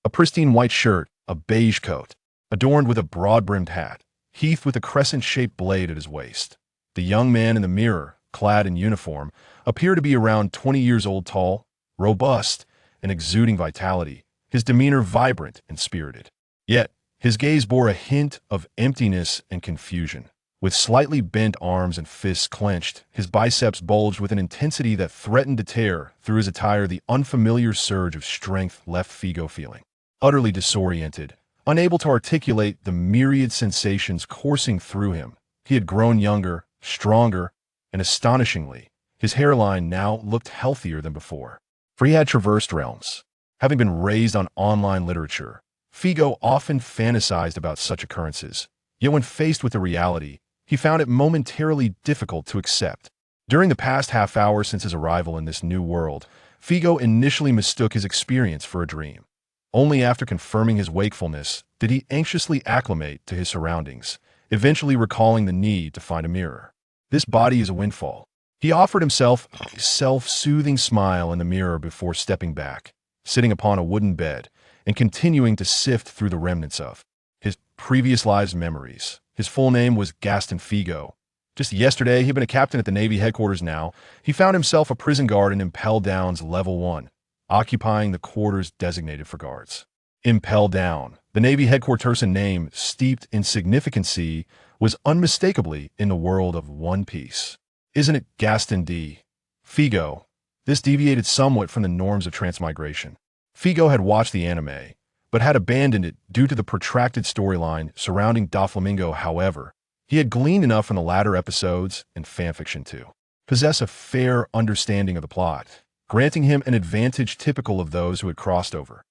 A pristine white shirt, a beige coat, adorned with a broad-brimmed hat, heathed with a crescent-shaped blade at his waist. The young man in the mirror, clad in uniform, appeared to be around 20 years old, tall, robust, and exuding vitality, his demeanor vibrant and spirited. Yet, his gaze bore a hint of emptiness and confusion. With slightly bent arms and fists clenched, his biceps bulged with an intensity that threatened to tear through his attire. The unfamiliar surge of strength left Figo feeling utterly disoriented, unable to articulate the myriad sensations coursing through him. He had grown younger, stronger, and astonishingly, his hairline now looked healthier than before. For he had traversed realms. Having been raised on online literature, Figo often fantasized about such occurrences. Yet when faced with the reality, he found it momentarily difficult to accept. During the past half hour since his arrival in this new world, Figo initially mistook his experience for a dream. Only after confirming his wakefulness did he anxiously acclimate to his surroundings, eventually recalling the need to find a mirror. This body is a windfall. He offered himself a self-soothing smile in the mirror before stepping back, sitting upon a wooden bed, and continuing to sift through the remnants of his previous lives' memories. His full name was Gaston Figo. Just yesterday, he'd been a captain at the Navy headquarters. Now, he found himself a prison guard in Impel Down's Level 1, occupying the quarters designated for guards. Impel Down, the Navy headquarters name steeped in significancy, was unmistakably in the world of One Piece. Isn't it Gaston D. Figo? This deviated somewhat from the norms of transmigration. Figo had watched the anime, but had abandoned it due to the protracted storyline surrounding Doflamingo. However, he had gleaned enough from the latter episodes and fanfiction to possess a fair understanding of the plot, granting him an advantage typical of those who had crossed over.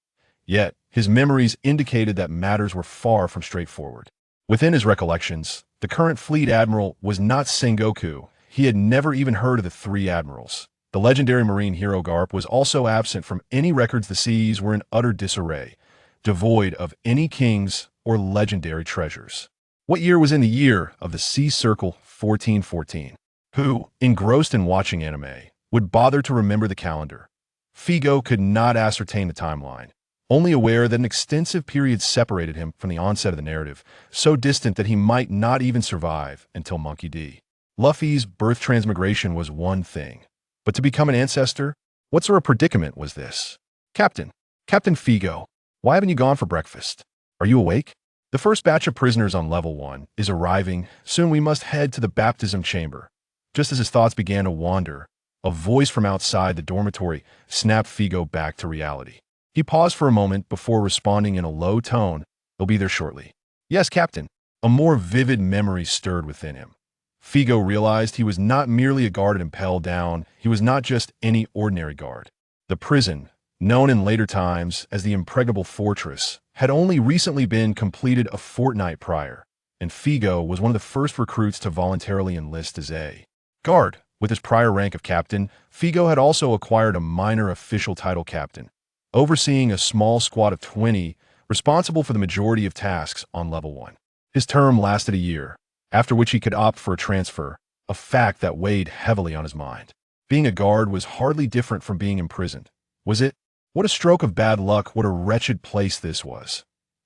Yet, his memories indicated that matters were far from straightforward. Within his recollections, the current fleet admiral was not Sengoku. He had never even heard of the three admirals. The legendary marine hero Garp was also absent from any records. The seas were in utter disarray, devoid of any kings or legendary treasures. What year was in the year of the Sea Circle 1414? Who, engrossed in watching anime, would bother to remember the calendar? Figo could not ascertain the timeline, only aware that an extensive period separated him from the onset of the narrative, so distant that he might not even survive until Monkey D. Luffy's birth transmigration was one thing, but to become an ancestor, what sort of predicament was this? Captain Figo, why haven't you gone for breakfast? Are you awake? The first batch of prisoners on Level 1 is arriving. Soon we must head to the baptism chamber. Just as his thoughts began to wander, a voice from outside the dormitory snapped Figo back to reality. He paused for a moment before responding in a low tone, "They'll be there shortly." "Yes, Captain." A more vivid memory stirred within him. Figo realized he was not merely a guard at Impel Down. He was not just any ordinary guard. The prison, known in later times as the Impregnable Fortress, had only recently been completed a fortnight prior, and Figo was one of the first recruits to voluntarily enlist as a guard. With his prior rank of captain, Figo had also acquired a minor official title, captain, overseeing a small squad of 20, responsible for the majority of tasks on Level 1. His term lasted a year, after which he could opt for a transfer, a fact that weighed heavily on his mind. Being a guard was hardly different from being imprisoned, was it? What a stroke of bad luck, what a wretched place this was.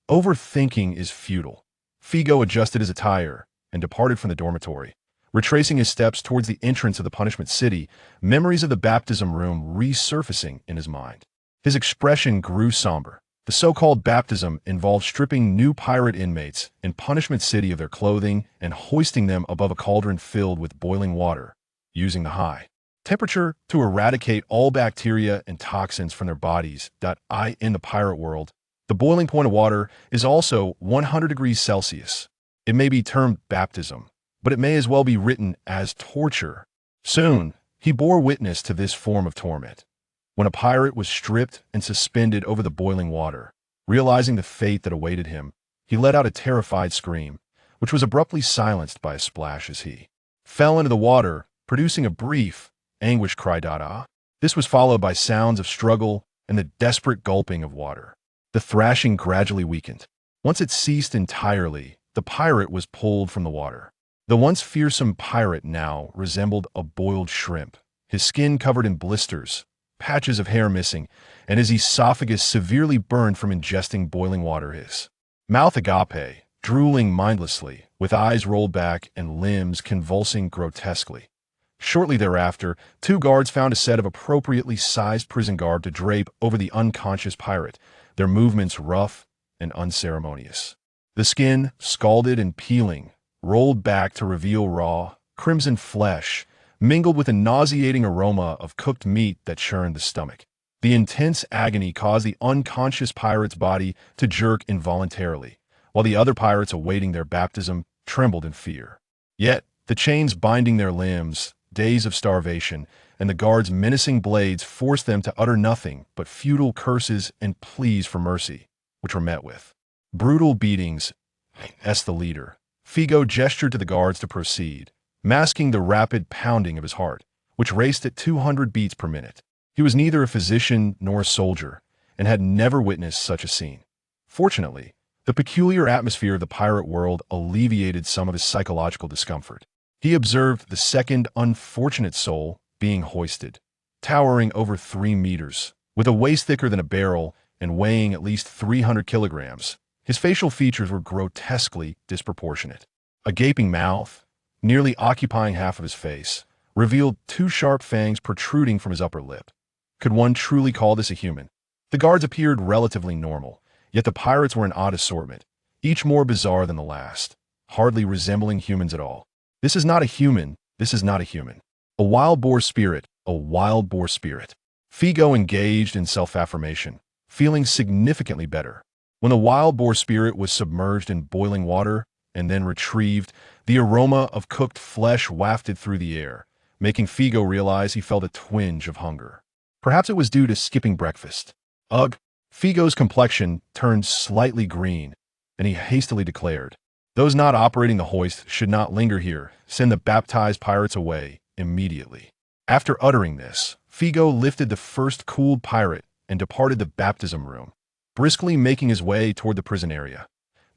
Overthinking is futile. Figo adjusted his attire and departed from the dormitory. Retracing his steps towards the entrance of the punishment city, memories of the baptism room resurfacing in his mind. His expression grew somber. The so-called baptism involved stripping new pirate inmates in Punishment City of their clothing and hoisting them above a cauldron filled with boiling water, using the high temperature to eradicate all bacteria and toxins from their bodies. In the pirate world, the boiling point of water is also 100 degrees Celsius. It may be termed baptism, but it may as well be written as torture. Soon, he bore witness to this form of torment. When a pirate was stripped and suspended over the boiling water, realizing the fate that awaited him, he let out a terrified scream, which was abruptly silenced by a splash as he fell into the water, producing a brief, anguished cry. This was followed by sounds of struggle and the desperate gulping of water. The thrashing gradually weakened. Once it ceased entirely, the pirate was pulled from the water. The once fearsome pirate now resembled a boiled shrimp, his skin covered in blisters, patches of hair missing, and his esophagus severely burned from ingesting boiling water. His mouth agape, drooling mindlessly, with eyes rolled back and limbs convulsing grotesquely. Shortly thereafter, two guards found a set of appropriately sized prison garb to drape over the unconscious pirate, their movements rough and unceremonious. The skin, scalded and peeling, rolled back to reveal raw, crimson flesh, mingled with a nauseating aroma of cooked meat that churned the stomach. The intense agony caused the unconscious pirate's body to jerk involuntarily, while the other pirates awaiting their baptism trembled in fear. Yet, the chains binding their limbs, days of starvation, and the guards' menacing blades forced them to utter nothing but futile curses and pleas for mercy, which were met with brutal beatings. As the leader, Figo gestured to the guards to proceed, masking the rapid pounding of his heart, which raced at 200 beats per minute. He was neither a physician nor a soldier, and had never witnessed such a scene. Fortunately, the peculiar atmosphere of the pirate world alleviated some of his psychological discomfort. He observed the second unfortunate soul being hoisted, towering over 3 meters, with a waist thicker than a barrel and weighing at least 300 kilograms. His facial features were grotesquely disproportionate. A gaping mouth, nearly occupying half of his face, revealed 2 sharp fangs protruding from his upper lip. Could one truly call this a human? The guards appeared relatively normal, yet the pirates were an odd assortment, each more bizarre than the last, hardly resembling humans at all. This is not a human, this is not a human. A wild boar spirit, a wild boar spirit. Figo engaged in self-affirmation, feeling significantly better. When the wild boar spirit was submerged in boiling water and then retrieved, the aroma of cooked flesh wafted through the air, making Figo realize he felt a twinge of hunger. Perhaps it was due to skipping breakfast. Ugh! Figo's complexion turned slightly green, and he hastily declared, "Those not operating the hoist should not linger here. Send the baptized pirates away immediately." After uttering this, Figo lifted the first cooled pirate and departed the baptism room, briskly making his way toward the prison area.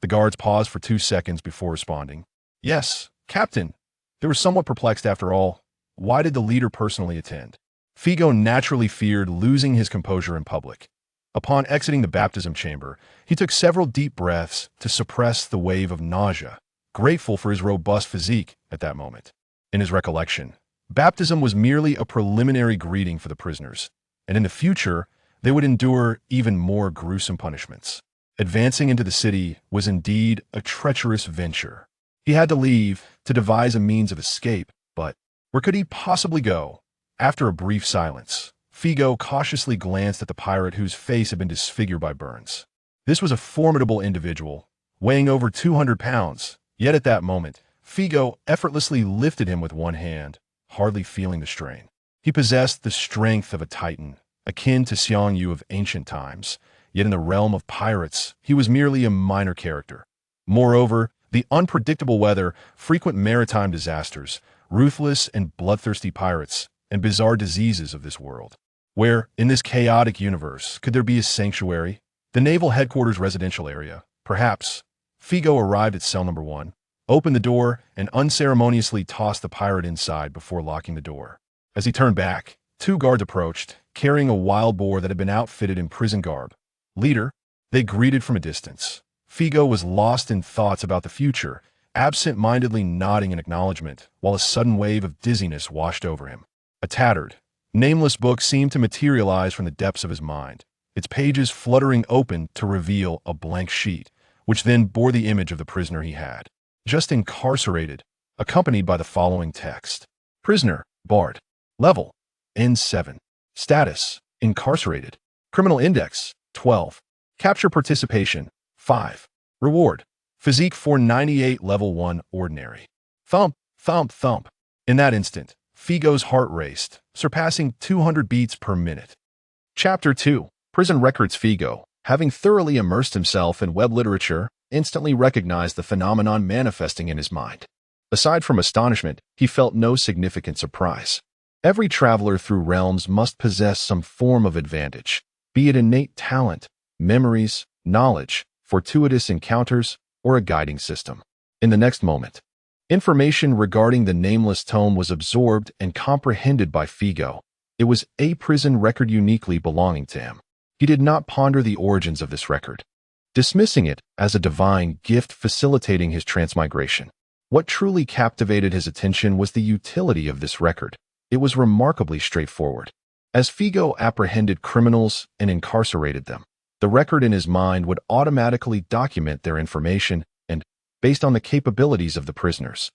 The guards paused for 2 seconds before responding. "Yes, Captain." They were somewhat perplexed after all. Why did the leader personally attend? Figo naturally feared losing his composure in public. Upon exiting the baptism chamber, he took several deep breaths to suppress the wave of nausea, grateful for his robust physique at that moment. In his recollection, baptism was merely a preliminary greeting for the prisoners, and in the future, they would endure even more gruesome punishments. Advancing into the city was indeed a treacherous venture. He had to leave to devise a means of escape, but where could he possibly go? After a brief silence, Figo cautiously glanced at the pirate whose face had been disfigured by burns. This was a formidable individual, weighing over 200 pounds, yet at that moment, Figo effortlessly lifted him with one hand, hardly feeling the strain. He possessed the strength of a titan, akin to Xiang Yu of ancient times, yet in the realm of pirates, he was merely a minor character. Moreover, the unpredictable weather, frequent maritime disasters, ruthless and bloodthirsty pirates, and bizarre diseases of this world. Where, in this chaotic universe, could there be a sanctuary? The naval headquarters residential area, perhaps. Figo arrived at cell number 1, opened the door, and unceremoniously tossed the pirate inside before locking the door. As he turned back, 2 guards approached, carrying a wild boar that had been outfitted in prison garb. "Leader," they greeted from a distance. Figo was lost in thoughts about the future, absent-mindedly nodding in acknowledgement, while a sudden wave of dizziness washed over him. A tattered, nameless book seemed to materialize from the depths of his mind, its pages fluttering open to reveal a blank sheet, which then bore the image of the prisoner he had just incarcerated, accompanied by the following text. Prisoner, Bard. Level, N7. Status, incarcerated. Criminal index, 12. Capture participation, 5. Reward, physique 498 level 1 ordinary. Thump, thump, thump. In that instant, Figo's heart raced, surpassing 200 beats per minute. Chapter 2. Prison Records. Figo, having thoroughly immersed himself in web literature, instantly recognized the phenomenon manifesting in his mind. Aside from astonishment, he felt no significant surprise. Every traveler through realms must possess some form of advantage, be it innate talent, memories, knowledge, fortuitous encounters, or a guiding system. In the next moment, information regarding the nameless tome was absorbed and comprehended by Figo. It was a prison record uniquely belonging to him. He did not ponder the origins of this record, dismissing it as a divine gift facilitating his transmigration. What truly captivated his attention was the utility of this record. It was remarkably straightforward. As Figo apprehended criminals and incarcerated them, the record in his mind would automatically document their information and, based on the capabilities of the prisoners,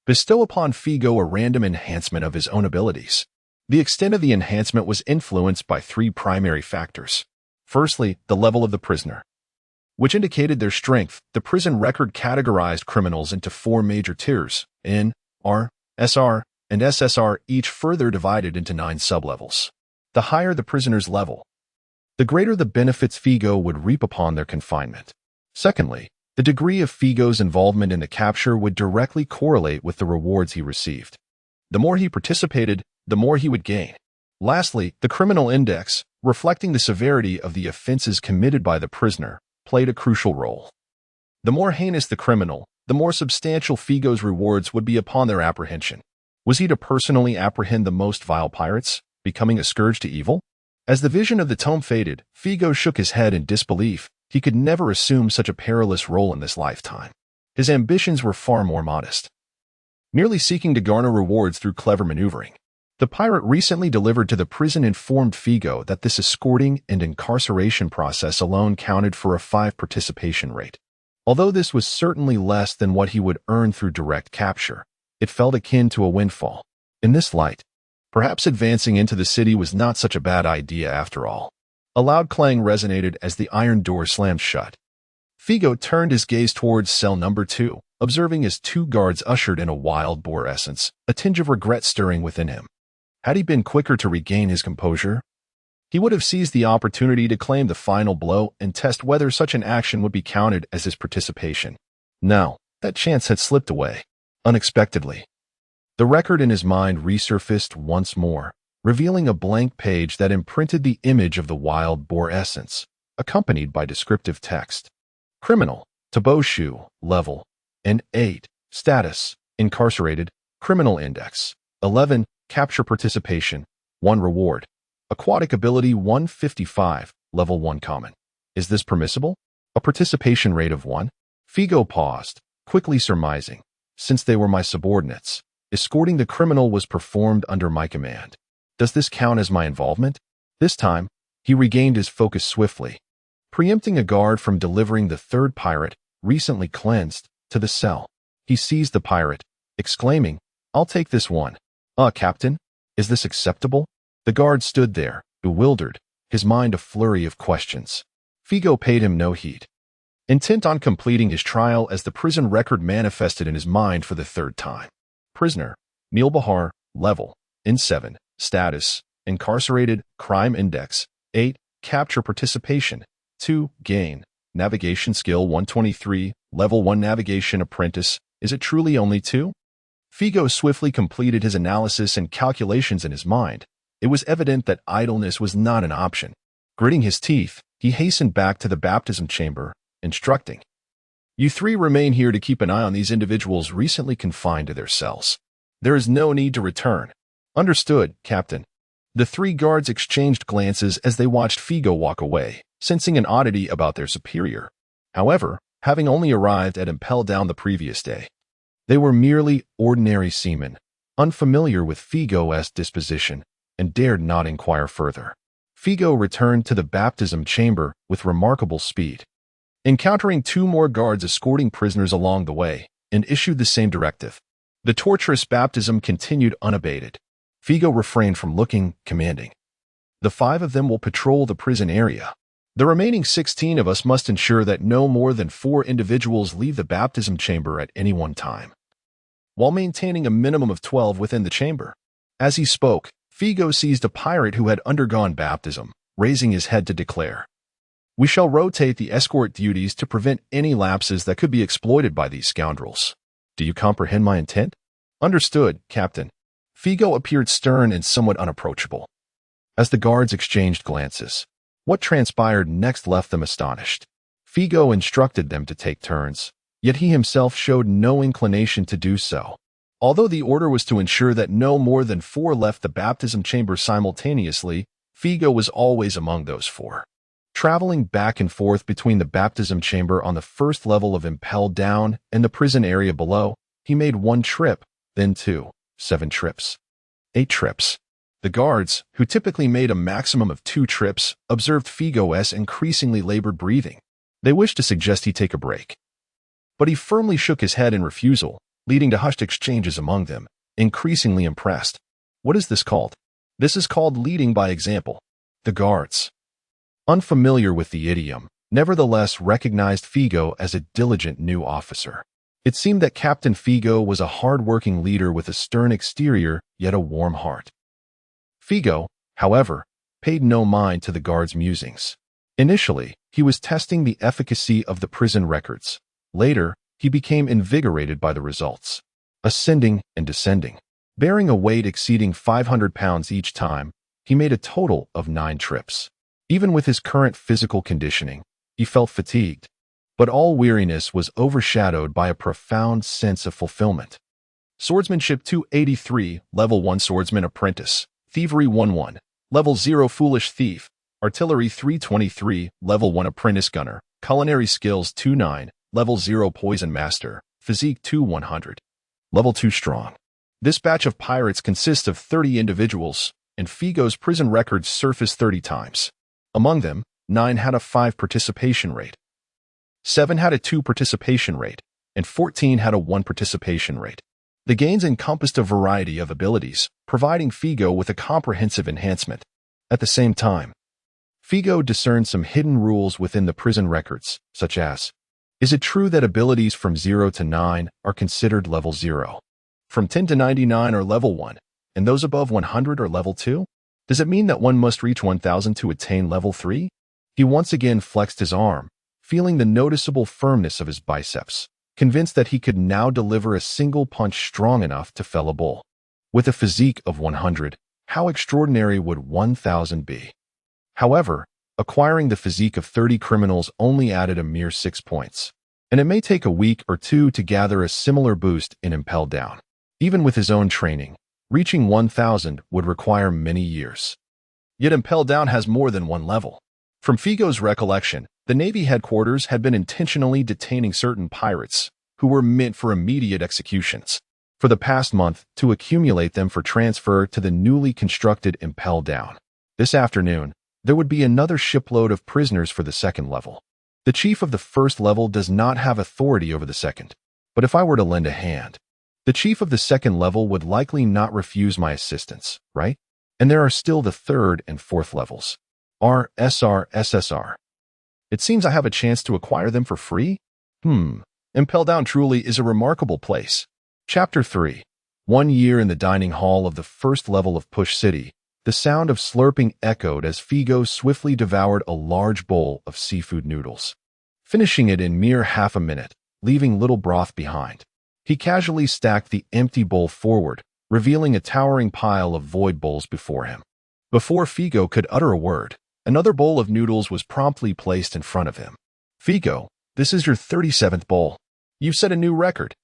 bestow upon Figo a random enhancement of his own abilities. The extent of the enhancement was influenced by three primary factors. Firstly, the level of the prisoner, which indicated their strength. The prison record categorized criminals into four major tiers: N, R, SR, and SSR, each further divided into 9 sublevels. The higher the prisoner's level, the greater the benefits Figo would reap upon their confinement. Secondly, the degree of Figo's involvement in the capture would directly correlate with the rewards he received. The more he participated, the more he would gain. Lastly, the criminal index, reflecting the severity of the offenses committed by the prisoner, played a crucial role. The more heinous the criminal, the more substantial Figo's rewards would be upon their apprehension. Was he to personally apprehend the most vile pirates, becoming a scourge to evil? As the vision of the tome faded, Figo shook his head in disbelief. He could never assume such a perilous role in this lifetime. His ambitions were far more modest, merely seeking to garner rewards through clever maneuvering. The pirate recently delivered to the prison informed Figo that this escorting and incarceration process alone counted for a 5 participation rate. Although this was certainly less than what he would earn through direct capture, it felt akin to a windfall. In this light, perhaps advancing into the city was not such a bad idea after all. A loud clang resonated as the iron door slammed shut. Figo turned his gaze towards cell number 2, observing as 2 guards ushered in a wild boar essence, a tinge of regret stirring within him. Had he been quicker to regain his composure, he would have seized the opportunity to claim the final blow and test whether such an action would be counted as his participation. Now, that chance had slipped away, unexpectedly. The record in his mind resurfaced once more, revealing a blank page that imprinted the image of the wild boar essence, accompanied by descriptive text. Criminal, Taboshu, level, N8, status, incarcerated, criminal index, 11, capture participation, 1 reward, aquatic ability 155, level 1 common. Is this permissible? A participation rate of 1? Figo paused, quickly surmising, since they were my subordinates, escorting the criminal was performed under my command. Does this count as my involvement? This time, he regained his focus swiftly, preempting a guard from delivering the third pirate, recently cleansed, to the cell. He seized the pirate, exclaiming, "I'll take this one." Captain, is this acceptable?" The guard stood there, bewildered, his mind a flurry of questions. Figo paid him no heed, intent on completing his trial as the prison record manifested in his mind for the 3rd time. Prisoner, Neil Bahar, level, N7, status, incarcerated, crime index, 8, capture participation, 2, gain, navigation skill 123, level 1 navigation apprentice. Is it truly only 2? Figo swiftly completed his analysis and calculations in his mind. It was evident that idleness was not an option. Gritting his teeth, he hastened back to the baptism chamber, instructing, "You 3 remain here to keep an eye on these individuals recently confined to their cells. There is no need to return." "Understood, Captain." The 3 guards exchanged glances as they watched Figo walk away, sensing an oddity about their superior. However, having only arrived at Impel Down the previous day, they were merely ordinary seamen, unfamiliar with Figo's disposition, and dared not inquire further. Figo returned to the baptism chamber with remarkable speed, encountering 2 more guards escorting prisoners along the way, and issued the same directive. The torturous baptism continued unabated. Figo refrained from looking commanding. "The 5 of them will patrol the prison area. The remaining 16 of us must ensure that no more than 4 individuals leave the baptism chamber at any one time, while maintaining a minimum of 12 within the chamber." As he spoke, Figo seized a pirate who had undergone baptism, raising his head to declare, "We shall rotate the escort duties to prevent any lapses that could be exploited by these scoundrels. Do you comprehend my intent?" "Understood, Captain." Figo appeared stern and somewhat unapproachable. As the guards exchanged glances, what transpired next left them astonished. Figo instructed them to take turns, yet he himself showed no inclination to do so. Although the order was to ensure that no more than 4 left the baptism chamber simultaneously, Figo was always among those 4. Traveling back and forth between the baptism chamber on the first level of Impel Down and the prison area below, he made 1 trip, then 2, 7 trips, 8 trips. The guards, who typically made a maximum of 2 trips, observed Figo's increasingly labored breathing. They wished to suggest he take a break. But he firmly shook his head in refusal, leading to hushed exchanges among them, increasingly impressed. What is this called? This is called leading by example. The guards, unfamiliar with the idiom, nevertheless recognized Figo as a diligent new officer. It seemed that Captain Figo was a hard-working leader with a stern exterior, yet a warm heart. Figo, however, paid no mind to the guard's musings. Initially, he was testing the efficacy of the prison records. Later, he became invigorated by the results, ascending and descending. Bearing a weight exceeding 500 pounds each time, he made a total of 9 trips. Even with his current physical conditioning, he felt fatigued. But all weariness was overshadowed by a profound sense of fulfillment. Swordsmanship 283, Level 1 Swordsman Apprentice. Thievery 1-1, Level 0 Foolish Thief. Artillery 323, Level 1 Apprentice Gunner. Culinary Skills 2-9, Level 0 Poison Master. Physique 2-100, Level 2 Strong. This batch of pirates consists of 30 individuals, and Figo's prison records surfaced 30 times. Among them, 9 had a 5 participation rate, 7 had a 2 participation rate, and 14 had a 1 participation rate. The gains encompassed a variety of abilities, providing Figo with a comprehensive enhancement. At the same time, Figo discerned some hidden rules within the prison records, such as, is it true that abilities from 0 to 9 are considered level 0? From 10 to 99 are level 1, and those above 100 are level 2? Does it mean that one must reach 1000 to attain level 3? He once again flexed his arm, feeling the noticeable firmness of his biceps, convinced that he could now deliver a single punch strong enough to fell a bull. With a physique of 100, how extraordinary would 1000 be? However, acquiring the physique of 30 criminals only added a mere 6 points, and it may take a week or 2 to gather a similar boost in Impel Down. Even with his own training, reaching 1000 would require many years. Yet Impel Down has more than 1 level. From Figo's recollection, the Navy headquarters had been intentionally detaining certain pirates who were meant for immediate executions for the past month to accumulate them for transfer to the newly constructed Impel Down. This afternoon, there would be another shipload of prisoners for the 2nd level. The chief of the 1st level does not have authority over the 2nd, but if I were to lend a hand, the chief of the 2nd level would likely not refuse my assistance, right? And there are still the 3rd and 4th levels. SSR. It seems I have a chance to acquire them for free? Impel Down truly is a remarkable place. Chapter 3. 1 year in the dining hall of the 1st level of Push City. The sound of slurping echoed as Figo swiftly devoured a large bowl of seafood noodles, finishing it in mere half a minute, leaving little broth behind. He casually stacked the empty bowl forward, revealing a towering pile of void bowls before him. Before Figo could utter a word, another bowl of noodles was promptly placed in front of him. Figo, this is your 37th bowl. You've set a new record,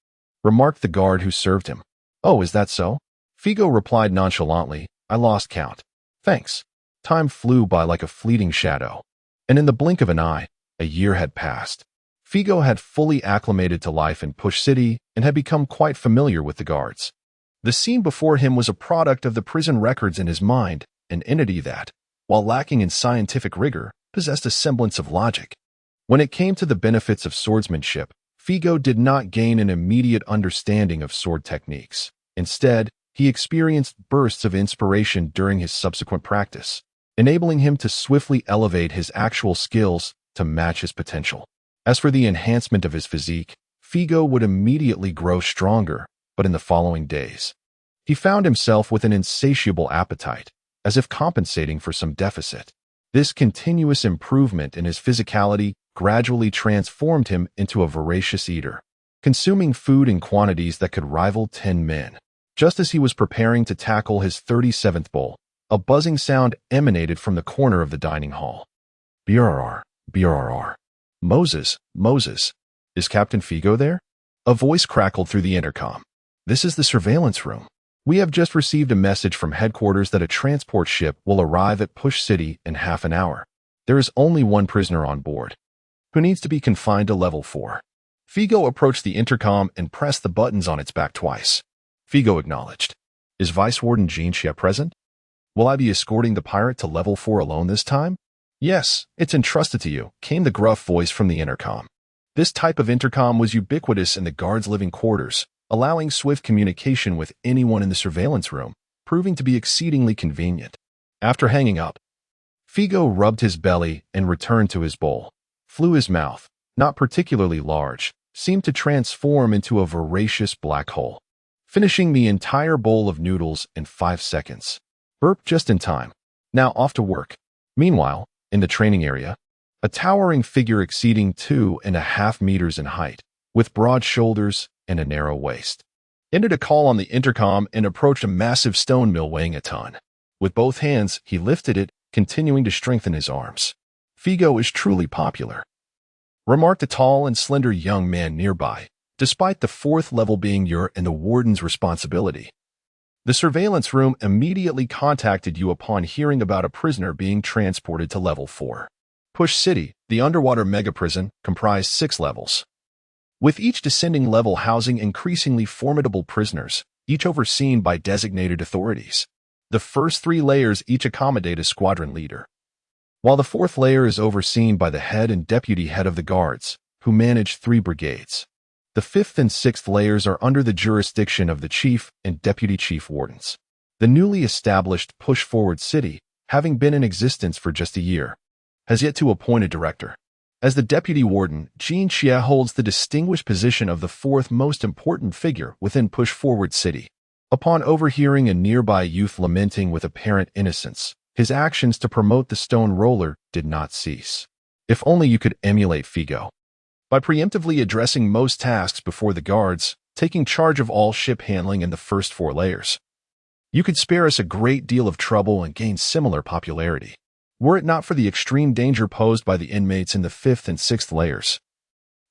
remarked the guard who served him. Oh, is that so? Figo replied nonchalantly, I lost count. Thanks. Time flew by like a fleeting shadow, and in the blink of an eye, a year had passed. Figo had fully acclimated to life in Push City and had become quite familiar with the guards. The scene before him was a product of the prison records in his mind, an entity that, while lacking in scientific rigor, possessed a semblance of logic. When it came to the benefits of swordsmanship, Figo did not gain an immediate understanding of sword techniques. Instead, he experienced bursts of inspiration during his subsequent practice, enabling him to swiftly elevate his actual skills to match his potential. As for the enhancement of his physique, Figo would immediately grow stronger, but in the following days, he found himself with an insatiable appetite, as if compensating for some deficit. This continuous improvement in his physicality gradually transformed him into a voracious eater, consuming food in quantities that could rival 10 men. Just as he was preparing to tackle his 37th bowl, a buzzing sound emanated from the corner of the dining hall. BRR. Moses, is Captain Figo there? A voice crackled through the intercom. This is the surveillance room. We have just received a message from headquarters that a transport ship will arrive at Push City in half an hour. There is only one prisoner on board, who needs to be confined to level 4. Figo approached the intercom and pressed the buttons on its back twice. Figo acknowledged. Is Vice Warden Jean Xie present? Will I be escorting the pirate to level 4 alone this time? Yes, it's entrusted to you, came the gruff voice from the intercom. This type of intercom was ubiquitous in the guards' living quarters, allowing swift communication with anyone in the surveillance room, proving to be exceedingly convenient. After hanging up, Figo rubbed his belly and returned to his bowl. His mouth, not particularly large, seemed to transform into a voracious black hole, finishing the entire bowl of noodles in 5 seconds. Burp just in time. Now off to work. Meanwhile, in the training area, a towering figure exceeding 2.5 meters in height, with broad shoulders and a narrow waist, ended a call on the intercom and approached a massive stone mill weighing a ton. With both hands, he lifted it, continuing to strengthen his arms. Figo is truly popular, remarked a tall and slender young man nearby, despite the 4th level being your and the warden's responsibility. The surveillance room immediately contacted you upon hearing about a prisoner being transported to level 4. Push City, the underwater mega prison, comprised 6 levels, with each descending level housing increasingly formidable prisoners, each overseen by designated authorities. The first 3 layers each accommodate a squadron leader, while the 4th layer is overseen by the head and deputy head of the guards, who manage 3 brigades. The 5th and 6th layers are under the jurisdiction of the chief and deputy chief wardens. The newly established Push Forward City, having been in existence for just a year, has yet to appoint a director. As the deputy warden, Jean Xie holds the distinguished position of the 4th most important figure within Push Forward City. Upon overhearing a nearby youth lamenting with apparent innocence, his actions to promote the stone roller did not cease. If only you could emulate Figo. By preemptively addressing most tasks before the guards, taking charge of all ship handling in the first 4 layers, you could spare us a great deal of trouble and gain similar popularity. Were it not for the extreme danger posed by the inmates in the 5th and 6th layers,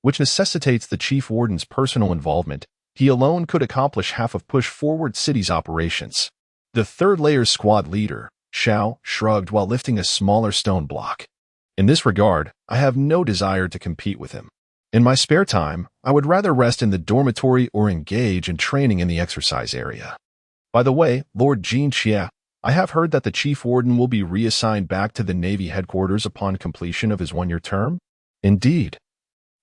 which necessitates the chief warden's personal involvement, he alone could accomplish half of Push Forward City's operations. The 3rd layer's squad leader, Xiao, shrugged while lifting a smaller stone block. In this regard, I have no desire to compete with him. In my spare time, I would rather rest in the dormitory or engage in training in the exercise area. By the way, Lord Jean Xie, I have heard that the chief warden will be reassigned back to the Navy headquarters upon completion of his 1-year term. Indeed.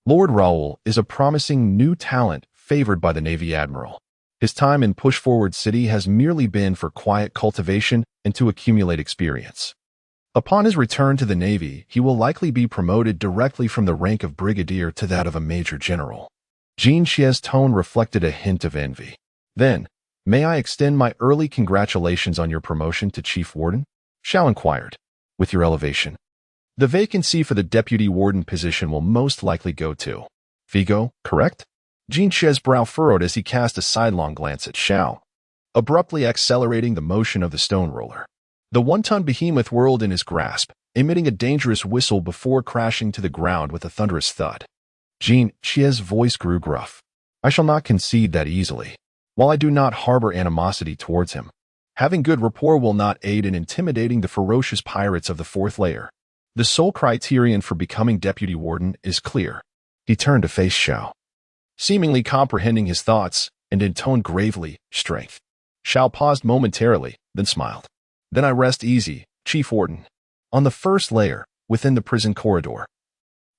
Lord Raoul is a promising new talent favored by the Navy Admiral. His time in Push Forward City has merely been for quiet cultivation and to accumulate experience. Upon his return to the Navy, he will likely be promoted directly from the rank of brigadier to that of a major general. Jean Xie's tone reflected a hint of envy. Then, may I extend my early congratulations on your promotion to chief warden? Xiao inquired. With your elevation, the vacancy for the deputy warden position will most likely go to Figo, correct? Jean Xie's brow furrowed as he cast a sidelong glance at Xiao, abruptly accelerating the motion of the stone roller. The 1-ton behemoth whirled in his grasp, emitting a dangerous whistle before crashing to the ground with a thunderous thud. Jean Xie's voice grew gruff. I shall not concede that easily. While I do not harbor animosity towards him, having good rapport will not aid in intimidating the ferocious pirates of the 4th layer. The sole criterion for becoming deputy warden is clear. He turned to face Xiao, seemingly comprehending his thoughts, and intoned gravely, strength. Xiao paused momentarily, then smiled. Then I rest easy, chief warden. On the 1st layer, within the prison corridor,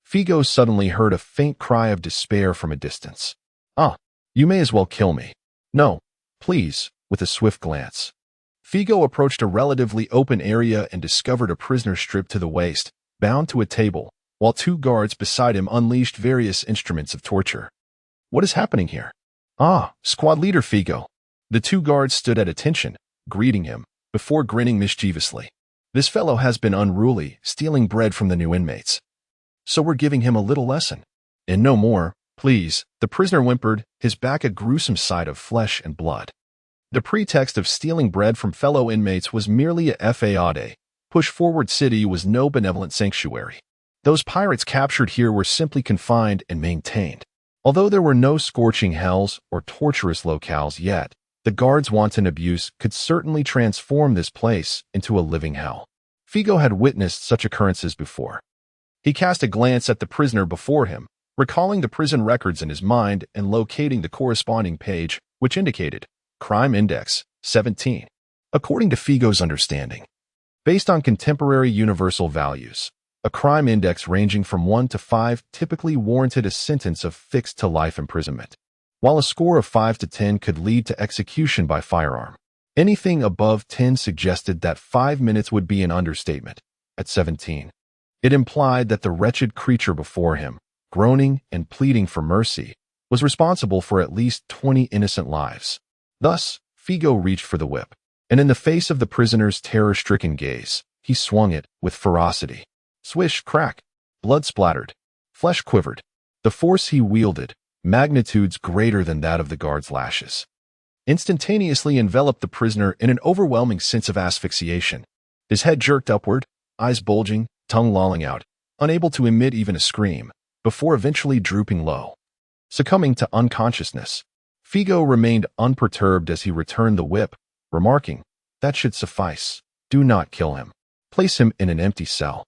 Figo suddenly heard a faint cry of despair from a distance. Ah, you may as well kill me. No, please, with a swift glance. Figo approached a relatively open area and discovered a prisoner stripped to the waist, bound to a table, while 2 guards beside him unleashed various instruments of torture. What is happening here? Ah, squad leader Figo. The 2 guards stood at attention, greeting him, before grinning mischievously. This fellow has been unruly, stealing bread from the new inmates. So we're giving him a little lesson. And no more, please, the prisoner whimpered, his back a gruesome sight of flesh and blood. The pretext of stealing bread from fellow inmates was merely a fade. Push Forward City was no benevolent sanctuary. Those pirates captured here were simply confined and maintained. Although there were no scorching hells or torturous locales yet, the guards' wanton abuse could certainly transform this place into a living hell. Figo had witnessed such occurrences before. He cast a glance at the prisoner before him, recalling the prison records in his mind and locating the corresponding page, which indicated Crime Index 17. According to Figo's understanding, based on contemporary universal values, a crime index ranging from 1 to 5 typically warranted a sentence of fixed to life imprisonment, while a score of 5 to 10 could lead to execution by firearm. Anything above 10 suggested that 5 minutes would be an understatement. At 17, it implied that the wretched creature before him, groaning and pleading for mercy, was responsible for at least 20 innocent lives. Thus, Figo reached for the whip, and in the face of the prisoner's terror-stricken gaze, he swung it with ferocity. Swish, crack, blood splattered, flesh quivered. The force he wielded, magnitudes greater than that of the guard's lashes, instantaneously enveloped the prisoner in an overwhelming sense of asphyxiation. His head jerked upward, eyes bulging, tongue lolling out, unable to emit even a scream, before eventually drooping low. Succumbing to unconsciousness, Figo remained unperturbed as he returned the whip, remarking, "That should suffice. Do not kill him. Place him in an empty cell.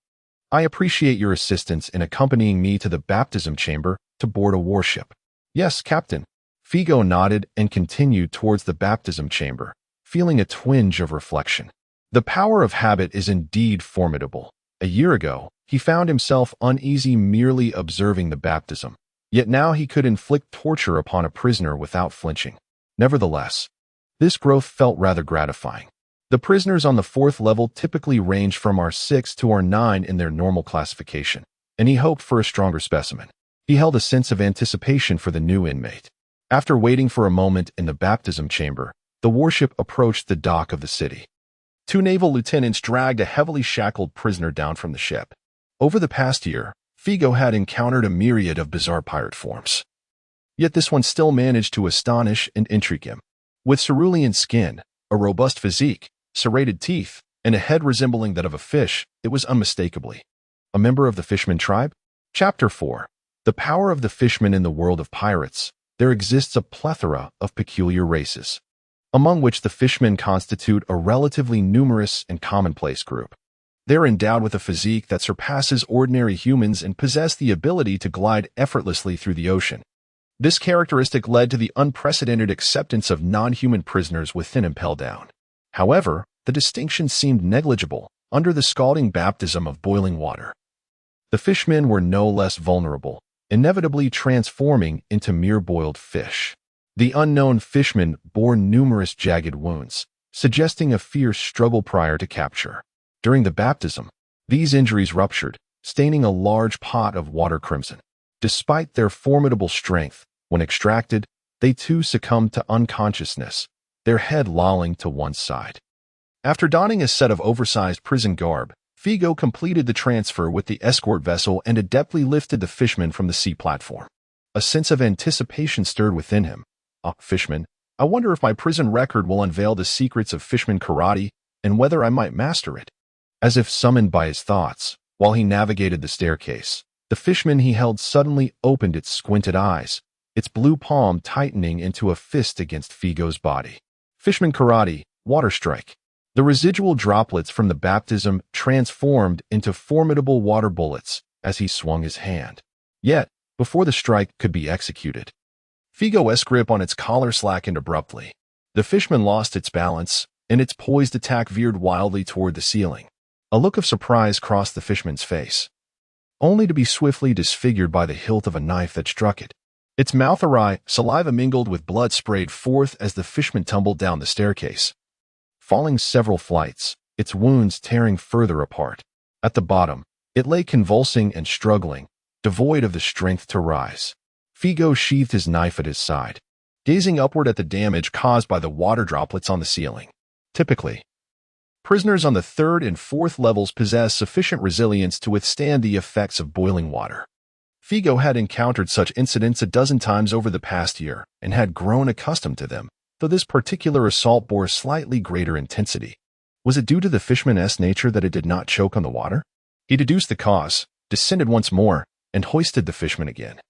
I appreciate your assistance in accompanying me to the baptism chamber to board a warship." "Yes, Captain." Figo nodded and continued towards the baptism chamber, feeling a twinge of reflection. The power of habit is indeed formidable. A year ago, he found himself uneasy merely observing the baptism, yet now he could inflict torture upon a prisoner without flinching. Nevertheless, this growth felt rather gratifying. The prisoners on the 4th level typically range from R6 to R9 in their normal classification, and he hoped for a stronger specimen. He held a sense of anticipation for the new inmate. After waiting for a moment in the baptism chamber, the warship approached the dock of the city. 2 naval lieutenants dragged a heavily shackled prisoner down from the ship. Over the past year, Figo had encountered a myriad of bizarre pirate forms. Yet this one still managed to astonish and intrigue him. With cerulean skin, a robust physique, serrated teeth, and a head resembling that of a fish, it was unmistakably a member of the Fishman tribe. Chapter 4. The power of the fishmen in the world of pirates. There exists a plethora of peculiar races, among which the fishmen constitute a relatively numerous and commonplace group. They're endowed with a physique that surpasses ordinary humans and possess the ability to glide effortlessly through the ocean. This characteristic led to the unprecedented acceptance of non-human prisoners within Impel Down. However, the distinction seemed negligible under the scalding baptism of boiling water. The fishmen were no less vulnerable, inevitably transforming into mere boiled fish. The unknown fishmen bore numerous jagged wounds, suggesting a fierce struggle prior to capture. During the baptism, these injuries ruptured, staining a large pot of water crimson. Despite their formidable strength, when extracted, they too succumbed to unconsciousness, their head lolling to one side. After donning a set of oversized prison garb, Figo completed the transfer with the escort vessel and adeptly lifted the fishman from the sea platform. A sense of anticipation stirred within him. Fishman, I wonder if my prison record will unveil the secrets of fishman karate and whether I might master it." As if summoned by his thoughts, while he navigated the staircase, the fishman he held suddenly opened its squinted eyes, its blue palm tightening into a fist against Figo's body. Fishman karate, water strike. The residual droplets from the baptism transformed into formidable water bullets as he swung his hand. Yet, before the strike could be executed, Figo's grip on its collar slackened abruptly. The fishman lost its balance, and its poised attack veered wildly toward the ceiling. A look of surprise crossed the fishman's face, only to be swiftly disfigured by the hilt of a knife that struck it. Its mouth awry, saliva mingled with blood sprayed forth as the fishman tumbled down the staircase, falling several flights, its wounds tearing further apart. At the bottom, it lay convulsing and struggling, devoid of the strength to rise. Figo sheathed his knife at his side, gazing upward at the damage caused by the water droplets on the ceiling. Typically, prisoners on the 3rd and 4th levels possess sufficient resilience to withstand the effects of boiling water. Figo had encountered such incidents a dozen times over the past year and had grown accustomed to them, though this particular assault bore slightly greater intensity. Was it due to the fishman's nature that it did not choke on the water? He deduced the cause, descended once more, and hoisted the fishman again.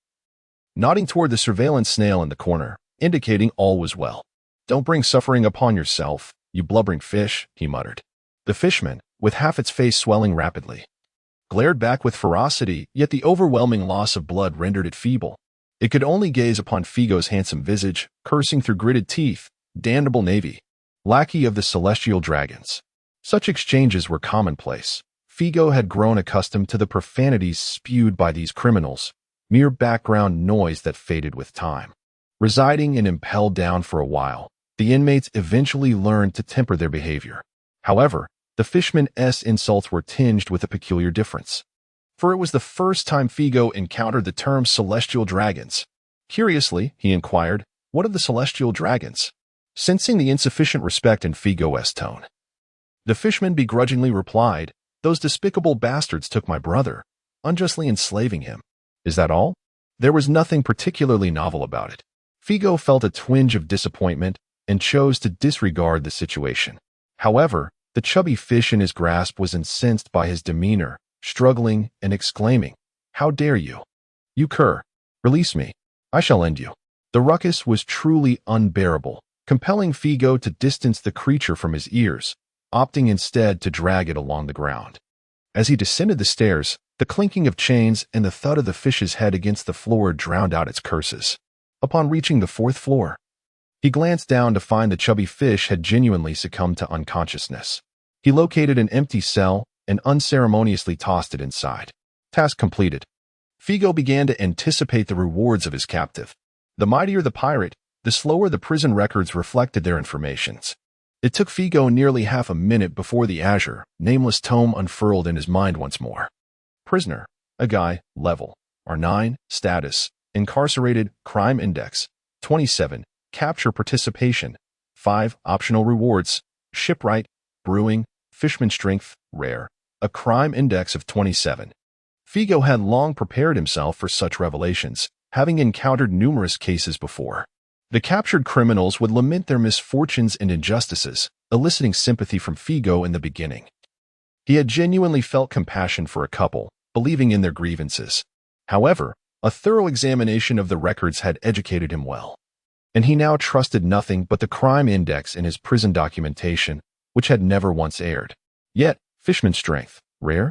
nodding toward the surveillance snail in the corner, indicating all was well. "Don't bring suffering upon yourself, you blubbering fish," he muttered. The fishman, with half its face swelling rapidly, glared back with ferocity, yet the overwhelming loss of blood rendered it feeble. It could only gaze upon Figo's handsome visage, cursing through gritted teeth, "Damnable navy, lackey of the celestial dragons." Such exchanges were commonplace. Figo had grown accustomed to the profanities spewed by these criminals, mere background noise that faded with time. Residing in Impel Down for a while, the inmates eventually learned to temper their behavior. However, the fishman's insults were tinged with a peculiar difference. For it was the first time Figo encountered the term celestial dragons. Curiously, he inquired, "What of the celestial dragons?" Sensing the insufficient respect in Figo's tone, the fishman begrudgingly replied, "Those despicable bastards took my brother, unjustly enslaving him." "Is that all?" There was nothing particularly novel about it. Figo felt a twinge of disappointment and chose to disregard the situation. However, the chubby fish in his grasp was incensed by his demeanor, struggling and exclaiming, "How dare you? You cur! Release me. I shall end you." The ruckus was truly unbearable, compelling Figo to distance the creature from his ears, opting instead to drag it along the ground. As he descended the stairs, the clinking of chains and the thud of the fish's head against the floor drowned out its curses. Upon reaching the 4th floor, he glanced down to find the chubby fish had genuinely succumbed to unconsciousness. He located an empty cell and unceremoniously tossed it inside. Task completed. Figo began to anticipate the rewards of his captive. The mightier the pirate, the slower the prison records reflected their informations. It took Figo nearly half a minute before the azure, nameless tome unfurled in his mind once more. Prisoner, a guy, level, R9, status, incarcerated, crime index, 27, capture participation, 5 optional rewards, shipwright, brewing, fishman strength, rare, a crime index of 27. Figo had long prepared himself for such revelations, having encountered numerous cases before. The captured criminals would lament their misfortunes and injustices, eliciting sympathy from Figo in the beginning. He had genuinely felt compassion for a couple, believing in their grievances. However, a thorough examination of the records had educated him well, and he now trusted nothing but the crime index in his prison documentation, which had never once erred. Yet, fishman strength, rare?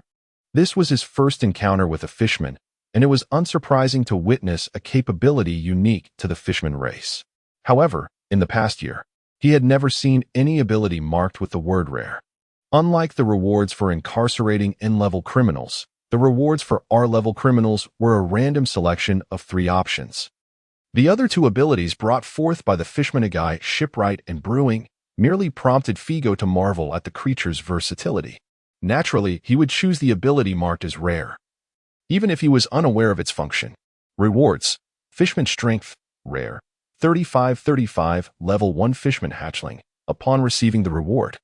This was his first encounter with a fishman, and it was unsurprising to witness a capability unique to the fishman race. However, in the past year, he had never seen any ability marked with the word rare. Unlike the rewards for incarcerating N-level criminals, the rewards for R-level criminals were a random selection of 3 options. The other 2 abilities brought forth by the fishman-a-guy, shipwright, and brewing merely prompted Figo to marvel at the creature's versatility. Naturally, he would choose the ability marked as rare, even if he was unaware of its function. Rewards: fishman strength, rare, 35-35, level 1 fishman hatchling. Upon receiving the reward,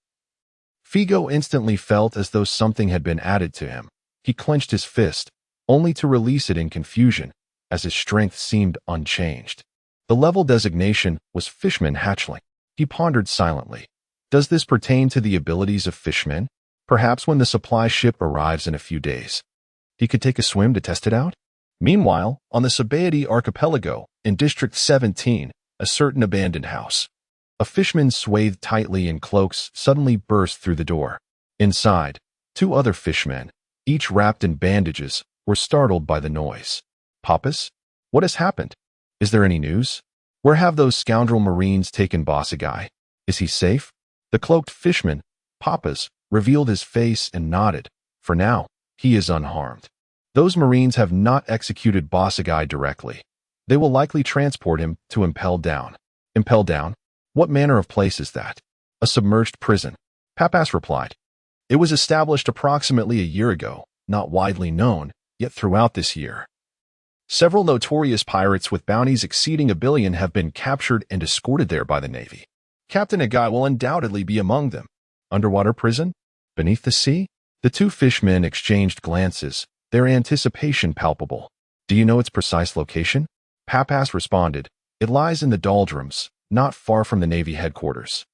Figo instantly felt as though something had been added to him. He clenched his fist, only to release it in confusion, as his strength seemed unchanged. The level designation was fishman hatchling. He pondered silently. Does this pertain to the abilities of fishmen? Perhaps when the supply ship arrives in a few days, he could take a swim to test it out? Meanwhile, on the Sabaody archipelago, in District 17, a certain abandoned house, a fishman swathed tightly in cloaks suddenly burst through the door. Inside, 2 other fishmen, each wrapped in bandages, were startled by the noise. "Pappas? What has happened? Is there any news? Where have those scoundrel Marines taken Bossagai? Is he safe?" The cloaked fishman, Pappas, revealed his face and nodded. "For now, he is unharmed. Those Marines have not executed Bossagai directly. They will likely transport him to Impel Down." "Impel Down? What manner of place is that?" "A submerged prison," Pappas replied. "It was established approximately a year ago, not widely known, yet throughout this year, several notorious pirates with bounties exceeding $1 billion have been captured and escorted there by the Navy. Captain Agai will undoubtedly be among them." "Underwater prison? Beneath the sea?" The 2 fishmen exchanged glances, their anticipation palpable. "Do you know its precise location?" Pappas responded, "It lies in the doldrums, not far from the Navy headquarters.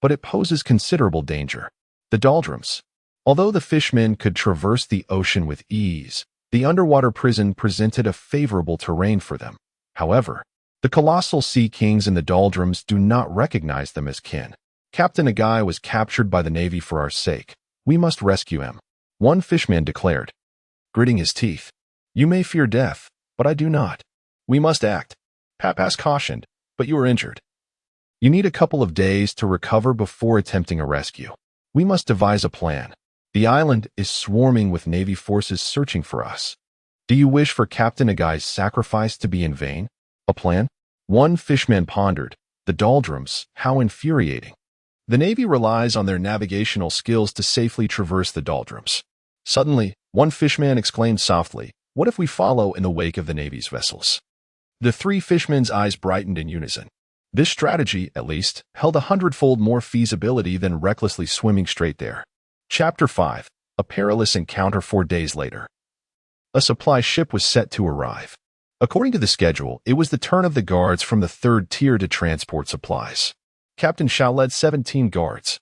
But it poses considerable danger." The doldrums. Although the fishmen could traverse the ocean with ease, the underwater prison presented a favorable terrain for them. However, the colossal sea kings in the doldrums do not recognize them as kin. Captain Agai was captured by the Navy for our sake. We must rescue him, one fishman declared, gritting his teeth. You may fear death, but I do not. We must act. Papas cautioned, but you are injured. You need a couple of days to recover before attempting a rescue. We must devise a plan. The island is swarming with Navy forces searching for us. Do you wish for Captain Agai's sacrifice to be in vain? A plan? One fishman pondered. The doldrums, how infuriating. The Navy relies on their navigational skills to safely traverse the doldrums. Suddenly, one fishman exclaimed softly, what if we follow in the wake of the Navy's vessels? The three fishmen's eyes brightened in unison. This strategy, at least, held 100-fold more feasibility than recklessly swimming straight there. Chapter 5. A perilous encounter 4 days later. A supply ship was set to arrive. According to the schedule, it was the turn of the guards from the third tier to transport supplies. Captain Xiao led 17 guards,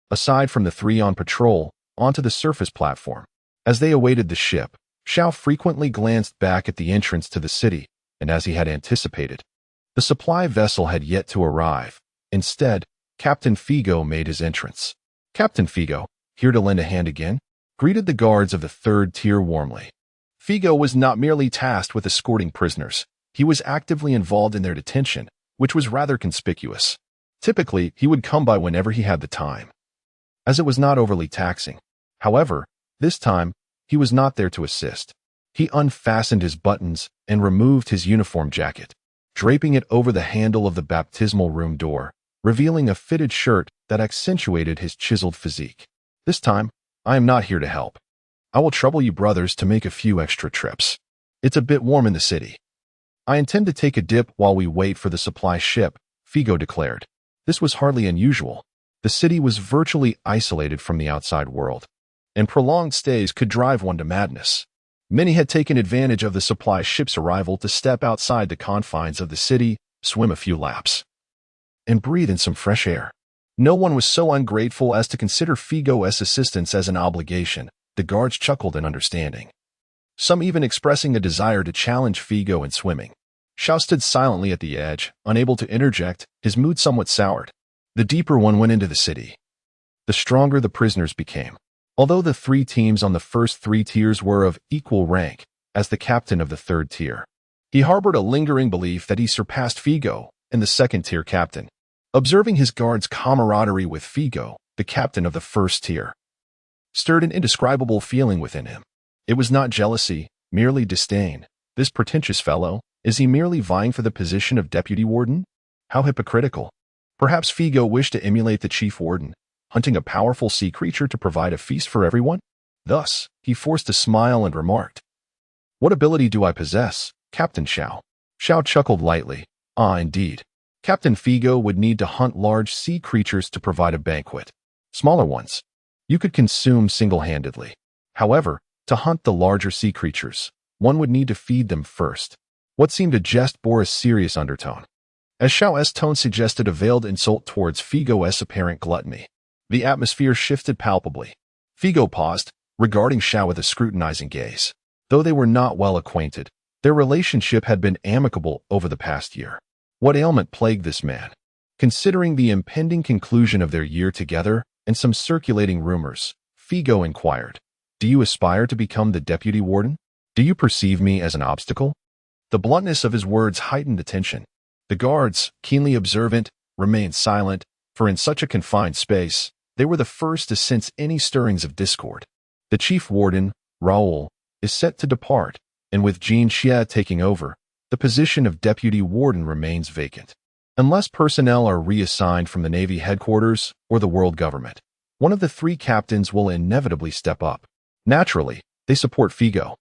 aside from the 3 on patrol, onto the surface platform. As they awaited the ship, Xiao frequently glanced back at the entrance to the city, and as he had anticipated, the supply vessel had yet to arrive. Instead, Captain Figo made his entrance. Captain Figo, here to lend a hand again, greeted the guards of the third tier warmly. Figo was not merely tasked with escorting prisoners. He was actively involved in their detention, which was rather conspicuous. Typically, he would come by whenever he had the time, as it was not overly taxing. However, this time, he was not there to assist. He unfastened his buttons and removed his uniform jacket, draping it over the handle of the baptismal room door, revealing a fitted shirt that accentuated his chiseled physique. This time, I am not here to help. I will trouble you brothers to make a few extra trips. It's a bit warm in the city. I intend to take a dip while we wait for the supply ship, Figo declared. This was hardly unusual. The city was virtually isolated from the outside world, and prolonged stays could drive one to madness. Many had taken advantage of the supply ship's arrival to step outside the confines of the city, swim a few laps, and breathe in some fresh air. No one was so ungrateful as to consider Figo's assistance as an obligation. The guards chuckled in understanding, some even expressing a desire to challenge Figo in swimming. Xiao stood silently at the edge, unable to interject, his mood somewhat soured. The deeper one went into the city, the stronger the prisoners became. Although the 3 teams on the first 3 tiers were of equal rank, as the captain of the third tier, he harbored a lingering belief that he surpassed Figo and the second-tier captain. Observing his guards' camaraderie with Figo, the captain of the first tier, stirred an indescribable feeling within him. It was not jealousy, merely disdain. This pretentious fellow, is he merely vying for the position of deputy warden? How hypocritical. Perhaps Figo wished to emulate the chief warden, hunting a powerful sea creature to provide a feast for everyone? Thus, he forced a smile and remarked, what ability do I possess, Captain Xiao? Xiao chuckled lightly. Ah, indeed. Captain Figo would need to hunt large sea creatures to provide a banquet. Smaller ones you could consume single-handedly. However, to hunt the larger sea creatures, one would need to feed them first. What seemed a jest bore a serious undertone, as Xiao's tone suggested a veiled insult towards Figo's apparent gluttony. The atmosphere shifted palpably. Figo paused, regarding Xiao with a scrutinizing gaze. Though they were not well acquainted, their relationship had been amicable over the past year. What ailment plagued this man? Considering the impending conclusion of their year together and some circulating rumors, Figo inquired, do you aspire to become the deputy warden? Do you perceive me as an obstacle? The bluntness of his words heightened the tension. The guards, keenly observant, remained silent, for in such a confined space, they were the first to sense any stirrings of discord. The chief warden, Raoul, is set to depart, and with Jean Xie taking over, the position of deputy warden remains vacant. Unless personnel are reassigned from the Navy headquarters or the world government, one of the 3 captains will inevitably step up. Naturally, they support Figo,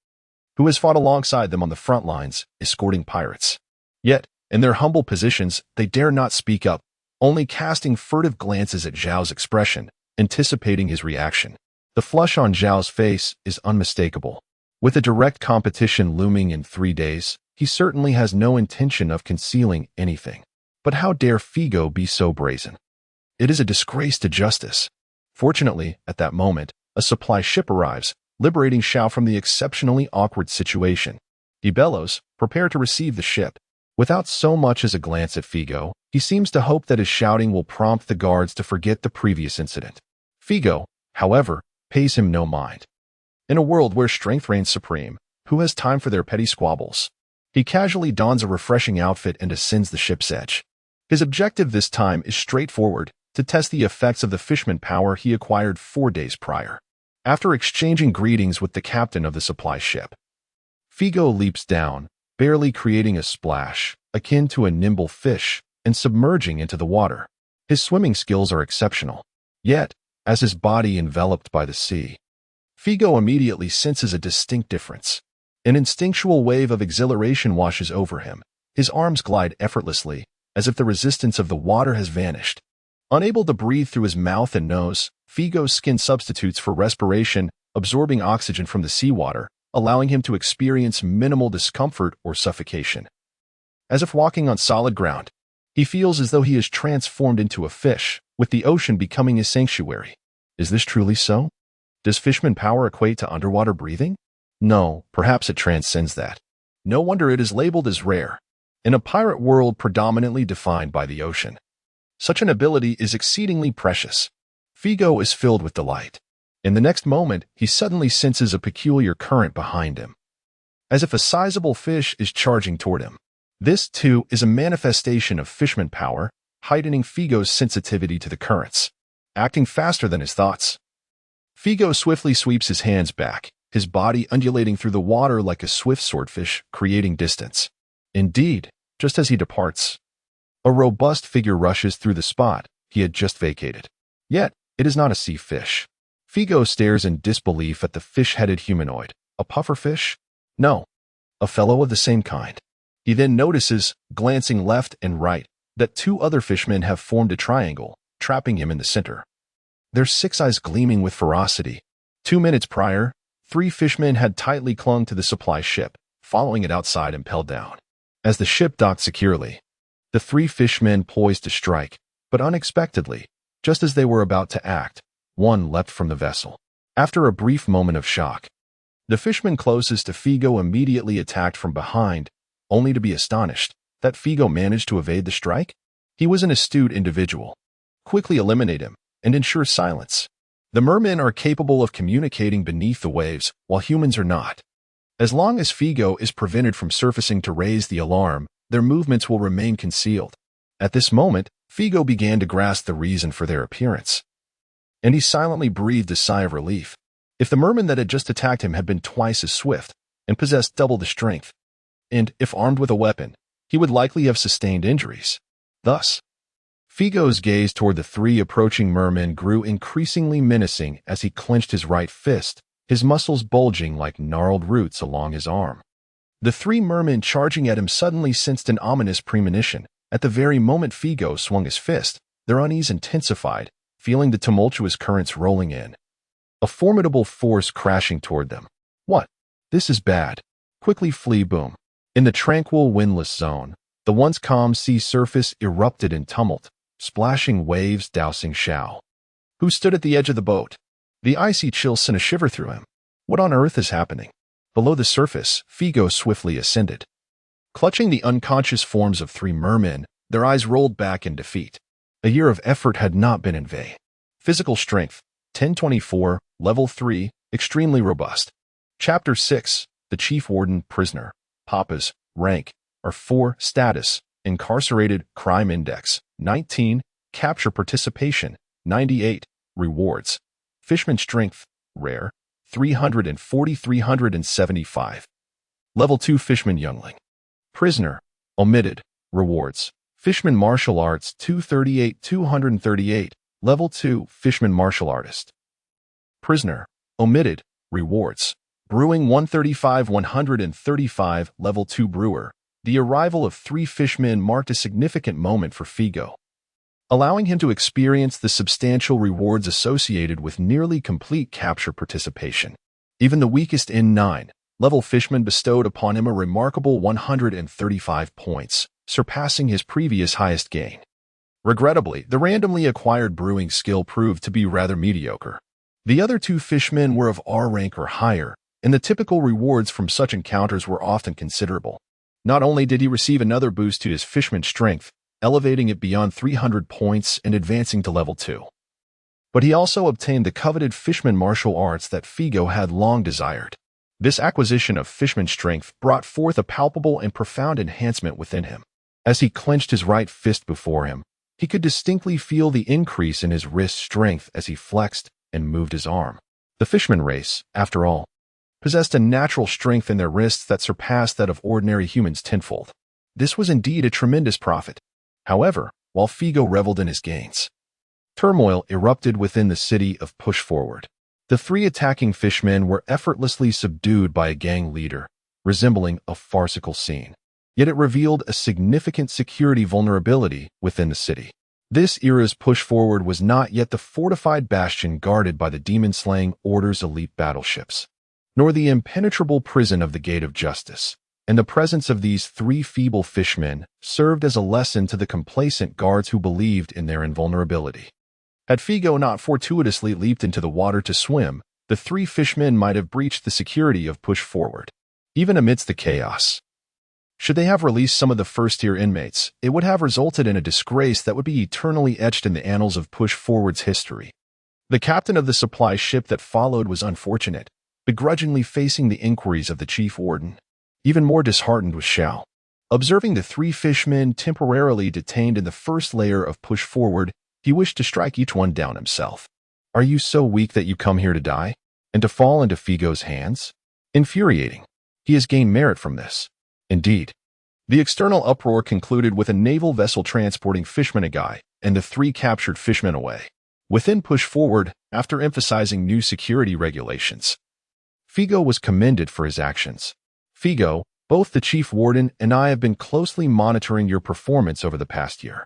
who has fought alongside them on the front lines, escorting pirates. Yet, in their humble positions, they dare not speak up, only casting furtive glances at Zhao's expression, anticipating his reaction. The flush on Zhao's face is unmistakable. With a direct competition looming in 3 days, he certainly has no intention of concealing anything. But how dare Figo be so brazen? It is a disgrace to justice. Fortunately, at that moment, a supply ship arrives, liberating Xiao from the exceptionally awkward situation. He bellows, prepare to receive the ship. Without so much as a glance at Figo, he seems to hope that his shouting will prompt the guards to forget the previous incident. Figo, however, pays him no mind. In a world where strength reigns supreme, who has time for their petty squabbles? He casually dons a refreshing outfit and ascends the ship's edge. His objective this time is straightforward: to test the effects of the fishman power he acquired 4 days prior. After exchanging greetings with the captain of the supply ship, Figo leaps down, barely creating a splash, akin to a nimble fish, and submerging into the water. His swimming skills are exceptional. Yet, as his body enveloped by the sea, Figo immediately senses a distinct difference. An instinctual wave of exhilaration washes over him. His arms glide effortlessly, as if the resistance of the water has vanished. Unable to breathe through his mouth and nose, Figo's skin substitutes for respiration, absorbing oxygen from the seawater, allowing him to experience minimal discomfort or suffocation. As if walking on solid ground, he feels as though he is transformed into a fish, with the ocean becoming his sanctuary. Is this truly so? Does fishman power equate to underwater breathing? No, perhaps it transcends that. No wonder it is labeled as rare. In a pirate world predominantly defined by the ocean, such an ability is exceedingly precious. Figo is filled with delight. In the next moment, he suddenly senses a peculiar current behind him, as if a sizable fish is charging toward him. This, too, is a manifestation of fishman power, heightening Figo's sensitivity to the currents, acting faster than his thoughts. Figo swiftly sweeps his hands back, his body undulating through the water like a swift swordfish, creating distance. Indeed, just as he departs, a robust figure rushes through the spot he had just vacated. Yet, it is not a sea fish. Figo stares in disbelief at the fish-headed humanoid. A pufferfish? No, a fellow of the same kind. He then notices, glancing left and right, that 2 other fishmen have formed a triangle, trapping him in the center. Their 6 eyes gleaming with ferocity. 2 minutes prior, 3 fishmen had tightly clung to the supply ship, following it outside Impel Down. As the ship docked securely, the 3 fishmen poised to strike, but unexpectedly, just as they were about to act, one leapt from the vessel. After a brief moment of shock, the fishman closest to Figo immediately attacked from behind, only to be astonished that Figo managed to evade the strike. He was an astute individual. Quickly eliminate him and ensure silence. The mermen are capable of communicating beneath the waves, while humans are not. As long as Figo is prevented from surfacing to raise the alarm, their movements will remain concealed. At this moment, Figo began to grasp the reason for their appearance, and he silently breathed a sigh of relief. If the merman that had just attacked him had been twice as swift and possessed double the strength, and if armed with a weapon, he would likely have sustained injuries. Thus, Figo's gaze toward the 3 approaching mermen grew increasingly menacing as he clenched his right fist, his muscles bulging like gnarled roots along his arm. The 3 mermen charging at him suddenly sensed an ominous premonition. At the very moment Figo swung his fist, their unease intensified, feeling the tumultuous currents rolling in. A formidable force crashing toward them. What? This is bad. Quickly flee, boom. In the tranquil, windless zone, the once calm sea surface erupted in tumult, splashing waves dousing Shao, who stood at the edge of the boat. The icy chill sent a shiver through him. What on earth is happening? Below the surface, Figo swiftly ascended. Clutching the unconscious forms of 3 mermen, their eyes rolled back in defeat. A year of effort had not been in vain. Physical strength, 1024, level 3, extremely robust. Chapter 6, the Chief Warden Prisoner. Papa's rank are 4, status, incarcerated, crime index, 19, capture participation, 98, rewards. Fishman strength, rare, 340-375. Level 2 Fishman Youngling. Prisoner, omitted, rewards. Fishman Martial Arts 238-238, Level 2 Fishman Martial Artist. Prisoner, omitted, rewards. Brewing 135-135, Level 2 Brewer. The arrival of 3 fishmen marked a significant moment for Figo, allowing him to experience the substantial rewards associated with nearly complete capture participation. Even the weakest N9 level fishman bestowed upon him a remarkable 135 points, surpassing his previous highest gain. Regrettably, the randomly acquired brewing skill proved to be rather mediocre. The other 2 fishmen were of R rank or higher, and the typical rewards from such encounters were often considerable. Not only did he receive another boost to his fisherman strength, elevating it beyond 300 points and advancing to level 2, but he also obtained the coveted fisherman martial arts that Figo had long desired. This acquisition of fisherman strength brought forth a palpable and profound enhancement within him. As he clenched his right fist before him, he could distinctly feel the increase in his wrist strength as he flexed and moved his arm. The fisherman race, after all, possessed a natural strength in their wrists that surpassed that of ordinary humans tenfold. This was indeed a tremendous profit. However, while Figo reveled in his gains, turmoil erupted within the city of Push Forward. The 3 attacking fishmen were effortlessly subdued by a gang leader, resembling a farcical scene. Yet it revealed a significant security vulnerability within the city. This era's Push Forward was not yet the fortified bastion guarded by the demon-slaying Order's elite battleships, nor the impenetrable prison of the Gate of Justice, and the presence of these 3 feeble fishmen served as a lesson to the complacent guards who believed in their invulnerability. Had Figo not fortuitously leaped into the water to swim, the 3 fishmen might have breached the security of Push Forward, even amidst the chaos. Should they have released some of the first-tier inmates, it would have resulted in a disgrace that would be eternally etched in the annals of Push Forward's history. The captain of the supply ship that followed was unfortunate, begrudgingly facing the inquiries of the chief warden. Even more disheartened was Xiao. Observing the 3 fishmen temporarily detained in the first layer of Push Forward, he wished to strike each one down himself. Are you so weak that you come here to die? And to fall into Figo's hands? Infuriating. He has gained merit from this. Indeed. The external uproar concluded with a naval vessel transporting fishermen Agai and the 3 captured fishermen away. Within Push Forward, after emphasizing new security regulations, Figo was commended for his actions. Figo, both the chief warden and I have been closely monitoring your performance over the past year.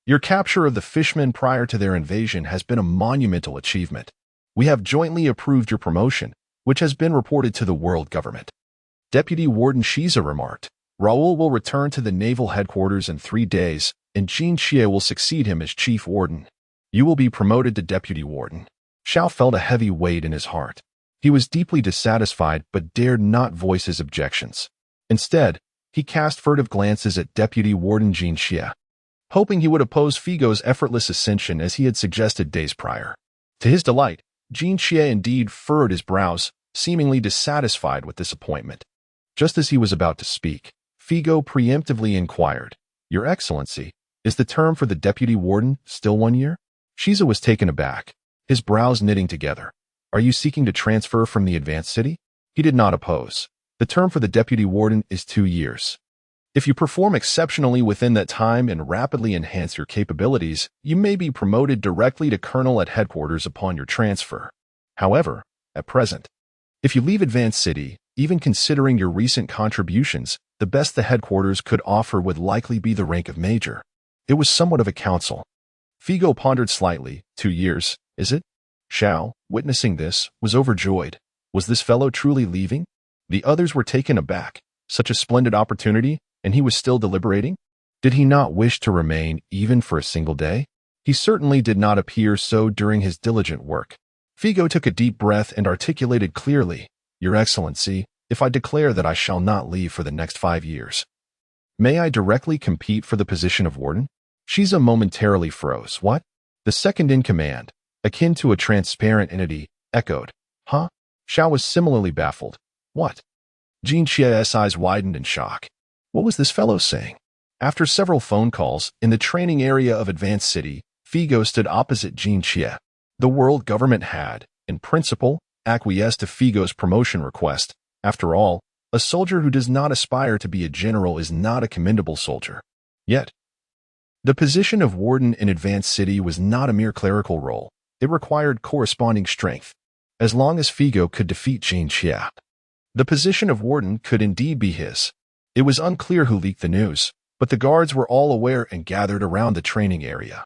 Your capture of the fishmen prior to their invasion has been a monumental achievement. We have jointly approved your promotion, which has been reported to the world government. Deputy Warden Shiza remarked. Raoul will return to the naval headquarters in 3 days, and Jean Xie will succeed him as chief warden. You will be promoted to deputy warden. Xiao felt a heavy weight in his heart. He was deeply dissatisfied but dared not voice his objections. Instead, he cast furtive glances at deputy warden Jean Xie, hoping he would oppose Figo's effortless ascension as he had suggested days prior. To his delight, Jean Xie indeed furrowed his brows, seemingly dissatisfied with this appointment. Just as he was about to speak, Figo preemptively inquired, Your Excellency, is the term for the deputy warden still 1 year? Shiza was taken aback, his brows knitting together. Are you seeking to transfer from the advanced city? He did not oppose. The term for the deputy warden is 2 years. If you perform exceptionally within that time and rapidly enhance your capabilities, you may be promoted directly to colonel at headquarters upon your transfer. However, at present, if you leave Advanced City, even considering your recent contributions, the best the headquarters could offer would likely be the rank of major. It was somewhat of a counsel. Figo pondered slightly. 2 years, is it? Xiao, witnessing this, was overjoyed. Was this fellow truly leaving? The others were taken aback. Such a splendid opportunity, and he was still deliberating? Did he not wish to remain even for a single day? He certainly did not appear so during his diligent work. Figo took a deep breath and articulated clearly, Your Excellency, if I declare that I shall not leave for the next 5 years, may I directly compete for the position of warden? Shiza momentarily froze. What? The second in command, akin to a transparent entity, echoed. Huh? Xiao was similarly baffled. What? Jean Xie's eyes widened in shock. What was this fellow saying? After several phone calls, in the training area of Advanced City, Figo stood opposite Jean Xie. The world government had, in principle, acquiesced to Figo's promotion request. After all, a soldier who does not aspire to be a general is not a commendable soldier. Yet, the position of warden in Advanced City was not a mere clerical role. It required corresponding strength. As long as Figo could defeat Jean Xie, the position of warden could indeed be his. It was unclear who leaked the news, but the guards were all aware and gathered around the training area,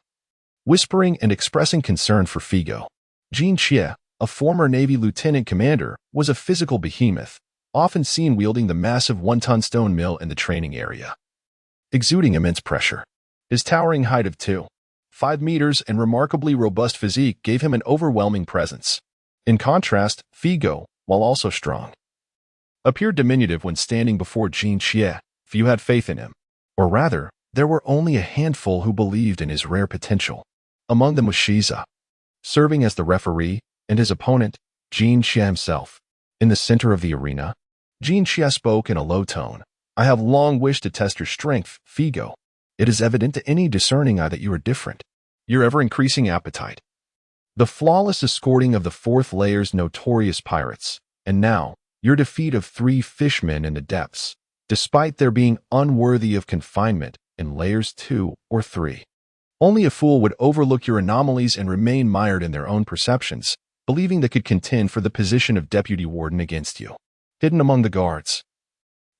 whispering and expressing concern for Figo. Jean Xie, a former Navy lieutenant commander, was a physical behemoth, often seen wielding the massive 1-ton stone mill in the training area, exuding immense pressure. His towering height of 2.5 meters and remarkably robust physique gave him an overwhelming presence. In contrast, Figo, while also strong, appeared diminutive when standing before Jean Xie. Few had faith in him. Or rather, there were only a handful who believed in his rare potential. Among them was Shiza, serving as the referee, and his opponent, Jin Xia himself. In the center of the arena, Jin Xia spoke in a low tone. I have long wished to test your strength, Figo. It is evident to any discerning eye that you are different. Your ever-increasing appetite. The flawless escorting of the fourth layer's notorious pirates, and now, your defeat of 3 fishmen in the depths, despite their being unworthy of confinement in layers 2 or 3. Only a fool would overlook your anomalies and remain mired in their own perceptions, believing they could contend for the position of deputy warden against you. Hidden among the guards.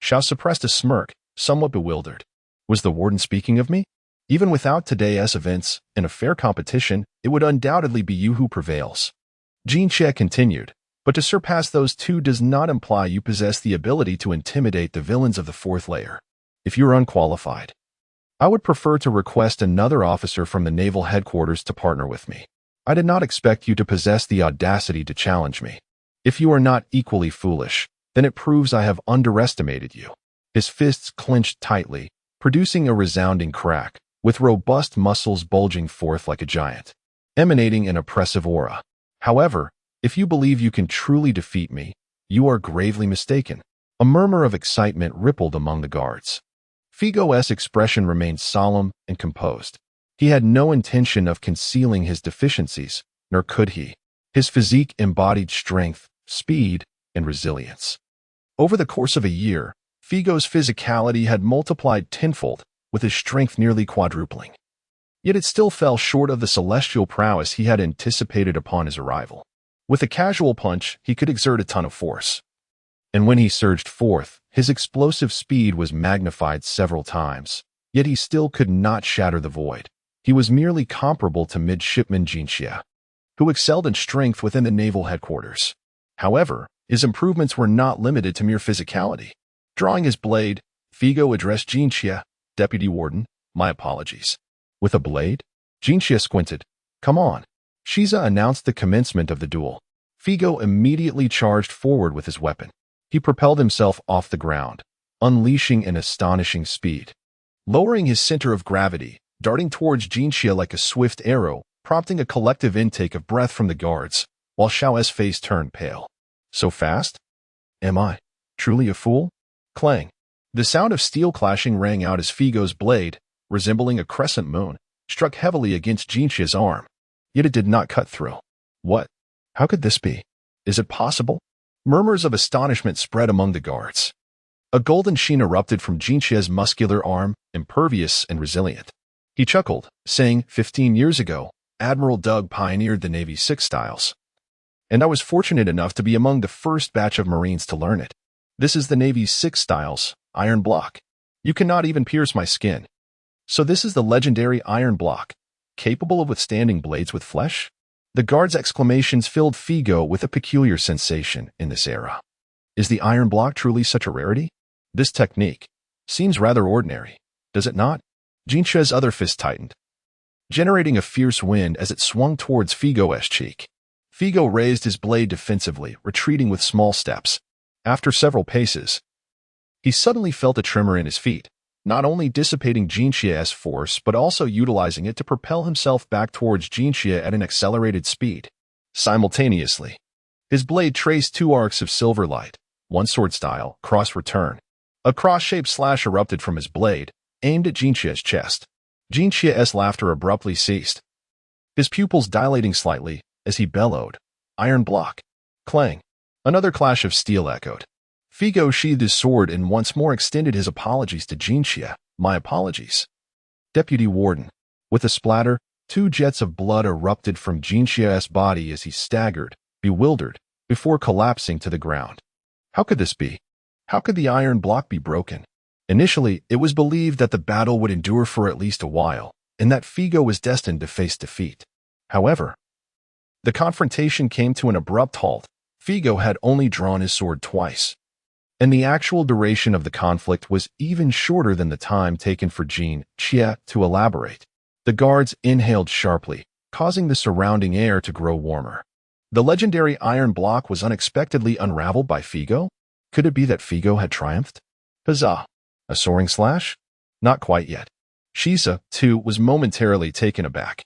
Xiao suppressed a smirk, somewhat bewildered. Was the warden speaking of me? Even without today's events, in a fair competition, it would undoubtedly be you who prevails. Jin Xia continued, but to surpass those 2 does not imply you possess the ability to intimidate the villains of the 4th layer. If you are unqualified, I would prefer to request another officer from the naval headquarters to partner with me. I did not expect you to possess the audacity to challenge me. If you are not equally foolish, then it proves I have underestimated you. His fists clenched tightly, producing a resounding crack, with robust muscles bulging forth like a giant, emanating an oppressive aura. However, if you believe you can truly defeat me, you are gravely mistaken. A murmur of excitement rippled among the guards. Figo's expression remained solemn and composed. He had no intention of concealing his deficiencies, nor could he. His physique embodied strength, speed, and resilience. Over the course of a year, Figo's physicality had multiplied tenfold, with his strength nearly quadrupling. Yet it still fell short of the celestial prowess he had anticipated upon his arrival. With a casual punch, he could exert a ton of force. And when he surged forth, his explosive speed was magnified several times. Yet he still could not shatter the void. He was merely comparable to midshipman Jin Xia, who excelled in strength within the naval headquarters. However, his improvements were not limited to mere physicality. Drawing his blade, Figo addressed Jin Xia, Deputy Warden, my apologies. With a blade? Jin Xia squinted. Come on. Shiza announced the commencement of the duel. Figo immediately charged forward with his weapon. He propelled himself off the ground, unleashing an astonishing speed. Lowering his center of gravity, darting towards Jin Xia like a swift arrow, prompting a collective intake of breath from the guards, while Xiao's face turned pale. So fast? Am I truly a fool? Clang. The sound of steel clashing rang out as Figo's blade, resembling a crescent moon, struck heavily against Jin Xia's arm. Yet it did not cut through. What? How could this be? Is it possible? Murmurs of astonishment spread among the guards. A golden sheen erupted from Jin Xia's muscular arm, impervious and resilient. He chuckled, saying, 15 years ago, Admiral Doug pioneered the Navy's 6 styles. And I was fortunate enough to be among the first batch of Marines to learn it. This is the Navy's 6 styles, iron block. You cannot even pierce my skin. So this is the legendary iron block, capable of withstanding blades with flesh? The guard's exclamations filled Figo with a peculiar sensation in this era. Is the iron block truly such a rarity? This technique seems rather ordinary, does it not? Jin Xia's other fist tightened, generating a fierce wind as it swung towards Figo's cheek. Figo raised his blade defensively, retreating with small steps. After several paces, he suddenly felt a tremor in his feet, not only dissipating Jin Xia's force but also utilizing it to propel himself back towards Jin Xia at an accelerated speed. Simultaneously, his blade traced 2 arcs of silver light, one sword style, cross return. A cross-shaped slash erupted from his blade, aimed at Jin Xia's chest. Jin Xia's laughter abruptly ceased, his pupils dilating slightly as he bellowed, iron block. Clang. Another clash of steel echoed. Figo sheathed his sword and once more extended his apologies to Jin Xia. My apologies. Deputy Warden. With a splatter, 2 jets of blood erupted from Jin Xia's body as he staggered, bewildered, before collapsing to the ground. How could this be? How could the iron block be broken? Initially, it was believed that the battle would endure for at least a while, and that Figo was destined to face defeat. However, the confrontation came to an abrupt halt. Figo had only drawn his sword twice, and the actual duration of the conflict was even shorter than the time taken for Jin Xia to elaborate. The guards inhaled sharply, causing the surrounding air to grow warmer. The legendary iron block was unexpectedly unraveled by Figo? Could it be that Figo had triumphed? Huzzah! A soaring slash? Not quite yet. Shiza, too, was momentarily taken aback,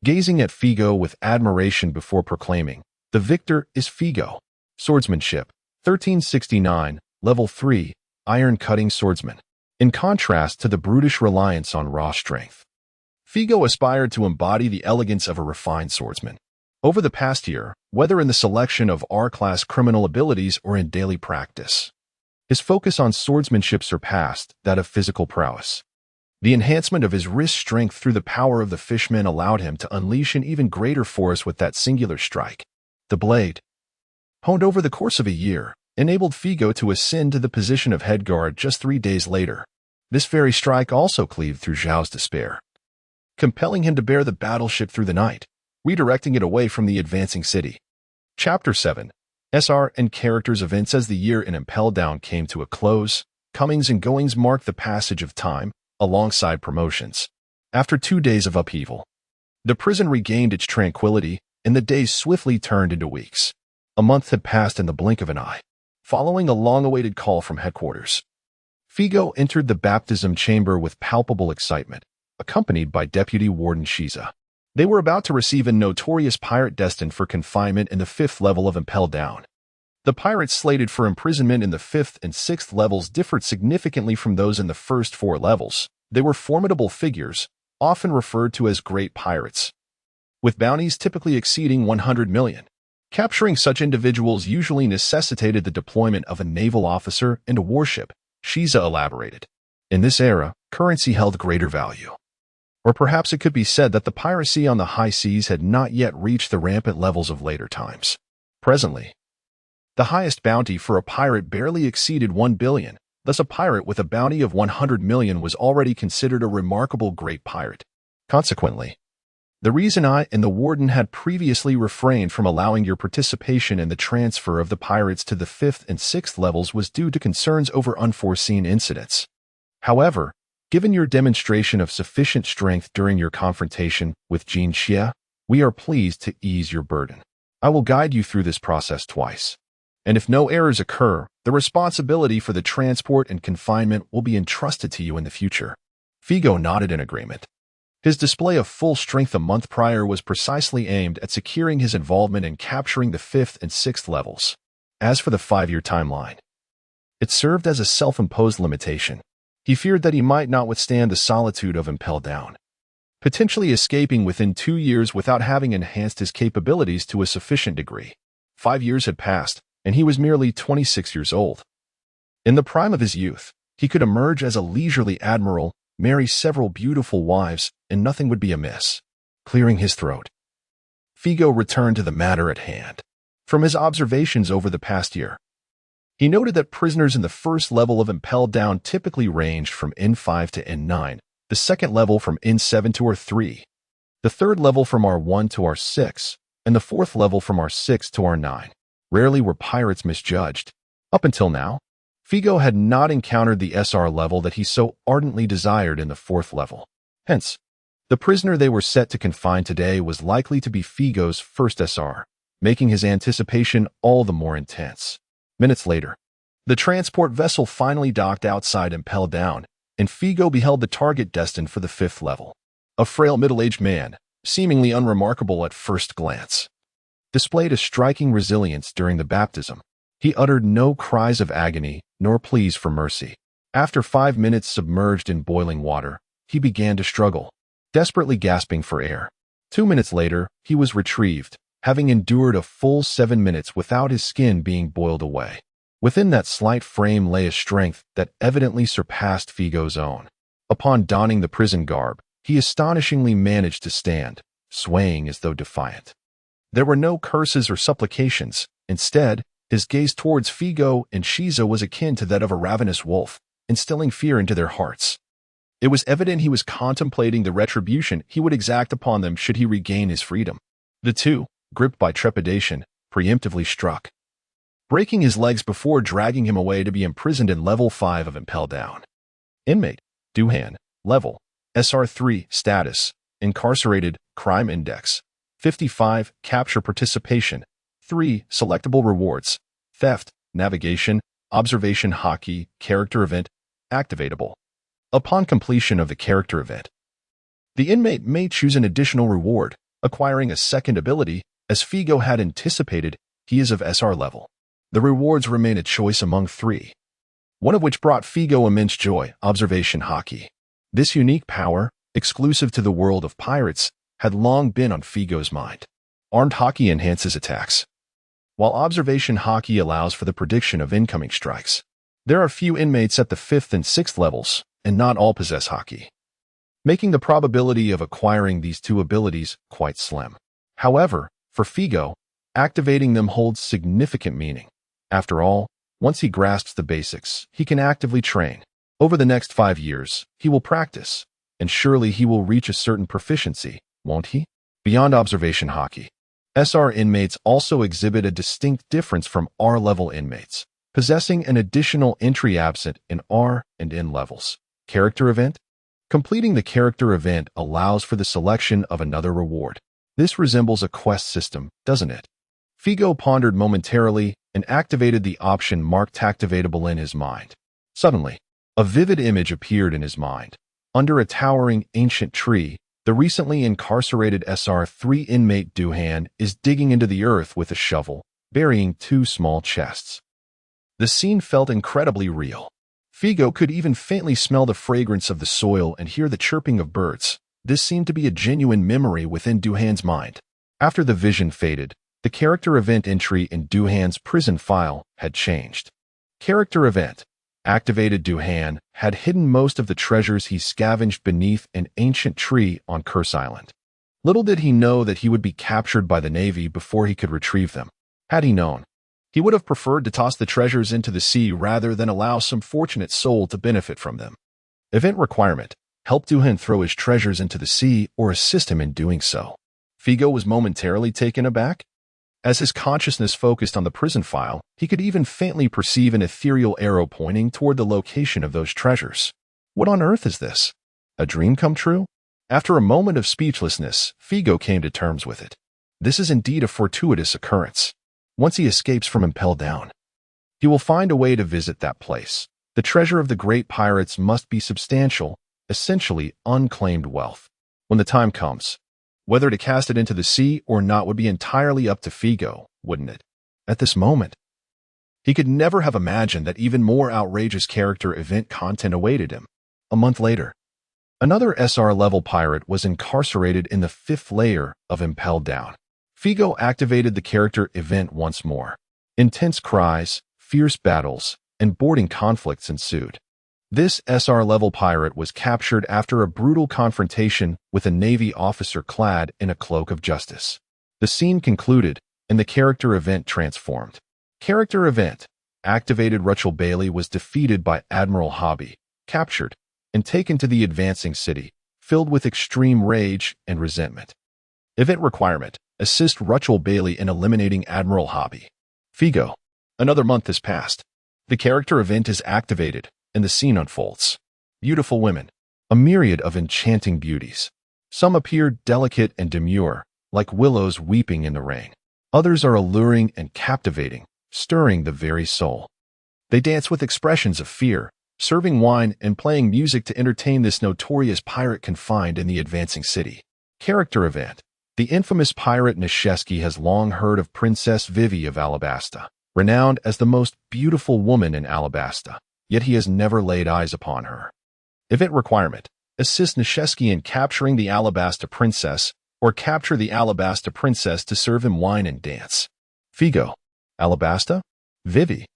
gazing at Figo with admiration before proclaiming, "The victor is Figo. Swordsmanship, 1369, level 3, iron-cutting swordsman." In contrast to the brutish reliance on raw strength, Figo aspired to embody the elegance of a refined swordsman. Over the past year, whether in the selection of R-class criminal abilities or in daily practice, his focus on swordsmanship surpassed that of physical prowess. The enhancement of his wrist strength through the power of the fishman allowed him to unleash an even greater force with that singular strike. The blade, honed over the course of a year, enabled Figo to ascend to the position of head guard just 3 days later. This very strike also cleaved through Zhao's despair, compelling him to bear the battleship through the night, redirecting it away from the advancing city. Chapter 7. SR and Characters Events. As the year in Impel Down came to a close, comings and goings marked the passage of time, alongside promotions. After 2 days of upheaval, the prison regained its tranquility, and the days swiftly turned into weeks. A month had passed in the blink of an eye. Following a long-awaited call from headquarters, Figo entered the baptism chamber with palpable excitement, accompanied by Deputy Warden Shiza. They were about to receive a notorious pirate destined for confinement in the 5th level of Impel Down. The pirates slated for imprisonment in the 5th and 6th levels differed significantly from those in the first 4 levels. They were formidable figures, often referred to as great pirates, with bounties typically exceeding 100 million. Capturing such individuals usually necessitated the deployment of a naval officer and a warship, Shiza elaborated. In this era, currency held greater value. Or perhaps it could be said that the piracy on the high seas had not yet reached the rampant levels of later times. Presently, the highest bounty for a pirate barely exceeded 1 billion, thus a pirate with a bounty of 100 million was already considered a remarkable great pirate. Consequently, the reason I and the warden had previously refrained from allowing your participation in the transfer of the pirates to the 5th and 6th levels was due to concerns over unforeseen incidents. However, given your demonstration of sufficient strength during your confrontation with Jin Xie, we are pleased to ease your burden. I will guide you through this process twice, and if no errors occur, the responsibility for the transport and confinement will be entrusted to you in the future." Figo nodded in agreement. His display of full strength a month prior was precisely aimed at securing his involvement in capturing the 5th and 6th levels. As for the 5-year timeline, it served as a self-imposed limitation. He feared that he might not withstand the solitude of Impel Down, potentially escaping within 2 years without having enhanced his capabilities to a sufficient degree. 5 years had passed, and he was merely 26 years old. In the prime of his youth, he could emerge as a leisurely admiral, marry several beautiful wives, and nothing would be amiss. Clearing his throat, Figo returned to the matter at hand. From his observations over the past year, he noted that prisoners in the 1st level of Impel Down typically ranged from N5 to N9, the 2nd level from N7 to R3, the 3rd level from R1 to R6, and the 4th level from R6 to R9. Rarely were pirates misjudged. Up until now, Figo had not encountered the SR level that he so ardently desired in the 4th level. Hence, the prisoner they were set to confine today was likely to be Figo's first SR, making his anticipation all the more intense. Minutes later, the transport vessel finally docked outside Impel Down, and Figo beheld the target destined for the 5th level. A frail middle-aged man, seemingly unremarkable at first glance, displayed a striking resilience during the baptism. He uttered no cries of agony nor pleas for mercy. After 5 minutes submerged in boiling water, he began to struggle, desperately gasping for air. 2 minutes later, he was retrieved, having endured a full 7 minutes without his skin being boiled away. Within that slight frame lay a strength that evidently surpassed Figo's own. Upon donning the prison garb, he astonishingly managed to stand, swaying as though defiant. There were no curses or supplications. Instead, his gaze towards Figo and Shiza was akin to that of a ravenous wolf, instilling fear into their hearts. It was evident he was contemplating the retribution he would exact upon them should he regain his freedom. The two, gripped by trepidation, preemptively struck, breaking his legs before dragging him away to be imprisoned in Level 5 of Impel Down. Inmate, Duhan, Level, SR3, Status, Incarcerated, Crime Index, 55, Capture Participation, 3, Selectable Rewards, Theft, Navigation, Observation Hockey, Character Event, activatable. Upon completion of the character event, the inmate may choose an additional reward, acquiring a second ability. As Figo had anticipated, he is of SR level. The rewards remain a choice among three, one of which brought Figo immense joy: observation hockey. This unique power, exclusive to the world of pirates, had long been on Figo's mind. Armed hockey enhances attacks, while observation hockey allows for the prediction of incoming strikes. There are few inmates at the 5th and 6th levels, and not all possess hockey, making the probability of acquiring these two abilities quite slim. However, for Figo, activating them holds significant meaning. After all, once he grasps the basics, he can actively train. Over the next 5 years, he will practice, and surely he will reach a certain proficiency, won't he? Beyond observation hockey, SR inmates also exhibit a distinct difference from R-level inmates, possessing an additional entry absent in R and N levels. Character event? Completing the character event allows for the selection of another reward. This resembles a quest system, doesn't it? Figo pondered momentarily and activated the option marked activatable in his mind. Suddenly, a vivid image appeared in his mind. Under a towering ancient tree, the recently incarcerated SR3 inmate Duhan is digging into the earth with a shovel, burying 2 small chests. The scene felt incredibly real. Figo could even faintly smell the fragrance of the soil and hear the chirping of birds. This seemed to be a genuine memory within Duhan's mind. After the vision faded, the character event entry in Duhan's prison file had changed. Character event. Activated Duhan had hidden most of the treasures he scavenged beneath an ancient tree on Curse Island. Little did he know that he would be captured by the Navy before he could retrieve them. Had he known, he would have preferred to toss the treasures into the sea rather than allow some fortunate soul to benefit from them. Event requirement: help Duhan throw his treasures into the sea or assist him in doing so. Figo was momentarily taken aback. As his consciousness focused on the prison file, he could even faintly perceive an ethereal arrow pointing toward the location of those treasures. What on earth is this? A dream come true? After a moment of speechlessness, Figo came to terms with it. This is indeed a fortuitous occurrence. Once he escapes from Impel Down, he will find a way to visit that place. The treasure of the great pirates must be substantial, essentially unclaimed wealth. When the time comes, whether to cast it into the sea or not would be entirely up to Figo, wouldn't it? At this moment, he could never have imagined that even more outrageous character event content awaited him. A month later, another SR-level pirate was incarcerated in the 5th layer of Impel Down. Figo activated the character event once more. Intense cries, fierce battles, and boarding conflicts ensued. This SR-level pirate was captured after a brutal confrontation with a Navy officer clad in a cloak of justice. The scene concluded, and the character event transformed. Character event. Activated Rachel Bailey was defeated by Admiral Hobby, captured, and taken to the advancing city, filled with extreme rage and resentment. Event requirement: assist Rachel Bailey in eliminating Admiral Hobby. Figo. Another month has passed. The character event is activated, and the scene unfolds. Beautiful women, a myriad of enchanting beauties. Some appear delicate and demure, like willows weeping in the rain. Others are alluring and captivating, stirring the very soul. They dance with expressions of fear, serving wine and playing music to entertain this notorious pirate confined in the advancing city. Character event. The infamous pirate Neshesky has long heard of Princess Vivi of Alabasta, renowned as the most beautiful woman in Alabasta, yet he has never laid eyes upon her. Event requirement: assist Neshesky in capturing the Alabasta princess, or capture the Alabasta princess to serve him wine and dance. Figo. Alabasta? Vivi?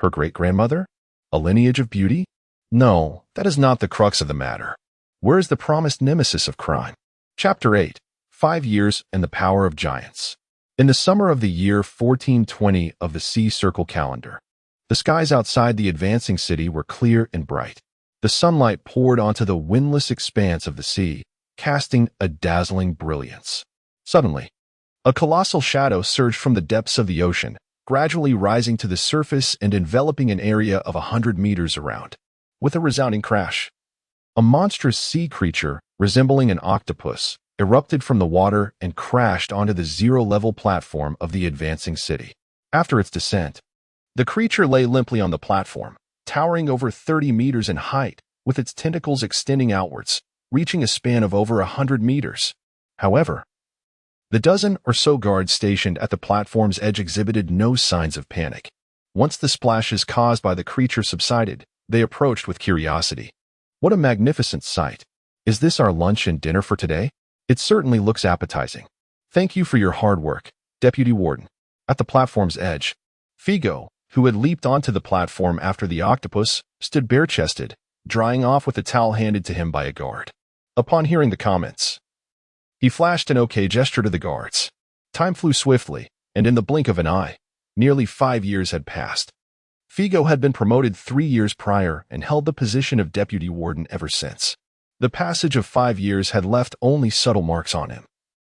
Her great-grandmother? A lineage of beauty? No, that is not the crux of the matter. Where is the promised nemesis of crime? Chapter 8. 5 Years and the Power of Giants. In the summer of the year 1420 of the Sea Circle calendar, the skies outside the advancing city were clear and bright. The sunlight poured onto the windless expanse of the sea, casting a dazzling brilliance. Suddenly, a colossal shadow surged from the depths of the ocean, gradually rising to the surface and enveloping an area of 100 meters around. With a resounding crash, a monstrous sea creature, resembling an octopus, erupted from the water and crashed onto the zero-level platform of the advancing city. After its descent, the creature lay limply on the platform, towering over 30 meters in height, with its tentacles extending outwards, reaching a span of over 100 meters. However, the dozen or so guards stationed at the platform's edge exhibited no signs of panic. Once the splashes caused by the creature subsided, they approached with curiosity. What a magnificent sight! Is this our lunch and dinner for today? It certainly looks appetizing. Thank you for your hard work, Deputy Warden. At the platform's edge, Figo, who had leaped onto the platform after the octopus, stood bare-chested, drying off with a towel handed to him by a guard. Upon hearing the comments, he flashed an okay gesture to the guards. Time flew swiftly, and in the blink of an eye, nearly 5 years had passed. Figo had been promoted 3 years prior and held the position of deputy warden ever since. The passage of 5 years had left only subtle marks on him.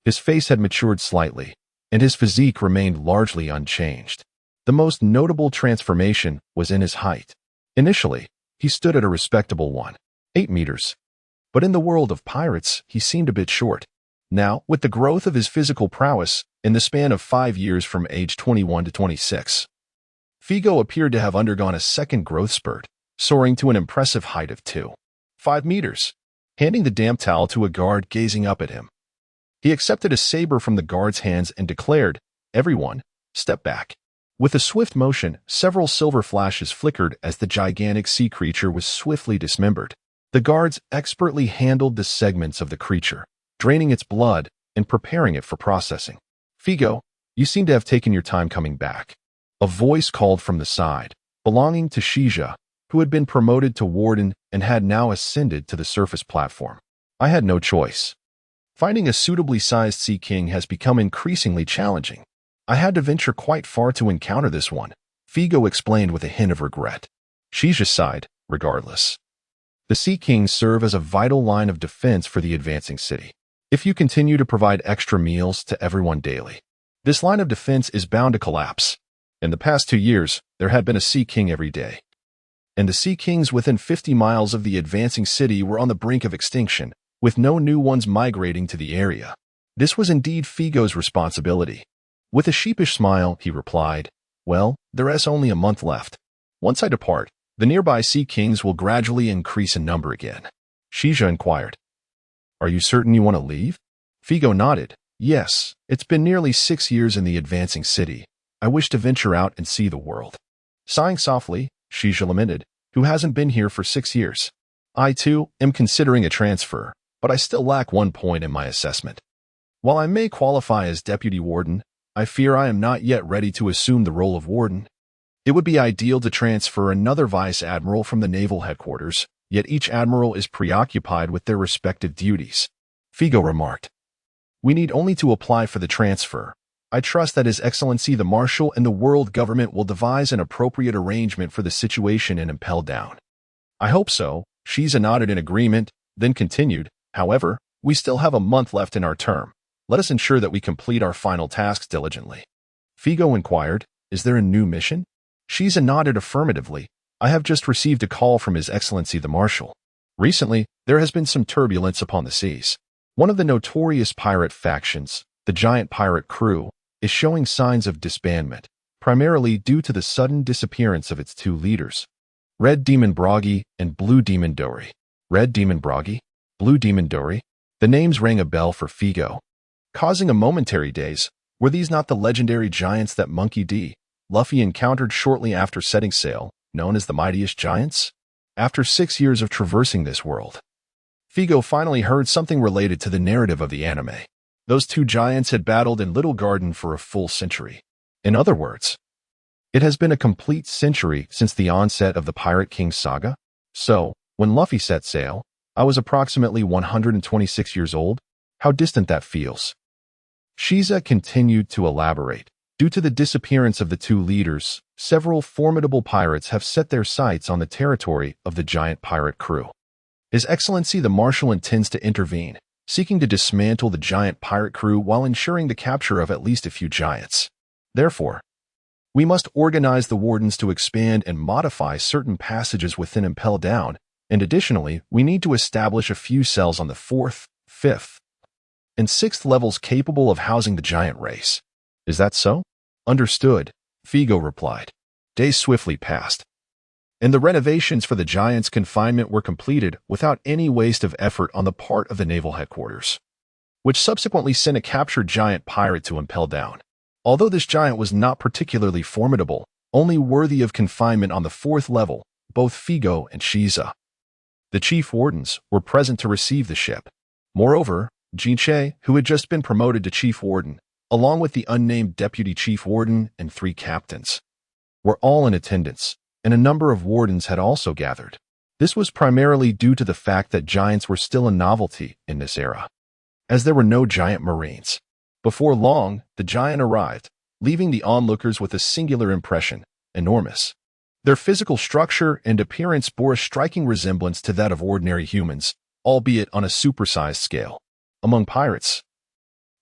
His face had matured slightly, and his physique remained largely unchanged. The most notable transformation was in his height. Initially, he stood at a respectable 1.8 meters. But in the world of pirates, he seemed a bit short. Now, with the growth of his physical prowess, in the span of 5 years from age 21 to 26, Figo appeared to have undergone a second growth spurt, soaring to an impressive height of 2.5 meters. Handing the damp towel to a guard gazing up at him, he accepted a saber from the guard's hands and declared, "Everyone, step back." With a swift motion, several silver flashes flickered as the gigantic sea creature was swiftly dismembered. The guards expertly handled the segments of the creature, draining its blood and preparing it for processing. "Figo, you seem to have taken your time coming back." A voice called from the side, belonging to Shija, who had been promoted to warden and had now ascended to the surface platform. "I had no choice. Finding a suitably sized sea king has become increasingly challenging. I had to venture quite far to encounter this one," Figo explained with a hint of regret. Shija sighed, regardless. "The sea kings serve as a vital line of defense for the advancing city. If you continue to provide extra meals to everyone daily, this line of defense is bound to collapse. In the past 2 years, there had been a sea king every day, and the sea kings within 50 miles of the advancing city were on the brink of extinction, with no new ones migrating to the area. This was indeed Figo's responsibility." With a sheepish smile, he replied, "Well, there is only a month left. Once I depart, the nearby sea kings will gradually increase in number again." Shija inquired, "Are you certain you want to leave?" Figo nodded. "Yes, it's been nearly 6 years in the advancing city. I wish to venture out and see the world." Sighing softly, Shija lamented, "Who hasn't been here for 6 years? I, too, am considering a transfer, but I still lack 1 point in my assessment. While I may qualify as deputy warden, I fear I am not yet ready to assume the role of warden. It would be ideal to transfer another vice admiral from the naval headquarters, yet each admiral is preoccupied with their respective duties," Figo remarked. "We need only to apply for the transfer. I trust that His Excellency the Marshal and the world government will devise an appropriate arrangement for the situation in Impel Down." "I hope so," Shiza nodded in agreement, then continued, "However, we still have a month left in our term. Let us ensure that we complete our final tasks diligently." Figo inquired, "Is there a new mission?" Shiza nodded affirmatively. "I have just received a call from His Excellency the Marshal. Recently, there has been some turbulence upon the seas. One of the notorious pirate factions, the Giant Pirate Crew, is showing signs of disbandment, primarily due to the sudden disappearance of its 2 leaders, Red Demon Broggy and Blue Demon Dory." Red Demon Broggy? Blue Demon Dory? The names rang a bell for Figo, causing a momentary daze. Were these not the legendary giants that Monkey D. Luffy encountered shortly after setting sail, known as the mightiest giants? After 6 years of traversing this world, Figo finally heard something related to the narrative of the anime. Those 2 giants had battled in Little Garden for a full century. In other words, it has been a complete century since the onset of the Pirate King saga. So, when Luffy set sail, I was approximately 126 years old. How distant that feels. Shiza continued to elaborate. Due to the disappearance of the 2 leaders, several formidable pirates have set their sights on the territory of the Giant Pirate Crew. His Excellency the Marshal intends to intervene, seeking to dismantle the Giant Pirate Crew while ensuring the capture of at least a few giants. Therefore, we must organize the wardens to expand and modify certain passages within Impel Down, and additionally, we need to establish a few cells on the 4th, 5th, and 6th levels capable of housing the giant race. Is that so? Understood, Figo replied. Days swiftly passed, and the renovations for the Giants' confinement were completed without any waste of effort on the part of the naval headquarters, which subsequently sent a captured giant pirate to Impel Down. Although this giant was not particularly formidable, only worthy of confinement on the 4th level, both Figo and Shiza, the chief wardens, were present to receive the ship. Moreover, Jinche, who had just been promoted to chief warden, along with the unnamed deputy chief warden and 3 captains, were all in attendance, and a number of wardens had also gathered. This was primarily due to the fact that giants were still a novelty in this era, as there were no giant marines. Before long, the giant arrived, leaving the onlookers with a singular impression: enormous. Their physical structure and appearance bore a striking resemblance to that of ordinary humans, albeit on a supersized scale. Among pirates,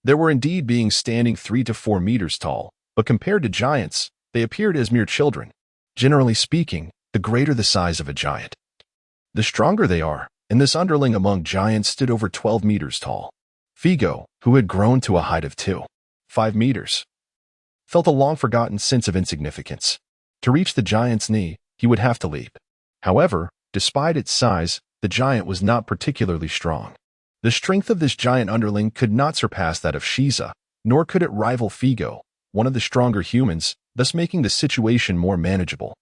there were indeed beings standing 3 to 4 meters tall, but compared to giants, they appeared as mere children. Generally speaking, the greater the size of a giant, the stronger they are, and this underling among giants stood over 12 meters tall. Figo, who had grown to a height of 2.5 meters, felt a long-forgotten sense of insignificance. To reach the giant's knee, he would have to leap. However, despite its size, the giant was not particularly strong. The strength of this giant underling could not surpass that of Shiza, nor could it rival Figo, one of the stronger humans, thus making the situation more manageable.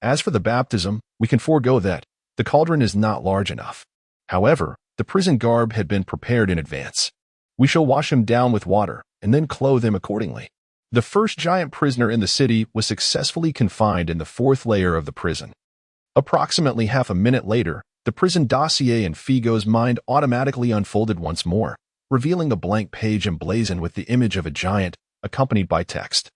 As for the baptism, we can forego that. The cauldron is not large enough. However, the prison garb had been prepared in advance. We shall wash him down with water, and then clothe him accordingly. The first giant prisoner in the city was successfully confined in the 4th layer of the prison. Approximately half a minute later, the prison dossier in Figo's mind automatically unfolded once more, revealing a blank page emblazoned with the image of a giant, accompanied by text.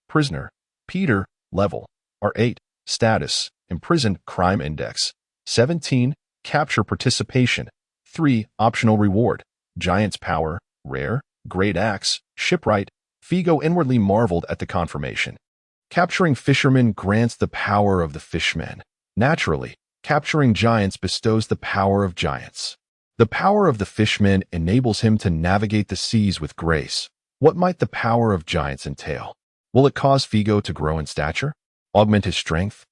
Prisoner, Peter, level, R8, status, imprisoned, crime index, 17, capture participation, 3, optional reward, giant's power, rare, great axe, shipwright. Figo inwardly marveled at the confirmation. Capturing fishermen grants the power of the fishmen. Naturally, capturing giants bestows the power of giants. The power of the fishmen enables him to navigate the seas with grace. What might the power of giants entail? Will it cause Figo to grow in stature? Augment his strength?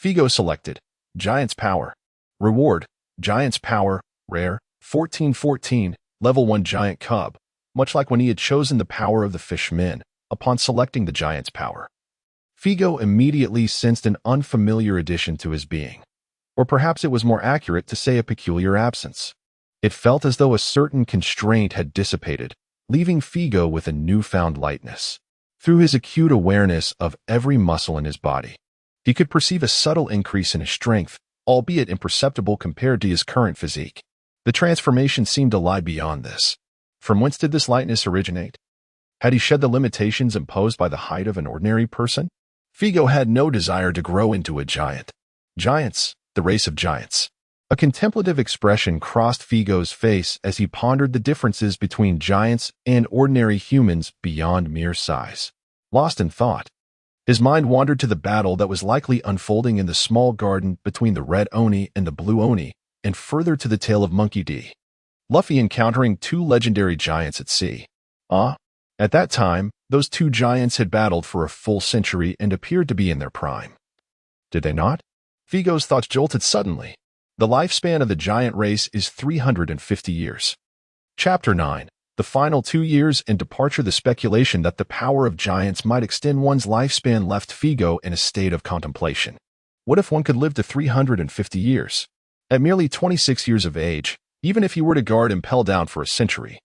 Figo selected. Giant's power. Reward. Giant's power. Rare. 1414. Level 1 giant cub. Much like when he had chosen the power of the fishmen, upon selecting the giant's power, Figo immediately sensed an unfamiliar addition to his being. Or perhaps it was more accurate to say a peculiar absence. It felt as though a certain constraint had dissipated, leaving Figo with a newfound lightness. Through his acute awareness of every muscle in his body, he could perceive a subtle increase in his strength, albeit imperceptible compared to his current physique. The transformation seemed to lie beyond this. From whence did this lightness originate? Had he shed the limitations imposed by the height of an ordinary person? Figo had no desire to grow into a giant. Giants, the race of giants. A contemplative expression crossed Figo's face as he pondered the differences between giants and ordinary humans beyond mere size. Lost in thought, his mind wandered to the battle that was likely unfolding in the small garden between the red Oni and the blue Oni, and further to the tale of Monkey D. Luffy encountering 2 legendary giants at sea. At that time, those 2 giants had battled for a full century and appeared to be in their prime. Did they not? Figo's thoughts jolted suddenly. The lifespan of the giant race is 350 years. Chapter 9. The final 2 years and departure. The speculation that the power of giants might extend one's lifespan left Figo in a state of contemplation. What if one could live to 350 years? At merely 26 years of age, even if he were to guard Impel Down for a century,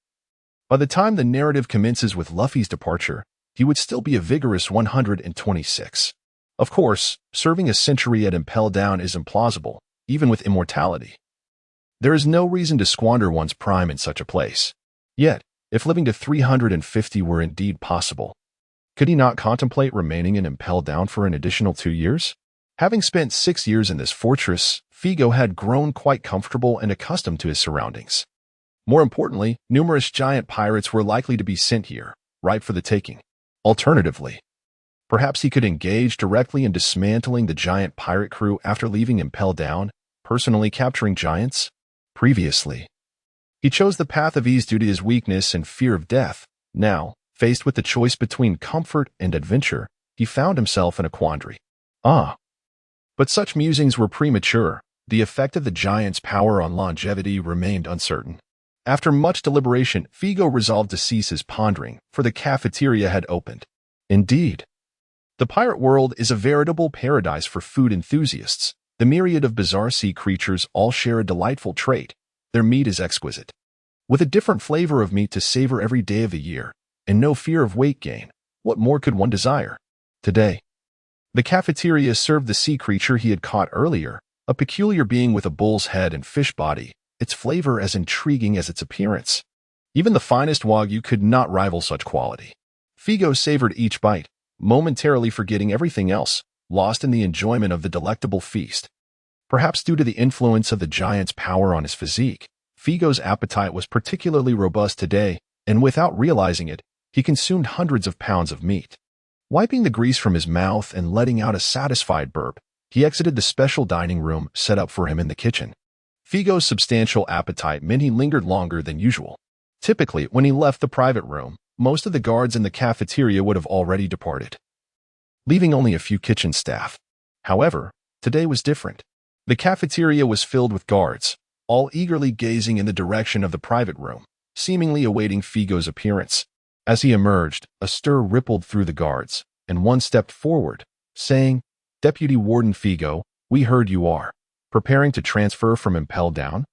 by the time the narrative commences with Luffy's departure, he would still be a vigorous 126. Of course, serving a century at Impel Down is implausible, even with immortality. There is no reason to squander one's prime in such a place. Yet, if living to 350 were indeed possible, could he not contemplate remaining in Impel Down for an additional 2 years? Having spent 6 years in this fortress, Figo had grown quite comfortable and accustomed to his surroundings. More importantly, numerous giant pirates were likely to be sent here, ripe for the taking. Alternatively, perhaps he could engage directly in dismantling the giant pirate crew after leaving Impel Down, personally capturing giants. Previously, he chose the path of ease due to his weakness and fear of death. Now, faced with the choice between comfort and adventure, he found himself in a quandary. But such musings were premature. The effect of the giant's power on longevity remained uncertain. After much deliberation, Figo resolved to cease his pondering, for the cafeteria had opened. Indeed, the pirate world is a veritable paradise for food enthusiasts. The myriad of bizarre sea creatures all share a delightful trait. Their meat is exquisite, with a different flavor of meat to savor every day of the year, and no fear of weight gain. What more could one desire? Today, the cafeteria served the sea creature he had caught earlier, a peculiar being with a bull's head and fish body, its flavor as intriguing as its appearance. Even the finest wagyu could not rival such quality. Figo savored each bite, momentarily forgetting everything else, lost in the enjoyment of the delectable feast. Perhaps due to the influence of the giant's power on his physique, Figo's appetite was particularly robust today, and without realizing it, he consumed hundreds of pounds of meat. Wiping the grease from his mouth and letting out a satisfied burp, he exited the special dining room set up for him in the kitchen. Figo's substantial appetite meant he lingered longer than usual. Typically, when he left the private room, most of the guards in the cafeteria would have already departed, leaving only a few kitchen staff. However, today was different. The cafeteria was filled with guards, all eagerly gazing in the direction of the private room, seemingly awaiting Figo's appearance. As he emerged, a stir rippled through the guards, and one stepped forward, saying, "Deputy Warden Figo, we heard you are preparing to transfer from Impel Down?"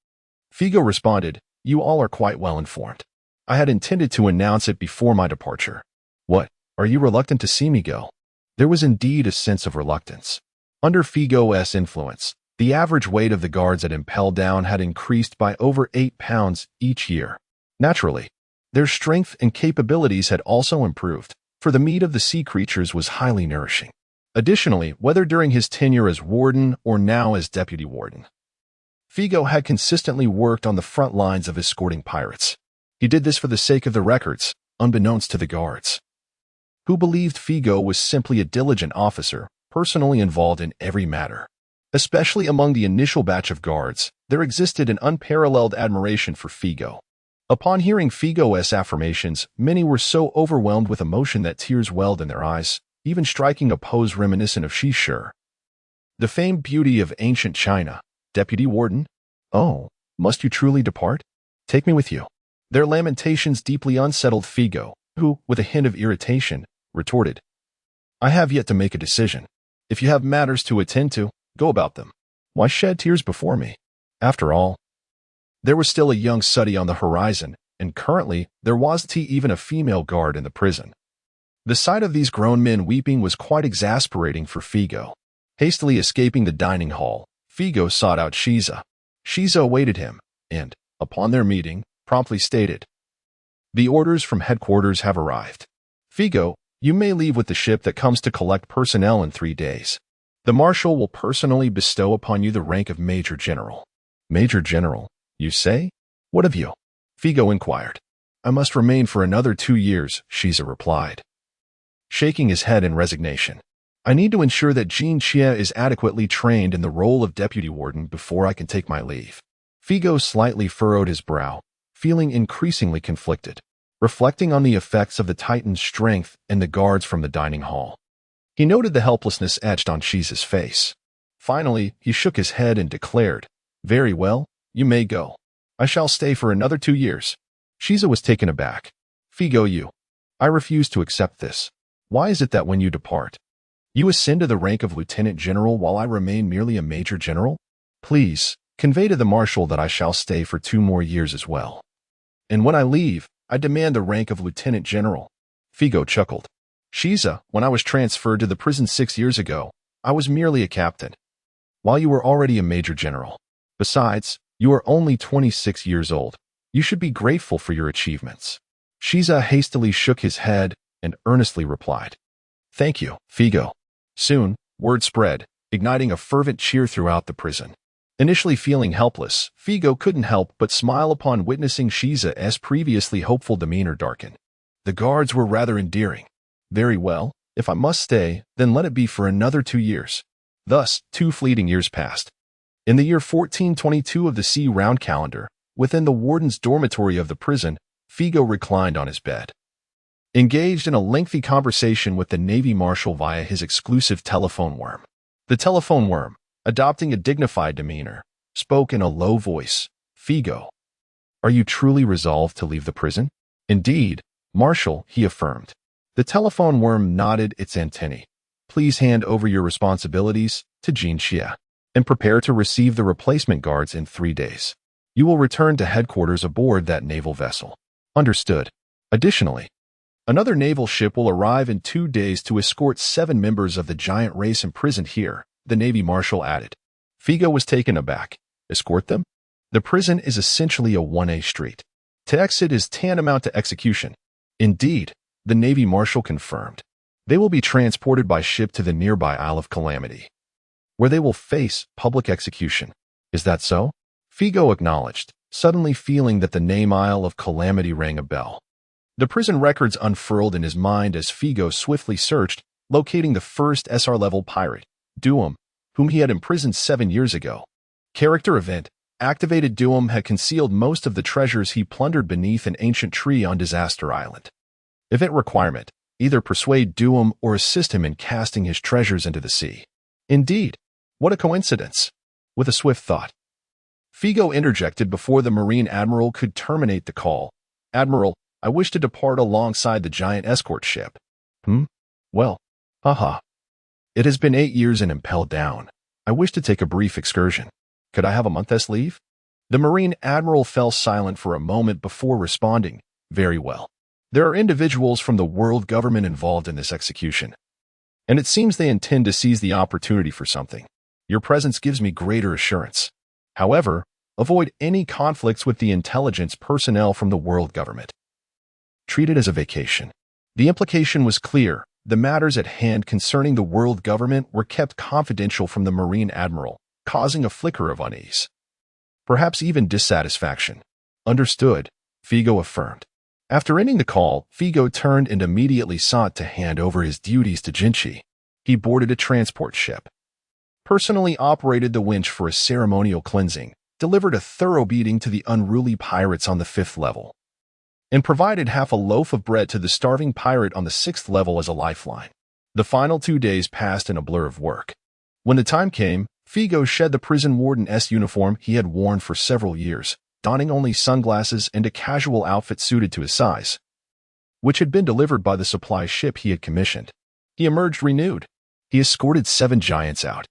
Figo responded, "You all are quite well informed. I had intended to announce it before my departure." "What, are you reluctant to see me go?" There was indeed a sense of reluctance. Under Figo's influence, the average weight of the guards at Impel Down had increased by over 8 pounds each year. Naturally, their strength and capabilities had also improved, for the meat of the sea creatures was highly nourishing. Additionally, whether during his tenure as warden or now as deputy warden, Figo had consistently worked on the front lines of escorting pirates. He did this for the sake of the records, unbeknownst to the guards, who believed Figo was simply a diligent officer, personally involved in every matter. Especially among the initial batch of guards, there existed an unparalleled admiration for Figo. Upon hearing Figo's affirmations, many were so overwhelmed with emotion that tears welled in their eyes, even striking a pose reminiscent of Shishir, the famed beauty of ancient China. "Deputy Warden? Oh, must you truly depart? Take me with you." Their lamentations deeply unsettled Figo, who, with a hint of irritation, retorted, "I have yet to make a decision. If you have matters to attend to, go about them. Why shed tears before me? After all, there was still a young Suddy on the horizon, and currently there wasn't even a female guard in the prison." The sight of these grown men weeping was quite exasperating for Figo. Hastily escaping the dining hall, Figo sought out Shiza. Shiza awaited him, and, upon their meeting, promptly stated, "The orders from headquarters have arrived. Figo, you may leave with the ship that comes to collect personnel in 3 days. The Marshal will personally bestow upon you the rank of Major General." "Major General, you say? What of you?" Figo inquired. "I must remain for another 2 years," Shiza replied, shaking his head in resignation. "I need to ensure that Jean Chia is adequately trained in the role of deputy warden before I can take my leave." Figo slightly furrowed his brow, feeling increasingly conflicted, reflecting on the effects of the Titan's strength and the guards from the dining hall. He noted the helplessness etched on Shiza's face. Finally, he shook his head and declared, "Very well, you may go. I shall stay for another 2 years." Shiza was taken aback. "Figo, I refuse to accept this. Why is it that when you depart, you ascend to the rank of lieutenant general while I remain merely a major general? Please, convey to the Marshal that I shall stay for 2 more years as well. And when I leave, I demand the rank of lieutenant general." Figo chuckled. "Shiza, when I was transferred to the prison 6 years ago, I was merely a captain, while you were already a major general. Besides, you are only 26 years old. You should be grateful for your achievements." Shiza hastily shook his head and earnestly replied, "Thank you, Figo." Soon, word spread, igniting a fervent cheer throughout the prison. Initially feeling helpless, Figo couldn't help but smile upon witnessing Shiza's previously hopeful demeanor darken. The guards were rather endearing. "Very well, if I must stay, then let it be for another 2 years." Thus, 2 fleeting years passed. In the year 1422 of the Sea Round calendar, within the warden's dormitory of the prison, Figo reclined on his bed, engaged in a lengthy conversation with the Navy Marshal via his exclusive telephone worm. The telephone worm, adopting a dignified demeanor, spoke in a low voice. Figo, are you truly resolved to leave the prison? Indeed, Marshal, he affirmed. The telephone worm nodded its antennae. Please hand over your responsibilities to Jean Xia and prepare to receive the replacement guards in 3 days. You will return to headquarters aboard that naval vessel. Understood. Additionally, another naval ship will arrive in 2 days to escort 7 members of the giant race imprisoned here, the Navy Marshal added. Figo was taken aback. Escort them? The prison is essentially a 1A street. To exit is tantamount to execution. Indeed, the Navy Marshal confirmed. They will be transported by ship to the nearby Isle of Calamity, where they will face public execution. Is that so? Figo acknowledged, suddenly feeling that the name Isle of Calamity rang a bell. The prison records unfurled in his mind as Figo swiftly searched, locating the first SR-level pirate, Duum, whom he had imprisoned 7 years ago. Character event. Activated Duum had concealed most of the treasures he plundered beneath an ancient tree on Disaster Island. Event requirement. Either persuade Duum or assist him in casting his treasures into the sea. Indeed, what a coincidence. With a swift thought, Figo interjected before the Marine Admiral could terminate the call. Admiral, I wish to depart alongside the giant escort ship. Well, haha. It has been 8 years in Impel Down. I wish to take a brief excursion. Could I have a month's leave? The Marine Admiral fell silent for a moment before responding. Very well. There are individuals from the world government involved in this execution, and it seems they intend to seize the opportunity for something. Your presence gives me greater assurance. However, avoid any conflicts with the intelligence personnel from the world government. Treat it as a vacation. The implication was clear. The matters at hand concerning the world government were kept confidential from the Marine Admiral, causing a flicker of unease. Perhaps even dissatisfaction. Understood, Figo affirmed. After ending the call, Figo turned and immediately sought to hand over his duties to Jinchi. He boarded a transport ship, personally operated the winch for a ceremonial cleansing, delivered a thorough beating to the unruly pirates on the 5th level, and provided half a loaf of bread to the starving pirate on the 6th level as a lifeline. The final 2 days passed in a blur of work. When the time came, Figo shed the prison warden's uniform he had worn for several years, donning only sunglasses and a casual outfit suited to his size, which had been delivered by the supply ship he had commissioned. He emerged renewed. He escorted 7 giants out.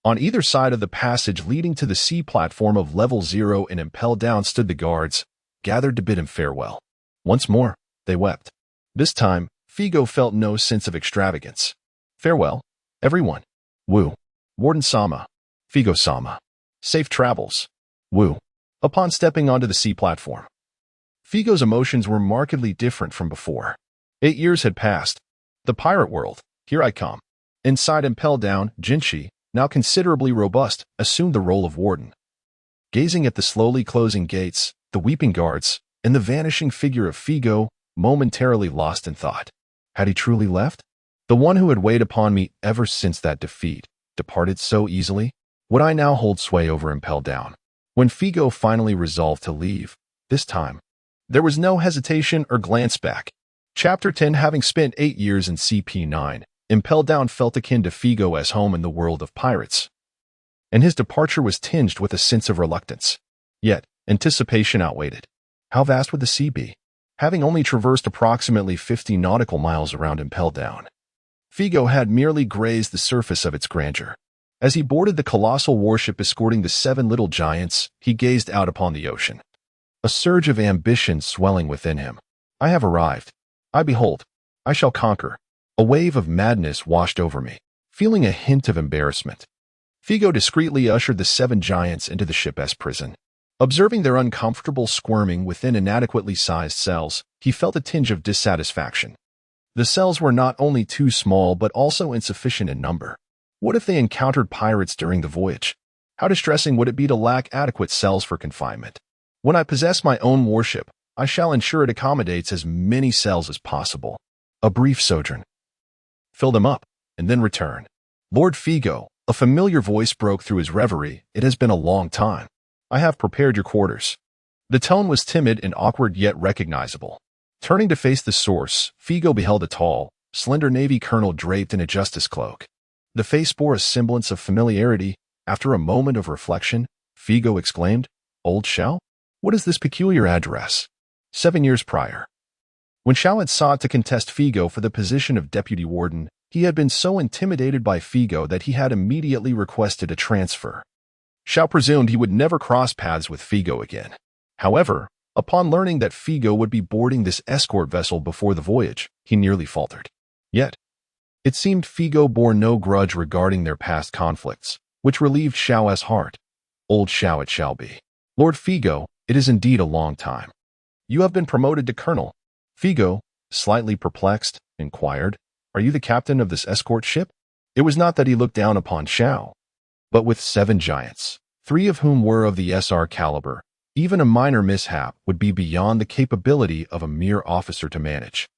On either side of the passage leading to the sea platform of Level 0 and Impel Down stood the guards, gathered to bid him farewell. Once more, they wept. This time, Figo felt no sense of extravagance. Farewell, everyone. Woo. Warden-sama. Figo-sama. Safe travels. Woo. Upon stepping onto the sea platform, Figo's emotions were markedly different from before. 8 years had passed. The pirate world, here I come. Inside Impel Down, Jinchi, now considerably robust, assumed the role of warden. Gazing at the slowly closing gates, the weeping guards, and the vanishing figure of Figo, momentarily lost in thought. Had he truly left? The one who had weighed upon me ever since that defeat, departed so easily? Would I now hold sway over Impel Down? When Figo finally resolved to leave, this time, there was no hesitation or glance back. Chapter 10. Having spent 8 years in CP9, Impel Down felt akin to Figo as home in the world of pirates, and his departure was tinged with a sense of reluctance. Yet, anticipation outweighed it. How vast would the sea be? Having only traversed approximately 50 nautical miles around Impel Down, Figo had merely grazed the surface of its grandeur. As he boarded the colossal warship escorting the 7 little giants, he gazed out upon the ocean. A surge of ambition swelling within him. I have arrived. I behold. I shall conquer. A wave of madness washed over me, feeling a hint of embarrassment. Figo discreetly ushered the 7 giants into the ship's prison. Observing their uncomfortable squirming within inadequately sized cells, he felt a tinge of dissatisfaction. The cells were not only too small but also insufficient in number. What if they encountered pirates during the voyage? How distressing would it be to lack adequate cells for confinement? When I possess my own warship, I shall ensure it accommodates as many cells as possible. A brief sojourn. Fill them up, and then return. Lord Figo, a familiar voice broke through his reverie. It has been a long time. I have prepared your quarters. The tone was timid and awkward yet recognizable. Turning to face the source, Figo beheld a tall, slender Navy colonel draped in a justice cloak. The face bore a semblance of familiarity. After a moment of reflection, Figo exclaimed, "Old Xiao? What is this peculiar address?" 7 years prior. When Xiao had sought to contest Figo for the position of deputy warden, he had been so intimidated by Figo that he had immediately requested a transfer. Xiao presumed he would never cross paths with Figo again. However, upon learning that Figo would be boarding this escort vessel before the voyage, he nearly faltered. Yet, it seemed Figo bore no grudge regarding their past conflicts, which relieved Xiao's heart. "Old Xiao it shall be. Lord Figo, it is indeed a long time. You have been promoted to colonel." Figo, slightly perplexed, inquired, "Are you the captain of this escort ship?" It was not that he looked down upon Xiao, but with 7 giants, 3 of whom were of the SR caliber, even a minor mishap would be beyond the capability of a mere officer to manage.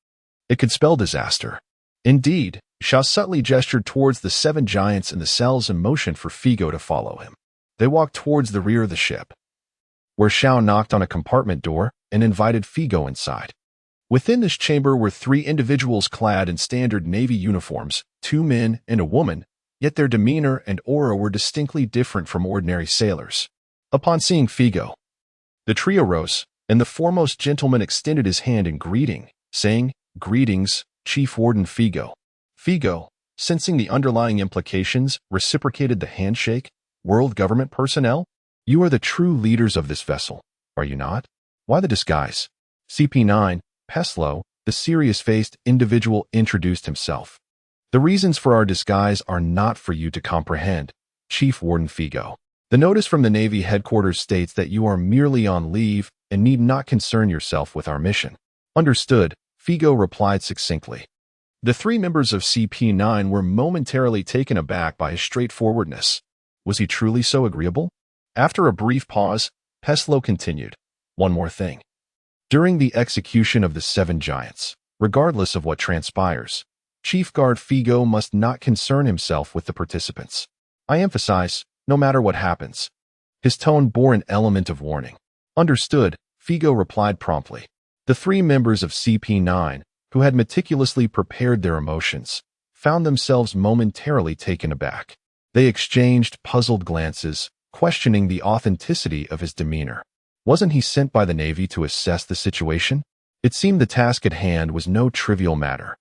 It could spell disaster. Indeed, Xiao subtly gestured towards the 7 giants in the cells and motioned for Figo to follow him. They walked towards the rear of the ship, where Xiao knocked on a compartment door and invited Figo inside. Within this chamber were 3 individuals clad in standard Navy uniforms, 2 men and a woman, yet their demeanor and aura were distinctly different from ordinary sailors. Upon seeing Figo, the trio rose, and the foremost gentleman extended his hand in greeting, saying, "Greetings, Chief Warden Figo." Figo, sensing the underlying implications, reciprocated the handshake. "World government personnel? You are the true leaders of this vessel, are you not? Why the disguise?" CP9, Peslo, the serious-faced individual, introduced himself. "The reasons for our disguise are not for you to comprehend, Chief Warden Figo. The notice from the Navy headquarters states that you are merely on leave and need not concern yourself with our mission." "Understood," Figo replied succinctly. The 3 members of CP9 were momentarily taken aback by his straightforwardness. Was he truly so agreeable? After a brief pause, Peslo continued, "One more thing. During the execution of the 7 giants, regardless of what transpires, Chief Guard Figo must not concern himself with the participants. I emphasize, no matter what happens." His tone bore an element of warning. "Understood," Figo replied promptly. The 3 members of CP9, who had meticulously prepared their emotions, found themselves momentarily taken aback. They exchanged puzzled glances, questioning the authenticity of his demeanor. Wasn't he sent by the Navy to assess the situation? It seemed the task at hand was no trivial matter.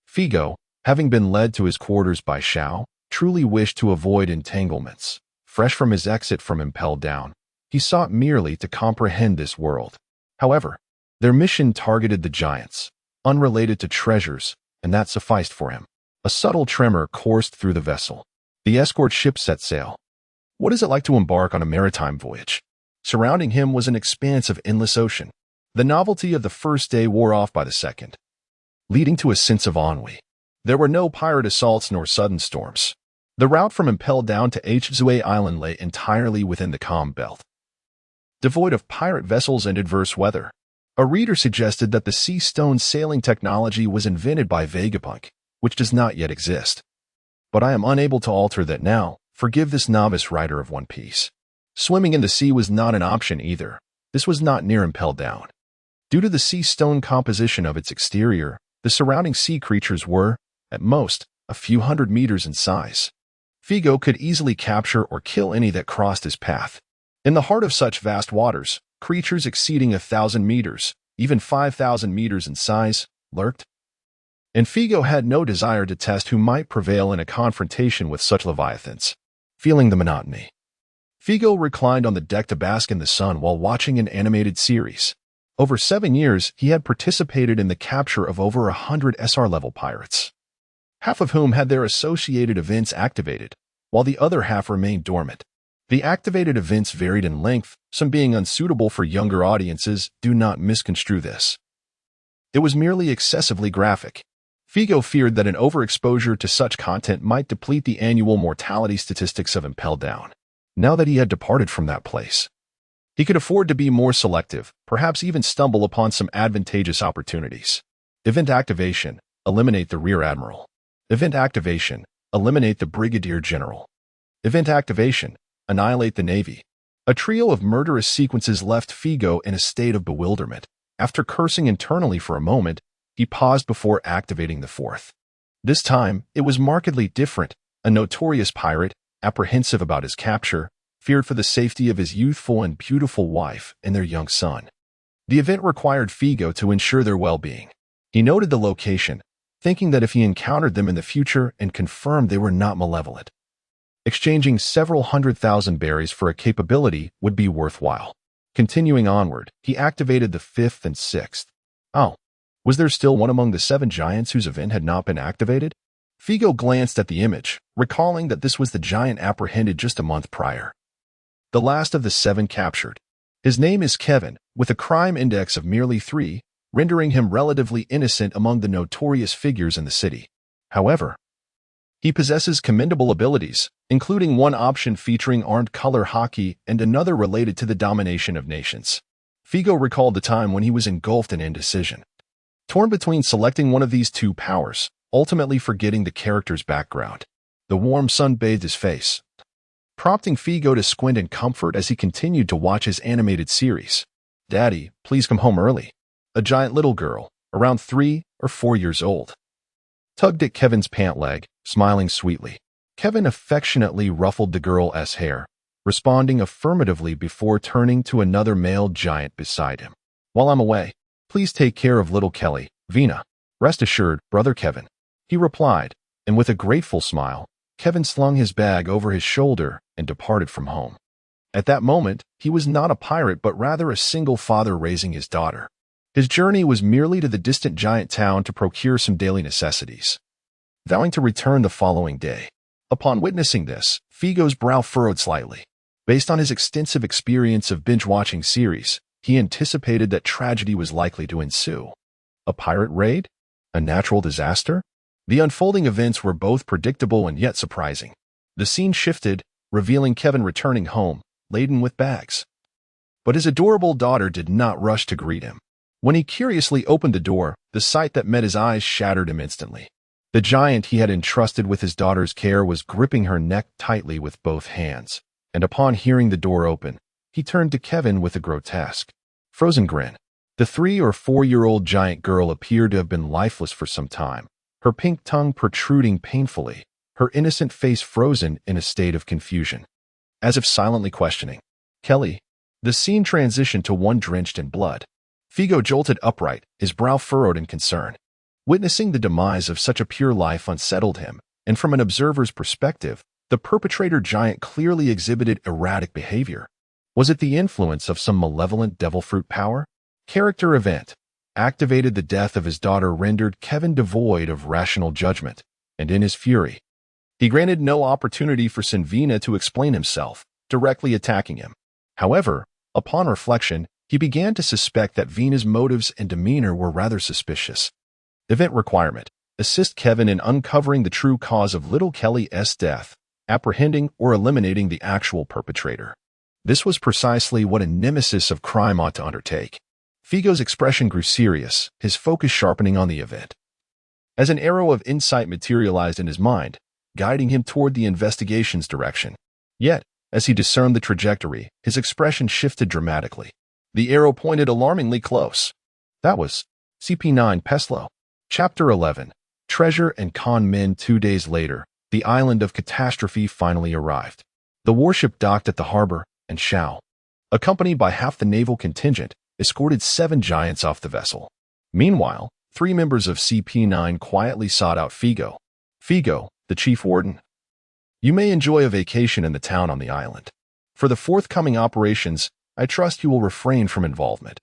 Figo, having been led to his quarters by Xiao, truly wished to avoid entanglements. Fresh from his exit from Impel Down, he sought merely to comprehend this world. However, their mission targeted the giants, unrelated to treasures, and that sufficed for him. A subtle tremor coursed through the vessel. The escort ship set sail. What is it like to embark on a maritime voyage? Surrounding him was an expanse of endless ocean. The novelty of the first day wore off by the second, leading to a sense of ennui. There were no pirate assaults nor sudden storms. The route from Impel Down to Hzue Island lay entirely within the calm belt, devoid of pirate vessels and adverse weather. A reader suggested that the sea stone sailing technology was invented by Vegapunk, which does not yet exist. But I am unable to alter that now. Forgive this novice writer of One Piece. Swimming in the sea was not an option either. This was not near Impel Down. Due to the sea stone composition of its exterior, the surrounding sea creatures were, at most, a few hundred meters in size. Figo could easily capture or kill any that crossed his path. In the heart of such vast waters, creatures exceeding 1,000 meters, even 5,000 meters in size, lurked. And Figo had no desire to test who might prevail in a confrontation with such leviathans. Feeling the monotony, Figo reclined on the deck to bask in the sun while watching an animated series. Over 7 years, he had participated in the capture of over 100 SR-level pirates, half of whom had their associated events activated, while the other half remained dormant. The activated events varied in length, some being unsuitable for younger audiences. Do not misconstrue this. It was merely excessively graphic. Figo feared that an overexposure to such content might deplete the annual mortality statistics of Impel Down. Now that he had departed from that place, he could afford to be more selective, perhaps even stumble upon some advantageous opportunities. Event activation, eliminate the Rear Admiral. Event activation, eliminate the Brigadier General. Event activation, annihilate the Navy. A trio of murderous sequences left Figo in a state of bewilderment. After cursing internally for a moment, he paused before activating the 4th. This time, it was markedly different. a notorious pirate, apprehensive about his capture, feared for the safety of his youthful and beautiful wife and their young son. The event required Figo to ensure their well-being. He noted the location, thinking that if he encountered them in the future and confirmed they were not malevolent, exchanging several 100,000 berries for a capability would be worthwhile. Continuing onward, he activated the 5th and 6th. Oh, was there still one among the 7 giants whose event had not been activated? Figo glanced at the image, recalling that this was the giant apprehended just a month prior. The last of the 7 captured. His name is Kevin, with a crime index of merely 3, rendering him relatively innocent among the notorious figures in the city. However, he possesses commendable abilities, including one option featuring armed color hockey and another related to the domination of nations. Figo recalled the time when he was engulfed in indecision, torn between selecting one of these 2 powers, ultimately forgetting the character's background. The warm sun bathed his face, prompting Figo to squint in comfort as he continued to watch his animated series. "Daddy, please come home early." A giant little girl, around 3 or 4 years old, tugged at Kevin's pant leg, smiling sweetly. Kevin affectionately ruffled the girl's hair, responding affirmatively before turning to another male giant beside him. "While I'm away, please take care of little Kelly, Vina." "Rest assured, Brother Kevin," he replied, and with a grateful smile, Kevin slung his bag over his shoulder and departed from home. At that moment, he was not a pirate but rather a single father raising his daughter. His journey was merely to the distant giant town to procure some daily necessities, vowing to return the following day. Upon witnessing this, Figo's brow furrowed slightly. Based on his extensive experience of binge-watching series, he anticipated that tragedy was likely to ensue. A pirate raid? A natural disaster? The unfolding events were both predictable and yet surprising. The scene shifted, revealing Kevin returning home, laden with bags. But his adorable daughter did not rush to greet him. When he curiously opened the door, the sight that met his eyes shattered him instantly. The giant he had entrusted with his daughter's care was gripping her neck tightly with both hands, and upon hearing the door open, he turned to Kevin with a grotesque, frozen grin. The 3 or 4-year-old giant girl appeared to have been lifeless for some time, her pink tongue protruding painfully, her innocent face frozen in a state of confusion, as if silently questioning. "Kelly." The scene transitioned to one drenched in blood. Figo jolted upright, his brow furrowed in concern. Witnessing the demise of such a pure life unsettled him, and from an observer's perspective, the perpetrator giant clearly exhibited erratic behavior. Was it the influence of some malevolent devil fruit power? Character event activated. The death of his daughter rendered Kevin devoid of rational judgment, and in his fury, he granted no opportunity for Vina to explain himself, directly attacking him. However, upon reflection, he began to suspect that Vina's motives and demeanor were rather suspicious. Event requirement: assist Kevin in uncovering the true cause of little Kelly's death, apprehending or eliminating the actual perpetrator. This was precisely what a nemesis of crime ought to undertake. Figo's expression grew serious, his focus sharpening on the event. As an arrow of insight materialized in his mind, guiding him toward the investigation's direction. Yet, as he discerned the trajectory, his expression shifted dramatically. The arrow pointed alarmingly close. That was CP9 Peslo. Chapter 11. Treasure and Con Men. 2 days later, the island of Catastrophe finally arrived. The warship docked at the harbor, and Shao, accompanied by half the naval contingent, escorted 7 giants off the vessel. Meanwhile, 3 members of CP9 quietly sought out Figo. "Figo, the chief warden, you may enjoy a vacation in the town on the island. For the forthcoming operations, I trust you will refrain from involvement.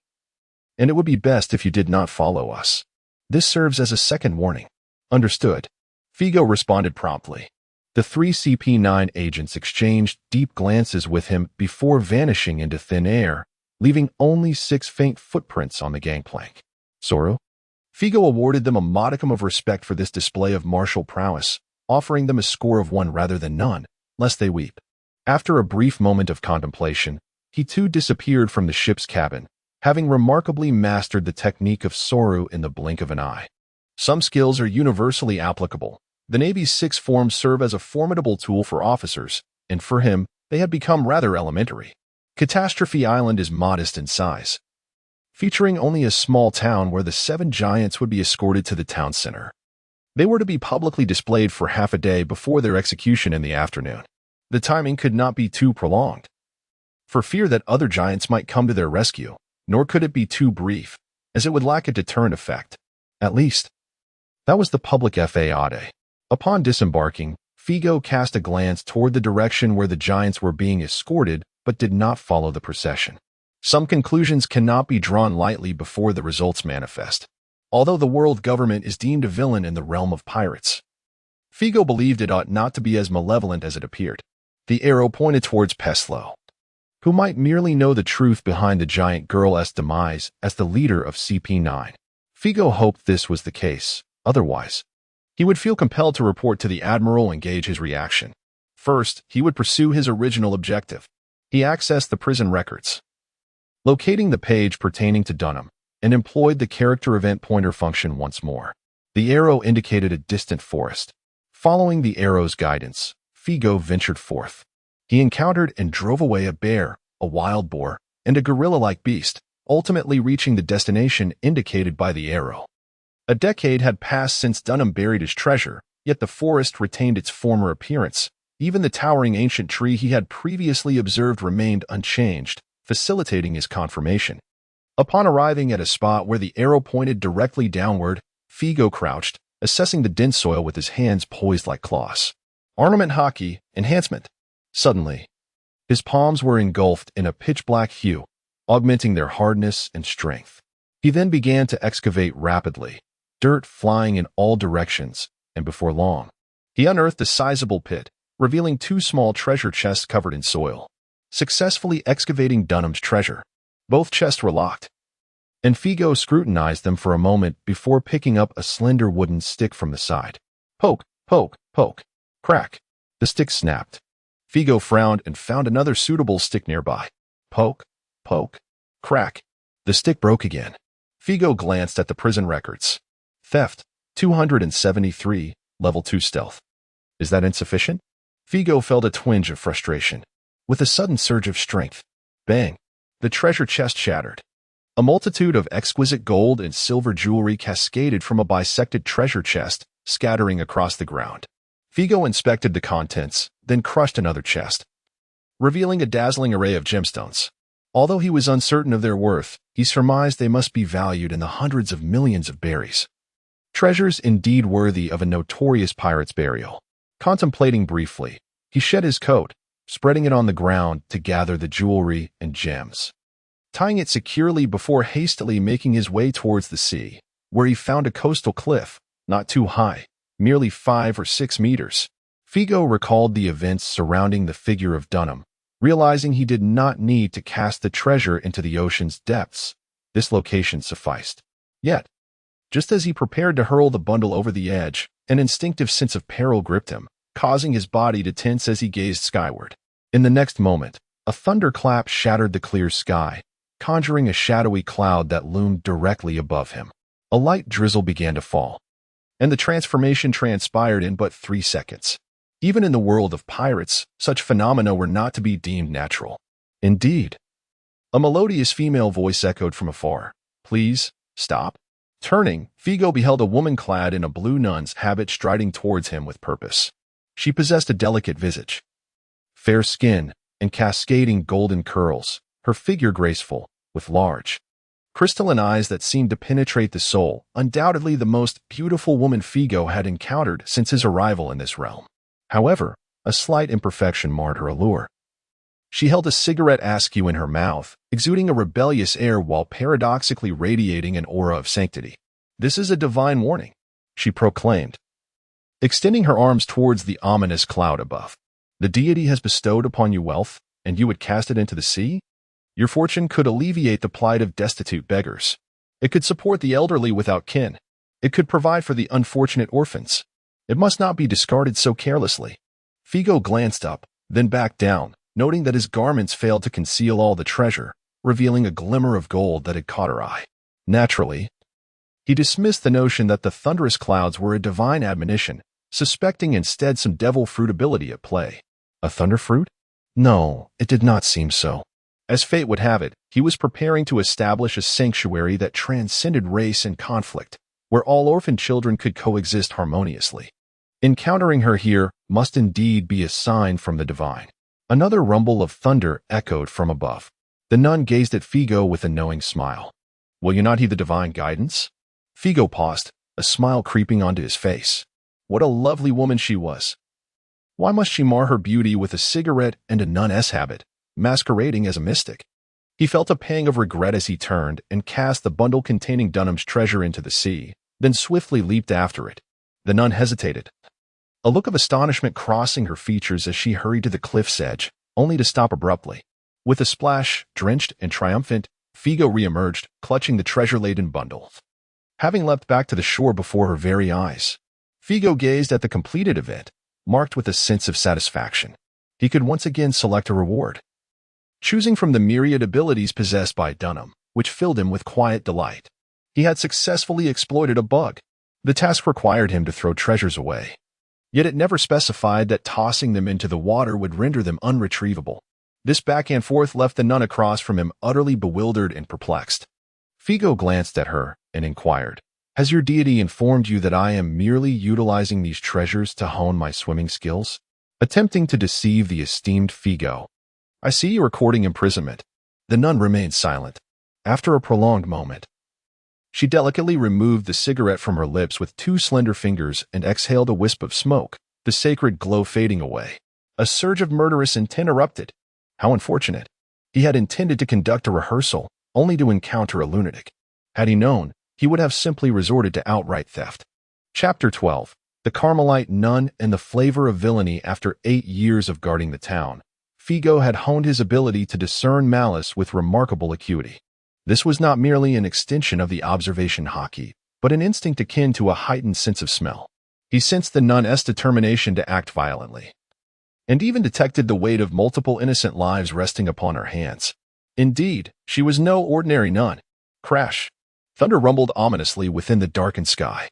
And it would be best if you did not follow us. This serves as a second warning." "Understood," Figo responded promptly. The 3 CP9 agents exchanged deep glances with him before vanishing into thin air, leaving only 6 faint footprints on the gangplank. "Soru?" Figo awarded them a modicum of respect for this display of martial prowess, offering them a score of 1 rather than none, lest they weep. After a brief moment of contemplation, he too disappeared from the ship's cabin, having remarkably mastered the technique of Soru in the blink of an eye. Some skills are universally applicable. The Navy's 6 forms serve as a formidable tool for officers, and for him, they had become rather elementary. Catastrophe Island is modest in size, featuring only a small town where the 7 giants would be escorted to the town center. They were to be publicly displayed for half a day before their execution in the afternoon. The timing could not be too prolonged, for fear that other giants might come to their rescue, nor could it be too brief, as it would lack a deterrent effect. At least, that was the public fade. Upon disembarking, Figo cast a glance toward the direction where the giants were being escorted, but did not follow the procession. Some conclusions cannot be drawn lightly before the results manifest. Although the world government is deemed a villain in the realm of pirates, Figo believed it ought not to be as malevolent as it appeared. The arrow pointed towards Peslo, who might merely know the truth behind the giant girl's demise as the leader of CP9. Figo hoped this was the case. Otherwise, he would feel compelled to report to the Admiral and gauge his reaction. First, he would pursue his original objective. He accessed the prison records, locating the page pertaining to Dunham, and employed the character event pointer function once more. The arrow indicated a distant forest. Following the arrow's guidance, Figo ventured forth. He encountered and drove away a bear, a wild boar, and a gorilla-like beast, ultimately reaching the destination indicated by the arrow. A decade had passed since Dunham buried his treasure, yet the forest retained its former appearance. Even the towering ancient tree he had previously observed remained unchanged, facilitating his confirmation. Upon arriving at a spot where the arrow pointed directly downward, Figo crouched, assessing the dense soil with his hands poised like claws. Ornament hockey, enhancement. Suddenly, his palms were engulfed in a pitch-black hue, augmenting their hardness and strength. He then began to excavate rapidly, dirt flying in all directions, and before long, he unearthed a sizable pit, revealing 2 small treasure chests covered in soil. Successfully excavating Dunham's treasure, both chests were locked, and Figo scrutinized them for a moment before picking up a slender wooden stick from the side. Poke, poke, poke. Crack. The stick snapped. Figo frowned and found another suitable stick nearby. Poke, poke, crack. The stick broke again. Figo glanced at the prison records. Theft, 273, level 2 stealth. Is that insufficient? Figo felt a twinge of frustration. With a sudden surge of strength, bang, the treasure chest shattered. A multitude of exquisite gold and silver jewelry cascaded from a bisected treasure chest, scattering across the ground. Figo inspected the contents, then crushed another chest, revealing a dazzling array of gemstones. Although he was uncertain of their worth, he surmised they must be valued in the hundreds of millions of berries. Treasures indeed worthy of a notorious pirate's burial. Contemplating briefly, he shed his coat, spreading it on the ground to gather the jewelry and gems, tying it securely before hastily making his way towards the sea, where he found a coastal cliff, not too high, merely 5 or 6 meters. Figo recalled the events surrounding the figure of Dunham, realizing he did not need to cast the treasure into the ocean's depths. This location sufficed. Yet, just as he prepared to hurl the bundle over the edge, an instinctive sense of peril gripped him, causing his body to tense as he gazed skyward. In the next moment, a thunderclap shattered the clear sky, conjuring a shadowy cloud that loomed directly above him. A light drizzle began to fall, and the transformation transpired in but 3 seconds. Even in the world of pirates, such phenomena were not to be deemed natural. Indeed, a melodious female voice echoed from afar. Please, stop. Turning, Figo beheld a woman clad in a blue nun's habit striding towards him with purpose. She possessed a delicate visage, fair skin, and cascading golden curls, her figure graceful, with large, crystalline eyes that seemed to penetrate the soul, undoubtedly the most beautiful woman Figo had encountered since his arrival in this realm. However, a slight imperfection marred her allure. She held a cigarette askew in her mouth, exuding a rebellious air while paradoxically radiating an aura of sanctity. This is a divine warning, she proclaimed, extending her arms towards the ominous cloud above. The deity has bestowed upon you wealth, and you would cast it into the sea? Your fortune could alleviate the plight of destitute beggars. It could support the elderly without kin. It could provide for the unfortunate orphans. It must not be discarded so carelessly. Figo glanced up, then back down, noting that his garments failed to conceal all the treasure, revealing a glimmer of gold that had caught her eye. Naturally, he dismissed the notion that the thunderous clouds were a divine admonition, suspecting instead some devil fruit ability at play. A thunder fruit? No, it did not seem so. As fate would have it, he was preparing to establish a sanctuary that transcended race and conflict, where all orphan children could coexist harmoniously. Encountering her here must indeed be a sign from the divine. Another rumble of thunder echoed from above. The nun gazed at Figo with a knowing smile. Will you not heed the divine guidance? Figo paused, a smile creeping onto his face. What a lovely woman she was. Why must she mar her beauty with a cigarette and a nun's habit, masquerading as a mystic? He felt a pang of regret as he turned and cast the bundle containing Dunham's treasure into the sea, then swiftly leaped after it. The nun hesitated, a look of astonishment crossing her features as she hurried to the cliff's edge, only to stop abruptly. With a splash, drenched and triumphant, Figo reemerged, clutching the treasure-laden bundle. Having leapt back to the shore before her very eyes, Figo gazed at the completed event, marked with a sense of satisfaction. He could once again select a reward, choosing from the myriad abilities possessed by Dunham, which filled him with quiet delight. He had successfully exploited a bug. The task required him to throw treasures away, yet it never specified that tossing them into the water would render them unretrievable. This back and forth left the nun across from him utterly bewildered and perplexed. Figo glanced at her and inquired, Has your deity informed you that I am merely utilizing these treasures to hone my swimming skills? Attempting to deceive the esteemed Figo. I see you are courting imprisonment. The nun remained silent. After a prolonged moment, she delicately removed the cigarette from her lips with two slender fingers and exhaled a wisp of smoke, the sacred glow fading away. A surge of murderous intent erupted. How unfortunate. He had intended to conduct a rehearsal, only to encounter a lunatic. Had he known, he would have simply resorted to outright theft. Chapter 12. The Carmelite Nun and the Flavor of Villainy. After 8 years of guarding the town, Figo had honed his ability to discern malice with remarkable acuity. This was not merely an extension of the observation hockey, but an instinct akin to a heightened sense of smell. He sensed the nun's determination to act violently, and even detected the weight of multiple innocent lives resting upon her hands. Indeed, she was no ordinary nun. Crash! Thunder rumbled ominously within the darkened sky.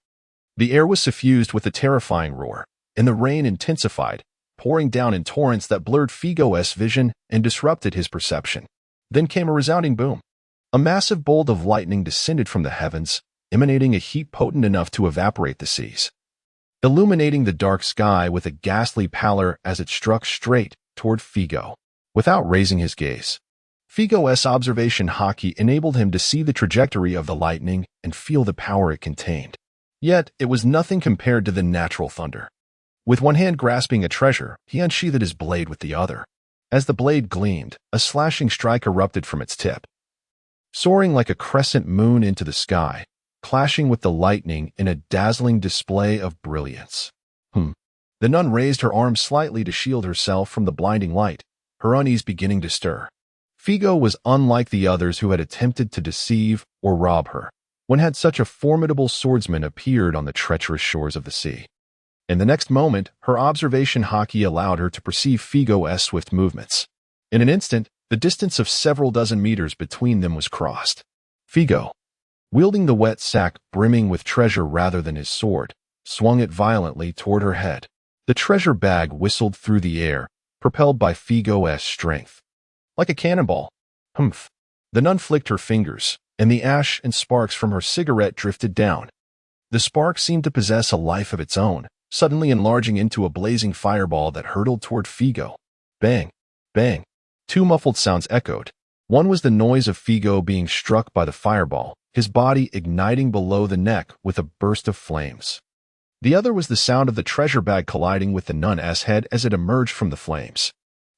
The air was suffused with a terrifying roar, and the rain intensified, pouring down in torrents that blurred Figo's vision and disrupted his perception. Then came a resounding boom. A massive bolt of lightning descended from the heavens, emanating a heat potent enough to evaporate the seas, illuminating the dark sky with a ghastly pallor as it struck straight toward Figo. Without raising his gaze, Figo's observation hockey enabled him to see the trajectory of the lightning and feel the power it contained. Yet, it was nothing compared to the natural thunder. With one hand grasping a treasure, he unsheathed his blade with the other. As the blade gleamed, a slashing strike erupted from its tip, soaring like a crescent moon into the sky, clashing with the lightning in a dazzling display of brilliance. The nun raised her arm slightly to shield herself from the blinding light, her unease beginning to stir. Figo was unlike the others who had attempted to deceive or rob her, when had such a formidable swordsman appeared on the treacherous shores of the sea. In the next moment, her observation hockey allowed her to perceive Figo's swift movements. In an instant, the distance of several dozen meters between them was crossed. Figo, wielding the wet sack brimming with treasure rather than his sword, swung it violently toward her head. The treasure bag whistled through the air, propelled by Figo's strength. Like a cannonball. Humph. The nun flicked her fingers, and the ash and sparks from her cigarette drifted down. The spark seemed to possess a life of its own, suddenly enlarging into a blazing fireball that hurtled toward Figo. Bang! Bang! Two muffled sounds echoed. One was the noise of Figo being struck by the fireball, his body igniting below the neck with a burst of flames. The other was the sound of the treasure bag colliding with the nun's head as it emerged from the flames.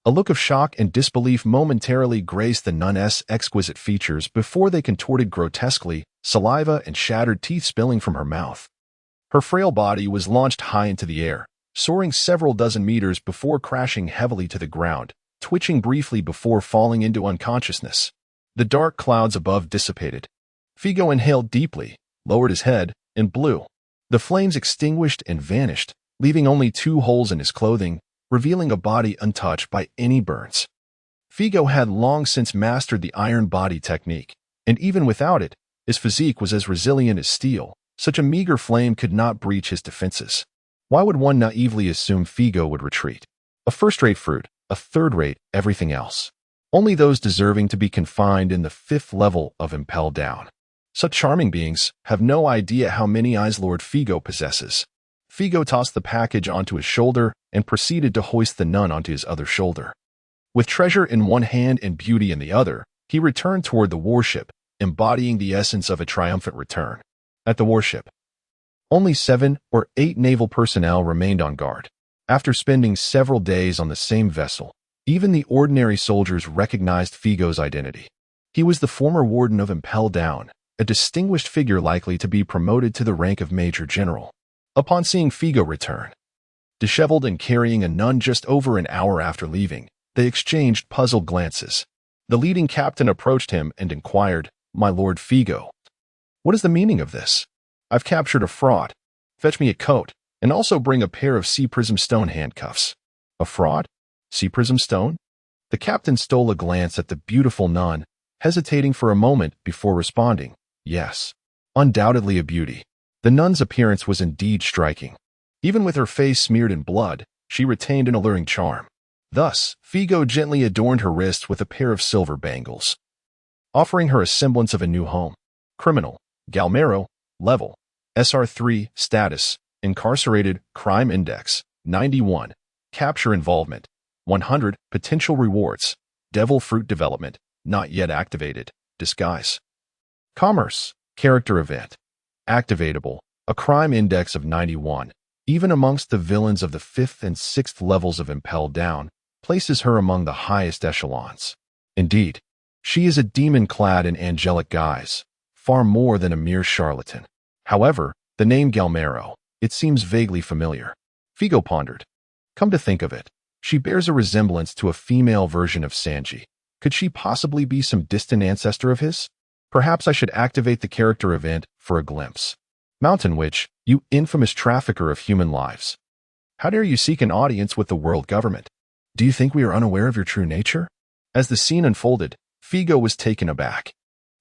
A look of shock and disbelief momentarily graced the nun's exquisite features before they contorted grotesquely, saliva and shattered teeth spilling from her mouth. Her frail body was launched high into the air, soaring several dozen meters before crashing heavily to the ground, twitching briefly before falling into unconsciousness. The dark clouds above dissipated. Figo inhaled deeply, lowered his head, and blew. The flames extinguished and vanished, leaving only 2 holes in his clothing, revealing a body untouched by any burns. Figo had long since mastered the iron body technique, and even without it, his physique was as resilient as steel. Such a meager flame could not breach his defenses. Why would one naively assume Figo would retreat? A first-rate fruit, a third-rate everything else. Only those deserving to be confined in the 5th level of Impel Down. Such charming beings have no idea how many eyes Lord Figo possesses. Figo tossed the package onto his shoulder and proceeded to hoist the nun onto his other shoulder. With treasure in one hand and beauty in the other, he returned toward the warship, embodying the essence of a triumphant return. At the warship, only 7 or 8 naval personnel remained on guard. After spending several days on the same vessel, even the ordinary soldiers recognized Figo's identity. He was the former warden of Impel Down, a distinguished figure likely to be promoted to the rank of Major General. Upon seeing Figo return, disheveled and carrying a nun just over an hour after leaving, they exchanged puzzled glances. The leading captain approached him and inquired, "My Lord Figo, what is the meaning of this? I've captured a fraud. Fetch me a coat, and also bring a pair of sea prism stone handcuffs." A fraud? Sea prism stone? The captain stole a glance at the beautiful nun, hesitating for a moment before responding, "Yes, undoubtedly a beauty." The nun's appearance was indeed striking. Even with her face smeared in blood, she retained an alluring charm. Thus, Figo gently adorned her wrists with a pair of silver bangles, offering her a semblance of a new home. Criminal, Galmero, level, SR3, status, incarcerated, crime index, 91, capture involvement, 100, potential rewards, devil fruit development, not yet activated, disguise. Commerce, character event, activatable, a crime index of 91, even amongst the villains of the 5th and 6th levels of Impel Down, places her among the highest echelons. Indeed, she is a demon clad in angelic guise, far more than a mere charlatan. However, the name Galmero, it seems vaguely familiar. Figo pondered. Come to think of it, she bears a resemblance to a female version of Sanji. Could she possibly be some distant ancestor of his? Perhaps I should activate the character event for a glimpse. Mountain Witch, you infamous trafficker of human lives. How dare you seek an audience with the world government? Do you think we are unaware of your true nature? As the scene unfolded, Figo was taken aback.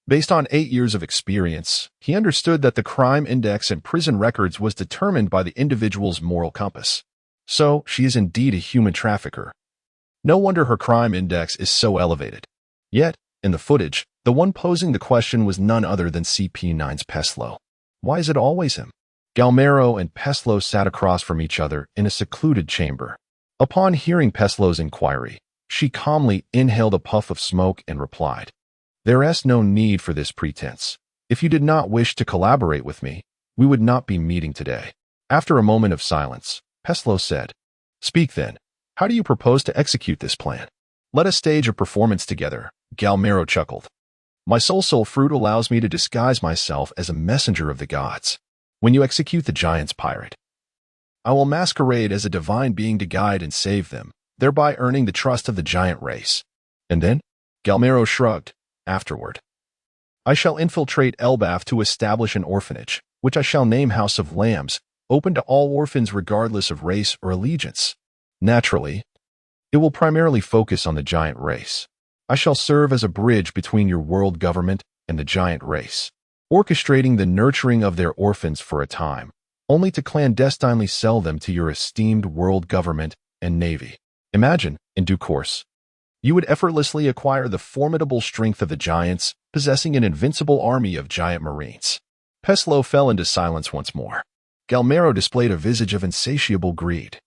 Based on 8 years of experience, he understood that the crime index and prison records was determined by the individual's moral compass. So, she is indeed a human trafficker. No wonder her crime index is so elevated. Yet, in the footage, the one posing the question was none other than CP9's Peslo. Why is it always him? Galmero and Peslo sat across from each other in a secluded chamber. Upon hearing Peslo's inquiry, she calmly inhaled a puff of smoke and replied, "There is no need for this pretense. If you did not wish to collaborate with me, we would not be meeting today." After a moment of silence, Peslo said, "Speak then. How do you propose to execute this plan?" "Let us stage a performance together," Galmero chuckled. "My soul fruit allows me to disguise myself as a messenger of the gods. When you execute the giant's pirate, I will masquerade as a divine being to guide and save them, thereby earning the trust of the giant race. And then?" Galmero shrugged. "Afterward, I shall infiltrate Elbaf to establish an orphanage, which I shall name House of Lambs, open to all orphans regardless of race or allegiance. Naturally, it will primarily focus on the giant race. I shall serve as a bridge between your world government and the giant race, orchestrating the nurturing of their orphans for a time, only to clandestinely sell them to your esteemed world government and navy. Imagine, in due course, you would effortlessly acquire the formidable strength of the giants, possessing an invincible army of giant marines." Peslo fell into silence once more. Galmero displayed a visage of insatiable greed.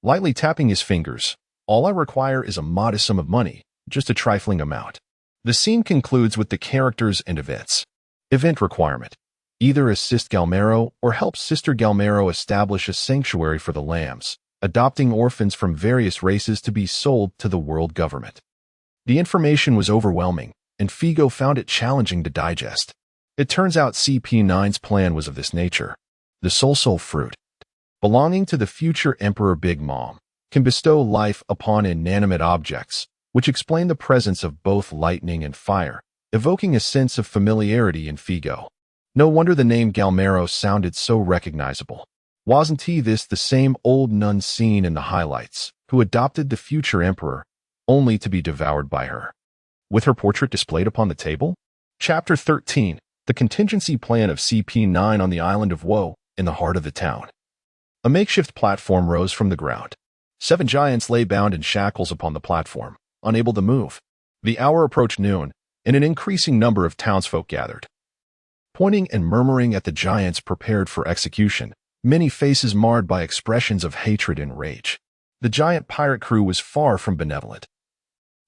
Lightly tapping his fingers, "All I require is a modest sum of money, just a trifling amount." The scene concludes with the characters and events. Event requirement. Either assist Galmero or help Sister Galmero establish a sanctuary for the lambs, adopting orphans from various races to be sold to the world government. The information was overwhelming, and Figo found it challenging to digest. It turns out CP9's plan was of this nature. The soul fruit, belonging to the future Emperor Big Mom, can bestow life upon inanimate objects, which explain the presence of both lightning and fire, evoking a sense of familiarity in Figo. No wonder the name Galmero sounded so recognizable. Wasn't he this the same old nun seen in the highlights, who adopted the future emperor, only to be devoured by her? With her portrait displayed upon the table? Chapter 13, the contingency plan of CP9 on the island of Woe, in the heart of the town. A makeshift platform rose from the ground. 7 giants lay bound in shackles upon the platform, unable to move. The hour approached noon, and an increasing number of townsfolk gathered. pointing and murmuring at the giants prepared for execution, many faces marred by expressions of hatred and rage. The giant pirate crew was far from benevolent.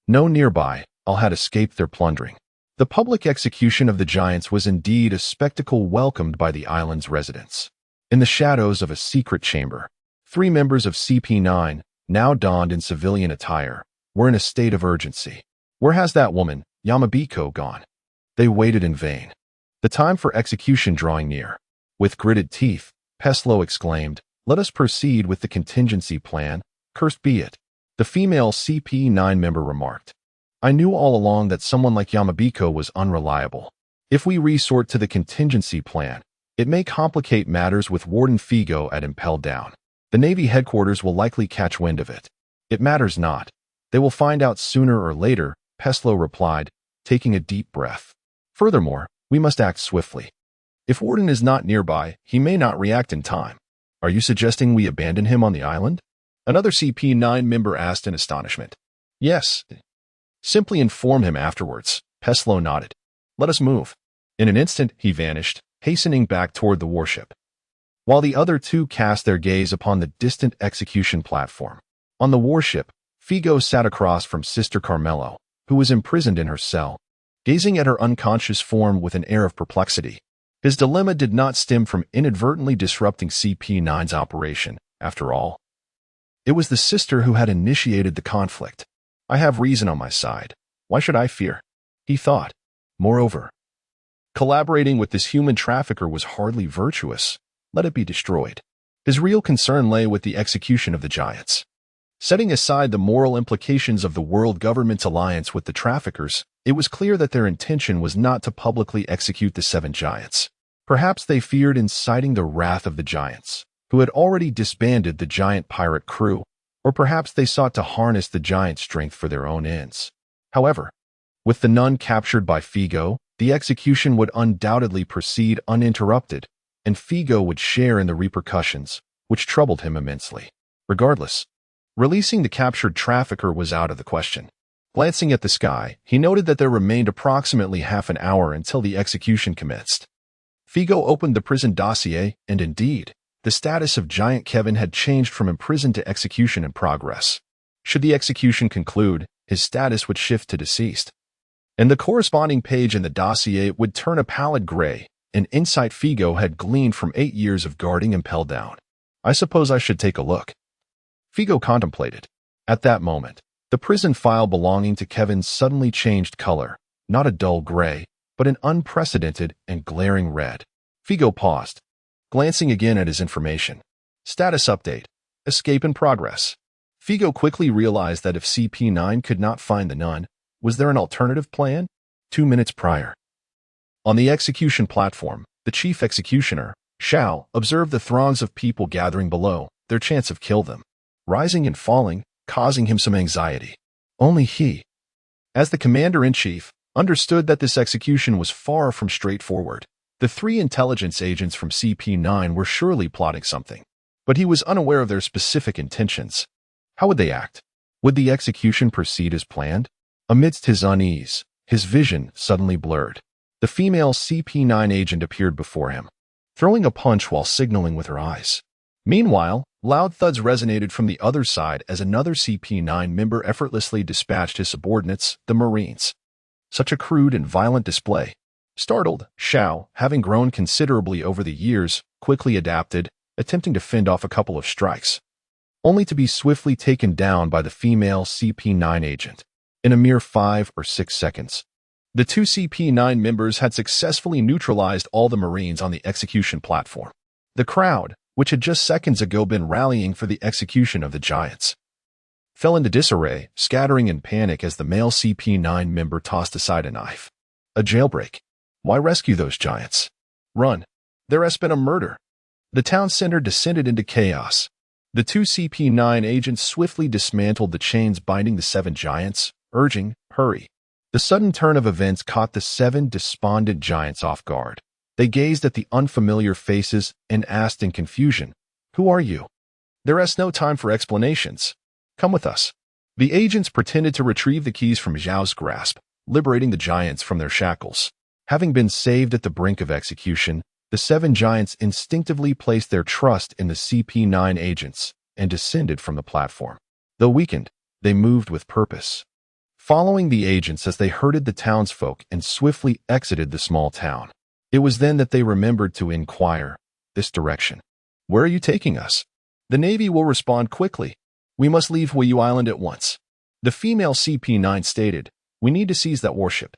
No nearby all had escaped their plundering. The public execution of the giants was indeed a spectacle welcomed by the island's residents. In the shadows of a secret chamber, 3 members of CP9, now donned in civilian attire, were in a state of urgency. Where has that woman, Yamabiko, gone? They waited in vain. The time for execution drawing near. With gritted teeth, Peslo exclaimed, "Let us proceed with the contingency plan, cursed be it." The female CP9 member remarked, "I knew all along that someone like Yamabiko was unreliable. If we resort to the contingency plan, it may complicate matters with Warden Figo at Impel Down. The Navy headquarters will likely catch wind of it. It matters not. They will find out sooner or later," Peslo replied, taking a deep breath. "Furthermore, we must act swiftly. If Warden is not nearby, he may not react in time. Are you suggesting we abandon him on the island?" Another CP9 member asked in astonishment. "Yes. Simply inform him afterwards," Peslo nodded. "Let us move." In an instant, he vanished, hastening back toward the warship. While the other 2 cast their gaze upon the distant execution platform. On the warship, Figo sat across from Sister Carmelo, who was imprisoned in her cell, gazing at her unconscious form with an air of perplexity. His dilemma did not stem from inadvertently disrupting CP9's operation, after all. It was the sister who had initiated the conflict. "I have reason on my side. Why should I fear?" he thought. Moreover, collaborating with this human trafficker was hardly virtuous. Let it be destroyed. His real concern lay with the execution of the giants. Setting aside the moral implications of the world government's alliance with the traffickers, it was clear that their intention was not to publicly execute the 7 giants. Perhaps they feared inciting the wrath of the giants, who had already disbanded the giant pirate crew, or perhaps they sought to harness the giant strength for their own ends. However, with the nun captured by Figo, the execution would undoubtedly proceed uninterrupted, and Figo would share in the repercussions, which troubled him immensely. Regardless, releasing the captured trafficker was out of the question. Glancing at the sky, he noted that there remained approximately half an hour until the execution commenced. Figo opened the prison dossier, and indeed, the status of Giant Kevin had changed from imprisoned to execution in progress. Should the execution conclude, his status would shift to deceased. And the corresponding page in the dossier would turn a pallid gray, an insight Figo had gleaned from 8 years of guarding Impel Down. "I suppose I should take a look," Figo contemplated. At that moment, the prison file belonging to Kevin suddenly changed color, not a dull gray, but an unprecedented and glaring red. Figo paused, glancing again at his information. Status update. Escape in progress. Figo quickly realized that if CP9 could not find the nun, was there an alternative plan? 2 minutes prior. On the execution platform, the chief executioner, Shao, observed the throngs of people gathering below, their chants of kill them, rising and falling, causing him some anxiety. Only he, as the commander-in-chief, understood that this execution was far from straightforward. The 3 intelligence agents from CP9 were surely plotting something, but he was unaware of their specific intentions. How would they act? Would the execution proceed as planned? Amidst his unease, his vision suddenly blurred. The female CP9 agent appeared before him, throwing a punch while signaling with her eyes. Meanwhile, loud thuds resonated from the other side as another CP9 member effortlessly dispatched his subordinates, the Marines. Such a crude and violent display. Startled, Shao, having grown considerably over the years, quickly adapted, attempting to fend off a couple of strikes, only to be swiftly taken down by the female CP9 agent. In a mere 5 or 6 seconds, the 2 CP9 members had successfully neutralized all the Marines on the execution platform. The crowd, which had just seconds ago been rallying for the execution of the giants, fell into disarray, scattering in panic as the male CP9 member tossed aside a knife. A jailbreak. Why rescue those giants? Run. There has been a murder. The town center descended into chaos. The 2 CP9 agents swiftly dismantled the chains binding the 7 giants, urging, "Hurry." The sudden turn of events caught the 7 despondent giants off guard. They gazed at the unfamiliar faces and asked in confusion, "Who are you?" "There is no time for explanations. Come with us." The agents pretended to retrieve the keys from Zhao's grasp, liberating the giants from their shackles. Having been saved at the brink of execution, the seven giants instinctively placed their trust in the CP9 agents and descended from the platform. Though weakened, they moved with purpose. Following the agents as they herded the townsfolk and swiftly exited the small town. It was then that they remembered to inquire, "This direction. Where are you taking us?" "The Navy will respond quickly. We must leave Huiyu Island at once." The female CP9 stated, "We need to seize that warship."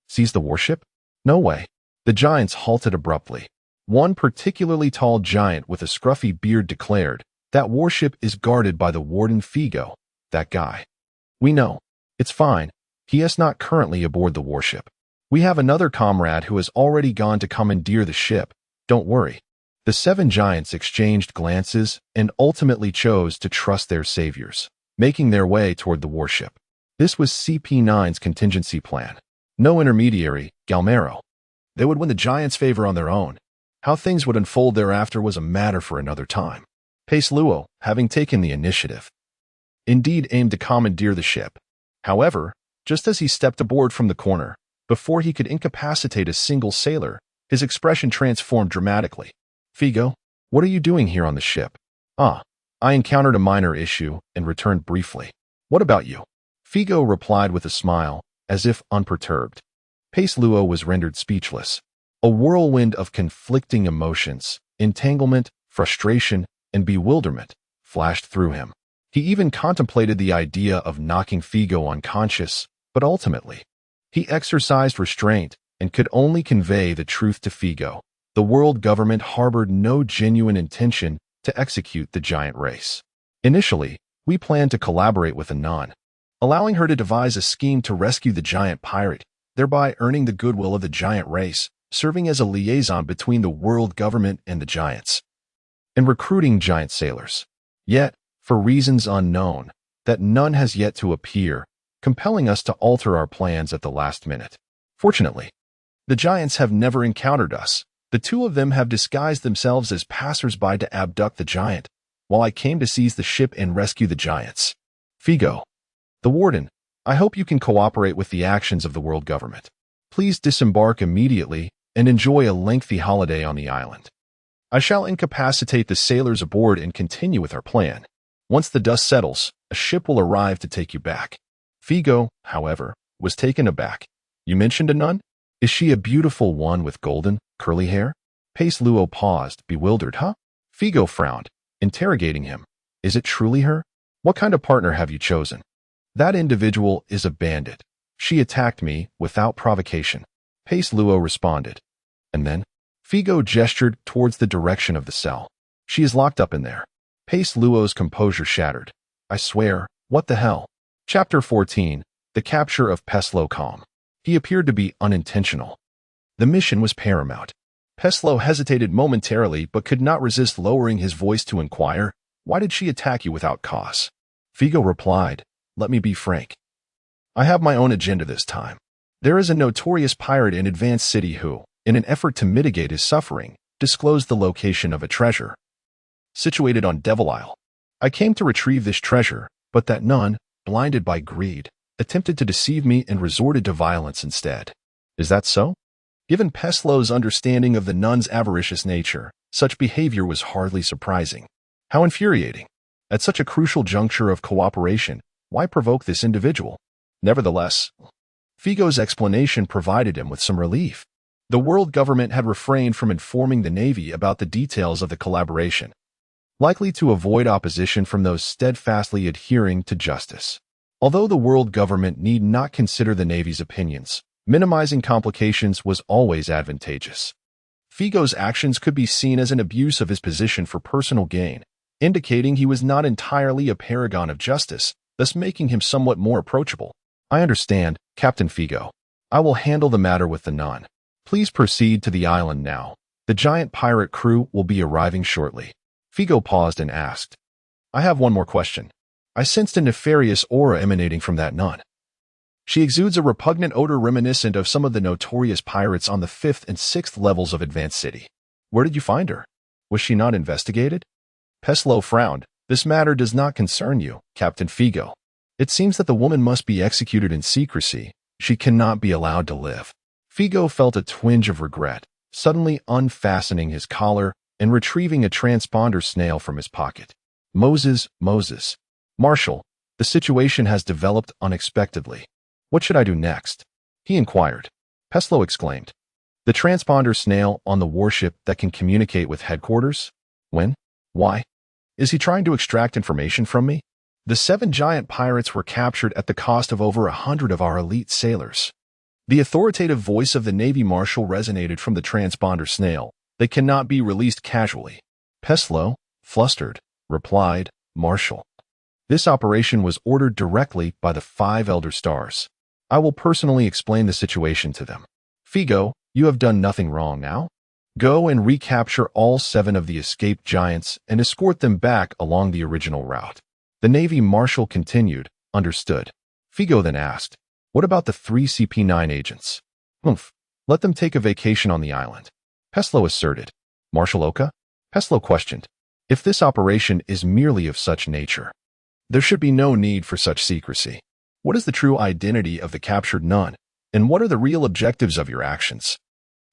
"Seize the warship? No way." The giants halted abruptly. One particularly tall giant with a scruffy beard declared, "That warship is guarded by the warden Figo, that guy." "We know. It's fine. He is not currently aboard the warship. We have another comrade who has already gone to commandeer the ship. Don't worry." The seven giants exchanged glances and ultimately chose to trust their saviors, making their way toward the warship. This was CP9's contingency plan. No intermediary, Galmero. They would win the giants' favor on their own. How things would unfold thereafter was a matter for another time. Pace Luo, having taken the initiative, indeed aimed to commandeer the ship. However, just as he stepped aboard from the corner, before he could incapacitate a single sailor, his expression transformed dramatically. "Figo, what are you doing here on the ship?" "I encountered a minor issue and returned briefly." "What about you?" Figo replied with a smile, as if unperturbed. Pace Luo was rendered speechless. A whirlwind of conflicting emotions, entanglement, frustration, and bewilderment flashed through him. He even contemplated the idea of knocking Figo unconscious, but ultimately, he exercised restraint and could only convey the truth to Figo. The world government harbored no genuine intention to execute the giant race. "Initially, we planned to collaborate with Anon, allowing her to devise a scheme to rescue the giant pirate, thereby earning the goodwill of the giant race, serving as a liaison between the world government and the giants, and recruiting giant sailors. Yet, for reasons unknown, that none has yet to appear, compelling us to alter our plans at the last minute. Fortunately, the giants have never encountered us. The two of them have disguised themselves as passers-by to abduct the giant, while I came to seize the ship and rescue the giants. Figo, the warden, I hope you can cooperate with the actions of the world government. Please disembark immediately and enjoy a lengthy holiday on the island. I shall incapacitate the sailors aboard and continue with our plan. Once the dust settles, a ship will arrive to take you back." Figo, however, was taken aback. "You mentioned a nun? Is she a beautiful one with golden, curly hair?" Pace Luo paused, bewildered. "Huh?" Figo frowned, interrogating him. "Is it truly her? What kind of partner have you chosen?" "That individual is a bandit. She attacked me without provocation." Pace Luo responded. "And then?" Figo gestured towards the direction of the cell. "She is locked up in there." Pace Luo's composure shattered. "I swear, what the hell?" Chapter 14, The Capture of Peslo Calm. He appeared to be unintentional. The mission was paramount. Peslo hesitated momentarily but could not resist lowering his voice to inquire, "Why did she attack you without cause?" Figo replied, "Let me be frank. I have my own agenda this time. There is a notorious pirate in Advanced City who, in an effort to mitigate his suffering, disclosed the location of a treasure situated on Devil Isle. I came to retrieve this treasure, but that nun, blinded by greed, attempted to deceive me and resorted to violence instead. Is that so?" Given Peslo's understanding of the nun's avaricious nature, such behavior was hardly surprising. How infuriating. At such a crucial juncture of cooperation, why provoke this individual? Nevertheless, Figo's explanation provided him with some relief. The world government had refrained from informing the Navy about the details of the collaboration, likely to avoid opposition from those steadfastly adhering to justice. Although the world government need not consider the Navy's opinions, minimizing complications was always advantageous. Figo's actions could be seen as an abuse of his position for personal gain, indicating he was not entirely a paragon of justice, thus making him somewhat more approachable. "I understand, Captain Figo. I will handle the matter with the nun. Please proceed to the island now. The giant pirate crew will be arriving shortly." Figo paused and asked, "I have one more question. I sensed a nefarious aura emanating from that nun. She exudes a repugnant odor reminiscent of some of the notorious pirates on the 5th and 6th levels of Advanced City. Where did you find her? Was she not investigated?" Peslo frowned. "This matter does not concern you, Captain Figo. It seems that the woman must be executed in secrecy. She cannot be allowed to live." Figo felt a twinge of regret, suddenly unfastening his collar and retrieving a transponder snail from his pocket. Moses, Marshal, the situation has developed unexpectedly. What should I do next? He inquired. Peslow exclaimed. The transponder snail on the warship that can communicate with headquarters? When? Why? Is he trying to extract information from me? The 7 giant pirates were captured at the cost of over 100 of our elite sailors. The authoritative voice of the Navy Marshal resonated from the transponder snail. They cannot be released casually. Peslow, flustered, replied, Marshal. This operation was ordered directly by the 5 Elder Stars. I will personally explain the situation to them. Figo, you have done nothing wrong now. Go and recapture all 7 of the escaped giants and escort them back along the original route. The Navy Marshal continued, understood. Figo then asked, what about the 3 CP9 agents? Let them take a vacation on the island. Peslow asserted. Marshal Oka? Peslow questioned. If this operation is merely of such nature, there should be no need for such secrecy. What is the true identity of the captured nun, and what are the real objectives of your actions?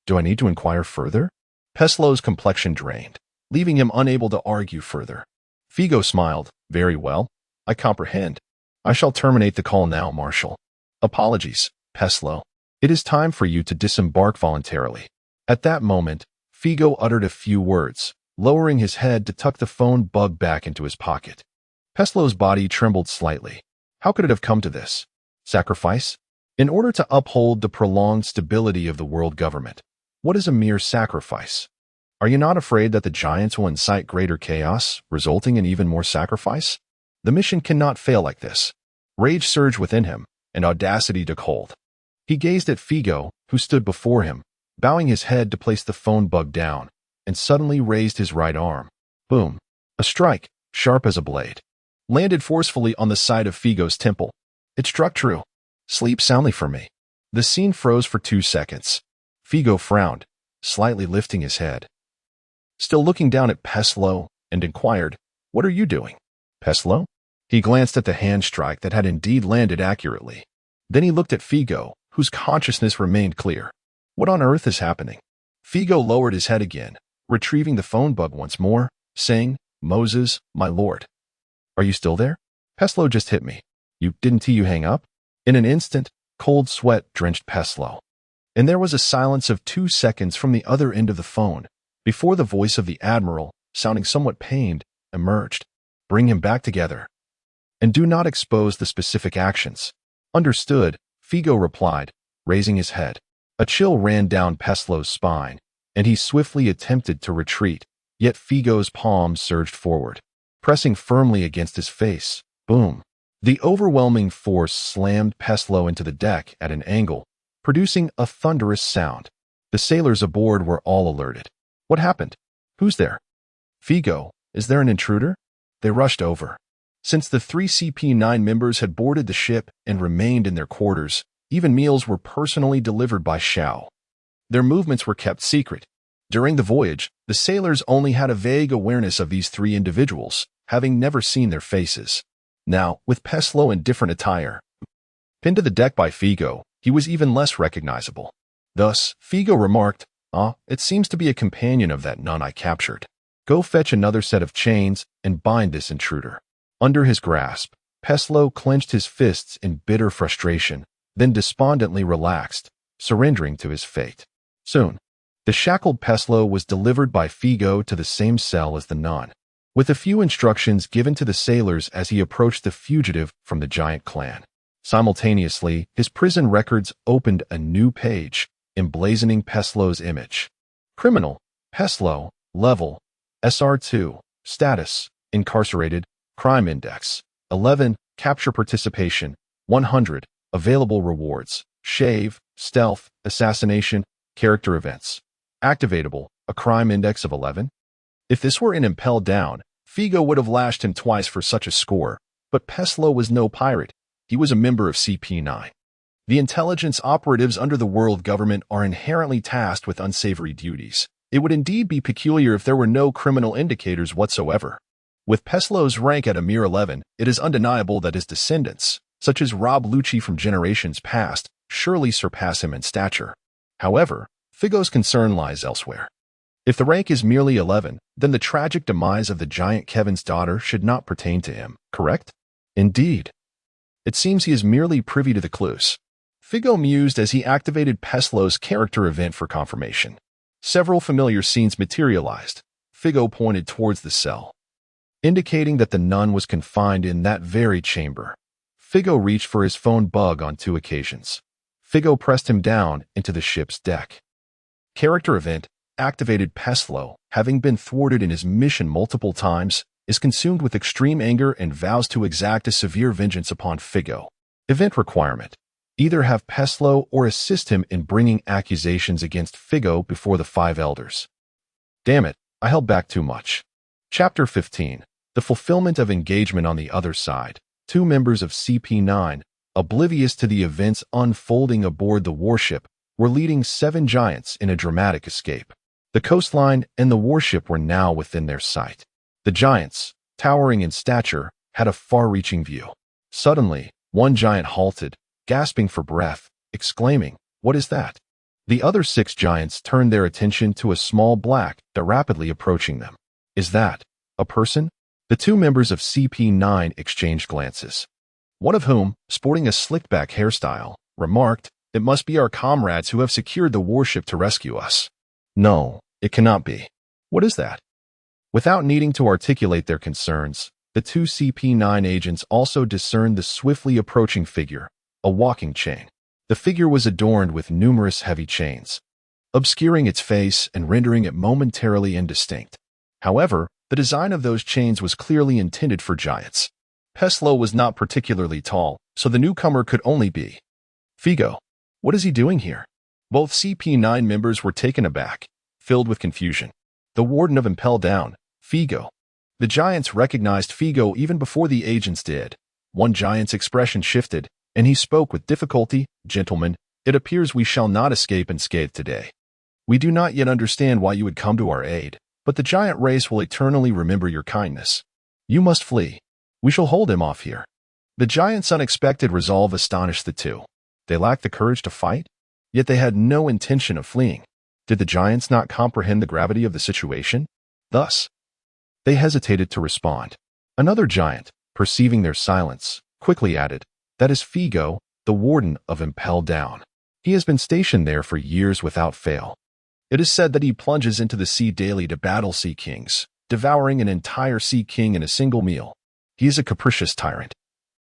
Do I need to inquire further? Peslow's complexion drained, leaving him unable to argue further. Figo smiled. Very well. I comprehend. I shall terminate the call now, Marshal. Apologies, Peslow. It is time for you to disembark voluntarily. At that moment, Figo uttered a few words, lowering his head to tuck the phone bug back into his pocket. Peslow's body trembled slightly. How could it have come to this? Sacrifice? In order to uphold the prolonged stability of the world government, what is a mere sacrifice? Are you not afraid that the giants will incite greater chaos, resulting in even more sacrifice? The mission cannot fail like this. Rage surged within him, and audacity took hold. He gazed at Figo, who stood before him, bowing his head to place the phone bug down, and suddenly raised his right arm. Boom! A strike, sharp as a blade, landed forcefully on the side of Figo's temple. It struck true. Sleep soundly for me. The scene froze for 2 seconds. Figo frowned, slightly lifting his head. Still looking down at Peslow, and inquired, What are you doing? Peslow? He glanced at the hand strike that had indeed landed accurately. Then he looked at Figo, whose consciousness remained clear. What on earth is happening? Figo lowered his head again, retrieving the phone bug once more, saying, Moses, my lord. Are you still there? Peslow just hit me. Didn't you hang up? In an instant, cold sweat drenched Peslow. And there was a silence of 2 seconds from the other end of the phone, before the voice of the Admiral, sounding somewhat pained, emerged. Bring him back together. And do not expose the specific actions. Understood, Figo replied, raising his head. A chill ran down Peslow's spine, and he swiftly attempted to retreat, yet Figo's palm surged forward, pressing firmly against his face. Boom! The overwhelming force slammed Peslow into the deck at an angle, producing a thunderous sound. The sailors aboard were all alerted. What happened? Who's there? Figo, is there an intruder? They rushed over. Since the 3 CP9 members had boarded the ship and remained in their quarters, even meals were personally delivered by Shao. Their movements were kept secret. During the voyage, the sailors only had a vague awareness of these 3 individuals, having never seen their faces. Now, with Peslow in different attire, pinned to the deck by Figo, he was even less recognizable. Thus, Figo remarked, it seems to be a companion of that nun I captured. Go fetch another set of chains and bind this intruder. Under his grasp, Peslow clenched his fists in bitter frustration, then despondently relaxed, surrendering to his fate. Soon, the shackled Peslow was delivered by Figo to the same cell as the nun, with a few instructions given to the sailors as he approached the fugitive from the giant clan. Simultaneously, his prison records opened a new page, emblazoning Peslow's image. Criminal, Peslow, level, SR2, status, incarcerated, crime index, 11, capture participation, 100, available rewards, shave, stealth, assassination, character events. Activatable, a crime index of 11. If this were in Impel Down, Figo would have lashed him twice for such a score, but Peslow was no pirate. He was a member of CP9. The intelligence operatives under the world government are inherently tasked with unsavory duties. It would indeed be peculiar if there were no criminal indicators whatsoever. With Peslow's rank at a mere 11, it is undeniable that his descendants, such as Rob Lucci from generations past, surely surpass him in stature. However, Figo's concern lies elsewhere. If the rank is merely 11, then the tragic demise of the giant Kevin's daughter should not pertain to him, correct? Indeed. It seems he is merely privy to the clues. Figo mused as he activated Peslo's character event for confirmation. Several familiar scenes materialized. Figo pointed towards the cell, indicating that the nun was confined in that very chamber. Figo reached for his phone bug on 2 occasions. Figo pressed him down into the ship's deck. Character event activated. Peslo, having been thwarted in his mission multiple times, is consumed with extreme anger and vows to exact a severe vengeance upon Figo. Event requirement: either have Peslo or assist him in bringing accusations against Figo before the 5 elders. Damn it, I held back too much. Chapter 15. The fulfillment of engagement. On the other side, 2 members of CP9, oblivious to the events unfolding aboard the warship, were leading 7 giants in a dramatic escape. The coastline and the warship were now within their sight. The giants, towering in stature, had a far-reaching view. Suddenly, one giant halted, gasping for breath, exclaiming, "What is that?" The other 6 giants turned their attention to a small black that rapidly approaching them. "Is that a person?" The 2 members of CP9 exchanged glances. One of whom, sporting a slicked-back hairstyle, remarked, "It must be our comrades who have secured the warship to rescue us." "No, it cannot be." "What is that?" Without needing to articulate their concerns, the 2 CP9 agents also discerned the swiftly approaching figure, a walking chain. The figure was adorned with numerous heavy chains, obscuring its face and rendering it momentarily indistinct. However, the design of those chains was clearly intended for giants. Peslo was not particularly tall, so the newcomer could only be Figo. What is he doing here? Both CP9 members were taken aback, filled with confusion. The warden of Impel Down, Figo. The giants recognized Figo even before the agents did. One giant's expression shifted, and he spoke with difficulty. "Gentlemen, it appears we shall not escape unscathed today. We do not yet understand why you would come to our aid, but the giant race will eternally remember your kindness. You must flee. We shall hold him off here." The giants' unexpected resolve astonished the 2. They lacked the courage to fight, yet they had no intention of fleeing. Did the giants not comprehend the gravity of the situation? Thus, they hesitated to respond. Another giant, perceiving their silence, quickly added, "That is Figo, the warden of Impel Down. He has been stationed there for years without fail. It is said that he plunges into the sea daily to battle sea kings, devouring an entire sea king in a single meal. He is a capricious tyrant,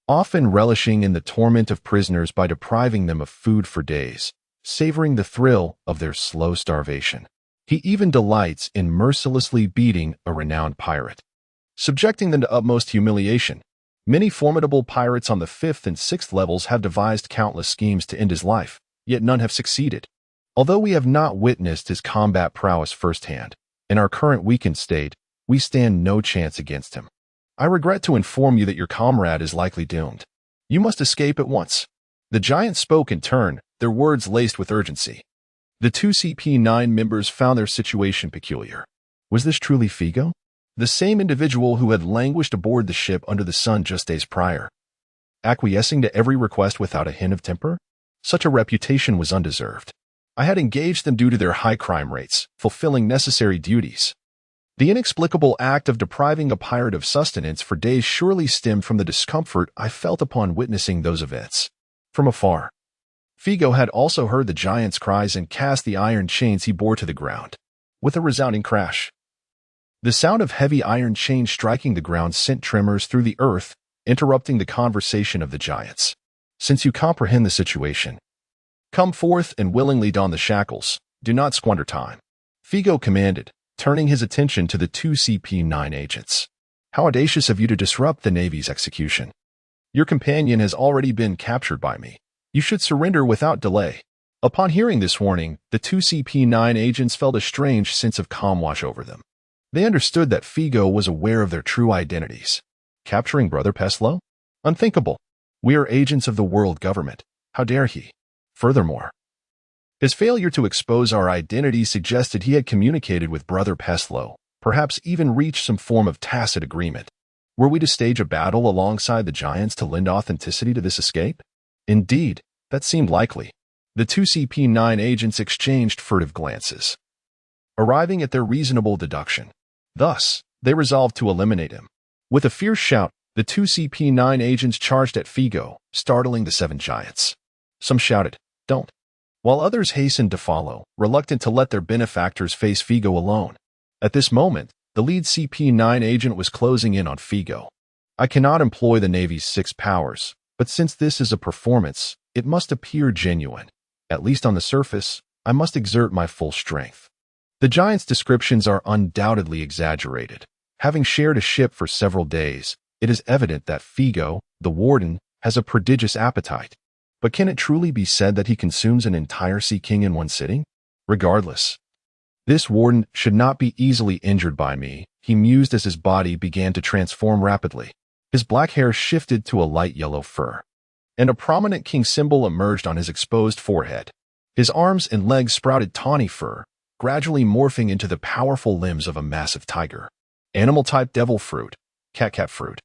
often relishing in the torment of prisoners by depriving them of food for days, savoring the thrill of their slow starvation. He even delights in mercilessly beating a renowned pirate, subjecting them to utmost humiliation. Many formidable pirates on the 5th and 6th levels have devised countless schemes to end his life, yet none have succeeded. Although we have not witnessed his combat prowess firsthand, in our current weakened state, we stand no chance against him. I regret to inform you that your comrade is likely doomed. You must escape at once." The giants spoke in turn, their words laced with urgency. The 2 CP9 members found their situation peculiar. Was this truly Figo? The same individual who had languished aboard the ship under the sun just days prior, acquiescing to every request without a hint of temper? Such a reputation was undeserved. I had engaged them due to their high crime rates, fulfilling necessary duties. The inexplicable act of depriving a pirate of sustenance for days surely stemmed from the discomfort I felt upon witnessing those events. From afar, Figo had also heard the giant's cries and cast the iron chains he bore to the ground. With a resounding crash, the sound of heavy iron chains striking the ground sent tremors through the earth, interrupting the conversation of the giants. "Since you comprehend the situation, come forth and willingly don the shackles. Do not squander time," Figo commanded, turning his attention to the 2 CP9 agents. "How audacious of you to disrupt the Navy's execution. Your companion has already been captured by me. You should surrender without delay." Upon hearing this warning, the 2 CP9 agents felt a strange sense of calm wash over them. They understood that Figo was aware of their true identities. Capturing Brother Peslo? Unthinkable. We are agents of the world government. How dare he? Furthermore, his failure to expose our identity suggested he had communicated with Brother Peslo, perhaps even reached some form of tacit agreement. Were we to stage a battle alongside the giants to lend authenticity to this escape? Indeed, that seemed likely. The two CP9 agents exchanged furtive glances, arriving at their reasonable deduction. Thus, they resolved to eliminate him. With a fierce shout, the two CP9 agents charged at Figo, startling the seven giants. Some shouted, "Don't," while others hastened to follow, reluctant to let their benefactors face Figo alone. At this moment, the lead CP9 agent was closing in on Figo. "I cannot employ the Navy's 6 powers, but since this is a performance, it must appear genuine. At least on the surface, I must exert my full strength." The giants' descriptions are undoubtedly exaggerated. Having shared a ship for several days, it is evident that Figo, the warden, has a prodigious appetite. But can it truly be said that he consumes an entire Sea King in one sitting? Regardless, this warden should not be easily injured by me, he mused as his body began to transform rapidly. His black hair shifted to a light yellow fur, and a prominent king symbol emerged on his exposed forehead. His arms and legs sprouted tawny fur, gradually morphing into the powerful limbs of a massive tiger. Animal-type devil fruit, cat fruit.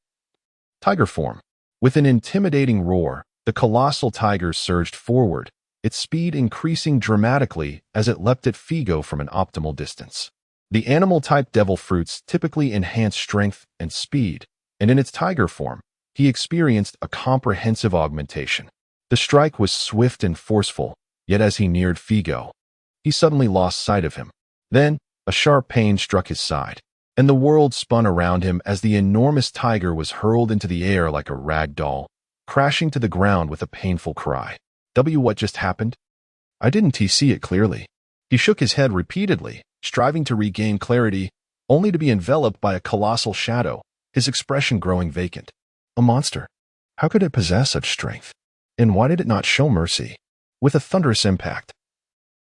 Tiger form. With an intimidating roar, the colossal tiger surged forward, its speed increasing dramatically as it leapt at Figo from an optimal distance. The animal-type devil fruits typically enhance strength and speed, and in its tiger form, he experienced a comprehensive augmentation. The strike was swift and forceful, yet as he neared Figo, he suddenly lost sight of him. Then, a sharp pain struck his side, and the world spun around him as the enormous tiger was hurled into the air like a rag doll, crashing to the ground with a painful cry. What just happened? I didn't see it clearly. He shook his head repeatedly, striving to regain clarity, only to be enveloped by a colossal shadow, his expression growing vacant. A monster. How could it possess such strength? And why did it not show mercy? With a thunderous impact,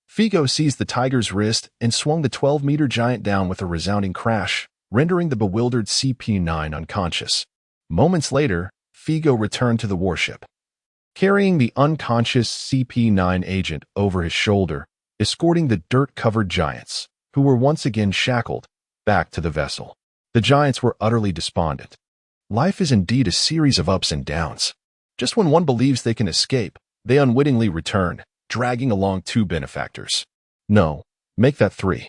Figo seized the tiger's wrist and swung the 12-meter giant down with a resounding crash, rendering the bewildered CP9 unconscious. Moments later, Figo returned to the warship, carrying the unconscious CP9 agent over his shoulder, escorting the dirt-covered giants, who were once again shackled, back to the vessel. The giants were utterly despondent. Life is indeed a series of ups and downs. Just when one believes they can escape, they unwittingly return, dragging along 2 benefactors. No, make that 3.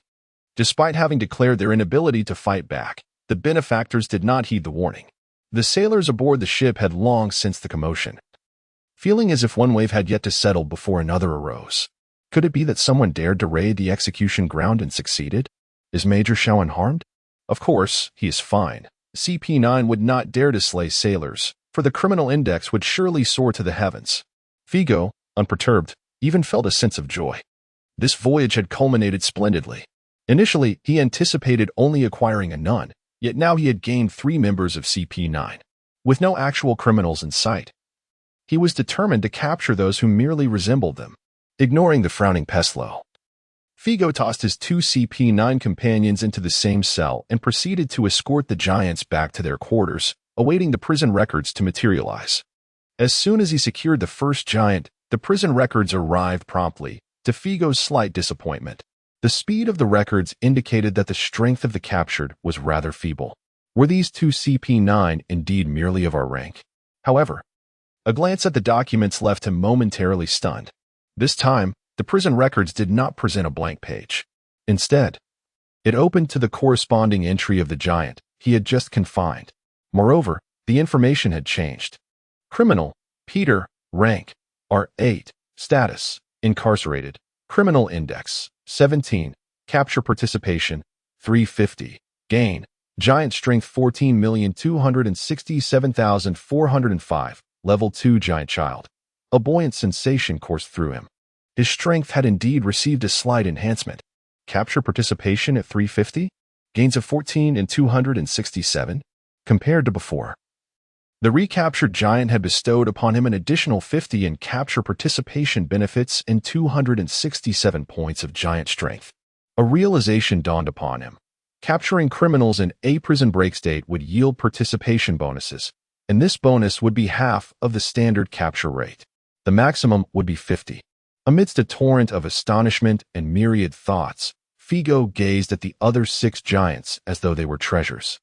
Despite having declared their inability to fight back, the benefactors did not heed the warning. The sailors aboard the ship had long sensed the commotion, feeling as if one wave had yet to settle before another arose. Could it be that someone dared to raid the execution ground and succeeded? Is Major Shao unharmed? Of course, he is fine. CP9 would not dare to slay sailors, for the criminal index would surely soar to the heavens. Figo, unperturbed, even felt a sense of joy. This voyage had culminated splendidly. Initially, he anticipated only acquiring a nun, yet now he had gained 3 members of CP9. With no actual criminals in sight, he was determined to capture those who merely resembled them. Ignoring the frowning Peslow, Figo tossed his 2 CP9 companions into the same cell and proceeded to escort the giants back to their quarters, awaiting the prison records to materialize. As soon as he secured the first giant, the prison records arrived promptly, to Figo's slight disappointment. The speed of the records indicated that the strength of the captured was rather feeble. Were these 2 CP9 indeed merely of our rank? However, a glance at the documents left him momentarily stunned. This time, the prison records did not present a blank page. Instead, it opened to the corresponding entry of the giant he had just confined. Moreover, the information had changed. Criminal, Peter, rank, R8, status, incarcerated, criminal index, 17, capture participation, 350, gain, giant strength 14,267,405, level 2 giant child. A buoyant sensation coursed through him. His strength had indeed received a slight enhancement. Capture participation at 350, gains of 14 and 267, compared to before. The recaptured giant had bestowed upon him an additional 50 in capture participation benefits and 267 points of giant strength. A realization dawned upon him. Capturing criminals in a prison break state would yield participation bonuses, and this bonus would be half of the standard capture rate. The maximum would be 50. Amidst a torrent of astonishment and myriad thoughts, Figo gazed at the other 6 giants as though they were treasures.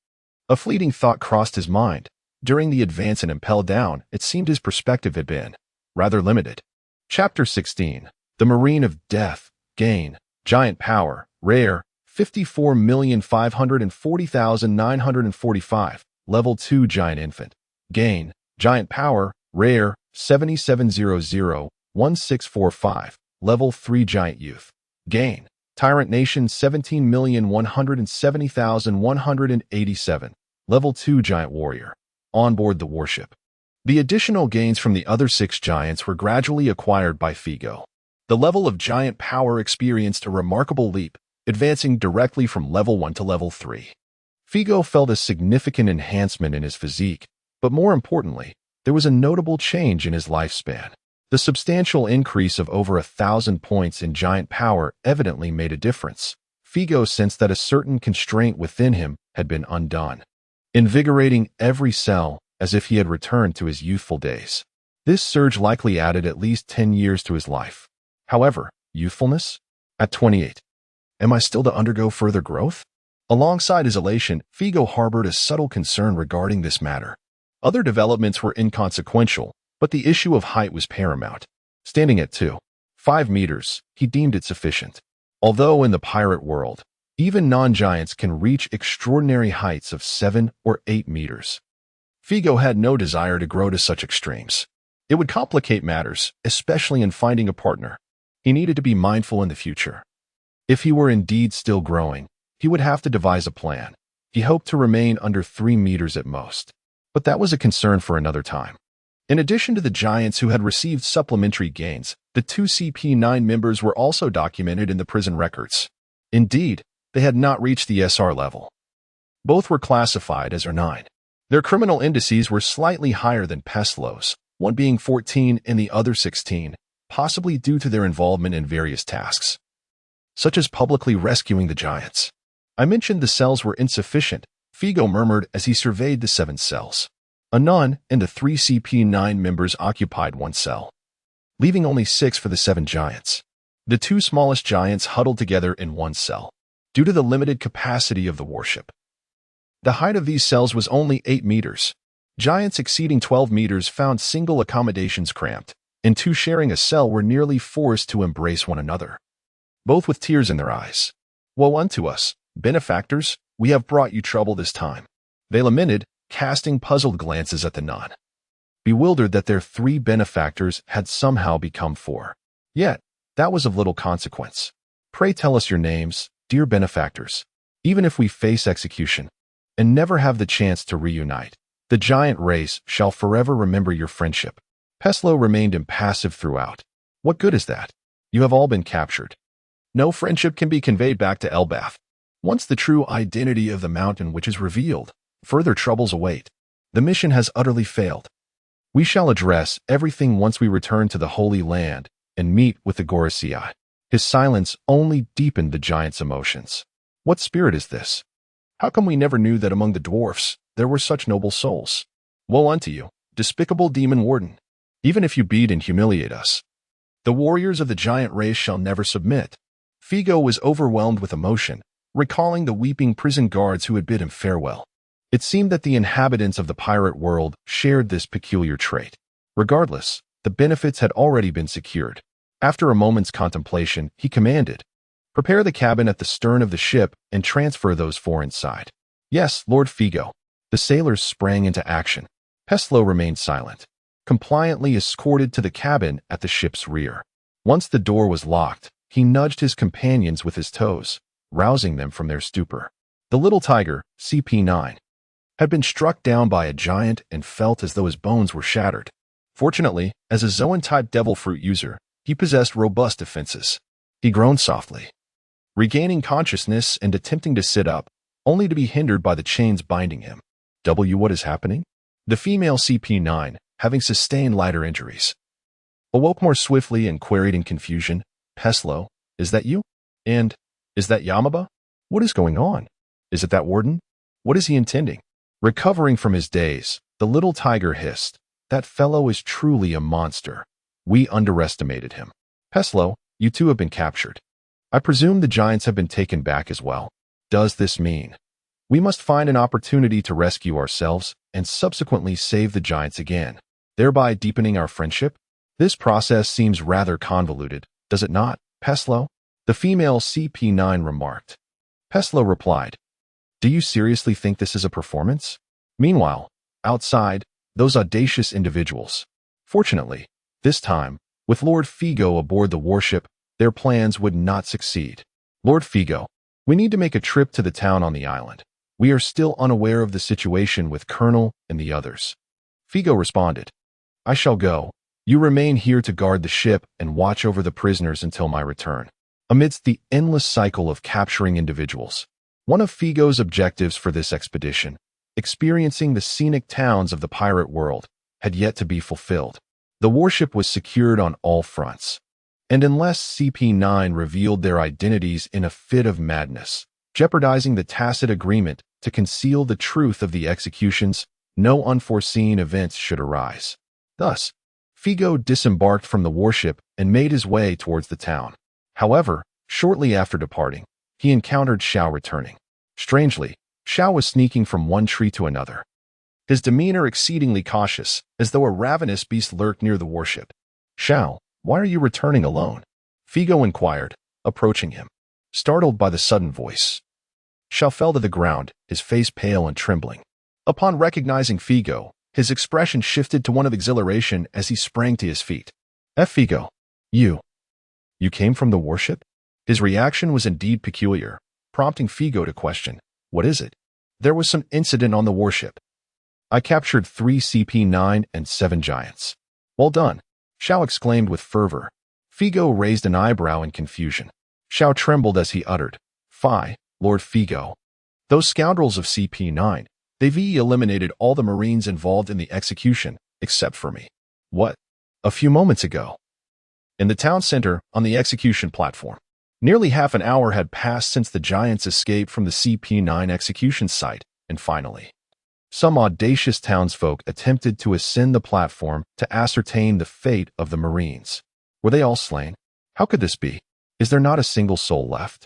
A fleeting thought crossed his mind. During the advance in Impel Down, it seemed his perspective had been rather limited. Chapter 16. The Marine of Death. Gain. Giant Power. Rare. 54,540,945. Level 2 Giant Infant. Gain. Giant Power. Rare. 77001645. Level 3 Giant Youth. Gain. Tyrant Nation 17,170,187. Level 2 Giant Warrior. Onboard the warship. The additional gains from the other 6 giants were gradually acquired by Figo. The level of giant power experienced a remarkable leap, advancing directly from level 1 to level 3. Figo felt a significant enhancement in his physique, but more importantly, there was a notable change in his lifespan. The substantial increase of over 1,000 points in giant power evidently made a difference. Figo sensed that a certain constraint within him had been undone, invigorating every cell as if he had returned to his youthful days. This surge likely added at least 10 years to his life. However, youthfulness? At 28. Am I still to undergo further growth? Alongside his elation, Figo harbored a subtle concern regarding this matter. Other developments were inconsequential, but the issue of height was paramount. Standing at 2.5 meters, he deemed it sufficient. Although in the pirate world, even non-giants can reach extraordinary heights of 7 or 8 meters. Figo had no desire to grow to such extremes. It would complicate matters, especially in finding a partner. He needed to be mindful in the future. If he were indeed still growing, he would have to devise a plan. He hoped to remain under 3 meters at most. But that was a concern for another time. In addition to the giants who had received supplementary gains, the 2 CP9 members were also documented in the prison records. Indeed, they had not reached the SR level. Both were classified as R9. Their criminal indices were slightly higher than Peslo's, one being 14 and the other 16, possibly due to their involvement in various tasks, such as publicly rescuing the giants. I mentioned the cells were insufficient, Figo murmured as he surveyed the 7 cells. A nun and the 3 CP9 members occupied 1 cell, leaving only 6 for the 7 giants. The 2 smallest giants huddled together in 1 cell, due to the limited capacity of the warship. The height of these cells was only 8 meters. Giants exceeding 12 meters found single accommodations cramped, and 2 sharing a cell were nearly forced to embrace one another, both with tears in their eyes. Woe unto us, benefactors, we have brought you trouble this time, they lamented, casting puzzled glances at the nun, bewildered that their 3 benefactors had somehow become 4. Yet, that was of little consequence. Pray tell us your names, dear benefactors, even if we face execution and never have the chance to reunite. The giant race shall forever remember your friendship. Peslo remained impassive throughout. What good is that? You have all been captured. No friendship can be conveyed back to Elbath. Once the true identity of the mountain witch is revealed, further troubles await. The mission has utterly failed. We shall address everything once we return to the Holy Land and meet with the Gorosei. His silence only deepened the giant's emotions. What spirit is this? How come we never knew that among the dwarfs there were such noble souls? Woe unto you, despicable demon warden! Even if you beat and humiliate us, the warriors of the giant race shall never submit. Figo was overwhelmed with emotion, recalling the weeping prison guards who had bid him farewell. It seemed that the inhabitants of the pirate world shared this peculiar trait. Regardless, the benefits had already been secured. After a moment's contemplation, he commanded, "Prepare the cabin at the stern of the ship and transfer those 4 inside." "Yes, Lord Figo." The sailors sprang into action. Peslo remained silent, compliantly escorted to the cabin at the ship's rear. Once the door was locked, he nudged his companions with his toes, rousing them from their stupor. The little tiger, CP9, had been struck down by a giant and felt as though his bones were shattered. Fortunately, as a Zoan-type devil fruit user, he possessed robust defenses. He groaned softly, regaining consciousness and attempting to sit up, only to be hindered by the chains binding him. What is happening? The female CP9, having sustained lighter injuries, awoke more swiftly and queried in confusion, "Peslo, is that you? And is that Yamaba? What is going on? Is it that warden? What is he intending?" Recovering from his daze, the little tiger hissed, "That fellow is truly a monster. We underestimated him. Peslo, you 2 have been captured. I presume the giants have been taken back as well. Does this mean we must find an opportunity to rescue ourselves and subsequently save the giants again, thereby deepening our friendship?" This process seems rather convoluted, does it not, Peslo? The female CP9 remarked. Peslo replied, Do you seriously think this is a performance? Meanwhile, outside, those audacious individuals. Fortunately, this time, with Lord Figo aboard the warship, their plans would not succeed. Lord Figo, we need to make a trip to the town on the island. We are still unaware of the situation with Colonel and the others. Figo responded, I shall go. You remain here to guard the ship and watch over the prisoners until my return. Amidst the endless cycle of capturing individuals, one of Figo's objectives for this expedition, experiencing the scenic towns of the pirate world, had yet to be fulfilled. The warship was secured on all fronts, and unless CP9 revealed their identities in a fit of madness, jeopardizing the tacit agreement to conceal the truth of the executions, no unforeseen events should arise. Thus, Figo disembarked from the warship and made his way towards the town. However, shortly after departing, he encountered Xiao returning. Strangely, Xiao was sneaking from one tree to another, his demeanor exceedingly cautious, as though a ravenous beast lurked near the warship. Xiao, why are you returning alone? Figo inquired, approaching him. Startled by the sudden voice, Xiao fell to the ground, his face pale and trembling. Upon recognizing Figo, his expression shifted to one of exhilaration as he sprang to his feet. Figo, you came from the warship? His reaction was indeed peculiar, prompting Figo to question, What is it? There was some incident on the warship. I captured 3 CP9 and 7 giants. Well done, Xiao exclaimed with fervor. Figo raised an eyebrow in confusion. Xiao trembled as he uttered, Fie, Lord Figo. Those scoundrels of CP9, they've eliminated all the Marines involved in the execution, except for me. What? A few moments ago. In the town center, on the execution platform, nearly half an hour had passed since the giants escaped from the CP9 execution site, and finally, some audacious townsfolk attempted to ascend the platform to ascertain the fate of the Marines. Were they all slain? How could this be? Is there not a single soul left?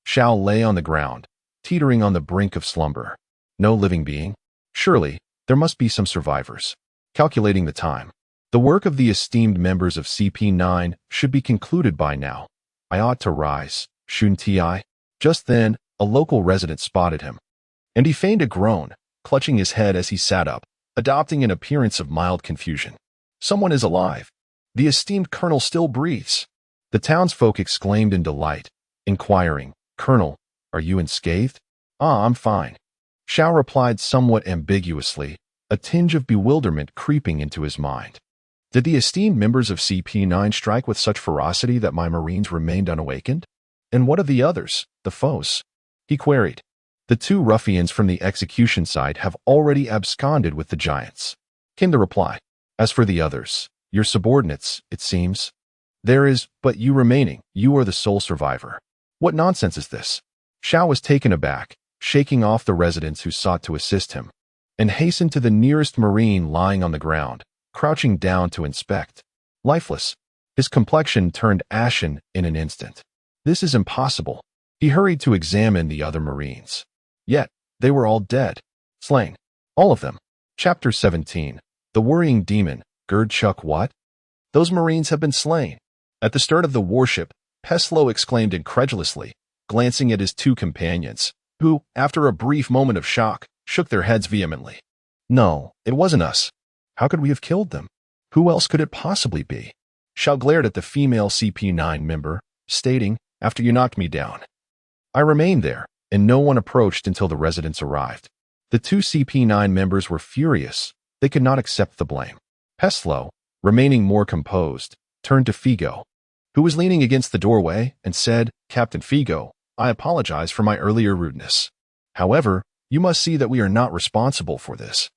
Xiao lay on the ground, teetering on the brink of slumber. No living being? Surely, there must be some survivors. Calculating the time, the work of the esteemed members of CP9 should be concluded by now. I ought to rise, shouldn't I? Just then, a local resident spotted him, and he feigned a groan, clutching his head as he sat up, adopting an appearance of mild confusion. Someone is alive. The esteemed colonel still breathes. The townsfolk exclaimed in delight, inquiring, Colonel, are you unscathed? Ah, I'm fine. Xiao replied somewhat ambiguously, a tinge of bewilderment creeping into his mind. Did the esteemed members of CP9 strike with such ferocity that my Marines remained unawakened? And what of the others, the foes? He queried. The 2 ruffians from the execution site have already absconded with the giants, came the reply. As for the others, your subordinates, it seems. There is but you remaining. You are the sole survivor. What nonsense is this? Xiao was taken aback, shaking off the residents who sought to assist him, and hastened to the nearest Marine lying on the ground, crouching down to inspect. Lifeless, his complexion turned ashen in an instant. This is impossible. He hurried to examine the other Marines. Yet, they were all dead. Slain. All of them. Chapter 17. The Worrying Demon. Chuck what? Those Marines have been slain. At the stern of the warship, Peslo exclaimed incredulously, glancing at his 2 companions, who, after a brief moment of shock, shook their heads vehemently. No, it wasn't us. How could we have killed them? Who else could it possibly be? Xiao glared at the female CP9 member, stating, After you knocked me down. I remained there, and no one approached until the residents arrived. The 2 CP9 members were furious. They could not accept the blame. Peslo, remaining more composed, turned to Figo, who was leaning against the doorway, and said, Captain Figo, I apologize for my earlier rudeness. However, you must see that we are not responsible for this.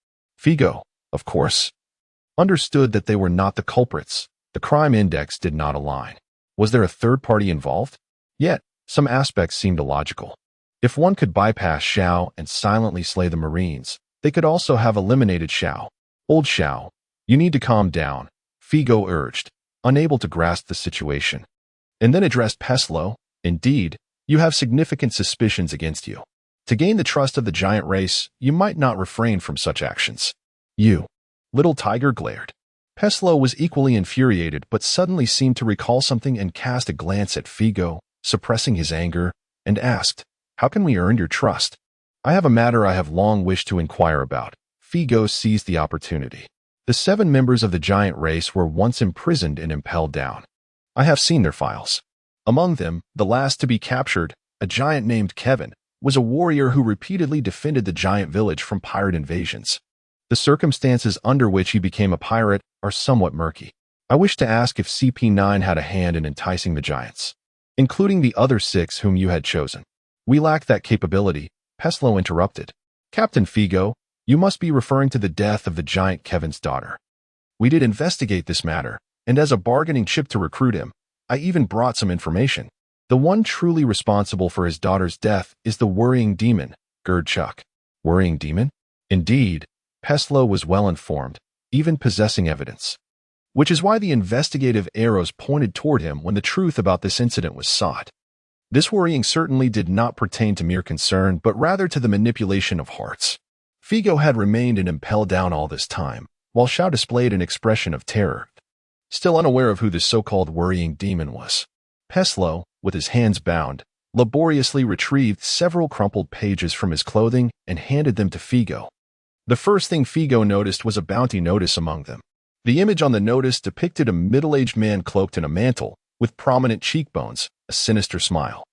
Figo, of course, understood that they were not the culprits. The crime index did not align. Was there a third party involved? Yet, some aspects seemed illogical. If one could bypass Xiao and silently slay the Marines, they could also have eliminated Xiao. Old Xiao, you need to calm down, Figo urged, unable to grasp the situation. And then addressed Peslo, Indeed, you have significant suspicions against you. To gain the trust of the giant race, you might not refrain from such actions. You, little tiger glared. Peslo was equally infuriated but suddenly seemed to recall something and cast a glance at Figo, suppressing his anger, and asked, "How can we earn your trust?" "I have a matter I have long wished to inquire about." Figo seized the opportunity. The 7 members of the giant race were once imprisoned in Impel Down. I have seen their files. Among them, the last to be captured, a giant named Kevin, was a warrior who repeatedly defended the giant village from pirate invasions. The circumstances under which he became a pirate are somewhat murky. I wish to ask if CP9 had a hand in enticing the giants, including the other 6 whom you had chosen. "We lack that capability," Peslo interrupted. "Captain Figo, you must be referring to the death of the giant Kevin's daughter. We did investigate this matter, and as a bargaining chip to recruit him, I even brought some information. The one truly responsible for his daughter's death is the worrying demon, Gerdchuk." "Worrying demon?" Indeed, Peslo was well informed, even possessing evidence. Which is why the investigative arrows pointed toward him when the truth about this incident was sought. This worrying certainly did not pertain to mere concern, but rather to the manipulation of hearts. Figo had remained in Impel Down all this time, while Xiao displayed an expression of terror, still unaware of who this so-called worrying demon was. Peslo, with his hands bound, laboriously retrieved several crumpled pages from his clothing and handed them to Figo. The first thing Figo noticed was a bounty notice among them. The image on the notice depicted a middle-aged man cloaked in a mantle, with prominent cheekbones, a sinister smile,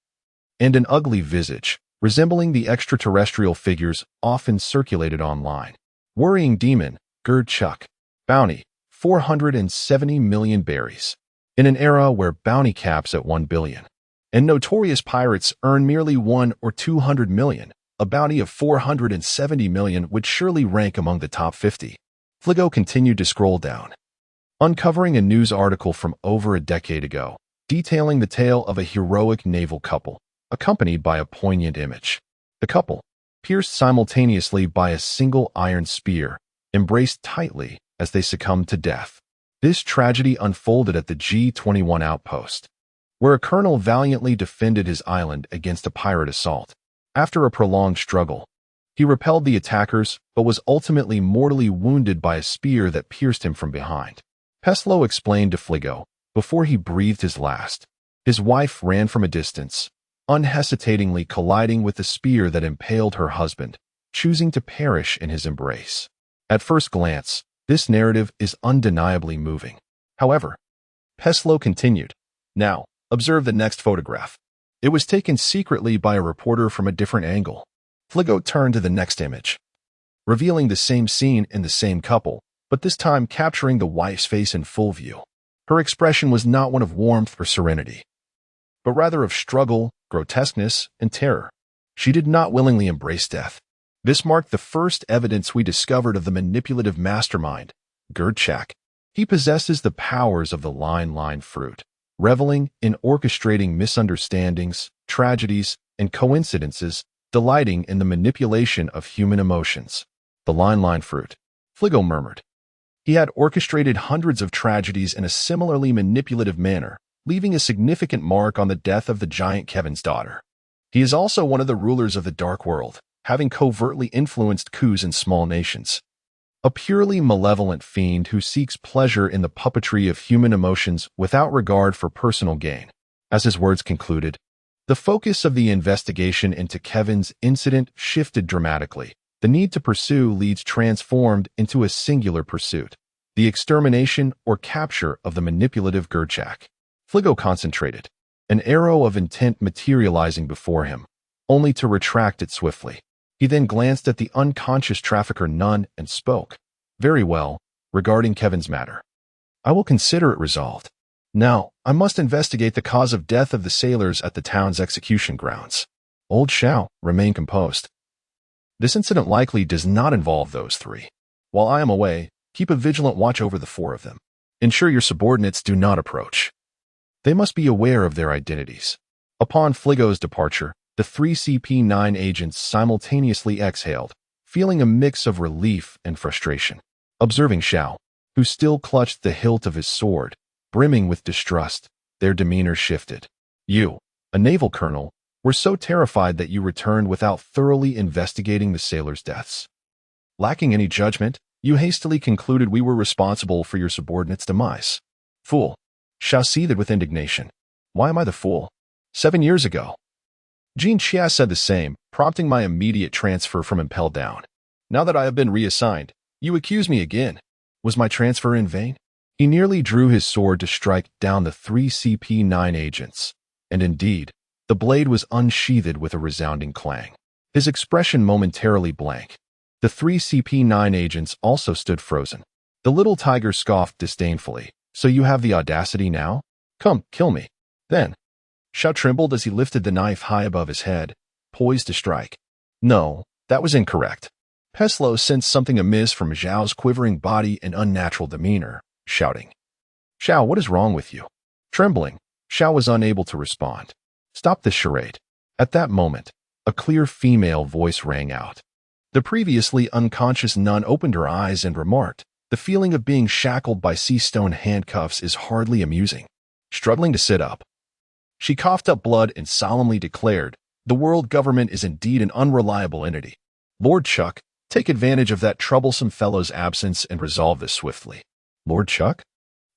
and an ugly visage, resembling the extraterrestrial figures often circulated online. "Worrying demon, Gerdchuk. Bounty, 470 million berries." In an era where bounty caps at 1 billion, and notorious pirates earn merely 1 or 200 million, a bounty of 470 million would surely rank among the top 50. Figo continued to scroll down, uncovering a news article from over a decade ago, detailing the tale of a heroic naval couple, accompanied by a poignant image. The couple, pierced simultaneously by a single iron spear, embraced tightly as they succumbed to death. This tragedy unfolded at the G-21 outpost, where a colonel valiantly defended his island against a pirate assault. After a prolonged struggle, he repelled the attackers but was ultimately mortally wounded by a spear that pierced him from behind. Peslo explained to Figo, before he breathed his last. His wife ran from a distance, unhesitatingly colliding with the spear that impaled her husband, choosing to perish in his embrace. At first glance, this narrative is undeniably moving. However, Peslo continued, "Now, observe the next photograph. It was taken secretly by a reporter from a different angle." Figo turned to the next image, revealing the same scene in the same couple, but this time capturing the wife's face in full view. Her expression was not one of warmth or serenity, but rather of struggle, grotesqueness, and terror. She did not willingly embrace death. This marked the first evidence we discovered of the manipulative mastermind, Gerdchuk. He possesses the powers of the line fruit, reveling in orchestrating misunderstandings, tragedies, and coincidences, delighting in the manipulation of human emotions. The line fruit, Figo murmured. He had orchestrated hundreds of tragedies in a similarly manipulative manner, leaving a significant mark on the death of the giant Kevin's daughter. He is also one of the rulers of the dark world, having covertly influenced coups in small nations. A purely malevolent fiend who seeks pleasure in the puppetry of human emotions without regard for personal gain. As his words concluded, the focus of the investigation into Kevin's incident shifted dramatically. The need to pursue leads transformed into a singular pursuit, the extermination or capture of the manipulative Gerdchuk. Figo concentrated, an arrow of intent materializing before him, only to retract it swiftly. He then glanced at the unconscious trafficker Nun and spoke, "Very well, regarding Kevin's matter. I will consider it resolved. Now, I must investigate the cause of death of the sailors at the town's execution grounds." Old Xiao remained composed. "This incident likely does not involve those 3. While I am away, keep a vigilant watch over the 4 of them. Ensure your subordinates do not approach. They must be aware of their identities." Upon Figo's departure, the 3 CP9 agents simultaneously exhaled, feeling a mix of relief and frustration. Observing Xiao, who still clutched the hilt of his sword, brimming with distrust, their demeanor shifted. "You, a naval colonel, were so terrified that you returned without thoroughly investigating the sailors' deaths. Lacking any judgment, You hastily concluded we were responsible for your subordinate's demise. Fool. Xiao seethed with indignation. Why am I the fool? 7 years ago. Jean Chia said the same, prompting my immediate transfer from Impel Down. Now that I have been reassigned, you accuse me again. Was my transfer in vain? He nearly drew his sword to strike down the 3 CP9 agents, and indeed, the blade was unsheathed with a resounding clang. His expression momentarily blank. The 3 CP9 agents also stood frozen. The little tiger scoffed disdainfully. So you have the audacity now? Come, kill me. Then. Xiao trembled as he lifted the knife high above his head, poised to strike. No, that was incorrect. Peslo sensed something amiss from Zhao's quivering body and unnatural demeanor, shouting. Xiao, what is wrong with you? Trembling, Xiao was unable to respond. Stop this charade. At that moment, a clear female voice rang out. The previously unconscious nun opened her eyes and remarked, the feeling of being shackled by sea stone handcuffs is hardly amusing. Struggling to sit up, she coughed up blood and solemnly declared, the world government is indeed an unreliable entity. Lord Chuck, take advantage of that troublesome fellow's absence and resolve this swiftly. Lord Chuck?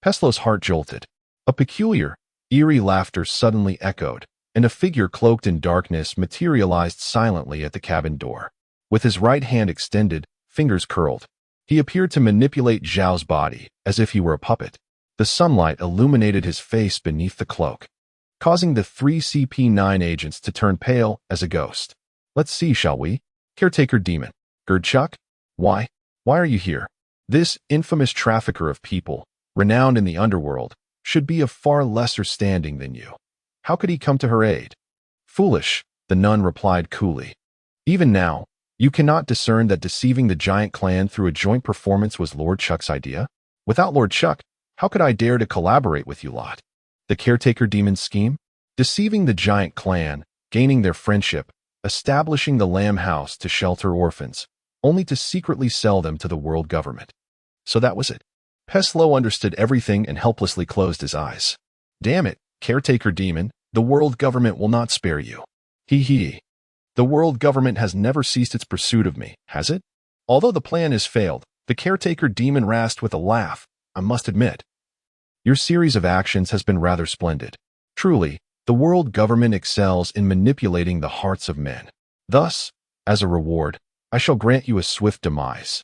Peslo's heart jolted. A peculiar, eerie laughter suddenly echoed, and a figure cloaked in darkness materialized silently at the cabin door. With his right hand extended, fingers curled, he appeared to manipulate Zhao's body as if he were a puppet. The sunlight illuminated his face beneath the cloak, causing the 3 CP9 agents to turn pale as a ghost. Let's see, shall we? Caretaker demon. Gerdchuck? Why are you here? This infamous trafficker of people, renowned in the underworld, should be of far lesser standing than you. How could he come to her aid? Foolish, the nun replied coolly. Even now, you cannot discern that deceiving the giant clan through a joint performance was Lord Chuck's idea? Without Lord Chuck, how could I dare to collaborate with you lot? The caretaker demon's scheme? Deceiving the giant clan, gaining their friendship, establishing the Lamb House to shelter orphans, only to secretly sell them to the world government. So that was it. Peslo understood everything and helplessly closed his eyes. Damn it, caretaker demon, the world government will not spare you. Hee. The world government has never ceased its pursuit of me, has it? Although the plan has failed, the caretaker demon rasped with a laugh, I must admit. Your series of actions has been rather splendid. Truly, the world government excels in manipulating the hearts of men. Thus, as a reward, I shall grant you a swift demise.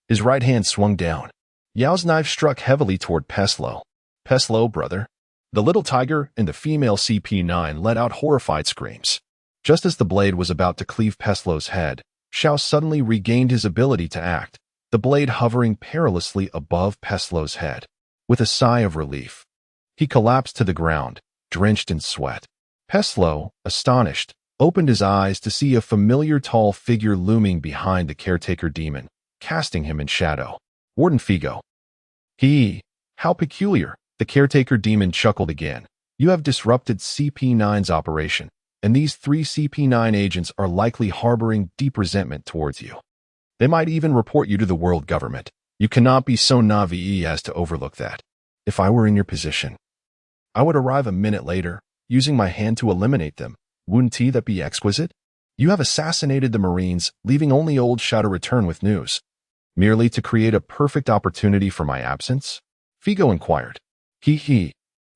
His right hand swung down. Yao's knife struck heavily toward Peslo. Peslo, brother. The little tiger and the female CP9 let out horrified screams. Just as the blade was about to cleave Peslo's head, Xiao suddenly regained his ability to act, the blade hovering perilously above Peslo's head. With a sigh of relief, he collapsed to the ground, drenched in sweat. Peslo, astonished, opened his eyes to see a familiar tall figure looming behind the caretaker demon, casting him in shadow. Warden Figo. How peculiar, the caretaker demon chuckled again. You have disrupted CP9's operation, and these 3 CP9 agents are likely harboring deep resentment towards you. They might even report you to the world government. You cannot be so naive as to overlook that. If I were in your position, I would arrive a minute later, using my hand to eliminate them. Wouldn't that be exquisite? You have assassinated the Marines, leaving only old Xiao to return with news. Merely to create a perfect opportunity for my absence? Figo inquired.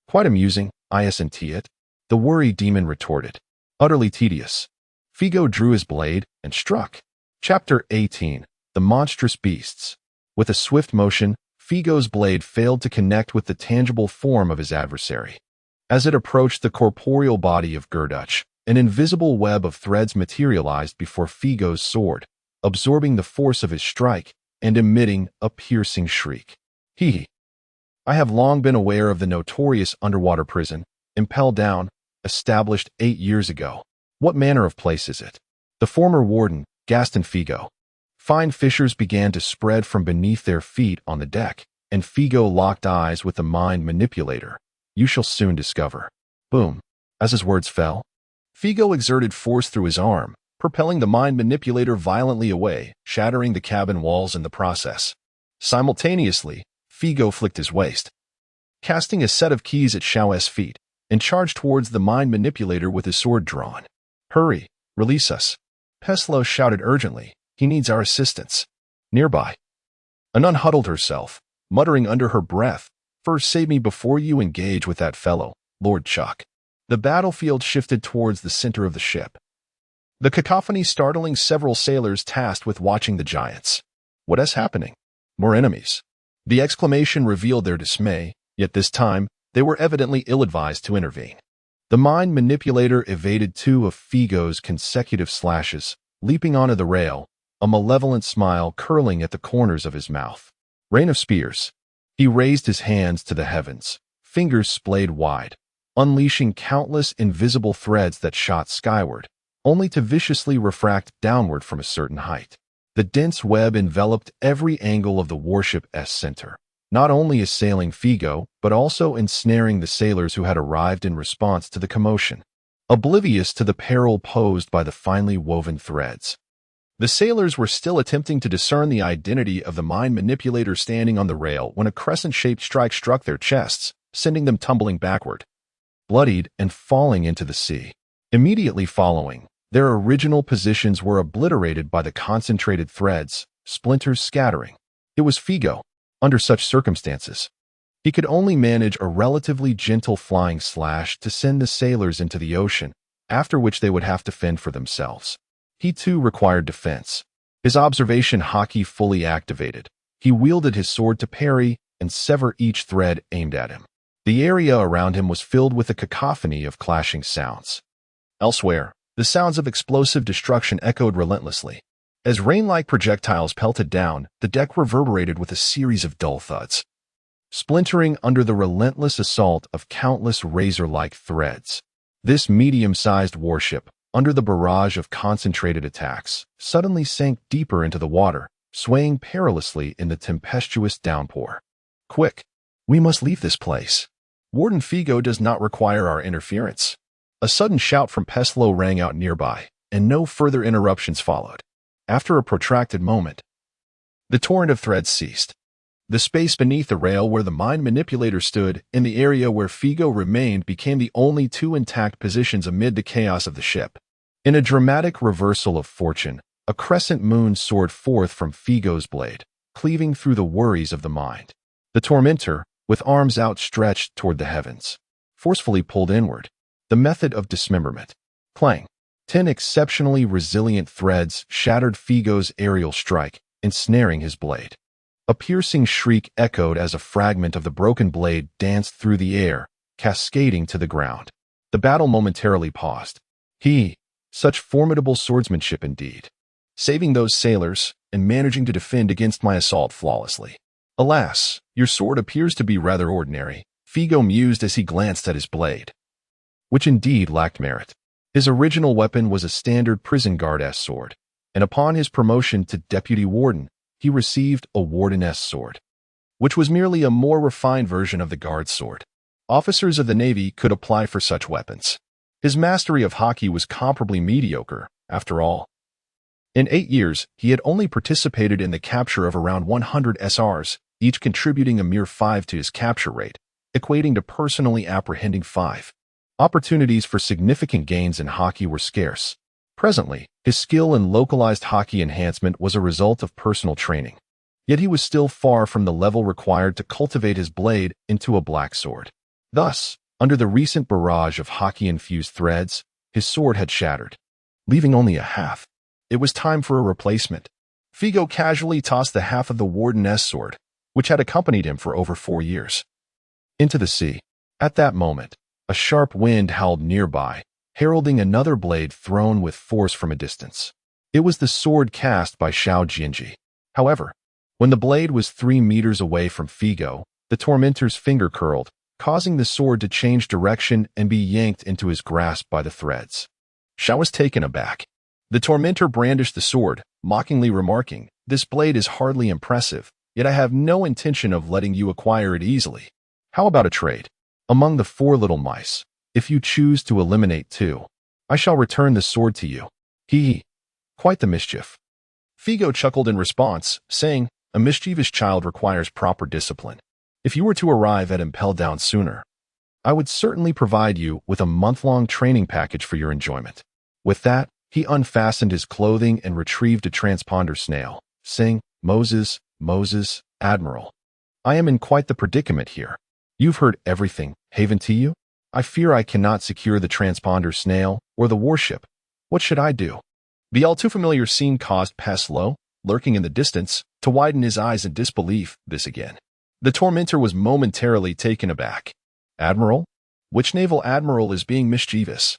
Quite amusing, isn't it? The worry demon retorted. Utterly tedious. Figo drew his blade and struck. Chapter 18. The Monstrous Beasts. With a swift motion, Figo's blade failed to connect with the tangible form of his adversary. As it approached the corporeal body of Gerdutch, an invisible web of threads materialized before Figo's sword, absorbing the force of his strike and emitting a piercing shriek. I have long been aware of the notorious underwater prison, Impel Down, established 8 years ago. What manner of place is it? The former warden, Gaston Figo. Fine fissures began to spread from beneath their feet on the deck, and Figo locked eyes with the mind manipulator. You shall soon discover. Boom. As his words fell, Figo exerted force through his arm, propelling the mind manipulator violently away, shattering the cabin walls in the process. Simultaneously, Figo flicked his waist, casting a set of keys at Xiao's feet, and charged towards the mind manipulator with his sword drawn. Hurry, release us. Peslo shouted urgently. He needs our assistance. Nearby, A nun huddled herself, muttering under her breath, "First save me before you engage with that fellow, Lord Chuck." The battlefield shifted towards the center of the ship. The cacophony startling several sailors tasked with watching the giants. What is happening? More enemies. The exclamation revealed their dismay, yet this time, they were evidently ill-advised to intervene. The mind manipulator evaded two of Figo's consecutive slashes, leaping onto the rail, a malevolent smile curling at the corners of his mouth. Rain of spears. He raised his hands to the heavens, fingers splayed wide, unleashing countless invisible threads that shot skyward, only to viciously refract downward from a certain height. The dense web enveloped every angle of the warship's center, not only assailing Figo, but also ensnaring the sailors who had arrived in response to the commotion, oblivious to the peril posed by the finely woven threads. The sailors were still attempting to discern the identity of the mind manipulator standing on the rail when a crescent-shaped strike struck their chests, sending them tumbling backward, bloodied and falling into the sea. Immediately following, their original positions were obliterated by the concentrated threads, splinters scattering. It was Figo. Under such circumstances, he could only manage a relatively gentle flying slash to send the sailors into the ocean, after which they would have to fend for themselves. He too required defense. His observation hockey fully activated. He wielded his sword to parry and sever each thread aimed at him. The area around him was filled with a cacophony of clashing sounds. Elsewhere, the sounds of explosive destruction echoed relentlessly. As rain-like projectiles pelted down, the deck reverberated with a series of dull thuds, splintering under the relentless assault of countless razor-like threads. This medium-sized warship, under the barrage of concentrated attacks, suddenly sank deeper into the water, swaying perilously in the tempestuous downpour. "Quick! We must leave this place. Warden Figo does not require our interference." A sudden shout from Peslow rang out nearby, and no further interruptions followed. After a protracted moment, the torrent of threads ceased. The space beneath the rail where the mind manipulator stood and the area where Figo remained became the only two intact positions amid the chaos of the ship. In a dramatic reversal of fortune, a crescent moon soared forth from Figo's blade, cleaving through the worries of the mind. The tormentor, with arms outstretched toward the heavens, forcefully pulled inward. The method of dismemberment. Clang. 10 exceptionally resilient threads shattered Figo's aerial strike, ensnaring his blade. A piercing shriek echoed as a fragment of the broken blade danced through the air, cascading to the ground. The battle momentarily paused. Such formidable swordsmanship indeed. Saving those sailors and managing to defend against my assault flawlessly. Alas, your sword appears to be rather ordinary, Figo mused as he glanced at his blade, which indeed lacked merit. His original weapon was a standard prison guard-s sword, and upon his promotion to deputy warden, he received a warden-s sword, which was merely a more refined version of the guard's sword. Officers of the Navy could apply for such weapons. His mastery of hockey was comparably mediocre, after all. In 8 years, he had only participated in the capture of around 100 SRs, each contributing a mere 5 to his capture rate, equating to personally apprehending 5. Opportunities for significant gains in hockey were scarce. Presently, his skill in localized hockey enhancement was a result of personal training. Yet he was still far from the level required to cultivate his blade into a black sword. Thus, under the recent barrage of hockey-infused threads, his sword had shattered, leaving only a half. It was time for a replacement. Figo casually tossed the half of the warden's sword, which had accompanied him for over 4 years, into the sea. At that moment, a sharp wind howled nearby, heralding another blade thrown with force from a distance. It was the sword cast by Xiao Jianji. However, when the blade was 3 meters away from Figo, the tormentor's finger curled, causing the sword to change direction and be yanked into his grasp by the threads. Xiao was taken aback. The tormentor brandished the sword, mockingly remarking, "This blade is hardly impressive, yet I have no intention of letting you acquire it easily. How about a trade? Among the 4 little mice, if you choose to eliminate 2, I shall return the sword to you." Quite the mischief. Figo chuckled in response, saying, "A mischievous child requires proper discipline. If you were to arrive at Impel Down sooner, I would certainly provide you with a month-long training package for your enjoyment." With that, he unfastened his clothing and retrieved a transponder snail, saying, "Moses, Moses, Admiral. I am in quite the predicament here. You've heard everything, haven't you? I fear I cannot secure the transponder snail or the warship. What should I do? The all-too-familiar scene caused Paslow, lurking in the distance, to widen his eyes in disbelief this again. The tormentor was momentarily taken aback. Admiral? Which naval admiral is being mischievous?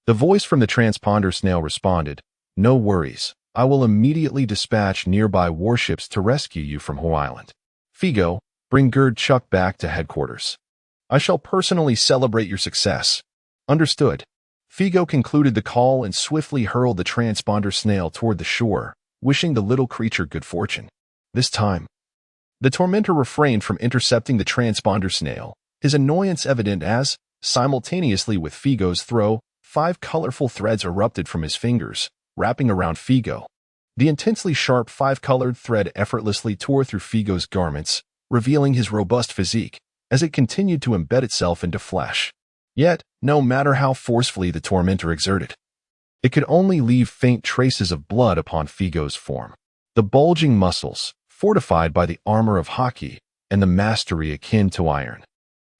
The voice from the transponder snail responded, No worries. I will immediately dispatch nearby warships to rescue you from Ho Island. Figo, bring Gerd Chuck back to headquarters. I shall personally celebrate your success. Understood. Figo concluded the call and swiftly hurled the transponder snail toward the shore, wishing the little creature good fortune. This time, the tormentor refrained from intercepting the transponder snail, his annoyance evident as, simultaneously with Figo's throw, 5 colorful threads erupted from his fingers, wrapping around Figo. The intensely sharp 5-colored thread effortlessly tore through Figo's garments, revealing his robust physique, as it continued to embed itself into flesh. Yet, no matter how forcefully the tormentor exerted, it could only leave faint traces of blood upon Figo's form. The bulging muscles, fortified by the armor of hockey and the mastery akin to iron,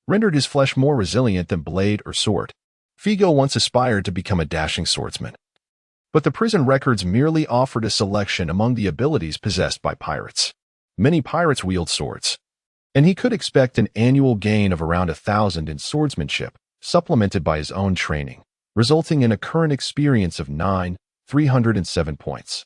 rendered his flesh more resilient than blade or sword. Figo once aspired to become a dashing swordsman, but the prison records merely offered a selection among the abilities possessed by pirates. Many pirates wield swords, and he could expect an annual gain of around 1,000 in swordsmanship, supplemented by his own training, resulting in a current experience of 9,307 points.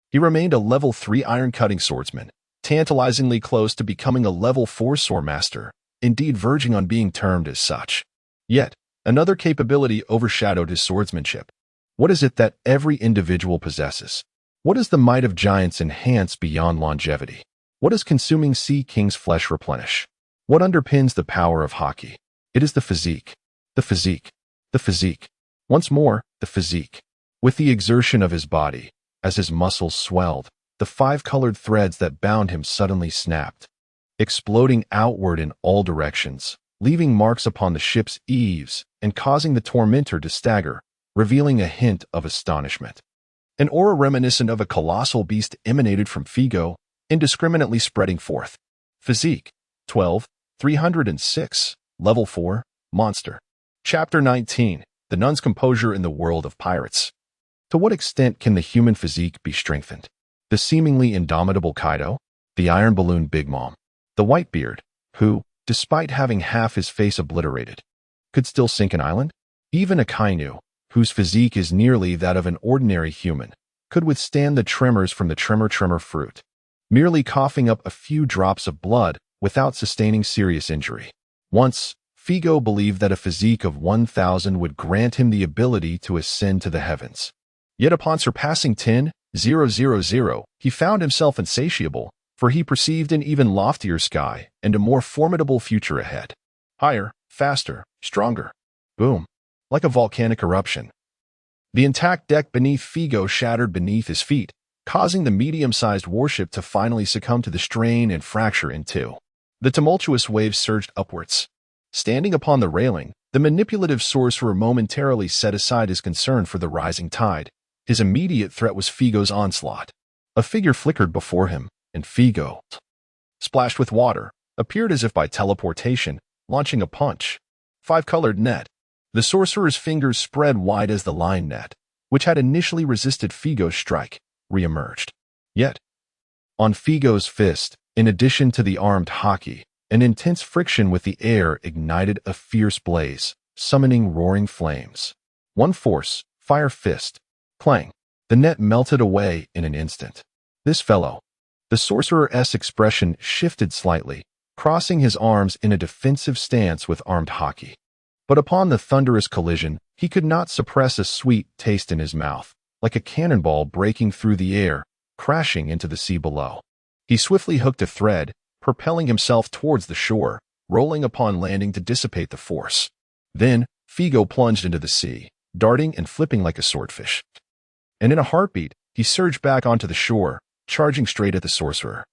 He remained a level 3 iron-cutting swordsman, tantalizingly close to becoming a level 4 swordmaster, indeed verging on being termed as such. Yet, another capability overshadowed his swordsmanship. What is it that every individual possesses? What does the might of giants enhance beyond longevity? What does consuming sea king's flesh replenish? What underpins the power of hockey? It is the physique. The physique. The physique. Once more, the physique. With the exertion of his body, as his muscles swelled, the 5-colored threads that bound him suddenly snapped, exploding outward in all directions, leaving marks upon the ship's eaves and causing the tormentor to stagger, revealing a hint of astonishment. An aura reminiscent of a colossal beast emanated from Figo, indiscriminately spreading forth. Physique, 12,306, Level 4, Monster. Chapter 19, The Nun's Composure in the World of Pirates. To what extent can the human physique be strengthened? The seemingly indomitable Kaido, the Iron Balloon Big Mom, the Whitebeard, who, despite having half his face obliterated, could still sink an island? Even a Kainu, whose physique is nearly that of an ordinary human, could withstand the tremors from the tremor fruit, merely coughing up a few drops of blood without sustaining serious injury. Once, Figo believed that a physique of 1,000 would grant him the ability to ascend to the heavens. Yet upon surpassing 10,000, he found himself insatiable, for he perceived an even loftier sky and a more formidable future ahead. Higher, faster, stronger. Boom. Like a volcanic eruption. The intact deck beneath Figo shattered beneath his feet, causing the medium-sized warship to finally succumb to the strain and fracture in two. The tumultuous waves surged upwards. Standing upon the railing, the manipulative sorcerer momentarily set aside his concern for the rising tide. His immediate threat was Figo's onslaught. A figure flickered before him, and Figo, splashed with water, appeared as if by teleportation, launching a punch. 5-colored net. The sorcerer's fingers spread wide as the line net, which had initially resisted Figo's strike, re-emerged. Yet, on Figo's fist, in addition to the armed hockey, an intense friction with the air ignited a fierce blaze, summoning roaring flames. One force, fire fist. Clang. The net melted away in an instant. This fellow. The sorcerer's expression shifted slightly, crossing his arms in a defensive stance with armed hockey. But upon the thunderous collision, he could not suppress a sweet taste in his mouth, like a cannonball breaking through the air, crashing into the sea below. He swiftly hooked a thread, propelling himself towards the shore, rolling upon landing to dissipate the force. Then, Figo plunged into the sea, darting and flipping like a swordfish. And in a heartbeat, he surged back onto the shore, charging straight at the sorcerer.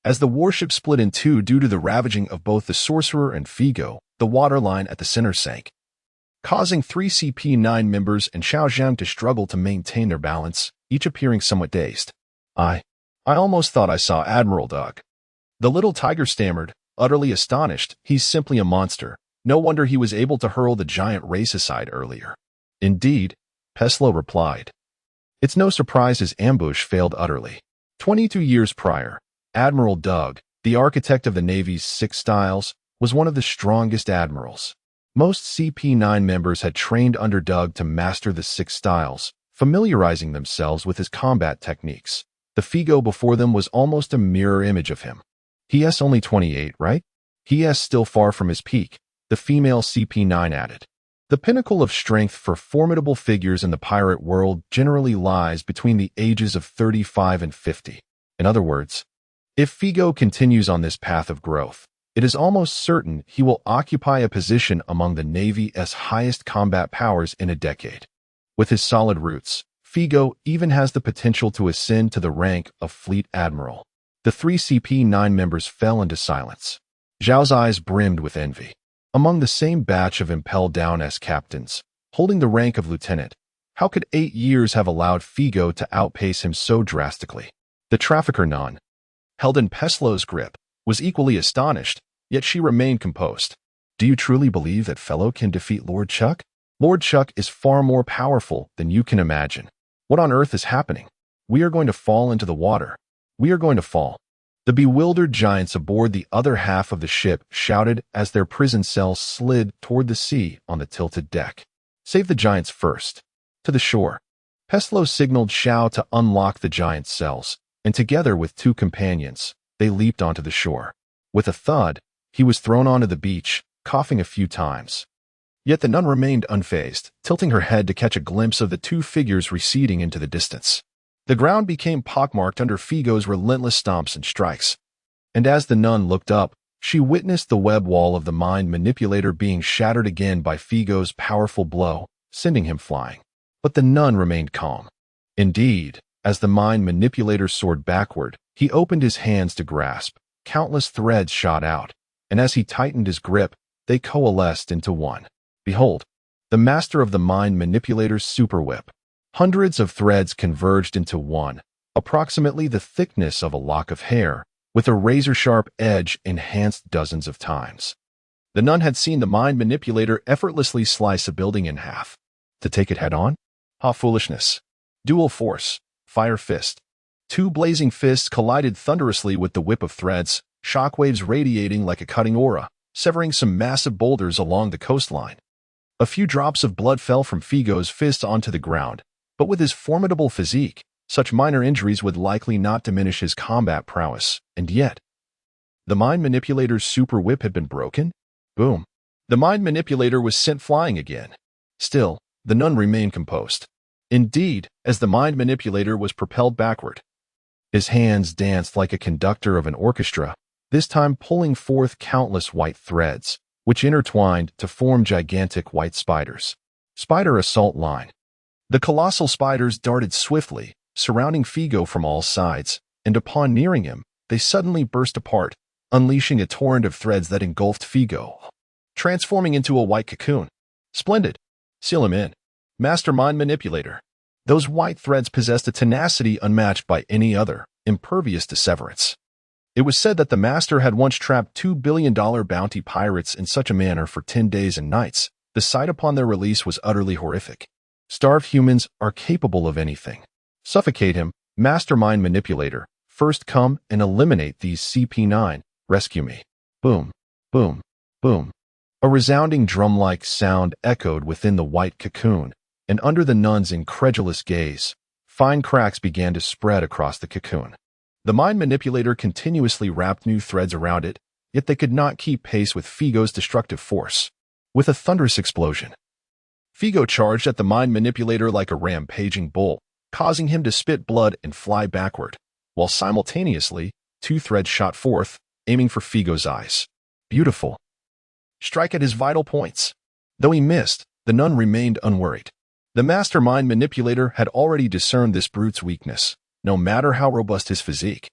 As the warship split in two due to the ravaging of both the sorcerer and Figo, the waterline at the center sank, causing 3 CP9 members and Xiao Zhang to struggle to maintain their balance, each appearing somewhat dazed. I I almost thought I saw Admiral Doug. The little tiger stammered, utterly astonished. He's simply a monster. No wonder he was able to hurl the giant race aside earlier. Indeed, Peslo replied. It's no surprise his ambush failed utterly. 22 years prior, Admiral Doug, the architect of the Navy's Six Styles, was one of the strongest admirals. Most CP9 members had trained under Doug to master the Six Styles, familiarizing themselves with his combat techniques. The Figo before them was almost a mirror image of him. He's only 28, right? He's still far from his peak, the female CP9 added. The pinnacle of strength for formidable figures in the pirate world generally lies between the ages of 35 and 50. In other words, if Figo continues on this path of growth, it is almost certain he will occupy a position among the Navy's highest combat powers in a decade. With his solid roots, Figo even has the potential to ascend to the rank of Fleet Admiral. The three CP9 members fell into silence. Zhao's eyes brimmed with envy. Among the same batch of Impel Down as captains, holding the rank of lieutenant, how could 8 years have allowed Figo to outpace him so drastically? The trafficker nun, held in Peslo's grip, was equally astonished, yet she remained composed. Do you truly believe that fellow can defeat Lord Chuck? Lord Chuck is far more powerful than you can imagine. What on earth is happening? We are going to fall into the water. We are going to fall. The bewildered giants aboard the other half of the ship shouted as their prison cells slid toward the sea on the tilted deck. Save the giants first. To the shore. Peslo signaled Xiao to unlock the giant cells, and together with two companions, they leaped onto the shore. With a thud, he was thrown onto the beach, coughing a few times. Yet the nun remained unfazed, tilting her head to catch a glimpse of the two figures receding into the distance. The ground became pockmarked under Figo's relentless stomps and strikes. And as the nun looked up, she witnessed the web wall of the mind manipulator being shattered again by Figo's powerful blow, sending him flying. But the nun remained calm. Indeed, as the mind manipulator soared backward, he opened his hands to grasp. Countless threads shot out, and as he tightened his grip, they coalesced into one. Behold, the master of the mind manipulator's super whip. Hundreds of threads converged into one, approximately the thickness of a lock of hair, with a razor-sharp edge enhanced dozens of times. The nun had seen the mind manipulator effortlessly slice a building in half. To take it head-on? Ha, foolishness. Dual force. Fire fist. Two blazing fists collided thunderously with the whip of threads, shockwaves radiating like a cutting aura, severing some massive boulders along the coastline. A few drops of blood fell from Figo's fist onto the ground, but with his formidable physique, such minor injuries would likely not diminish his combat prowess, and yet, the mind manipulator's super whip had been broken? Boom. The mind manipulator was sent flying again. Still, the nun remained composed. Indeed, as the mind manipulator was propelled backward, his hands danced like a conductor of an orchestra, this time pulling forth countless white threads, which intertwined to form gigantic white spiders. Spider assault line. The colossal spiders darted swiftly, surrounding Figo from all sides, and upon nearing him, they suddenly burst apart, unleashing a torrent of threads that engulfed Figo, transforming into a white cocoon. Splendid. Seal him in. Mastermind manipulator. Those white threads possessed a tenacity unmatched by any other, impervious to severance. It was said that the master had once trapped $2 billion bounty pirates in such a manner for 10 days and nights. The sight upon their release was utterly horrific. Starved humans are capable of anything. Suffocate him, mastermind manipulator. First come and eliminate these CP9. Rescue me. Boom, boom, boom. A resounding drum-like sound echoed within the white cocoon, and under the nun's incredulous gaze, fine cracks began to spread across the cocoon. The mind manipulator continuously wrapped new threads around it, yet they could not keep pace with Figo's destructive force. With a thunderous explosion, Figo charged at the mind manipulator like a rampaging bull, causing him to spit blood and fly backward, while simultaneously, two threads shot forth, aiming for Figo's eyes. Beautiful. Strike at his vital points. Though he missed, the nun remained unworried. The mastermind manipulator had already discerned this brute's weakness, no matter how robust his physique.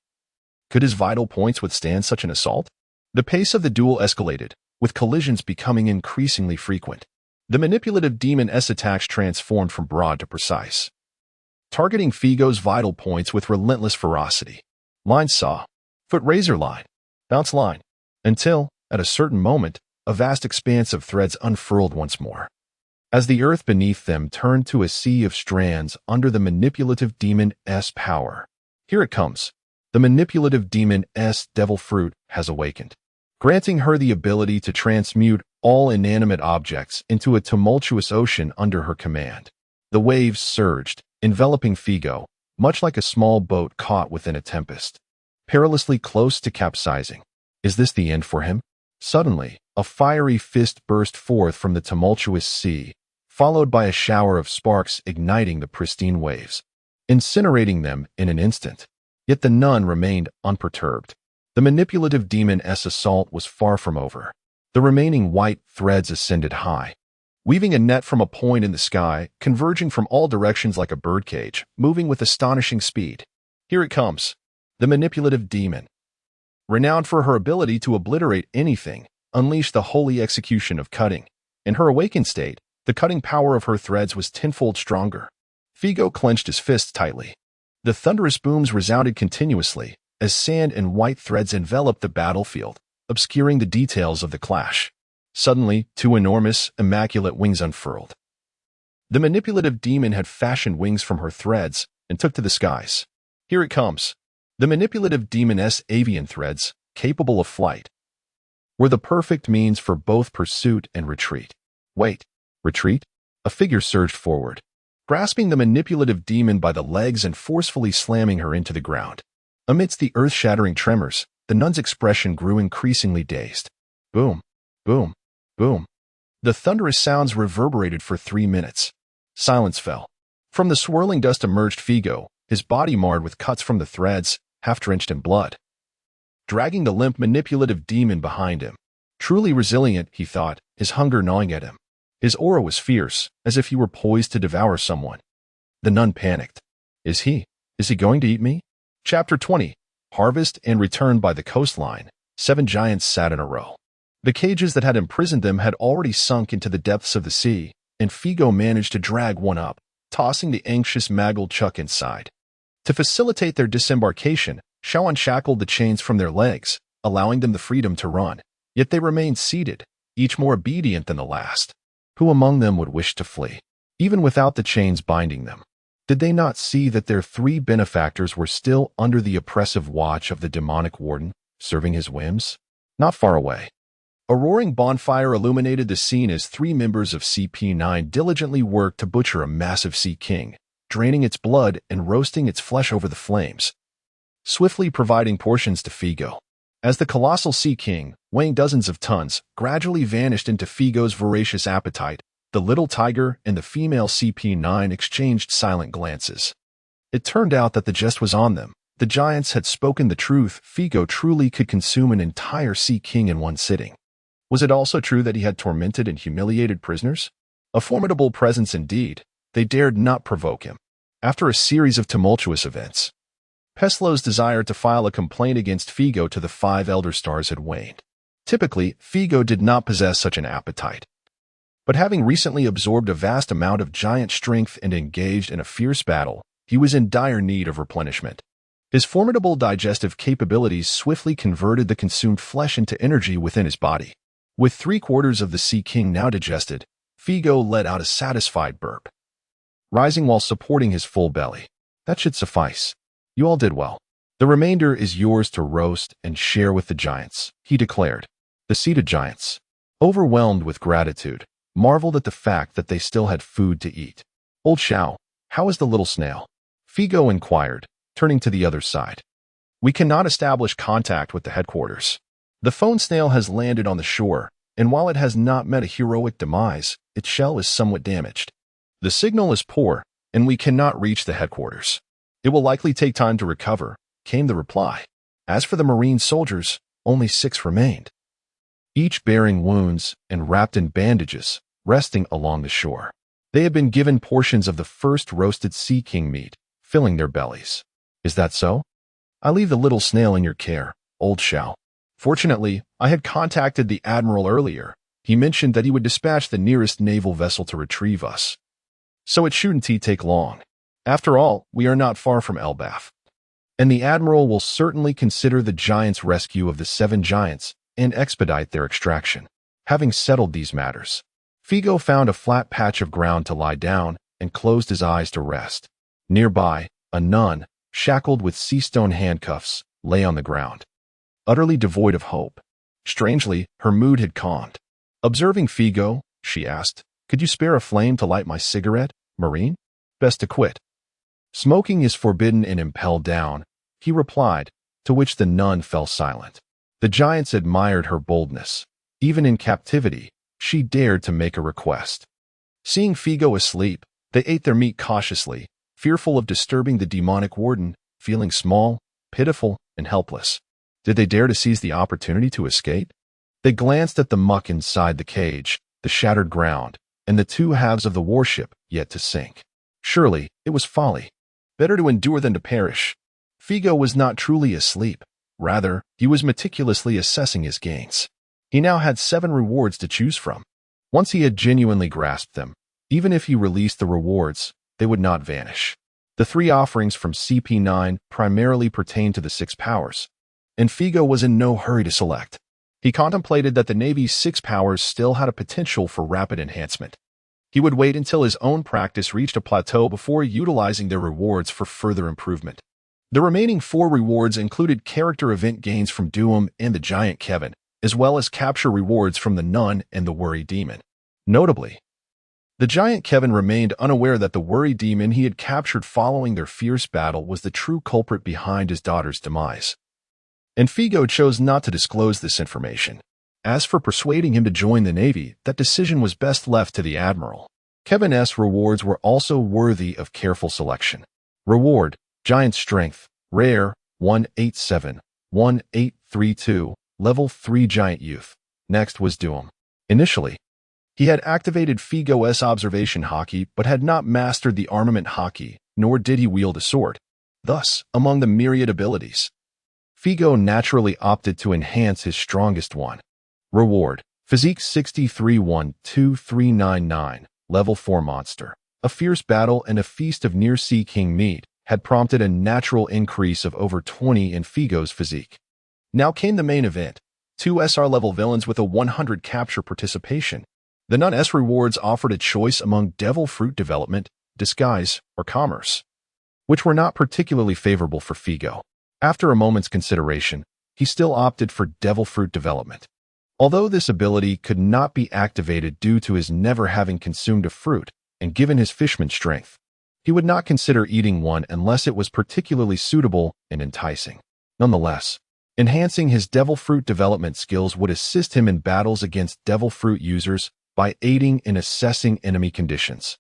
Could his vital points withstand such an assault? The pace of the duel escalated, with collisions becoming increasingly frequent. The manipulative demon-S attacks transformed from broad to precise, targeting Figo's vital points with relentless ferocity. line saw, foot razor line, bounce line, until, at a certain moment, a vast expanse of threads unfurled once more. As the earth beneath them turned to a sea of strands under the manipulative demon's power. Here it comes. The manipulative demon's devil fruit has awakened, granting her the ability to transmute all inanimate objects into a tumultuous ocean under her command. The waves surged, enveloping Figo, much like a small boat caught within a tempest, perilously close to capsizing. Is this the end for him? Suddenly, a fiery fist burst forth from the tumultuous sea, followed by a shower of sparks igniting the pristine waves, incinerating them in an instant. Yet the nun remained unperturbed. The manipulative demon's assault was far from over. The remaining white threads ascended high, weaving a net from a point in the sky, converging from all directions like a birdcage, moving with astonishing speed. Here it comes. The manipulative demon, renowned for her ability to obliterate anything, unleashed the holy execution of cutting. In her awakened state, the cutting power of her threads was tenfold stronger. Figo clenched his fists tightly. The thunderous booms resounded continuously as sand and white threads enveloped the battlefield, obscuring the details of the clash. Suddenly, two enormous, immaculate wings unfurled. The manipulative demon had fashioned wings from her threads and took to the skies. Here it comes. The manipulative demon's avian threads, capable of flight, were the perfect means for both pursuit and retreat. Wait. Retreat? A figure surged forward, grasping the manipulative demon by the legs and forcefully slamming her into the ground. Amidst the earth-shattering tremors, the nun's expression grew increasingly dazed. Boom, boom, boom. The thunderous sounds reverberated for 3 minutes. Silence fell. From the swirling dust emerged Figo, his body marred with cuts from the threads, half drenched in blood, dragging the limp manipulative demon behind him. Truly resilient, he thought, his hunger gnawing at him. His aura was fierce, as if he were poised to devour someone. The nun panicked. Is he going to eat me? Chapter 20. Harvest and Return. By the coastline, 7 giants sat in a row. The cages that had imprisoned them had already sunk into the depths of the sea, and Figo managed to drag one up, tossing the anxious Maggle Chuck inside. To facilitate their disembarkation, Shao unshackled the chains from their legs, allowing them the freedom to run. Yet they remained seated, each more obedient than the last. Who among them would wish to flee, even without the chains binding them? Did they not see that their 3 benefactors were still under the oppressive watch of the demonic warden, serving his whims? Not far away. A roaring bonfire illuminated the scene as 3 members of CP9 diligently worked to butcher a massive sea king, draining its blood and roasting its flesh over the flames, swiftly providing portions to Figo. As the colossal sea king, weighing dozens of tons, gradually vanished into Figo's voracious appetite, the little tiger and the female CP9 exchanged silent glances. It turned out that the jest was on them. The giants had spoken the truth. Figo truly could consume an entire sea king in one sitting. Was it also true that he had tormented and humiliated prisoners? A formidable presence indeed. They dared not provoke him. After a series of tumultuous events, Peslo's desire to file a complaint against Figo to the 5 Elder Stars had waned. Typically, Figo did not possess such an appetite. But having recently absorbed a vast amount of giant strength and engaged in a fierce battle, he was in dire need of replenishment. His formidable digestive capabilities swiftly converted the consumed flesh into energy within his body. With 3/4 of the Sea King now digested, Figo let out a satisfied burp, rising while supporting his full belly. That should suffice. You all did well. The remainder is yours to roast and share with the giants, he declared. The seated giants, overwhelmed with gratitude, marveled at the fact that they still had food to eat. Old Shao, how is the little snail? Figo inquired, turning to the other side. We cannot establish contact with the headquarters. The phone snail has landed on the shore, and while it has not met a heroic demise, its shell is somewhat damaged. The signal is poor, and we cannot reach the headquarters. It will likely take time to recover, came the reply. As for the Marine soldiers, only 6 remained, each bearing wounds and wrapped in bandages, resting along the shore. They had been given portions of the first roasted sea king meat, filling their bellies. Is that so? I leave the little snail in your care, old Shao. Fortunately, I had contacted the Admiral earlier. He mentioned that he would dispatch the nearest naval vessel to retrieve us. So it shouldn't take long. After all, we are not far from Elbaf. and the Admiral will certainly consider the Giants' rescue of the 7 Giants and expedite their extraction. Having settled these matters, Figo found a flat patch of ground to lie down and closed his eyes to rest. Nearby, a nun, shackled with sea-stone handcuffs, lay on the ground, utterly devoid of hope. Strangely, her mood had calmed. Observing Figo, she asked, "Could you spare a flame to light my cigarette, Marine?" "Best to quit. Smoking is forbidden in Impel Down," he replied, to which the nun fell silent. The Giants admired her boldness. Even in captivity, she dared to make a request. Seeing Figo asleep, they ate their meat cautiously, fearful of disturbing the demonic warden, feeling small, pitiful, and helpless. Did they dare to seize the opportunity to escape? They glanced at the muck inside the cage, the shattered ground, and the 2 halves of the warship yet to sink. Surely, it was folly. Better to endure than to perish. Figo was not truly asleep. Rather, he was meticulously assessing his gains. He now had 7 rewards to choose from. Once he had genuinely grasped them, even if he released the rewards, they would not vanish. The 3 offerings from CP9 primarily pertained to the 6 powers, and Figo was in no hurry to select. He contemplated that the Navy's 6 powers still had a potential for rapid enhancement. He would wait until his own practice reached a plateau before utilizing their rewards for further improvement. The remaining 4 rewards included character event gains from Doom and the Giant Kevin, as well as capture rewards from the Nun and the Worry Demon. Notably, the Giant Kevin remained unaware that the Worry Demon he had captured following their fierce battle was the true culprit behind his daughter's demise. And Figo chose not to disclose this information. As for persuading him to join the Navy, that decision was best left to the Admiral. Kevin's rewards were also worthy of careful selection. Reward: Giant Strength, Rare, 187, 1832, Level 3 Giant Youth. Next was Doom. Initially, he had activated Figo's observation hockey but had not mastered the armament hockey, nor did he wield a sword. Thus, among the myriad abilities, Figo naturally opted to enhance his strongest one. Reward: Physique 63 12399, Level 4 Monster. A fierce battle and a feast of near-sea king meat had prompted a natural increase of over 20 in Figo's physique. Now came the main event: 2 SR-level villains with a 100 capture participation. The Nun S rewards offered a choice among Devil Fruit Development, Disguise, or Commerce, which were not particularly favorable for Figo. After a moment's consideration, he still opted for Devil Fruit Development. Although this ability could not be activated due to his never having consumed a fruit, and given his fishman strength, he would not consider eating one unless it was particularly suitable and enticing. Nonetheless, enhancing his Devil Fruit Development skills would assist him in battles against Devil Fruit users by aiding in assessing enemy conditions.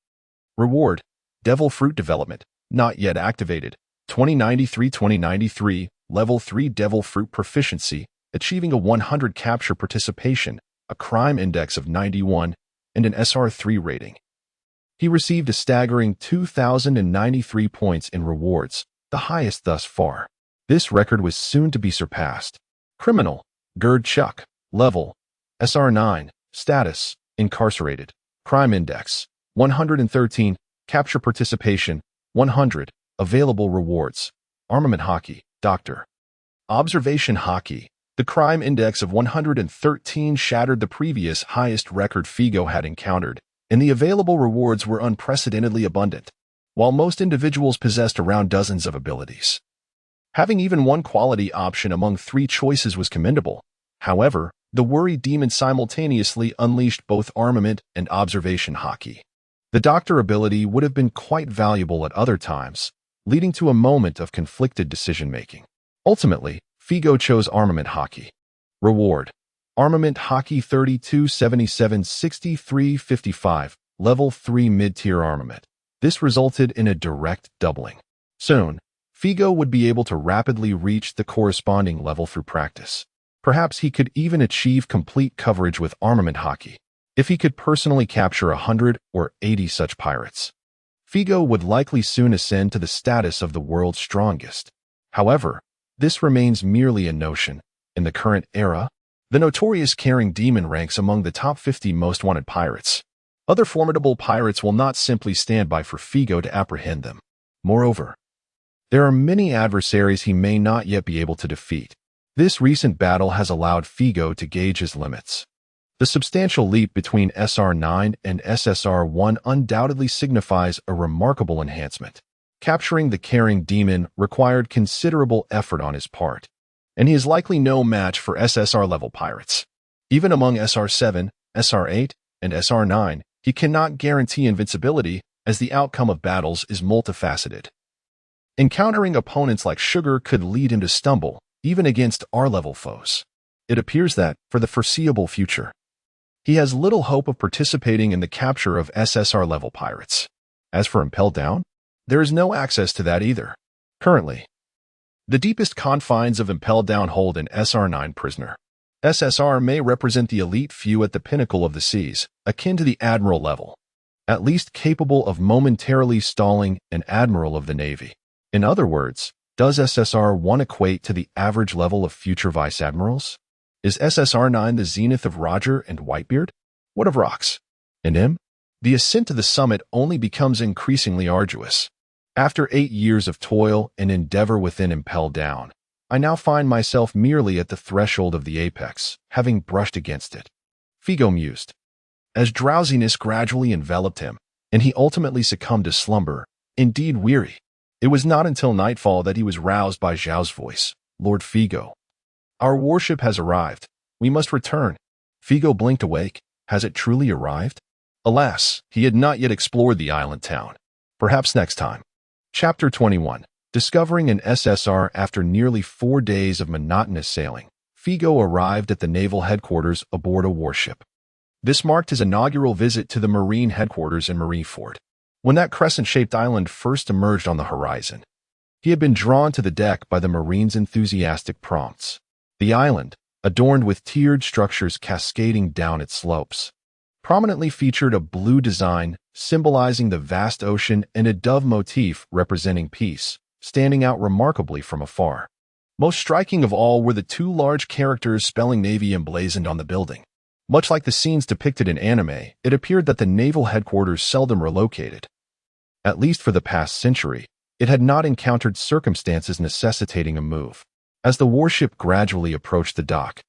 Reward: Devil Fruit Development, not yet activated. 2093-2093, Level 3 Devil Fruit Proficiency, achieving a 100 capture participation, a crime index of 91, and an SR3 rating. He received a staggering 2,093 points in rewards, the highest thus far. This record was soon to be surpassed. Criminal: Gerd Chuck, Level, SR9, Status, Incarcerated, Crime Index, 113, Capture Participation, 100, Available Rewards, Armament Hockey, Doctor. Observation Hockey. The crime index of 113 shattered the previous highest record Figo had encountered, and the available rewards were unprecedentedly abundant, while most individuals possessed around dozens of abilities. Having even one quality option among 3 choices was commendable. However, the Worry Demon simultaneously unleashed both armament and observation hockey. The Doctor ability would have been quite valuable at other times, leading to a moment of conflicted decision-making. Ultimately, Figo chose armament hockey. Reward: Armament Hockey 3277-6355, Level 3 Mid-Tier Armament. This resulted in a direct doubling. Soon, Figo would be able to rapidly reach the corresponding level through practice. Perhaps he could even achieve complete coverage with armament hockey, if he could personally capture 100 or 80 such pirates. Figo would likely soon ascend to the status of the world's strongest. However, this remains merely a notion. In the current era, the notorious Carrying Demon ranks among the top 50 most wanted pirates. Other formidable pirates will not simply stand by for Figo to apprehend them. Moreover, There are many adversaries he may not yet be able to defeat. This recent battle has allowed Figo to gauge his limits. The substantial leap between SR9 and SSR1 undoubtedly signifies a remarkable enhancement. Capturing the Caring Demon required considerable effort on his part, and he is likely no match for SSR-level pirates. Even among SR7, SR8, and SR9, he cannot guarantee invincibility as the outcome of battles is multifaceted. Encountering opponents like Sugar could lead him to stumble, even against R-level foes. It appears that, for the foreseeable future, he has little hope of participating in the capture of SSR-level pirates. As for Impel Down, there is no access to that either. Currently, the deepest confines of Impel Down hold an SR9 prisoner. SSR may represent the elite few at the pinnacle of the seas, akin to the admiral level, at least capable of momentarily stalling an admiral of the Navy. In other words, does SSR-1 equate to the average level of future vice admirals? Is SSR-9 the zenith of Roger and Whitebeard? What of Rox and him? The ascent to the summit only becomes increasingly arduous. After 8 years of toil and endeavor within Impel Down, I now find myself merely at the threshold of the apex, having brushed against it. Figo mused. As drowsiness gradually enveloped him, and he ultimately succumbed to slumber, indeed weary, it was not until nightfall that he was roused by Zhao's voice. Lord Figo, our warship has arrived. We must return. Figo blinked awake. Has it truly arrived? Alas, he had not yet explored the island town. Perhaps next time. Chapter 21. Discovering an SSR after nearly 4 days of monotonous sailing, Figo arrived at the naval headquarters aboard a warship. This marked his inaugural visit to the Marine headquarters in Marineford. When that crescent-shaped island first emerged on the horizon, he had been drawn to the deck by the Marine's enthusiastic prompts. The island, adorned with tiered structures cascading down its slopes, prominently featured a blue design symbolizing the vast ocean and a dove motif representing peace, standing out remarkably from afar. Most striking of all were the 2 large characters spelling Navy emblazoned on the building. Much like the scenes depicted in anime, it appeared that the naval headquarters seldom relocated. At least for the past century, it had not encountered circumstances necessitating a move. As the warship gradually approached the dock,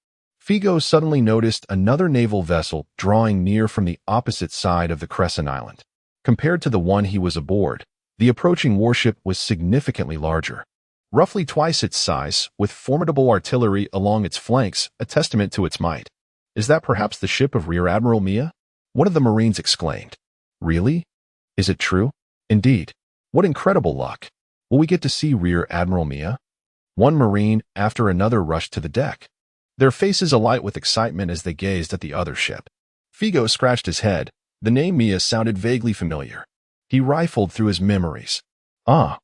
Figo suddenly noticed another naval vessel drawing near from the opposite side of the Crescent Island. Compared to the one he was aboard, the approaching warship was significantly larger, roughly twice its size, with formidable artillery along its flanks, a testament to its might. Is that perhaps the ship of Rear Admiral Mia? One of the Marines exclaimed. Really? Is it true? Indeed. What incredible luck. Will we get to see Rear Admiral Mia? One Marine after another rushed to the deck, their faces alight with excitement as they gazed at the other ship. Figo scratched his head. The name Mia sounded vaguely familiar. He rifled through his memories. Ah,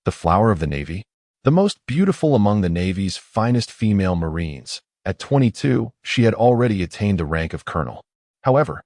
the flower of the Navy, the most beautiful among the Navy's finest female Marines. At 22, she had already attained the rank of colonel. However,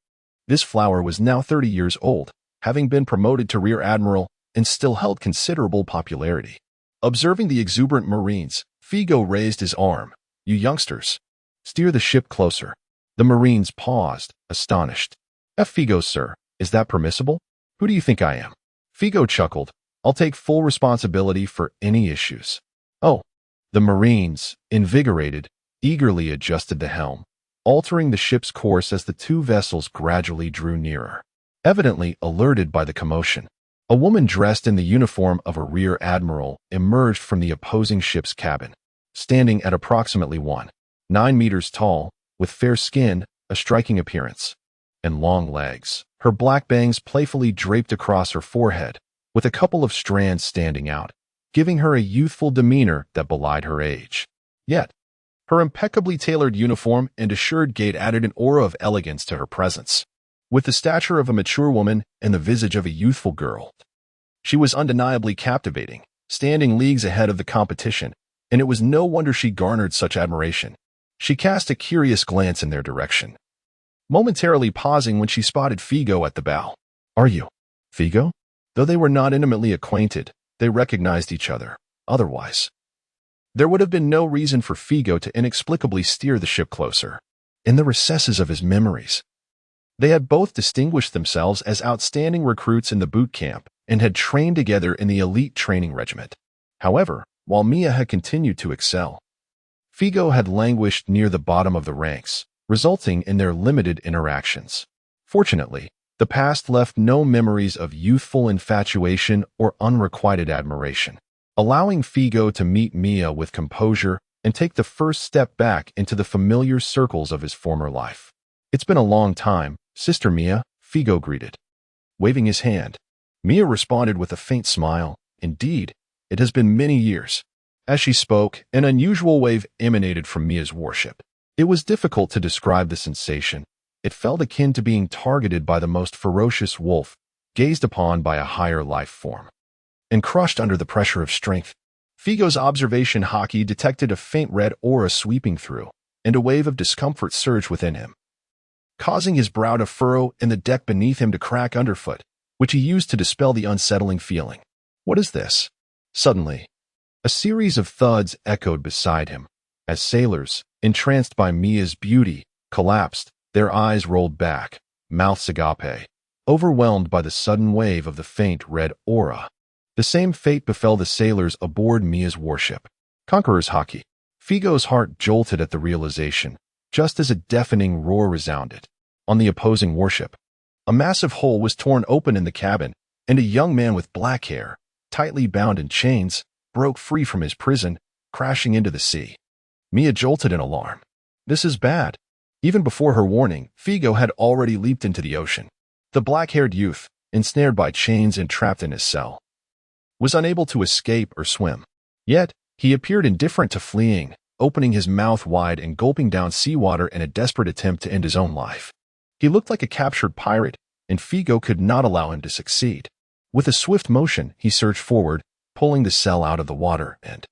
this flower was now 30 years old, having been promoted to Rear Admiral and still held considerable popularity. Observing the exuberant Marines, Figo raised his arm. You youngsters, steer the ship closer. The Marines paused, astonished. Figo, sir, is that permissible? Who do you think I am? Figo chuckled. I'll take full responsibility for any issues. Oh. The Marines, invigorated, eagerly adjusted the helm, altering the ship's course as the 2 vessels gradually drew nearer. Evidently alerted by the commotion, a woman dressed in the uniform of a Rear Admiral emerged from the opposing ship's cabin, standing at approximately 1.9 meters tall, with fair skin, a striking appearance, and long legs. Her black bangs playfully draped across her forehead, with a couple of strands standing out, giving her a youthful demeanor that belied her age. Yet, her impeccably tailored uniform and assured gait added an aura of elegance to her presence. With the stature of a mature woman and the visage of a youthful girl, she was undeniably captivating, standing leagues ahead of the competition, and it was no wonder she garnered such admiration. She cast a curious glance in their direction, momentarily pausing when she spotted Figo at the bow. Are you Figo? Though they were not intimately acquainted, they recognized each other. Otherwise, there would have been no reason for Figo to inexplicably steer the ship closer. In the recesses of his memories, they had both distinguished themselves as outstanding recruits in the boot camp and had trained together in the elite training regiment. However, while Mia had continued to excel, Figo had languished near the bottom of the ranks, resulting in their limited interactions. Fortunately, the past left no memories of youthful infatuation or unrequited admiration, allowing Figo to meet Mia with composure and take the first step back into the familiar circles of his former life. "It's been a long time, Sister Mia," Figo greeted, waving his hand. Mia responded with a faint smile. "Indeed, it has been many years." As she spoke, an unusual wave emanated from Mia's warship. It was difficult to describe the sensation. It felt akin to being targeted by the most ferocious wolf, gazed upon by a higher life form, and crushed under the pressure of strength. Figo's observation hockey detected a faint red aura sweeping through, and a wave of discomfort surged within him, causing his brow to furrow and the deck beneath him to crack underfoot, which he used to dispel the unsettling feeling. "What is this?" Suddenly, a series of thuds echoed beside him, as sailors, entranced by Mia's beauty, collapsed, their eyes rolled back, mouths agape, overwhelmed by the sudden wave of the faint red aura. The same fate befell the sailors aboard Mia's warship. Conqueror's Haki. Figo's heart jolted at the realization, just as a deafening roar resounded. On the opposing warship, a massive hole was torn open in the cabin, and a young man with black hair, tightly bound in chains, broke free from his prison, crashing into the sea. Mia jolted in alarm. "This is bad." Even before her warning, Figo had already leaped into the ocean. The black-haired youth, ensnared by chains and trapped in his cell, was unable to escape or swim. Yet, he appeared indifferent to fleeing, opening his mouth wide and gulping down seawater in a desperate attempt to end his own life. He looked like a captured pirate, and Figo could not allow him to succeed. With a swift motion, he surged forward, pulling the cell out of the water and,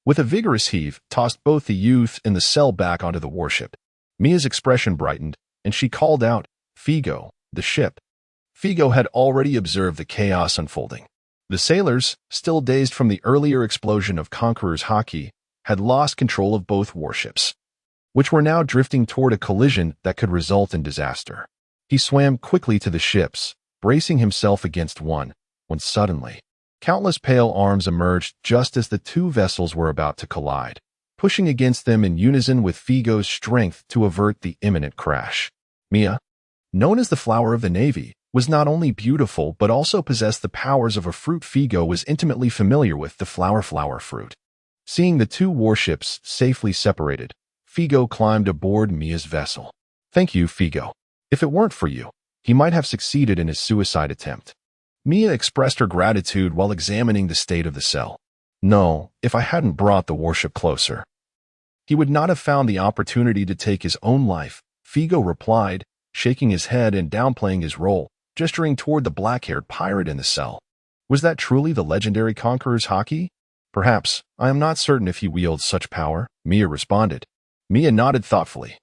with a vigorous heave, tossed both the youth and the cell back onto the warship. Mia's expression brightened, and she called out, "Figo, the ship." Figo had already observed the chaos unfolding. The sailors, still dazed from the earlier explosion of Conqueror's Haki, had lost control of both warships, which were now drifting toward a collision that could result in disaster. He swam quickly to the ships, bracing himself against one, when suddenly, countless pale arms emerged just as the two vessels were about to collide, pushing against them in unison with Figo's strength to avert the imminent crash. Mia, known as the Flower of the Navy, was not only beautiful but also possessed the powers of a fruit Figo was intimately familiar with, the flower fruit. Seeing the two warships safely separated, Figo climbed aboard Mia's vessel. "Thank you, Figo. If it weren't for you, he might have succeeded in his suicide attempt." Mia expressed her gratitude while examining the state of the cell. "No, if I hadn't brought the warship closer, he would not have found the opportunity to take his own life," Figo replied, shaking his head and downplaying his role, gesturing toward the black-haired pirate in the cell. "Was that truly the legendary Conqueror's Haki?" "Perhaps. I am not certain if he wields such power," Mia responded. Mia nodded thoughtfully,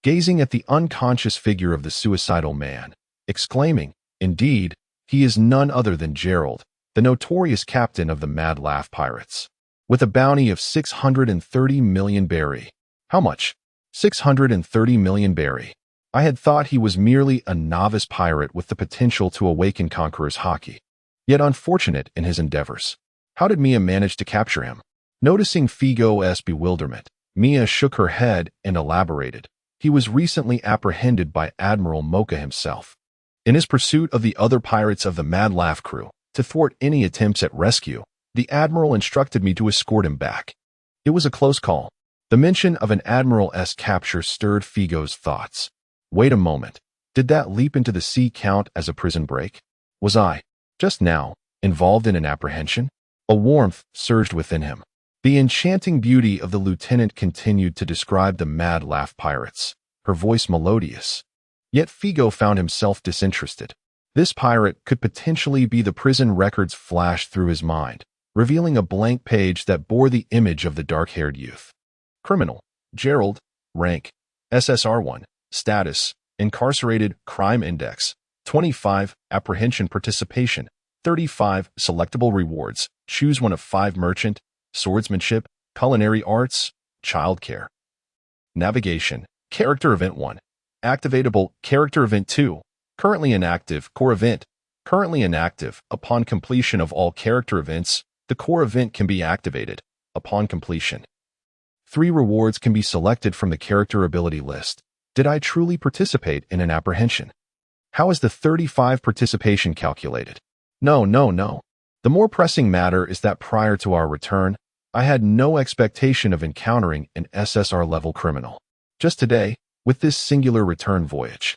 gazing at the unconscious figure of the suicidal man, exclaiming, "Indeed, he is none other than Gerald, the notorious captain of the Mad Laugh Pirates, with a bounty of 630 million berry." "How much?" 630 million berry. I had thought he was merely a novice pirate with the potential to awaken Conqueror's Haki, yet unfortunate in his endeavors. How did Mia manage to capture him? Noticing Figo's bewilderment, Mia shook her head and elaborated. "He was recently apprehended by Admiral Mocha himself. In his pursuit of the other pirates of the Mad Laugh crew, to thwart any attempts at rescue, the Admiral instructed me to escort him back. It was a close call." The mention of an Admiral's capture stirred Figo's thoughts. Wait a moment. Did that leap into the sea count as a prison break? Was I, just now, involved in an apprehension? A warmth surged within him. The enchanting beauty of the lieutenant continued to describe the Mad Laugh Pirates, her voice melodious. Yet Figo found himself disinterested. This pirate could potentially be the prison records flashed through his mind, revealing a blank page that bore the image of the dark-haired youth. Criminal, Gerald, rank, SSR1. Status, incarcerated, crime index, 25, apprehension participation, 35, selectable rewards, choose one of 5 merchant, swordsmanship, culinary arts, childcare. Navigation, character event 1, activatable, character event 2, currently inactive, core event, currently inactive, upon completion of all character events, the core event can be activated upon completion. 3 rewards can be selected from the character ability list. Did I truly participate in an apprehension? How is the 35 participation calculated? No. The more pressing matter is that prior to our return, I had no expectation of encountering an SSR-level criminal. Just today, with this singular return voyage.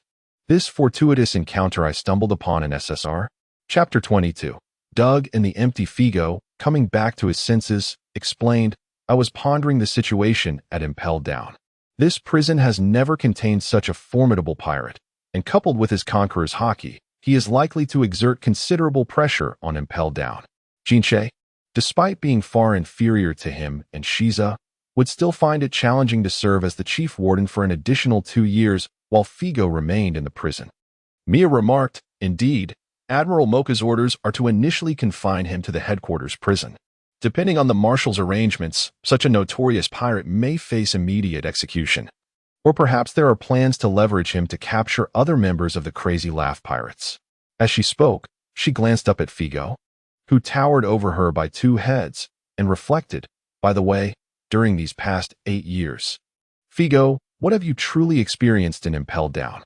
This fortuitous encounter I stumbled upon in SSR. Chapter 22. Doug and the empty Figo, coming back to his senses, explained, I was pondering the situation at Impel Down. This prison has never contained such a formidable pirate, and coupled with his conqueror's hockey, he is likely to exert considerable pressure on Impel Down. Jinsei, despite being far inferior to him and Shiza, would still find it challenging to serve as the chief warden for an additional 2 years while Figo remained in the prison. Mia remarked, indeed, Admiral Mocha's orders are to initially confine him to the headquarters prison. Depending on the marshal's arrangements, such a notorious pirate may face immediate execution. Or perhaps there are plans to leverage him to capture other members of the Crazy Laugh Pirates. As she spoke, she glanced up at Figo, who towered over her by 2 heads, and reflected, by the way, during these past 8 years. Figo, what have you truly experienced in Impel Down?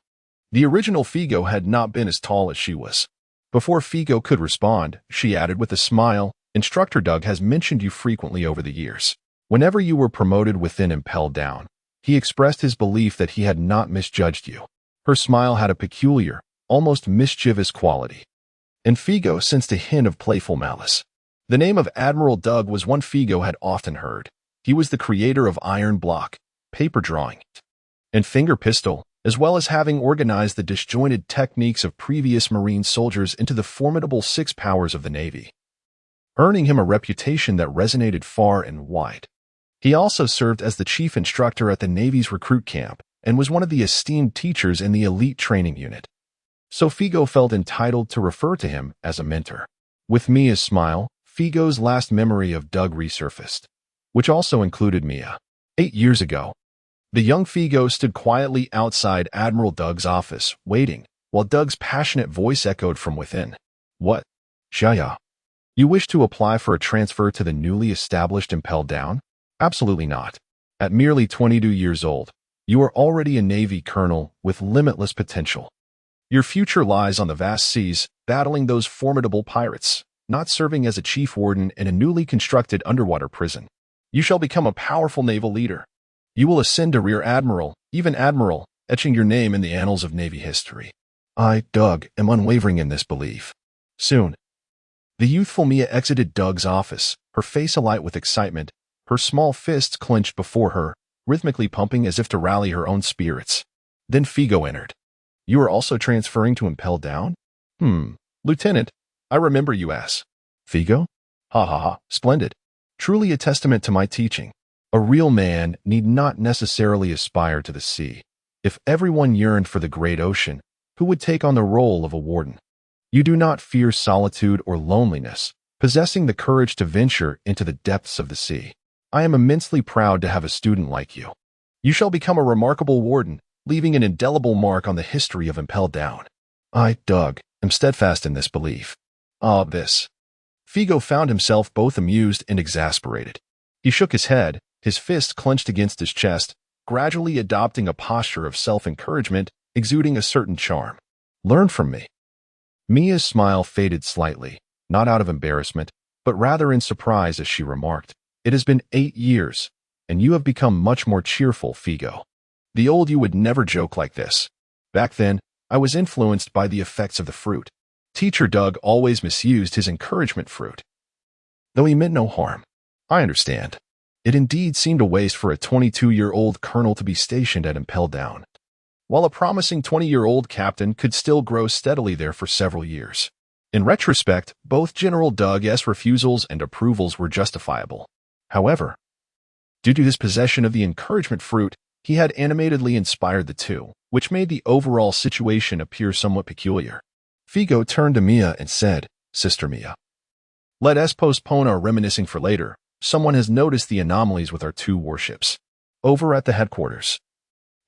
The original Figo had not been as tall as she was. Before Figo could respond, she added with a smile, Instructor Doug has mentioned you frequently over the years. Whenever you were promoted within Impel Down, he expressed his belief that he had not misjudged you. Her smile had a peculiar, almost mischievous quality. And Figo sensed a hint of playful malice. The name of Admiral Doug was one Figo had often heard. He was the creator of iron block, paper drawing, and finger pistol, as well as having organized the disjointed techniques of previous Marine soldiers into the formidable 6 powers of the Navy, earning him a reputation that resonated far and wide. He also served as the chief instructor at the Navy's recruit camp and was one of the esteemed teachers in the elite training unit. So Figo felt entitled to refer to him as a mentor. With Mia's smile, Figo's last memory of Doug resurfaced, which also included Mia. 8 years ago, the young Figo stood quietly outside Admiral Doug's office, waiting, while Doug's passionate voice echoed from within. What? Xiaya. You wish to apply for a transfer to the newly established Impel Down? Absolutely not. At merely 22 years old, you are already a Navy colonel with limitless potential. Your future lies on the vast seas, battling those formidable pirates, not serving as a chief warden in a newly constructed underwater prison. You shall become a powerful naval leader. You will ascend to Rear Admiral, even Admiral, etching your name in the annals of Navy history. I, Doug, am unwavering in this belief. Soon, the youthful Mia exited Doug's office, her face alight with excitement, her small fists clenched before her, rhythmically pumping as if to rally her own spirits. Then Figo entered. You are also transferring to Impel Down? Lieutenant, I remember you as. Figo? Ha, splendid. Truly a testament to my teaching. A real man need not necessarily aspire to the sea. If everyone yearned for the great ocean, who would take on the role of a warden? You do not fear solitude or loneliness, possessing the courage to venture into the depths of the sea. I am immensely proud to have a student like you. You shall become a remarkable warden, leaving an indelible mark on the history of Impel Down. I, Doug, am steadfast in this belief. This. Figo found himself both amused and exasperated. He shook his head, his fist clenched against his chest, gradually adopting a posture of self-encouragement, exuding a certain charm. Learn from me. Mia's smile faded slightly, not out of embarrassment, but rather in surprise as she remarked, It has been 8 years, and you have become much more cheerful, Figo. The old you would never joke like this. Back then, I was influenced by the effects of the fruit. Teacher Doug always misused his encouragement fruit. Though he meant no harm. I understand. It indeed seemed a waste for a 22-year-old colonel to be stationed at Impel Down, while a promising 20-year-old captain could still grow steadily there for several years. In retrospect, both General Doug's refusals and approvals were justifiable. However, due to his possession of the encouragement fruit, he had animatedly inspired the two, which made the overall situation appear somewhat peculiar. Figo turned to Mia and said, Sister Mia, let us postpone our reminiscing for later. Someone has noticed the anomalies with our 2 warships. Over at the headquarters,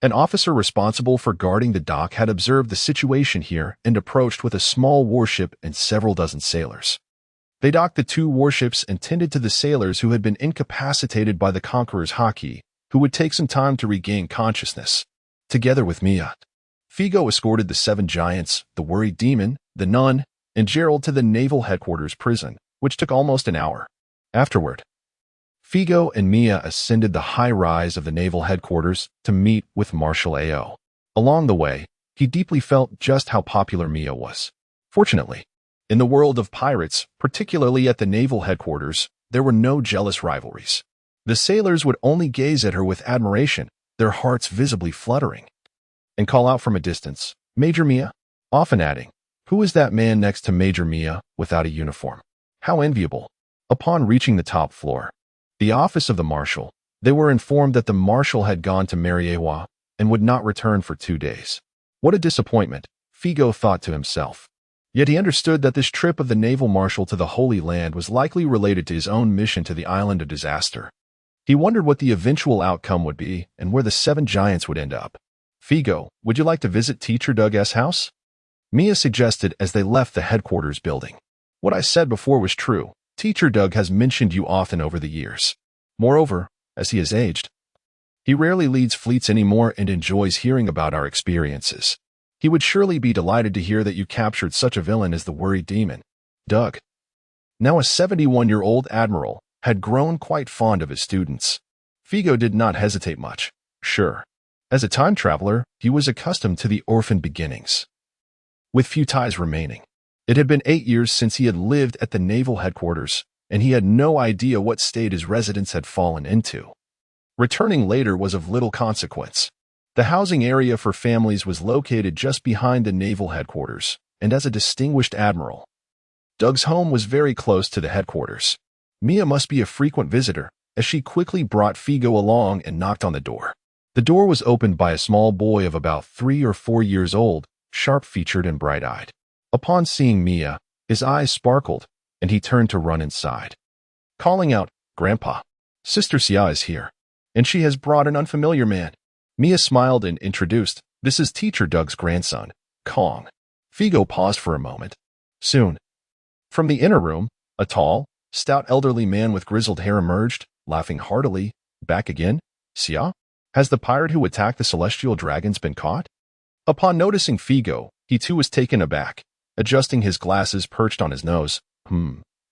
an officer responsible for guarding the dock had observed the situation here and approached with a small warship and several dozen sailors. They docked the two warships and tended to the sailors who had been incapacitated by the Conqueror's haki, who would take some time to regain consciousness. Together with Mia, Figo escorted the seven giants, the worried demon, the nun, and Gerald to the naval headquarters prison, which took almost an hour. Afterward, Figo and Mia ascended the high rise of the naval headquarters to meet with Marshal Ao. Along the way, he deeply felt just how popular Mia was. Fortunately, in the world of pirates, particularly at the naval headquarters, there were no jealous rivalries. The sailors would only gaze at her with admiration, their hearts visibly fluttering, and call out from a distance, "Major Mia," often adding, "Who is that man next to Major Mia without a uniform? How enviable." Upon reaching the top floor, the office of the marshal, they were informed that the marshal had gone to Mariewa and would not return for 2 days. What a disappointment, Figo thought to himself. Yet he understood that this trip of the naval marshal to the Holy Land was likely related to his own mission to the island of disaster. He wondered what the eventual outcome would be and where the seven giants would end up. "Figo, would you like to visit Teacher Doug's house?" Mia suggested as they left the headquarters building. "What I said before was true. Teacher Doug has mentioned you often over the years. Moreover, as he has aged, he rarely leads fleets anymore and enjoys hearing about our experiences. He would surely be delighted to hear that you captured such a villain as the worried demon." Doug, now a 71-year-old admiral, had grown quite fond of his students. Figo did not hesitate much. Sure, as a time traveler, he was accustomed to the orphan beginnings, with few ties remaining. It had been 8 years since he had lived at the naval headquarters, and he had no idea what state his residence had fallen into. Returning later was of little consequence. The housing area for families was located just behind the naval headquarters, and as a distinguished admiral, Doug's home was very close to the headquarters. Mia must be a frequent visitor, as she quickly brought Figo along and knocked on the door. The door was opened by a small boy of about 3 or 4 years old, sharp-featured and bright-eyed. Upon seeing Mia, his eyes sparkled, and he turned to run inside, calling out, "Grandpa, Sister Sia is here, and she has brought an unfamiliar man." Mia smiled and introduced, "This is Teacher Doug's grandson, Kong." Figo paused for a moment. Soon, from the inner room, a tall, stout elderly man with grizzled hair emerged, laughing heartily. "Back again, Sia? Has the pirate who attacked the celestial dragons been caught?" Upon noticing Figo, he too was taken aback, adjusting his glasses perched on his nose.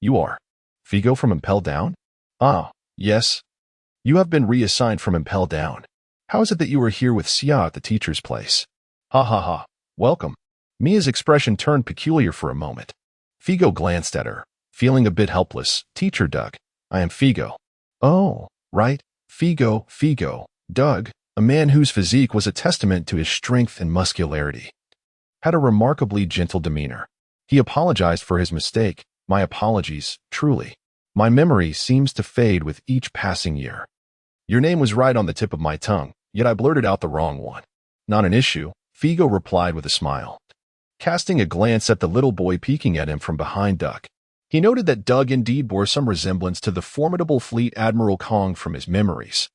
You are Figo from Impel Down?" "Ah, yes. You have been reassigned from Impel Down. How is it that you are here with Sia at the teacher's place?" "Ha ha ha, welcome." Mia's expression turned peculiar for a moment. Figo glanced at her, feeling a bit helpless. "Teacher Doug, I am Figo." "Oh, right, Figo, Doug, a man whose physique was a testament to his strength and muscularity, had a remarkably gentle demeanor. He apologized for his mistake. "My apologies, truly. My memory seems to fade with each passing year. Your name was right on the tip of my tongue, yet I blurted out the wrong one." "Not an issue," Figo replied with a smile, casting a glance at the little boy peeking at him from behind Doug. He noted that Doug indeed bore some resemblance to the formidable Fleet Admiral Kong from his memories.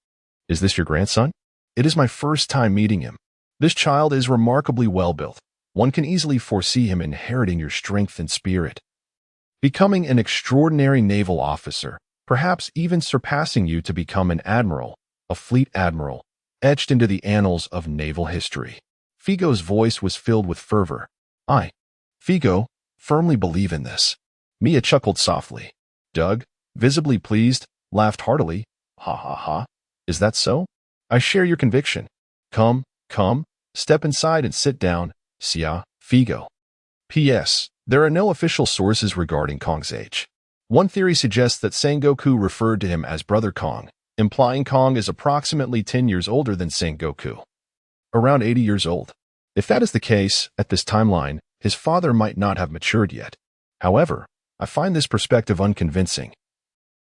"Is this your grandson?" "It is my first time meeting him. This child is remarkably well-built. One can easily foresee him inheriting your strength and spirit, becoming an extraordinary naval officer, perhaps even surpassing you to become an admiral, a fleet admiral, etched into the annals of naval history." Figo's voice was filled with fervor. "I, Figo, firmly believe in this." Mia chuckled softly. Doug, visibly pleased, laughed heartily. "Ha ha ha. Is that so? I share your conviction. Come, step inside and sit down, Sia, Figo." P.S. There are no official sources regarding Kong's age. One theory suggests that Sengoku referred to him as Brother Kong, implying Kong is approximately 10 years older than Sengoku, around 80 years old. If that is the case, at this timeline, his father might not have matured yet. However, I find this perspective unconvincing.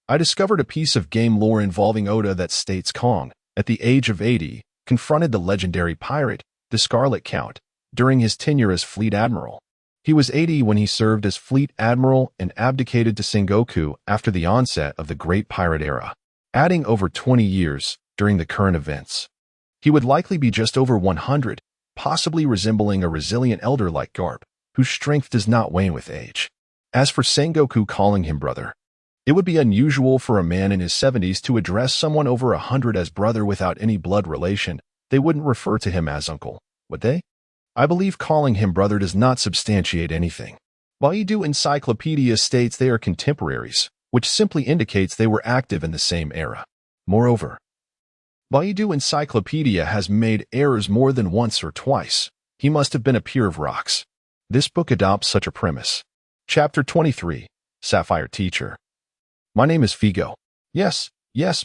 I discovered a piece of game lore involving Oda that states Kong, at the age of 80, confronted the legendary pirate, the Scarlet Count, during his tenure as Fleet Admiral. He was 80 when he served as Fleet Admiral and abdicated to Sengoku after the onset of the Great Pirate Era, adding over 20 years during the current events. He would likely be just over 100, possibly resembling a resilient elder like Garp, whose strength does not wane with age. As for Sengoku calling him brother, it would be unusual for a man in his 70s to address someone over 100 as brother without any blood relation. They wouldn't refer to him as uncle, would they? I believe calling him brother does not substantiate anything. Baidu Encyclopedia states they are contemporaries, which simply indicates they were active in the same era. Moreover, Baidu Encyclopedia has made errors more than once or twice. He must have been a peer of rocks. This book adopts such a premise. Chapter 23, Sapphire Teacher. My name is Figo. Yes,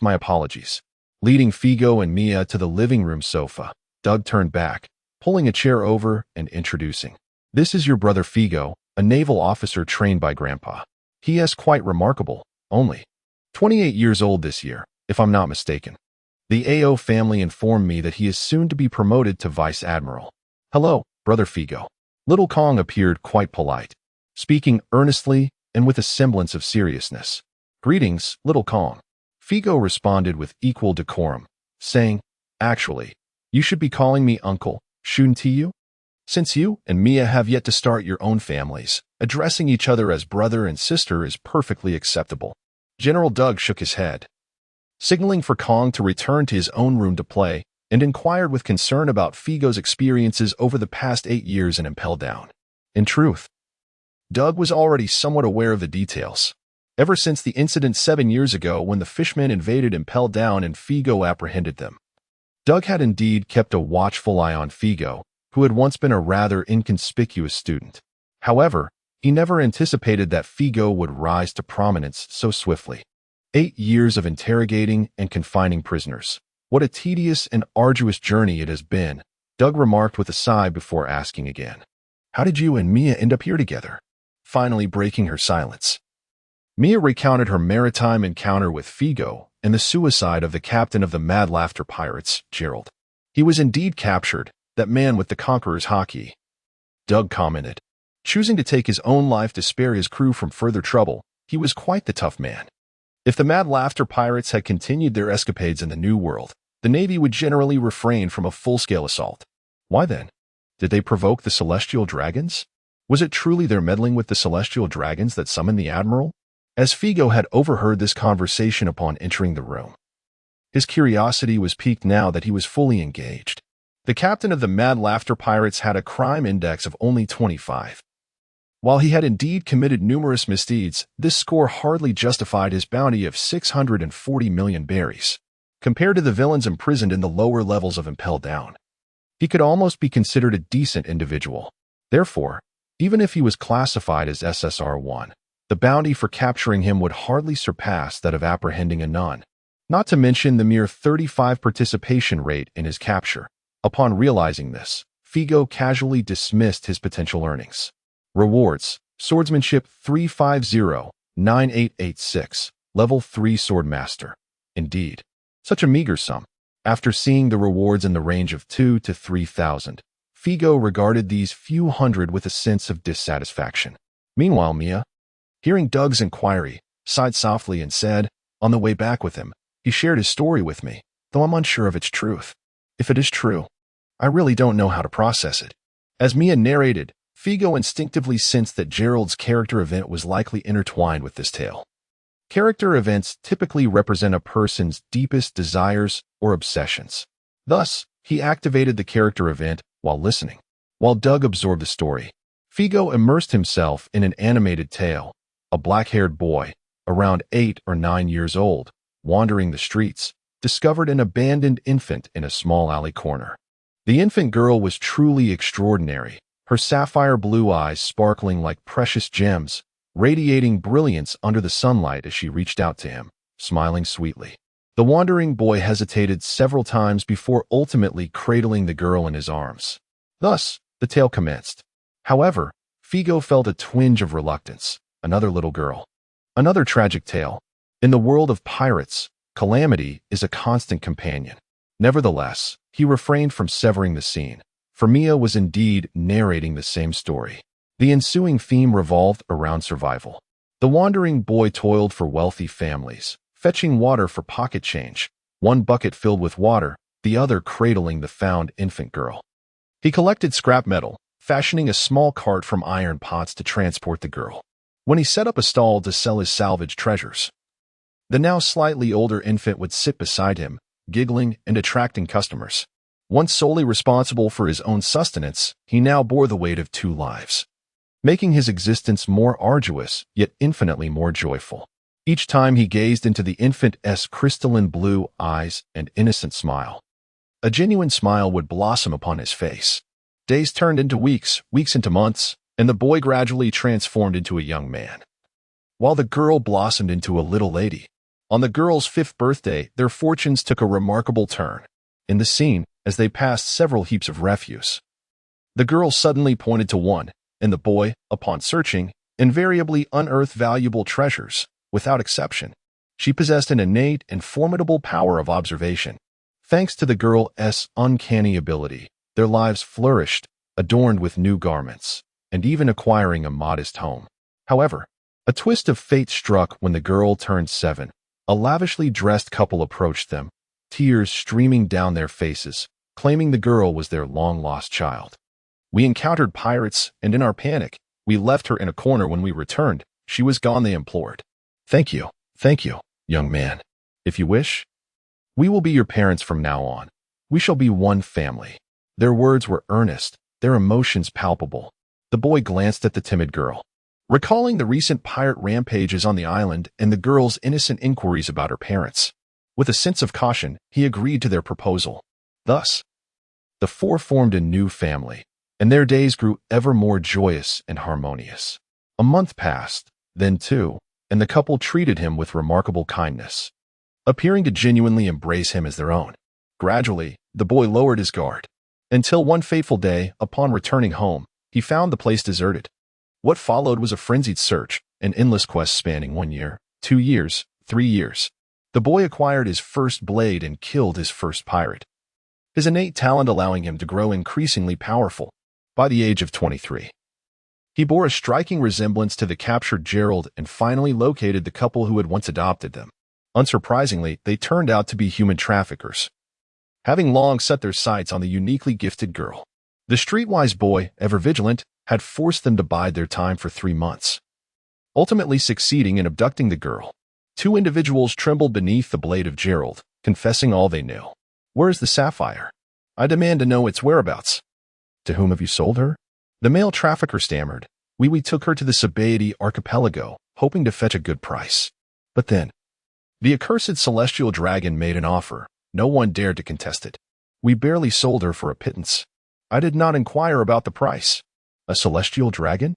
my apologies. Leading Figo and Mia to the living room sofa, Doug turned back, pulling a chair over and introducing. This is your brother Figo, a naval officer trained by Grandpa. He is quite remarkable, only 28 years old this year, if I'm not mistaken. The AO family informed me that he is soon to be promoted to Vice Admiral. Hello, Brother Figo. Little Kong appeared quite polite, speaking earnestly and with a semblance of seriousness. Greetings, Little Kong. Figo responded with equal decorum, saying, Actually, you should be calling me Uncle, shouldn't you? Since you and Mia have yet to start your own families, addressing each other as brother and sister is perfectly acceptable. General Doug shook his head, signaling for Kong to return to his own room to play, and inquired with concern about Figo's experiences over the past 8 years in Impel Down. In truth, Doug was already somewhat aware of the details. Ever since the incident 7 years ago when the fishmen invaded Impel Down and Figo apprehended them, Doug had indeed kept a watchful eye on Figo, who had once been a rather inconspicuous student. However, he never anticipated that Figo would rise to prominence so swiftly. 8 years of interrogating and confining prisoners. What a tedious and arduous journey it has been, Doug remarked with a sigh before asking again. How did you and Mia end up here together? Finally breaking her silence, Mia recounted her maritime encounter with Figo and the suicide of the captain of the Mad Laughter Pirates, Gerald. He was indeed captured, that man with the Conqueror's hockey. Doug commented, choosing to take his own life to spare his crew from further trouble. He was quite the tough man. If the Mad Laughter Pirates had continued their escapades in the New World, the Navy would generally refrain from a full-scale assault. Why then? Did they provoke the Celestial Dragons? Was it truly their meddling with the Celestial Dragons that summoned the Admiral? As Figo had overheard this conversation upon entering the room, his curiosity was piqued now that he was fully engaged. The captain of the Mad Laughter Pirates had a crime index of only 25. While he had indeed committed numerous misdeeds, this score hardly justified his bounty of 640 million berries. Compared to the villains imprisoned in the lower levels of Impel Down, he could almost be considered a decent individual. Therefore, even if he was classified as SSR-1, the bounty for capturing him would hardly surpass that of apprehending a nun, not to mention the mere 35% participation rate in his capture. Upon realizing this, Figo casually dismissed his potential earnings. Rewards: Swordsmanship 350-9886, Level 3 Swordmaster. Indeed, such a meager sum. After seeing the rewards in the range of 2,000 to 3,000, Figo regarded these few hundred with a sense of dissatisfaction. Meanwhile, Mia, hearing Doug's inquiry, sighed softly and said, on the way back with him, he shared his story with me, though I'm unsure of its truth. If it is true, I really don't know how to process it. As Mia narrated, Figo instinctively sensed that Gerald's character event was likely intertwined with this tale. Character events typically represent a person's deepest desires or obsessions. Thus, he activated the character event while listening. While Doug absorbed the story, Figo immersed himself in an animated tale. A black-haired boy, around 8 or 9 years old, wandering the streets, discovered an abandoned infant in a small alley corner. The infant girl was truly extraordinary, her sapphire blue eyes sparkling like precious gems, radiating brilliance under the sunlight as she reached out to him, smiling sweetly. The wandering boy hesitated several times before ultimately cradling the girl in his arms. Thus, the tale commenced. However, Figo felt a twinge of reluctance. Another little girl. Another tragic tale. In the world of pirates, calamity is a constant companion. Nevertheless, he refrained from severing the scene, for Mia was indeed narrating the same story. The ensuing theme revolved around survival. The wandering boy toiled for wealthy families, fetching water for pocket change, one bucket filled with water, the other cradling the found infant girl. He collected scrap metal, fashioning a small cart from iron pots to transport the girl. when he set up a stall to sell his salvaged treasures. The now slightly older infant would sit beside him, giggling and attracting customers. Once solely responsible for his own sustenance, he now bore the weight of 2 lives, making his existence more arduous, yet infinitely more joyful. Each time he gazed into the infant's crystalline blue eyes and innocent smile, a genuine smile would blossom upon his face. Days turned into weeks, weeks into months, and the boy gradually transformed into a young man, while the girl blossomed into a little lady. On the girl's 5th birthday, their fortunes took a remarkable turn. In the scene, as they passed several heaps of refuse, the girl suddenly pointed to one, and the boy, upon searching, invariably unearthed valuable treasures. Without exception, she possessed an innate and formidable power of observation. Thanks to the girl's uncanny ability, their lives flourished, adorned with new garments, and even acquiring a modest home. However, a twist of fate struck when the girl turned 7. A lavishly dressed couple approached them, tears streaming down their faces, claiming the girl was their long-lost child. We encountered pirates, and in our panic, we left her in a corner. When we returned, she was gone, they implored. Thank you, young man. If you wish, we will be your parents from now on. We shall be one family. Their words were earnest, their emotions palpable. The boy glanced at the timid girl, recalling the recent pirate rampages on the island and the girl's innocent inquiries about her parents. With a sense of caution, he agreed to their proposal. Thus, the 4 formed a new family, and their days grew ever more joyous and harmonious. A month passed, then 2, and the couple treated him with remarkable kindness, appearing to genuinely embrace him as their own. Gradually, the boy lowered his guard, until one fateful day, upon returning home, he found the place deserted. What followed was a frenzied search, an endless quest spanning 1 year, 2 years, 3 years. The boy acquired his first blade and killed his first pirate, his innate talent allowing him to grow increasingly powerful. By the age of 23, he bore a striking resemblance to the captured Gerald and finally located the couple who had once adopted them. Unsurprisingly, they turned out to be human traffickers, having long set their sights on the uniquely gifted girl. The streetwise boy, ever vigilant, had forced them to bide their time for 3 months, ultimately succeeding in abducting the girl. 2 individuals trembled beneath the blade of Gerald, confessing all they knew. Where is the sapphire? I demand to know its whereabouts. To whom have you sold her? The male trafficker stammered. We took her to the Sabaody archipelago, hoping to fetch a good price. But then, the accursed celestial dragon made an offer. No one dared to contest it. We barely sold her for a pittance. I did not inquire about the price. A celestial dragon?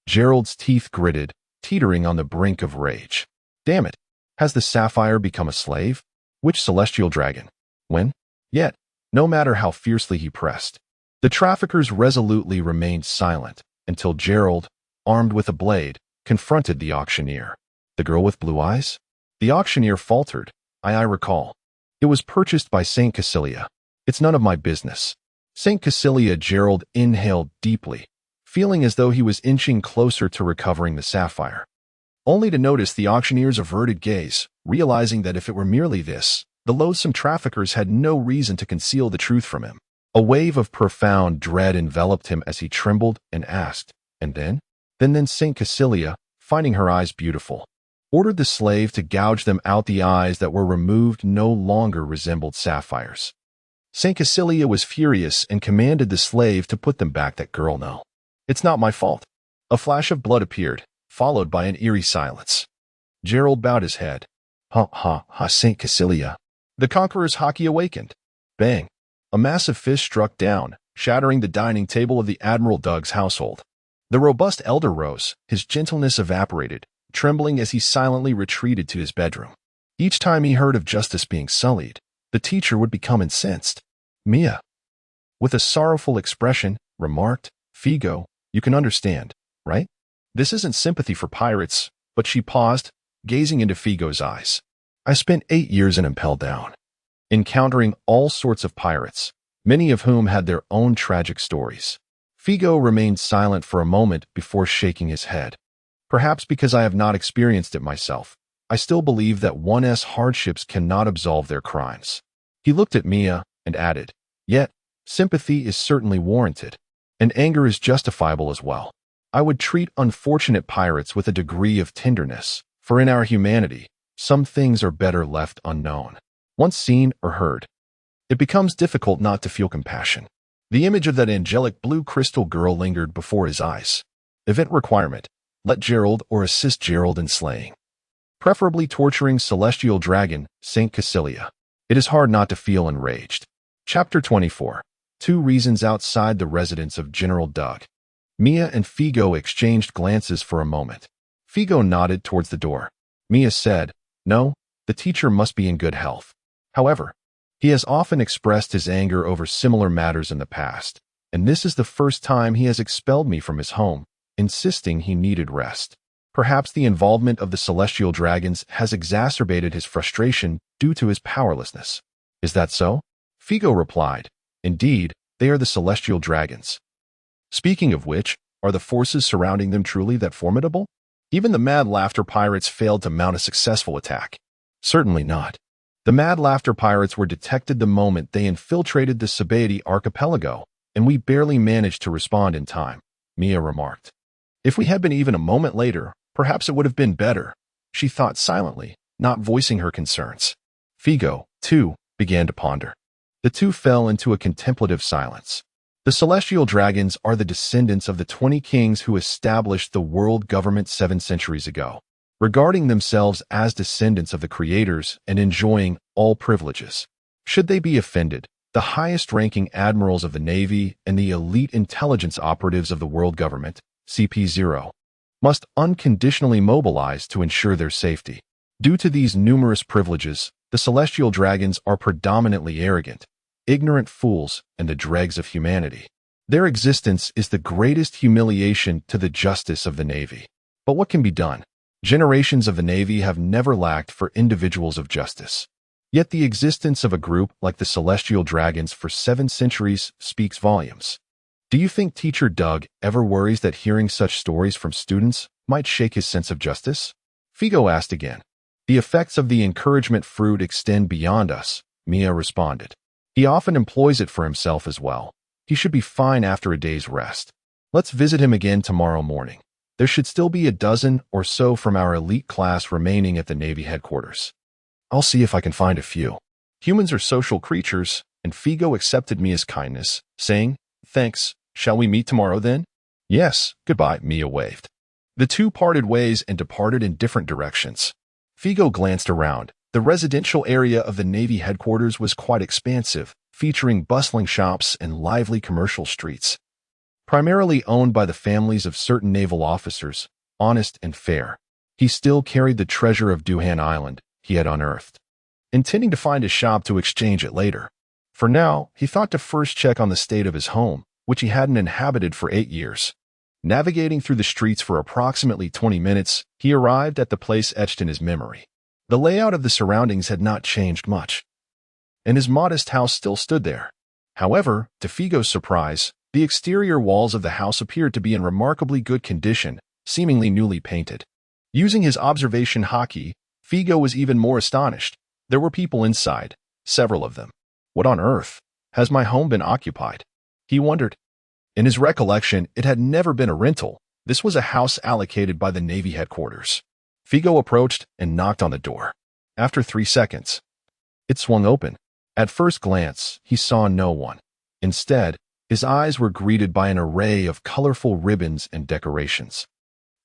Gerald's teeth gritted, teetering on the brink of rage. Damn it! Has the sapphire become a slave? Which celestial dragon? When? Yet, no matter how fiercely he pressed, the traffickers resolutely remained silent until Gerald, armed with a blade, confronted the auctioneer. The girl with blue eyes? The auctioneer faltered. I recall. It was purchased by St. Cecilia. It's none of my business. St. Cecilia. Gerald inhaled deeply, feeling as though he was inching closer to recovering the sapphire, only to notice the auctioneer's averted gaze, realizing that if it were merely this, the loathsome traffickers had no reason to conceal the truth from him. A wave of profound dread enveloped him as he trembled and asked, and then? Then St. Cecilia, finding her eyes beautiful, ordered the slave to gouge them out. The eyes that were removed no longer resembled sapphires. St. Cecilia was furious and commanded the slave to put them back. That girl, no. It's not my fault. A flash of blood appeared, followed by an eerie silence. Gerald bowed his head. St. Cecilia. The conqueror's hockey awakened. Bang! A massive fist struck down, shattering the dining table of the Admiral Doug's household. The robust elder rose, his gentleness evaporated, trembling as he silently retreated to his bedroom. Each time he heard of justice being sullied, the teacher would become incensed. Mia, with a sorrowful expression, remarked, Figo, you can understand, right? This isn't sympathy for pirates, but she paused, gazing into Figo's eyes. I spent 8 years in Impel Down, encountering all sorts of pirates, many of whom had their own tragic stories. Figo remained silent for a moment before shaking his head. Perhaps because I have not experienced it myself, I still believe that one's hardships cannot absolve their crimes. He looked at Mia and added, Yet, sympathy is certainly warranted, and anger is justifiable as well. I would treat unfortunate pirates with a degree of tenderness, for in our humanity, some things are better left unknown. Once seen or heard, it becomes difficult not to feel compassion. The image of that angelic blue crystal girl lingered before his eyes. Event requirement: let Gerald or assist Gerald in slaying, preferably torturing celestial dragon Saint Cassilia. It is hard not to feel enraged. Chapter 24. 2 reasons outside the residence of General Doug. Mia and Figo exchanged glances for a moment. Figo nodded towards the door. Mia said, "No, the teacher must be in good health. However, he has often expressed his anger over similar matters in the past, and this is the first time he has expelled me from his home, insisting he needed rest. Perhaps the involvement of the celestial dragons has exacerbated his frustration due to his powerlessness." "Is that so?" Figo replied, "Indeed, they are the celestial dragons. Speaking of which, are the forces surrounding them truly that formidable? Even the Mad Laughter Pirates failed to mount a successful attack." "Certainly not. The Mad Laughter Pirates were detected the moment they infiltrated the Sabati archipelago, and we barely managed to respond in time," Mia remarked. "If we had been even a moment later, perhaps it would have been better," she thought silently, not voicing her concerns. Figo, too, began to ponder. The two fell into a contemplative silence. The celestial dragons are the descendants of the 20 kings who established the world government 7 centuries ago, regarding themselves as descendants of the creators and enjoying all privileges. Should they be offended, the highest-ranking admirals of the Navy and the elite intelligence operatives of the world government, CP0, must unconditionally mobilize to ensure their safety. Due to these numerous privileges, the celestial dragons are predominantly arrogant, ignorant fools, and the dregs of humanity. Their existence is the greatest humiliation to the justice of the Navy. But what can be done? Generations of the Navy have never lacked for individuals of justice. Yet the existence of a group like the Celestial Dragons for 7 centuries speaks volumes. Do you think Teacher Doug ever worries that hearing such stories from students might shake his sense of justice? Figo asked again. The effects of the encouragement fruit extend beyond us, Mia responded. He often employs it for himself as well. He should be fine after a day's rest. Let's visit him again tomorrow morning. There should still be a dozen or so from our elite class remaining at the Navy headquarters. I'll see if I can find a few. Humans are social creatures, and Figo accepted Mia's kindness, saying, "Thanks. Shall we meet tomorrow then?" "Yes, goodbye," Mia waved. The two parted ways and departed in different directions. Figo glanced around. The residential area of the Navy headquarters was quite expansive, featuring bustling shops and lively commercial streets. Primarily owned by the families of certain naval officers, honest and fair, he still carried the treasure of Duhan Island he had unearthed, intending to find a shop to exchange it later. For now, he thought to first check on the state of his home, which he hadn't inhabited for 8 years. Navigating through the streets for approximately 20 minutes, he arrived at the place etched in his memory. The layout of the surroundings had not changed much, and his modest house still stood there. However, to Figo's surprise, the exterior walls of the house appeared to be in remarkably good condition, seemingly newly painted. Using his observation hockey, Figo was even more astonished. There were people inside, several of them. What on earth? Has my home been occupied? He wondered. In his recollection, it had never been a rental. This was a house allocated by the Navy headquarters. Figo approached and knocked on the door. After 3 seconds, it swung open. At first glance, he saw no one. Instead, his eyes were greeted by an array of colorful ribbons and decorations,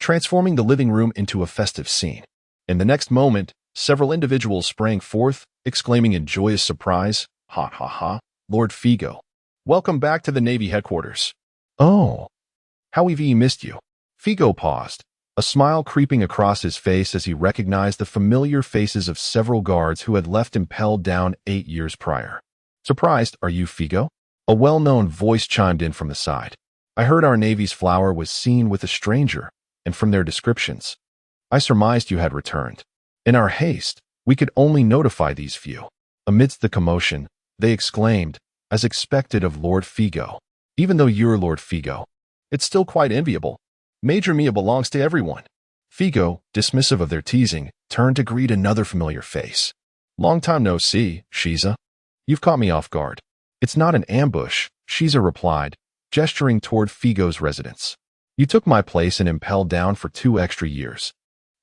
transforming the living room into a festive scene. In the next moment, several individuals sprang forth, exclaiming in joyous surprise, "Ha ha ha, Lord Figo. Welcome back to the Navy headquarters." "Oh, how we've missed you." Figo paused, a smile creeping across his face as he recognized the familiar faces of several guards who had left Impel Down 8 years prior. "Surprised, are you, Figo?" A well-known voice chimed in from the side. "I heard our Navy's flower was seen with a stranger, and from their descriptions, I surmised you had returned. In our haste, we could only notify these few." Amidst the commotion, they exclaimed, as expected of Lord Figo. "Even though you're Lord Figo, it's still quite enviable. Major Mia belongs to everyone." Figo, dismissive of their teasing, turned to greet another familiar face. "Long time no see, Shiza. You've caught me off guard." "It's not an ambush," Shiza replied, gesturing toward Figo's residence. You took my place and Impel Down for 2 extra years.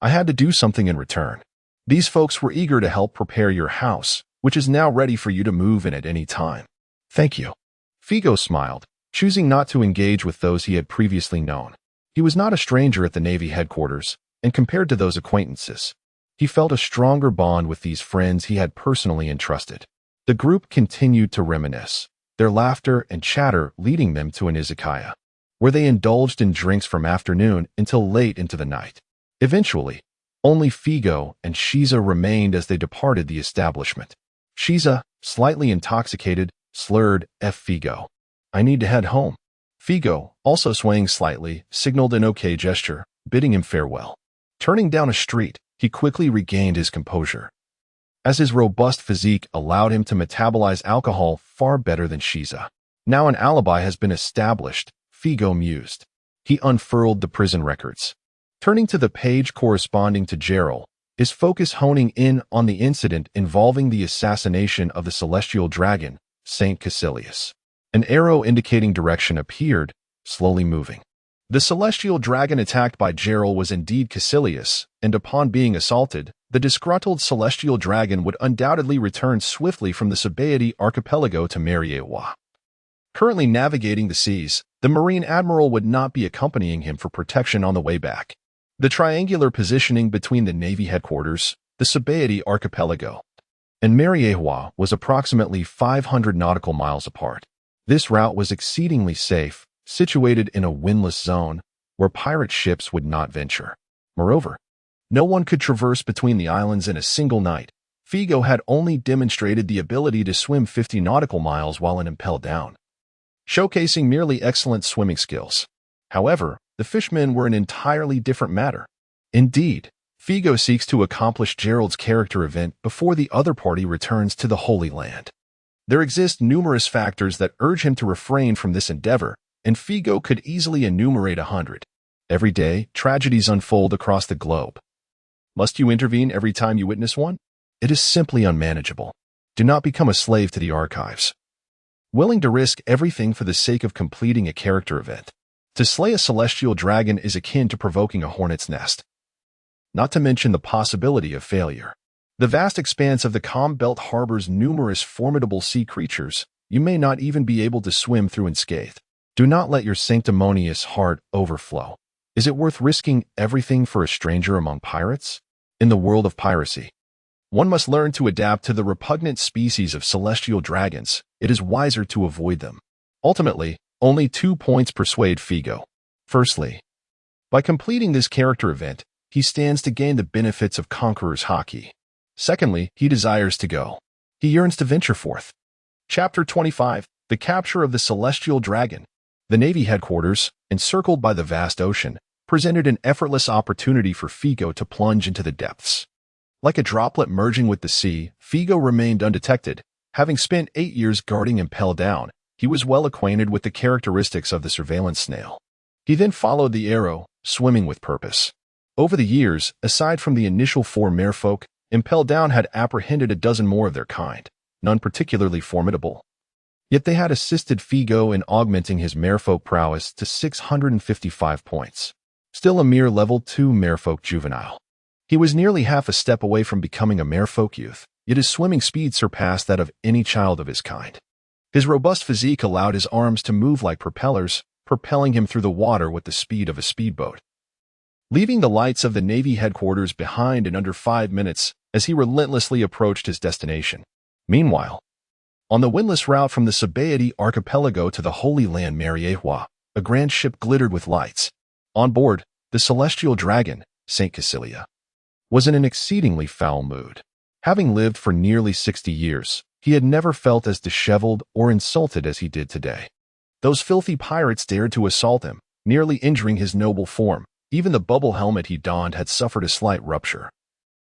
I had to do something in return. These folks were eager to help prepare your house, which is now ready for you to move in at any time. Thank you. Figo smiled, choosing not to engage with those he had previously known. He was not a stranger at the Navy headquarters, and compared to those acquaintances, he felt a stronger bond with these friends he had personally entrusted. The group continued to reminisce, their laughter and chatter leading them to an izakaya, where they indulged in drinks from afternoon until late into the night. Eventually, only Figo and Shiza remained as they departed the establishment. Shiza, slightly intoxicated, slurred, Figo. I need to head home. Figo, also swaying slightly, signaled an okay gesture, bidding him farewell. Turning down a street, he quickly regained his composure, as his robust physique allowed him to metabolize alcohol far better than Shiza. Now an alibi has been established, Figo mused. He unfurled the prison records. Turning to the page corresponding to Gerald, his focus honing in on the incident involving the assassination of the celestial dragon, Saint Caecilius. An arrow indicating direction appeared, slowly moving. The celestial dragon attacked by Gerald was indeed Caecilius, and upon being assaulted, the disgruntled celestial dragon would undoubtedly return swiftly from the Sabaody archipelago to Mariewa. Currently navigating the seas, the Marine Admiral would not be accompanying him for protection on the way back. The triangular positioning between the Navy headquarters, the Sabaody archipelago, and Mariewa was approximately 500 nautical miles apart. This route was exceedingly safe, situated in a windless zone where pirate ships would not venture. Moreover, no one could traverse between the islands in a single night. Figo had only demonstrated the ability to swim 50 nautical miles while in Impel Down, showcasing merely excellent swimming skills. However, the fishmen were an entirely different matter. Indeed, Figo seeks to accomplish Gerald's character event before the other party returns to the Holy Land. There exist numerous factors that urge him to refrain from this endeavor, and Figo could easily enumerate 100. Every day, tragedies unfold across the globe. Must you intervene every time you witness one? It is simply unmanageable. Do not become a slave to the archives, willing to risk everything for the sake of completing a character event. To slay a celestial dragon is akin to provoking a hornet's nest, not to mention the possibility of failure. The vast expanse of the Calm Belt harbors numerous formidable sea creatures you may not even be able to swim through unscathed. Do not let your sanctimonious heart overflow. Is it worth risking everything for a stranger among pirates? In the world of piracy, one must learn to adapt to the repugnant species of celestial dragons. It is wiser to avoid them. Ultimately, only 2 points persuade Figo. Firstly, by completing this character event, he stands to gain the benefits of Conqueror's Haki. Secondly, he desires to go. He yearns to venture forth. Chapter 25, The Capture of the Celestial Dragon. The Navy headquarters, encircled by the vast ocean, presented an effortless opportunity for Figo to plunge into the depths. Like a droplet merging with the sea, Figo remained undetected. Having spent 8 years guarding Impel Down, he was well acquainted with the characteristics of the surveillance snail. He then followed the arrow, swimming with purpose. Over the years, aside from the initial 4 merfolk, Impel Down had apprehended a dozen more of their kind, none particularly formidable. Yet they had assisted Figo in augmenting his merfolk prowess to 655 points. Still a mere level 2 merfolk juvenile. He was nearly half a step away from becoming a merfolk youth, yet his swimming speed surpassed that of any child of his kind. His robust physique allowed his arms to move like propellers, propelling him through the water with the speed of a speedboat, leaving the lights of the Navy headquarters behind in under 5 minutes as he relentlessly approached his destination. Meanwhile, on the windless route from the Sabaody archipelago to the Holy Land Mariewa, a grand ship glittered with lights. On board, the celestial dragon, Saint Caecilia, was in an exceedingly foul mood. Having lived for nearly 60 years, he had never felt as disheveled or insulted as he did today. Those filthy pirates dared to assault him, nearly injuring his noble form. Even the bubble helmet he donned had suffered a slight rupture,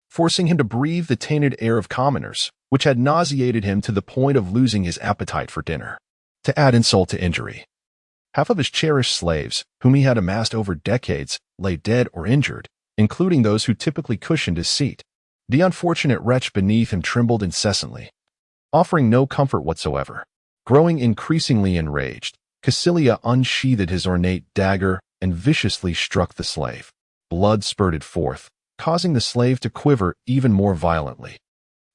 forcing him to breathe the tainted air of commoners, which had nauseated him to the point of losing his appetite for dinner. To add insult to injury, half of his cherished slaves, whom he had amassed over decades, lay dead or injured, including those who typically cushioned his seat. The unfortunate wretch beneath him trembled incessantly, offering no comfort whatsoever. Growing increasingly enraged, Caecilia unsheathed his ornate dagger and viciously struck the slave. Blood spurted forth, causing the slave to quiver even more violently.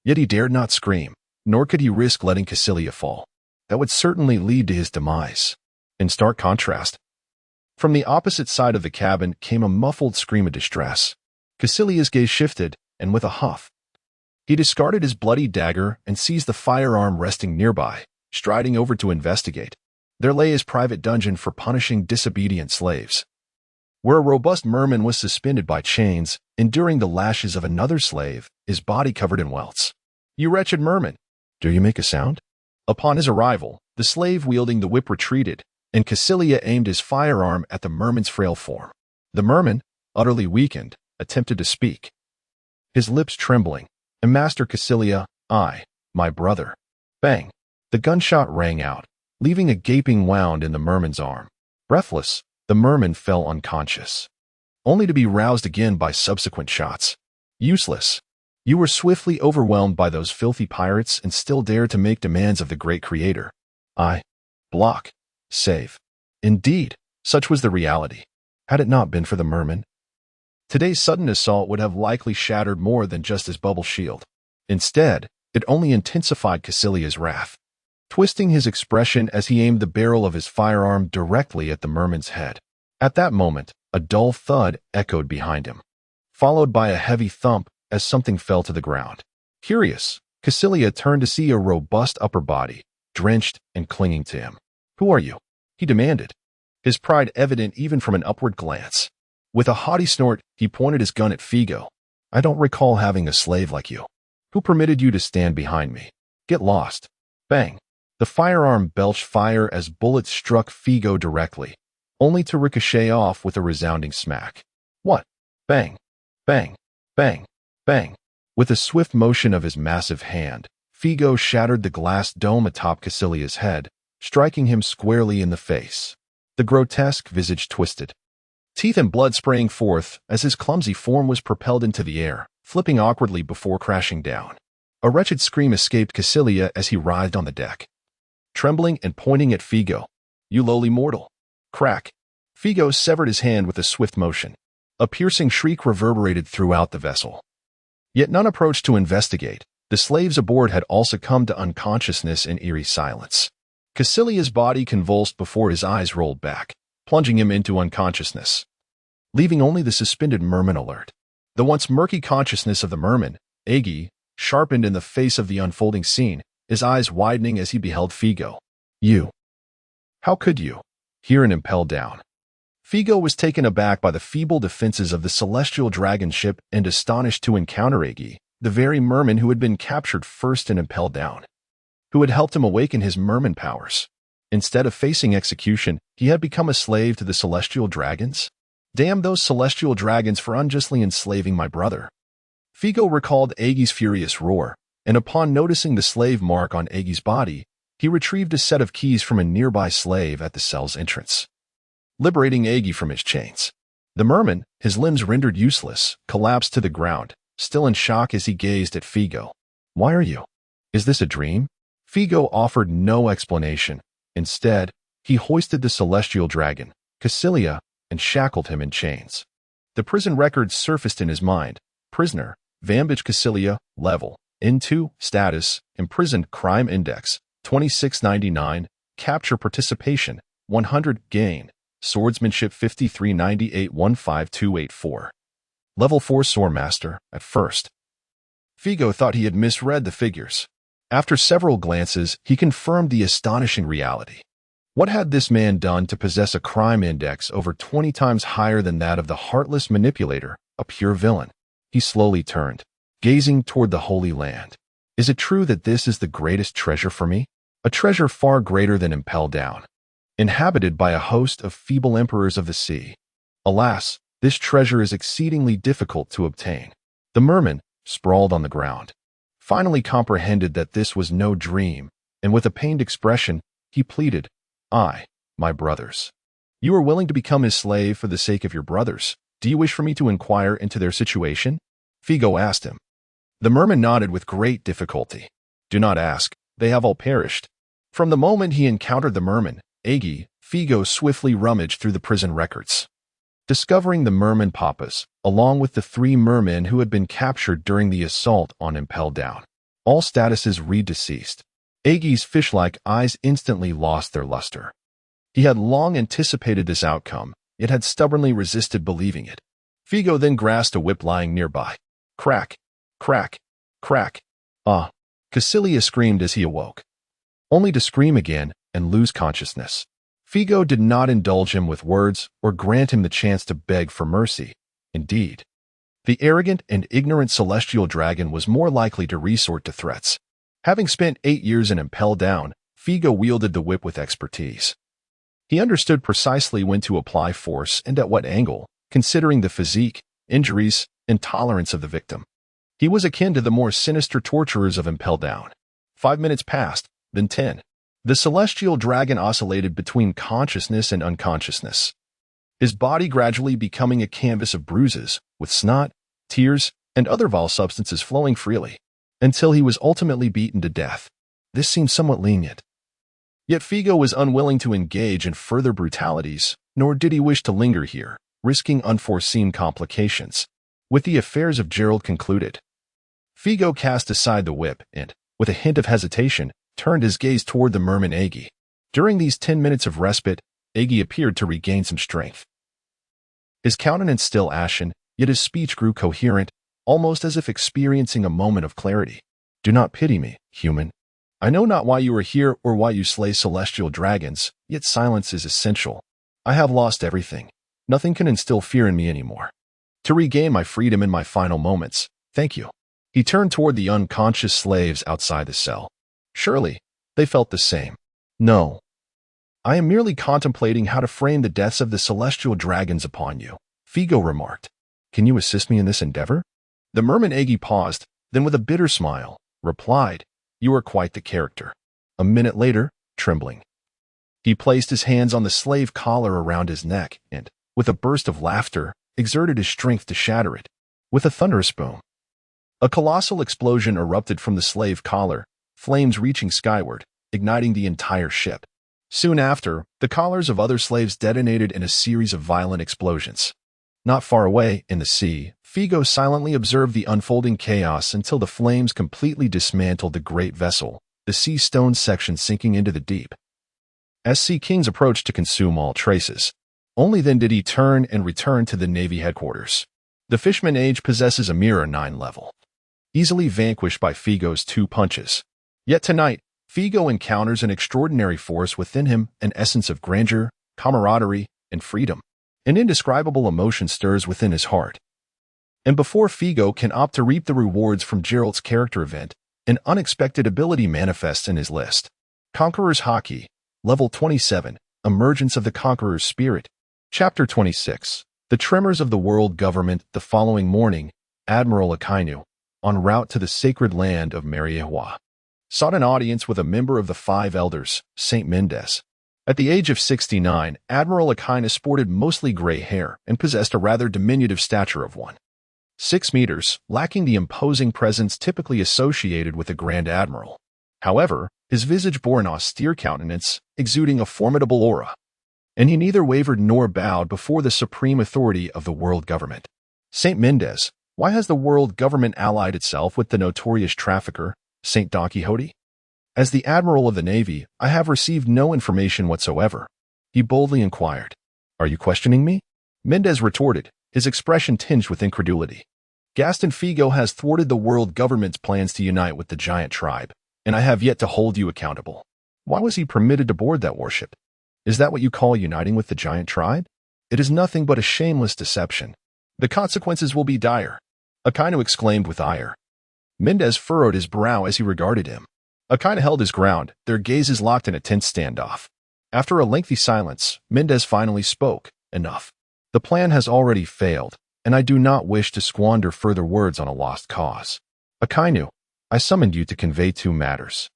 Yet he dared not scream, nor could he risk letting Cassilia fall. That would certainly lead to his demise. In stark contrast, from the opposite side of the cabin came a muffled scream of distress. Cassilia's gaze shifted, and with a huff, he discarded his bloody dagger and seized the firearm resting nearby, striding over to investigate. There lay his private dungeon for punishing disobedient slaves, where a robust merman was suspended by chains, enduring the lashes of another slave, his body covered in welts. "You wretched merman, do you make a sound?" Upon his arrival, the slave wielding the whip retreated, and Cassilia aimed his firearm at the merman's frail form. The merman, utterly weakened, attempted to speak, his lips trembling, and Master Cassilia, "I, my brother." Bang! The gunshot rang out, leaving a gaping wound in the merman's arm. Breathless, the merman fell unconscious, only to be roused again by subsequent shots. Useless. You were swiftly overwhelmed by those filthy pirates and still dared to make demands of the great creator. I. Block. Save. Indeed, such was the reality. Had it not been for the merman, today's sudden assault would have likely shattered more than just his bubble shield. Instead, it only intensified Cassilia's wrath, twisting his expression as he aimed the barrel of his firearm directly at the merman's head. At that moment, a dull thud echoed behind him, followed by a heavy thump as something fell to the ground. Curious, Cassilia turned to see a robust upper body, drenched and clinging to him. "Who are you?" he demanded, his pride evident even from an upward glance. With a haughty snort, he pointed his gun at Figo. "I don't recall having a slave like you. Who permitted you to stand behind me? Get lost." Bang! The firearm belched fire as bullets struck Figo directly, only to ricochet off with a resounding smack. What? Bang! Bang! Bang! Bang! With a swift motion of his massive hand, Figo shattered the glass dome atop Cassilia's head, striking him squarely in the face. The grotesque visage twisted, teeth and blood spraying forth as his clumsy form was propelled into the air, flipping awkwardly before crashing down. A wretched scream escaped Cassilia as he writhed on the deck, trembling and pointing at Figo. "You lowly mortal!" Crack! Figo severed his hand with a swift motion. A piercing shriek reverberated throughout the vessel. Yet none approached to investigate. The slaves aboard had all succumbed to unconsciousness in eerie silence. Cassilia's body convulsed before his eyes rolled back, plunging him into unconsciousness, leaving only the suspended merman alert. The once murky consciousness of the merman, Agi, sharpened in the face of the unfolding scene, his eyes widening as he beheld Figo. "You. How could you?" Here in Impel Down. Figo was taken aback by the feeble defenses of the celestial dragon ship and astonished to encounter Agi, the very merman who had been captured first in Impel Down, who had helped him awaken his merman powers. Instead of facing execution, he had become a slave to the celestial dragons? Damn those celestial dragons for unjustly enslaving my brother. Figo recalled Agi's furious roar, and upon noticing the slave mark on Agi's body, he retrieved a set of keys from a nearby slave at the cell's entrance, liberating Agi from his chains. The merman, his limbs rendered useless, collapsed to the ground, still in shock as he gazed at Figo. "Why are you? Is this a dream?" Figo offered no explanation. Instead, he hoisted the celestial dragon, Cassilia, and shackled him in chains. The prison records surfaced in his mind. Prisoner, Vambage Cassilia, level, N2, status, imprisoned, crime index, 2699, capture participation, 100, gain, swordsmanship 5398 15284. Level 4 swordmaster, at first. Figo thought he had misread the figures. After several glances, he confirmed the astonishing reality. What had this man done to possess a crime index over 20 times higher than that of the heartless manipulator, a pure villain? He slowly turned, gazing toward the Holy Land. Is it true that this is the greatest treasure for me? A treasure far greater than Impel Down, inhabited by a host of feeble emperors of the sea. Alas, this treasure is exceedingly difficult to obtain. The merman, sprawled on the ground, finally comprehended that this was no dream, and with a pained expression, he pleaded, "I, my brothers. You are willing to become his slave for the sake of your brothers. Do you wish for me to inquire into their situation?" Figo asked him. The merman nodded with great difficulty. "Do not ask. They have all perished." From the moment he encountered the merman, Agi, Figo swiftly rummaged through the prison records. discovering the merman papas, along with the 3 mermen who had been captured during the assault on Impel Down. All statuses read deceased. Aegis' fish-like eyes instantly lost their luster. He had long anticipated this outcome, yet had stubbornly resisted believing it. Figo then grasped a whip lying nearby. Crack, crack, crack. Ah! Cassilia screamed as he awoke, only to scream again and lose consciousness. Figo did not indulge him with words or grant him the chance to beg for mercy. Indeed, the arrogant and ignorant celestial dragon was more likely to resort to threats. Having spent 8 years in Impel Down, Figo wielded the whip with expertise. He understood precisely when to apply force and at what angle, considering the physique, injuries, and tolerance of the victim. He was akin to the more sinister torturers of Impel Down. 5 minutes passed, then 10. The celestial dragon oscillated between consciousness and unconsciousness, his body gradually becoming a canvas of bruises, with snot, tears, and other vile substances flowing freely, until he was ultimately beaten to death. This seemed somewhat lenient. Yet Figo was unwilling to engage in further brutalities, nor did he wish to linger here, risking unforeseen complications. With the affairs of Gerald concluded, Figo cast aside the whip and, with a hint of hesitation, turned his gaze toward the merman Aegis. During these 10 minutes of respite, Aegis appeared to regain some strength. His countenance still ashen, yet his speech grew coherent, almost as if experiencing a moment of clarity. Do not pity me, human. I know not why you are here or why you slay celestial dragons, yet silence is essential. I have lost everything. Nothing can instill fear in me anymore. To regain my freedom in my final moments, thank you. He turned toward the unconscious slaves outside the cell. Surely, they felt the same. No. I am merely contemplating how to frame the deaths of the celestial dragons upon you, Figo remarked. Can you assist me in this endeavor? The merman Aegis paused, then with a bitter smile, replied, You are quite the character. A minute later, trembling, he placed his hands on the slave collar around his neck and, with a burst of laughter, exerted his strength to shatter it. With a thunderous boom, a colossal explosion erupted from the slave collar, flames reaching skyward, igniting the entire ship. Soon after, the collars of other slaves detonated in a series of violent explosions. Not far away, in the sea, Figo silently observed the unfolding chaos until the flames completely dismantled the great vessel, the sea stone section sinking into the deep. As Sea Kings approached to consume all traces, only then did he turn and return to the Navy headquarters. The Fishman Age possesses a Mirror 9 level, easily vanquished by Figo's 2 punches. Yet tonight, Figo encounters an extraordinary force within him, an essence of grandeur, camaraderie, and freedom. An indescribable emotion stirs within his heart. And before Figo can opt to reap the rewards from Gerald's character event, an unexpected ability manifests in his list. Conqueror's Haki, Level 27, Emergence of the Conqueror's Spirit. Chapter 26. The Tremors of the World Government. The following morning, Admiral Akainu, en route to the sacred land of Mariehua, sought an audience with a member of the 5 elders, St. Mendez. At the age of 69, Admiral Akainu sported mostly gray hair and possessed a rather diminutive stature of 1.6 meters, lacking the imposing presence typically associated with a Grand Admiral. However, his visage bore an austere countenance, exuding a formidable aura, and he neither wavered nor bowed before the supreme authority of the world government. St. Mendez, why has the world government allied itself with the notorious trafficker, St. Don Quixote? As the Admiral of the Navy, I have received no information whatsoever. He boldly inquired. Are you questioning me? Mendez retorted, his expression tinged with incredulity. Gaston Figo has thwarted the world government's plans to unite with the giant tribe, and I have yet to hold you accountable. Why was he permitted to board that warship? Is that what you call uniting with the giant tribe? It is nothing but a shameless deception. The consequences will be dire. Akainu exclaimed with ire. Mendez furrowed his brow as he regarded him. Akainu held his ground, their gazes locked in a tense standoff. After a lengthy silence, Mendez finally spoke. Enough. The plan has already failed, and I do not wish to squander further words on a lost cause. Akainu, I summoned you to convey 2 matters.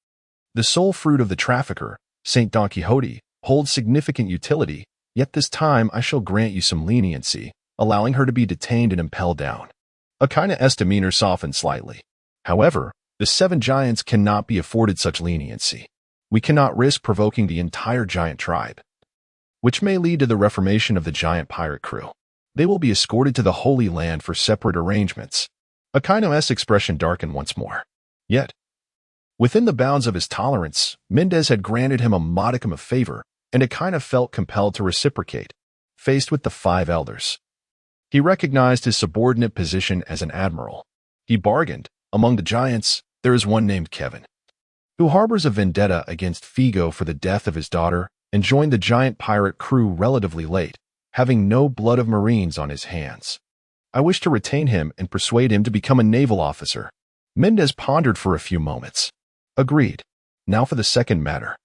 The sole fruit of the trafficker, St. Don Quixote, holds significant utility, yet this time I shall grant you some leniency, allowing her to be detained and Impel Down. Akainu demeanor softened slightly. However, the 7 giants cannot be afforded such leniency. We cannot risk provoking the entire giant tribe, which may lead to the reformation of the giant pirate crew. They will be escorted to the Holy Land for separate arrangements. Akaino's expression darkened once more. Yet, within the bounds of his tolerance, Mendez had granted him a modicum of favor, and Akaino felt compelled to reciprocate. Faced with the 5 elders, he recognized his subordinate position as an admiral. He bargained. Among the giants, there is one named Kevin, who harbors a vendetta against Figo for the death of his daughter and joined the giant pirate crew relatively late, having no blood of Marines on his hands. I wish to retain him and persuade him to become a naval officer. Mendez pondered for a few moments. Agreed. Now for the second matter.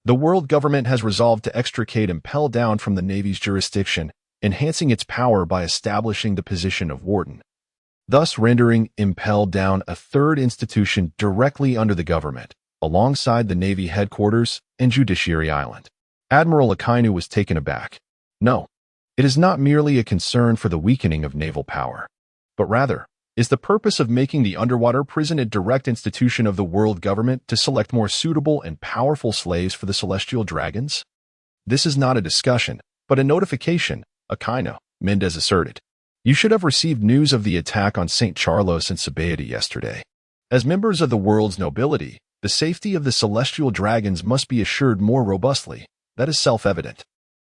The world government has resolved to extricate Impel Down from the Navy's jurisdiction, enhancing its power by establishing the position of warden, thus rendering Impel Down a third institution directly under the government, alongside the Navy headquarters and Judiciary Island. Admiral Akainu was taken aback. No, it is not merely a concern for the weakening of naval power, but rather is the purpose of making the underwater prison a direct institution of the world government to select more suitable and powerful slaves for the celestial dragons? This is not a discussion, but a notification, Akainu, Mendez asserted. You should have received news of the attack on St. Charlos and Sabaody yesterday. As members of the world's nobility, the safety of the celestial dragons must be assured more robustly. That is self-evident.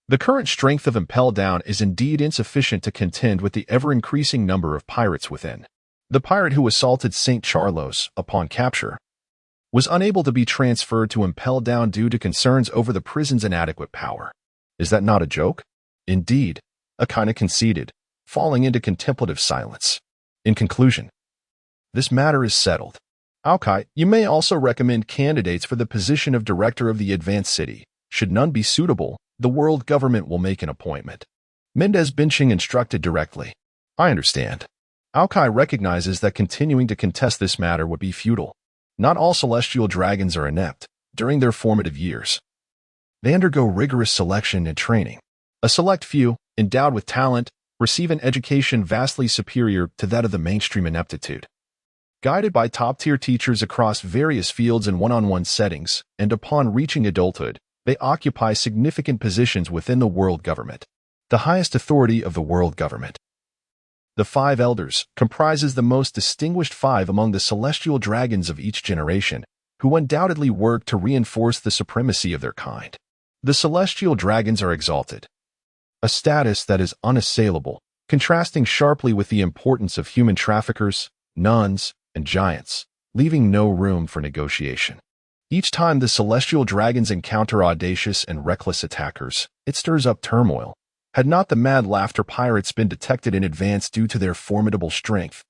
The current strength of Impel Down is indeed insufficient to contend with the ever-increasing number of pirates within. The pirate who assaulted St. Charlos, upon capture, was unable to be transferred to Impel Down due to concerns over the prison's inadequate power. Is that not a joke? Indeed, Akainu conceded, falling into contemplative silence. In conclusion, this matter is settled. Aokai, you may also recommend candidates for the position of Director of the Advanced City. Should none be suitable, the world government will make an appointment. Mendez Binching instructed directly. I understand. Aokai recognizes that continuing to contest this matter would be futile. Not all celestial dragons are inept. During their formative years, they undergo rigorous selection and training. A select few, endowed with talent, receive an education vastly superior to that of the mainstream ineptitude. Guided by top-tier teachers across various fields in one-on-one settings, and upon reaching adulthood, they occupy significant positions within the world government, the highest authority of the world government. The 5 elders comprises the most distinguished 5 among the celestial dragons of each generation, who undoubtedly work to reinforce the supremacy of their kind. The celestial dragons are exalted, a status that is unassailable, contrasting sharply with the importance of human traffickers, nuns, and giants, leaving no room for negotiation. Each time the celestial dragons encounter audacious and reckless attackers, it stirs up turmoil. Had not the mad laughter pirates been detected in advance due to their formidable strength,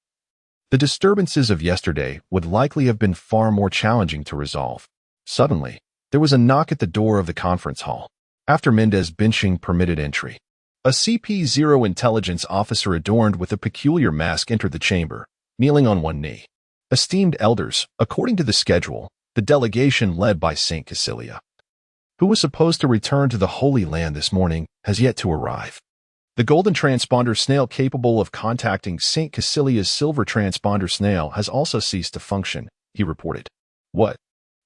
the disturbances of yesterday would likely have been far more challenging to resolve. Suddenly, there was a knock at the door of the conference hall. After Mendez Binching permitted entry, a CP-0 intelligence officer adorned with a peculiar mask entered the chamber, kneeling on one knee. Esteemed elders, according to the schedule, the delegation led by St. Cassilia, who was supposed to return to the Holy Land this morning, has yet to arrive. The golden transponder snail capable of contacting St. Cassilia's silver transponder snail has also ceased to function, he reported. What?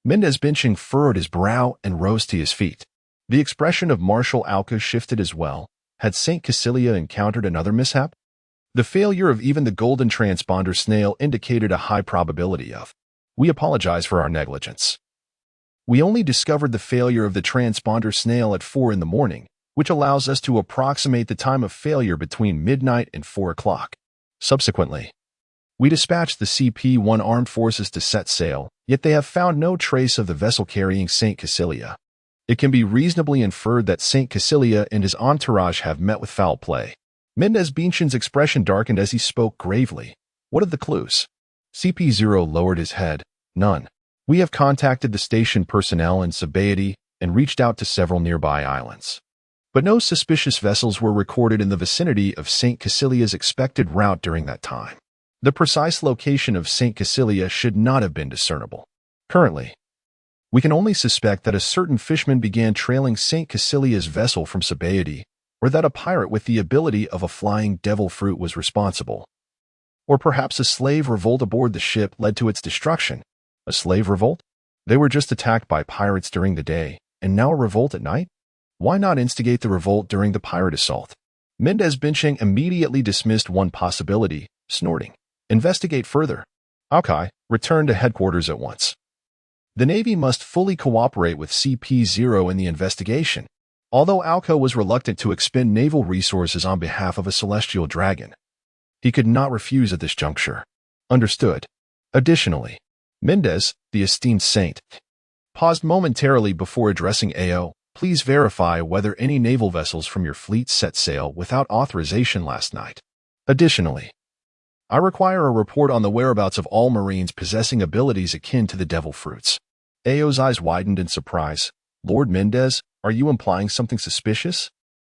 Mendez Binching furrowed his brow and rose to his feet. The expression of Marshal Alka shifted as well. Had St. Cassilia encountered another mishap? The failure of even the golden transponder snail indicated a high probability of. We apologize for our negligence. We only discovered the failure of the transponder snail at 4 in the morning, which allows us to approximate the time of failure between midnight and 4 o'clock. Subsequently, we dispatched the CP-1 armed forces to set sail, yet they have found no trace of the vessel carrying St. Cassilia. It can be reasonably inferred that St. Cassilia and his entourage have met with foul play. Mendez Binching's expression darkened as he spoke gravely. What of the clues? CP-0 lowered his head. None. We have contacted the station personnel in Sabaody and reached out to several nearby islands. But no suspicious vessels were recorded in the vicinity of St. Cassilia's expected route during that time. The precise location of St. Cassilia should not have been discernible. Currently, we can only suspect that a certain fisherman began trailing St. Cassilia's vessel from Sabaody, or that a pirate with the ability of a flying devil fruit was responsible. Or perhaps a slave revolt aboard the ship led to its destruction. A slave revolt? They were just attacked by pirates during the day, and now a revolt at night? Why not instigate the revolt during the pirate assault? Mendez Binching immediately dismissed one possibility, snorting, "Investigate further. Okay, return to headquarters at once." The Navy must fully cooperate with CP0 in the investigation, although Alco was reluctant to expend naval resources on behalf of a celestial dragon. He could not refuse at this juncture. Understood. Additionally, Mendez, the esteemed saint, paused momentarily before addressing AO. "Please verify whether any naval vessels from your fleet set sail without authorization last night. Additionally, I require a report on the whereabouts of all Marines possessing abilities akin to the devil fruits." AO's eyes widened in surprise. "Lord Mendez, are you implying something suspicious?"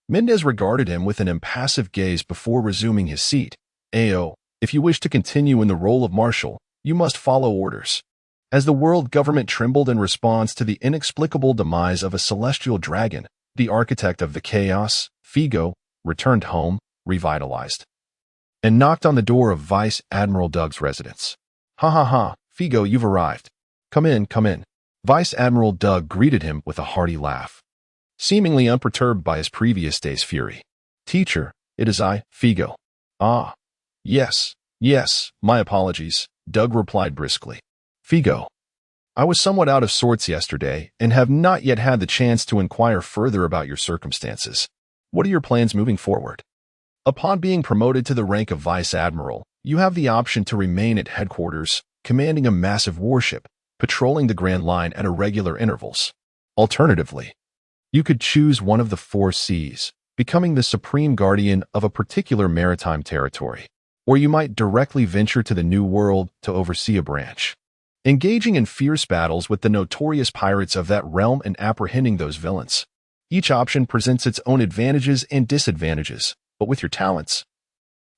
Mendez regarded him with an impassive gaze before resuming his seat. "AO, if you wish to continue in the role of Marshal, you must follow orders." As the world government trembled in response to the inexplicable demise of a celestial dragon, the architect of the chaos, Figo, returned home, revitalized, and knocked on the door of Vice Admiral Doug's residence. "Ha ha ha, Figo, you've arrived. Come in, come in." Vice Admiral Doug greeted him with a hearty laugh, seemingly unperturbed by his previous day's fury. "Teacher, it is I, Figo." "Ah, yes, my apologies," Doug replied briskly. "Figo, I was somewhat out of sorts yesterday and have not yet had the chance to inquire further about your circumstances. What are your plans moving forward?" Upon being promoted to the rank of Vice Admiral, you have the option to remain at headquarters, commanding a massive warship, patrolling the Grand Line at irregular intervals. Alternatively, you could choose one of the 4 seas, becoming the supreme guardian of a particular maritime territory, or you might directly venture to the New World to oversee a branch, engaging in fierce battles with the notorious pirates of that realm and apprehending those villains. Each option presents its own advantages and disadvantages, but with your talents,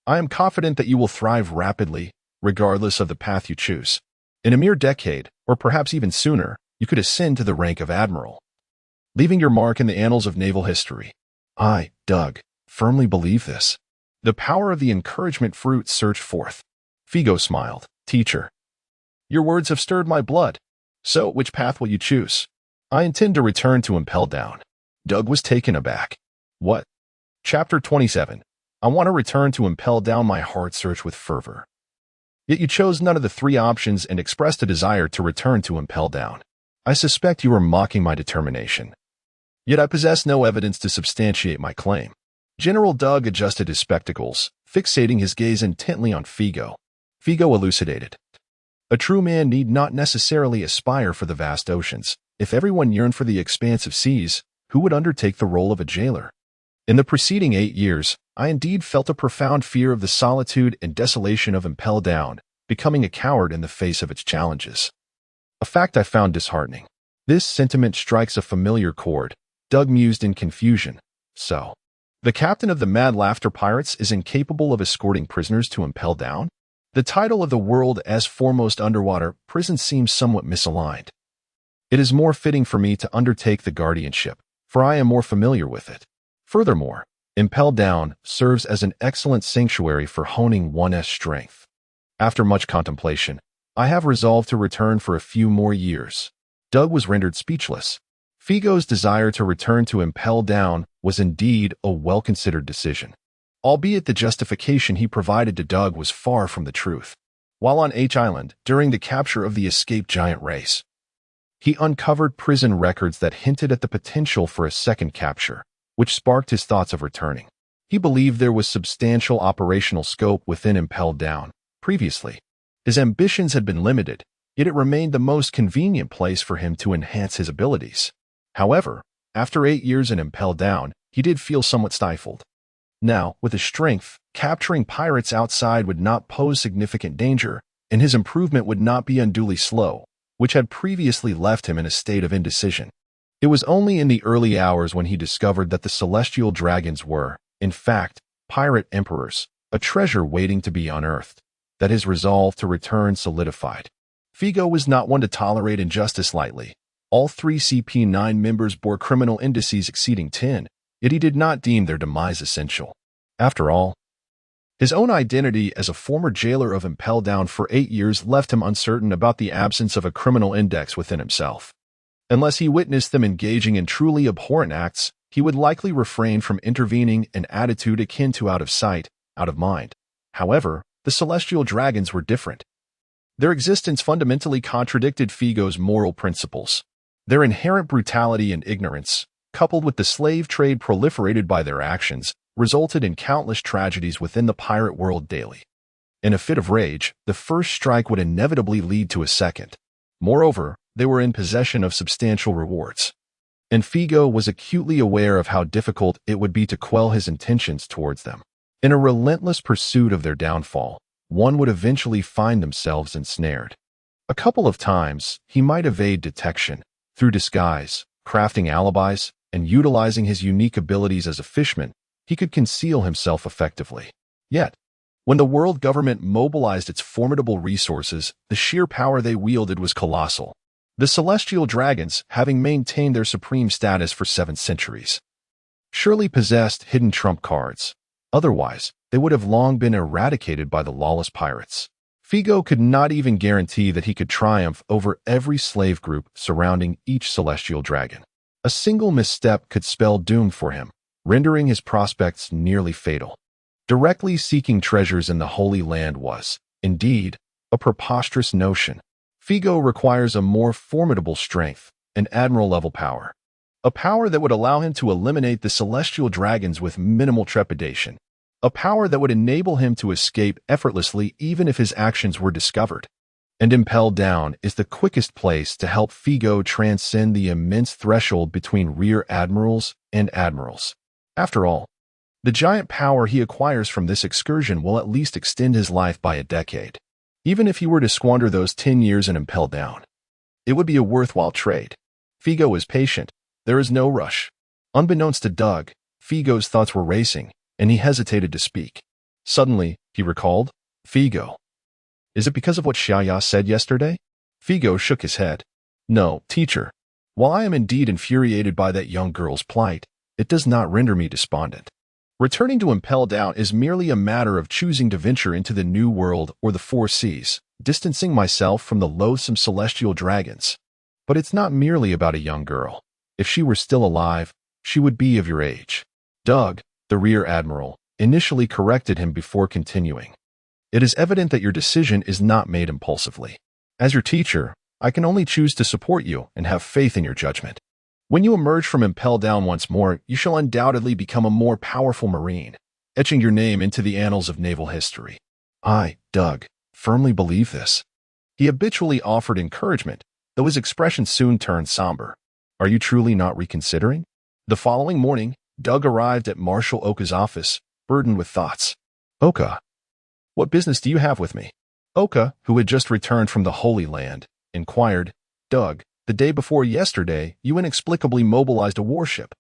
I am confident that you will thrive rapidly, regardless of the path you choose. In a mere decade, or perhaps even sooner, you could ascend to the rank of Admiral, leaving your mark in the annals of naval history. I, Doug, firmly believe this. The power of the encouragement fruit surged forth. Figo smiled. "Teacher, your words have stirred my blood. So, which path will you choose?" "I intend to return to Impel Down." Doug was taken aback. "What?" Chapter 27. I want to return to Impel Down. My heart surged with fervor. Yet you chose none of the 3 options and expressed a desire to return to Impel Down. I suspect you are mocking my determination. Yet I possess no evidence to substantiate my claim. General Doug adjusted his spectacles, fixating his gaze intently on Figo. Figo elucidated. A true man need not necessarily aspire for the vast oceans. If everyone yearned for the expansive seas, who would undertake the role of a jailer? In the preceding 8 years, I indeed felt a profound fear of the solitude and desolation of Impel Down, becoming a coward in the face of its challenges. A fact I found disheartening. This sentiment strikes a familiar chord, Doug mused in confusion. So, the captain of the Mad Laughter Pirates is incapable of escorting prisoners to Impel Down? The title of the world as foremost underwater prison seems somewhat misaligned. It is more fitting for me to undertake the guardianship, for I am more familiar with it. Furthermore, Impel Down serves as an excellent sanctuary for honing one's strength. After much contemplation, I have resolved to return for a few more years. Doug was rendered speechless. Figo's desire to return to Impel Down was indeed a well-considered decision, albeit the justification he provided to Doug was far from the truth. While on H Island, during the capture of the escaped giant race, he uncovered prison records that hinted at the potential for a second capture, which sparked his thoughts of returning. He believed there was substantial operational scope within Impel Down. Previously, his ambitions had been limited, yet it remained the most convenient place for him to enhance his abilities. However, after 8 years in Impel Down, he did feel somewhat stifled. Now, with his strength, capturing pirates outside would not pose significant danger, and his improvement would not be unduly slow, which had previously left him in a state of indecision. It was only in the early hours when he discovered that the celestial dragons were, in fact, pirate emperors, a treasure waiting to be unearthed, that his resolve to return solidified. Figo was not one to tolerate injustice lightly. All 3 CP9 members bore criminal indices exceeding 10, yet he did not deem their demise essential. After all, his own identity as a former jailer of Impel Down for 8 years left him uncertain about the absence of a criminal index within himself. Unless he witnessed them engaging in truly abhorrent acts, he would likely refrain from intervening, an attitude akin to out of sight, out of mind. However, the celestial dragons were different. Their existence fundamentally contradicted Figo's moral principles. Their inherent brutality and ignorance, coupled with the slave trade proliferated by their actions, resulted in countless tragedies within the pirate world daily. In a fit of rage, the first strike would inevitably lead to a second. Moreover, they were in possession of substantial rewards. And Figo was acutely aware of how difficult it would be to quell his intentions towards them. In a relentless pursuit of their downfall, one would eventually find themselves ensnared. A couple of times, he might evade detection, through disguise, crafting alibis, and utilizing his unique abilities as a fishman, he could conceal himself effectively. Yet, when the world government mobilized its formidable resources, the sheer power they wielded was colossal. The celestial dragons, having maintained their supreme status for 7 centuries, surely possessed hidden trump cards. Otherwise, they would have long been eradicated by the lawless pirates. Figo could not even guarantee that he could triumph over every slave group surrounding each celestial dragon. A single misstep could spell doom for him, rendering his prospects nearly fatal. Directly seeking treasures in the Holy Land was, indeed, a preposterous notion. Figo requires a more formidable strength, an admiral-level power. A power that would allow him to eliminate the celestial dragons with minimal trepidation. A power that would enable him to escape effortlessly even if his actions were discovered. And Impel Down is the quickest place to help Figo transcend the immense threshold between rear admirals and admirals. After all, the giant power he acquires from this excursion will at least extend his life by a decade. Even if he were to squander those 10 years in Impel Down, it would be a worthwhile trade. Figo is patient. There is no rush. Unbeknownst to Doug, Figo's thoughts were racing, and he hesitated to speak. Suddenly, he recalled, Figo. Is it because of what Xiaya said yesterday? Figo shook his head. No, teacher. While I am indeed infuriated by that young girl's plight, it does not render me despondent. Returning to Impel Down is merely a matter of choosing to venture into the New World or the Four Seas, distancing myself from the loathsome celestial dragons. But it's not merely about a young girl. If she were still alive, she would be of your age. Doug, the rear admiral, initially corrected him before continuing. It is evident that your decision is not made impulsively. As your teacher, I can only choose to support you and have faith in your judgment. When you emerge from Impel Down once more, you shall undoubtedly become a more powerful Marine, etching your name into the annals of naval history. I, Doug, firmly believe this. He habitually offered encouragement, though his expression soon turned somber. Are you truly not reconsidering? The following morning, Doug arrived at Marshal Oka's office, burdened with thoughts. Oka, what business do you have with me? Oka, who had just returned from the Holy Land, inquired. Doug, the day before yesterday, you inexplicably mobilized a warship,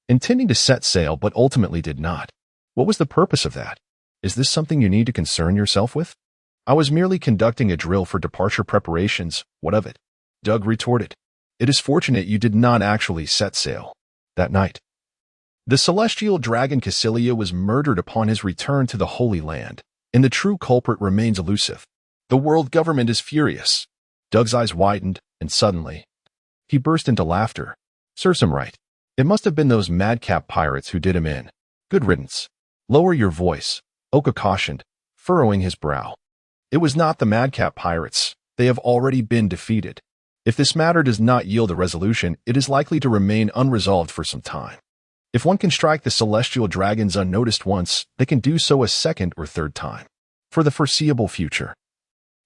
intending to set sail but ultimately did not. What was the purpose of that? Is this something you need to concern yourself with? I was merely conducting a drill for departure preparations. What of it? Doug retorted. It is fortunate you did not actually set sail that night. The celestial dragon Cassilia was murdered upon his return to the Holy Land, and the true culprit remains elusive. The world government is furious. Doug's eyes widened, and suddenly, he burst into laughter. Serves him right. It must have been those madcap pirates who did him in. Good riddance. Lower your voice, Oka cautioned, furrowing his brow. It was not the madcap pirates. They have already been defeated. If this matter does not yield a resolution, it is likely to remain unresolved for some time. If one can strike the celestial dragons unnoticed once, they can do so a second or third time. For the foreseeable future,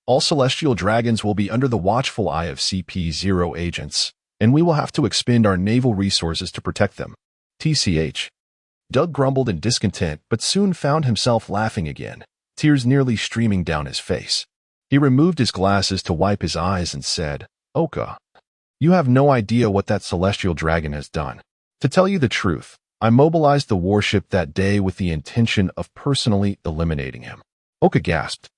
all celestial dragons will be under the watchful eye of CP0 agents, and we will have to expend our naval resources to protect them. TCH. Doug grumbled in discontent, but soon found himself laughing again, tears nearly streaming down his face. He removed his glasses to wipe his eyes and said, Oka, you have no idea what that celestial dragon has done. To tell you the truth, I mobilized the warship that day with the intention of personally eliminating him. Oka gasped.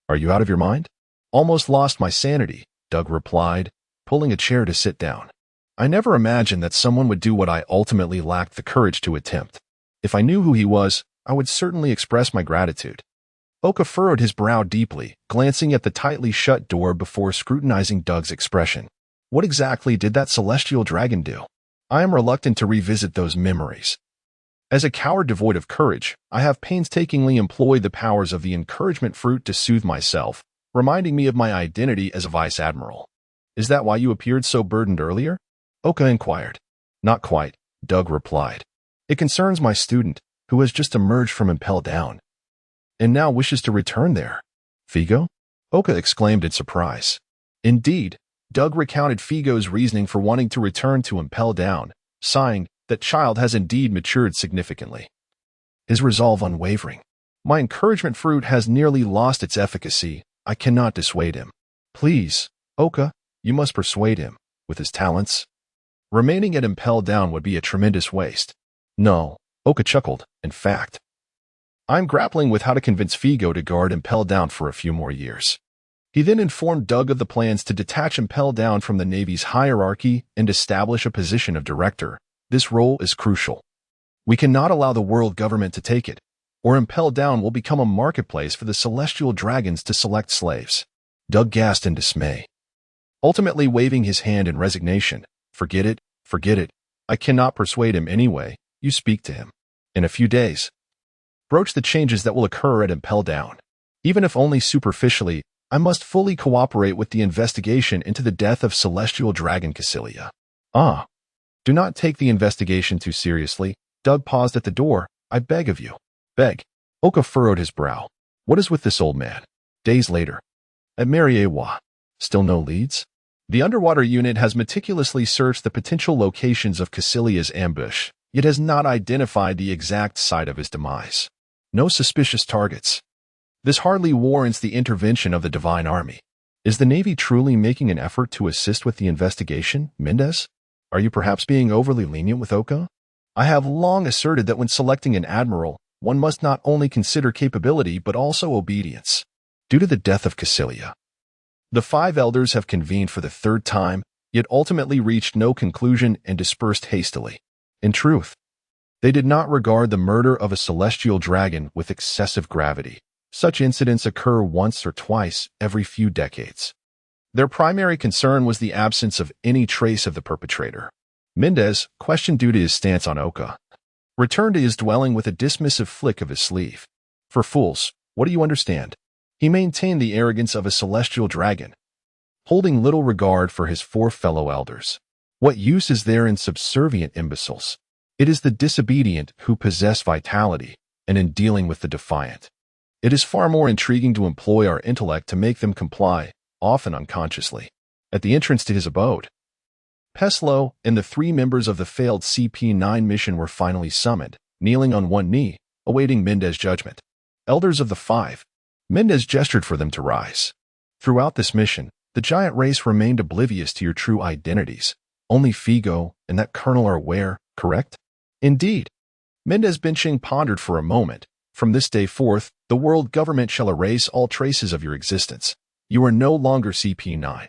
Are you out of your mind? Almost lost my sanity, Doug replied, pulling a chair to sit down. I never imagined that someone would do what I ultimately lacked the courage to attempt. If I knew who he was, I would certainly express my gratitude. Oka furrowed his brow deeply, glancing at the tightly shut door before scrutinizing Doug's expression. What exactly did that celestial dragon do? I am reluctant to revisit those memories. As a coward devoid of courage, I have painstakingly employed the powers of the encouragement fruit to soothe myself, reminding me of my identity as a vice admiral. Is that why you appeared so burdened earlier? Oka inquired. Not quite, Doug replied. It concerns my student, who has just emerged from Impel Down, and now wishes to return there. Figo? Oka exclaimed in surprise. Indeed, Doug recounted Figo's reasoning for wanting to return to Impel Down, sighing, that child has indeed matured significantly. His resolve unwavering. My encouragement fruit has nearly lost its efficacy. I cannot dissuade him. Please, Oka, you must persuade him, with his talents. Remaining at Impel Down would be a tremendous waste. No, Oka chuckled, in fact. I'm grappling with how to convince Figo to guard Impel Down for a few more years. He then informed Doug of the plans to detach Impel Down from the Navy's hierarchy and establish a position of director. This role is crucial. We cannot allow the world government to take it, or Impel Down will become a marketplace for the celestial dragons to select slaves. Doug gasped in dismay, ultimately waving his hand in resignation. Forget it, forget it. I cannot persuade him anyway. You speak to him. In a few days, broach the changes that will occur at Impel Down. Even if only superficially, I must fully cooperate with the investigation into the death of celestial dragon Cassilia. Do not take the investigation too seriously. Doug paused at the door. I beg of you. Beg. Oka furrowed his brow. What is with this old man? Days later. At Mariewa. Still no leads? The underwater unit has meticulously searched the potential locations of Cassilia's ambush, yet has not identified the exact site of his demise. No suspicious targets. This hardly warrants the intervention of the Divine Army. Is the Navy truly making an effort to assist with the investigation, Mendez? Are you perhaps being overly lenient with Oka? I have long asserted that when selecting an admiral, one must not only consider capability but also obedience. Due to the death of Cassilia, the 5 elders have convened for the 3rd time, yet ultimately reached no conclusion and dispersed hastily. In truth, they did not regard the murder of a celestial dragon with excessive gravity. Such incidents occur once or twice every few decades. Their primary concern was the absence of any trace of the perpetrator. Mendez, questioned due to his stance on Oka, returned to his dwelling with a dismissive flick of his sleeve. For fools, what do you understand? He maintained the arrogance of a celestial dragon, holding little regard for his 4 fellow elders. What use is there in subservient imbeciles? It is the disobedient who possess vitality, and in dealing with the defiant, it is far more intriguing to employ our intellect to make them comply, often unconsciously. At the entrance to his abode, Peslow and the 3 members of the failed CP-9 mission were finally summoned, kneeling on one knee, awaiting Mendez's judgment. Elders of the 5, Mendez gestured for them to rise. Throughout this mission, the giant race remained oblivious to your true identities. Only Figo and that colonel are aware, correct? Indeed. Mendez Benching pondered for a moment. From this day forth, the world government shall erase all traces of your existence. You are no longer CP-9.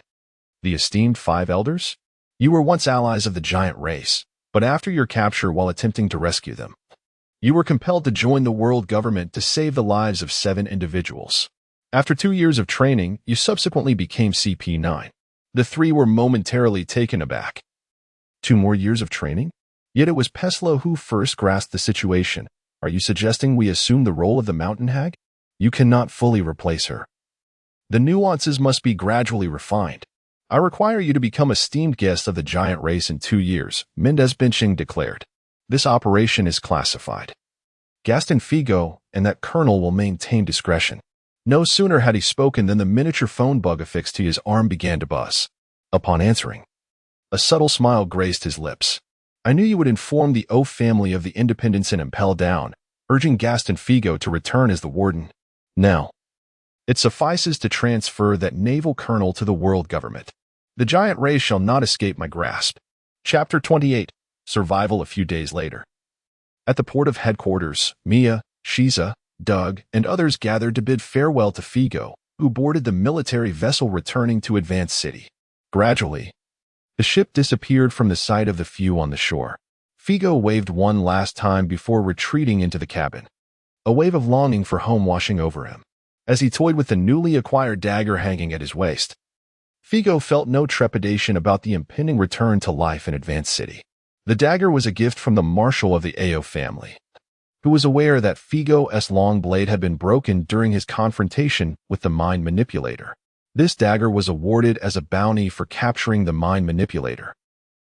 The esteemed 5 elders? You were once allies of the giant race, but after your capture while attempting to rescue them, you were compelled to join the world government to save the lives of 7 individuals. After 2 years of training, you subsequently became CP-9. The 3 were momentarily taken aback. 2 more years of training? Yet it was Peslow who first grasped the situation. Are you suggesting we assume the role of the mountain hag? You cannot fully replace her. The nuances must be gradually refined. I require you to become esteemed guest of the giant race in 2 years, Mendez Benching declared. This operation is classified. Gaston Figo and that colonel will maintain discretion. No sooner had he spoken than the miniature phone bug affixed to his arm began to buzz. Upon answering, a subtle smile graced his lips. I knew you would inform the O family of the independence in Impel Down, urging Gaston Figo to return as the warden. Now, it suffices to transfer that naval colonel to the world government. The giant race shall not escape my grasp. Chapter 28. Survival a few days later. At the port of headquarters, Mia, Shiza, Doug, and others gathered to bid farewell to Figo, who boarded the military vessel returning to Advance City. Gradually, the ship disappeared from the sight of the few on the shore. Figo waved one last time before retreating into the cabin, a wave of longing for home washing over him. As he toyed with the newly acquired dagger hanging at his waist, Figo felt no trepidation about the impending return to life in Advance City. The dagger was a gift from the Marshal of the Ao family, who was aware that Figo's long blade had been broken during his confrontation with the mind manipulator. This dagger was awarded as a bounty for capturing the mind manipulator.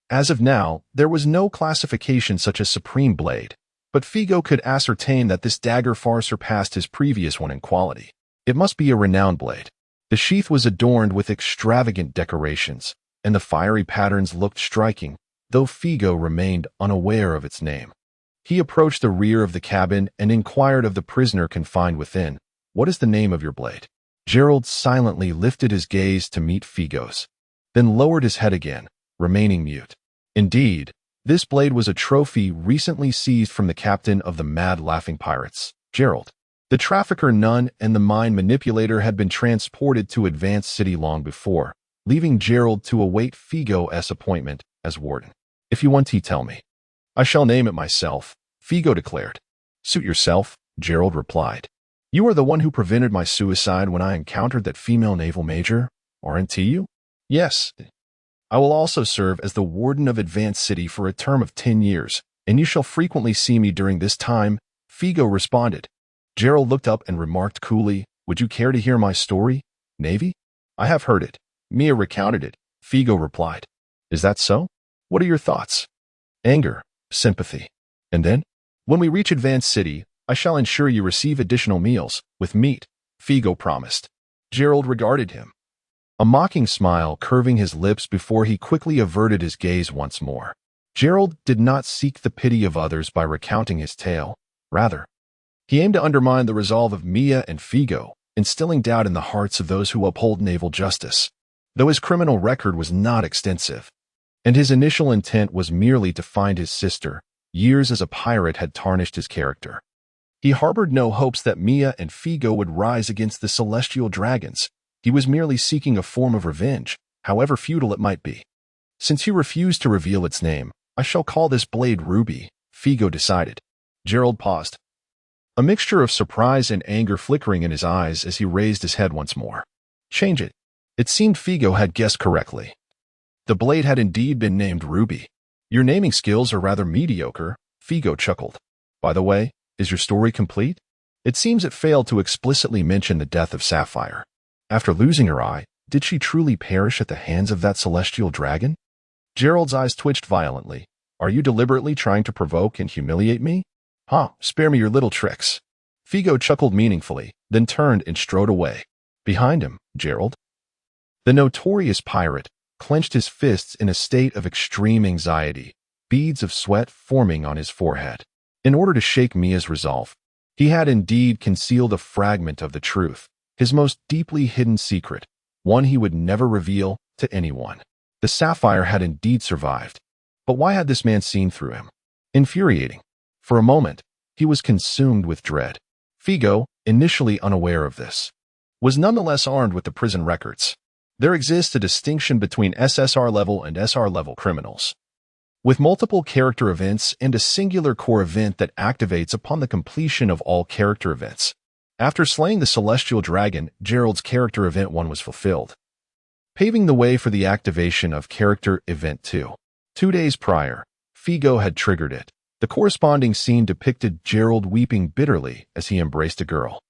As of now, there was no classification such as Supreme Blade, but Figo could ascertain that this dagger far surpassed his previous one in quality. It must be a renowned blade. The sheath was adorned with extravagant decorations, and the fiery patterns looked striking, though Figo remained unaware of its name. He approached the rear of the cabin and inquired of the prisoner confined within, "What is the name of your blade?" Gerald silently lifted his gaze to meet Figo's, then lowered his head again, remaining mute. Indeed, this blade was a trophy recently seized from the captain of the Mad Laughing Pirates, Gerald. The trafficker Nun and the mind manipulator had been transported to Advance City long before, leaving Gerald to await Figo's appointment as warden. "If you want to tell me, I shall name it myself," Figo declared. "Suit yourself," Gerald replied. "You are the one who prevented my suicide when I encountered that female naval major, aren't you?" "Yes. I will also serve as the warden of Advance City for a term of 10 years, and you shall frequently see me during this time," Figo responded. Gerald looked up and remarked coolly, "Would you care to hear my story, Navy?" "I have heard it. Mia recounted it," Figo replied. "Is that so? What are your thoughts?" "Anger, sympathy. And then? When we reach Advance City, I shall ensure you receive additional meals, with meat," Figo promised. Gerald regarded him, a mocking smile curving his lips before he quickly averted his gaze once more. Gerald did not seek the pity of others by recounting his tale. Rather, he aimed to undermine the resolve of Mia and Figo, instilling doubt in the hearts of those who uphold naval justice. Though his criminal record was not extensive, and his initial intent was merely to find his sister, years as a pirate had tarnished his character. He harbored no hopes that Mia and Figo would rise against the celestial dragons. He was merely seeking a form of revenge, however futile it might be. "Since you refused to reveal its name, I shall call this blade Ruby," Figo decided. Gerald paused, a mixture of surprise and anger flickering in his eyes as he raised his head once more. "Change it." It seemed Figo had guessed correctly. The blade had indeed been named Ruby. "Your naming skills are rather mediocre," Figo chuckled. "By the way, is your story complete? It seems it failed to explicitly mention the death of Sapphire. After losing her eye, did she truly perish at the hands of that celestial dragon?" Gerald's eyes twitched violently. "Are you deliberately trying to provoke and humiliate me? Spare me your little tricks." Figo chuckled meaningfully, then turned and strode away. Behind him, Gerald, the notorious pirate, clenched his fists in a state of extreme anxiety, beads of sweat forming on his forehead. In order to shake Mia's resolve, he had indeed concealed a fragment of the truth, his most deeply hidden secret, one he would never reveal to anyone. The sapphire had indeed survived. But why had this man seen through him? Infuriating. For a moment, he was consumed with dread. Figo, initially unaware of this, was nonetheless armed with the prison records. There exists a distinction between SSR level and SR level criminals, with multiple character events and a singular core event that activates upon the completion of all character events. After slaying the celestial dragon, Gerald's character event 1 was fulfilled, paving the way for the activation of character event 2. 2 days prior, Figo had triggered it. The corresponding scene depicted Gerald weeping bitterly as he embraced a girl.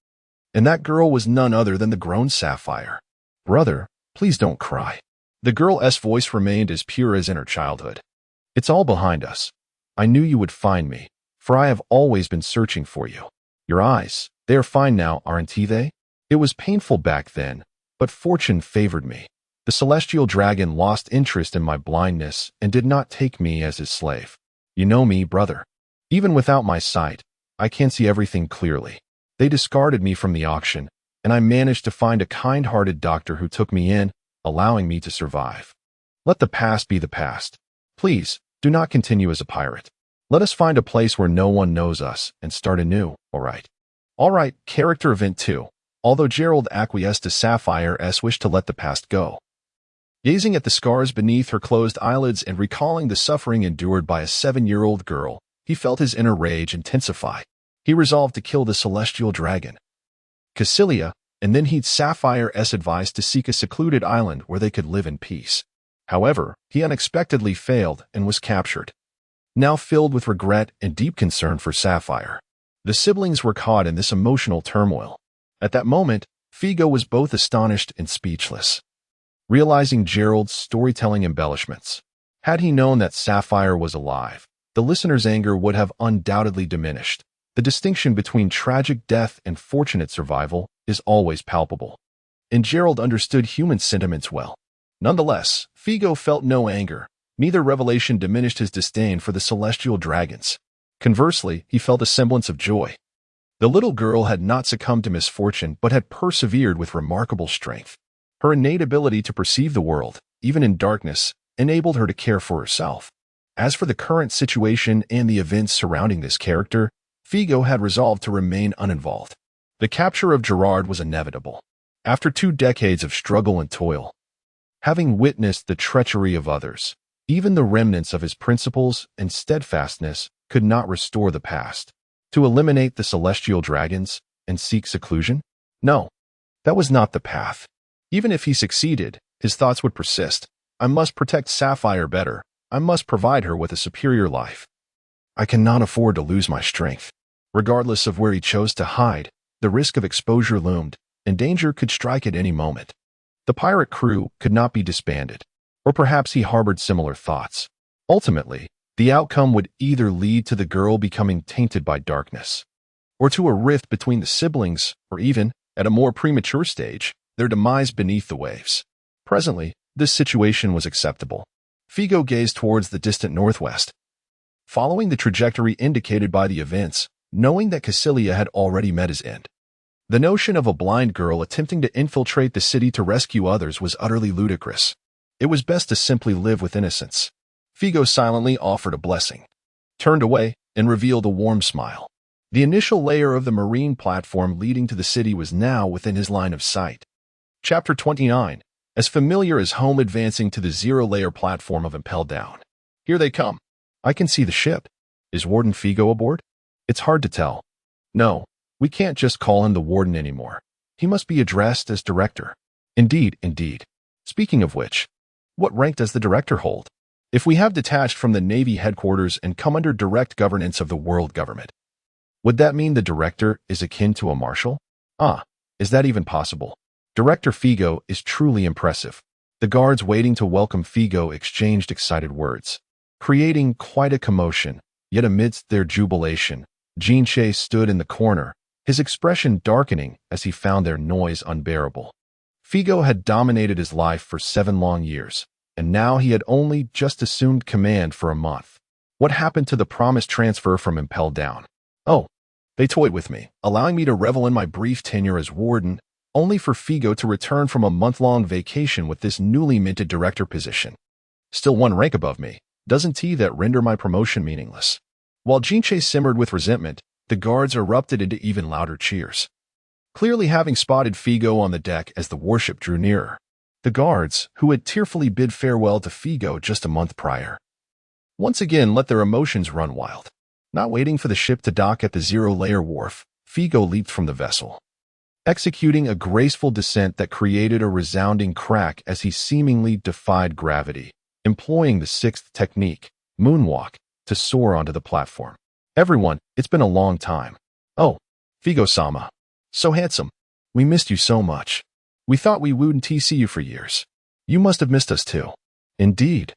And that girl was none other than the grown Sapphire. "Brother, please don't cry." The girl's voice remained as pure as in her childhood. "It's all behind us. I knew you would find me, for I have always been searching for you. Your eyes, they are fine now, aren't they? It was painful back then, but fortune favored me. The celestial dragon lost interest in my blindness and did not take me as his slave. You know me, brother. Even without my sight, I can see everything clearly. They discarded me from the auction, and I managed to find a kind-hearted doctor who took me in, allowing me to survive. Let the past be the past. Please, do not continue as a pirate. Let us find a place where no one knows us and start anew, all right?" All right, character event 2. Although Gerald acquiesced to Sapphire's wish to let the past go, gazing at the scars beneath her closed eyelids and recalling the suffering endured by a 7-year-old girl, he felt his inner rage intensify. He resolved to kill the celestial dragon, Cassilia, and then heed Sapphire's advice to seek a secluded island where they could live in peace. However, he unexpectedly failed and was captured. now filled with regret and deep concern for Sapphire. The siblings were caught in this emotional turmoil. At that moment, Figo was both astonished and speechless, realizing Gerald's storytelling embellishments. Had he known that Sapphire was alive, the listener's anger would have undoubtedly diminished. The distinction between tragic death and fortunate survival is always palpable, and Gerald understood human sentiments well. Nonetheless, Figo felt no anger. Neither revelation diminished his disdain for the celestial dragons. Conversely, he felt a semblance of joy. The little girl had not succumbed to misfortune but had persevered with remarkable strength. Her innate ability to perceive the world, even in darkness, enabled her to care for herself. As for the current situation and the events surrounding this character, Figo had resolved to remain uninvolved. The capture of Gerard was inevitable. After 2 decades of struggle and toil, having witnessed the treachery of others, even the remnants of his principles and steadfastness could not restore the past. To eliminate the celestial dragons and seek seclusion? No, that was not the path. Even if he succeeded, his thoughts would persist. I must protect Sapphire better. I must provide her with a superior life. I cannot afford to lose my strength. Regardless of where he chose to hide, the risk of exposure loomed, and danger could strike at any moment. The pirate crew could not be disbanded, or perhaps he harbored similar thoughts. Ultimately, the outcome would either lead to the girl becoming tainted by darkness, or to a rift between the siblings, or even, at a more premature stage, their demise beneath the waves. Presently, this situation was acceptable. Figo gazed towards the distant northwest, following the trajectory indicated by the events, knowing that Cassilia had already met his end. The notion of a blind girl attempting to infiltrate the city to rescue others was utterly ludicrous. It was best to simply live with innocence. Figo silently offered a blessing, turned away, and revealed a warm smile. The initial layer of the marine platform leading to the city was now within his line of sight. Chapter 29. As familiar as home, advancing to the 0-layer platform of Impel Down. Here they come. I can see the ship. Is Warden Figo aboard? It's hard to tell. No, we can't just call him the Warden anymore. He must be addressed as Director. Indeed. Speaking of which, what rank does the Director hold? If we have detached from the Navy headquarters and come under direct governance of the world government, would that mean the Director is akin to a Marshal? Is that even possible? Director Figo is truly impressive. The guards waiting to welcome Figo exchanged excited words, creating quite a commotion. Yet amidst their jubilation, Jinche stood in the corner, his expression darkening as he found their noise unbearable. Figo had dominated his life for 7 long years, and now he had only just assumed command for a month. What happened to the promised transfer from Impel Down? Oh, they toyed with me, allowing me to revel in my brief tenure as warden, only for Figo to return from a month-long vacation with this newly minted director position. Still 1 rank above me, doesn't that render my promotion meaningless? While Jinche simmered with resentment, the guards erupted into even louder cheers, clearly having spotted Figo on the deck as the warship drew nearer. The guards, who had tearfully bid farewell to Figo just a month prior, once again let their emotions run wild. Not waiting for the ship to dock at the 0-layer wharf, Figo leaped from the vessel, executing a graceful descent that created a resounding crack as he seemingly defied gravity, employing the 6th technique, moonwalk, to soar onto the platform. Everyone, it's been a long time. Oh, Figo-sama. So handsome. We missed you so much. We thought we wouldn't see you for years. You must have missed us too. Indeed.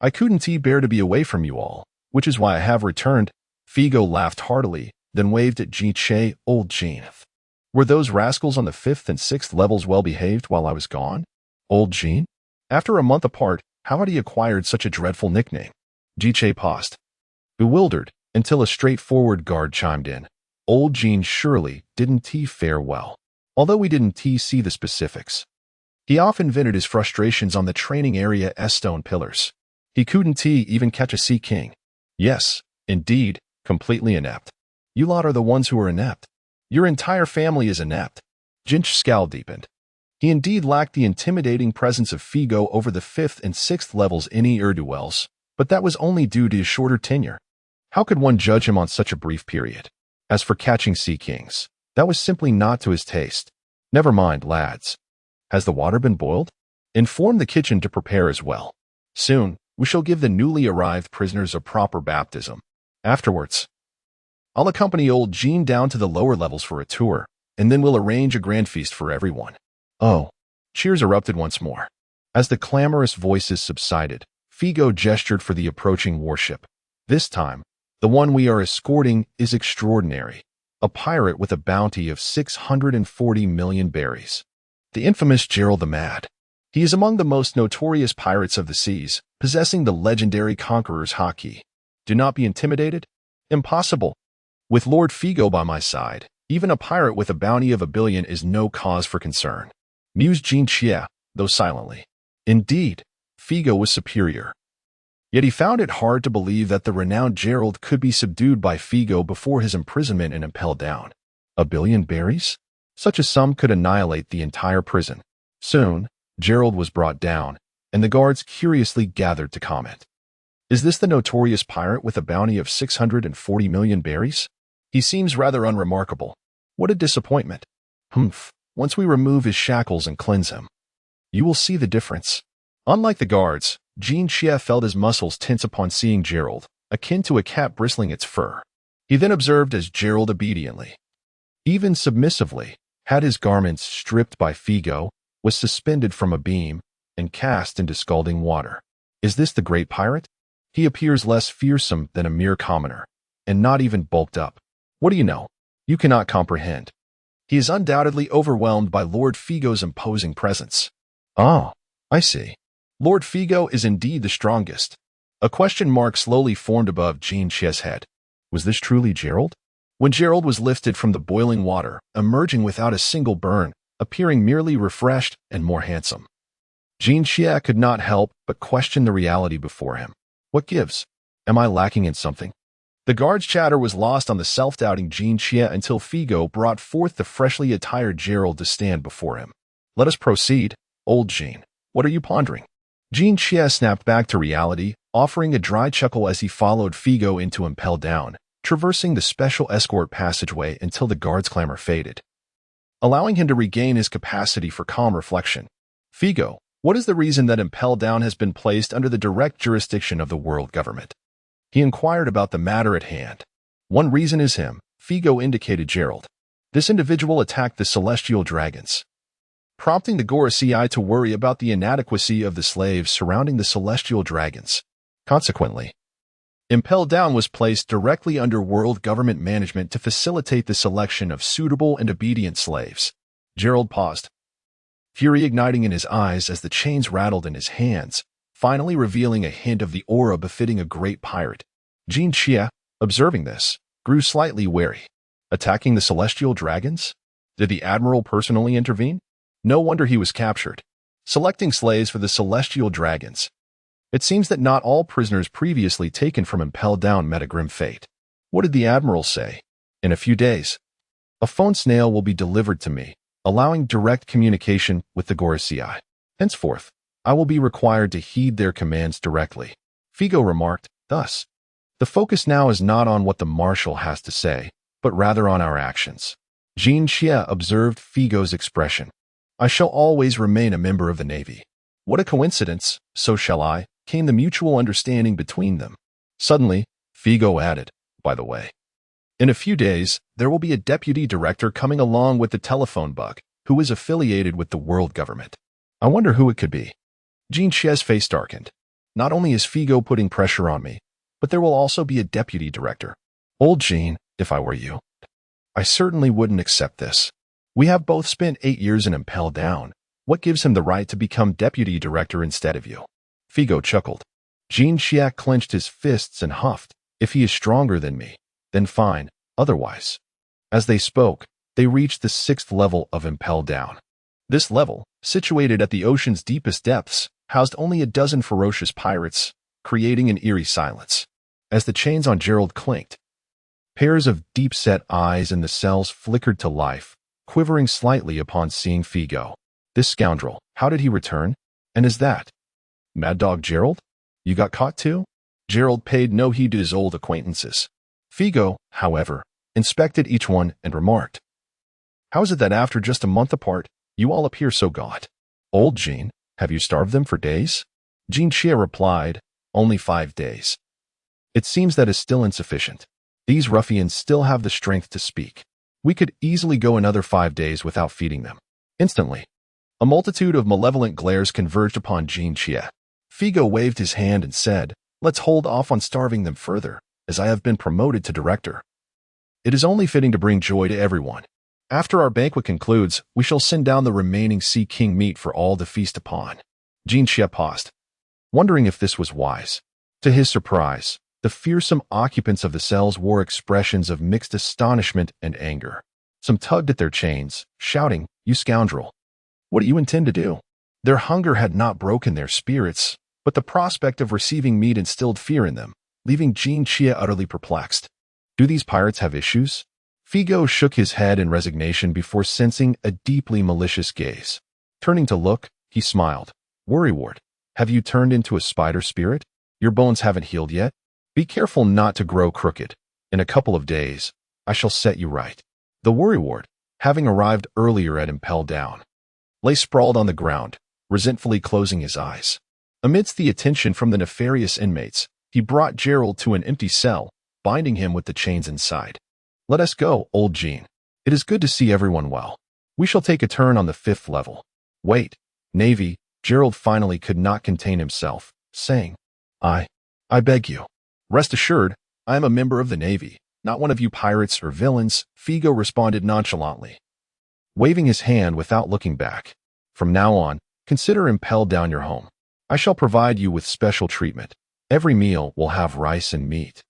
I couldn't bear to be away from you all, which is why I have returned. Figo laughed heartily, then waved at Jinche. Old Jean. Were those rascals on the 5th and 6th levels well behaved while I was gone? Old Jean? After a month apart, how had he acquired such a dreadful nickname? Jinche paused, bewildered, until a straightforward guard chimed in. Old Jean surely didn't fare well. Although we didn't see the specifics, he often vented his frustrations on the training area stone pillars. He couldn't even catch a sea king. Yes, indeed, completely inept. You lot are the ones who are inept. Your entire family is inept. Jinche's scowl deepened. He indeed lacked the intimidating presence of Figo over the 5th and 6th levels in duels, but that was only due to his shorter tenure. How could one judge him on such a brief period? As for catching sea kings, that was simply not to his taste. Never mind, lads. Has the water been boiled? Inform the kitchen to prepare as well. Soon, We shall give the newly arrived prisoners a proper baptism. Afterwards, I'll accompany old Jean down to the lower levels for a tour, and then we'll arrange a grand feast for everyone. Oh, cheers erupted once more. As the clamorous voices subsided, Figo gestured for the approaching warship. This time, the one we are escorting is extraordinary. A pirate with a bounty of 640 million berries. The infamous Gerald the Mad. He is among the most notorious pirates of the seas, possessing the legendary Conqueror's hotkey. Do not be intimidated? Impossible. With Lord Figo by my side, even a pirate with a bounty of 1 billion is no cause for concern. Mused Jean Chia, though silently. Indeed, Figo was superior. Yet he found it hard to believe that the renowned Gerald could be subdued by Figo before his imprisonment in Impel Down. 1 billion berries? Such a sum could annihilate the entire prison. Soon, Gerald was brought down, and the guards curiously gathered to comment. Is this the notorious pirate with a bounty of 640 million berries? He seems rather unremarkable. What a disappointment. Humph. Once we remove his shackles and cleanse him, you will see the difference. Unlike the guards, Jean Chia felt his muscles tense upon seeing Gerald, akin to a cat bristling its fur. He then observed as Gerald obediently, even submissively, had his garments stripped by Figo, was suspended from a beam, and cast into scalding water. Is this the great pirate? He appears less fearsome than a mere commoner, and not even bulked up. What do you know? You cannot comprehend. He is undoubtedly overwhelmed by Lord Figo's imposing presence. Ah, I see. Lord Figo is indeed the strongest. A question mark slowly formed above Jean Chia's head. Was this truly Gerald? When Gerald was lifted from the boiling water, emerging without a single burn, appearing merely refreshed and more handsome, Jean Chia could not help but question the reality before him. What gives? Am I lacking in something? The guard's chatter was lost on the self-doubting Jean Chia until Figo brought forth the freshly attired Gerald to stand before him. Let us proceed, old Jean. What are you pondering? Jean Chia snapped back to reality, offering a dry chuckle as he followed Figo into Impel Down, traversing the special escort passageway until the guard's clamor faded, allowing him to regain his capacity for calm reflection. Figo, what is the reason that Impel Down has been placed under the direct jurisdiction of the world government? He inquired about the matter at hand. One reason is him, Figo indicated Gerald. This individual attacked the celestial dragons, prompting the Gorosei to worry about the inadequacy of the slaves surrounding the celestial dragons. Consequently, Impel Down was placed directly under world government management to facilitate the selection of suitable and obedient slaves. Gerald paused, fury igniting in his eyes as the chains rattled in his hands, finally revealing a hint of the aura befitting a great pirate. Jean Chia, observing this, grew slightly wary. Attacking the celestial dragons? Did the admiral personally intervene? No wonder he was captured. Selecting slaves for the celestial dragons. It seems that not all prisoners previously taken from Impel Down met a grim fate. What did the admiral say? In a few days, a phone snail will be delivered to me, allowing direct communication with the Gorosei. Henceforth, I will be required to heed their commands directly. Figo remarked, thus, the focus now is not on what the marshal has to say, but rather on our actions. Jean Chia observed Figo's expression. I shall always remain a member of the Navy. What a coincidence, so shall I, came the mutual understanding between them. Suddenly, Figo added, by the way, in a few days, there will be a deputy director coming along with the telephone bug, who is affiliated with the world government. I wonder who it could be. Jean Chia's face darkened. Not only is Figo putting pressure on me, but there will also be a deputy director. Old Jean, if I were you, I certainly wouldn't accept this. We have both spent 8 years in Impel Down. What gives him the right to become deputy director instead of you? Figo chuckled. Jean Chia clenched his fists and huffed. If he is stronger than me, then fine, otherwise. As they spoke, they reached the 6th level of Impel Down. This level, situated at the ocean's deepest depths, housed only a dozen ferocious pirates, creating an eerie silence. As the chains on Gerald clinked, pairs of deep-set eyes in the cells flickered to life, quivering slightly upon seeing Figo. This scoundrel, how did he return? And is that Mad Dog Gerald? You got caught too? Gerald paid no heed to his old acquaintances. Figo, however, inspected each one and remarked, how is it that after just a month apart, you all appear so gaunt? Old Jean, have you starved them for days? Jean Chia replied, Only 5 days. It seems that is still insufficient. These ruffians still have the strength to speak. We could easily go another 5 days without feeding them. Instantly, a multitude of malevolent glares converged upon Jean Chia. Figo waved his hand and said, "Let's hold off on starving them further, as I have been promoted to director. It is only fitting to bring joy to everyone. After our banquet concludes, we shall send down the remaining Sea King meat for all to feast upon." Jean Chia paused, wondering if this was wise. To his surprise, the fearsome occupants of the cells wore expressions of mixed astonishment and anger. Some tugged at their chains, shouting, "You scoundrel! What do you intend to do?" Their hunger had not broken their spirits, but the prospect of receiving meat instilled fear in them, leaving Jean Chia utterly perplexed. Do these pirates have issues? Figo shook his head in resignation before sensing a deeply malicious gaze. Turning to look, he smiled. "Worrywart, have you turned into a spider spirit? Your bones haven't healed yet? Be careful not to grow crooked. In a couple of days, I shall set you right." The Worrywart, having arrived earlier at Impel Down, lay sprawled on the ground, resentfully closing his eyes. Amidst the attention from the nefarious inmates, he brought Gerald to an empty cell, binding him with the chains inside. "Let us go, old Jean. It is good to see everyone well. We shall take a turn on the 5th level." "Wait, Navy," Gerald finally could not contain himself, saying, I beg you. "Rest assured, I am a member of the Navy, not one of you pirates or villains," Figo responded nonchalantly, waving his hand without looking back. "From now on, consider Impel Down your home. I shall provide you with special treatment. Every meal will have rice and meat,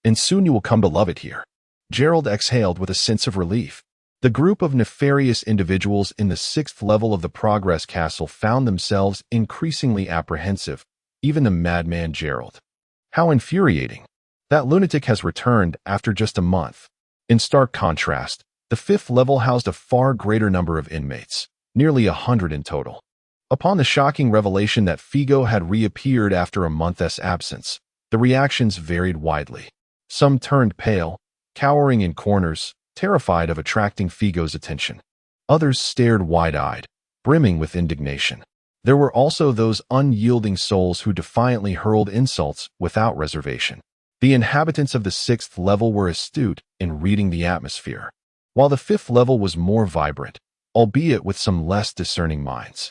and soon you will come to love it here." Gerald exhaled with a sense of relief. The group of nefarious individuals in the 6th level of the Progress Castle found themselves increasingly apprehensive, even the madman Gerald. How infuriating. That lunatic has returned after just a month. In stark contrast, the 5th level housed a far greater number of inmates, nearly 100 in total. Upon the shocking revelation that Figo had reappeared after a month's absence, the reactions varied widely. Some turned pale, cowering in corners, terrified of attracting Figo's attention. Others stared wide-eyed, brimming with indignation. There were also those unyielding souls who defiantly hurled insults without reservation. The inhabitants of the 6th level were astute in reading the atmosphere, while the 5th level was more vibrant, albeit with some less discerning minds.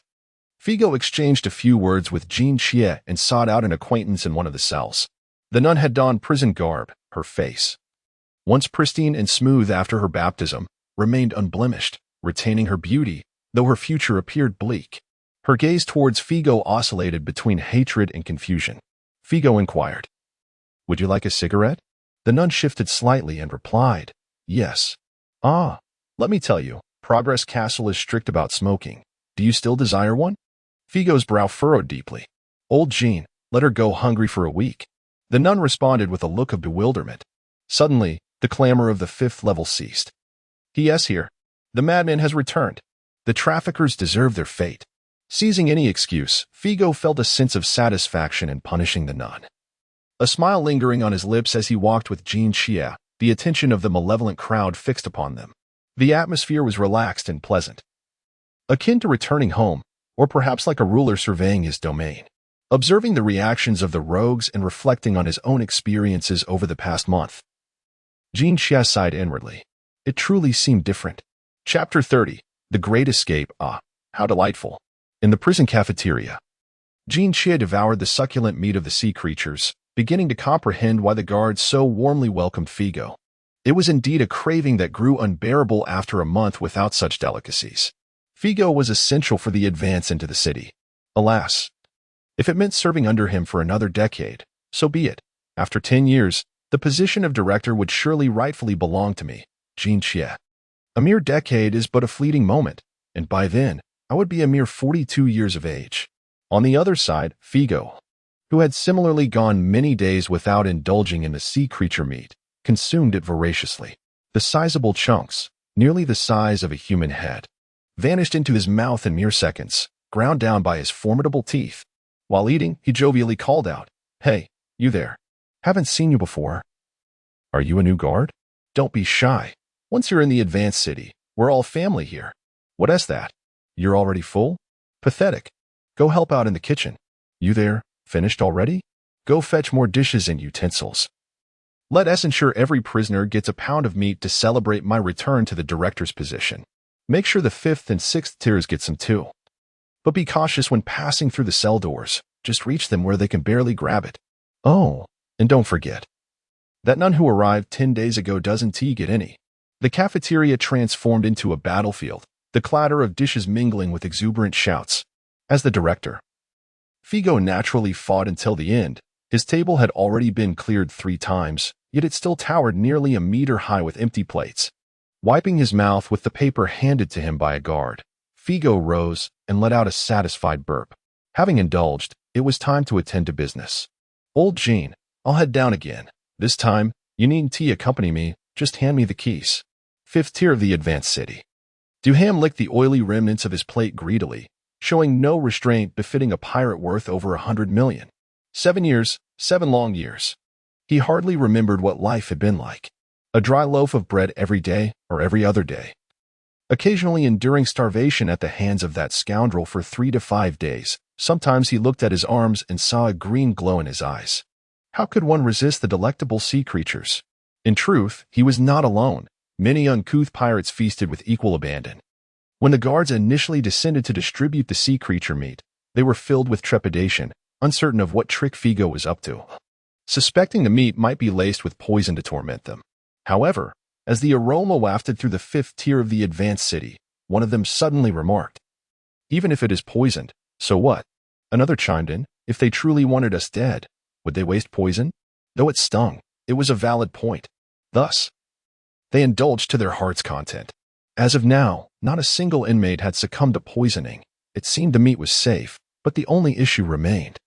Figo exchanged a few words with Jean Chia and sought out an acquaintance in one of the cells. The nun had donned prison garb. Her face, once pristine and smooth after her baptism, remained unblemished, retaining her beauty, though her future appeared bleak. Her gaze towards Figo oscillated between hatred and confusion. Figo inquired, "Would you like a cigarette?" The nun shifted slightly and replied, "Yes." "Ah, let me tell you, Progress Castle is strict about smoking. Do you still desire one?" Figo's brow furrowed deeply. "Old Jean, let her go hungry for a week." The nun responded with a look of bewilderment. Suddenly, the clamor of the 5th level ceased. "He is here. The madman has returned. The traffickers deserve their fate." Seizing any excuse, Figo felt a sense of satisfaction in punishing the nun. A smile lingering on his lips as he walked with Jean Chia, the attention of the malevolent crowd fixed upon them. The atmosphere was relaxed and pleasant, akin to returning home, or perhaps like a ruler surveying his domain. Observing the reactions of the rogues and reflecting on his own experiences over the past month, Jean Chia sighed inwardly. It truly seemed different. Chapter 30. The Great Escape. Ah, how delightful. In the prison cafeteria, Jean Chia devoured the succulent meat of the sea creatures, beginning to comprehend why the guards so warmly welcomed Figo. It was indeed a craving that grew unbearable after a month without such delicacies. Figo was essential for the advance into the city. Alas, if it meant serving under him for another decade, so be it. After 10 years, the position of director would surely rightfully belong to me, Jean Chia. A mere decade is but a fleeting moment, and by then, I would be a mere 42 years of age. On the other side, Figo, who had similarly gone many days without indulging in the sea creature meat, consumed it voraciously. The sizable chunks, nearly the size of a human head, vanished into his mouth in mere seconds, ground down by his formidable teeth. While eating, he jovially called out, "Hey, you there. Haven't seen you before. Are you a new guard? Don't be shy. Once you're in the advanced city, we're all family here. What is that? You're already full? Pathetic. Go help out in the kitchen. You there, finished already?" Go fetch more dishes and utensils. Let us ensure every prisoner gets a pound of meat to celebrate my return to the director's position. Make sure the 5th and 6th tiers get some too. But be cautious when passing through the cell doors. Just reach them where they can barely grab it. Oh, and don't forget. That nun who arrived 10 days ago doesn't get any. The cafeteria transformed into a battlefield, the clatter of dishes mingling with exuberant shouts. As the director, Figo naturally fought until the end. His table had already been cleared 3 times, yet it still towered nearly a meter high with empty plates. Wiping his mouth with the paper handed to him by a guard, Figo rose and let out a satisfied burp. Having indulged, it was time to attend to business. Old Jean, I'll head down again. This time, you needn't accompany me, just hand me the keys. 5th tier of the advanced city. Duham licked the oily remnants of his plate greedily, showing no restraint befitting a pirate worth over 100 million. 7 years, 7 long years. He hardly remembered what life had been like. A dry loaf of bread every day or every other day. Occasionally enduring starvation at the hands of that scoundrel for 3 to 5 days. Sometimes he looked at his arms and saw a green glow in his eyes. How could one resist the delectable sea creatures? In truth, he was not alone. Many uncouth pirates feasted with equal abandon. When the guards initially descended to distribute the sea creature meat, they were filled with trepidation, uncertain of what trick Figo was up to, suspecting the meat might be laced with poison to torment them. However, as the aroma wafted through the 5th tier of the advanced city, one of them suddenly remarked, "Even if it is poisoned, so what?" Another chimed in, "If they truly wanted us dead, would they waste poison?" Though it stung, it was a valid point. Thus, they indulged to their heart's content. As of now, not a single inmate had succumbed to poisoning. It seemed the meat was safe, but the only issue remained.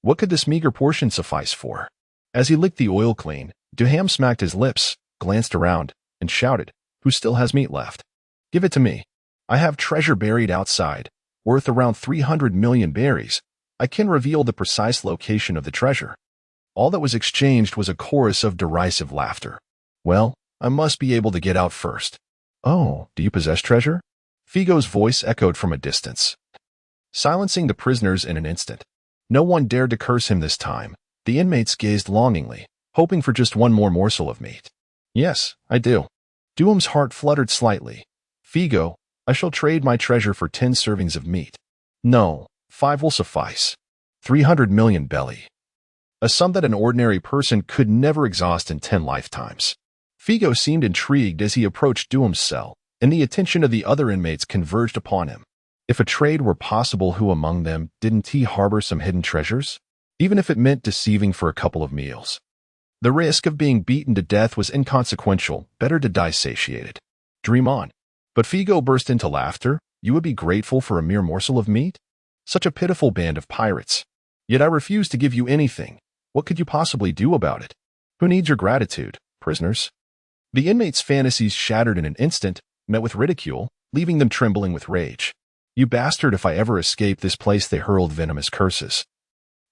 What could this meager portion suffice for? As he licked the oil clean, Duham smacked his lips, glanced around, and shouted, "Who still has meat left? Give it to me. I have treasure buried outside, worth around 300 million berries. I can reveal the precise location of the treasure." All that was exchanged was a chorus of derisive laughter. "Well, I must be able to get out first." "Oh, do you possess treasure?" Figo's voice echoed from a distance, silencing the prisoners in an instant. No one dared to curse him this time. The inmates gazed longingly, hoping for just one more morsel of meat. "Yes, I do." Duham's heart fluttered slightly. "Figo, I shall trade my treasure for 10 servings of meat." "No, 5 will suffice. 300 million belly. A sum that an ordinary person could never exhaust in 10 lifetimes. Figo seemed intrigued as he approached Duham's cell, and the attention of the other inmates converged upon him. If a trade were possible, who among them didn't he harbor some hidden treasures? Even if it meant deceiving for a couple of meals. The risk of being beaten to death was inconsequential, better to die satiated. Dream on. But Figo burst into laughter. "You would be grateful for a mere morsel of meat? Such a pitiful band of pirates. Yet I refuse to give you anything. What could you possibly do about it? Who needs your gratitude, prisoners?" The inmates' fantasies shattered in an instant, met with ridicule, leaving them trembling with rage. "You bastard, if I ever escape this place," they hurled venomous curses,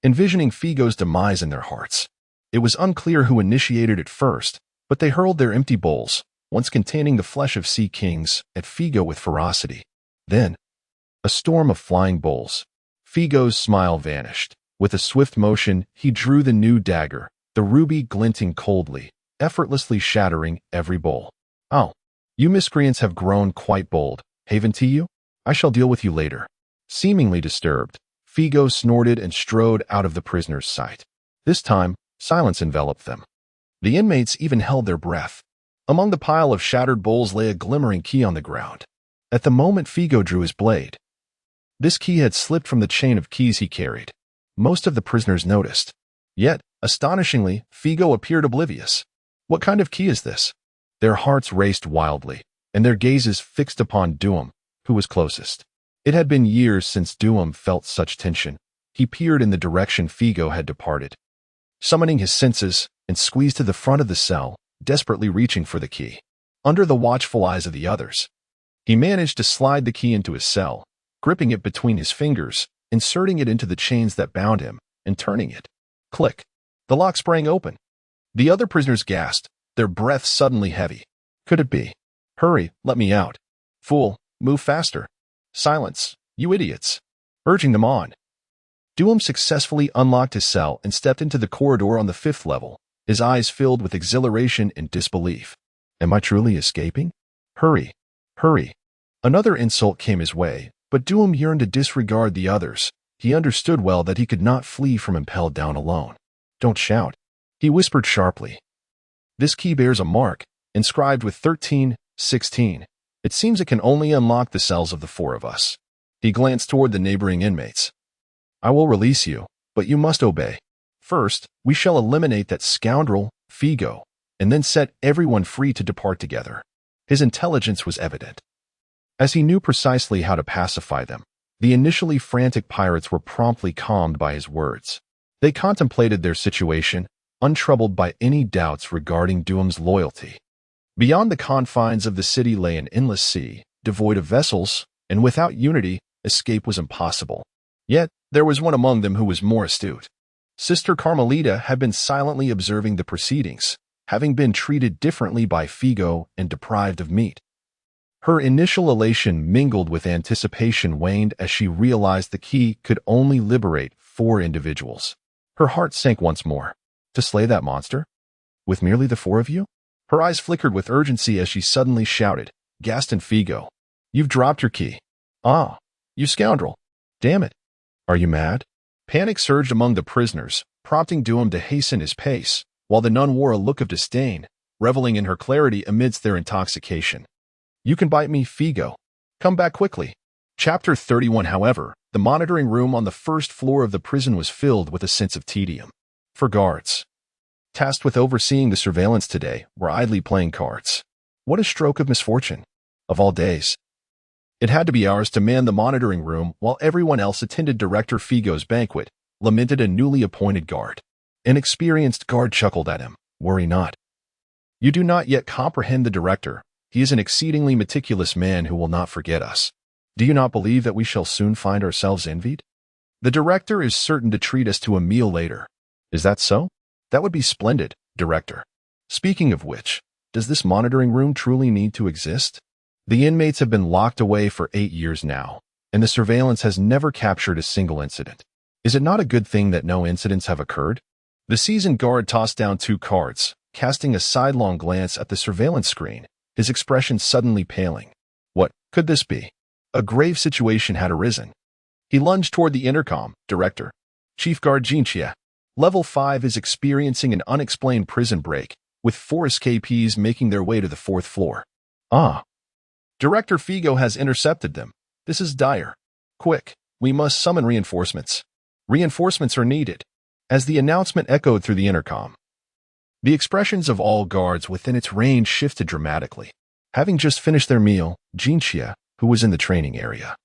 envisioning Figo's demise in their hearts. It was unclear who initiated it first, but they hurled their empty bowls, once containing the flesh of sea kings, at Figo with ferocity. Then, a storm of flying bowls. Figo's smile vanished. With a swift motion, he drew the new dagger, the ruby glinting coldly, effortlessly shattering every bowl. "Oh, you miscreants have grown quite bold, haven't you? I shall deal with you later." Seemingly disturbed, Figo snorted and strode out of the prisoner's sight. This time, silence enveloped them. The inmates even held their breath. Among the pile of shattered bowls lay a glimmering key on the ground. At the moment Figo drew his blade, this key had slipped from the chain of keys he carried. Most of the prisoners noticed. Yet, astonishingly, Figo appeared oblivious. "What kind of key is this?" Their hearts raced wildly, and their gazes fixed upon Duham, who was closest. It had been years since Duham felt such tension. He peered in the direction Figo had departed, summoning his senses, and squeezed to the front of the cell, desperately reaching for the key. Under the watchful eyes of the others, he managed to slide the key into his cell, gripping it between his fingers, inserting it into the chains that bound him, and turning it. Click. The lock sprang open. The other prisoners gasped, their breath suddenly heavy. Could it be? "Hurry, let me out." "Fool, move faster." "Silence, you idiots." Urging them on. Doom successfully unlocked his cell and stepped into the corridor on the 5th level, his eyes filled with exhilaration and disbelief. Am I truly escaping? Hurry, hurry. Another insult came his way, but Doom yearned to disregard the others. He understood well that he could not flee from Impel Down alone. Don't shout, he whispered sharply. This key bears a mark, inscribed with 1316. It seems it can only unlock the cells of the 4 of us. He glanced toward the neighboring inmates. I will release you, but you must obey. First, we shall eliminate that scoundrel, Figo, and then set everyone free to depart together. His intelligence was evident. As he knew precisely how to pacify them, the initially frantic pirates were promptly calmed by his words. They contemplated their situation, untroubled by any doubts regarding Doom's loyalty. Beyond the confines of the city lay an endless sea, devoid of vessels, and without unity, escape was impossible. Yet, there was one among them who was more astute. Sister Carmelita had been silently observing the proceedings, having been treated differently by Figo and deprived of meat. Her initial elation mingled with anticipation waned as she realized the key could only liberate 4 individuals. Her heart sank once more. To slay that monster? With merely the 4 of you? Her eyes flickered with urgency as she suddenly shouted, Gaston Figo, you've dropped your key. Ah, you scoundrel. Damn it. Are you mad? Panic surged among the prisoners, prompting Doom to hasten his pace, while the nun wore a look of disdain, reveling in her clarity amidst their intoxication. You can bite me, Figo. Come back quickly. Chapter 31. However, the monitoring room on the 1st floor of the prison was filled with a sense of tedium. For guards, tasked with overseeing the surveillance today, were idly playing cards. What a stroke of misfortune. Of all days. It had to be ours to man the monitoring room while everyone else attended Director Figo's banquet, lamented a newly appointed guard. An experienced guard chuckled at him. Worry not. You do not yet comprehend the director. He is an exceedingly meticulous man who will not forget us. Do you not believe that we shall soon find ourselves envied? The director is certain to treat us to a meal later. Is that so? That would be splendid, Director. Speaking of which, does this monitoring room truly need to exist? The inmates have been locked away for 8 years now, and the surveillance has never captured a single incident. Is it not a good thing that no incidents have occurred? The seasoned guard tossed down 2 cards, casting a sidelong glance at the surveillance screen, his expression suddenly paling. What could this be? A grave situation had arisen. He lunged toward the intercom. Director. Chief Guard Jinchia. Level 5 is experiencing an unexplained prison break, with 4 escapees making their way to the 4th floor. Ah. Director Figo has intercepted them. This is dire. Quick, we must summon reinforcements. Reinforcements are needed. As the announcement echoed through the intercom, the expressions of all guards within its range shifted dramatically. Having just finished their meal, Jinchia, who was in the training area,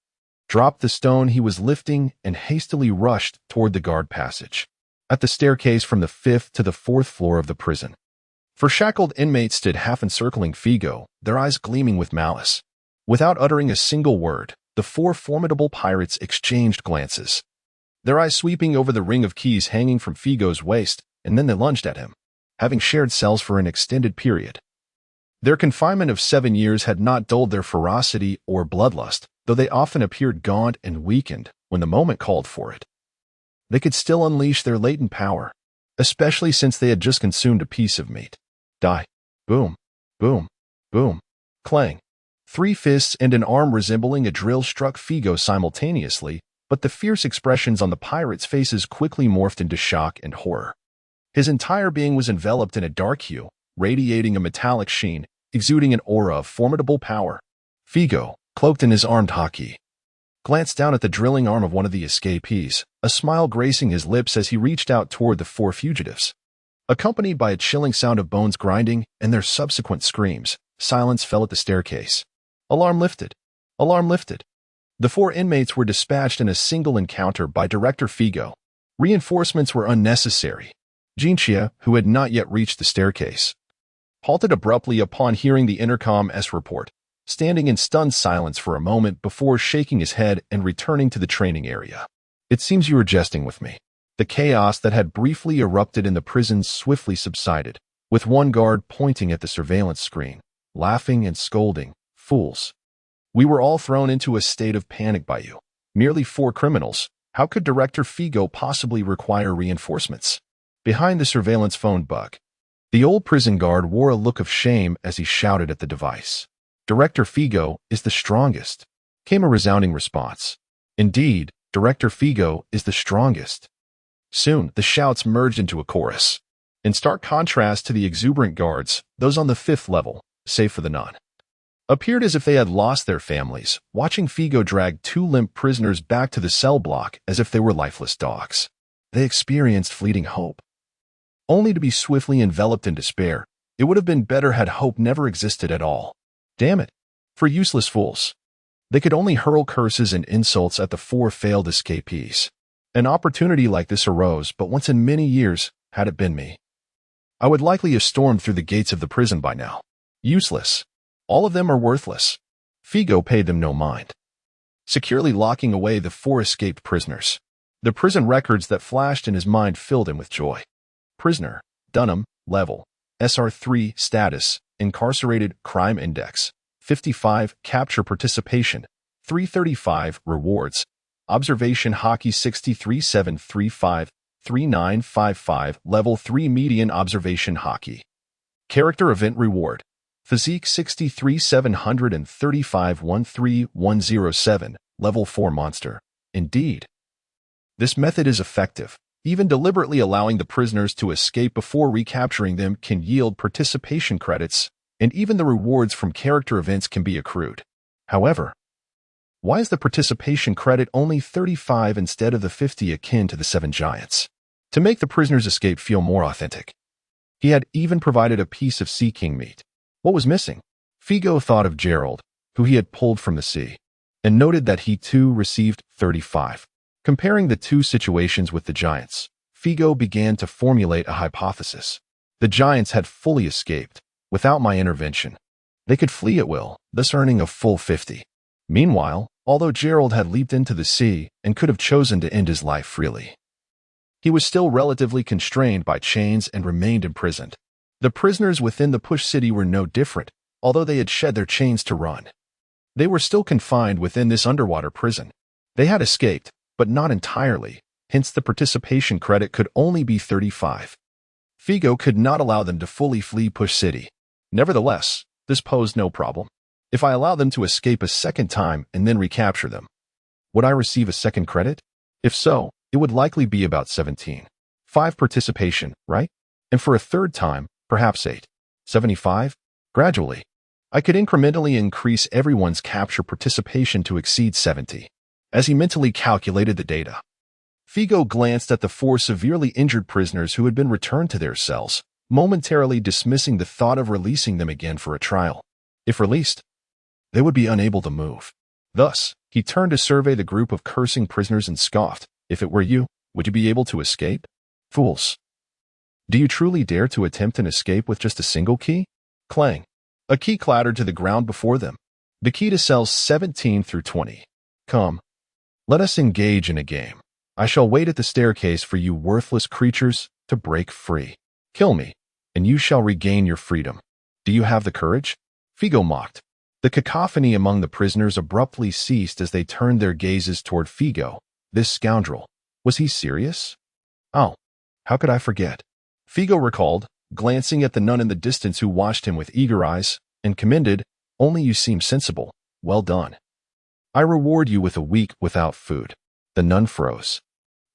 dropped the stone he was lifting and hastily rushed toward the guard passage, at the staircase from the 5th to the 4th floor of the prison. 4 shackled inmates stood half-encircling Figo, their eyes gleaming with malice. Without uttering a single word, the 4 formidable pirates exchanged glances, their eyes sweeping over the ring of keys hanging from Figo's waist, and then they lunged at him, having shared cells for an extended period. Their confinement of 7 years had not dulled their ferocity or bloodlust, though they often appeared gaunt and weakened when the moment called for it. They could still unleash their latent power, especially since they had just consumed a piece of meat. Die. Boom. Boom. Boom. Clang. 3 fists and an arm resembling a drill struck Figo simultaneously, but the fierce expressions on the pirates' faces quickly morphed into shock and horror. His entire being was enveloped in a dark hue, radiating a metallic sheen, exuding an aura of formidable power. Figo, cloaked in his armed haki, glanced down at the drilling arm of one of the escapees, a smile gracing his lips as he reached out toward the 4 fugitives. Accompanied by a chilling sound of bones grinding and their subsequent screams, silence fell at the staircase. Alarm lifted. Alarm lifted. The 4 inmates were dispatched in a single encounter by Director Figo. Reinforcements were unnecessary. Jinchia, who had not yet reached the staircase, halted abruptly upon hearing the intercom-s report, standing in stunned silence for a moment before shaking his head and returning to the training area. It seems you are jesting with me. The chaos that had briefly erupted in the prison swiftly subsided, with one guard pointing at the surveillance screen, laughing and scolding. Fools. We were all thrown into a state of panic by you. Merely 4 criminals, How could Director Figo possibly require reinforcements? Behind the surveillance phone bug, the old prison guard wore a look of shame as he shouted at the device. Director Figo is the strongest, came a resounding response. Indeed, Director Figo is the strongest. Soon, the shouts merged into a chorus. In stark contrast to the exuberant guards, those on the 5th level, save for the nun, appeared as if they had lost their families, watching Figo drag 2 limp prisoners back to the cell block as if they were lifeless dogs. They experienced fleeting hope, only to be swiftly enveloped in despair. It would have been better had hope never existed at all. Damn it, for useless fools. They could only hurl curses and insults at the 4 failed escapees. An opportunity like this arose but once in many years, had it been me. I would likely have stormed through the gates of the prison by now. Useless. All of them are worthless. Figo paid them no mind, securely locking away the 4 escaped prisoners. The prison records that flashed in his mind filled him with joy. Prisoner, Dunham, level, SR3, status, incarcerated, crime index, 55, capture participation, 335, rewards, observation hockey 63735, 3955, level 3 median observation hockey. Character event reward, physique 63735 13107, level 4 monster. Indeed, this method is effective. Even deliberately allowing the prisoners to escape before recapturing them can yield participation credits, and even the rewards from character events can be accrued. However, why is the participation credit only 35 instead of the 50 akin to the 7 giants? To make the prisoner's escape feel more authentic, he had even provided a piece of sea king meat. What was missing? Figo thought of Gerald, who he had pulled from the sea, and noted that he too received 35. Comparing the 2 situations with the giants, Figo began to formulate a hypothesis. The giants had fully escaped. Without my intervention, they could flee at will, thus earning a full 50. Meanwhile, although Gerald had leaped into the sea and could have chosen to end his life freely, he was still relatively constrained by chains and remained imprisoned. The prisoners within the Push City were no different, although they had shed their chains to run. They were still confined within this underwater prison. They had escaped, but not entirely, hence the participation credit could only be 35. Figo could not allow them to fully flee Push City. Nevertheless, this posed no problem. If I allow them to escape a second time and then recapture them, would I receive a second credit? If so, it would likely be about 17. 5 participation, right? And for a third time, perhaps 8. 75? Gradually, I could incrementally increase everyone's capture participation to exceed 70. As he mentally calculated the data, Figo glanced at the 4 severely injured prisoners who had been returned to their cells, momentarily dismissing the thought of releasing them again for a trial. If released, they would be unable to move. Thus, he turned to survey the group of cursing prisoners and scoffed. If it were you, would you be able to escape? Fools. Do you truly dare to attempt an escape with just a single key? Clang. A key clattered to the ground before them. The key to cells 17 through 20. Come. Let us engage in a game. I shall wait at the staircase for you worthless creatures to break free. Kill me, and you shall regain your freedom. Do you have the courage? Figo mocked. The cacophony among the prisoners abruptly ceased as they turned their gazes toward Figo. This scoundrel. Was he serious? Oh, how could I forget? Figo recalled, glancing at the nun in the distance who watched him with eager eyes, and commended, only you seem sensible. Well done. I reward you with a week without food. The nun froze.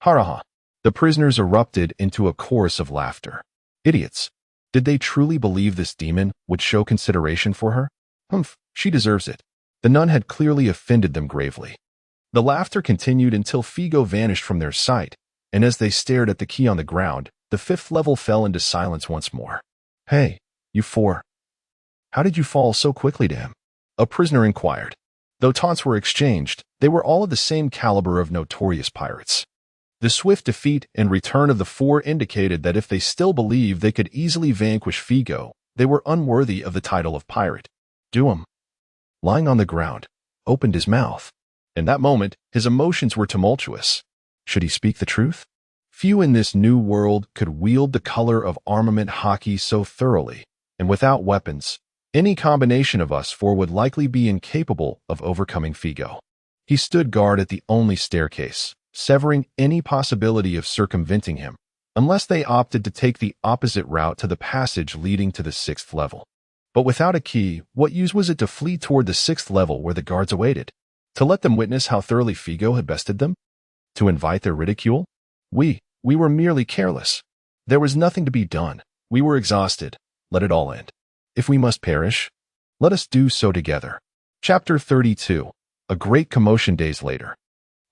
Haraha. The prisoners erupted into a chorus of laughter. Idiots. Did they truly believe this demon would show consideration for her? Humph, she deserves it. The nun had clearly offended them gravely. The laughter continued until Figo vanished from their sight, and as they stared at the key on the ground, the 5th level fell into silence once more. Hey, you 4. How did you fall so quickly to him? A prisoner inquired. Though taunts were exchanged, they were all of the same caliber of notorious pirates. The swift defeat and return of the 4 indicated that if they still believed they could easily vanquish Figo, they were unworthy of the title of pirate. Duum, lying on the ground, opened his mouth. In that moment, his emotions were tumultuous. Should he speak the truth? Few in this new world could wield the color of armament hockey so thoroughly, and without weapons, any combination of us 4 would likely be incapable of overcoming Figo. He stood guard at the only staircase, severing any possibility of circumventing him, unless they opted to take the opposite route to the passage leading to the 6th level. But without a key, what use was it to flee toward the 6th level where the guards awaited? To let them witness how thoroughly Figo had bested them? To invite their ridicule? We were merely careless. There was nothing to be done. We were exhausted. Let it all end. If we must perish, let us do so together. Chapter 32. A great commotion days later.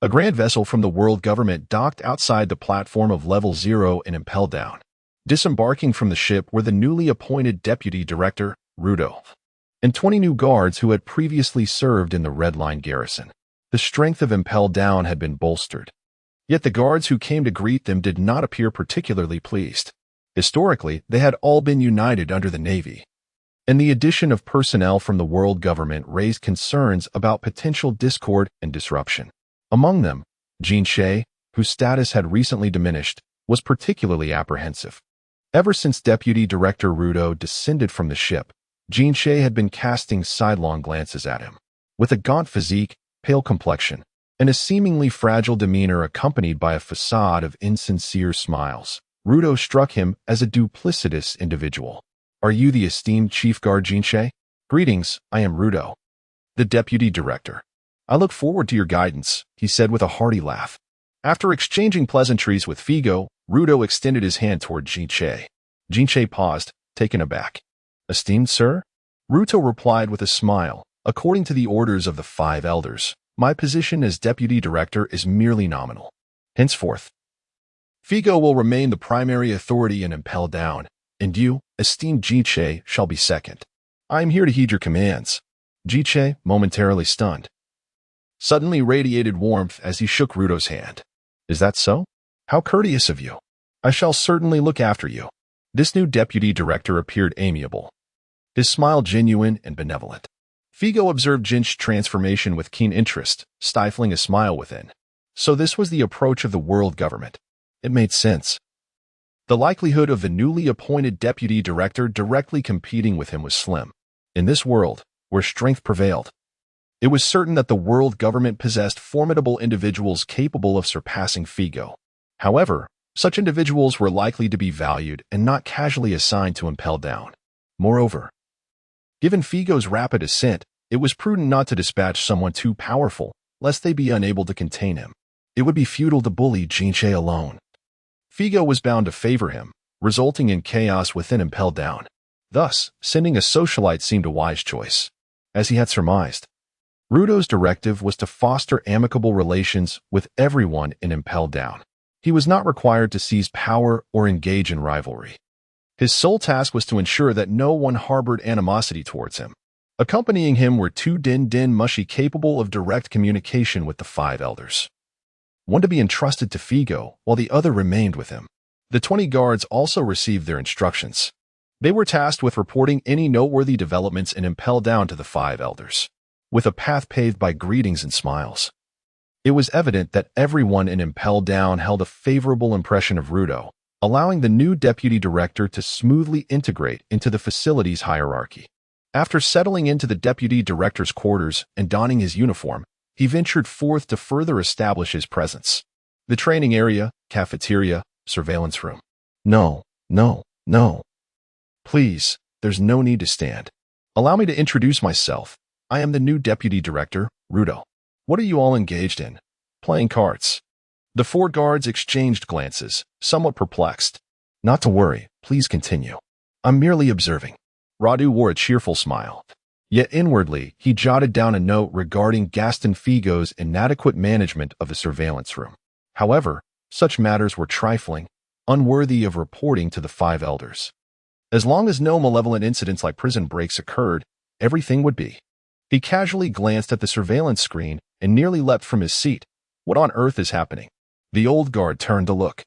A grand vessel from the world government docked outside the platform of Level 0 in Impel Down. Disembarking from the ship were the newly appointed Deputy Director, Rudolph, and 20 new guards who had previously served in the Red Line garrison. The strength of Impel Down had been bolstered. Yet the guards who came to greet them did not appear particularly pleased. Historically, they had all been united under the Navy, and the addition of personnel from the world government raised concerns about potential discord and disruption. Among them, Jean Shea, whose status had recently diminished, was particularly apprehensive. Ever since Deputy Director Rudo descended from the ship, Jean Shea had been casting sidelong glances at him. With a gaunt physique, pale complexion, and a seemingly fragile demeanor accompanied by a facade of insincere smiles, Rudo struck him as a duplicitous individual. "Are you the esteemed Chief Guard Jean Shea? Greetings, I am Rudo, the Deputy Director. I look forward to your guidance," he said with a hearty laugh. After exchanging pleasantries with Figo, Rudo extended his hand toward Jean Shea. Jean Shea paused, taken aback. "Esteemed sir?" Ruto replied with a smile. "According to the orders of the 5 elders, my position as Deputy Director is merely nominal. Henceforth, Figo will remain the primary authority in Impel Down, and you, esteemed Jean Shea, shall be second. I am here to heed your commands." Jean Shea, momentarily stunned, suddenly radiated warmth as he shook Rudo's hand. "Is that so? How courteous of you. I shall certainly look after you." This new Deputy Director appeared amiable, his smile genuine and benevolent. Figo observed Jin's transformation with keen interest, stifling a smile within. So this was the approach of the world government. It made sense. The likelihood of the newly appointed Deputy Director directly competing with him was slim. In this world, where strength prevailed, it was certain that the world government possessed formidable individuals capable of surpassing Figo. However, such individuals were likely to be valued and not casually assigned to Impel Down. Moreover, given Figo's rapid ascent, it was prudent not to dispatch someone too powerful, lest they be unable to contain him. It would be futile to bully Jean Shea alone. Figo was bound to favor him, resulting in chaos within Impel Down. Thus, sending a socialite seemed a wise choice. As he had surmised, Rudo's directive was to foster amicable relations with everyone in Impel Down. He was not required to seize power or engage in rivalry. His sole task was to ensure that no one harbored animosity towards him. Accompanying him were 2 Din Mushi capable of direct communication with the 5 elders. One to be entrusted to Figo, while the other remained with him. The 20 guards also received their instructions. They were tasked with reporting any noteworthy developments and Impel Down to the 5 elders, with a path paved by greetings and smiles. It was evident that everyone in Impel Down held a favorable impression of Rudo, allowing the new Deputy Director to smoothly integrate into the facility's hierarchy. After settling into the Deputy Director's quarters and donning his uniform, he ventured forth to further establish his presence. The training area, cafeteria, surveillance room. No. Please, there's no need to stand. Allow me to introduce myself. I am the new Deputy Director, Rudo. What are you all engaged in? Playing cards. The 4 guards exchanged glances, somewhat perplexed. Not to worry, please continue. I'm merely observing. Radu wore a cheerful smile. Yet inwardly, he jotted down a note regarding Gaston Figo's inadequate management of the surveillance room. However, such matters were trifling, unworthy of reporting to the 5 elders. As long as no malevolent incidents like prison breaks occurred, everything would be. He casually glanced at the surveillance screen and nearly leapt from his seat. What on earth is happening? The old guard turned to look.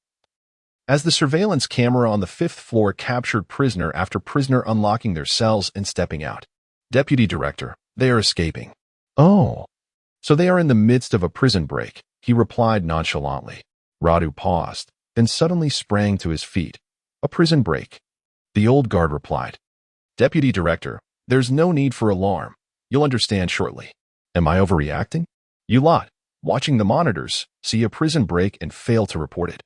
As the surveillance camera on the 5th floor captured prisoner after prisoner unlocking their cells and stepping out. Deputy Director, they are escaping. Oh, so they are in the midst of a prison break, he replied nonchalantly. Radu paused, then suddenly sprang to his feet. A prison break. The old guard replied. Deputy Director, there's no need for alarm. You'll understand shortly. Am I overreacting? You lot, watching the monitors, see a prison break and fail to report it.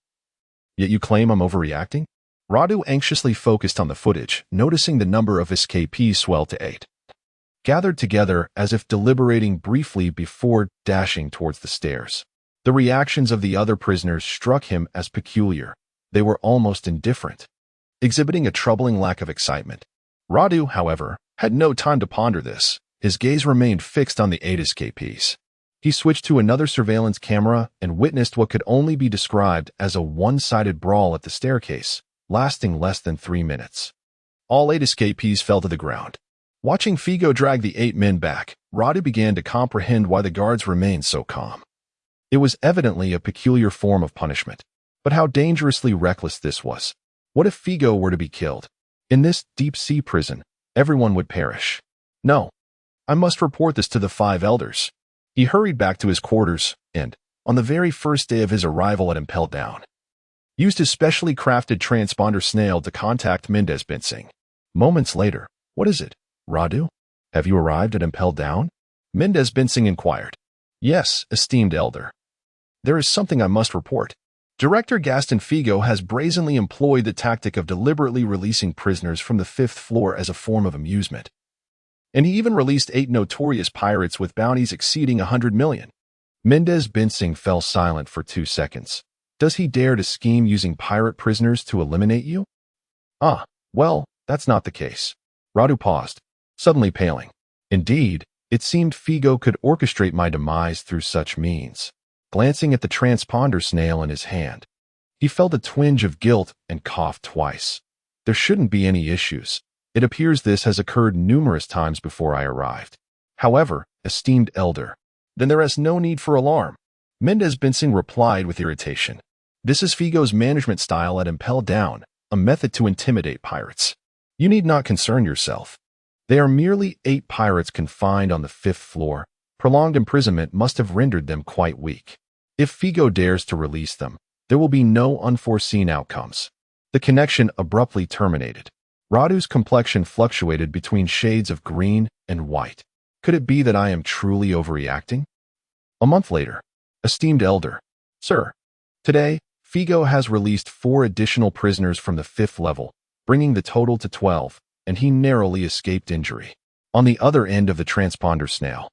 Yet you claim I'm overreacting? Radu anxiously focused on the footage, noticing the number of escapees swell to 8. Gathered together as if deliberating briefly before dashing towards the stairs. The reactions of the other prisoners struck him as peculiar. They were almost indifferent, exhibiting a troubling lack of excitement. Radu, however, had no time to ponder this. His gaze remained fixed on the 8 escapees. He switched to another surveillance camera and witnessed what could only be described as a one-sided brawl at the staircase, lasting less than 3 minutes. All 8 escapees fell to the ground. Watching Figo drag the 8 men back, Radu began to comprehend why the guards remained so calm. It was evidently a peculiar form of punishment. But how dangerously reckless this was. What if Figo were to be killed? In this deep-sea prison, everyone would perish. No, I must report this to the 5 elders. He hurried back to his quarters and, on the very first day of his arrival at Impel Down, used his specially crafted transponder snail to contact Mendez Binsing. Moments later, "What is it, Radu? Have you arrived at Impel Down?" Mendez Binsing inquired. "Yes, esteemed elder. There is something I must report. Director Gaston Figo has brazenly employed the tactic of deliberately releasing prisoners from the 5th floor as a form of amusement. And he even released 8 notorious pirates with bounties exceeding 100 million. Mendez Binsing fell silent for 2 seconds. Does he dare to scheme using pirate prisoners to eliminate you? Ah, well, that's not the case. Radu paused, suddenly paling. Indeed, it seemed Figo could orchestrate my demise through such means. Glancing at the transponder snail in his hand, he felt a twinge of guilt and coughed twice. There shouldn't be any issues. It appears this has occurred numerous times before I arrived. However, esteemed elder, then there is no need for alarm. Mendez Binsing replied with irritation. This is Figo's management style at Impel Down, a method to intimidate pirates. You need not concern yourself. They are merely 8 pirates confined on the 5th floor. Prolonged imprisonment must have rendered them quite weak. If Figo dares to release them, there will be no unforeseen outcomes. The connection abruptly terminated. Radu's complexion fluctuated between shades of green and white. Could it be that I am truly overreacting? A month later, esteemed elder, sir, today, Figo has released 4 additional prisoners from the 5th level, bringing the total to 12, and he narrowly escaped injury. On the other end of the transponder snail,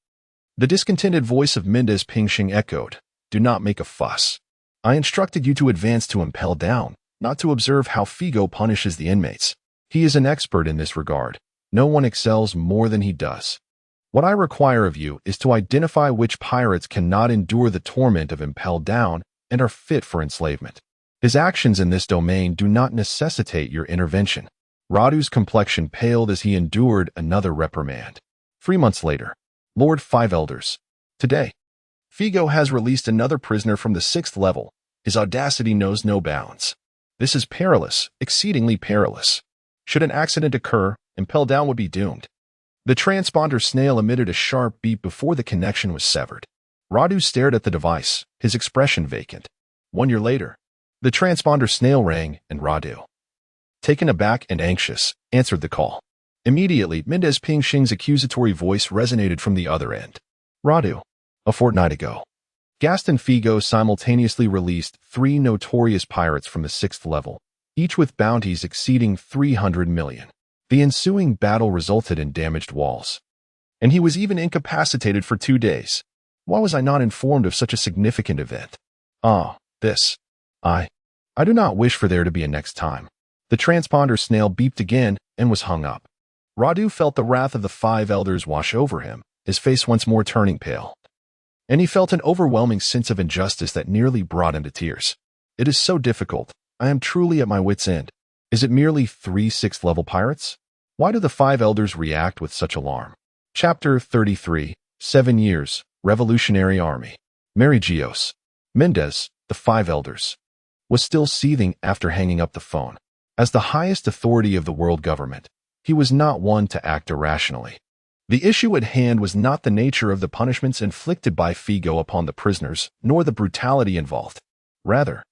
the discontented voice of Mendez Binsing echoed, "Do not make a fuss. I instructed you to advance to Impel Down, not to observe how Figo punishes the inmates. He is an expert in this regard. No one excels more than he does. What I require of you is to identify which pirates cannot endure the torment of Impel Down and are fit for enslavement. His actions in this domain do not necessitate your intervention." Radu's complexion paled as he endured another reprimand. 3 months later, Lord 5 Elders. Today, Figo has released another prisoner from the 6th level. His audacity knows no bounds. This is perilous, exceedingly perilous. Should an accident occur, Impel Down would be doomed. The transponder snail emitted a sharp beep before the connection was severed. Radu stared at the device, his expression vacant. 1 year later, the transponder snail rang, and Radu, taken aback and anxious, answered the call. Immediately, Mendez Binsing's accusatory voice resonated from the other end. Radu, a fortnight ago, Gaston Figo simultaneously released 3 notorious pirates from the 6th level, each with bounties exceeding 300 million. The ensuing battle resulted in damaged walls, and he was even incapacitated for 2 days. Why was I not informed of such a significant event? This. I do not wish for there to be a next time. The transponder snail beeped again and was hung up. Radu felt the wrath of the 5 elders wash over him, his face once more turning pale. And he felt an overwhelming sense of injustice that nearly brought him to tears. It is so difficult. I am truly at my wit's end. Is it merely 3 6th-level pirates? Why do the 5 elders react with such alarm? Chapter 33, 7 Years, Revolutionary Army. Marigios. Mendez, the 5 elders, was still seething after hanging up the phone. As the highest authority of the world government, he was not one to act irrationally. The issue at hand was not the nature of the punishments inflicted by Figo upon the prisoners, nor the brutality involved. Rather,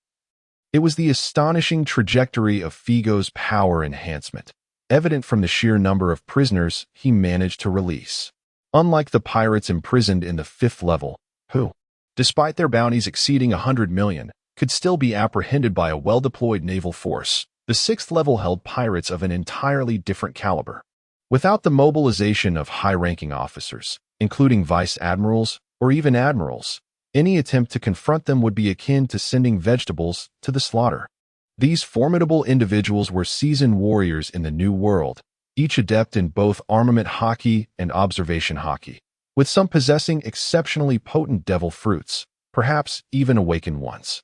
it was the astonishing trajectory of Figo's power enhancement, evident from the sheer number of prisoners he managed to release. Unlike the pirates imprisoned in the 5th level, who, despite their bounties exceeding 100 million, could still be apprehended by a well-deployed naval force. The sixth level held pirates of an entirely different caliber. Without the mobilization of high-ranking officers, including vice admirals or even admirals, any attempt to confront them would be akin to sending vegetables to the slaughter. These formidable individuals were seasoned warriors in the New World, each adept in both armament hockey and observation hockey, with some possessing exceptionally potent devil fruits, perhaps even awakened ones.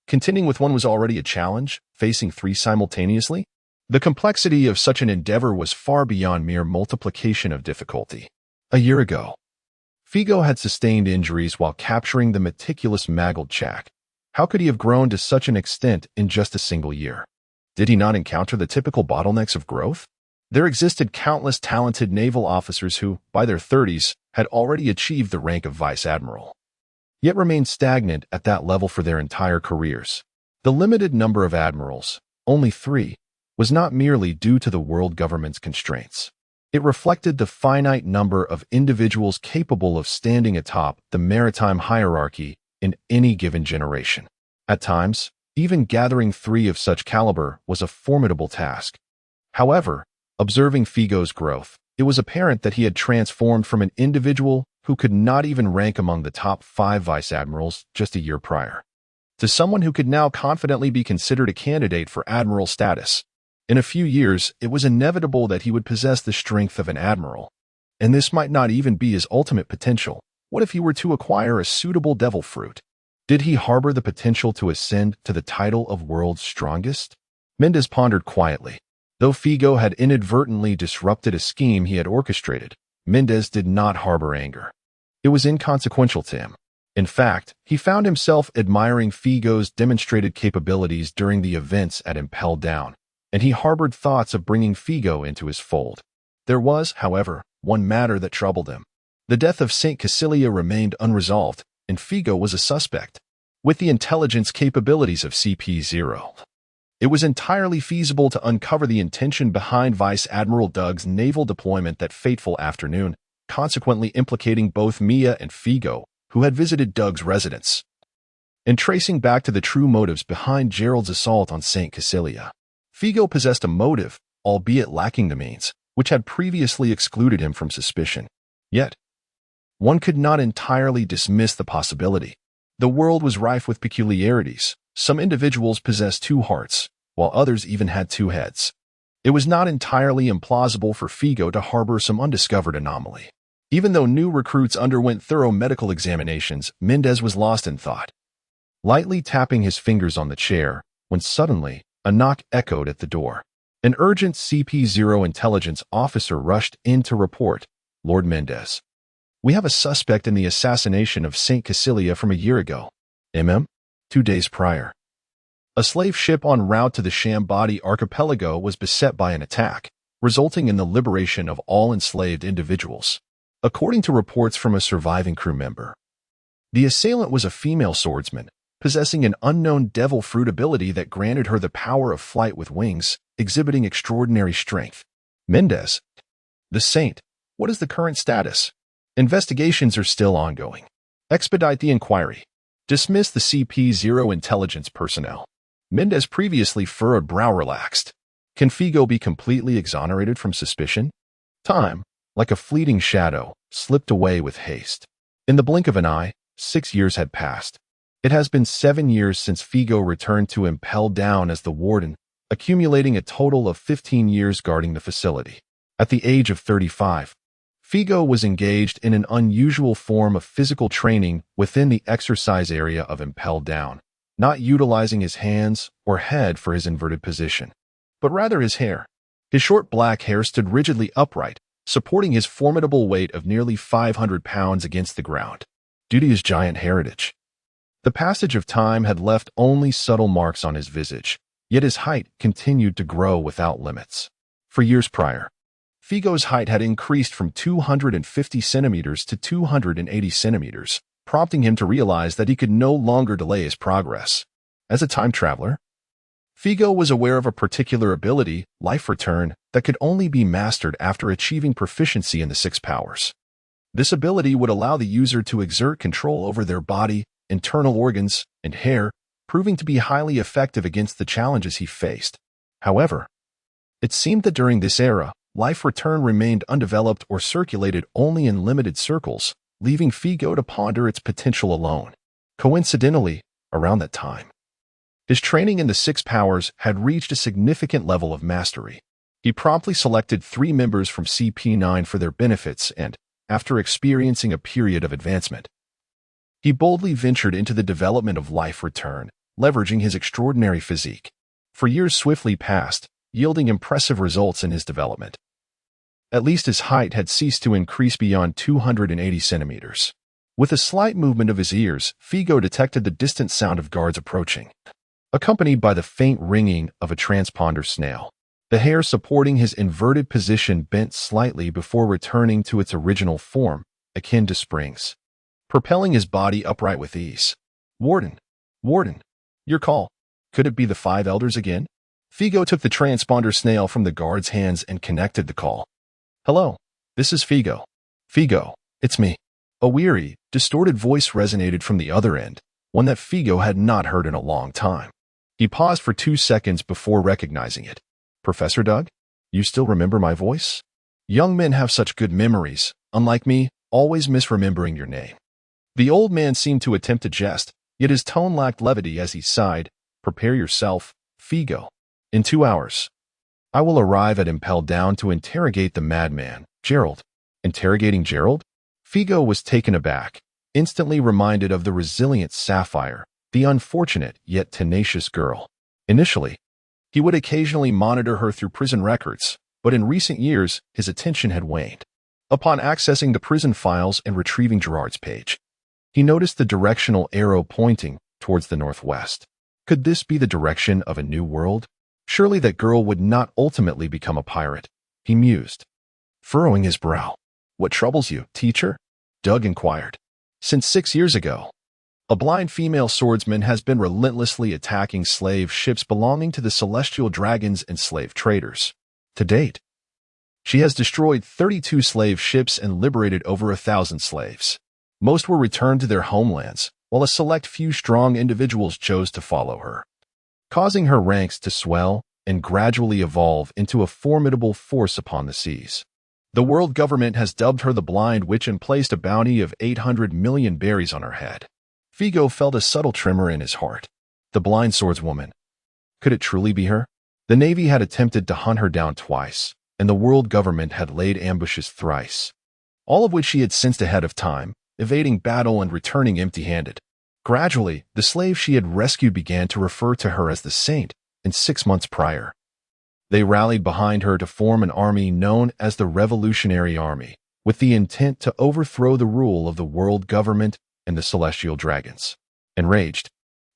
Contending with one was already a challenge, facing three simultaneously? The complexity of such an endeavor was far beyond mere multiplication of difficulty. A year ago, Figo had sustained injuries while capturing the meticulous Magoldchak. How could he have grown to such an extent in just a single year? Did he not encounter the typical bottlenecks of growth? There existed countless talented naval officers who, by their 30s, had already achieved the rank of vice admiral, yet remained stagnant at that level for their entire careers. The limited number of admirals, only 3, was not merely due to the world government's constraints. It reflected the finite number of individuals capable of standing atop the maritime hierarchy in any given generation. At times, even gathering 3 of such caliber was a formidable task. However, observing Figo's growth, it was apparent that he had transformed from an individual who could not even rank among the top 5 vice admirals just a year prior, to someone who could now confidently be considered a candidate for admiral status. In a few years, it was inevitable that he would possess the strength of an admiral. And this might not even be his ultimate potential. What if he were to acquire a suitable devil fruit? Did he harbor the potential to ascend to the title of world's strongest? Mendez pondered quietly. Though Figo had inadvertently disrupted a scheme he had orchestrated, Mendez did not harbor anger. It was inconsequential to him. In fact, he found himself admiring Figo's demonstrated capabilities during the events at Impel Down, and he harbored thoughts of bringing Figo into his fold. There was, however, one matter that troubled him. The death of St. Cecilia remained unresolved, and Figo was a suspect. With the intelligence capabilities of CP0, it was entirely feasible to uncover the intention behind Vice Admiral Doug's naval deployment that fateful afternoon, consequently implicating both Mia and Figo, who had visited Doug's residence, and tracing back to the true motives behind Gerald's assault on St. Cecilia. Figo possessed a motive, albeit lacking the means, which had previously excluded him from suspicion. Yet, one could not entirely dismiss the possibility. The world was rife with peculiarities. Some individuals possessed 2 hearts, while others even had 2 heads. It was not entirely implausible for Figo to harbor some undiscovered anomaly. Even though new recruits underwent thorough medical examinations, Mendez was lost in thought, lightly tapping his fingers on the chair, when suddenly, a knock echoed at the door. An urgent CP0 intelligence officer rushed in to report, "Lord Mendez, we have a suspect in the assassination of St. Cecilia from a year ago. 2 days prior. A slave ship en route to the Shambadi archipelago was beset by an attack, resulting in the liberation of all enslaved individuals." According to reports from a surviving crew member, the assailant was a female swordsman, possessing an unknown devil fruit ability that granted her the power of flight with wings, exhibiting extraordinary strength. Mendez, the Saint, what is the current status? Investigations are still ongoing. Expedite the inquiry. Dismiss the CP0 intelligence personnel. Mendez previously furrowed brow relaxed. Can Figo be completely exonerated from suspicion? Time, like a fleeting shadow, slipped away with haste. In the blink of an eye, 6 years had passed. It has been 7 years since Figo returned to Impel Down as the warden, accumulating a total of 15 years guarding the facility. At the age of 35, Figo was engaged in an unusual form of physical training within the exercise area of Impel Down, not utilizing his hands or head for his inverted position, but rather his hair. His short black hair stood rigidly upright, supporting his formidable weight of nearly 500 pounds against the ground. Due to his giant heritage, the passage of time had left only subtle marks on his visage, yet his height continued to grow without limits. For years prior, Figo's height had increased from 250 centimeters to 280 centimeters, prompting him to realize that he could no longer delay his progress. As a time traveler, Figo was aware of a particular ability, Life Return, that could only be mastered after achieving proficiency in the 6 powers. This ability would allow the user to exert control over their body, internal organs, and hair, proving to be highly effective against the challenges he faced. However, it seemed that during this era, life return remained undeveloped or circulated only in limited circles, leaving Figo to ponder its potential alone. Coincidentally, around that time, his training in the Six Powers had reached a significant level of mastery. He promptly selected 3 members from CP9 for their benefits and, after experiencing a period of advancement, he boldly ventured into the development of life return, leveraging his extraordinary physique. For years swiftly passed, yielding impressive results in his development. At least his height had ceased to increase beyond 280 centimeters. With a slight movement of his ears, Figo detected the distant sound of guards approaching, accompanied by the faint ringing of a transponder snail. The hair supporting his inverted position bent slightly before returning to its original form, akin to springs, propelling his body upright with ease. Warden, your call. Could it be the 5 elders again? Figo took the transponder snail from the guard's hands and connected the call. Hello, this is Figo. Figo, it's me. A weary, distorted voice resonated from the other end, one that Figo had not heard in a long time. He paused for 2 seconds before recognizing it. Professor Doug, you still remember my voice? Young men have such good memories, unlike me, always misremembering your name. The old man seemed to attempt a jest, yet his tone lacked levity as he sighed. Prepare yourself, Figo. In 2 hours, I will arrive at Impel Down to interrogate the madman, Gerald. Interrogating Gerald? Figo was taken aback, instantly reminded of the resilient Sapphire, the unfortunate yet tenacious girl. Initially, he would occasionally monitor her through prison records, but in recent years, his attention had waned. Upon accessing the prison files and retrieving Gerard's page, he noticed the directional arrow pointing towards the northwest. Could this be the direction of a new world? Surely that girl would not ultimately become a pirate, he mused, furrowing his brow. What troubles you, teacher? Doug inquired. Since 6 years ago, a blind female swordsman has been relentlessly attacking slave ships belonging to the celestial dragons and slave traders. To date, she has destroyed 32 slave ships and liberated over 1,000 slaves. Most were returned to their homelands, while a select few strong individuals chose to follow her, causing her ranks to swell and gradually evolve into a formidable force upon the seas. The world government has dubbed her the Blind Witch and placed a bounty of 800 million berries on her head. Figo felt a subtle tremor in his heart. The blind swordswoman. Could it truly be her? The Navy had attempted to hunt her down twice, and the world government had laid ambushes thrice, all of which she had sensed ahead of time, evading battle and returning empty-handed. Gradually, the slave she had rescued began to refer to her as the Saint, and 6 months prior, they rallied behind her to form an army known as the Revolutionary Army, with the intent to overthrow the rule of the world government and the celestial dragons. Enraged,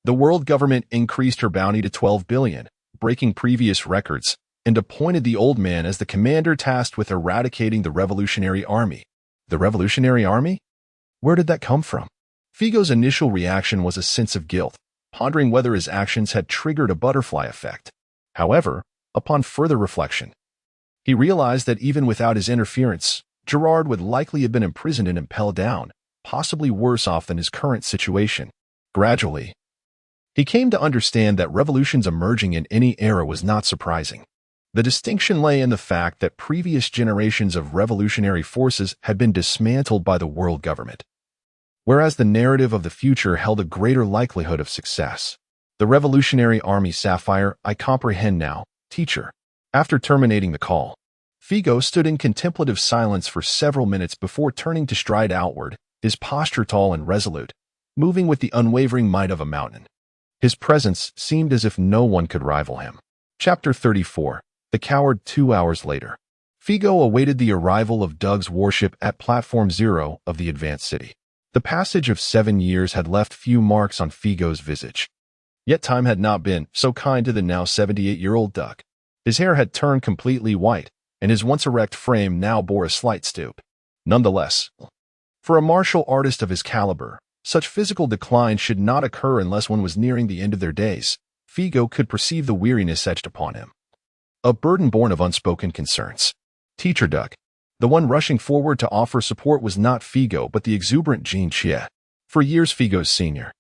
the world government increased her bounty to 12 billion, breaking previous records, and appointed the old man as the commander tasked with eradicating the Revolutionary Army. The Revolutionary Army? Where did that come from? Figo's initial reaction was a sense of guilt, pondering whether his actions had triggered a butterfly effect. However, upon further reflection, he realized that even without his interference, Gerard would likely have been imprisoned in Impel Down, possibly worse off than his current situation. Gradually, he came to understand that revolutions emerging in any era was not surprising. The distinction lay in the fact that previous generations of revolutionary forces had been dismantled by the world government, whereas the narrative of the future held a greater likelihood of success. The Revolutionary Army Sapphire, I comprehend now, teacher. After terminating the call, Figo stood in contemplative silence for several minutes before turning to stride outward, his posture tall and resolute, moving with the unwavering might of a mountain. His presence seemed as if no one could rival him. Chapter 34. The Coward. 2 hours later, Figo awaited the arrival of Doug's warship at Platform 0 of the Advanced City. The passage of 7 years had left few marks on Figo's visage. Yet time had not been so kind to the now 78-year-old Doug. His hair had turned completely white, and his once erect frame now bore a slight stoop. Nonetheless, for a martial artist of his caliber, such physical decline should not occur unless one was nearing the end of their days. Figo could perceive the weariness etched upon him, a burden born of unspoken concerns. Teacher Doug. The one rushing forward to offer support was not Figo but the exuberant Jean Chia, for years Figo's senior.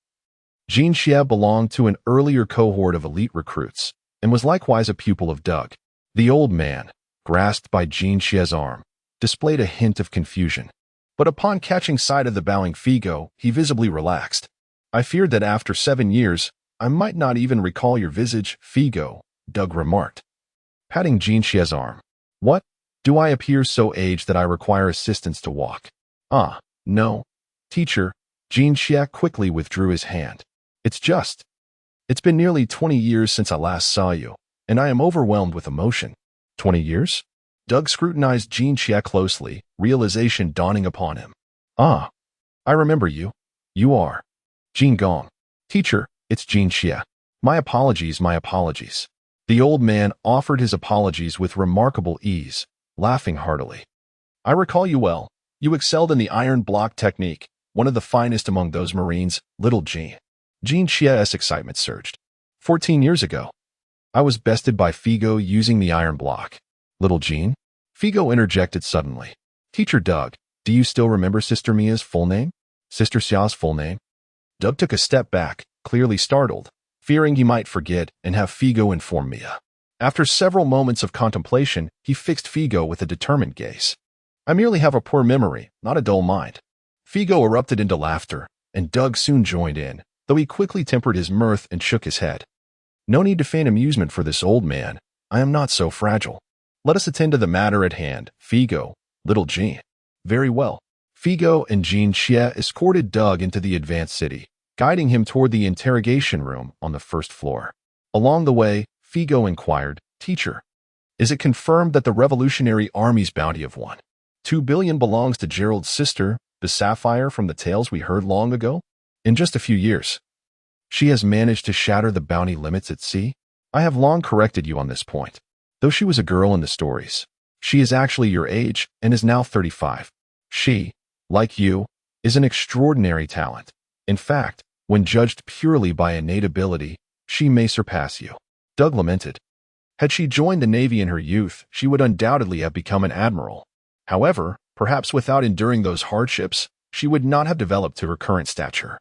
Jean Xie belonged to an earlier cohort of elite recruits and was likewise a pupil of Doug. The old man, grasped by Jean Xie's arm, displayed a hint of confusion. But upon catching sight of the bowing Figo, he visibly relaxed. I feared that after 7 years, I might not even recall your visage, Figo, Doug remarked, patting Jean Xie's arm. What? Do I appear so aged that I require assistance to walk? Ah, no. Teacher, Jean Xie quickly withdrew his hand. It's been nearly 20 years since I last saw you, and I am overwhelmed with emotion. 20 years? Doug scrutinized Jean Xie closely, realization dawning upon him. Ah, I remember you. You are Jean Gong. Teacher, it's Jean Xie. My apologies. The old man offered his apologies with remarkable ease, laughing heartily. I recall you well. You excelled in the iron block technique, one of the finest among those Marines, little Jean. Jean Xie's excitement surged. 14 years ago, I was bested by Figo using the iron block. Little Jean? Figo interjected suddenly. Teacher Doug, do you still remember Sister Mia's full name? Sister Xia's full name? Doug took a step back, clearly startled, fearing he might forget and have Figo inform Mia. After several moments of contemplation, he fixed Figo with a determined gaze. I merely have a poor memory, not a dull mind. Figo erupted into laughter, and Doug soon joined in, though he quickly tempered his mirth and shook his head. No need to feign amusement for this old man. I am not so fragile. Let us attend to the matter at hand, Figo, little Jean. Very well. Figo and Jean Xie escorted Doug into the advanced city, guiding him toward the interrogation room on the first floor. Along the way, Figo inquired, Teacher, is it confirmed that the Revolutionary Army's bounty of 1.2 billion belongs to Gerald's sister, the Sapphire from the tales we heard long ago? In just a few years, she has managed to shatter the bounty limits at sea? I have long corrected you on this point. Though she was a girl in the stories, she is actually your age and is now 35. She, like you, is an extraordinary talent. In fact, when judged purely by innate ability, she may surpass you. Doug lamented. Had she joined the Navy in her youth, she would undoubtedly have become an admiral. However, perhaps without enduring those hardships, she would not have developed to her current stature.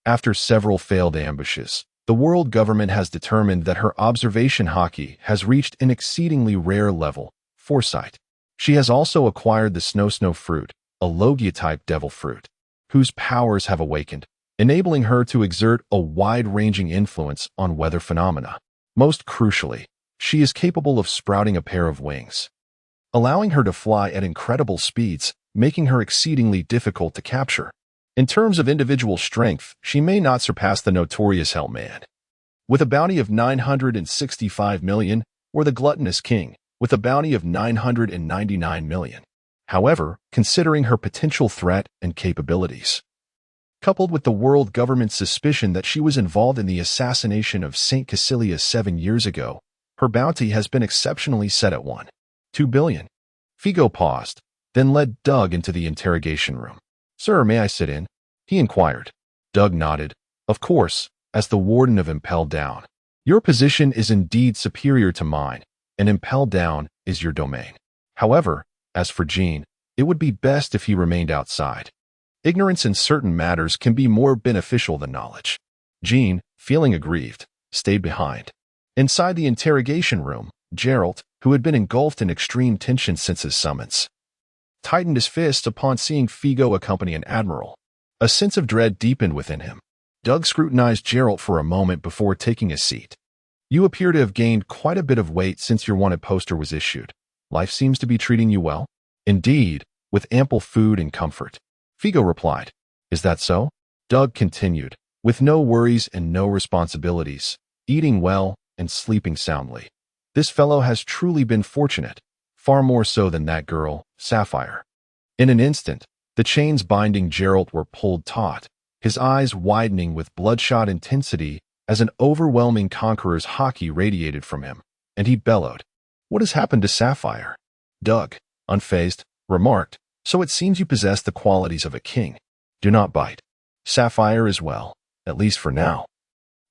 After several failed ambushes, the world government has determined that her observation hockey has reached an exceedingly rare level, foresight. She has also acquired the snow fruit, a Logia-type devil fruit, whose powers have awakened, enabling her to exert a wide-ranging influence on weather phenomena. Most crucially, she is capable of sprouting a pair of wings, allowing her to fly at incredible speeds, making her exceedingly difficult to capture. In terms of individual strength, she may not surpass the notorious Hellman, with a bounty of 965 million, or the gluttonous King, with a bounty of 999 million. However, considering her potential threat and capabilities, coupled with the world government's suspicion that she was involved in the assassination of Saint Caecilia 7 years ago, her bounty has been exceptionally set at 1.2 billion. Figo paused, then led Doug into the interrogation room. Sir, may I sit in? He inquired. Doug nodded. Of course, as the warden of Impel Down. Your position is indeed superior to mine, and Impel Down is your domain. However, as for Jean, it would be best if he remained outside. Ignorance in certain matters can be more beneficial than knowledge. Jean, feeling aggrieved, stayed behind. Inside the interrogation room, Gerald, who had been engulfed in extreme tension since his summons, tightened his fist upon seeing Figo accompany an admiral. A sense of dread deepened within him. Doug scrutinized Gerald for a moment before taking a seat. You appear to have gained quite a bit of weight since your wanted poster was issued. Life seems to be treating you well. Indeed, with ample food and comfort. Figo replied. Is that so? Doug continued. With no worries and no responsibilities, eating well and sleeping soundly. This fellow has truly been fortunate. Far more so than that girl, Sapphire. In an instant, the chains binding Gerald were pulled taut, his eyes widening with bloodshot intensity as an overwhelming conqueror's hockey radiated from him, and he bellowed. What has happened to Sapphire? Doug, unfazed, remarked, so it seems you possess the qualities of a king. Do not bite. Sapphire is well, at least for now.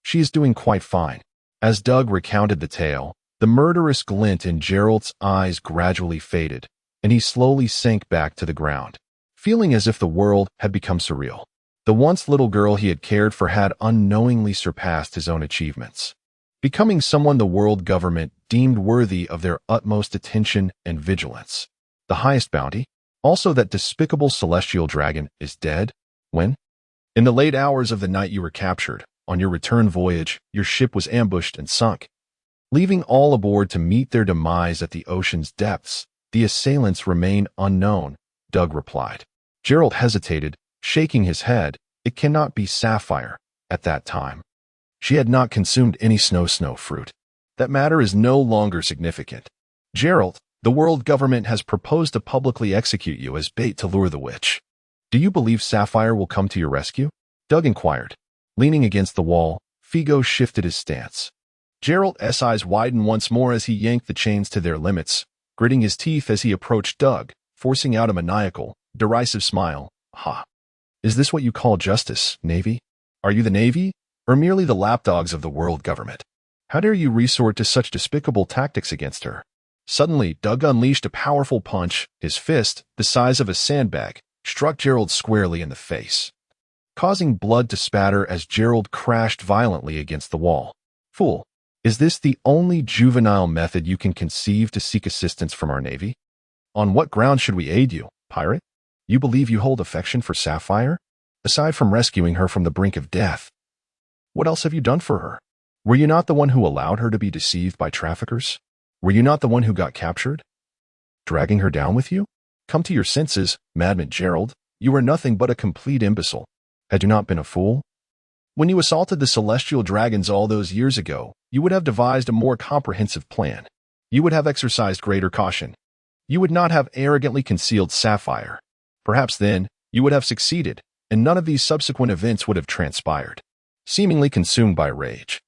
She is doing quite fine. As Doug recounted the tale, the murderous glint in Gerald's eyes gradually faded, and he slowly sank back to the ground, feeling as if the world had become surreal. The once little girl he had cared for had unknowingly surpassed his own achievements, becoming someone the world government deemed worthy of their utmost attention and vigilance. The highest bounty? Also that despicable celestial dragon is dead? When? In the late hours of the night you were captured. On your return voyage, your ship was ambushed and sunk. Leaving all aboard to meet their demise at the ocean's depths, the assailants remain unknown, Doug replied. Gerald hesitated, shaking his head. It cannot be Sapphire. At that time, she had not consumed any snow fruit. That matter is no longer significant. Gerald, the world government has proposed to publicly execute you as bait to lure the witch. Do you believe Sapphire will come to your rescue? Doug inquired. Leaning against the wall, Figo shifted his stance. Gerald's eyes widened once more as he yanked the chains to their limits, gritting his teeth as he approached Doug, forcing out a maniacal, derisive smile. Ha! Is this what you call justice, Navy? Are you the Navy, or merely the lapdogs of the world government? How dare you resort to such despicable tactics against her? Suddenly, Doug unleashed a powerful punch. His fist, the size of a sandbag, struck Gerald squarely in the face, causing blood to spatter as Gerald crashed violently against the wall. Fool! Is this the only juvenile method you can conceive to seek assistance from our Navy? On what grounds should we aid you, pirate? You believe you hold affection for Sapphire? Aside from rescuing her from the brink of death, what else have you done for her? Were you not the one who allowed her to be deceived by traffickers? Were you not the one who got captured? Dragging her down with you? Come to your senses, Madman Gerald. You are nothing but a complete imbecile. Had you not been a fool? When you assaulted the celestial dragons all those years ago, you would have devised a more comprehensive plan. You would have exercised greater caution. You would not have arrogantly concealed Sapphire. Perhaps then, you would have succeeded, and none of these subsequent events would have transpired. Seemingly consumed by rage,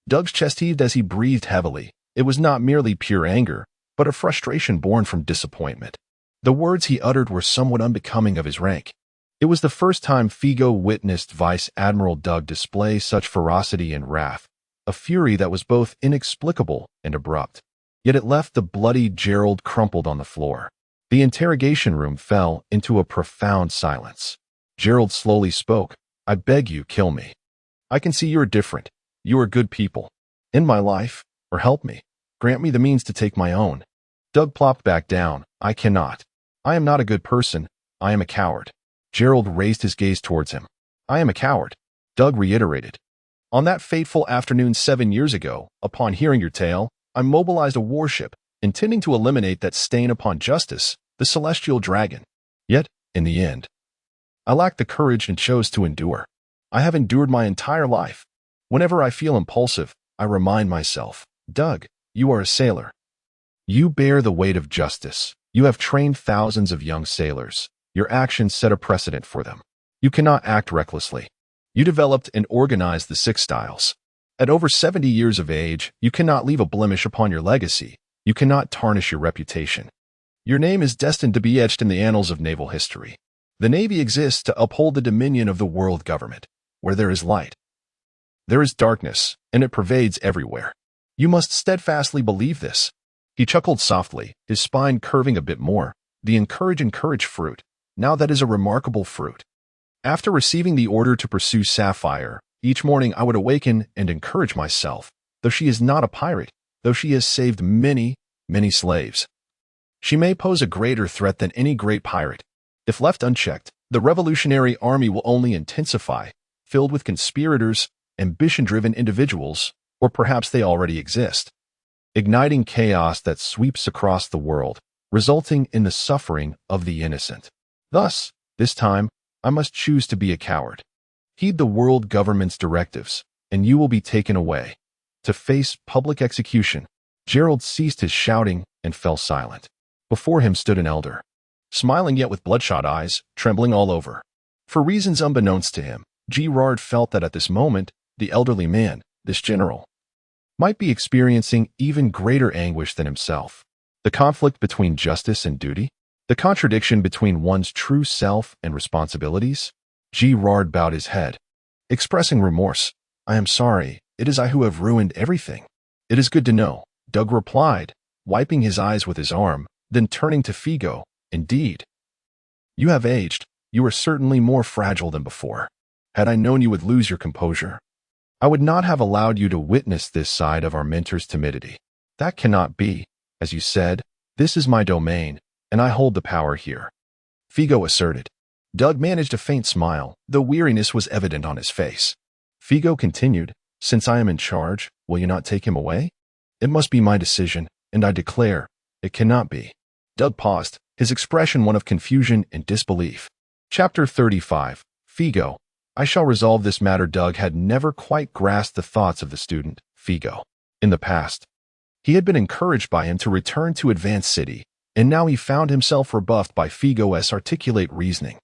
Doug's chest heaved as he breathed heavily. It was not merely pure anger, but a frustration born from disappointment. The words he uttered were somewhat unbecoming of his rank. It was the first time Figo witnessed Vice Admiral Doug display such ferocity and wrath, a fury that was both inexplicable and abrupt. Yet it left the bloody Gerald crumpled on the floor. The interrogation room fell into a profound silence. Gerald slowly spoke. I beg you, kill me. I can see you're different. You are good people. End my life, or help me. Grant me the means to take my own. Doug plopped back down. I cannot. I am not a good person. I am a coward. Gerald raised his gaze towards him. I am a coward, Doug reiterated. On that fateful afternoon 7 years ago, upon hearing your tale, I mobilized a warship, intending to eliminate that stain upon justice, the celestial dragon. Yet, in the end, I lacked the courage and chose to endure. I have endured my entire life. Whenever I feel impulsive, I remind myself, Doug, you are a sailor. You bear the weight of justice. You have trained thousands of young sailors. Your actions set a precedent for them. You cannot act recklessly. You developed and organized the 6 styles. At over 70 years of age, you cannot leave a blemish upon your legacy. You cannot tarnish your reputation. Your name is destined to be etched in the annals of naval history. The Navy exists to uphold the dominion of the world government. Where there is light, there is darkness, and it pervades everywhere. You must steadfastly believe this. He chuckled softly, his spine curving a bit more. The encourage fruit. Now that is a remarkable fruit. After receiving the order to pursue Sapphire, each morning I would awaken and encourage myself, though she is not a pirate, though she has saved many, many slaves. She may pose a greater threat than any great pirate. If left unchecked, the Revolutionary Army will only intensify, filled with conspirators, ambition-driven individuals, or perhaps they already exist, igniting chaos that sweeps across the world, resulting in the suffering of the innocent. Thus, this time, I must choose to be a coward. Heed the world government's directives, and you will be taken away. To face public execution, Gerald ceased his shouting and fell silent. Before him stood an elder, smiling yet with bloodshot eyes, trembling all over. For reasons unbeknownst to him, Gerard felt that at this moment, the elderly man, this general, might be experiencing even greater anguish than himself. The conflict between justice and duty, the contradiction between one's true self and responsibilities. Gerard bowed his head, expressing remorse. I am sorry, it is I who have ruined everything. It is good to know, Doug replied, wiping his eyes with his arm, then turning to Figo. Indeed, you have aged. You are certainly more fragile than before. Had I known you would lose your composure, I would not have allowed you to witness this side of our mentor's timidity. That cannot be. As you said, this is my domain, and I hold the power here, Figo asserted. Doug managed a faint smile, though weariness was evident on his face. Figo continued, since I am in charge, will you not take him away? It must be my decision, and I declare, it cannot be. Doug paused, his expression one of confusion and disbelief. Chapter 35. Figo. I shall resolve this matter. Doug had never quite grasped the thoughts of the student, Figo. In the past, he had been encouraged by him to return to Advanced City, and now he found himself rebuffed by Figo's articulate reasoning.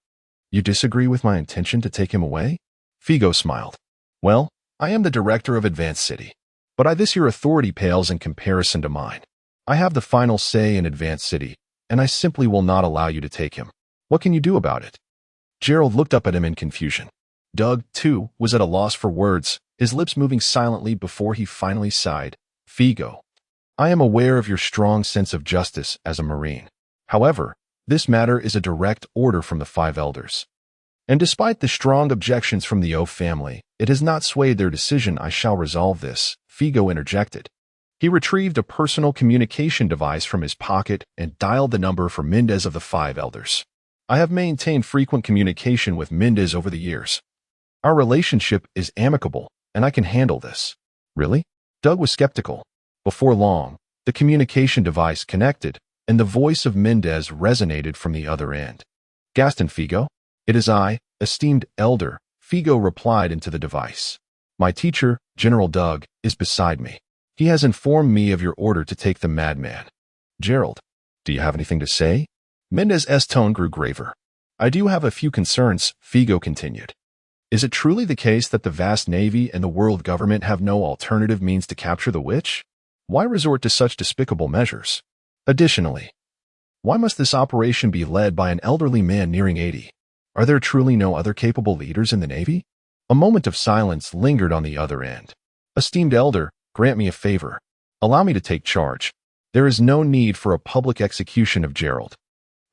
You disagree with my intention to take him away? Figo smiled. Well, I am the director of Advanced City, but this your authority pales in comparison to mine. I have the final say in Advanced City, and I simply will not allow you to take him. What can you do about it? Gerald looked up at him in confusion. Doug, too, was at a loss for words, his lips moving silently before he finally sighed. Figo, I am aware of your strong sense of justice as a Marine. However, this matter is a direct order from the Five Elders. And despite the strong objections from the O family, it has not swayed their decision. I shall resolve this, Figo interjected. He retrieved a personal communication device from his pocket and dialed the number for Mendez of the Five Elders. I have maintained frequent communication with Mendez over the years. Our relationship is amicable, and I can handle this. Really? Doug was skeptical. Before long, the communication device connected, and the voice of Mendez resonated from the other end. Gaston Figo? It is I, esteemed elder, Figo replied into the device. My teacher, General Doug, is beside me. He has informed me of your order to take the madman. Gerald, do you have anything to say? Mendez's tone grew graver. I do have a few concerns, Figo continued. Is it truly the case that the vast Navy and the world government have no alternative means to capture the witch? Why resort to such despicable measures? Additionally, why must this operation be led by an elderly man nearing 80? Are there truly no other capable leaders in the Navy? A moment of silence lingered on the other end. Esteemed elder, grant me a favor. Allow me to take charge. There is no need for a public execution of Gerald.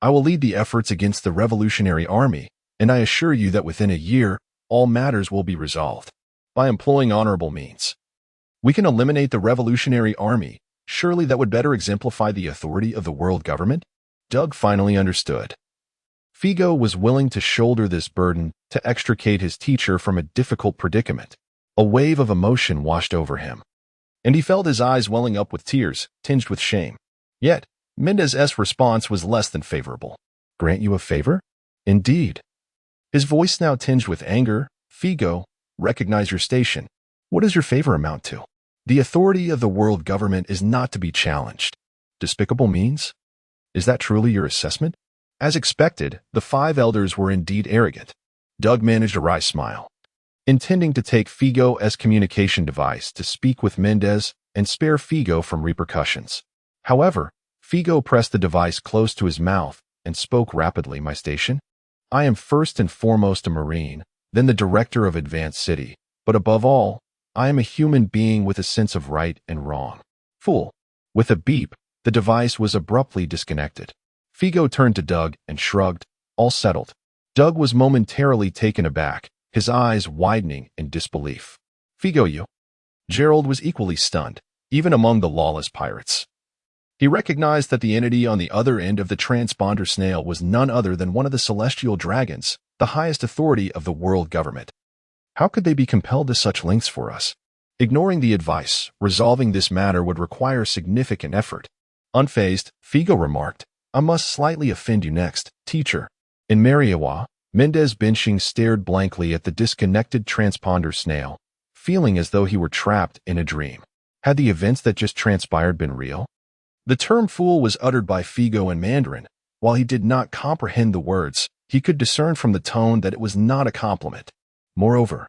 I will lead the efforts against the Revolutionary Army, and I assure you that within a year, all matters will be resolved. By employing honorable means, we can eliminate the Revolutionary Army. Surely that would better exemplify the authority of the world government? Doug finally understood. Figo was willing to shoulder this burden to extricate his teacher from a difficult predicament. A wave of emotion washed over him, and he felt his eyes welling up with tears, tinged with shame. Yet, Mendez's response was less than favorable. Grant you a favor? Indeed. His voice now tinged with anger. Figo, recognize your station. What does your favor amount to? The authority of the world government is not to be challenged. Despicable means? Is that truly your assessment? As expected, the Five Elders were indeed arrogant. Doug managed a wry smile, intending to take Figo's communication device to speak with Mendez and spare Figo from repercussions. However, Figo pressed the device close to his mouth and spoke rapidly. My station? I am first and foremost a Marine, then the director of Advanced City, but above all, I am a human being with a sense of right and wrong. Fool. With a beep, the device was abruptly disconnected. Figo turned to Doug and shrugged, all settled. Doug was momentarily taken aback, his eyes widening in disbelief. Figo, you? Gerald was equally stunned, even among the lawless pirates. He recognized that the entity on the other end of the transponder snail was none other than one of the celestial dragons, the highest authority of the world government. How could they be compelled to such lengths for us? Ignoring the advice, resolving this matter would require significant effort. Unfazed, Figo remarked, I must slightly offend you next, teacher. In Mariawa, Mendez Benching stared blankly at the disconnected transponder snail, feeling as though he were trapped in a dream. Had the events that just transpired been real? The term fool was uttered by Figo in Mandarin. While he did not comprehend the words, he could discern from the tone that it was not a compliment. Moreover,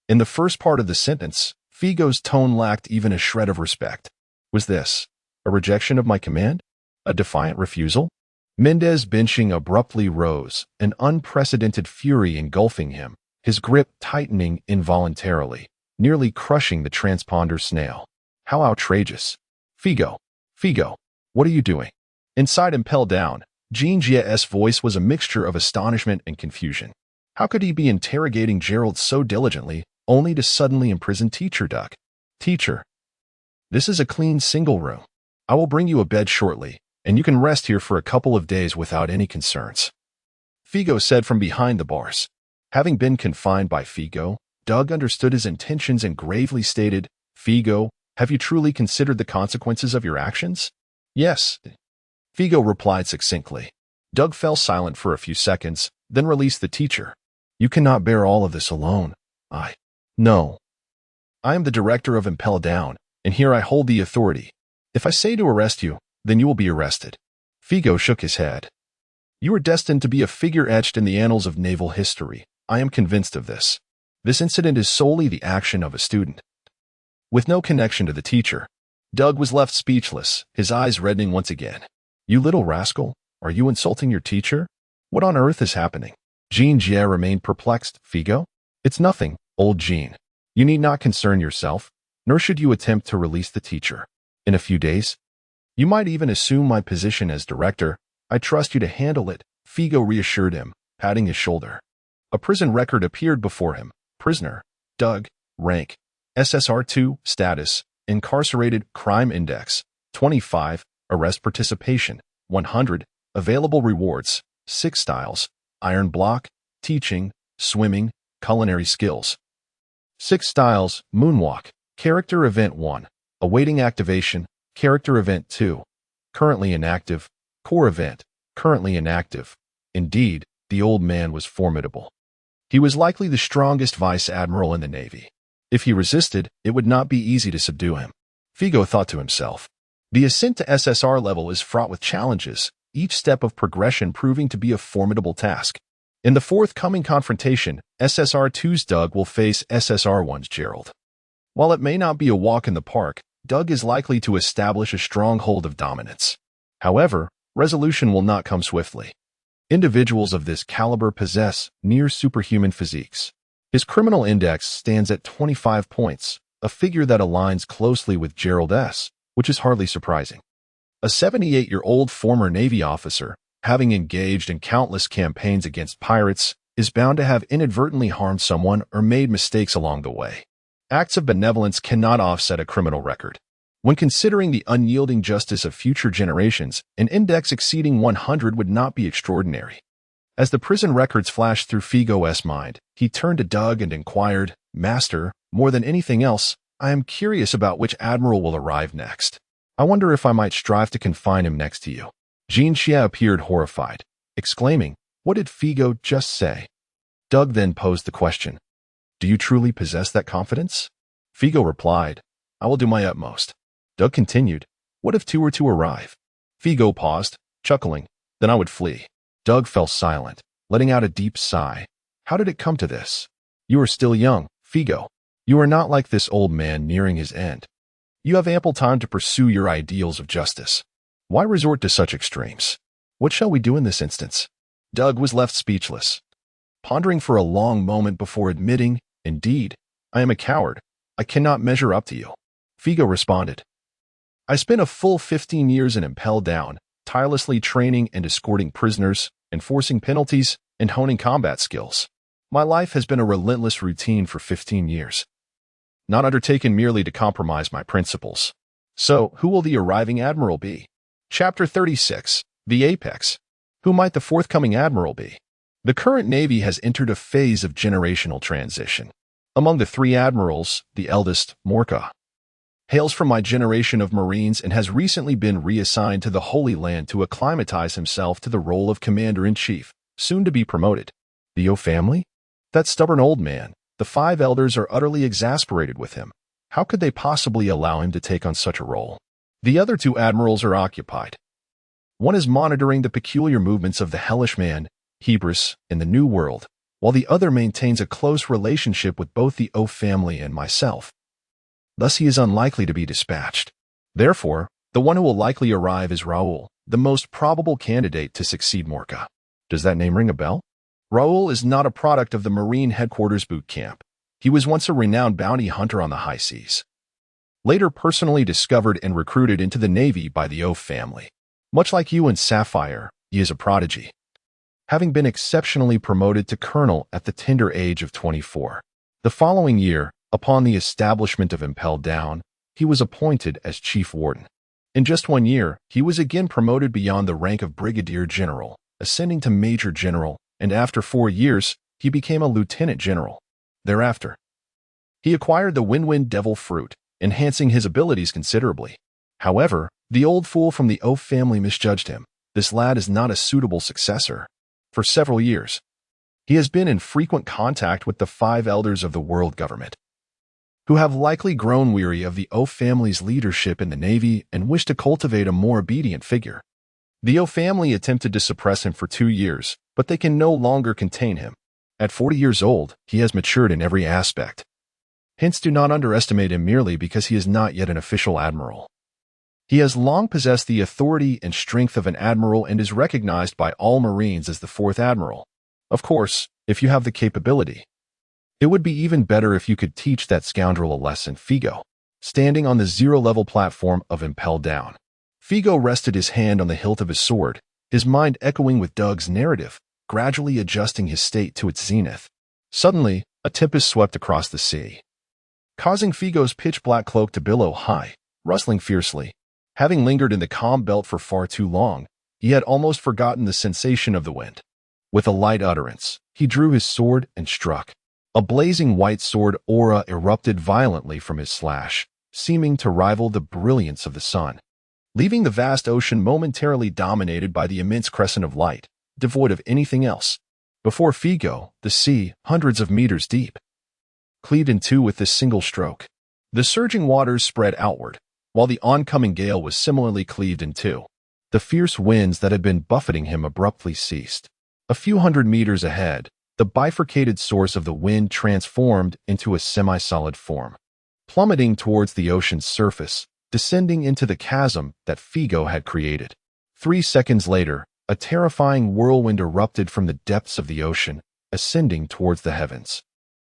in the first part of the sentence, Figo's tone lacked even a shred of respect. Was this a rejection of my command? A defiant refusal? Mendez Benching abruptly rose, an unprecedented fury engulfing him, his grip tightening involuntarily, nearly crushing the transponder snail. How outrageous! Figo, what are you doing? Inside Impel Down, Jean Gia's voice was a mixture of astonishment and confusion. How could he be interrogating Gerald so diligently, only to suddenly imprison Teacher Doug? Teacher, this is a clean single room. I will bring you a bed shortly, and you can rest here for a couple of days without any concerns. Figo said from behind the bars. Having been confined by Figo, Doug understood his intentions and gravely stated, Figo, have you truly considered the consequences of your actions? Yes, Figo replied succinctly. Doug fell silent for a few seconds, then released the teacher. You cannot bear all of this alone. No. I am the director of Impel Down, and here I hold the authority. If I say to arrest you, then you will be arrested. Figo shook his head. You are destined to be a figure etched in the annals of naval history. I am convinced of this. This incident is solely the action of a student. With no connection to the teacher, Doug was left speechless, his eyes reddening once again. You little rascal, are you insulting your teacher? What on earth is happening? Jean Gia remained perplexed. Figo? It's nothing, old Jean. You need not concern yourself, nor should you attempt to release the teacher. In a few days, you might even assume my position as director. I trust you to handle it, Figo reassured him, patting his shoulder. A prison record appeared before him. Prisoner, Doug, rank, SSR2, status, incarcerated, crime index, 25, arrest participation, 100, available rewards, 6 styles, iron block, teaching, swimming, culinary skills. 6 styles, moonwalk, character event 1, awaiting activation, character event 2, currently inactive, core event, currently inactive. Indeed, the old man was formidable. He was likely the strongest vice admiral in the Navy. If he resisted, it would not be easy to subdue him. Figo thought to himself. The ascent to SSR level is fraught with challenges, each step of progression proving to be a formidable task. In the forthcoming confrontation, SSR2's Doug will face SSR1's Gerald. While it may not be a walk in the park, Doug is likely to establish a stronghold of dominance. However, resolution will not come swiftly. Individuals of this caliber possess near superhuman physiques. His criminal index stands at 25 points, a figure that aligns closely with Gerald's, which is hardly surprising. A 78-year-old former Navy officer, having engaged in countless campaigns against pirates, is bound to have inadvertently harmed someone or made mistakes along the way. Acts of benevolence cannot offset a criminal record. When considering the unyielding justice of future generations, an index exceeding 100 would not be extraordinary. As the prison records flashed through Figo's mind, he turned to Doug and inquired, Master, more than anything else, I am curious about which admiral will arrive next. I wonder if I might strive to confine him next to you. Jean Xia appeared horrified, exclaiming, What did Figo just say? Doug then posed the question, Do you truly possess that confidence? Figo replied, I will do my utmost. Doug continued, What if 2 were to arrive? Figo paused, chuckling, Then I would flee. Doug fell silent, letting out a deep sigh. How did it come to this? You are still young, Figo. You are not like this old man nearing his end. You have ample time to pursue your ideals of justice. Why resort to such extremes? What shall we do in this instance? Doug was left speechless, pondering for a long moment before admitting, Indeed, I am a coward. I cannot measure up to you. Figo responded, I spent a full 15 years in Impel Down, tirelessly training and escorting prisoners, enforcing penalties, and honing combat skills. My life has been a relentless routine for 15 years, not undertaken merely to compromise my principles. So, who will the arriving admiral be? Chapter 36, The Apex. Who might the forthcoming admiral be? The current Navy has entered a phase of generational transition. Among the 3 admirals, the eldest, Morka, hails from my generation of Marines and has recently been reassigned to the Holy Land to acclimatize himself to the role of Commander-in-Chief, soon to be promoted. The O family? That stubborn old man. The 5 elders are utterly exasperated with him. How could they possibly allow him to take on such a role? The other 2 admirals are occupied. One is monitoring the peculiar movements of the hellish man, Hebrews, in the New World, while the other maintains a close relationship with both the O family and myself. Thus he is unlikely to be dispatched. Therefore, the one who will likely arrive is Raoul, the most probable candidate to succeed Morka. Does that name ring a bell? Raoul is not a product of the Marine Headquarters boot camp. He was once a renowned bounty hunter on the high seas. Later personally discovered and recruited into the Navy by the O family. Much like you and Sapphire, he is a prodigy, having been exceptionally promoted to colonel at the tender age of 24. The following year, upon the establishment of Impel Down, he was appointed as chief warden. In just 1 year, he was again promoted beyond the rank of brigadier general, ascending to major general, and after 4 years, he became a lieutenant general. Thereafter, he acquired the win-win devil fruit, enhancing his abilities considerably. However, the old fool from the O family misjudged him. This lad is not a suitable successor. For several years, he has been in frequent contact with the 5 elders of the world government, who have likely grown weary of the O family's leadership in the Navy and wish to cultivate a more obedient figure. The O family attempted to suppress him for 2 years, but they can no longer contain him. At 40 years old, he has matured in every aspect. Hence, do not underestimate him merely because he is not yet an official admiral. He has long possessed the authority and strength of an admiral and is recognized by all Marines as the 4th admiral. Of course, if you have the capability. It would be even better if you could teach that scoundrel a lesson. Figo, standing on the 0-level platform of Impel Down. Figo rested his hand on the hilt of his sword, his mind echoing with Doug's narrative, gradually adjusting his state to its zenith. Suddenly, a tempest swept across the sea, causing Figo's pitch-black cloak to billow high, rustling fiercely. Having lingered in the calm belt for far too long, he had almost forgotten the sensation of the wind. With a light utterance, he drew his sword and struck. A blazing white sword aura erupted violently from his slash, seeming to rival the brilliance of the sun, leaving the vast ocean momentarily dominated by the immense crescent of light, devoid of anything else. Before Figo, the sea, hundreds of meters deep, cleaved in two with this single stroke. The surging waters spread outward, while the oncoming gale was similarly cleaved in two. The fierce winds that had been buffeting him abruptly ceased. A few hundred meters ahead, the bifurcated source of the wind transformed into a semi-solid form, plummeting towards the ocean's surface, descending into the chasm that Figo had created. 3 seconds later, a terrifying whirlwind erupted from the depths of the ocean, ascending towards the heavens,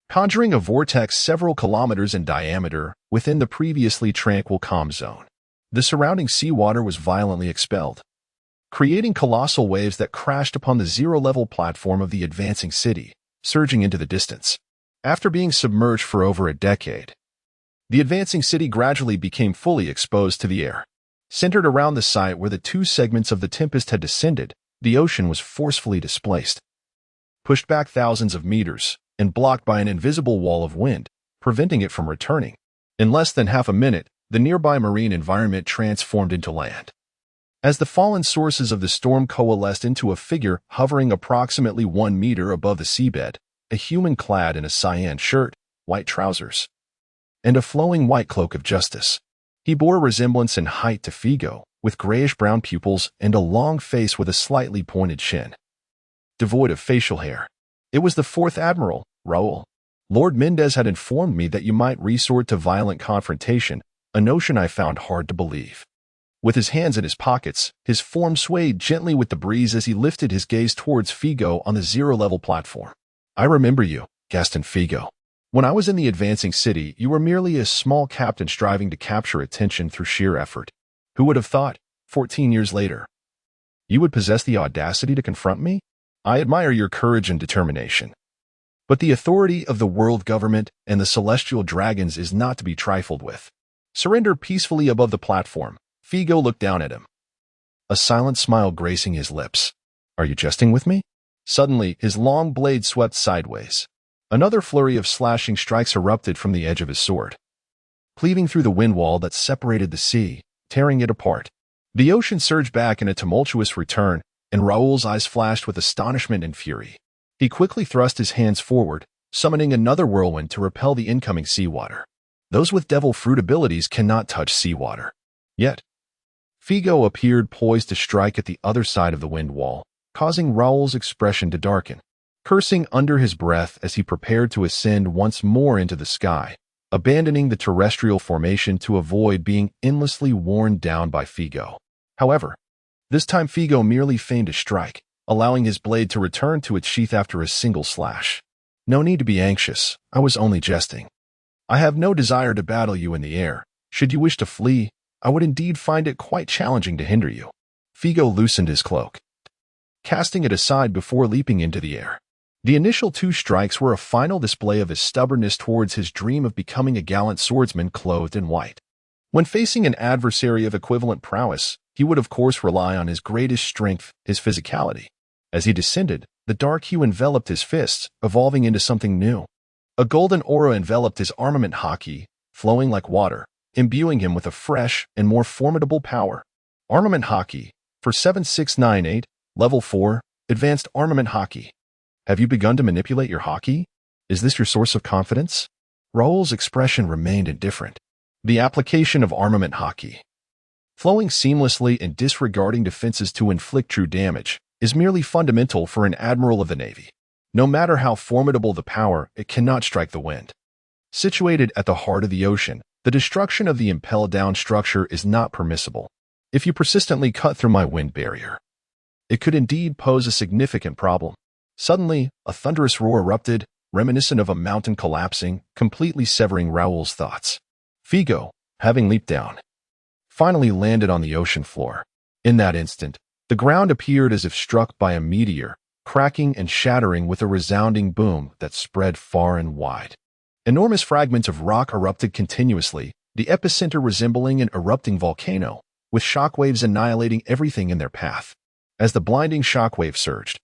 conjuring a vortex several kilometers in diameter within the previously tranquil calm zone. The surrounding seawater was violently expelled, creating colossal waves that crashed upon the 0-level platform of the advancing city, surging into the distance. After being submerged for over a decade, the advancing city gradually became fully exposed to the air. Centered around the site where the 2 segments of the tempest had descended, the ocean was forcefully displaced, pushed back thousands of meters, and blocked by an invisible wall of wind, preventing it from returning. In less than half a minute, the nearby marine environment transformed into land, as the fallen sources of the storm coalesced into a figure hovering approximately 1 meter above the seabed, a human clad in a cyan shirt, white trousers, and a flowing white cloak of justice. He bore a resemblance in height to Figo, with grayish-brown pupils and a long face with a slightly pointed chin, devoid of facial hair. It was the 4th Admiral, Raoul. Lord Mendez had informed me that you might resort to violent confrontation, a notion I found hard to believe. With his hands in his pockets, his form swayed gently with the breeze as he lifted his gaze towards Figo on the 0-level platform. I remember you, Gaston Figo. When I was in the advancing city, you were merely a small captain striving to capture attention through sheer effort. Who would have thought, 14 years later, you would possess the audacity to confront me? I admire your courage and determination. But the authority of the world government and the celestial dragons is not to be trifled with. Surrender peacefully above the platform. Figo looked down at him, a silent smile gracing his lips. Are you jesting with me? Suddenly, his long blade swept sideways. Another flurry of slashing strikes erupted from the edge of his sword, cleaving through the wind wall that separated the sea, tearing it apart. The ocean surged back in a tumultuous return, and Raoul's eyes flashed with astonishment and fury. He quickly thrust his hands forward, summoning another whirlwind to repel the incoming seawater. Those with devil fruit abilities cannot touch seawater. Yet, Figo appeared poised to strike at the other side of the wind wall, causing Raoul's expression to darken, cursing under his breath as he prepared to ascend once more into the sky, abandoning the terrestrial formation to avoid being endlessly worn down by Figo. However, this time Figo merely feigned a strike, allowing his blade to return to its sheath after a single slash. No need to be anxious, I was only jesting. I have no desire to battle you in the air. Should you wish to flee, I would indeed find it quite challenging to hinder you. Figo loosened his cloak, casting it aside before leaping into the air. The initial 2 strikes were a final display of his stubbornness towards his dream of becoming a gallant swordsman clothed in white. When facing an adversary of equivalent prowess, he would of course rely on his greatest strength, his physicality. As he descended, the dark hue enveloped his fists, evolving into something new. A golden aura enveloped his armament haki, flowing like water, imbuing him with a fresh and more formidable power. Armament haki, for 7698, Level 4, Advanced Armament Haki. Have you begun to manipulate your haki? Is this your source of confidence? Raoul's expression remained indifferent. The application of armament haki, flowing seamlessly and disregarding defenses to inflict true damage, is merely fundamental for an admiral of the Navy. No matter how formidable the power, it cannot strike the wind. Situated at the heart of the ocean, the destruction of the Impel Down structure is not permissible. If you persistently cut through my wind barrier, it could indeed pose a significant problem. Suddenly, a thunderous roar erupted, reminiscent of a mountain collapsing, completely severing Raoul's thoughts. Figo, having leaped down, finally landed on the ocean floor. In that instant, the ground appeared as if struck by a meteor, cracking and shattering with a resounding boom that spread far and wide. Enormous fragments of rock erupted continuously, the epicenter resembling an erupting volcano, with shockwaves annihilating everything in their path. As the blinding shockwave surged,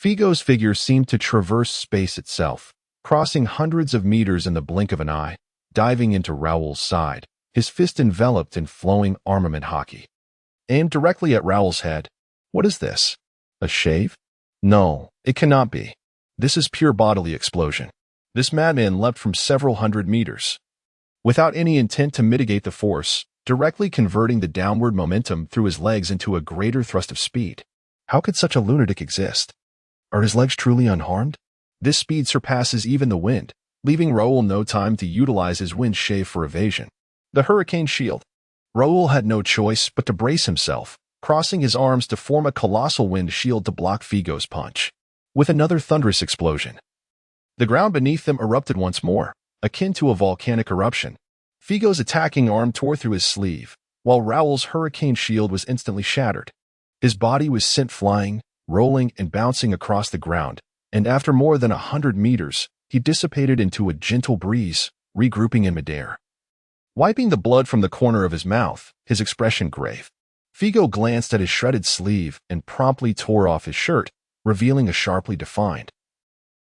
Figo's figure seemed to traverse space itself, crossing hundreds of meters in the blink of an eye, diving into Raoul's side, his fist enveloped in flowing armament haki. Aimed directly at Raoul's head. What is this? A shave? No, it cannot be. This is pure bodily explosion. This madman leapt from several hundred meters, without any intent to mitigate the force, directly converting the downward momentum through his legs into a greater thrust of speed. How could such a lunatic exist? Are his legs truly unharmed? This speed surpasses even the wind, leaving Raoul no time to utilize his wind shave for evasion. The hurricane shield. Raoul had no choice but to brace himself, crossing his arms to form a colossal wind shield to block Figo's punch. With another thunderous explosion, the ground beneath them erupted once more, akin to a volcanic eruption. Figo's attacking arm tore through his sleeve, while Raoul's hurricane shield was instantly shattered. His body was sent flying, rolling and bouncing across the ground, and after more than 100 meters, he dissipated into a gentle breeze, regrouping in midair. Wiping the blood from the corner of his mouth, his expression grave, Figo glanced at his shredded sleeve and promptly tore off his shirt, revealing a sharply defined,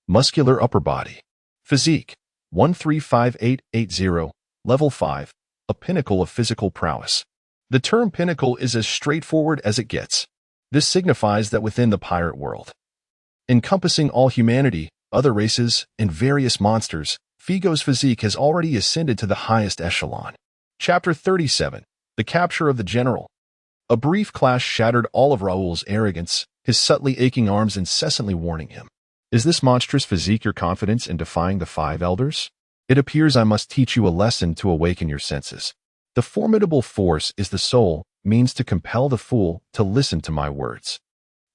muscular upper body. Physique, 135880, Level 5, a pinnacle of physical prowess. The term pinnacle is as straightforward as it gets. This signifies that within the pirate world, encompassing all humanity, other races, and various monsters, Figo's physique has already ascended to the highest echelon. Chapter 37, The Capture of the General. A brief clash shattered all of Raoul's arrogance, his subtly aching arms incessantly warning him. Is this monstrous physique your confidence in defying the 5 elders? It appears I must teach you a lesson to awaken your senses. The formidable force is the soul, means to compel the fool to listen to my words.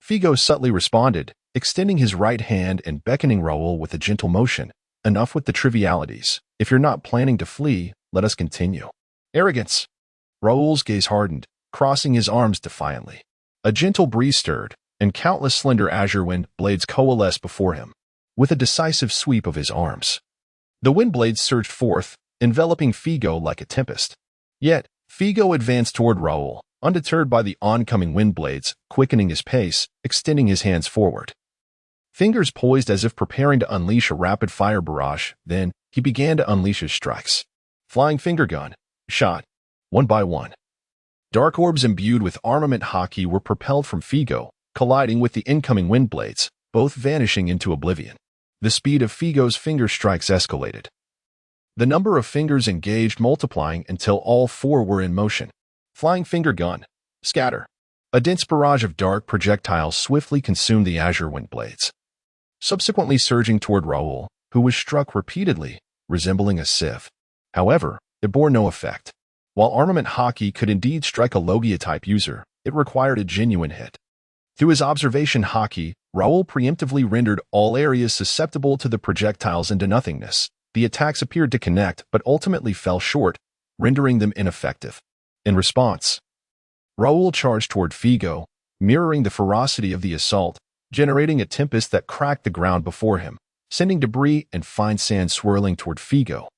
Figo subtly responded, extending his right hand and beckoning Raoul with a gentle motion. Enough with the trivialities. If you're not planning to flee, let us continue. Arrogance. Raoul's gaze hardened, crossing his arms defiantly. A gentle breeze stirred, and countless slender azure wind blades coalesced before him, with a decisive sweep of his arms. The wind blades surged forth, enveloping Figo like a tempest. Yet, Figo advanced toward Raoul, undeterred by the oncoming wind blades, quickening his pace, extending his hands forward. Fingers poised as if preparing to unleash a rapid-fire barrage, then he began to unleash his strikes. Flying finger gun. Shot. One by one. Dark orbs imbued with armament haki were propelled from Figo, colliding with the incoming wind blades, both vanishing into oblivion. The speed of Figo's finger strikes escalated. The number of fingers engaged multiplying until all 4 were in motion. Flying finger gun. Scatter. A dense barrage of dark projectiles swiftly consumed the azure wind blades, subsequently surging toward Raoul, who was struck repeatedly, resembling a sieve. However, it bore no effect. While armament haki could indeed strike a Logia-type user, it required a genuine hit. Through his observation haki, Raoul preemptively rendered all areas susceptible to the projectiles into nothingness. The attacks appeared to connect, but ultimately fell short, rendering them ineffective. In response, Raoul charged toward Figo, mirroring the ferocity of the assault, generating a tempest that cracked the ground before him, sending debris and fine sand swirling toward Figo.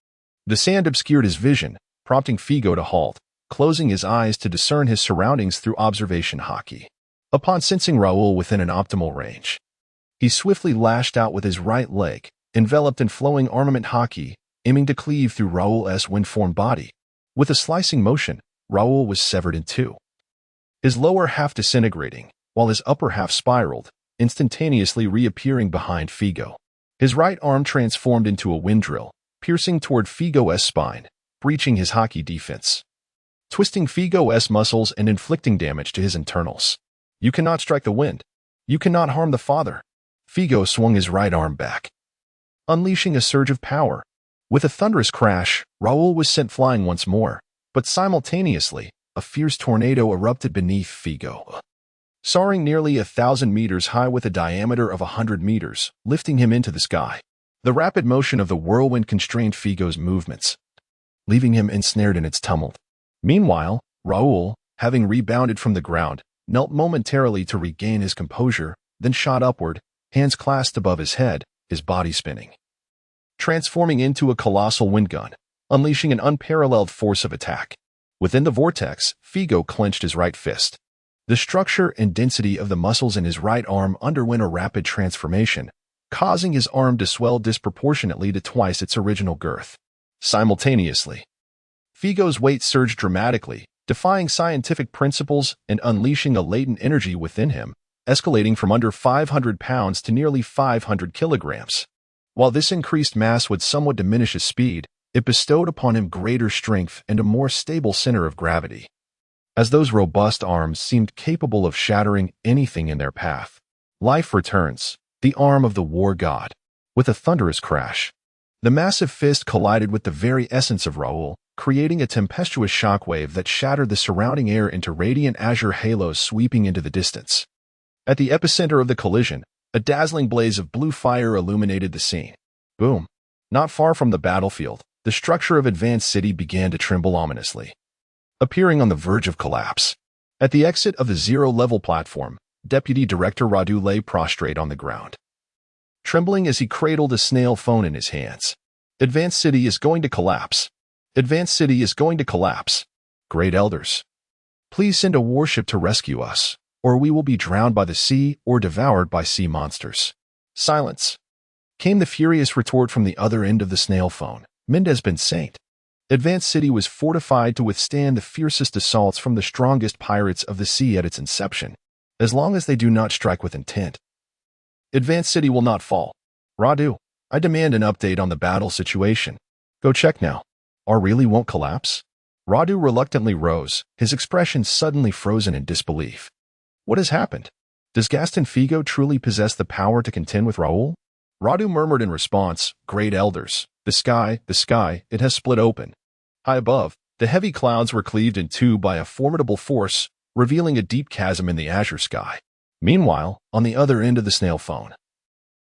The sand obscured his vision, prompting Figo to halt, closing his eyes to discern his surroundings through observation hockey. Upon sensing Raoul within an optimal range, he swiftly lashed out with his right leg, enveloped in flowing armament hockey, aiming to cleave through Raoul's wind-formed body. With a slicing motion, Raoul was severed in two, his lower half disintegrating, while his upper half spiraled, instantaneously reappearing behind Figo. His right arm transformed into a wind drill, piercing toward Figo's spine, breaching his hockey defense, twisting Figo's muscles and inflicting damage to his internals. You cannot strike the wind. You cannot harm the father. Figo swung his right arm back, unleashing a surge of power. With a thunderous crash, Raoul was sent flying once more, but simultaneously, a fierce tornado erupted beneath Figo, soaring nearly 1,000 meters high with a diameter of 100 meters, lifting him into the sky. The rapid motion of the whirlwind constrained Figo's movements, leaving him ensnared in its tumult. Meanwhile, Raoul, having rebounded from the ground, knelt momentarily to regain his composure, then shot upward, hands clasped above his head, his body spinning, transforming into a colossal wind gun, unleashing an unparalleled force of attack. Within the vortex, Figo clenched his right fist. The structure and density of the muscles in his right arm underwent a rapid transformation, causing his arm to swell disproportionately to twice its original girth. Simultaneously, Figo's weight surged dramatically, defying scientific principles and unleashing a latent energy within him, escalating from under 500 pounds to nearly 500 kilograms. While this increased mass would somewhat diminish his speed, it bestowed upon him greater strength and a more stable center of gravity, as those robust arms seemed capable of shattering anything in their path. Life returns, the arm of the war god. With a thunderous crash, the massive fist collided with the very essence of Raoul, creating a tempestuous shockwave that shattered the surrounding air into radiant azure halos sweeping into the distance. At the epicenter of the collision, a dazzling blaze of blue fire illuminated the scene. Boom! Not far from the battlefield, the structure of Advanced City began to tremble ominously, appearing on the verge of collapse. At the exit of the zero-level platform, Deputy Director Radu lay prostrate on the ground, trembling as he cradled a snail phone in his hands. Advanced City is going to collapse. Advanced City is going to collapse. Great Elders, please send a warship to rescue us, or we will be drowned by the sea or devoured by sea monsters. Silence, came the furious retort from the other end of the snail phone. Mendez Ben Saint. Advanced City was fortified to withstand the fiercest assaults from the strongest pirates of the sea at its inception, as long as they do not strike with intent. Advanced City will not fall. Radu, I demand an update on the battle situation. Go check now. Our really won't collapse? Radu reluctantly rose, his expression suddenly frozen in disbelief. What has happened? Does Gaston Figo truly possess the power to contend with Raoul? Radu murmured in response, Great Elders, the sky, it has split open. High above, the heavy clouds were cleaved in two by a formidable force, revealing a deep chasm in the azure sky. Meanwhile, on the other end of the snail phone,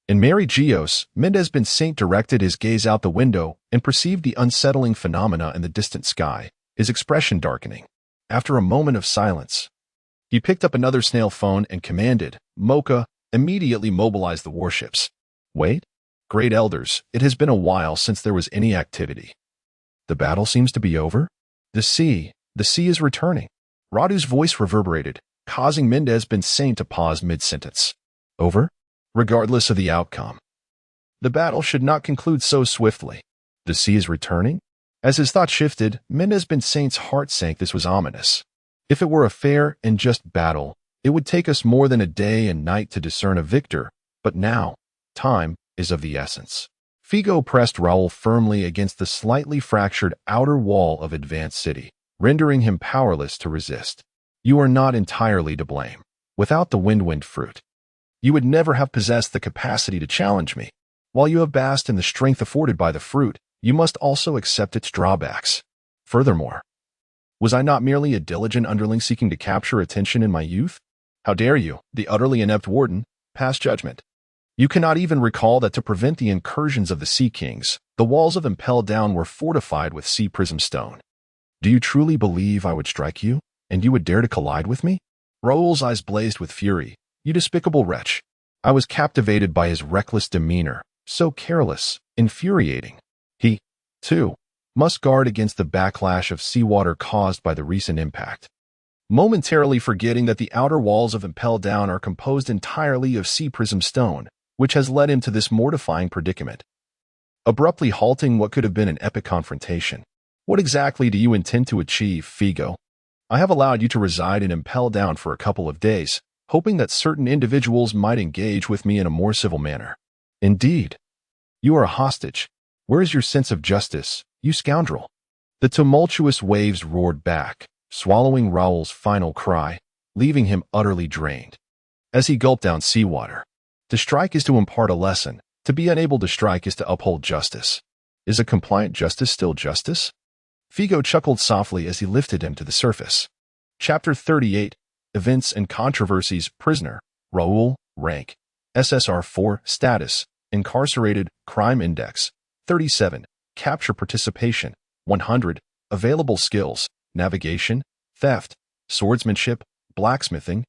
in Mary Geos, Mendez Ben Saint directed his gaze out the window and perceived the unsettling phenomena in the distant sky, his expression darkening. After a moment of silence, he picked up another snail phone and commanded, Mocha, immediately mobilize the warships. Wait? Great Elders, it has been a while since there was any activity. The battle seems to be over? The sea is returning. Radu's voice reverberated, causing Mendez Ben Saint to pause mid-sentence. Over? Regardless of the outcome, the battle should not conclude so swiftly. The sea is returning? As his thought shifted, Mendez Ben Saint's heart sank. This was ominous. If it were a fair and just battle, it would take us more than a day and night to discern a victor, but now, time is of the essence. Figo pressed Raoul firmly against the slightly fractured outer wall of Advanced City, rendering him powerless to resist. You are not entirely to blame. Without the wind fruit, you would never have possessed the capacity to challenge me. While you have basked in the strength afforded by the fruit, you must also accept its drawbacks. Furthermore, was I not merely a diligent underling seeking to capture attention in my youth? How dare you, the utterly inept warden, pass judgment? You cannot even recall that to prevent the incursions of the Sea Kings, the walls of Impel Down were fortified with sea prism stone. Do you truly believe I would strike you, and you would dare to collide with me? Raoul's eyes blazed with fury. You despicable wretch. I was captivated by his reckless demeanor, so careless, infuriating. He, too, must guard against the backlash of seawater caused by the recent impact. Momentarily forgetting that the outer walls of Impel Down are composed entirely of sea prism stone, which has led him to this mortifying predicament. Abruptly halting what could have been an epic confrontation. What exactly do you intend to achieve, Figo? I have allowed you to reside in Impel Down for a couple of days, hoping that certain individuals might engage with me in a more civil manner. Indeed. You are a hostage. Where is your sense of justice, you scoundrel? The tumultuous waves roared back, swallowing Raoul's final cry, leaving him utterly drained. As he gulped down seawater, to strike is to impart a lesson. To be unable to strike is to uphold justice. Is a compliant justice still justice? Figo chuckled softly as he lifted him to the surface. Chapter 38, Events and Controversies. Prisoner, Raoul, rank, SSR-4, status, incarcerated, crime index, 37, capture participation, 100, available skills, navigation, theft, swordsmanship, blacksmithing.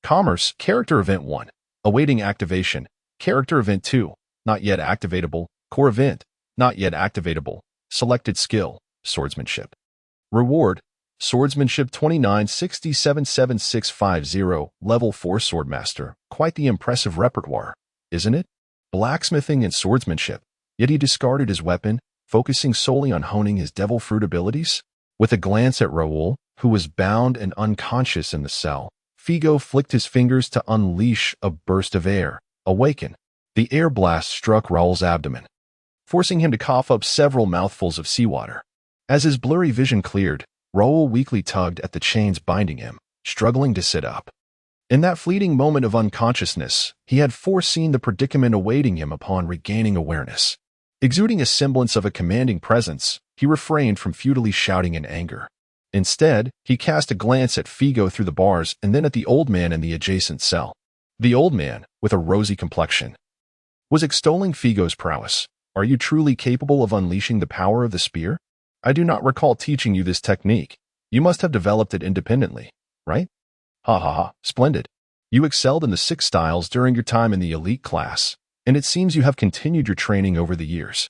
Commerce, character event 1, awaiting activation, character event 2, not yet activatable, core event, not yet activatable, selected skill, swordsmanship. Reward, swordsmanship 29677650, level 4 swordmaster. Quite the impressive repertoire, isn't it? Blacksmithing and swordsmanship, yet he discarded his weapon, focusing solely on honing his devil fruit abilities? With a glance at Raoul, who was bound and unconscious in the cell, Figo flicked his fingers to unleash a burst of air. Awaken. The air blast struck Raoul's abdomen, forcing him to cough up several mouthfuls of seawater. As his blurry vision cleared, Raoul weakly tugged at the chains binding him, struggling to sit up. In that fleeting moment of unconsciousness, he had foreseen the predicament awaiting him upon regaining awareness. Exuding a semblance of a commanding presence, he refrained from futilely shouting in anger. Instead, he cast a glance at Figo through the bars and then at the old man in the adjacent cell. The old man, with a rosy complexion, was extolling Figo's prowess. Are you truly capable of unleashing the power of the spear? I do not recall teaching you this technique. You must have developed it independently, right? Ha ha ha, splendid. You excelled in the 6 styles during your time in the elite class, and it seems you have continued your training over the years.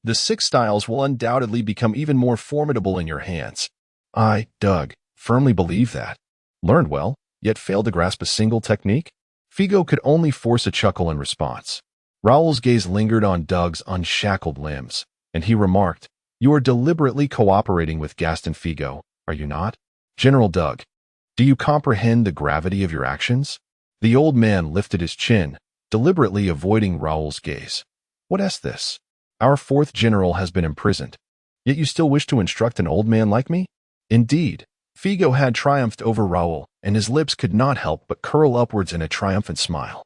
The 6 styles will undoubtedly become even more formidable in your hands. I, Doug, firmly believe that. Learned well, yet failed to grasp a single technique? Figo could only force a chuckle in response. Raoul's gaze lingered on Doug's unshackled limbs, and he remarked, You are deliberately cooperating with Gaston Figo, are you not? General Doug, do you comprehend the gravity of your actions? The old man lifted his chin, deliberately avoiding Raoul's gaze. What is this? Our 4th general has been imprisoned, yet you still wish to instruct an old man like me? Indeed, Figo had triumphed over Raoul, and his lips could not help but curl upwards in a triumphant smile.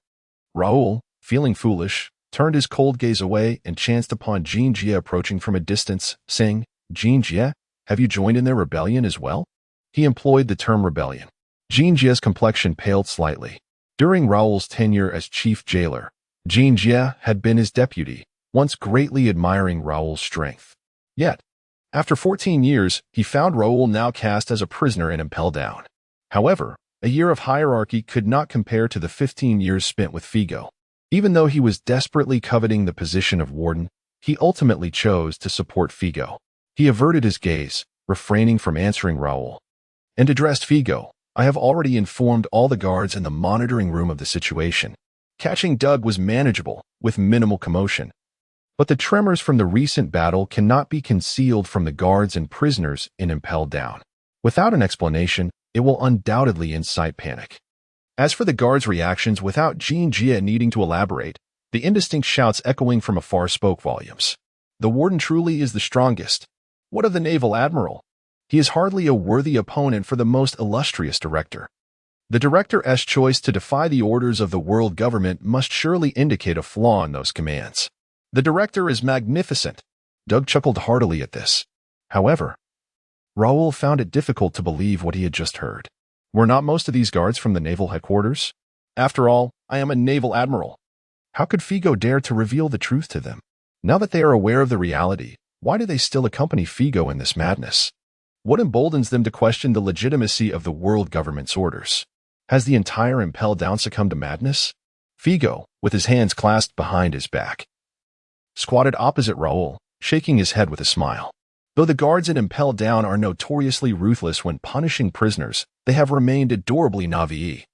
Raoul, feeling foolish, turned his cold gaze away and chanced upon Jean Jia approaching from a distance, saying, Jean Jia, have you joined in their rebellion as well? He employed the term rebellion. Jean Jia's complexion paled slightly. During Raoul's tenure as chief jailer, Jean Jia had been his deputy, once greatly admiring Raoul's strength. Yet, after 14 years, he found Raoul now cast as a prisoner in Impel Down. However, a year of hierarchy could not compare to the 15 years spent with Figo. Even though he was desperately coveting the position of warden, he ultimately chose to support Figo. He averted his gaze, refraining from answering Raoul, and addressed Figo. I have already informed all the guards in the monitoring room of the situation. Catching Doug was manageable, with minimal commotion. But the tremors from the recent battle cannot be concealed from the guards and prisoners in Impel Down. Without an explanation, it will undoubtedly incite panic. As for the guards' reactions without Jean Jia needing to elaborate, the indistinct shouts echoing from afar spoke volumes. The warden truly is the strongest. What of the naval admiral? He is hardly a worthy opponent for the most illustrious director. The director's choice to defy the orders of the world government must surely indicate a flaw in those commands. The director is magnificent. Doug chuckled heartily at this. However, Raoul found it difficult to believe what he had just heard. Were not most of these guards from the naval headquarters? After all, I am a naval admiral. How could Figo dare to reveal the truth to them? Now that they are aware of the reality, why do they still accompany Figo in this madness? What emboldens them to question the legitimacy of the world government's orders? Has the entire Impel Down succumbed to madness? Figo, with his hands clasped behind his back, squatted opposite Raoul, shaking his head with a smile. Though the guards at Impel Down are notoriously ruthless when punishing prisoners, they have remained adorably naive.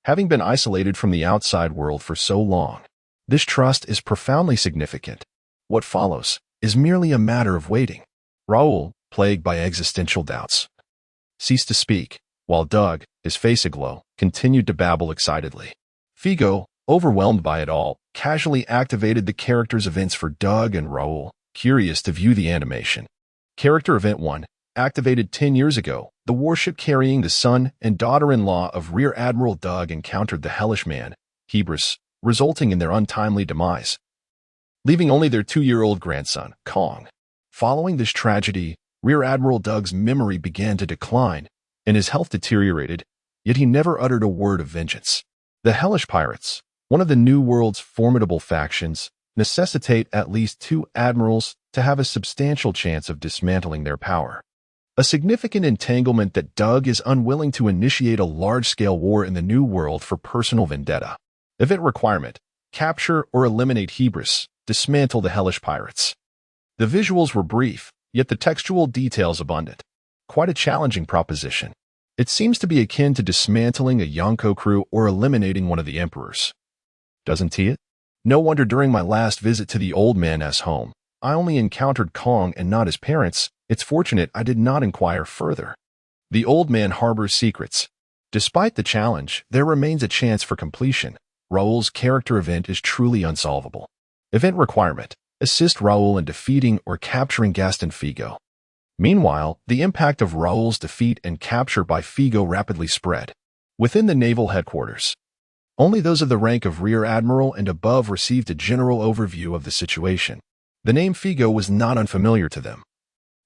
Having been isolated from the outside world for so long, this trust is profoundly significant. What follows is merely a matter of waiting. Raoul, plagued by existential doubts, ceased to speak, while Doug, his face aglow, continued to babble excitedly. Figo, overwhelmed by it all, casually activated the character's events for Doug and Raoul, curious to view the animation. Character Event 1, activated 10 years ago, the warship carrying the son and daughter-in-law of Rear Admiral Doug encountered the hellish man, Hebrews, resulting in their untimely demise, leaving only their 2-year-old grandson, Kong. Following this tragedy, Rear Admiral Doug's memory began to decline, and his health deteriorated, yet he never uttered a word of vengeance. The Hellish Pirates, one of the New World's formidable factions, necessitate at least 2 admirals to have a substantial chance of dismantling their power. A significant entanglement that Doug is unwilling to initiate a large-scale war in the New World for personal vendetta. Event requirement: capture or eliminate Hebrews, dismantle the Hellish Pirates. The visuals were brief, yet the textual details abundant. Quite a challenging proposition. It seems to be akin to dismantling a Yonko crew or eliminating one of the emperors. Doesn't it? No wonder during my last visit to the old man's home, I only encountered Kong and not his parents. It's fortunate I did not inquire further. The old man harbors secrets. Despite the challenge, there remains a chance for completion. Raoul's character event is truly unsolvable. Event requirement: assist Raoul in defeating or capturing Gaston Figo. Meanwhile, the impact of Raoul's defeat and capture by Figo rapidly spread. Within the naval headquarters, only those of the rank of Rear Admiral and above received a general overview of the situation. The name Figo was not unfamiliar to them.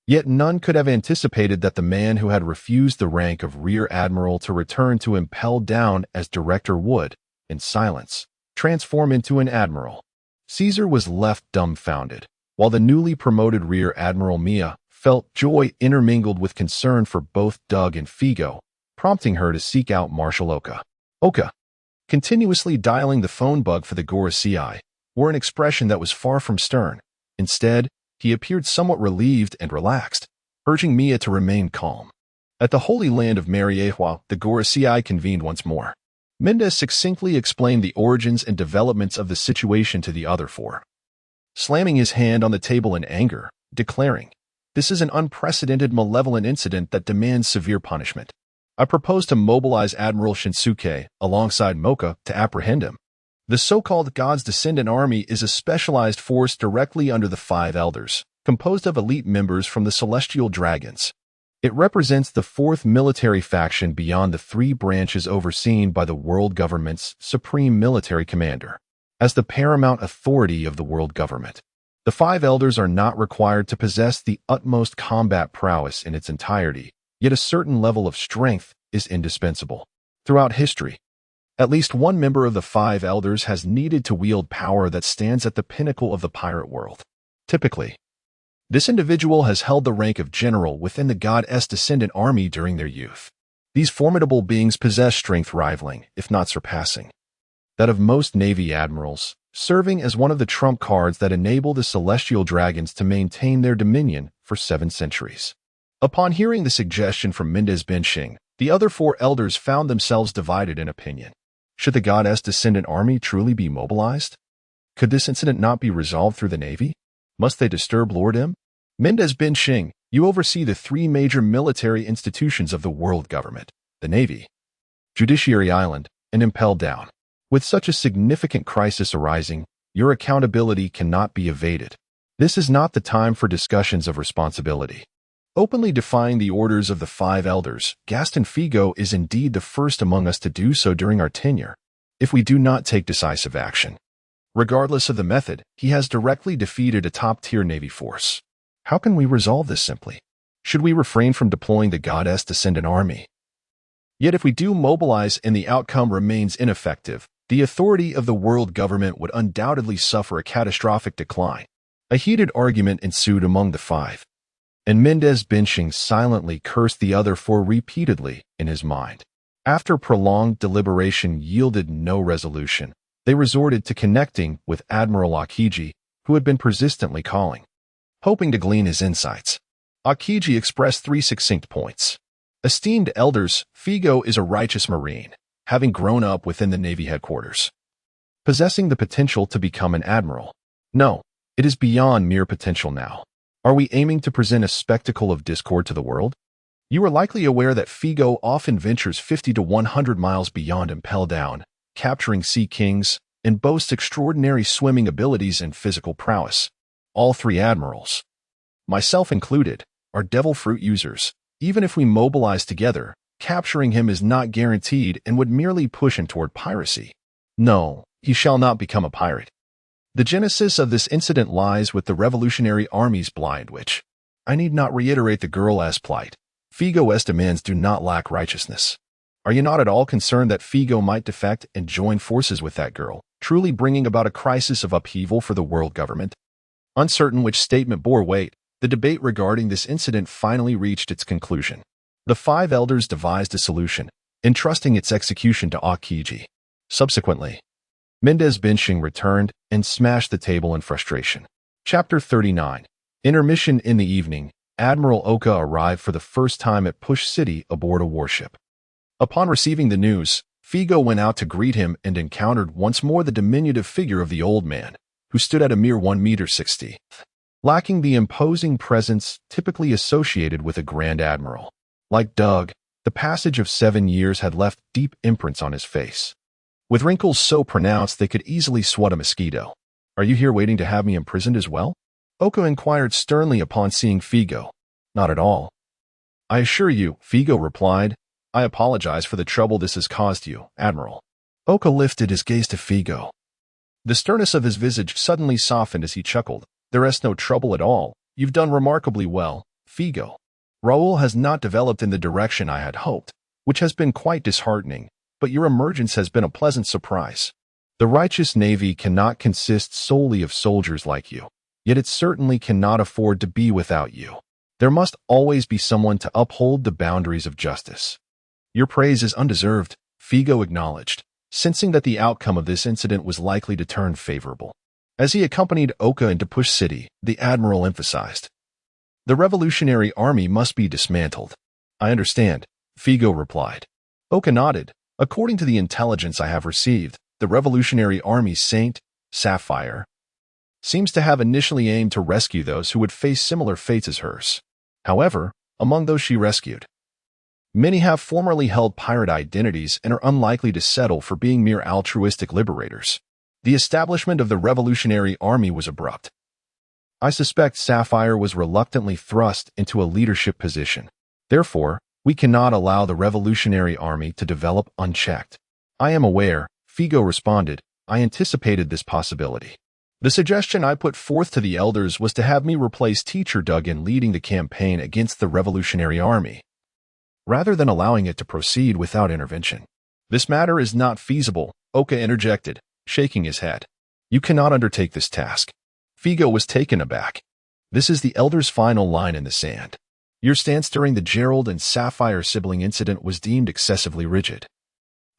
Yet none could have anticipated that the man who had refused the rank of Rear Admiral to return to Impel Down as director would, in silence, transform into an admiral. Caesar was left dumbfounded, while the newly promoted Rear Admiral Mia felt joy intermingled with concern for both Doug and Figo, prompting her to seek out Marshal Oka. Oka, continuously dialing the phone bug for the Gorosei, wore an expression that was far from stern. Instead, he appeared somewhat relieved and relaxed, urging Mia to remain calm. At the Holy Land of Mariehua, the Gorosei convened once more. Mendez succinctly explained the origins and developments of the situation to the other 4, slamming his hand on the table in anger, declaring, "This is an unprecedented malevolent incident that demands severe punishment. I propose to mobilize Admiral Shinsuke alongside Mocha to apprehend him." The so-called God's Descendant Army is a specialized force directly under the 5 Elders, composed of elite members from the Celestial Dragons. It represents the 4th military faction beyond the 3 branches overseen by the world government's supreme military commander. As the paramount authority of the world government, the 5 Elders are not required to possess the utmost combat prowess in its entirety, yet a certain level of strength is indispensable. Throughout history, at least one member of the 5 Elders has needed to wield power that stands at the pinnacle of the pirate world. Typically, this individual has held the rank of general within the God's Descendant Army during their youth. These formidable beings possess strength rivaling, if not surpassing, that of most Navy admirals, serving as one of the trump cards that enable the Celestial Dragons to maintain their dominion for 7 centuries. Upon hearing the suggestion from Mendez Benching, the other 4 elders found themselves divided in opinion. Should the God's Descendant Army truly be mobilized? Could this incident not be resolved through the Navy? Must they disturb Lord M? Mendez Benching, you oversee the 3 major military institutions of the world government: the Navy, Judiciary Island, and Impel Down. With such a significant crisis arising, your accountability cannot be evaded. This is not the time for discussions of responsibility. Openly defying the orders of the 5 Elders, Gaston Figo is indeed the first among us to do so during our tenure. If we do not take decisive action, regardless of the method, he has directly defeated a top-tier Navy force. How can we resolve this simply? Should we refrain from deploying the God's Descendant Army? Yet if we do mobilize and the outcome remains ineffective, the authority of the world government would undoubtedly suffer a catastrophic decline. A heated argument ensued among the 5, and Mendez Benching silently cursed the other 4 repeatedly in his mind. After prolonged deliberation yielded no resolution, they resorted to connecting with Admiral Akiji, who had been persistently calling, hoping to glean his insights. Akiji expressed three succinct points. Esteemed elders, Figo is a righteous marine, having grown up within the Navy headquarters, possessing the potential to become an admiral. No, it is beyond mere potential now. Are we aiming to present a spectacle of discord to the world? You are likely aware that Figo often ventures 50 to 100 miles beyond Impel Down, capturing sea kings, and boasts extraordinary swimming abilities and physical prowess. All three admirals, myself included, are devil fruit users. Even if we mobilize together, capturing him is not guaranteed and would merely push him toward piracy. No, he shall not become a pirate. The genesis of this incident lies with the Revolutionary Army's blind witch. I need not reiterate the girl as plight. Figo Estamans do not lack righteousness. Are you not at all concerned that Figo might defect and join forces with that girl, truly bringing about a crisis of upheaval for the world government? Uncertain which statement bore weight, the debate regarding this incident finally reached its conclusion. The five elders devised a solution, entrusting its execution to Akiji. Subsequently, Mendez Benching returned and smashed the table in frustration. Chapter 39. Intermission. In the evening, Admiral Oka arrived for the first time at Push City aboard a warship. Upon receiving the news, Figo went out to greet him and encountered once more the diminutive figure of the old man, who stood at a mere 1.60 meters, lacking the imposing presence typically associated with a Grand Admiral. Like Doug, the passage of 7 years had left deep imprints on his face, with wrinkles so pronounced they could easily swat a mosquito. Are you here waiting to have me imprisoned as well? Oka inquired sternly upon seeing Figo. Not at all. I assure you, Figo replied. I apologize for the trouble this has caused you, Admiral. Oka lifted his gaze to Figo. The sternness of his visage suddenly softened as he chuckled. There is no trouble at all. You've done remarkably well, Figo. Raoul has not developed in the direction I had hoped, which has been quite disheartening, but your emergence has been a pleasant surprise. The righteous Navy cannot consist solely of soldiers like you, yet it certainly cannot afford to be without you. There must always be someone to uphold the boundaries of justice. Your praise is undeserved, Figo acknowledged, sensing that the outcome of this incident was likely to turn favorable. As he accompanied Oka into Push City, the Admiral emphasized, the Revolutionary Army must be dismantled. I understand, Figo replied. Oka nodded. According to the intelligence I have received, the Revolutionary Army's Saint, Sapphire, seems to have initially aimed to rescue those who would face similar fates as hers. However, among those she rescued, many have formerly held pirate identities and are unlikely to settle for being mere altruistic liberators. The establishment of the Revolutionary Army was abrupt. I suspect Sapphire was reluctantly thrust into a leadership position. Therefore, we cannot allow the Revolutionary Army to develop unchecked. I am aware, Figo responded. I anticipated this possibility. The suggestion I put forth to the elders was to have me replace Teacher Doug in leading the campaign against the Revolutionary Army, rather than allowing it to proceed without intervention. This matter is not feasible, Oka interjected, shaking his head. You cannot undertake this task. Figo was taken aback. This is the elders' final line in the sand. Your stance during the Gerald and Sapphire sibling incident was deemed excessively rigid,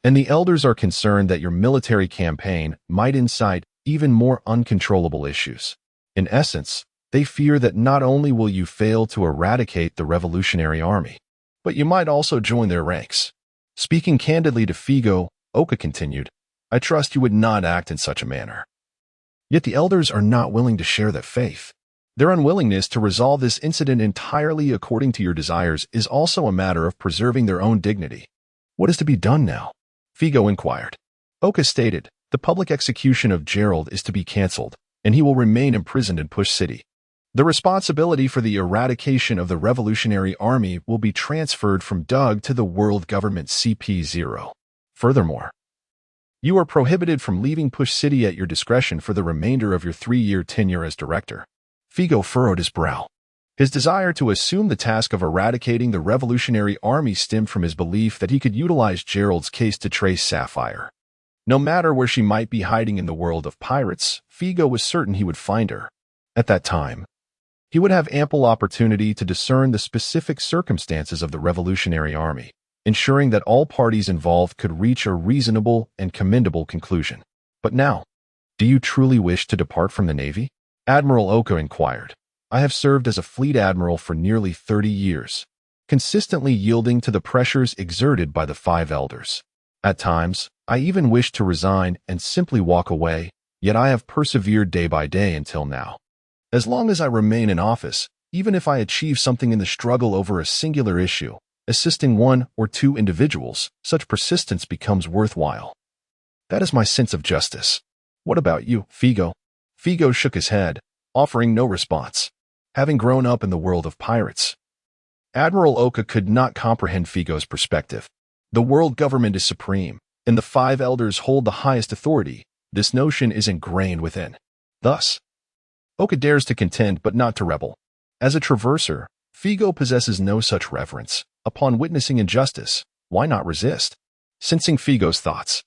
and the elders are concerned that your military campaign might incite even more uncontrollable issues. In essence, they fear that not only will you fail to eradicate the Revolutionary Army, but you might also join their ranks. Speaking candidly to Figo, Oka continued, I trust you would not act in such a manner. Yet the elders are not willing to share that faith. Their unwillingness to resolve this incident entirely according to your desires is also a matter of preserving their own dignity. What is to be done now? Figo inquired. Oka stated, the public execution of Gerald is to be cancelled, and he will remain imprisoned in Push City. The responsibility for the eradication of the Revolutionary Army will be transferred from Doug to the world government CP0. Furthermore, you are prohibited from leaving Push City at your discretion for the remainder of your 3-year tenure as director. Figo furrowed his brow. His desire to assume the task of eradicating the Revolutionary Army stemmed from his belief that he could utilize Gerald's case to trace Sapphire. No matter where she might be hiding in the world of pirates, Figo was certain he would find her. At that time, he would have ample opportunity to discern the specific circumstances of the Revolutionary Army. ensuring that all parties involved could reach a reasonable and commendable conclusion. But now, do you truly wish to depart from the Navy? Admiral Oka inquired. I have served as a fleet admiral for nearly 30 years, consistently yielding to the pressures exerted by the five elders. At times, I even wished to resign and simply walk away, yet I have persevered day by day until now. As long as I remain in office, even if I achieve something in the struggle over a singular issue, assisting one or two individuals, such persistence becomes worthwhile. That is my sense of justice. What about you, Figo? Figo shook his head, offering no response. Having grown up in the world of pirates, Admiral Oka could not comprehend Figo's perspective. The world government is supreme, and the five elders hold the highest authority. This notion is ingrained within. Thus, Oka dares to contend but not to rebel. As a traverser, Figo possesses no such reverence. Upon witnessing injustice, why not resist? Sensing Figo's thoughts,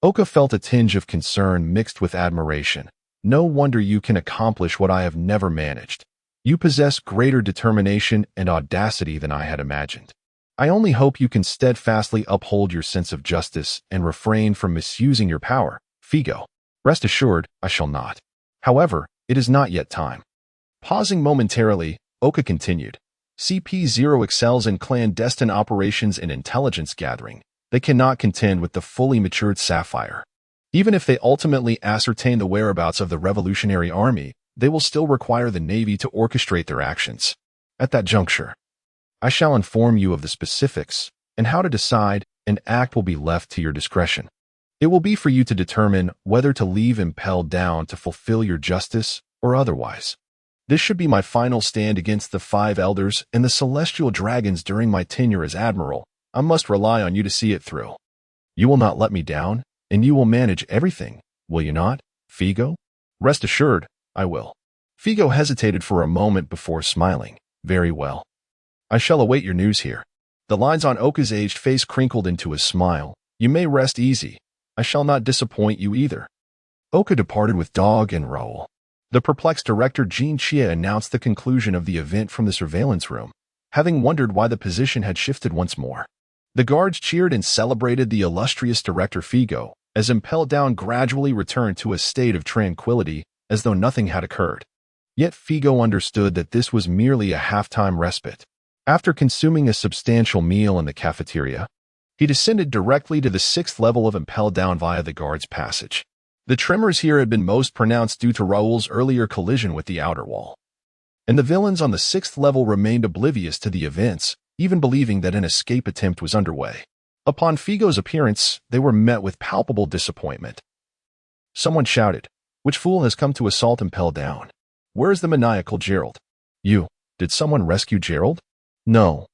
Oka felt a tinge of concern mixed with admiration. No wonder you can accomplish what I have never managed. You possess greater determination and audacity than I had imagined. I only hope you can steadfastly uphold your sense of justice and refrain from misusing your power, Figo. Rest assured, I shall not. However, it is not yet time. Pausing momentarily, Oka continued. CP0 excels in clandestine operations and intelligence gathering. They cannot contend with the fully matured Sapphire. Even if they ultimately ascertain the whereabouts of the Revolutionary Army, they will still require the Navy to orchestrate their actions. At that juncture, I shall inform you of the specifics, and how to decide and act will be left to your discretion. It will be for you to determine whether to leave Impel Down to fulfill your justice or otherwise. This should be my final stand against the five elders and the celestial dragons during my tenure as admiral. I must rely on you to see it through. You will not let me down, and you will manage everything, will you not, Figo? Rest assured, I will. Figo hesitated for a moment before smiling. Very well. I shall await your news here. The lines on Oka's aged face crinkled into a smile. You may rest easy. I shall not disappoint you either. Oka departed with Dog and Raoul. The perplexed director Jean Chia announced the conclusion of the event from the surveillance room, having wondered why the position had shifted once more. The guards cheered and celebrated the illustrious director Figo, as Impel Down gradually returned to a state of tranquility as though nothing had occurred. Yet Figo understood that this was merely a half-time respite. After consuming a substantial meal in the cafeteria, he descended directly to the 6th level of Impel Down via the guard's passage. The tremors here had been most pronounced due to Raoul's earlier collision with the outer wall, and the villains on the 6th level remained oblivious to the events, even believing that an escape attempt was underway. Upon Figo's appearance, they were met with palpable disappointment. Someone shouted, "Which fool has come to assault Impel Down? Where is the maniacal Gerald?" "You. Did someone rescue Gerald?" "No.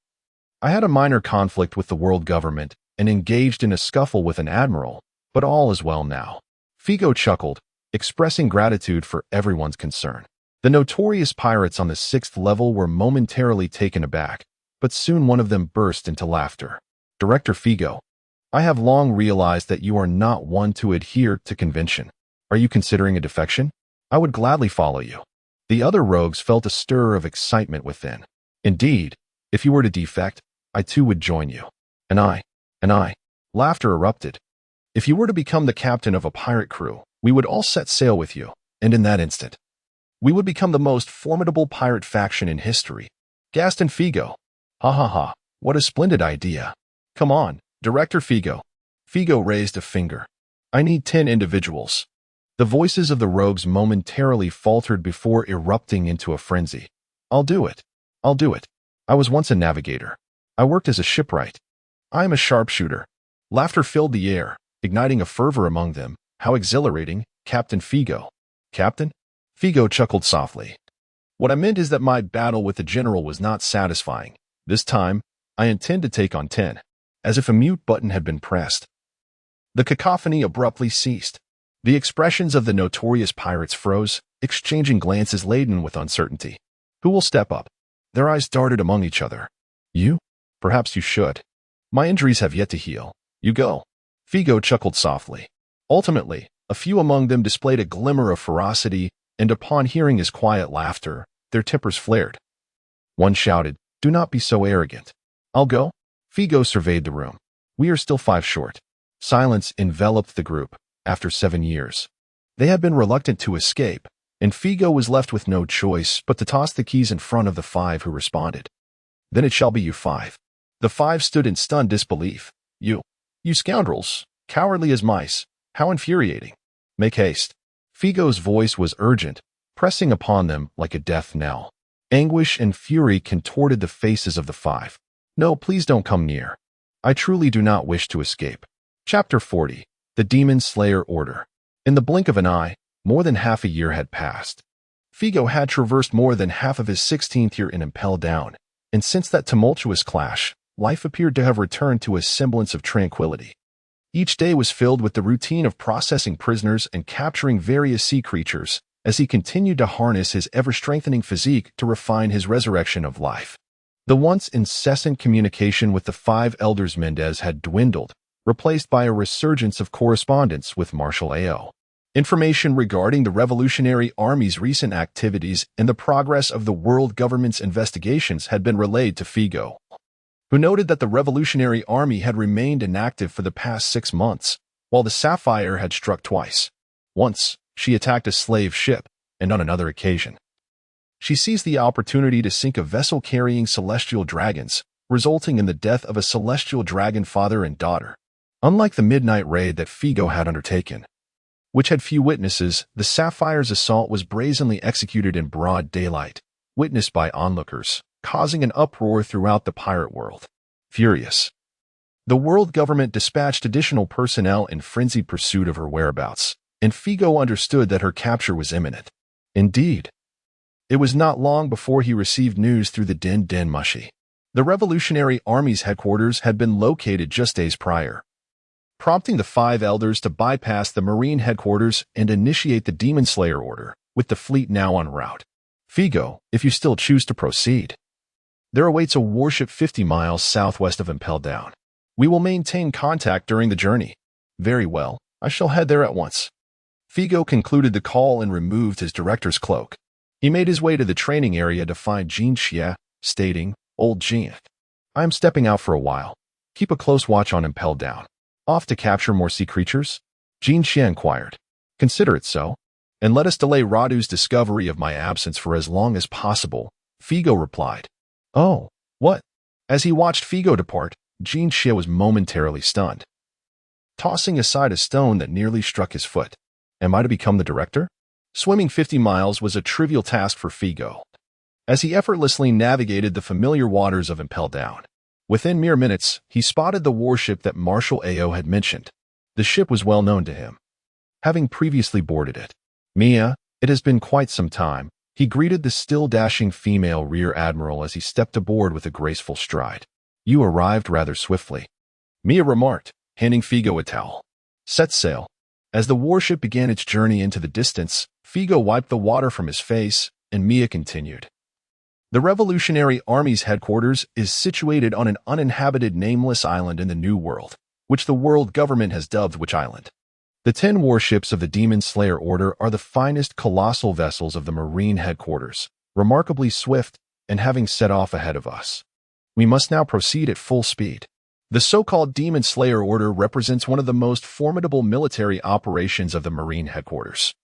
I had a minor conflict with the world government and engaged in a scuffle with an admiral, but all is well now." Figo chuckled, expressing gratitude for everyone's concern. The notorious pirates on the 6th level were momentarily taken aback, but soon one of them burst into laughter. "Director Figo, I have long realized that you are not one to adhere to convention. Are you considering a defection? I would gladly follow you." The other rogues felt a stir of excitement within. "Indeed, if you were to defect, I too would join you." And I. Laughter erupted. "If you were to become the captain of a pirate crew, we would all set sail with you, and in that instant, we would become the most formidable pirate faction in history." Gaston Figo. "Ha ha ha, what a splendid idea. Come on, Director Figo." Figo raised a finger. "I need 10 individuals." The voices of the rogues momentarily faltered before erupting into a frenzy. I'll do it. I was once a navigator. I worked as a shipwright. I am a sharpshooter." Laughter filled the air, igniting a fervor among them. "How exhilarating, Captain Figo." "Captain?" Figo chuckled softly. "What I meant is that my battle with the general was not satisfying. This time, I intend to take on 10. As if a mute button had been pressed, the cacophony abruptly ceased. The expressions of the notorious pirates froze, exchanging glances laden with uncertainty. Who will step up? Their eyes darted among each other. You? Perhaps you should. My injuries have yet to heal. You go. Figo chuckled softly. Ultimately, a few among them displayed a glimmer of ferocity, and upon hearing his quiet laughter, their tempers flared. One shouted, "Do not be so arrogant." "I'll go." Figo surveyed the room. We are still 5 short. Silence enveloped the group. After 7 years, they had been reluctant to escape, and Figo was left with no choice but to toss the keys in front of the 5 who responded. Then it shall be you 5. The 5 stood in stunned disbelief. You scoundrels, cowardly as mice. How infuriating. Make haste. Figo's voice was urgent, pressing upon them like a death knell. Anguish and fury contorted the faces of the 5. No, please don't come near. I truly do not wish to escape. Chapter 40. The Demon Slayer Order. In the blink of an eye, more than half a year had passed. Figo had traversed more than half of his 16th year in Impel Down, and since that tumultuous clash, life appeared to have returned to a semblance of tranquility. Each day was filled with the routine of processing prisoners and capturing various sea creatures, as he continued to harness his ever-strengthening physique to refine his resurrection of life. The once incessant communication with the 5 elders Mendez had dwindled, replaced by a resurgence of correspondence with Marshal Ao. Information regarding the Revolutionary Army's recent activities and the progress of the world government's investigations had been relayed to Figo, who noted that the Revolutionary Army had remained inactive for the past 6 months, while the Sapphire had struck twice. Once, she attacked a slave ship, and on another occasion, she seized the opportunity to sink a vessel carrying celestial dragons, resulting in the death of a celestial dragon father and daughter. Unlike the midnight raid that Figo had undertaken, which had few witnesses, the Sapphire's assault was brazenly executed in broad daylight, witnessed by onlookers, causing an uproar throughout the pirate world. Furious, the world government dispatched additional personnel in frenzied pursuit of her whereabouts, and Figo understood that her capture was imminent. Indeed, it was not long before he received news through the Den Mushi. The Revolutionary Army's headquarters had been located just days prior, prompting the 5 elders to bypass the Marine headquarters and initiate the Demon Slayer Order, with the fleet now en route. Figo, if you still choose to proceed, there awaits a warship 50 miles southwest of Impel Down. We will maintain contact during the journey. Very well, I shall head there at once. Figo concluded the call and removed his director's cloak. He made his way to the training area to find Jin Xie, stating, Old Jin, I am stepping out for a while. Keep a close watch on Impel Down. Off to capture more sea creatures? Jin Xie inquired. Consider it so, and let us delay Radu's discovery of my absence for as long as possible, Figo replied. Oh, what? As he watched Figo depart, Jin Xie was momentarily stunned, tossing aside a stone that nearly struck his foot. Am I to become the director? Swimming 50 miles was a trivial task for Figo, as he effortlessly navigated the familiar waters of Impel Down. Within mere minutes, he spotted the warship that Marshal Ao had mentioned. The ship was well known to him, having previously boarded it. Mia, it has been quite some time, he greeted the still-dashing female rear admiral as he stepped aboard with a graceful stride. You arrived rather swiftly, Mia remarked, handing Figo a towel. Set sail. As the warship began its journey into the distance, Figo wiped the water from his face, and Mia continued. The Revolutionary Army's headquarters is situated on an uninhabited nameless island in the New World, which the world government has dubbed Witch Island. The 10 warships of the Demon Slayer Order are the finest colossal vessels of the Marine headquarters, remarkably swift and having set off ahead of us. We must now proceed at full speed. The so-called Demon Slayer Order represents one of the most formidable military operations of the Marine headquarters,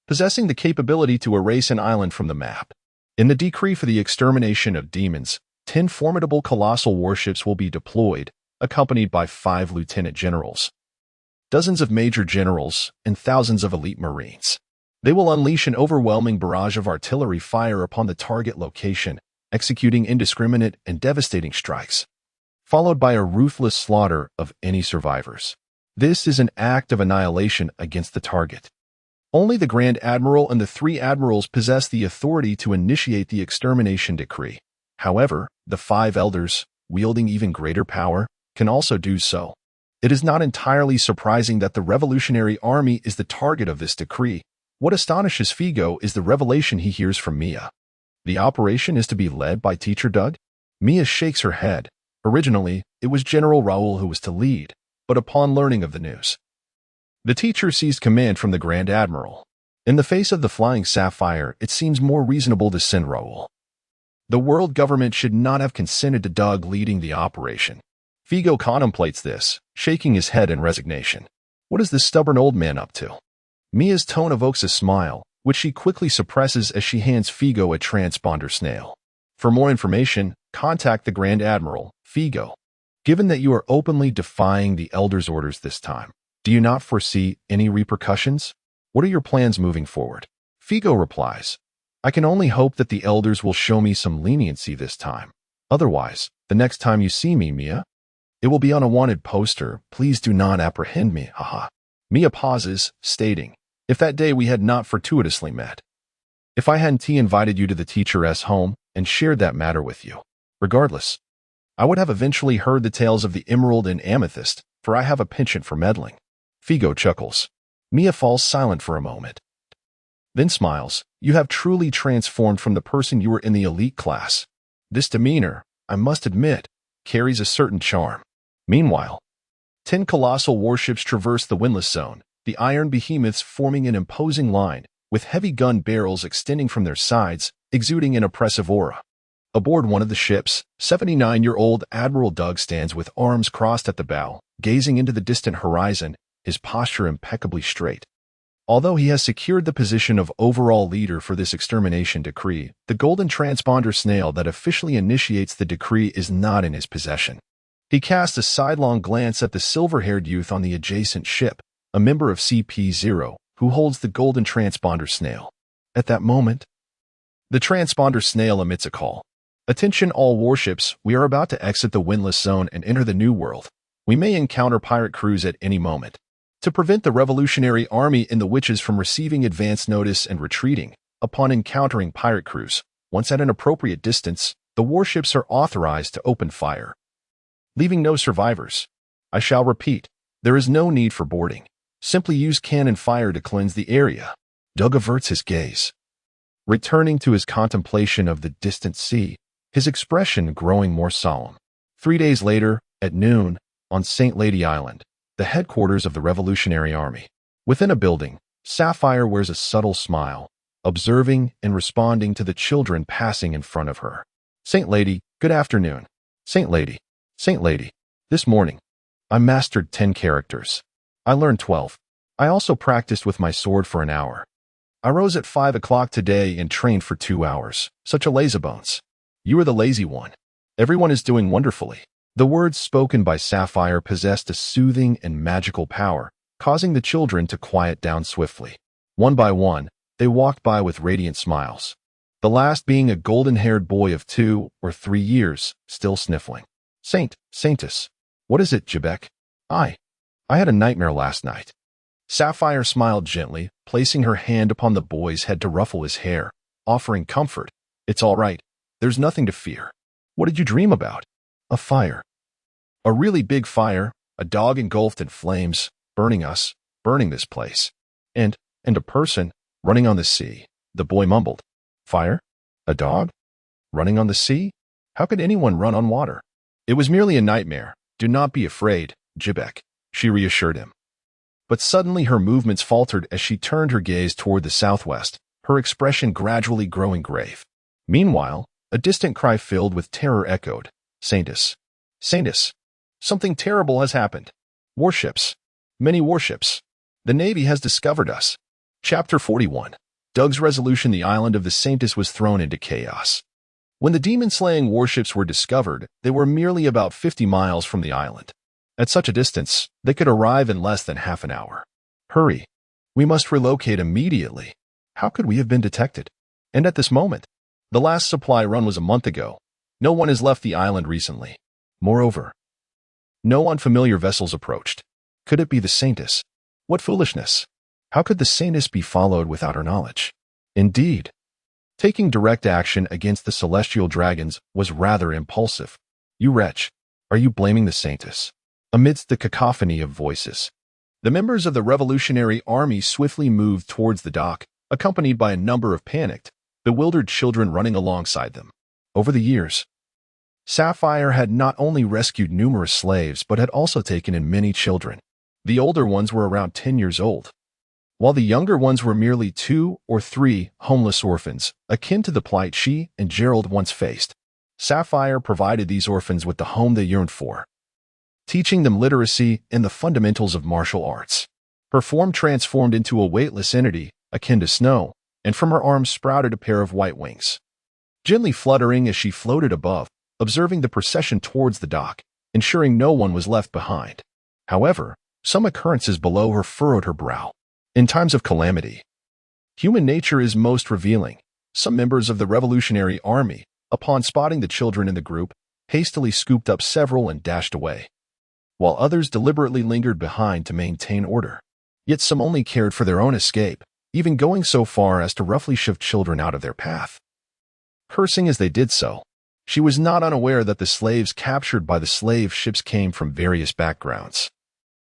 possessing the capability to erase an island from the map. In the decree for the extermination of demons, 10 formidable colossal warships will be deployed, accompanied by 5 lieutenant generals, dozens of major generals, and thousands of elite Marines. They will unleash an overwhelming barrage of artillery fire upon the target location, executing indiscriminate and devastating strikes, followed by a ruthless slaughter of any survivors. This is an act of annihilation against the target. Only the Grand Admiral and the 3 admirals possess the authority to initiate the extermination decree. However, the 5 elders, wielding even greater power, can also do so. It is not entirely surprising that the Revolutionary Army is the target of this decree. What astonishes Figo is the revelation he hears from Mia. The operation is to be led by Teacher Doug? Mia shakes her head. Originally, it was General Raoul who was to lead, but upon learning of the news, the teacher seized command from the Grand Admiral. In the face of the flying Sapphire, it seems more reasonable to send Raoul. The world government should not have consented to Doug leading the operation. Figo contemplates this, shaking his head in resignation. What is this stubborn old man up to? Mia's tone evokes a smile, which she quickly suppresses as she hands Figo a transponder snail. For more information, contact the Grand Admiral, Figo. Given that you are openly defying the Elder's orders this time, do you not foresee any repercussions? What are your plans moving forward? Figo replies, I can only hope that the Elders will show me some leniency this time. Otherwise, the next time you see me, Mia, it will be on a wanted poster. Please do not apprehend me, haha. Mia pauses, stating, if that day we had not fortuitously met. If I hadn't invited you to the teacher's home and shared that matter with you. Regardless, I would have eventually heard the tales of the emerald and amethyst, for I have a penchant for meddling. Figo chuckles. Mia falls silent for a moment. Then smiles. You have truly transformed from the person you were in the elite class. This demeanor, I must admit, carries a certain charm. Meanwhile, 10 colossal warships traverse the windless zone, the iron behemoths forming an imposing line, with heavy gun barrels extending from their sides, exuding an oppressive aura. Aboard one of the ships, 79-year-old Admiral Doug stands with arms crossed at the bow, gazing into the distant horizon, his posture impeccably straight. Although he has secured the position of overall leader for this extermination decree, the golden transponder snail that officially initiates the decree is not in his possession. He casts a sidelong glance at the silver-haired youth on the adjacent ship, a member of CP-0, who holds the golden transponder snail. At that moment, the transponder snail emits a call. Attention all warships, we are about to exit the windless zone and enter the New World. We may encounter pirate crews at any moment. To prevent the Revolutionary Army and the witches from receiving advance notice and retreating, upon encountering pirate crews, once at an appropriate distance, the warships are authorized to open fire, leaving no survivors. I shall repeat, there is no need for boarding. Simply use cannon fire to cleanse the area. Doug averts his gaze, returning to his contemplation of the distant sea, his expression growing more solemn. 3 days later, at noon, on St. Lady Island, the headquarters of the Revolutionary Army. Within a building, Sapphire wears a subtle smile, observing and responding to the children passing in front of her. Saint Lady, good afternoon. Saint Lady, Saint Lady. This morning, I mastered 10 characters. I learned 12. I also practiced with my sword for an hour. I rose at 5 o'clock today and trained for 2 hours. Such a lazybones. You are the lazy one. Everyone is doing wonderfully. The words spoken by Sapphire possessed a soothing and magical power, causing the children to quiet down swiftly. One by one, they walked by with radiant smiles. The last being a golden-haired boy of 2 or 3 years, still sniffling. Saintess. What is it, Jebek? I had a nightmare last night. Sapphire smiled gently, placing her hand upon the boy's head to ruffle his hair, offering comfort. It's all right. There's nothing to fear. What did you dream about? A fire. A really big fire, a dog engulfed in flames, burning this place. And a person running on the sea, the boy mumbled. Fire? A dog? Running on the sea? How could anyone run on water? It was merely a nightmare. Do not be afraid, Jebek, she reassured him. But suddenly her movements faltered as she turned her gaze toward the southwest, her expression gradually growing grave. Meanwhile, a distant cry filled with terror echoed. Saintess. Something terrible has happened. Warships. Many warships. The Navy has discovered us. Chapter 41. Doug's resolution. The island of the Saintess was thrown into chaos. When the demon-slaying warships were discovered, they were merely about 50 miles from the island. At such a distance, they could arrive in less than half an hour. Hurry. We must relocate immediately. How could we have been detected? And at this moment, the last supply run was a month ago. No one has left the island recently. Moreover, no unfamiliar vessels approached. Could it be the Saintess? What foolishness! How could the Saintess be followed without her knowledge? Indeed, taking direct action against the celestial dragons was rather impulsive. You wretch, are you blaming the Saintess? Amidst the cacophony of voices, the members of the Revolutionary Army swiftly moved towards the dock, accompanied by a number of panicked, bewildered children running alongside them. Over the years, Sapphire had not only rescued numerous slaves but had also taken in many children. The older ones were around 10 years old, while the younger ones were merely 2 or 3 homeless orphans, akin to the plight she and Gerald once faced. Sapphire provided these orphans with the home they yearned for. teaching them literacy and the fundamentals of martial arts. Her form transformed into a weightless entity, akin to snow, and from her arms sprouted a pair of white wings. Gently fluttering as she floated above, observing the procession towards the dock, ensuring no one was left behind. However, some occurrences below her furrowed her brow. In times of calamity, human nature is most revealing. Some members of the Revolutionary Army, upon spotting the children in the group, hastily scooped up several and dashed away, while others deliberately lingered behind to maintain order. Yet some only cared for their own escape, even going so far as to roughly shove children out of their path. Cursing as they did so, she was not unaware that the slaves captured by the slave ships came from various backgrounds.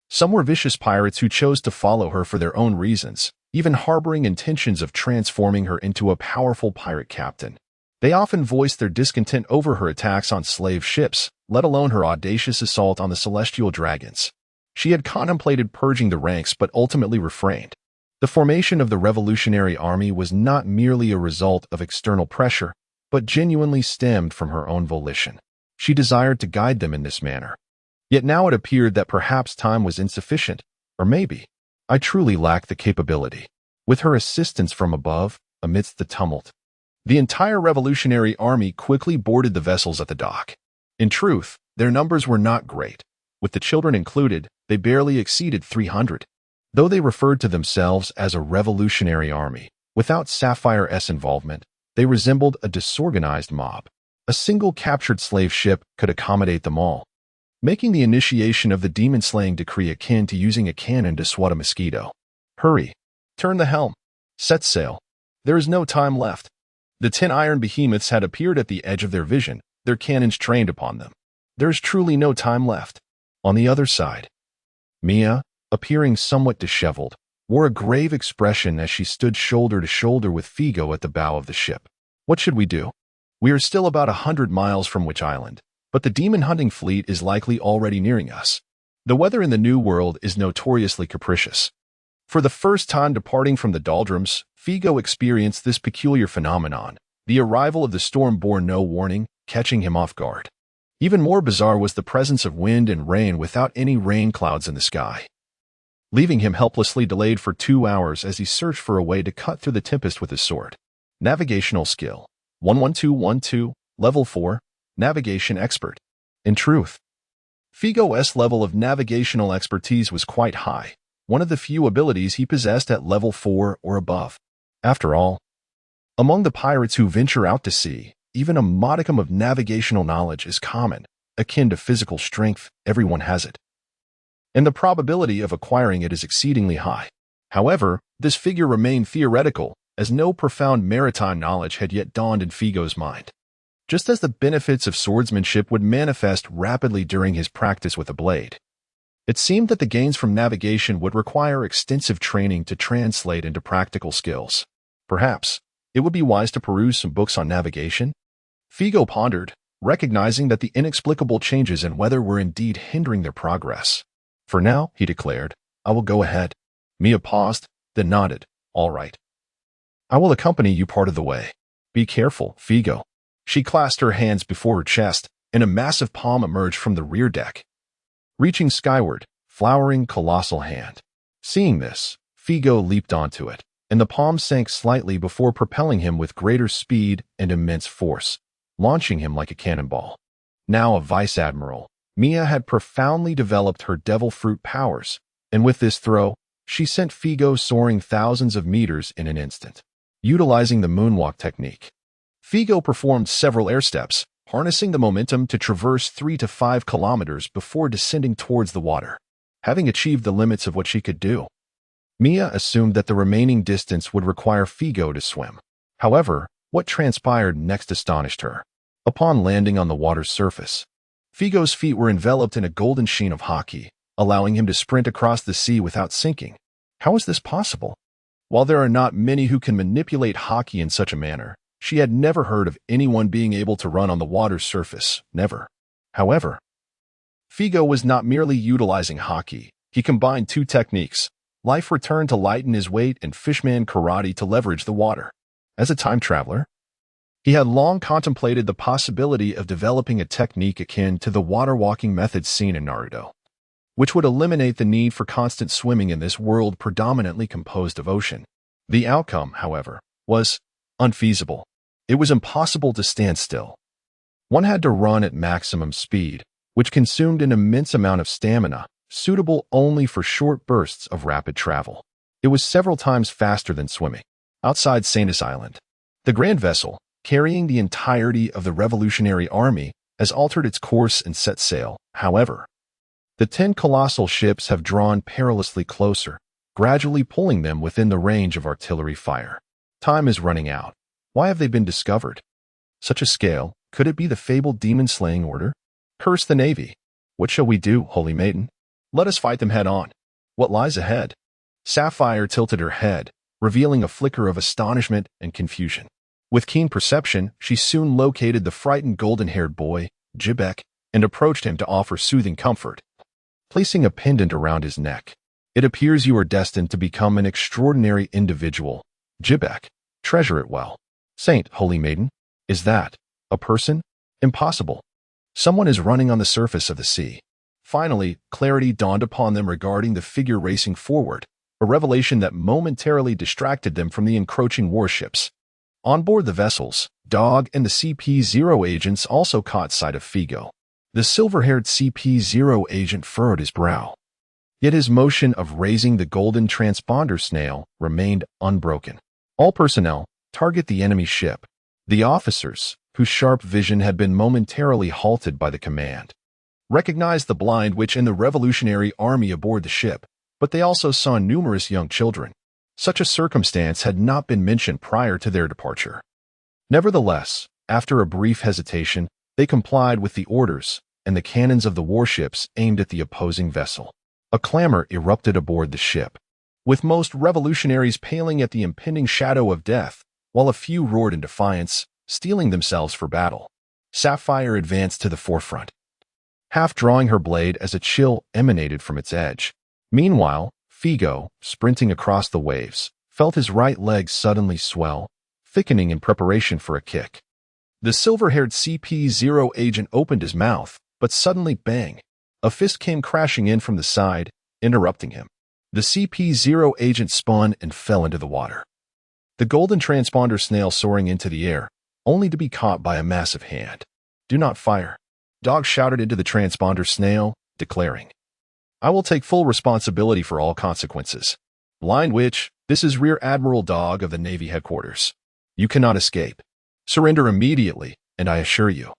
Some were vicious pirates who chose to follow her for their own reasons, even harboring intentions of transforming her into a powerful pirate captain. They often voiced their discontent over her attacks on slave ships, let alone her audacious assault on the celestial dragons. She had contemplated purging the ranks but ultimately refrained. The formation of the Revolutionary Army was not merely a result of external pressure, but genuinely stemmed from her own volition. She desired to guide them in this manner. Yet now it appeared that perhaps time was insufficient, or maybe I truly lacked the capability. With her assistance from above, amidst the tumult, the entire Revolutionary Army quickly boarded the vessels at the dock. In truth, their numbers were not great. With the children included, they barely exceeded 300. Though they referred to themselves as a revolutionary army, without Sapphire's involvement, they resembled a disorganized mob. A single captured slave ship could accommodate them all, making the initiation of the demon-slaying decree akin to using a cannon to swat a mosquito. Hurry! Turn the helm! Set sail! There is no time left. The 10 iron behemoths had appeared at the edge of their vision, their cannons trained upon them. There is truly no time left. On the other side, Mia, appearing somewhat disheveled, wore a grave expression as she stood shoulder to shoulder with Figo at the bow of the ship. What should we do? We are still about 100 miles from Witch Island, but the demon-hunting fleet is likely already nearing us. The weather in the New World is notoriously capricious. For the first time departing from the doldrums, Figo experienced this peculiar phenomenon. The arrival of the storm bore no warning, catching him off guard. Even more bizarre was the presence of wind and rain without any rain clouds in the sky, leaving him helplessly delayed for 2 hours as he searched for a way to cut through the tempest with his sword. Navigational skill 11212, level 4, navigation expert. In truth, Figo's level of navigational expertise was quite high, one of the few abilities he possessed at level 4 or above. After all, among the pirates who venture out to sea, even a modicum of navigational knowledge is common, akin to physical strength. Everyone has it, and the probability of acquiring it is exceedingly high. However, this figure remained theoretical, as no profound maritime knowledge had yet dawned in Figo's mind. Just as the benefits of swordsmanship would manifest rapidly during his practice with a blade, it seemed that the gains from navigation would require extensive training to translate into practical skills. Perhaps it would be wise to peruse some books on navigation? Figo pondered, recognizing that the inexplicable changes in weather were indeed hindering their progress. For now, he declared, I will go ahead. Mia paused, then nodded. All right. I will accompany you part of the way. Be careful, Figo. She clasped her hands before her chest, and a massive palm emerged from the rear deck, reaching skyward, flowering colossal hand. Seeing this, Figo leaped onto it, and the palm sank slightly before propelling him with greater speed and immense force, launching him like a cannonball. Now a vice admiral, Mia had profoundly developed her devil fruit powers, and with this throw, she sent Figo soaring thousands of meters in an instant. Utilizing the moonwalk technique, Figo performed several air steps, harnessing the momentum to traverse 3 to 5 kilometers before descending towards the water. Having achieved the limits of what she could do, Mia assumed that the remaining distance would require Figo to swim. However, what transpired next astonished her. Upon landing on the water's surface, Figo's feet were enveloped in a golden sheen of hockey, allowing him to sprint across the sea without sinking. How is this possible? While there are not many who can manipulate hockey in such a manner, she had never heard of anyone being able to run on the water's surface, never. However, Figo was not merely utilizing hockey. He combined 2 techniques, life return to lighten his weight and fishman karate to leverage the water. As a time traveler, He had long contemplated the possibility of developing a technique akin to the water-walking method seen in Naruto, which would eliminate the need for constant swimming in this world predominantly composed of ocean. The outcome, however, was unfeasible. It was impossible to stand still. One had to run at maximum speed, which consumed an immense amount of stamina, suitable only for short bursts of rapid travel. It was several times faster than swimming. Outside Sanus Island, the grand vessel, carrying the entirety of the Revolutionary Army, has altered its course and set sail. However, the 10 colossal ships have drawn perilously closer, gradually pulling them within the range of artillery fire. Time is running out. Why have they been discovered? Such a scale, could it be the fabled demon-slaying order? Curse the Navy. What shall we do, holy maiden? Let us fight them head-on. What lies ahead? Sapphire tilted her head, revealing a flicker of astonishment and confusion. With keen perception, she soon located the frightened golden-haired boy, Jibek, and approached him to offer soothing comfort. Placing a pendant around his neck. It appears you are destined to become an extraordinary individual. Jibek, treasure it well. Saint, holy maiden, is that a person? Impossible. Someone is running on the surface of the sea. Finally, clarity dawned upon them regarding the figure racing forward, a revelation that momentarily distracted them from the encroaching warships. On board the vessels, Dog and the CP-0 agents also caught sight of Figo. The silver-haired CP-0 agent furrowed his brow. Yet his motion of raising the golden transponder snail remained unbroken. All personnel, target the enemy ship. The officers, whose sharp vision had been momentarily halted by the command, recognized the blind witch and the Revolutionary Army aboard the ship, but they also saw numerous young children. Such a circumstance had not been mentioned prior to their departure. Nevertheless, after a brief hesitation, they complied with the orders, and the cannons of the warships aimed at the opposing vessel. A clamor erupted aboard the ship, with most revolutionaries paling at the impending shadow of death, while a few roared in defiance, steeling themselves for battle. Sapphire advanced to the forefront, half drawing her blade as a chill emanated from its edge. Meanwhile, Figo, sprinting across the waves, felt his right leg suddenly swell, thickening in preparation for a kick. The silver-haired CP-0 agent opened his mouth, but suddenly bang! A fist came crashing in from the side, interrupting him. The CP-0 agent spun and fell into the water. The golden transponder snail soaring into the air, only to be caught by a massive hand. Do not fire. Dog shouted into the transponder snail, declaring, I will take full responsibility for all consequences. Blind witch, this is Rear Admiral Dog of the Navy headquarters. You cannot escape. Surrender immediately, and I assure you,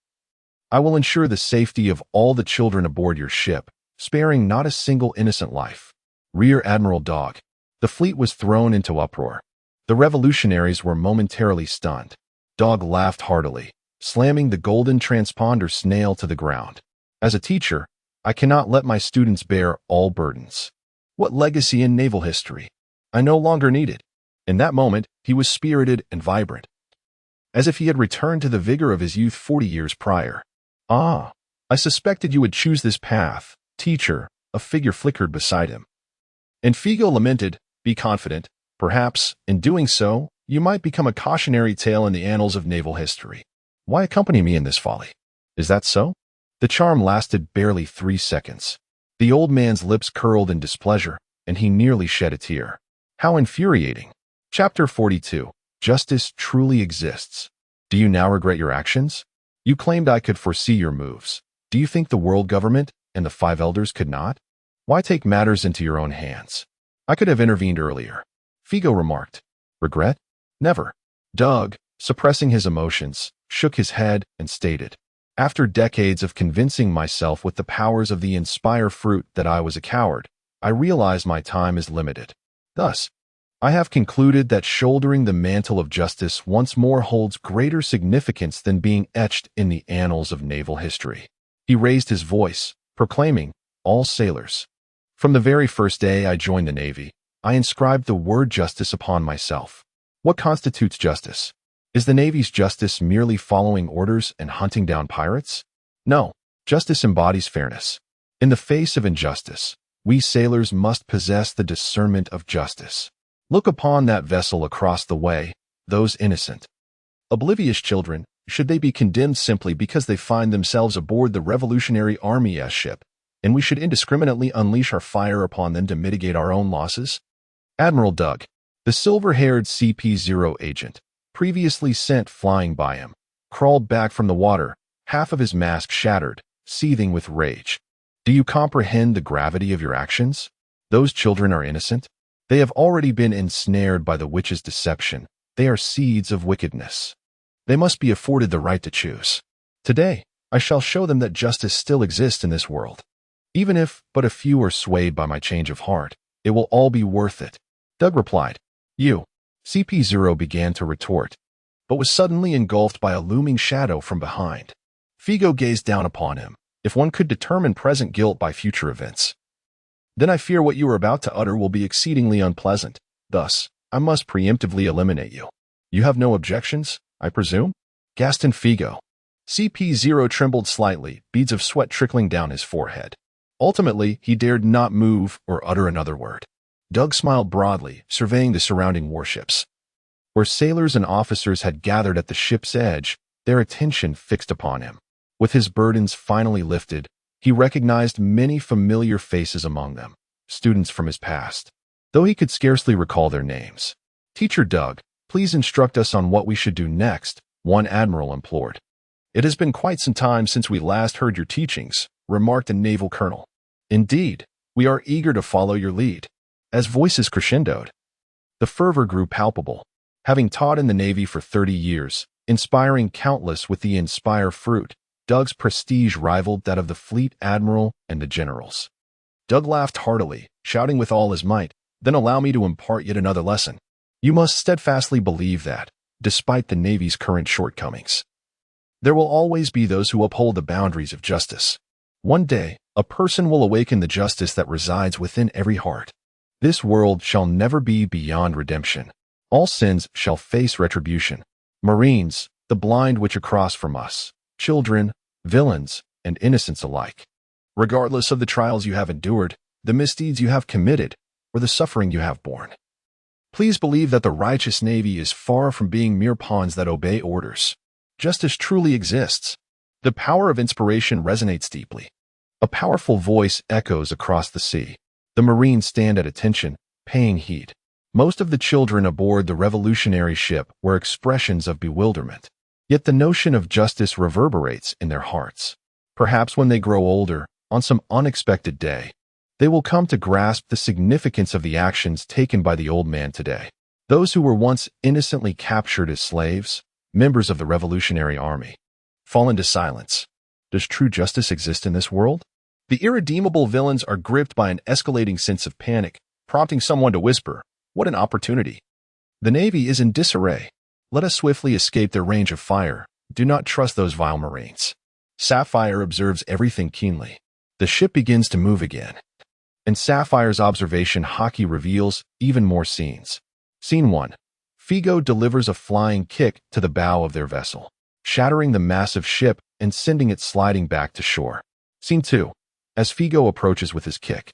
I will ensure the safety of all the children aboard your ship, sparing not a single innocent life. Rear Admiral Dog. The fleet was thrown into uproar. The revolutionaries were momentarily stunned. Dog laughed heartily, slamming the golden transponder snail to the ground. As a teacher, I cannot let my students bear all burdens. What legacy in naval history? I no longer need it. In that moment, he was spirited and vibrant, as if he had returned to the vigor of his youth 40 years prior. Ah, I suspected you would choose this path, teacher, a figure flickered beside him. And Figo lamented, be confident, perhaps, in doing so, you might become a cautionary tale in the annals of naval history. Why accompany me in this folly? Is that so? The charm lasted barely 3 seconds. The old man's lips curled in displeasure, and he nearly shed a tear. How infuriating. Chapter 42. Justice truly exists. Do you now regret your actions? You claimed I could foresee your moves. Do you think the world government and the 5 elders could not? Why take matters into your own hands? I could have intervened earlier. Figo remarked. Regret? Never. Doug, suppressing his emotions, shook his head and stated, after decades of convincing myself with the powers of the Inspire fruit that I was a coward, I realized my time is limited. Thus, I have concluded that shouldering the mantle of justice once more holds greater significance than being etched in the annals of naval history. He raised his voice, proclaiming, all sailors. From the very first day I joined the Navy, I inscribed the word justice upon myself. What constitutes justice? Is the Navy's justice merely following orders and hunting down pirates? No, justice embodies fairness. In the face of injustice, we sailors must possess the discernment of justice. Look upon that vessel across the way, those innocent. Oblivious children, should they be condemned simply because they find themselves aboard the Revolutionary Army's ship, and we should indiscriminately unleash our fire upon them to mitigate our own losses? Admiral Doug, the silver-haired CP0 agent, previously sent flying by him, crawled back from the water, half of his mask shattered, seething with rage. Do you comprehend the gravity of your actions? Those children are innocent. They have already been ensnared by the witch's deception. They are seeds of wickedness. They must be afforded the right to choose. Today, I shall show them that justice still exists in this world. Even if but a few are swayed by my change of heart, it will all be worth it. Doug replied. You. CP0 began to retort, but was suddenly engulfed by a looming shadow from behind. Figo gazed down upon him. If one could determine present guilt by future events, then I fear what you are about to utter will be exceedingly unpleasant. Thus, I must preemptively eliminate you. You have no objections, I presume? Gaston Figo. CP0 trembled slightly, beads of sweat trickling down his forehead. Ultimately, he dared not move or utter another word. Doug smiled broadly, surveying the surrounding warships. Where sailors and officers had gathered at the ship's edge, their attention fixed upon him. With his burdens finally lifted, he recognized many familiar faces among them, students from his past, though he could scarcely recall their names. Teacher Doug, please instruct us on what we should do next, one admiral implored. It has been quite some time since we last heard your teachings, remarked a naval colonel. Indeed, we are eager to follow your lead. As voices crescendoed, the fervor grew palpable. Having taught in the Navy for 30 years, inspiring countless with the Inspire fruit, Doug's prestige rivaled that of the fleet admiral and the generals. Doug laughed heartily, shouting with all his might, "Then allow me to impart yet another lesson. You must steadfastly believe that, despite the Navy's current shortcomings, there will always be those who uphold the boundaries of justice. One day, a person will awaken the justice that resides within every heart. This world shall never be beyond redemption. All sins shall face retribution. Marines, the blind which are across from us, children, villains, and innocents alike. Regardless of the trials you have endured, the misdeeds you have committed, or the suffering you have borne, please believe that the righteous Navy is far from being mere pawns that obey orders. Justice truly exists. The power of inspiration resonates deeply. A powerful voice echoes across the sea. The Marines stand at attention, paying heed. Most of the children aboard the revolutionary ship were expressions of bewilderment. Yet the notion of justice reverberates in their hearts. Perhaps when they grow older, on some unexpected day, they will come to grasp the significance of the actions taken by the old man today. Those who were once innocently captured as slaves, members of the Revolutionary Army, fall into silence. Does true justice exist in this world? The irredeemable villains are gripped by an escalating sense of panic, prompting someone to whisper, "What an opportunity!" The Navy is in disarray. Let us swiftly escape their range of fire. Do not trust those vile Marines. Sapphire observes everything keenly. The ship begins to move again, and Sapphire's observation hockey reveals even more scenes. Scene 1. Figo delivers a flying kick to the bow of their vessel, shattering the massive ship and sending it sliding back to shore. Scene 2. As Figo approaches with his kick,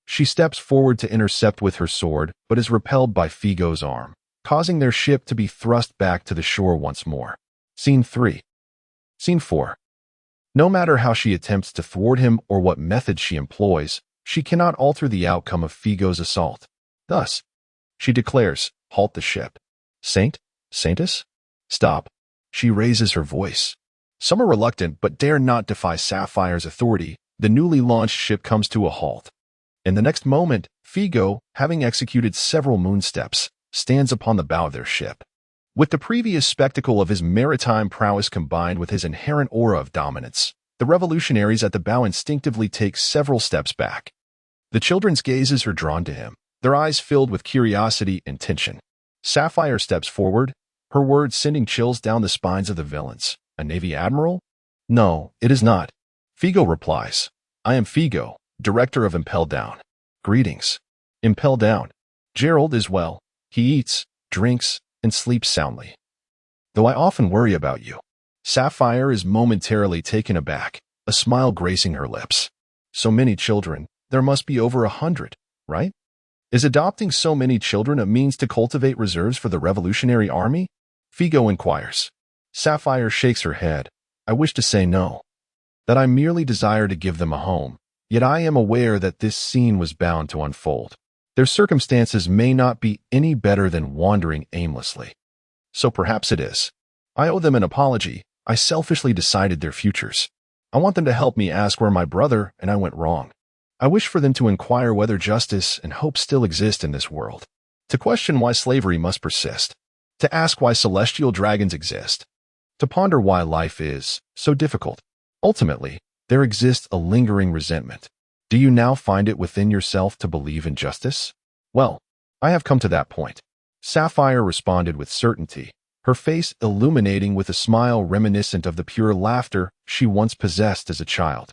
she steps forward to intercept with her sword, but is repelled by Figo's arm, causing their ship to be thrust back to the shore once more. Scene 3. Scene 4. No matter how she attempts to thwart him or what methods she employs, she cannot alter the outcome of Figo's assault. Thus, she declares, "Halt the ship. Saintus? Stop." She raises her voice. Some are reluctant but dare not defy Sapphire's authority. The newly launched ship comes to a halt. In the next moment, Figo, having executed several moonsteps, stands upon the bow of their ship. With the previous spectacle of his maritime prowess combined with his inherent aura of dominance, the revolutionaries at the bow instinctively take several steps back. The children's gazes are drawn to him, their eyes filled with curiosity and tension. Sapphire steps forward, her words sending chills down the spines of the villains. "A Navy admiral? No, it is not." Figo replies, "I am Figo, director of Impel Down. Greetings. Impel Down. Gerald is well. He eats, drinks, and sleeps soundly, though I often worry about you." Sapphire is momentarily taken aback, a smile gracing her lips. "So many children, there must be over 100, right? Is adopting so many children a means to cultivate reserves for the Revolutionary Army?" Figo inquires. Sapphire shakes her head. I wish to say no. That I merely desire to give them a home. Yet I am aware that this scene was bound to unfold. Their circumstances may not be any better than wandering aimlessly. So perhaps it is. I owe them an apology. I selfishly decided their futures. I want them to help me ask where my brother and I went wrong. I wish for them to inquire whether justice and hope still exist in this world. To question why slavery must persist. To ask why celestial dragons exist. To ponder why life is so difficult. Ultimately, there exists a lingering resentment. Do you now find it within yourself to believe in justice? Well, I have come to that point. Sapphire responded with certainty, her face illuminating with a smile reminiscent of the pure laughter she once possessed as a child.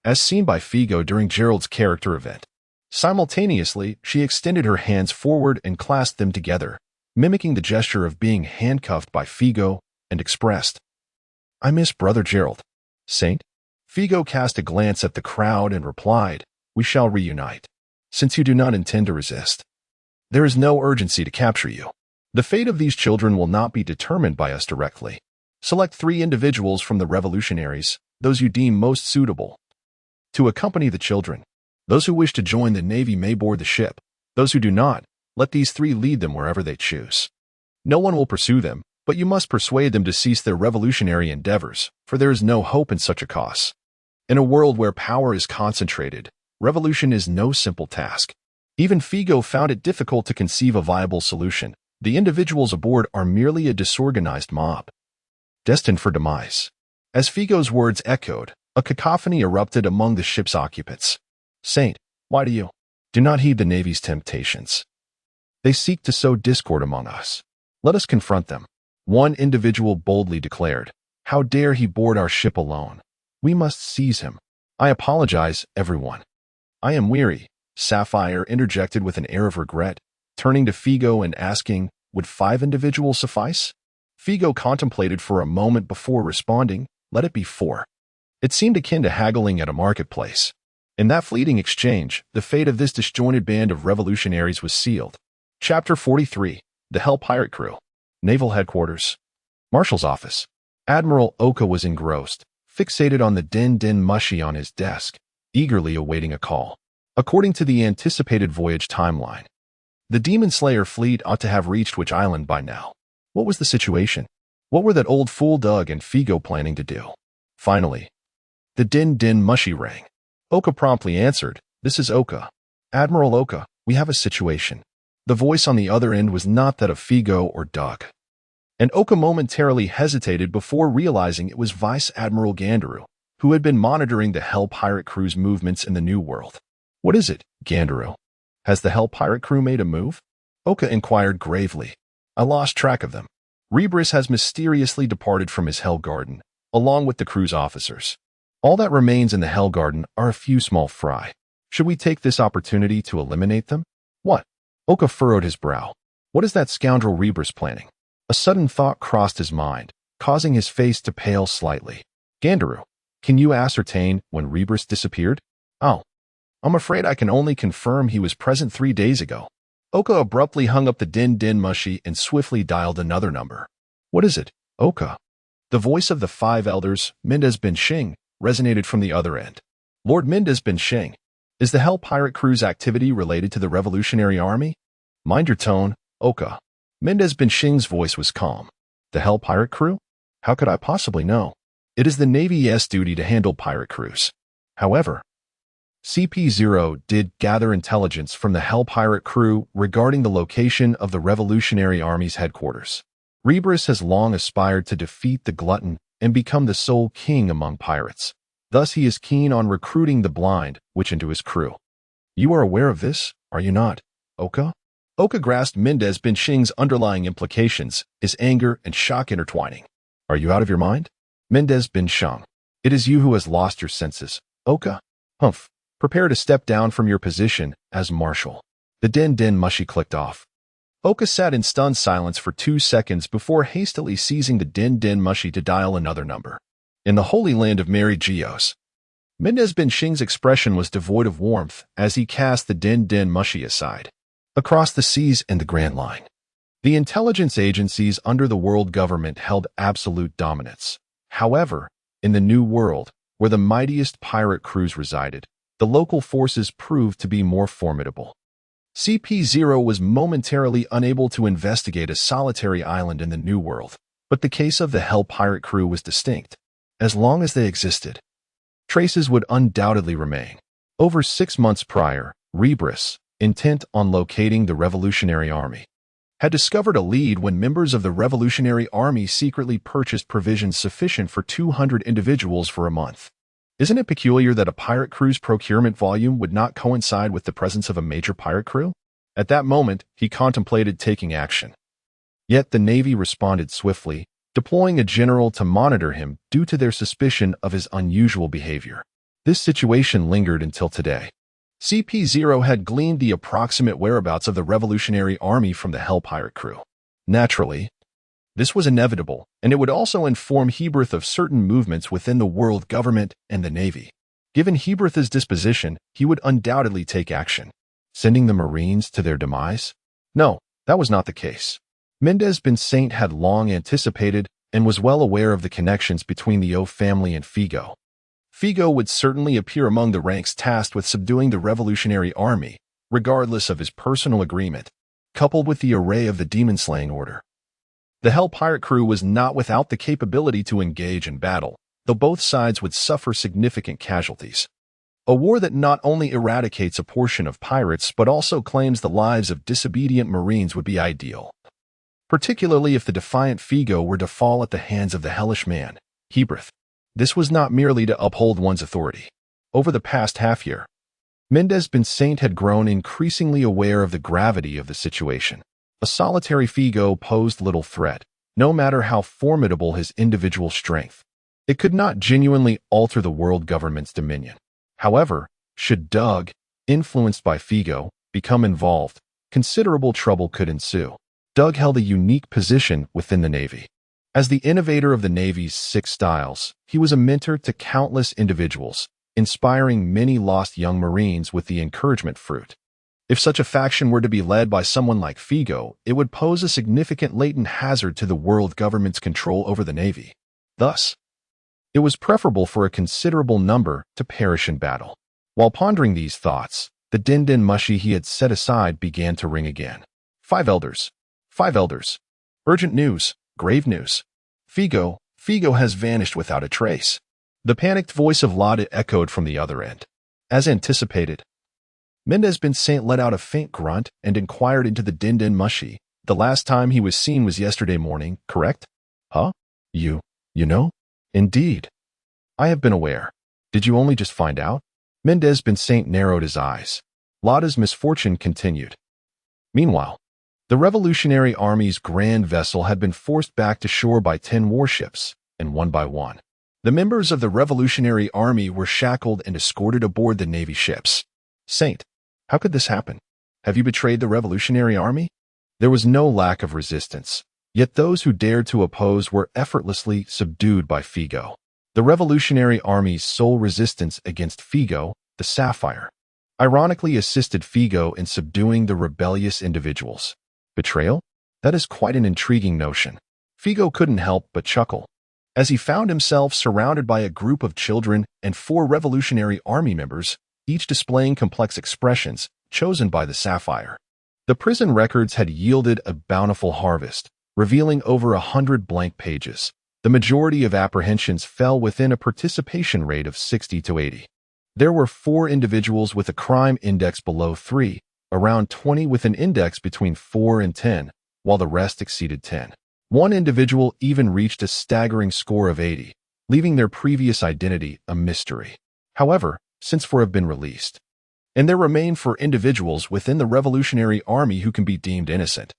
As seen by Figo during Gerald's character event. Simultaneously, she extended her hands forward and clasped them together, mimicking the gesture of being handcuffed by Figo, and expressed, I miss Brother Gerald. Saint? Figo cast a glance at the crowd and replied, We shall reunite, since you do not intend to resist. There is no urgency to capture you. The fate of these children will not be determined by us directly. Select 3 individuals from the revolutionaries, those you deem most suitable, to accompany the children. Those who wish to join the Navy may board the ship. Those who do not, let these 3 lead them wherever they choose. No one will pursue them, but you must persuade them to cease their revolutionary endeavors, for there is no hope in such a cause. In a world where power is concentrated, revolution is no simple task. Even Figo found it difficult to conceive a viable solution. The individuals aboard are merely a disorganized mob, destined for demise. As Figo's words echoed, a cacophony erupted among the ship's occupants. Saint, why do not heed the Navy's temptations? They seek to sow discord among us. Let us confront them. One individual boldly declared, How dare he board our ship alone? We must seize him. I apologize, everyone. I am weary, Sapphire interjected with an air of regret, turning to Figo and asking, Would 5 individuals suffice? Figo contemplated for a moment before responding, Let it be 4. It seemed akin to haggling at a marketplace. In that fleeting exchange, the fate of this disjointed band of revolutionaries was sealed. Chapter 43. The Hell Pirate Crew. Naval Headquarters. Marshal's office. Admiral Oka was engrossed, fixated on the din mushy on his desk, eagerly awaiting a call. According to the anticipated voyage timeline, the Demon Slayer fleet ought to have reached which island by now. What was the situation? What were that old fool Doug and Figo planning to do? Finally, the din mushy rang. Oka promptly answered, This is Oka. Admiral Oka, we have a situation. The voice on the other end was not that of Figo or Doug. And Oka momentarily hesitated before realizing it was Vice Admiral Gandaru, who had been monitoring the Hell Pirate Crew's movements in the New World. What is it, Gandaru? Has the Hell Pirate Crew made a move? Oka inquired gravely. I lost track of them. Rebris has mysteriously departed from his Hell Garden, along with the crew's officers. All that remains in the Hell Garden are a few small fry. Should we take this opportunity to eliminate them? What? Oka furrowed his brow. What is that scoundrel Rebris planning? A sudden thought crossed his mind, causing his face to pale slightly. Gandaru, can you ascertain when Rebris disappeared? Oh, I'm afraid I can only confirm he was present 3 days ago. Oka abruptly hung up the din mushy and swiftly dialed another number. What is it, Oka? The voice of the 5 elders, Mendez bin Shing, resonated from the other end. Lord Mendez bin Shing, is the Hell Pirate Crew's activity related to the Revolutionary Army? Mind your tone, Oka. Mendez bin Shing's voice was calm. The Hell Pirate Crew? How could I possibly know? It is the Navy's duty to handle pirate crews. However, CP0 did gather intelligence from the Hell Pirate Crew regarding the location of the Revolutionary Army's headquarters. Rebris has long aspired to defeat the glutton and become the sole king among pirates. Thus he is keen on recruiting the blind witch into his crew. You are aware of this, are you not, Oka? Oka grasped Mendez bin Shing's underlying implications, his anger and shock intertwining. Are you out of your mind? Mendez bin Shing, it is you who has lost your senses, Oka. Humph. Prepare to step down from your position as marshal. The din mushy clicked off. Oka sat in stunned silence for 2 seconds before hastily seizing the din mushy to dial another number. In the holy land of Mary Geos, Mendez bin Shing's expression was devoid of warmth as he cast the din mushy aside. Across the seas and the Grand Line, The intelligence agencies under the world government held absolute dominance. However, in the New World, where the mightiest pirate crews resided, the local forces proved to be more formidable. CP0 was momentarily unable to investigate a solitary island in the New World, but the case of the Hell pirate crew was distinct. As long as they existed, traces would undoubtedly remain. Over 6 months prior, Rebris, intent on locating the Revolutionary Army, had discovered a lead when members of the Revolutionary Army secretly purchased provisions sufficient for 200 individuals for a month. Isn't it peculiar that a pirate crew's procurement volume would not coincide with the presence of a major pirate crew? At that moment, he contemplated taking action. Yet the Navy responded swiftly, deploying a general to monitor him due to their suspicion of his unusual behavior. This situation lingered until today. CP0 had gleaned the approximate whereabouts of the Revolutionary Army from the Hell pirate crew. Naturally, this was inevitable, and it would also inform Hebrith of certain movements within the world government and the Navy. Given Hebrith's disposition, he would undoubtedly take action. Sending the Marines to their demise? No, that was not the case. Mendez bin Saint had long anticipated and was well aware of the connections between the O family and Figo. Figo would certainly appear among the ranks tasked with subduing the Revolutionary Army, regardless of his personal agreement, coupled with the array of the demon-slaying order. The Hell pirate crew was not without the capability to engage in battle, though both sides would suffer significant casualties. A war that not only eradicates a portion of pirates but also claims the lives of disobedient Marines would be ideal, particularly if the defiant Figo were to fall at the hands of the hellish man, Hebrith. This was not merely to uphold one's authority. Over the past half-year, Mendez bin Saint had grown increasingly aware of the gravity of the situation. A solitary Figo posed little threat, no matter how formidable his individual strength. It could not genuinely alter the world government's dominion. However, should Doug, influenced by Figo, become involved, considerable trouble could ensue. Doug held a unique position within the Navy. As the innovator of the Navy's 6 styles, he was a mentor to countless individuals, inspiring many lost young Marines with the encouragement fruit. If such a faction were to be led by someone like Figo, it would pose a significant latent hazard to the world government's control over the Navy. Thus, it was preferable for a considerable number to perish in battle. While pondering these thoughts, the din-din mushi he had set aside began to ring again. 5 elders. 5 elders. Urgent news. Grave news. Figo has vanished without a trace. The panicked voice of Lada echoed from the other end. As anticipated, Mendez bin Saint let out a faint grunt and inquired into the din-din mushi. The last time he was seen was yesterday morning, correct? Huh? You know? Indeed. I have been aware. Did you only just find out? Mendez bin Saint narrowed his eyes. Lada's misfortune continued. Meanwhile, the Revolutionary Army's grand vessel had been forced back to shore by 10 warships, and one by one, the members of the Revolutionary Army were shackled and escorted aboard the Navy ships. Saint, how could this happen? Have you betrayed the Revolutionary Army? There was no lack of resistance, yet those who dared to oppose were effortlessly subdued by Figo. The Revolutionary Army's sole resistance against Figo, the Sapphire, ironically assisted Figo in subduing the rebellious individuals. Betrayal? That is quite an intriguing notion. Figo couldn't help but chuckle, as he found himself surrounded by a group of children and 4 Revolutionary Army members, each displaying complex expressions chosen by the Sapphire. The prison records had yielded a bountiful harvest, revealing over 100 blank pages. The majority of apprehensions fell within a participation rate of 60 to 80. There were 4 individuals with a crime index below 3, around 20 with an index between 4 and 10, while the rest exceeded 10. One individual even reached a staggering score of 80, leaving their previous identity a mystery. However, since 4 have been released, and there remain 4 individuals within the Revolutionary Army who can be deemed innocent,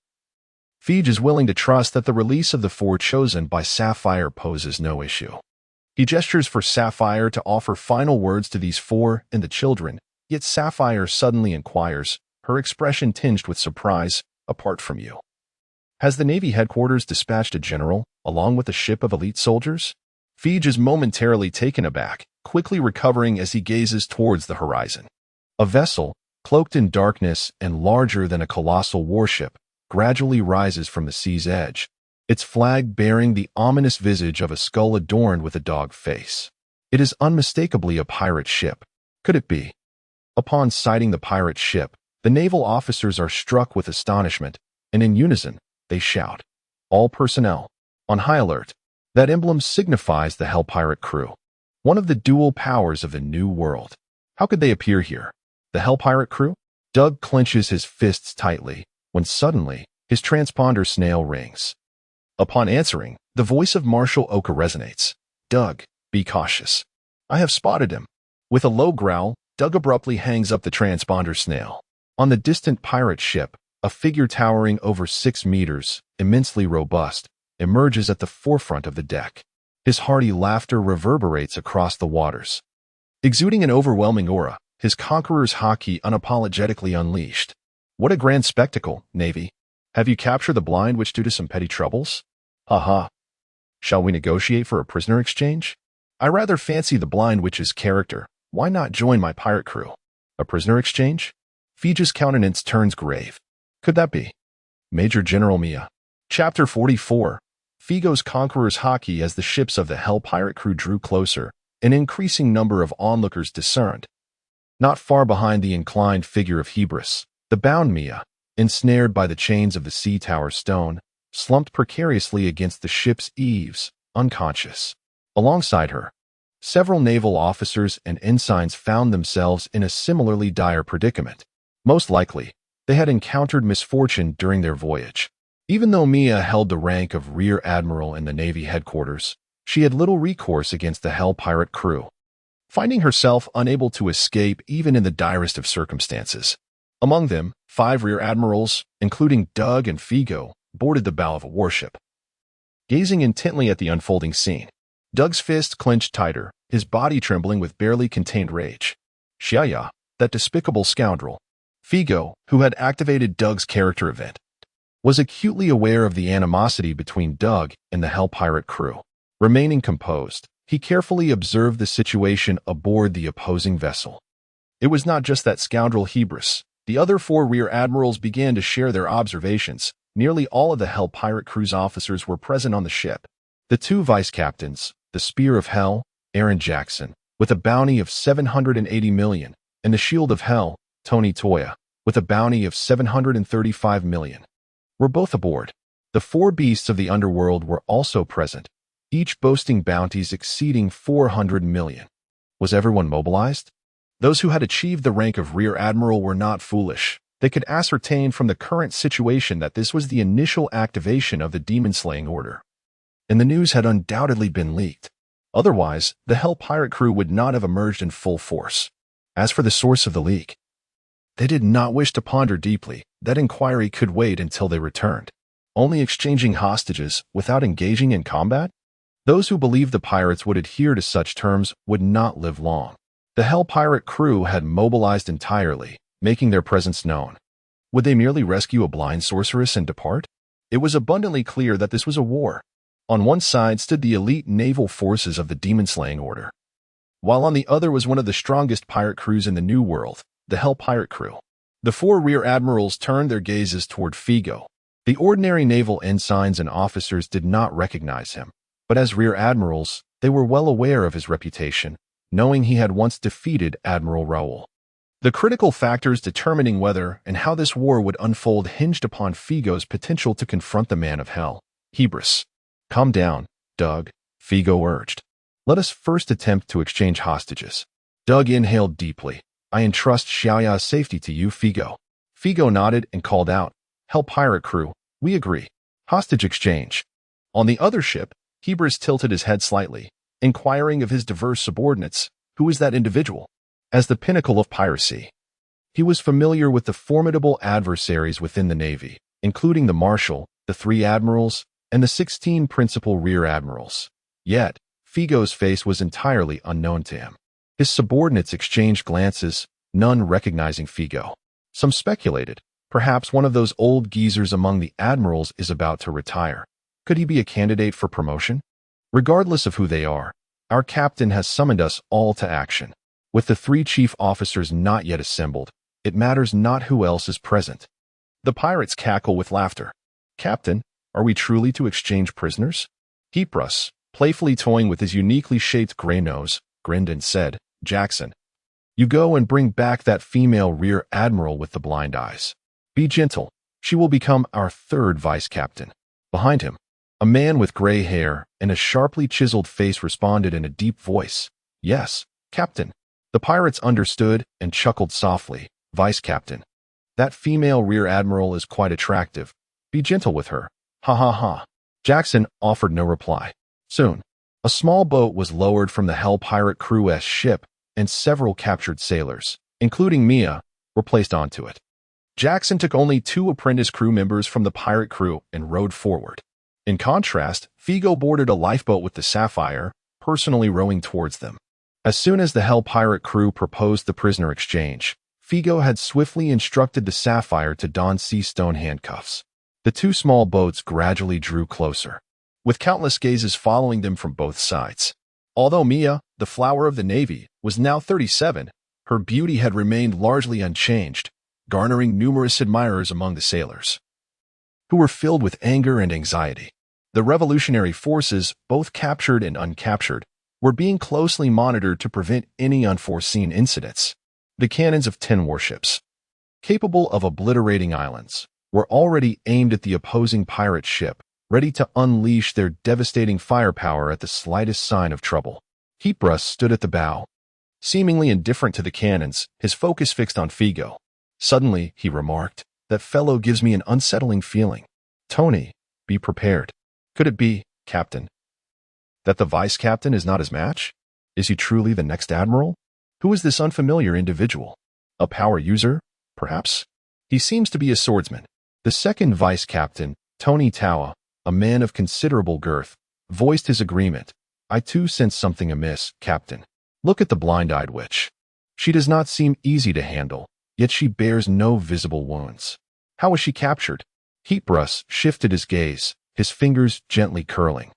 Fij is willing to trust that the release of the 4 chosen by Sapphire poses no issue. He gestures for Sapphire to offer final words to these 4 and the children, yet Sapphire suddenly inquires, her expression tinged with surprise, apart from you. Has the Navy headquarters dispatched a general, along with a ship of elite soldiers? Fij is momentarily taken aback, quickly recovering as he gazes towards the horizon. A vessel, cloaked in darkness and larger than a colossal warship, gradually rises from the sea's edge, its flag bearing the ominous visage of a skull adorned with a dog face. It is unmistakably a pirate ship. Could it be? Upon sighting the pirate ship, the naval officers are struck with astonishment, and in unison, they shout, "All personnel, on high alert!" That emblem signifies the Hell Pirate crew, one of the dual powers of the New World. How could they appear here? The Hell Pirate crew? Doug clenches his fists tightly, when suddenly, his transponder snail rings. Upon answering, the voice of Marshal Oka resonates. "Doug, be cautious. I have spotted him." With a low growl, Doug abruptly hangs up the transponder snail. On the distant pirate ship, a figure towering over 6 meters, immensely robust, emerges at the forefront of the deck. His hearty laughter reverberates across the waters. Exuding an overwhelming aura, his conqueror's haki unapologetically unleashed. What a grand spectacle, Navy. Have you captured the blind witch due to some petty troubles? Haha. Shall we negotiate for a prisoner exchange? I rather fancy the blind witch's character. Why not join my pirate crew? A prisoner exchange? Fija's countenance turns grave. Could that be? Major General Mia. Chapter 44. Figo's conqueror's haki. As the ships of the Hell Pirate crew drew closer, an increasing number of onlookers discerned. Not far behind the inclined figure of Hebris, the bound Mia, ensnared by the chains of the sea tower stone, slumped precariously against the ship's eaves, unconscious. Alongside her, several naval officers and ensigns found themselves in a similarly dire predicament. Most likely, they had encountered misfortune during their voyage. Even though Mia held the rank of Rear Admiral in the Navy headquarters, she had little recourse against the Hell Pirate crew, finding herself unable to escape even in the direst of circumstances. Among them, 5 Rear Admirals, including Doug and Figo, boarded the bow of a warship. Gazing intently at the unfolding scene, Doug's fist clenched tighter, his body trembling with barely contained rage. Xiaya, that despicable scoundrel. Figo, who had activated Doug's character event, was acutely aware of the animosity between Doug and the Hell Pirate crew. Remaining composed, he carefully observed the situation aboard the opposing vessel. It was not just that scoundrel Hebris. The other 4 Rear Admirals began to share their observations. Nearly all of the Hell Pirate crew's officers were present on the ship. The 2 vice captains, the Spear of Hell, Aaron Jackson, with a bounty of 780 million, and the Shield of Hell, Tony Toya, with a bounty of 735 million, were both aboard. The 4 beasts of the underworld were also present, each boasting bounties exceeding 400 million. Was everyone mobilized? Those who had achieved the rank of Rear Admiral were not foolish. They could ascertain from the current situation that this was the initial activation of the demon-slaying order, and the news had undoubtedly been leaked. Otherwise, the Hell Pirate crew would not have emerged in full force. As for the source of the leak, they did not wish to ponder deeply. That inquiry could wait until they returned. Only exchanging hostages without engaging in combat? Those who believed the pirates would adhere to such terms would not live long. The Hell Pirate crew had mobilized entirely, making their presence known. Would they merely rescue a blind sorceress and depart? It was abundantly clear that this was a war. On one side stood the elite naval forces of the demon-slaying order, while on the other was one of the strongest pirate crews in the New World, the Hell Pirate crew. The 4 Rear Admirals turned their gazes toward Figo. The ordinary naval ensigns and officers did not recognize him, but as Rear Admirals, they were well aware of his reputation, knowing he had once defeated Admiral Raoul. The critical factors determining whether and how this war would unfold hinged upon Figo's potential to confront the Man of Hell, Hebris. Calm down, Doug, Figo urged. Let us first attempt to exchange hostages. Doug inhaled deeply. I entrust Xiaoya's safety to you, Figo. Figo nodded and called out, Hell Pirate crew, we agree. Hostage exchange. On the other ship, Hebris tilted his head slightly, inquiring of his diverse subordinates, who is that individual? As the pinnacle of piracy, he was familiar with the formidable adversaries within the Navy, including the Marshal, the 3 Admirals, and the 16 principal Rear Admirals. Yet, Figo's face was entirely unknown to him. His subordinates exchanged glances, none recognizing Figo. Some speculated, perhaps one of those old geezers among the admirals is about to retire. Could he be a candidate for promotion? Regardless of who they are, our captain has summoned us all to action. With the 3 chief officers not yet assembled, it matters not who else is present. The pirates cackle with laughter. Captain, are we truly to exchange prisoners? Heaprus, playfully toying with his uniquely shaped gray nose, grinned and said, Jackson, you go and bring back that female rear admiral with the blind eyes. Be gentle. She will become our third vice captain. Behind him, a man with gray hair and a sharply chiseled face responded in a deep voice. Yes, Captain. The pirates understood and chuckled softly. Vice Captain. That female rear admiral is quite attractive. Be gentle with her. Ha ha ha. Jackson offered no reply. Soon, a small boat was lowered from the Hell Pirate crew's ship, and several captured sailors, including Mia, were placed onto it. Jackson took only 2 apprentice crew members from the pirate crew and rowed forward. In contrast, Figo boarded a lifeboat with the Sapphire, personally rowing towards them. As soon as the Hell Pirate crew proposed the prisoner exchange, Figo had swiftly instructed the Sapphire to don sea stone handcuffs. The 2 small boats gradually drew closer, with countless gazes following them from both sides. Although Mia, the flower of the Navy, was now 37, her beauty had remained largely unchanged, garnering numerous admirers among the sailors, who were filled with anger and anxiety. The revolutionary forces, both captured and uncaptured, were being closely monitored to prevent any unforeseen incidents. The cannons of 10 warships, capable of obliterating islands, were already aimed at the opposing pirate ship, ready to unleash their devastating firepower at the slightest sign of trouble. Heaprus stood at the bow, seemingly indifferent to the cannons, his focus fixed on Figo. Suddenly, he remarked, that fellow gives me an unsettling feeling. Tony, be prepared. Could it be, Captain, that the vice captain is not his match? Is he truly the next admiral? Who is this unfamiliar individual? A power user, perhaps? He seems to be a swordsman. The second vice captain, Tony Tawa, a man of considerable girth, voiced his agreement. I too sense something amiss, Captain. Look at the blind-eyed witch. She does not seem easy to handle, yet she bears no visible wounds. How was she captured? Heaprus shifted his gaze, his fingers gently curling,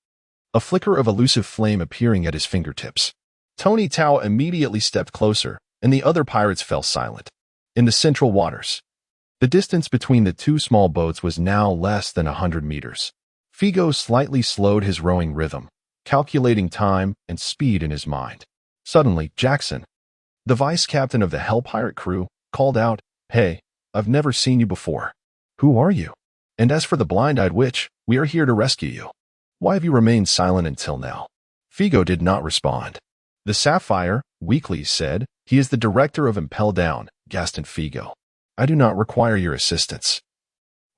a flicker of elusive flame appearing at his fingertips. Tony Tao immediately stepped closer, and the other pirates fell silent. In the central waters, the distance between the 2 small boats was now less than 100 meters. Figo slightly slowed his rowing rhythm, calculating time and speed in his mind. Suddenly, Jackson, the vice captain of the Hell Pirate crew, called out, Hey, I've never seen you before. Who are you? And as for the blind-eyed witch, we are here to rescue you. Why have you remained silent until now? Figo did not respond. The Sapphire weakly said, He is the director of Impel Down, Gaston Figo. I do not require your assistance.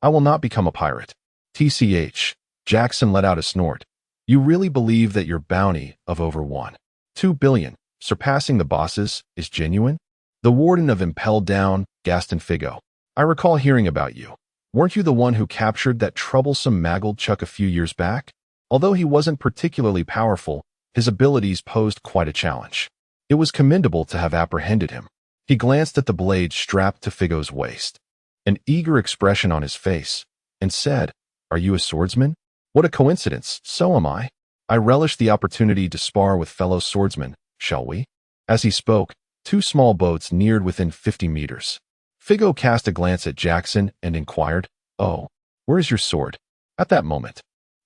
I will not become a pirate. TCH. Jackson let out a snort. You really believe that your bounty of over 1.2 billion, surpassing the boss's, is genuine? The warden of Impel Down, Gaston Figo. I recall hearing about you. Weren't you the one who captured that troublesome Maggle-Chuck a few years back? Although he wasn't particularly powerful, his abilities posed quite a challenge. It was commendable to have apprehended him. He glanced at the blade strapped to Figo's waist, an eager expression on his face, and said, Are you a swordsman? What a coincidence, so am I. I relish the opportunity to spar with fellow swordsmen, shall we? As he spoke, 2 small boats neared within 50 meters. Figo cast a glance at Jackson and inquired, Oh, where is your sword? At that moment,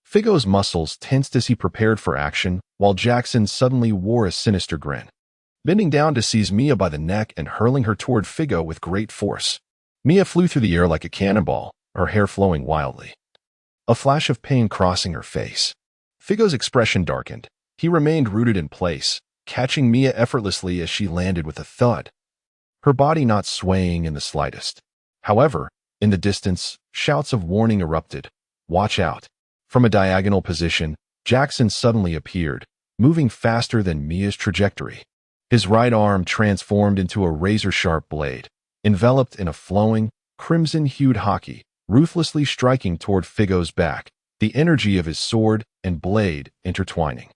Figo's muscles tensed as he prepared for action, while Jackson suddenly wore a sinister grin, bending down to seize Mia by the neck and hurling her toward Figo with great force. Mia flew through the air like a cannonball, her hair flowing wildly, a flash of pain crossing her face. Figo's expression darkened. He remained rooted in place, catching Mia effortlessly as she landed with a thud, her body not swaying in the slightest. However, in the distance, shouts of warning erupted. Watch out. From a diagonal position, Jackson suddenly appeared, moving faster than Mia's trajectory. His right arm transformed into a razor-sharp blade, enveloped in a flowing, crimson-hued hockey, ruthlessly striking toward Figo's back, the energy of his sword and blade intertwining.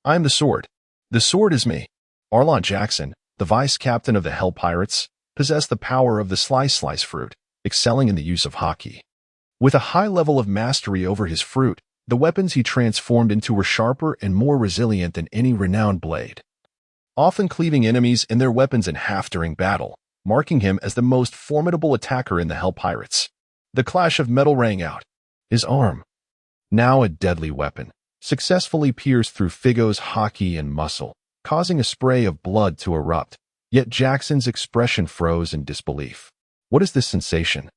I am the sword. The sword is me. Arlon Jackson, the vice captain of the Hell Pirates, possessed the power of the slice fruit, excelling in the use of hockey. With a high level of mastery over his fruit, the weapons he transformed into were sharper and more resilient than any renowned blade, often cleaving enemies and their weapons in half during battle, marking him as the most formidable attacker in the Hell Pirates. The clash of metal rang out. His arm, now a deadly weapon, successfully pierced through Figo's hockey and muscle, causing a spray of blood to erupt. Yet Jackson's expression froze in disbelief. What is this sensation?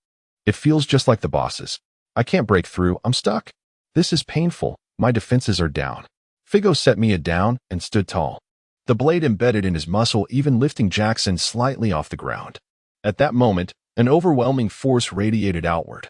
It feels just like the boss's. I can't break through, I'm stuck. This is painful, my defenses are down. Figo set Mia down and stood tall. The blade embedded in his muscle, even lifting Jackson slightly off the ground. At that moment, an overwhelming force radiated outward,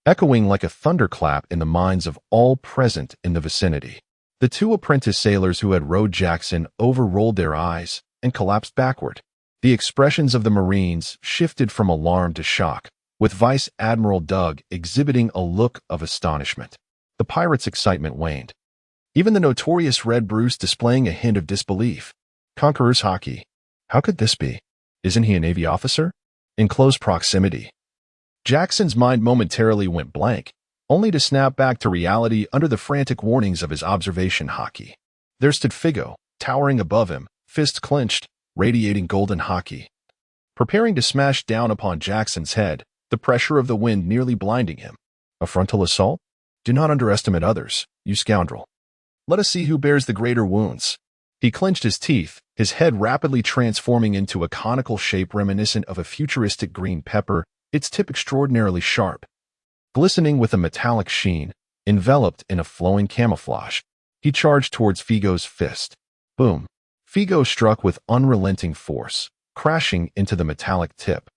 echoing like a thunderclap in the minds of all present in the vicinity. The two apprentice sailors who had rowed Jackson over-rolled their eyes and collapsed backward. The expressions of the Marines shifted from alarm to shock, with Vice Admiral Doug exhibiting a look of astonishment. The pirates' excitement waned, even the notorious Red Bruce displaying a hint of disbelief. Conqueror's hockey. How could this be? Isn't he a Navy officer? In close proximity. Jackson's mind momentarily went blank, only to snap back to reality under the frantic warnings of his observation hockey. There stood Figo, towering above him, fists clenched, radiating golden hockey, preparing to smash down upon Jackson's head, the pressure of the wind nearly blinding him. A frontal assault? Do not underestimate others, you scoundrel. Let us see who bears the greater wounds. He clenched his teeth, his head rapidly transforming into a conical shape reminiscent of a futuristic green pepper, its tip extraordinarily sharp, glistening with a metallic sheen, enveloped in a flowing camouflage. He charged towards Figo's fist. Boom. Figo struck with unrelenting force, crashing into the metallic tip,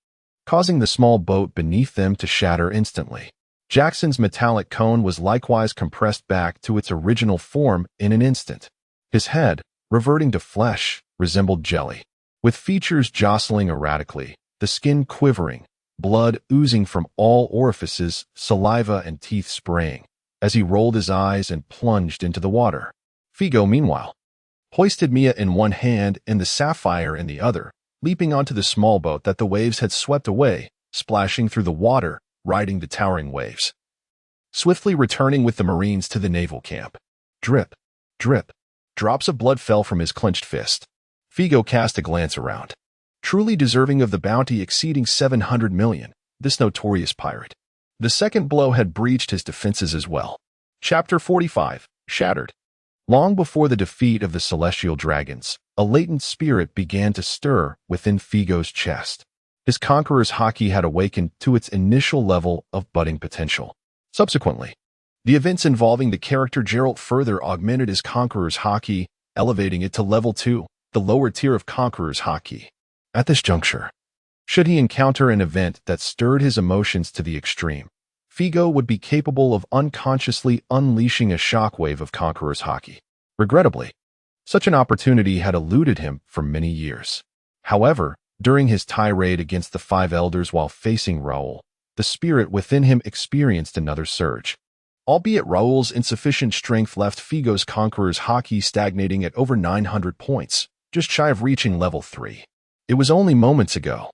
causing the small boat beneath them to shatter instantly. Jackson's metallic cone was likewise compressed back to its original form in an instant. His head, reverting to flesh, resembled jelly, with features jostling erratically, the skin quivering, blood oozing from all orifices, saliva and teeth spraying, as he rolled his eyes and plunged into the water. Figo, meanwhile, hoisted Mia in one hand and the sapphire in the other, leaping onto the small boat that the waves had swept away, splashing through the water, riding the towering waves, swiftly returning with the Marines to the naval camp. Drip, drip. Drops of blood fell from his clenched fist. Figo cast a glance around. Truly deserving of the bounty exceeding 700 million, this notorious pirate. The second blow had breached his defenses as well. Chapter 45, Shattered. Long before the defeat of the celestial dragons, a latent spirit began to stir within Figo's chest. His conqueror's hockey had awakened to its initial level of budding potential. Subsequently, the events involving the character Geralt further augmented his conqueror's hockey, elevating it to level 2, the lower tier of conqueror's hockey. At this juncture, should he encounter an event that stirred his emotions to the extreme, Figo would be capable of unconsciously unleashing a shockwave of conqueror's hockey. Regrettably, such an opportunity had eluded him for many years. However, during his tirade against the Five Elders while facing Raoul, the spirit within him experienced another surge. Albeit Raoul's insufficient strength left Figo's conqueror's hockey stagnating at over 900 points, just shy of reaching level 3. It was only moments ago,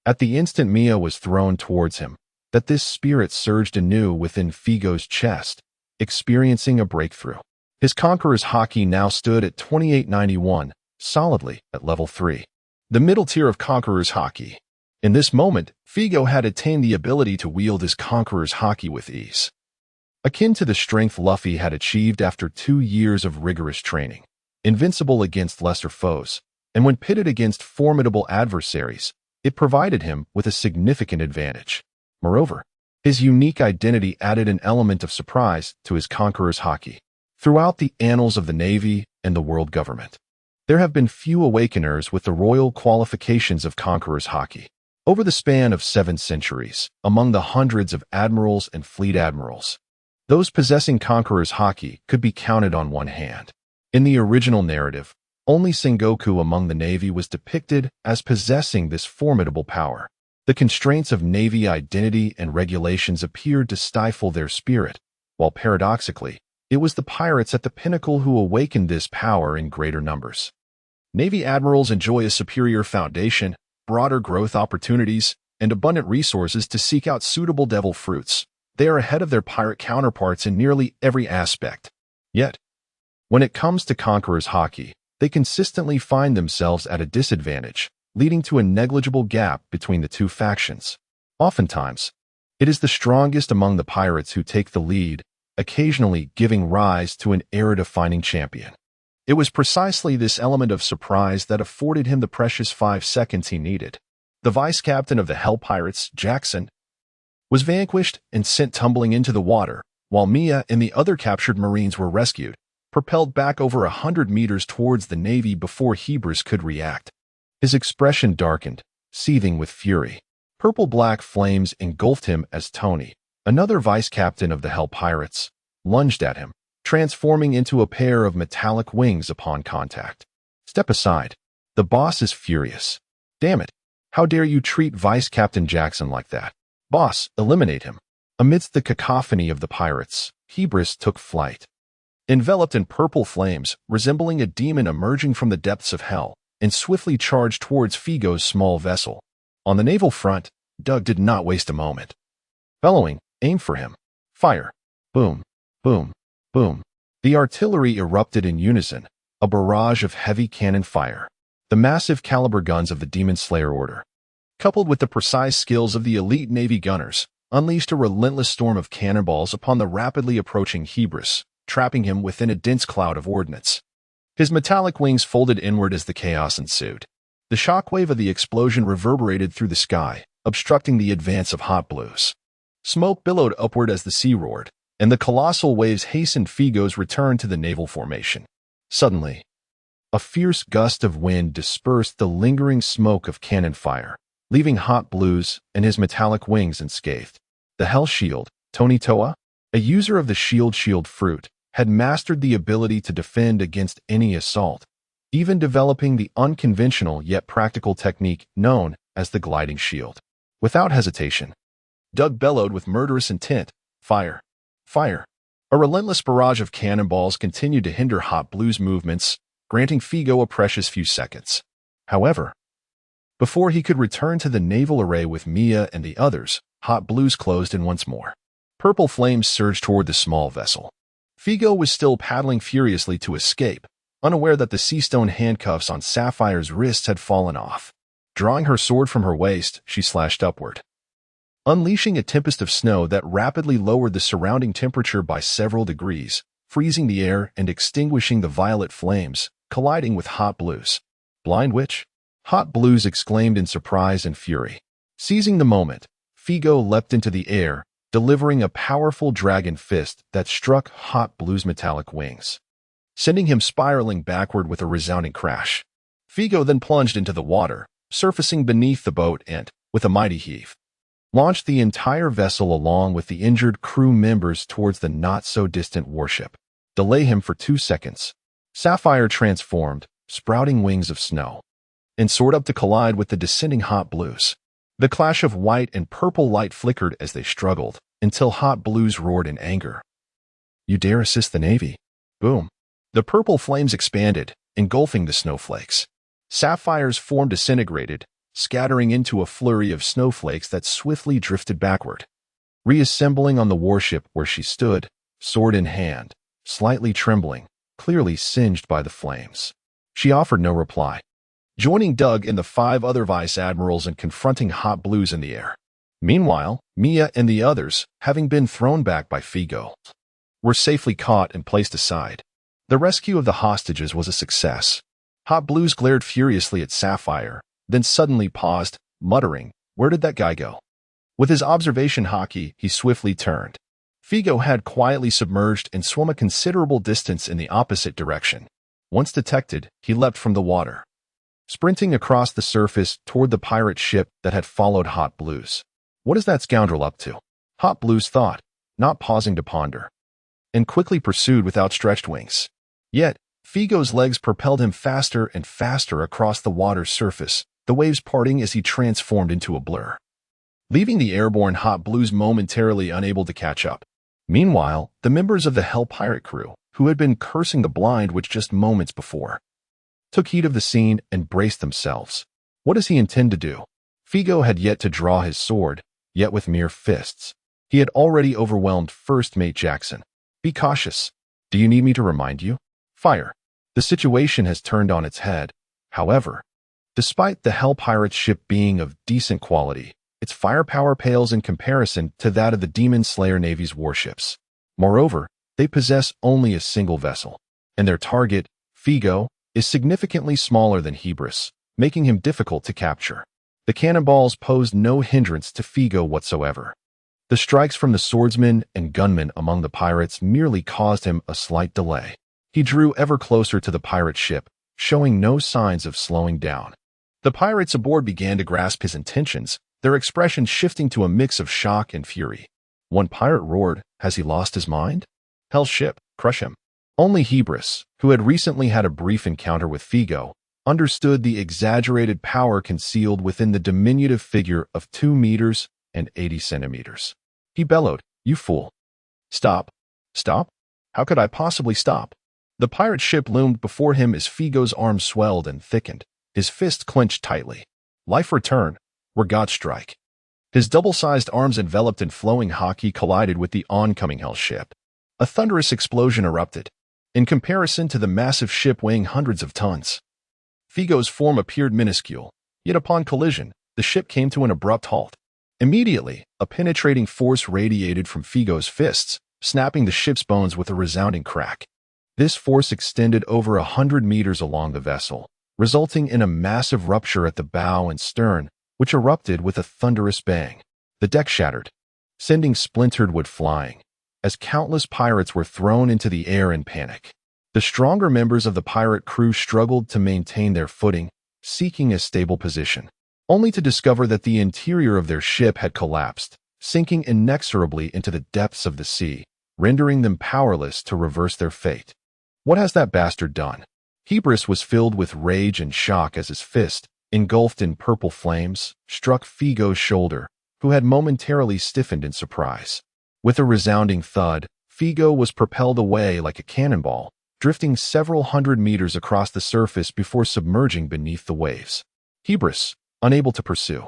at the instant Mia was thrown towards him, that this spirit surged anew within Figo's chest, experiencing a breakthrough. His conqueror's hockey now stood at 2891, solidly at level 3, the middle tier of conqueror's hockey. In this moment, Figo had attained the ability to wield his conqueror's hockey with ease, akin to the strength Luffy had achieved after 2 years of rigorous training. Invincible against lesser foes, and when pitted against formidable adversaries, it provided him with a significant advantage. Moreover, his unique identity added an element of surprise to his conqueror's hockey. Throughout the annals of the Navy and the world government, there have been few awakeners with the royal qualifications of conqueror's hockey. Over the span of 7 centuries, among the hundreds of admirals and fleet admirals, those possessing conqueror's hockey could be counted on one hand. In the original narrative, only Sengoku among the Navy was depicted as possessing this formidable power. The constraints of Navy identity and regulations appeared to stifle their spirit, while paradoxically, it was the pirates at the pinnacle who awakened this power in greater numbers. Navy admirals enjoy a superior foundation, broader growth opportunities, and abundant resources to seek out suitable devil fruits. They are ahead of their pirate counterparts in nearly every aspect. Yet, when it comes to conqueror's hockey, they consistently find themselves at a disadvantage, leading to a negligible gap between the two factions. Oftentimes, It is the strongest among the pirates who take the lead, occasionally giving rise to an era-defining champion. It was precisely this element of surprise that afforded him the precious 5 seconds he needed. The vice captain of the Hell Pirates, Jackson, was vanquished and sent tumbling into the water, while Mia and the other captured Marines were rescued, propelled back over 100 meters towards the Navy before Hebrus could react. His expression darkened, seething with fury. Purple-black flames engulfed him as Tony, another vice captain of the Hell Pirates, lunged at him, transforming into a pair of metallic wings upon contact. Step aside. The boss is furious. Damn it. How dare you treat Vice Captain Jackson like that? Boss, eliminate him. Amidst the cacophony of the pirates, Hebrus took flight. Enveloped in purple flames, resembling a demon emerging from the depths of hell, and swiftly charged towards Figo's small vessel. On the naval front, Doug did not waste a moment. Bellowing, aim for him. Fire. Boom. Boom. Boom. The artillery erupted in unison, a barrage of heavy cannon fire. The massive caliber guns of the Demon Slayer Order, coupled with the precise skills of the elite Navy gunners, unleashed a relentless storm of cannonballs upon the rapidly approaching Hebrus, trapping him within a dense cloud of ordnance. His metallic wings folded inward as the chaos ensued. The shockwave of the explosion reverberated through the sky, obstructing the advance of Hot Blues. Smoke billowed upward as the sea roared, and the colossal waves hastened Figo's return to the naval formation. Suddenly, a fierce gust of wind dispersed the lingering smoke of cannon fire, leaving Hot Blues and his metallic wings unscathed. The Hell Shield, Tony Toa, a user of the shield fruit, had mastered the ability to defend against any assault, even developing the unconventional yet practical technique known as the gliding shield. Without hesitation, Doug bellowed with murderous intent, "Fire! Fire!" A relentless barrage of cannonballs continued to hinder Hot Blues' movements, granting Figo a precious few seconds. However, before he could return to the naval array with Mia and the others, Hot Blues closed in once more. Purple flames surged toward the small vessel. Figo was still paddling furiously to escape, unaware that the sea-stone handcuffs on Sapphire's wrists had fallen off. Drawing her sword from her waist, she slashed upward, unleashing a tempest of snow that rapidly lowered the surrounding temperature by several degrees, freezing the air and extinguishing the violet flames, colliding with Hot Blues. "Blind witch?" Hot Blues exclaimed in surprise and fury. Seizing the moment, Figo leapt into the air, delivering a powerful dragon fist that struck Hot Blues' metallic wings, sending him spiraling backward with a resounding crash. Figo then plunged into the water, surfacing beneath the boat and, with a mighty heave, launched the entire vessel along with the injured crew members towards the not-so-distant warship. Delay him for 2 seconds. Sapphire transformed, sprouting wings of snow, and soared up to collide with the descending Hot Blues. The clash of white and purple light flickered as they struggled, until Hot Blues roared in anger. "You dare assist the Navy?" Boom. The purple flames expanded, engulfing the snowflakes. Sapphire's form disintegrated, scattering into a flurry of snowflakes that swiftly drifted backward, reassembling on the warship where she stood, sword in hand, slightly trembling, clearly singed by the flames. She offered no reply, joining Doug and the 5 other vice admirals in confronting Hot Blues in the air. Meanwhile, Mia and the others, having been thrown back by Figo, were safely caught and placed aside. The rescue of the hostages was a success. Hot Blues glared furiously at Sapphire, then suddenly paused, muttering, "Where did that guy go?" With his observation hockey, he swiftly turned. Figo had quietly submerged and swum a considerable distance in the opposite direction. Once detected, he leapt from the water, sprinting across the surface toward the pirate ship that had followed Hot Blues. What is that scoundrel up to? Hot Blues thought, not pausing to ponder, and quickly pursued with outstretched wings. Yet, Figo's legs propelled him faster and faster across the water's surface, the waves parting as he transformed into a blur, leaving the airborne Hot Blues momentarily unable to catch up. Meanwhile, the members of the Hell Pirate crew, who had been cursing the Blind Witch just moments before, took heed of the scene and braced themselves. What does he intend to do? Figo had yet to draw his sword, yet with mere fists, he had already overwhelmed First Mate Jackson. "Be cautious. Do you need me to remind you? Fire." The situation has turned on its head. However, despite the Hell Pirate's ship being of decent quality, its firepower pales in comparison to that of the Demon Slayer Navy's warships. Moreover, they possess only a single vessel, and their target, Figo, is significantly smaller than Hebris, making him difficult to capture. The cannonballs posed no hindrance to Figo whatsoever. The strikes from the swordsmen and gunmen among the pirates merely caused him a slight delay. He drew ever closer to the pirate ship, showing no signs of slowing down. The pirates aboard began to grasp his intentions, their expression shifting to a mix of shock and fury. One pirate roared, "Has he lost his mind? Hell's ship, crush him." Only Hebris, who had recently had a brief encounter with Figo, understood the exaggerated power concealed within the diminutive figure of 2 meters and 80 centimeters. He bellowed, "You fool! Stop! Stop? How could I possibly stop?" The pirate ship loomed before him as Figo's arms swelled and thickened, his fist clenched tightly. Life return, were God strike. His double-sized arms enveloped in flowing haki collided with the oncoming hell ship. A thunderous explosion erupted. In comparison to the massive ship weighing hundreds of tons, Figo's form appeared minuscule, yet upon collision, the ship came to an abrupt halt. Immediately, a penetrating force radiated from Figo's fists, snapping the ship's bones with a resounding crack. This force extended over 100 meters along the vessel, resulting in a massive rupture at the bow and stern, which erupted with a thunderous bang. The deck shattered, sending splintered wood flying, as countless pirates were thrown into the air in panic. The stronger members of the pirate crew struggled to maintain their footing, seeking a stable position, only to discover that the interior of their ship had collapsed, sinking inexorably into the depths of the sea, rendering them powerless to reverse their fate. "What has that bastard done?" Hebris was filled with rage and shock as his fist, engulfed in purple flames, struck Figo's shoulder, who had momentarily stiffened in surprise. With a resounding thud, Figo was propelled away like a cannonball, drifting several hundred meters across the surface before submerging beneath the waves. Hebris, unable to pursue,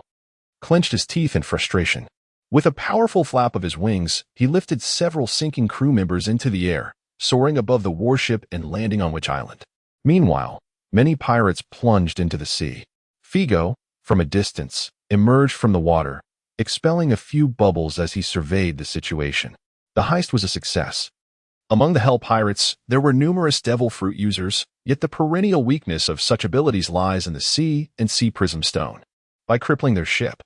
clenched his teeth in frustration. With a powerful flap of his wings, he lifted several sinking crew members into the air, soaring above the warship and landing on Witch Island. Meanwhile, many pirates plunged into the sea. Figo, from a distance, emerged from the water, expelling a few bubbles as he surveyed the situation. The heist was a success. Among the Hell Pirates, there were numerous Devil Fruit users, yet the perennial weakness of such abilities lies in the sea and Sea Prism Stone. By crippling their ship,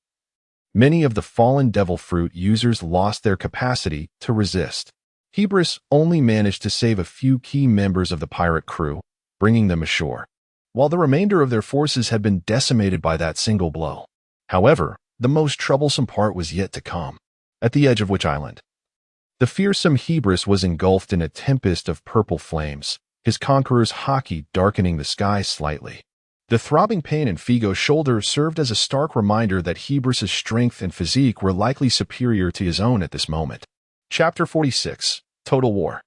many of the fallen Devil Fruit users lost their capacity to resist. Hebris only managed to save a few key members of the pirate crew, bringing them ashore, while the remainder of their forces had been decimated by that single blow. However, the most troublesome part was yet to come. At the edge of Witch Island, the fearsome Hebris was engulfed in a tempest of purple flames, his conqueror's haki darkening the sky slightly. The throbbing pain in Figo's shoulder served as a stark reminder that Hebris' strength and physique were likely superior to his own at this moment. Chapter 46. Total War.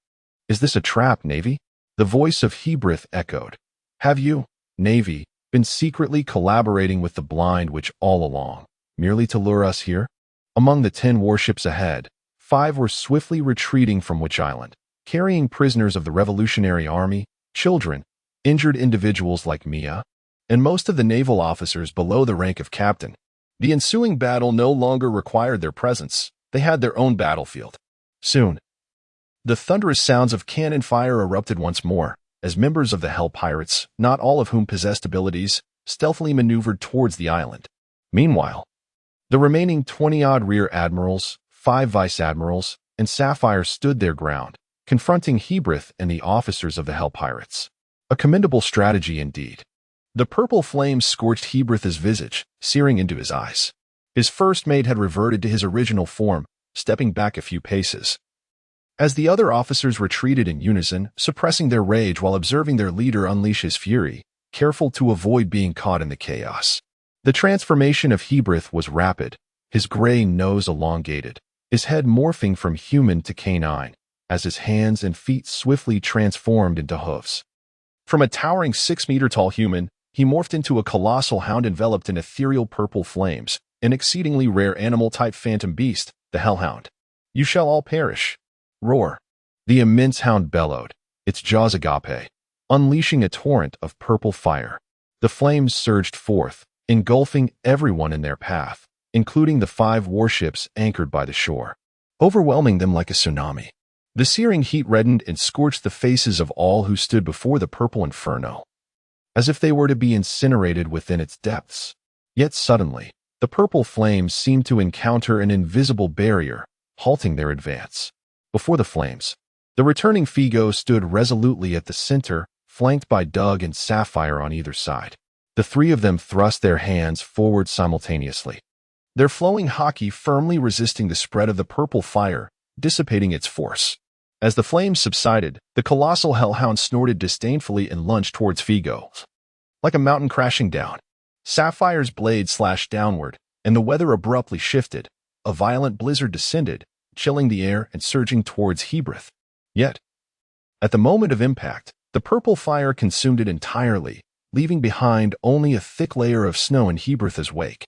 "Is this a trap, Navy?" The voice of Hebris echoed. "Have you, Navy, been secretly collaborating with the Blind Witch all along, merely to lure us here?" Among the 10 warships ahead, 5 were swiftly retreating from Witch Island, carrying prisoners of the Revolutionary Army, children, injured individuals like Mia, and most of the naval officers below the rank of captain. The ensuing battle no longer required their presence. They had their own battlefield. Soon, the thunderous sounds of cannon fire erupted once more, as members of the Hell Pirates, not all of whom possessed abilities, stealthily maneuvered towards the island. Meanwhile, the remaining 20-odd rear admirals, 5 vice-admirals, and Sapphire stood their ground, confronting Hebris and the officers of the Hell Pirates. A commendable strategy indeed. The purple flames scorched Hebris' visage, searing into his eyes. His first mate had reverted to his original form, stepping back a few paces. As the other officers retreated in unison, suppressing their rage while observing their leader unleash his fury, careful to avoid being caught in the chaos. The transformation of Hebris was rapid, his gray nose elongated, his head morphing from human to canine, as his hands and feet swiftly transformed into hoofs. From a towering 6-meter-tall human, he morphed into a colossal hound enveloped in ethereal purple flames, an exceedingly rare animal-type phantom beast, the Hellhound. "You shall all perish." Roar. The immense hound bellowed, its jaws agape, unleashing a torrent of purple fire. The flames surged forth, engulfing everyone in their path, including the 5 warships anchored by the shore, overwhelming them like a tsunami. The searing heat reddened and scorched the faces of all who stood before the purple inferno, as if they were to be incinerated within its depths. Yet suddenly, the purple flames seemed to encounter an invisible barrier, halting their advance. Before the flames, the returning Figo stood resolutely at the center, flanked by Doug and Sapphire on either side. The 3 of them thrust their hands forward simultaneously, their flowing haki firmly resisting the spread of the purple fire, dissipating its force. As the flames subsided, the colossal hellhound snorted disdainfully and lunged towards Figo. Like a mountain crashing down, Sapphire's blade slashed downward, and the weather abruptly shifted. A violent blizzard descended, chilling the air and surging towards Hebrith. Yet, at the moment of impact, the purple fire consumed it entirely, leaving behind only a thick layer of snow in Hebrith's wake.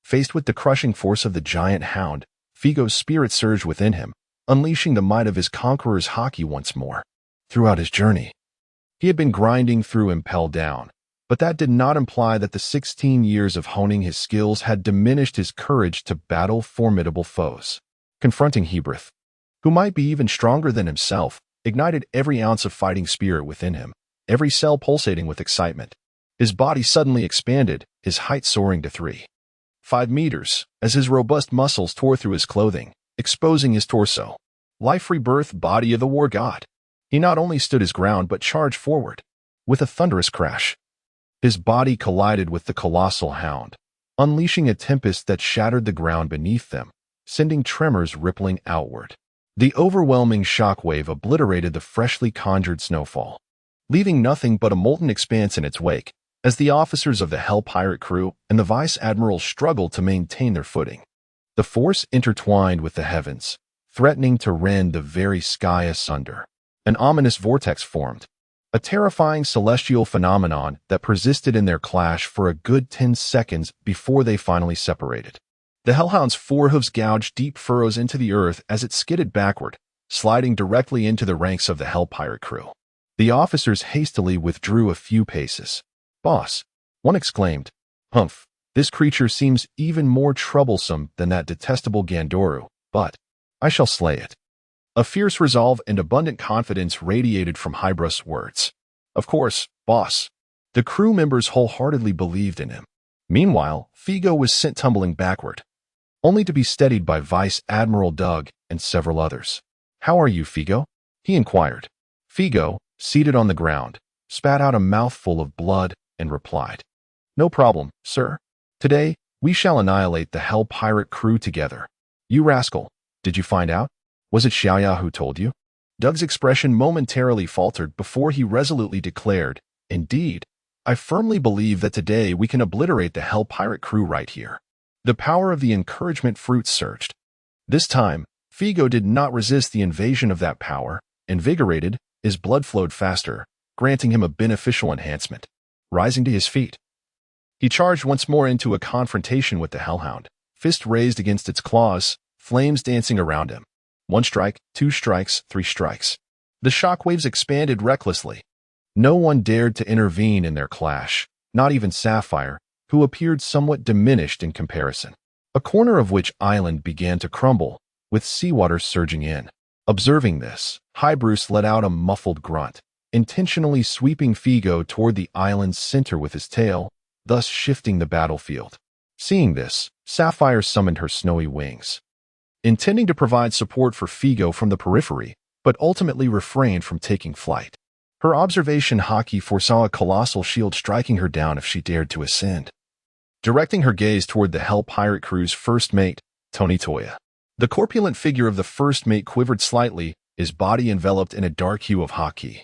Faced with the crushing force of the giant hound, Figo's spirit surged within him, unleashing the might of his conqueror's haki once more. Throughout his journey, he had been grinding through Impel Down, but that did not imply that the 16 years of honing his skills had diminished his courage to battle formidable foes. Confronting Hebrith, who might be even stronger than himself, ignited every ounce of fighting spirit within him, every cell pulsating with excitement. His body suddenly expanded, his height soaring to 5 meters, as his robust muscles tore through his clothing, exposing his torso. Life rebirth body of the war god. He not only stood his ground but charged forward. With a thunderous crash, his body collided with the colossal hound, unleashing a tempest that shattered the ground beneath them, sending tremors rippling outward. The overwhelming shockwave obliterated the freshly conjured snowfall, leaving nothing but a molten expanse in its wake, as the officers of the Hell Pirate crew and the Vice Admiral struggled to maintain their footing. The force intertwined with the heavens, threatening to rend the very sky asunder. An ominous vortex formed, a terrifying celestial phenomenon that persisted in their clash for a good 10 seconds before they finally separated. The Hellhound's forehooves gouged deep furrows into the earth as it skidded backward, sliding directly into the ranks of the Hell Pirate crew. The officers hastily withdrew a few paces. "Boss," one exclaimed, "Humph, this creature seems even more troublesome than that detestable Gandoru, but I shall slay it." A fierce resolve and abundant confidence radiated from Hybrus' words. "Of course, boss." The crew members wholeheartedly believed in him. Meanwhile, Figo was sent tumbling backward, only to be steadied by Vice Admiral Doug and several others. "How are you, Figo?" he inquired. Figo, seated on the ground, spat out a mouthful of blood and replied, "No problem, sir. Today, we shall annihilate the Hell Pirate crew together." "You rascal, did you find out? Was it Xiaoya who told you?" Doug's expression momentarily faltered before he resolutely declared, "Indeed, I firmly believe that today we can obliterate the Hell Pirate crew right here." The power of the encouragement fruit surged. This time, Figo did not resist the invasion of that power. Invigorated, his blood flowed faster, granting him a beneficial enhancement. Rising to his feet, he charged once more into a confrontation with the Hellhound, fist raised against its claws, flames dancing around him. 1 strike, 2 strikes, 3 strikes. The shockwaves expanded recklessly. No one dared to intervene in their clash, not even Sapphire, who appeared somewhat diminished in comparison. A corner of which island began to crumble, with seawater surging in. Observing this, Hybrus let out a muffled grunt, intentionally sweeping Figo toward the island's center with his tail, thus shifting the battlefield. Seeing this, Sapphire summoned her snowy wings, intending to provide support for Figo from the periphery, but ultimately refrained from taking flight. Her observation haki foresaw a colossal shield striking her down if she dared to ascend. Directing her gaze toward the Hell Pirate crew's first mate, Tony Toya. The corpulent figure of the first mate quivered slightly, his body enveloped in a dark hue of haki,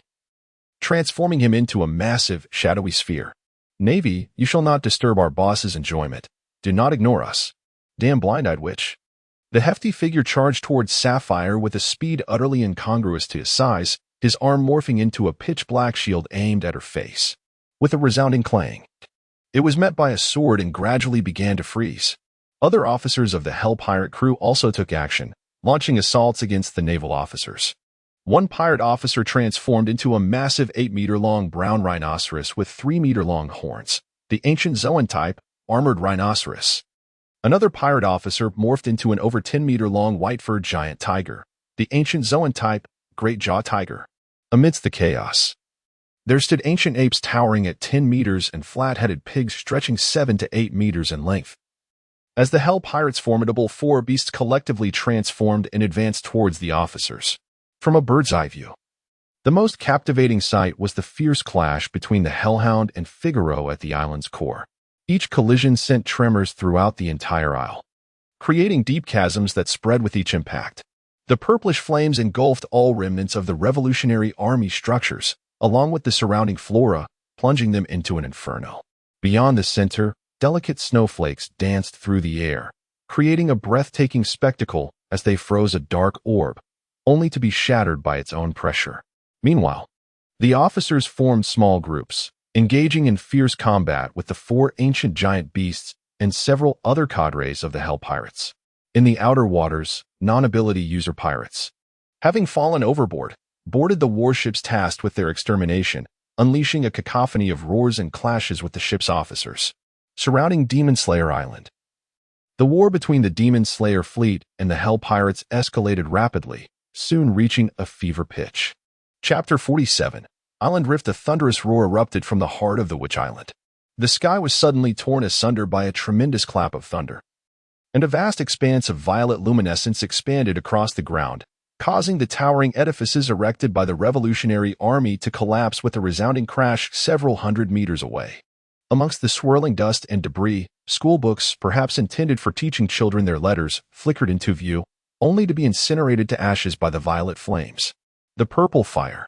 transforming him into a massive, shadowy sphere. "Navy, you shall not disturb our boss's enjoyment. Do not ignore us. Damn blind-eyed witch." The hefty figure charged towards Sapphire with a speed utterly incongruous to his size, his arm morphing into a pitch-black shield aimed at her face. With a resounding clang, it was met by a sword and gradually began to freeze. Other officers of the Hell Pirate crew also took action, launching assaults against the naval officers. One pirate officer transformed into a massive 8-meter-long brown rhinoceros with 3-meter-long horns, the ancient Zoan type, armored rhinoceros. Another pirate officer morphed into an over 10-meter-long white-furred giant tiger, the ancient Zoan type, Great Jaw Tiger. Amidst the chaos, there stood ancient apes towering at 10 meters and flat-headed pigs stretching 7 to 8 meters in length. As the Hell Pirates' formidable four beasts collectively transformed and advanced towards the officers. From a bird's-eye view, the most captivating sight was the fierce clash between the Hellhound and Figaro at the island's core. Each collision sent tremors throughout the entire isle, creating deep chasms that spread with each impact. The purplish flames engulfed all remnants of the Revolutionary Army structures, along with the surrounding flora, plunging them into an inferno. Beyond the center, delicate snowflakes danced through the air, creating a breathtaking spectacle as they froze a dark orb, only to be shattered by its own pressure. Meanwhile, the officers formed small groups, engaging in fierce combat with the four ancient giant beasts and several other cadres of the Hell Pirates. In the outer waters, non-ability user pirates, having fallen overboard, boarded the warships tasked with their extermination, unleashing a cacophony of roars and clashes with the ship's officers. Surrounding Demon Slayer Island, the war between the Demon Slayer fleet and the Hell Pirates escalated rapidly, soon reaching a fever pitch. Chapter 47. Island Rift. A thunderous roar erupted from the heart of the Witch Island. The sky was suddenly torn asunder by a tremendous clap of thunder, and a vast expanse of violet luminescence expanded across the ground, causing the towering edifices erected by the Revolutionary Army to collapse with a resounding crash several hundred meters away. Amongst the swirling dust and debris, schoolbooks, perhaps intended for teaching children their letters, flickered into view, only to be incinerated to ashes by the violet flames. The purple fire,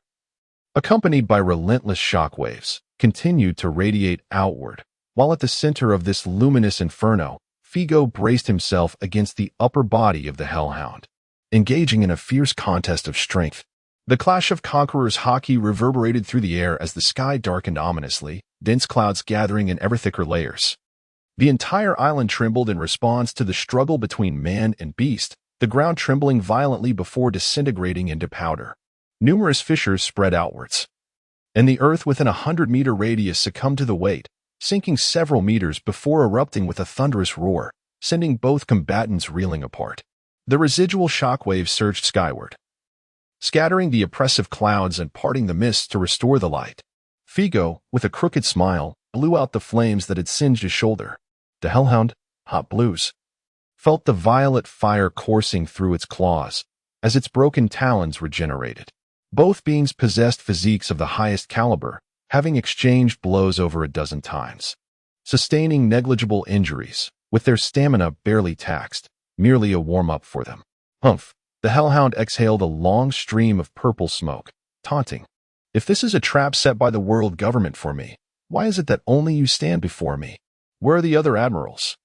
accompanied by relentless shockwaves, continued to radiate outward, while at the center of this luminous inferno, Figo braced himself against the upper body of the Hellhound, engaging in a fierce contest of strength. The clash of conquerors' hockey reverberated through the air as the sky darkened ominously, dense clouds gathering in ever thicker layers. The entire island trembled in response to the struggle between man and beast, the ground trembling violently before disintegrating into powder. Numerous fissures spread outwards, and the earth within a 100-meter radius succumbed to the weight, sinking several meters before erupting with a thunderous roar, sending both combatants reeling apart. The residual shockwaves surged skyward, scattering the oppressive clouds and parting the mists to restore the light. Figo, with a crooked smile, blew out the flames that had singed his shoulder. The Hellhound, Hot Blues, felt the violet fire coursing through its claws as its broken talons regenerated. Both beings possessed physiques of the highest caliber, having exchanged blows over a dozen times, sustaining negligible injuries, with their stamina barely taxed, merely a warm-up for them. Humph! The Hellhound exhaled a long stream of purple smoke, taunting. If this is a trap set by the world government for me, why is it that only you stand before me? Where are the other admirals?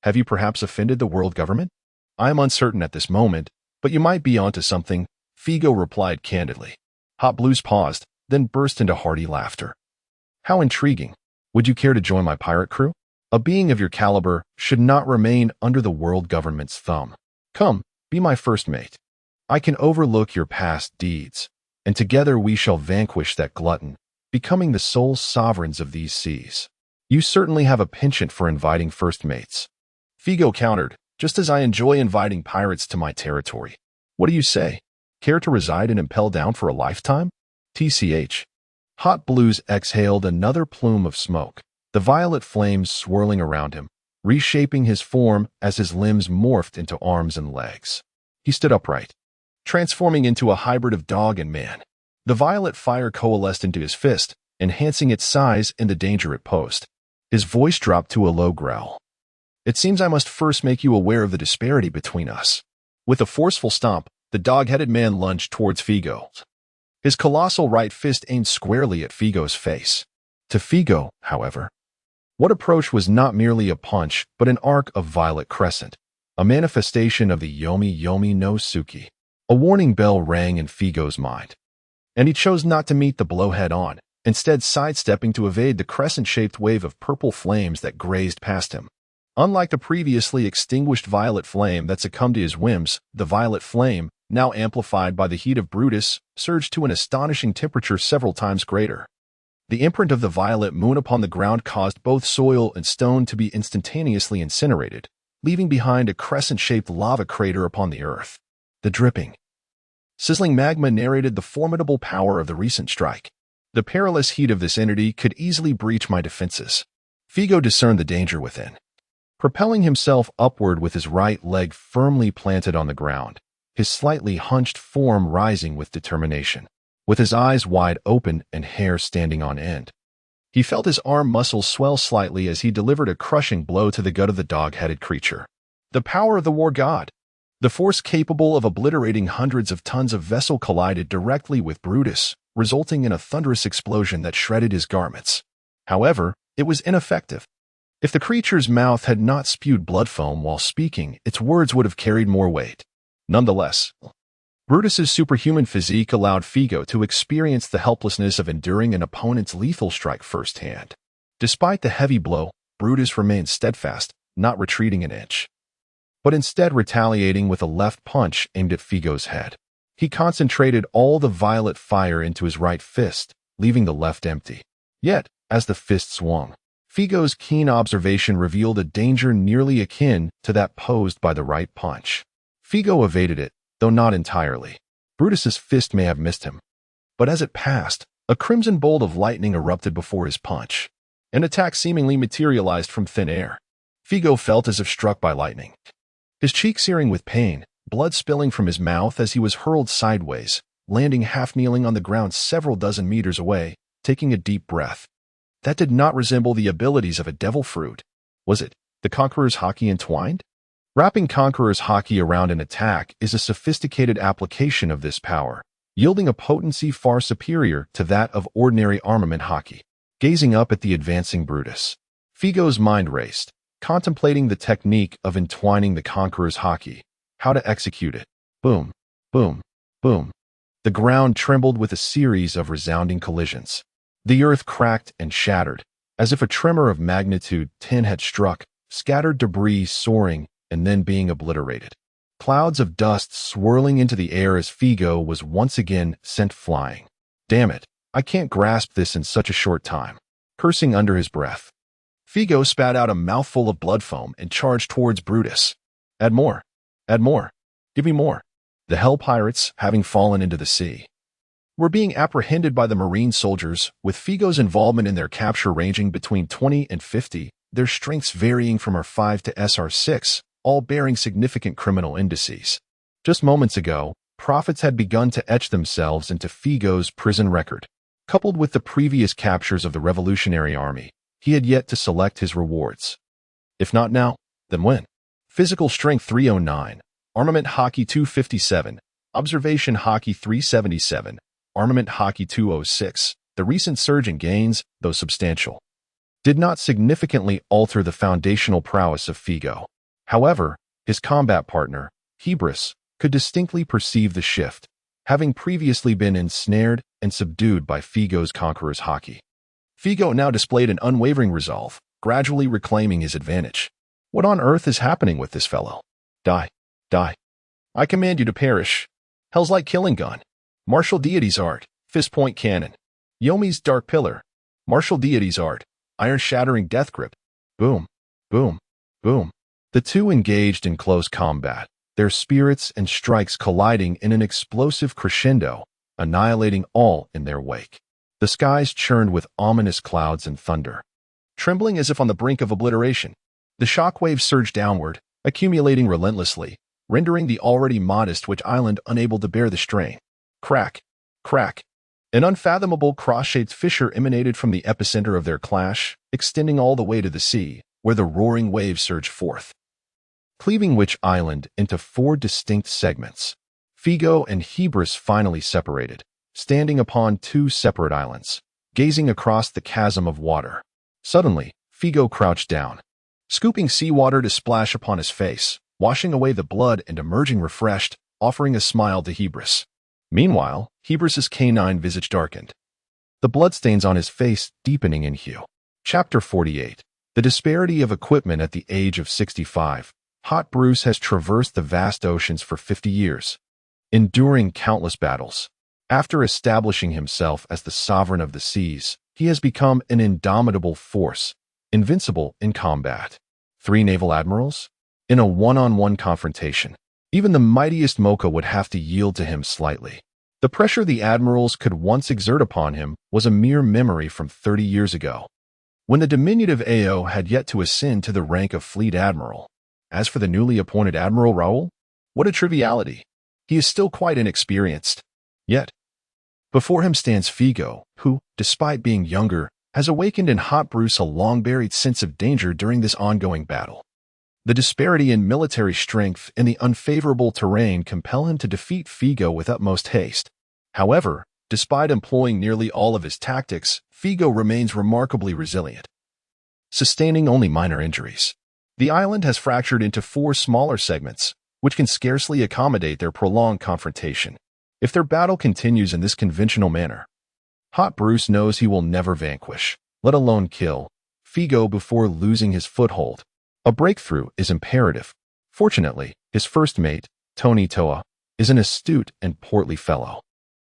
Have you perhaps offended the world government? I am uncertain at this moment, but you might be onto something, Figo replied candidly. Hot Blues paused, then burst into hearty laughter. How intriguing. Would you care to join my pirate crew? A being of your caliber should not remain under the world government's thumb. Come, be my first mate. I can overlook your past deeds, and together we shall vanquish that glutton, becoming the sole sovereigns of these seas. You certainly have a penchant for inviting first mates. Figo countered, just as I enjoy inviting pirates to my territory. What do you say? Care to reside in Impel Down for a lifetime? TCH. Hot Blues exhaled another plume of smoke, the violet flames swirling around him, reshaping his form as his limbs morphed into arms and legs. He stood upright, transforming into a hybrid of dog and man. The violet fire coalesced into his fist, enhancing its size and the danger it posed. His voice dropped to a low growl. It seems I must first make you aware of the disparity between us. With a forceful stomp, the dog-headed man lunged towards Figo. His colossal right fist aimed squarely at Figo's face. To Figo, however, what approached was not merely a punch, but an arc of violet crescent, a manifestation of the Yomi Yomi no Suki. A warning bell rang in Figo's mind, and he chose not to meet the blow head-on, instead sidestepping to evade the crescent-shaped wave of purple flames that grazed past him. Unlike the previously extinguished violet flame that succumbed to his whims, the violet flame, now amplified by the heat of Brutus, surged to an astonishing temperature several times greater. The imprint of the violet moon upon the ground caused both soil and stone to be instantaneously incinerated, leaving behind a crescent-shaped lava crater upon the earth. The dripping, sizzling magma narrated the formidable power of the recent strike. The perilous heat of this entity could easily breach my defenses. Figo discerned the danger within. Propelling himself upward with his right leg firmly planted on the ground, his slightly hunched form rising with determination, with his eyes wide open and hair standing on end. He felt his arm muscles swell slightly as he delivered a crushing blow to the gut of the dog-headed creature. The power of the war god. The force capable of obliterating hundreds of tons of vessel collided directly with Brutus, resulting in a thunderous explosion that shredded his garments. However, it was ineffective. If the creature's mouth had not spewed blood foam while speaking, its words would have carried more weight. Nonetheless, Brutus's superhuman physique allowed Figo to experience the helplessness of enduring an opponent's lethal strike firsthand. Despite the heavy blow, Brutus remained steadfast, not retreating an inch, but instead retaliating with a left punch aimed at Figo's head. He concentrated all the violet fire into his right fist, leaving the left empty. Yet, as the fist swung, Figo's keen observation revealed a danger nearly akin to that posed by the right punch. Figo evaded it, though not entirely. Brutus's fist may have missed him, but as it passed, a crimson bolt of lightning erupted before his punch. An attack seemingly materialized from thin air. Figo felt as if struck by lightning. His cheek searing with pain, blood spilling from his mouth as he was hurled sideways, landing half-kneeling on the ground several dozen meters away, taking a deep breath. That did not resemble the abilities of a devil fruit. Was it the Conqueror's Haki entwined? Wrapping Conqueror's Haki around an attack is a sophisticated application of this power, yielding a potency far superior to that of ordinary armament Haki. Gazing up at the advancing Brutus, Figo's mind raced, contemplating the technique of entwining the Conqueror's Haki, how to execute it. Boom, boom, boom. The ground trembled with a series of resounding collisions. The earth cracked and shattered, as if a tremor of magnitude 10 had struck, scattered debris soaring and then being obliterated. Clouds of dust swirling into the air as Figo was once again sent flying. Damn it, I can't grasp this in such a short time. Cursing under his breath, Figo spat out a mouthful of blood foam and charged towards Brutus. Add more. Add more. Give me more. The Hell Pirates, having fallen into the sea, were being apprehended by the Marine soldiers, with Figo's involvement in their capture ranging between 20 and 50, their strengths varying from R5 to SR6, all bearing significant criminal indices. Just moments ago, profits had begun to etch themselves into Figo's prison record. Coupled with the previous captures of the Revolutionary Army, he had yet to select his rewards. If not now, then when? Physical Strength 309, Armament Haki 257, Observation Haki 377, Armament Haki 206. The recent surge in gains, though substantial, did not significantly alter the foundational prowess of Figo. However, his combat partner, Hebrus, could distinctly perceive the shift, having previously been ensnared and subdued by Figo's Conqueror's Haki. Figo now displayed an unwavering resolve, gradually reclaiming his advantage. What on earth is happening with this fellow? Die. Die. I command you to perish. Hell's Light Killing Gun. Martial Deity's Art. Fist Point Cannon. Yomi's Dark Pillar. Martial Deity's Art. Iron Shattering Death Grip. Boom. Boom. Boom. The two engaged in close combat, their spirits and strikes colliding in an explosive crescendo, annihilating all in their wake. The skies churned with ominous clouds and thunder. Trembling as if on the brink of obliteration, the shockwaves surged downward, accumulating relentlessly, rendering the already modest Witch Island unable to bear the strain. Crack, crack. An unfathomable cross-shaped fissure emanated from the epicenter of their clash, extending all the way to the sea, where the roaring waves surged forth, cleaving Witch Island into 4 distinct segments. Figo and Hebrus finally separated, standing upon 2 separate islands, gazing across the chasm of water. Suddenly, Figo crouched down, scooping seawater to splash upon his face, washing away the blood and emerging refreshed, offering a smile to Hebrus. Meanwhile, Hebrus's canine visage darkened, the bloodstains on his face deepening in hue. Chapter 48. The disparity of equipment at the age of 65. Hot Bruce has traversed the vast oceans for 50 years, enduring countless battles. After establishing himself as the sovereign of the seas, he has become an indomitable force, invincible in combat. 3 naval admirals, In a one-on-one confrontation, even the mightiest Mocha would have to yield to him slightly. The pressure the admirals could once exert upon him was a mere memory from 30 years ago, when the diminutive Ao had yet to ascend to the rank of fleet admiral. As for the newly appointed Admiral Raoul, what a triviality. He is still quite inexperienced. Yet, before him stands Figo, who, despite being younger, has awakened in Hot Bruce a long-buried sense of danger during this ongoing battle. The disparity in military strength and the unfavorable terrain compel him to defeat Figo with utmost haste. However, despite employing nearly all of his tactics, Figo remains remarkably resilient, sustaining only minor injuries. The island has fractured into 4 smaller segments, which can scarcely accommodate their prolonged confrontation. If their battle continues in this conventional manner, Hot Bruce knows he will never vanquish, let alone kill, Figo before losing his foothold. A breakthrough is imperative. Fortunately, his first mate, Tony Toa, is an astute and portly fellow.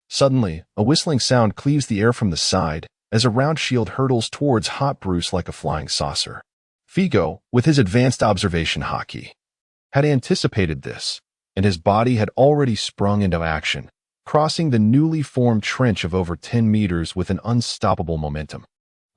Suddenly, a whistling sound cleaves the air from the side as a round shield hurtles towards Hot Bruce like a flying saucer. Figo, with his advanced observation hockey, had anticipated this, and his body had already sprung into action, crossing the newly formed trench of over 10 meters with an unstoppable momentum.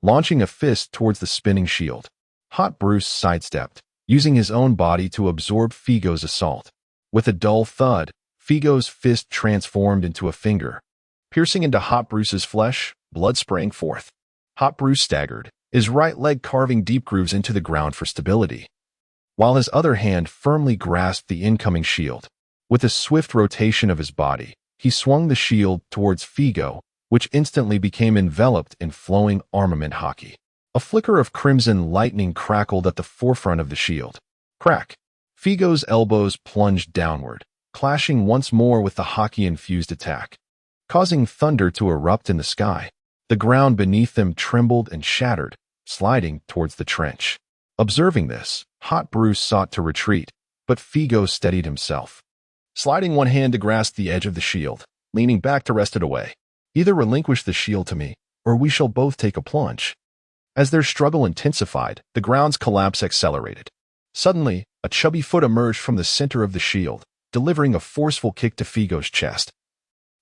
Launching a fist towards the spinning shield, Hot Bruce sidestepped, using his own body to absorb Figo's assault. With a dull thud, Figo's fist transformed into a finger. Piercing into Hot Bruce's flesh, blood sprang forth. Hot Bruce staggered, his right leg carving deep grooves into the ground for stability, while his other hand firmly grasped the incoming shield. With a swift rotation of his body, he swung the shield towards Figo, which instantly became enveloped in flowing armament hockey. A flicker of crimson lightning crackled at the forefront of the shield. Crack! Figo's elbows plunged downward, clashing once more with the hockey-infused attack, causing thunder to erupt in the sky. The ground beneath them trembled and shattered, sliding towards the trench. Observing this, Hot Bruce sought to retreat, but Figo steadied himself, sliding one hand to grasp the edge of the shield, leaning back to wrest it away. Either relinquish the shield to me, or we shall both take a plunge. As their struggle intensified, the ground's collapse accelerated. Suddenly, a chubby foot emerged from the center of the shield, delivering a forceful kick to Figo's chest,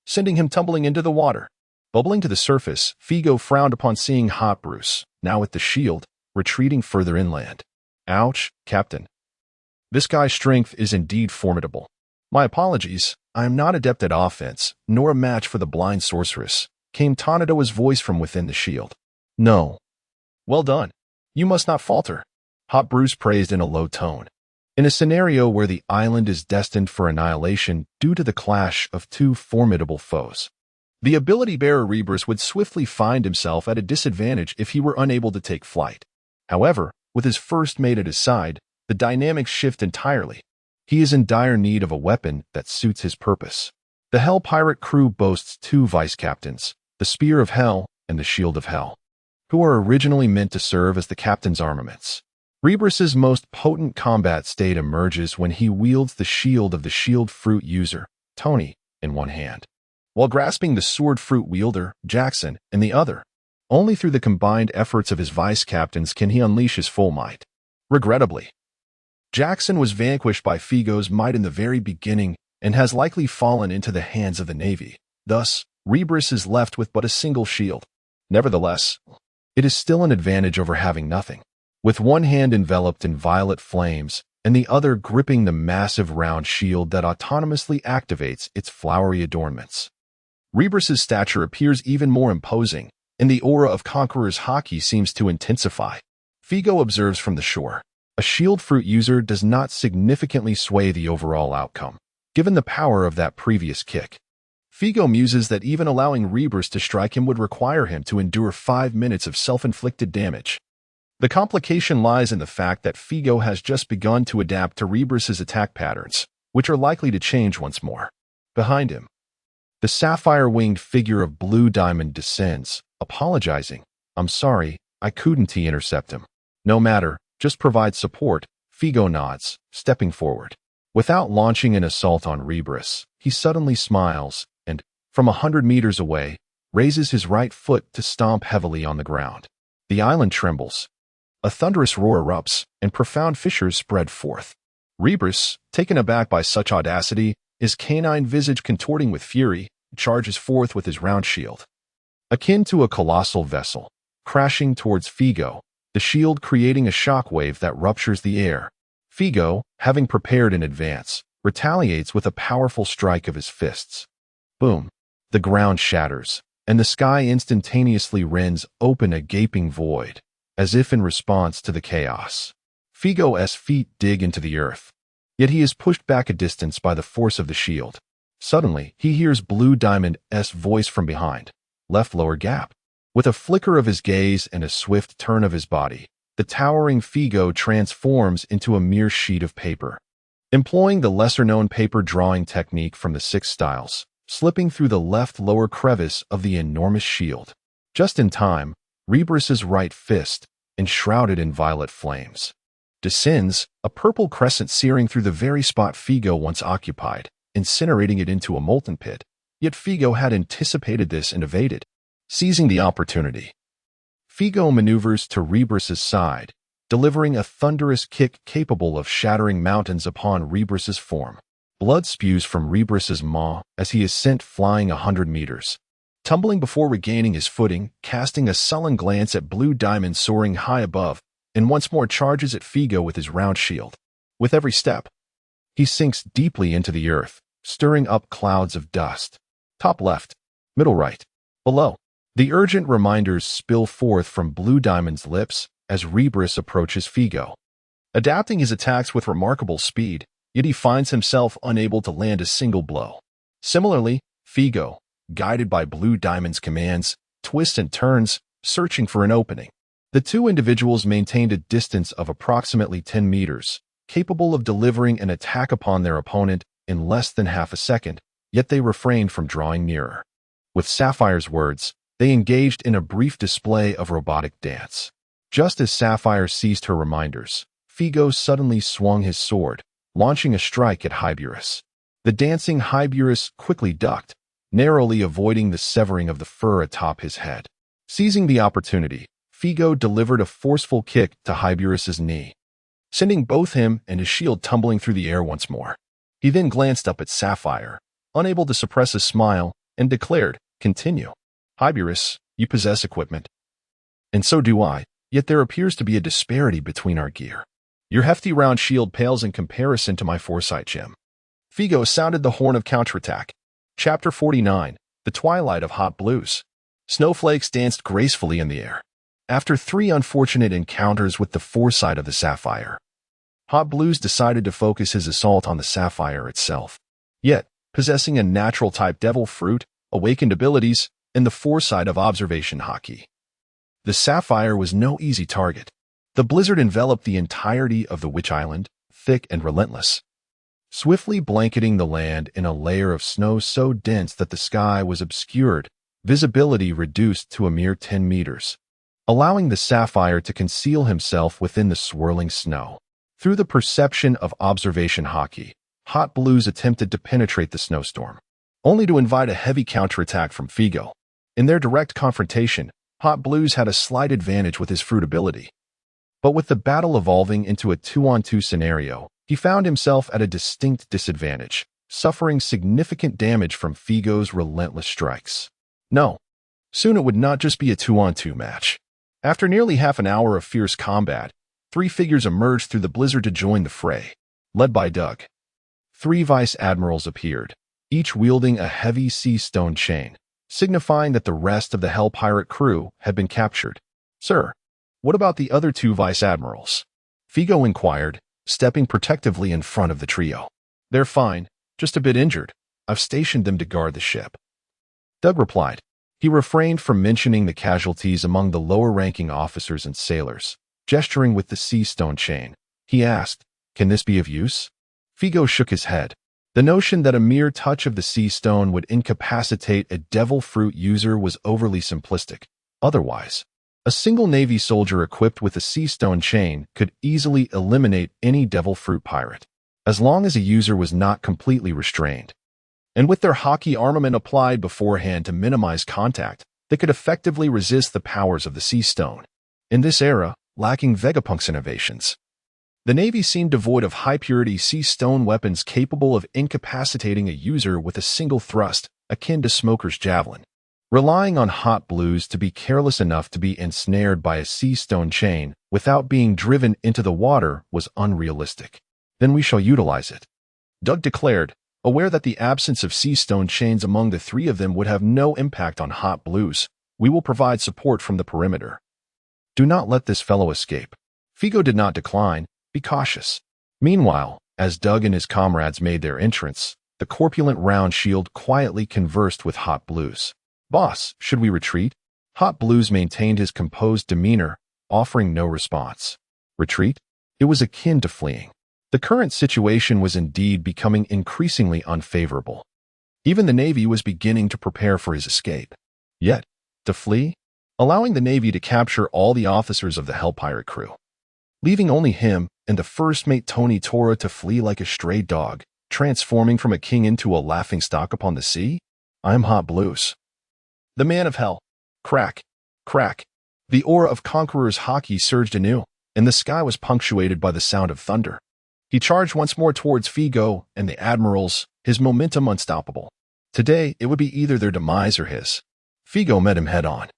sending him tumbling into the water. Bubbling to the surface, Figo frowned upon seeing Hot Bruce, now with the shield, retreating further inland. Ouch, Captain. This guy's strength is indeed formidable. My apologies, I am not adept at offense, nor a match for the blind sorceress, came Tanadoa's voice from within the shield. No. Well done. You must not falter, Hot Bruce praised in a low tone. In a scenario where the island is destined for annihilation due to the clash of 2 formidable foes, the ability bearer Rebus would swiftly find himself at a disadvantage if he were unable to take flight. However, with his first mate at his side, the dynamics shift entirely. He is in dire need of a weapon that suits his purpose. The Hell Pirate crew boasts 2 vice-captains, the Spear of Hell and the Shield of Hell, who are originally meant to serve as the captain's armaments. Rebus's most potent combat state emerges when he wields the shield of the shield fruit user, Tony, in one hand, while grasping the sword fruit wielder, Jackson, in the other. Only through the combined efforts of his vice-captains can he unleash his full might. Regrettably, Jackson was vanquished by Figo's might in the very beginning and has likely fallen into the hands of the Navy. Thus, Rebus is left with but a single shield. Nevertheless, it is still an advantage over having nothing. With one hand enveloped in violet flames and the other gripping the massive round shield that autonomously activates its flowery adornments, Rebus's stature appears even more imposing, and the aura of Conqueror's hockey seems to intensify. Figo observes from the shore. A shield fruit user does not significantly sway the overall outcome, given the power of that previous kick. Figo muses that even allowing Rebus to strike him would require him to endure 5 minutes of self-inflicted damage. The complication lies in the fact that Figo has just begun to adapt to Rebus's attack patterns, which are likely to change once more. Behind him, the sapphire-winged figure of Blue Diamond descends, apologizing. I'm sorry, I couldn't intercept him. No matter, just provide support, Figo nods, stepping forward. Without launching an assault on Rebus, he suddenly smiles and, from 100 meters away, raises his right foot to stomp heavily on the ground. The island trembles. A thunderous roar erupts, and profound fissures spread forth. Rebus, taken aback by such audacity, his canine visage contorting with fury, charges forth with his round shield. Akin to a colossal vessel, crashing towards Figo, the shield creating a shockwave that ruptures the air. Figo, having prepared in advance, retaliates with a powerful strike of his fists. Boom! The ground shatters, and the sky instantaneously rends open a gaping void, as if in response to the chaos. Figo's feet dig into the earth, yet he is pushed back a distance by the force of the shield. Suddenly, he hears Blue Diamond's voice from behind. Left lower gap. With a flicker of his gaze and a swift turn of his body, the towering Figo transforms into a mere sheet of paper. Employing the lesser-known paper drawing technique from the Six Styles, slipping through the left lower crevice of the enormous shield. Just in time, Rebus's right fist, enshrouded in violet flames, descends, a purple crescent searing through the very spot Figo once occupied, incinerating it into a molten pit. Yet Figo had anticipated this and evaded. Seizing the opportunity, Figo maneuvers to Rebus's side, delivering a thunderous kick capable of shattering mountains upon Rebus's form. Blood spews from Rebus's maw as he is sent flying 100 meters. Tumbling before regaining his footing, casting a sullen glance at Blue Diamond soaring high above, and once more charges at Figo with his round shield. With every step, he sinks deeply into the earth, stirring up clouds of dust. Top left, middle right, below. The urgent reminders spill forth from Blue Diamond's lips as Rebus approaches Figo. Adapting his attacks with remarkable speed, yet he finds himself unable to land a single blow. Similarly, Figo, guided by Blue Diamond's commands, twists and turns, searching for an opening. The two individuals maintained a distance of approximately 10 meters, capable of delivering an attack upon their opponent in less than half a second, yet they refrained from drawing nearer. With Sapphire's words, they engaged in a brief display of robotic dance. Just as Sapphire ceased her reminders, Figo suddenly swung his sword, launching a strike at Hyburus. The dancing Hyburus quickly ducked, narrowly avoiding the severing of the fur atop his head. Seizing the opportunity, Figo delivered a forceful kick to Hyburus's knee, sending both him and his shield tumbling through the air once more. He then glanced up at Sapphire, unable to suppress a smile, and declared, "Continue. Hyburus, you possess equipment. And so do I, yet there appears to be a disparity between our gear. Your hefty round shield pales in comparison to my foresight gem." Figo sounded the horn of counterattack. Chapter 49, The Twilight of Hot Blues. Snowflakes danced gracefully in the air. After 3 unfortunate encounters with the foresight of the Sapphire, Hot Blues decided to focus his assault on the Sapphire itself. Yet, possessing a natural-type devil fruit, awakened abilities, and the foresight of observation hockey, the Sapphire was no easy target. The blizzard enveloped the entirety of the Witch Island, thick and relentless, swiftly blanketing the land in a layer of snow so dense that the sky was obscured, visibility reduced to a mere 10 meters, allowing the Sapphire to conceal himself within the swirling snow. Through the perception of observation hockey, Hot Blues attempted to penetrate the snowstorm, only to invite a heavy counterattack from Figo. In their direct confrontation, Hot Blues had a slight advantage with his fruit ability. But with the battle evolving into a 2-on-2 scenario, he found himself at a distinct disadvantage, suffering significant damage from Figo's relentless strikes. No, soon it would not just be a 2-on-2 match. After nearly half an hour of fierce combat, 3 figures emerged through the blizzard to join the fray. Led by Doug, 3 vice admirals appeared, each wielding a heavy sea stone chain, signifying that the rest of the Hell Pirate crew had been captured. "Sir, what about the other 2 vice admirals?" Figo inquired, stepping protectively in front of the trio. "They're fine, just a bit injured. I've stationed them to guard the ship," Doug replied. He refrained from mentioning the casualties among the lower-ranking officers and sailors. Gesturing with the sea stone chain, he asked, "Can this be of use?" Figo shook his head. The notion that a mere touch of the sea stone would incapacitate a devil fruit user was overly simplistic. Otherwise, a single Navy soldier equipped with a sea stone chain could easily eliminate any devil fruit pirate, as long as a user was not completely restrained. And with their hockey armament applied beforehand to minimize contact, they could effectively resist the powers of the sea stone. In this era, lacking Vegapunk's innovations, The Navy seemed devoid of high-purity sea stone weapons capable of incapacitating a user with a single thrust, akin to Smoker's javelin. Relying on hot blues to be careless enough to be ensnared by a sea stone chain without being driven into the water was unrealistic. Then we shall utilize it, Doug declared, aware that the absence of sea stone chains among the three of them would have no impact on hot blues. We will provide support from the perimeter. Do not let this fellow escape. Figo did not decline. Be cautious. Meanwhile, as Doug and his comrades made their entrance, the corpulent round shield quietly conversed with Hot Blues. Boss, should we retreat? Hot Blues maintained his composed demeanor, offering no response. Retreat? It was akin to fleeing. The current situation was indeed becoming increasingly unfavorable. Even the Navy was beginning to prepare for his escape. Yet, to flee? Allowing the Navy to capture all the officers of the Hell Pirate crew. Leaving only him and the first mate Tony Tora to flee like a stray dog, transforming from a king into a laughingstock upon the sea? I'm Hot Blues. The man of hell. Crack. Crack. The aura of Conqueror's hockey surged anew, and the sky was punctuated by the sound of thunder. He charged once more towards Figo and the admirals, his momentum unstoppable. Today, it would be either their demise or his. Figo met him head-on,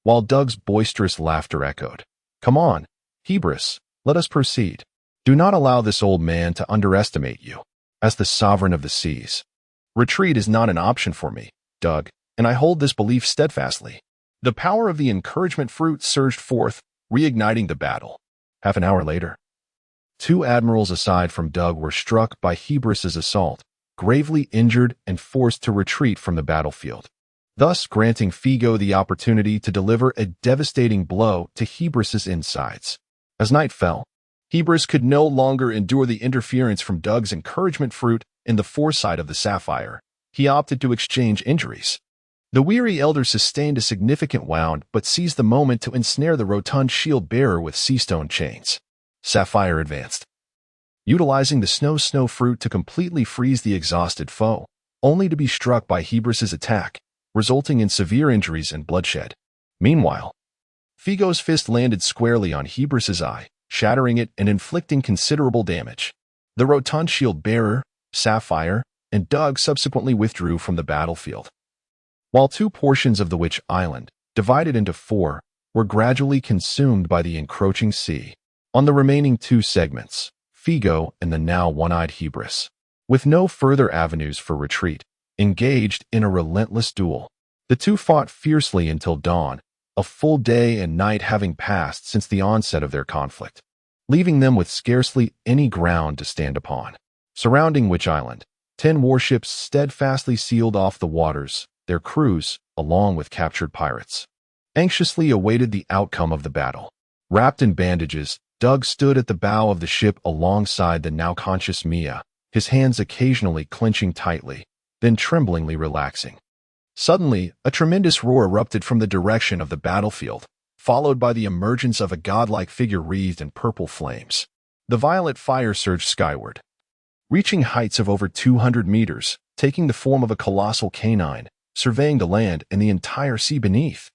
while Doug's boisterous laughter echoed. Come on, Hebris, let us proceed. Do not allow this old man to underestimate you, as the sovereign of the seas. Retreat is not an option for me, Doug, and I hold this belief steadfastly. The power of the encouragement fruit surged forth, reigniting the battle. Half an hour later, two admirals aside from Doug were struck by Hebris's assault, gravely injured and forced to retreat from the battlefield, thus granting Figo the opportunity to deliver a devastating blow to Hebris's insides. As night fell, Hebris could no longer endure the interference from Doug's encouragement fruit and the foresight of the Sapphire. He opted to exchange injuries. The weary elder sustained a significant wound but seized the moment to ensnare the rotund shield-bearer with seastone chains. Sapphire advanced, utilizing the snow fruit to completely freeze the exhausted foe, only to be struck by Hebris's attack, resulting in severe injuries and bloodshed. Meanwhile, Figo's fist landed squarely on Hebris's eye, shattering it and inflicting considerable damage. The rotund shield-bearer, Sapphire, and Doug subsequently withdrew from the battlefield, while two portions of the Witch Island, divided into four, were gradually consumed by the encroaching sea. On the remaining two segments, Figo and the now one-eyed Hebris, with no further avenues for retreat, engaged in a relentless duel. The two fought fiercely until dawn, a full day and night having passed since the onset of their conflict, leaving them with scarcely any ground to stand upon. Surrounding Witch Island, 10 warships steadfastly sealed off the waters. Their crews, along with captured pirates, anxiously awaited the outcome of the battle. Wrapped in bandages, Doug stood at the bow of the ship alongside the now conscious Mia, his hands occasionally clenching tightly, then tremblingly relaxing. Suddenly, a tremendous roar erupted from the direction of the battlefield, followed by the emergence of a godlike figure wreathed in purple flames. The violet fire surged skyward, reaching heights of over 200 meters, taking the form of a colossal canine, surveying the land and the entire sea beneath.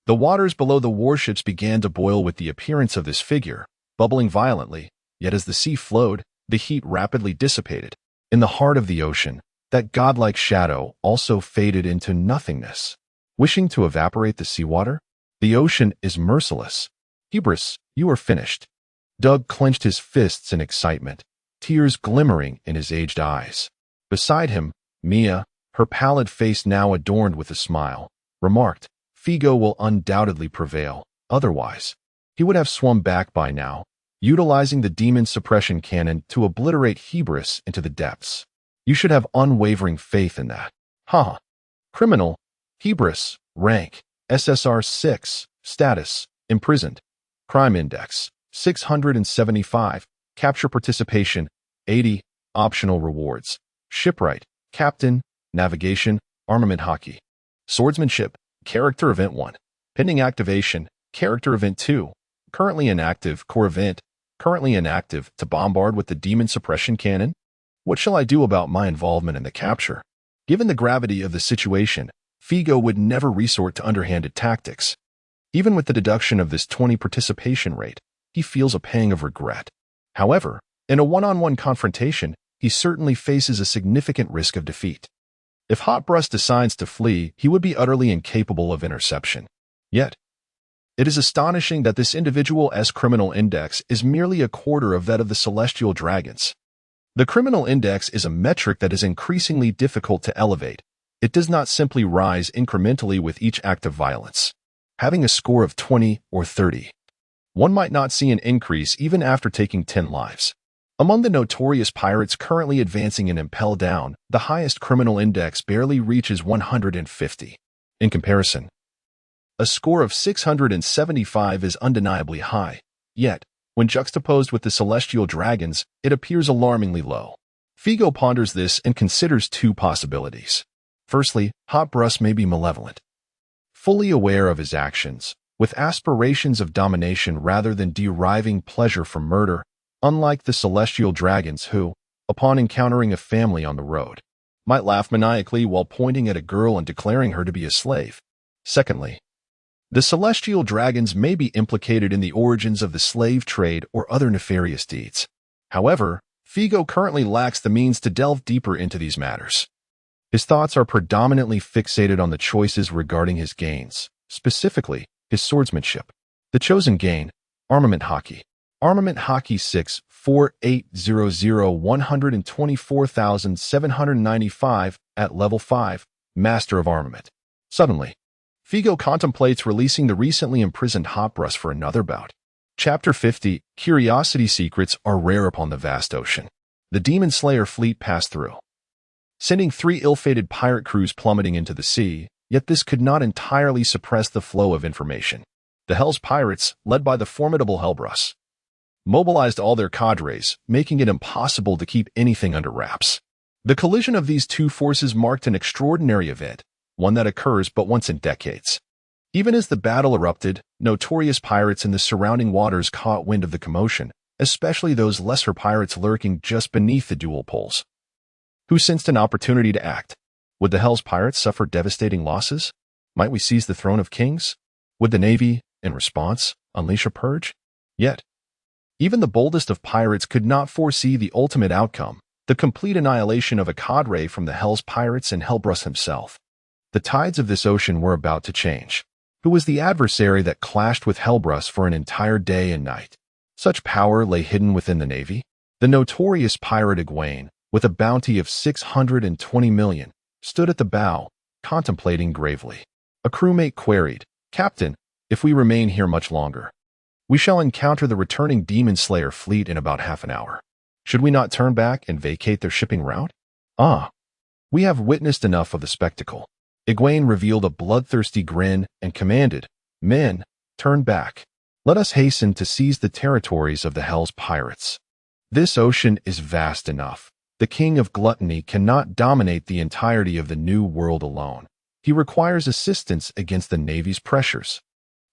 The waters below the warships began to boil with the appearance of this figure, bubbling violently, yet as the sea flowed, the heat rapidly dissipated. In the heart of the ocean, that godlike shadow also faded into nothingness. Wishing to evaporate the seawater? The ocean is merciless. Hebris, you are finished. Doug clenched his fists in excitement, tears glimmering in his aged eyes. Beside him, Mia, her pallid face now adorned with a smile, remarked, Figo will undoubtedly prevail, otherwise, he would have swum back by now, utilizing the demon suppression cannon to obliterate Hebris into the depths. You should have unwavering faith in that. Haha. Criminal. Hebris. Rank. SSR 6. Status. Imprisoned. Crime Index. 675. Capture participation. 80. Optional rewards. Shipwright. Captain. Navigation, Armament Hockey. Swordsmanship, Character Event 1. Pending activation, Character Event 2. Currently inactive, Core Event. Currently inactive, to bombard with the Demon Suppression Cannon. What shall I do about my involvement in the capture? Given the gravity of the situation, Figo would never resort to underhanded tactics. Even with the deduction of this 20 participation rate, he feels a pang of regret. However, in a one-on-one confrontation, he certainly faces a significant risk of defeat. If Hotbrush decides to flee, he would be utterly incapable of interception. Yet, it is astonishing that this individual's criminal index is merely a quarter of that of the celestial dragons. The criminal index is a metric that is increasingly difficult to elevate. It does not simply rise incrementally with each act of violence. Having a score of 20 or 30, one might not see an increase even after taking 10 lives. Among the notorious pirates currently advancing in Impel Down, the highest criminal index barely reaches 150. In comparison, a score of 675 is undeniably high, yet, when juxtaposed with the celestial dragons, it appears alarmingly low. Figo ponders this and considers two possibilities. Firstly, Hotbrush may be malevolent, fully aware of his actions, with aspirations of domination rather than deriving pleasure from murder, unlike the celestial dragons who, upon encountering a family on the road, might laugh maniacally while pointing at a girl and declaring her to be a slave. Secondly, the celestial dragons may be implicated in the origins of the slave trade or other nefarious deeds. However, Figo currently lacks the means to delve deeper into these matters. His thoughts are predominantly fixated on the choices regarding his gains, specifically his swordsmanship. The chosen gain, Armament Hockey. Armament Hockey 64800 at level 5, Master of Armament. Suddenly, Figo contemplates releasing the recently imprisoned Hotbrush for another bout. Chapter 50, Curiosity Secrets are rare upon the vast ocean. The Demon Slayer fleet passed through, sending 3 ill-fated pirate crews plummeting into the sea, yet this could not entirely suppress the flow of information. The Hell's Pirates, led by the formidable Hellbrush, mobilized all their cadres, making it impossible to keep anything under wraps. The collision of these two forces marked an extraordinary event, one that occurs but once in decades. Even as the battle erupted, notorious pirates in the surrounding waters caught wind of the commotion, especially those lesser pirates lurking just beneath the dual poles, who sensed an opportunity to act. Would the Hell's Pirates suffer devastating losses? Might we seize the throne of kings? Would the Navy, in response, unleash a purge? Yet, even the boldest of pirates could not foresee the ultimate outcome, the complete annihilation of a cadre from the Hell's Pirates and Hellbrush himself. The tides of this ocean were about to change. Who was the adversary that clashed with Hellbrush for an entire day and night? Such power lay hidden within the Navy. The notorious pirate Egwene, with a bounty of 620 million, stood at the bow, contemplating gravely. A crewmate queried, "Captain, if we remain here much longer, we shall encounter the returning Demon Slayer fleet in about half an hour. Should we not turn back and vacate their shipping route?" "Ah, we have witnessed enough of the spectacle." Egwene revealed a bloodthirsty grin and commanded, "Men, turn back. Let us hasten to seize the territories of the Hell's Pirates. This ocean is vast enough. The King of Gluttony cannot dominate the entirety of the New World alone. He requires assistance against the Navy's pressures.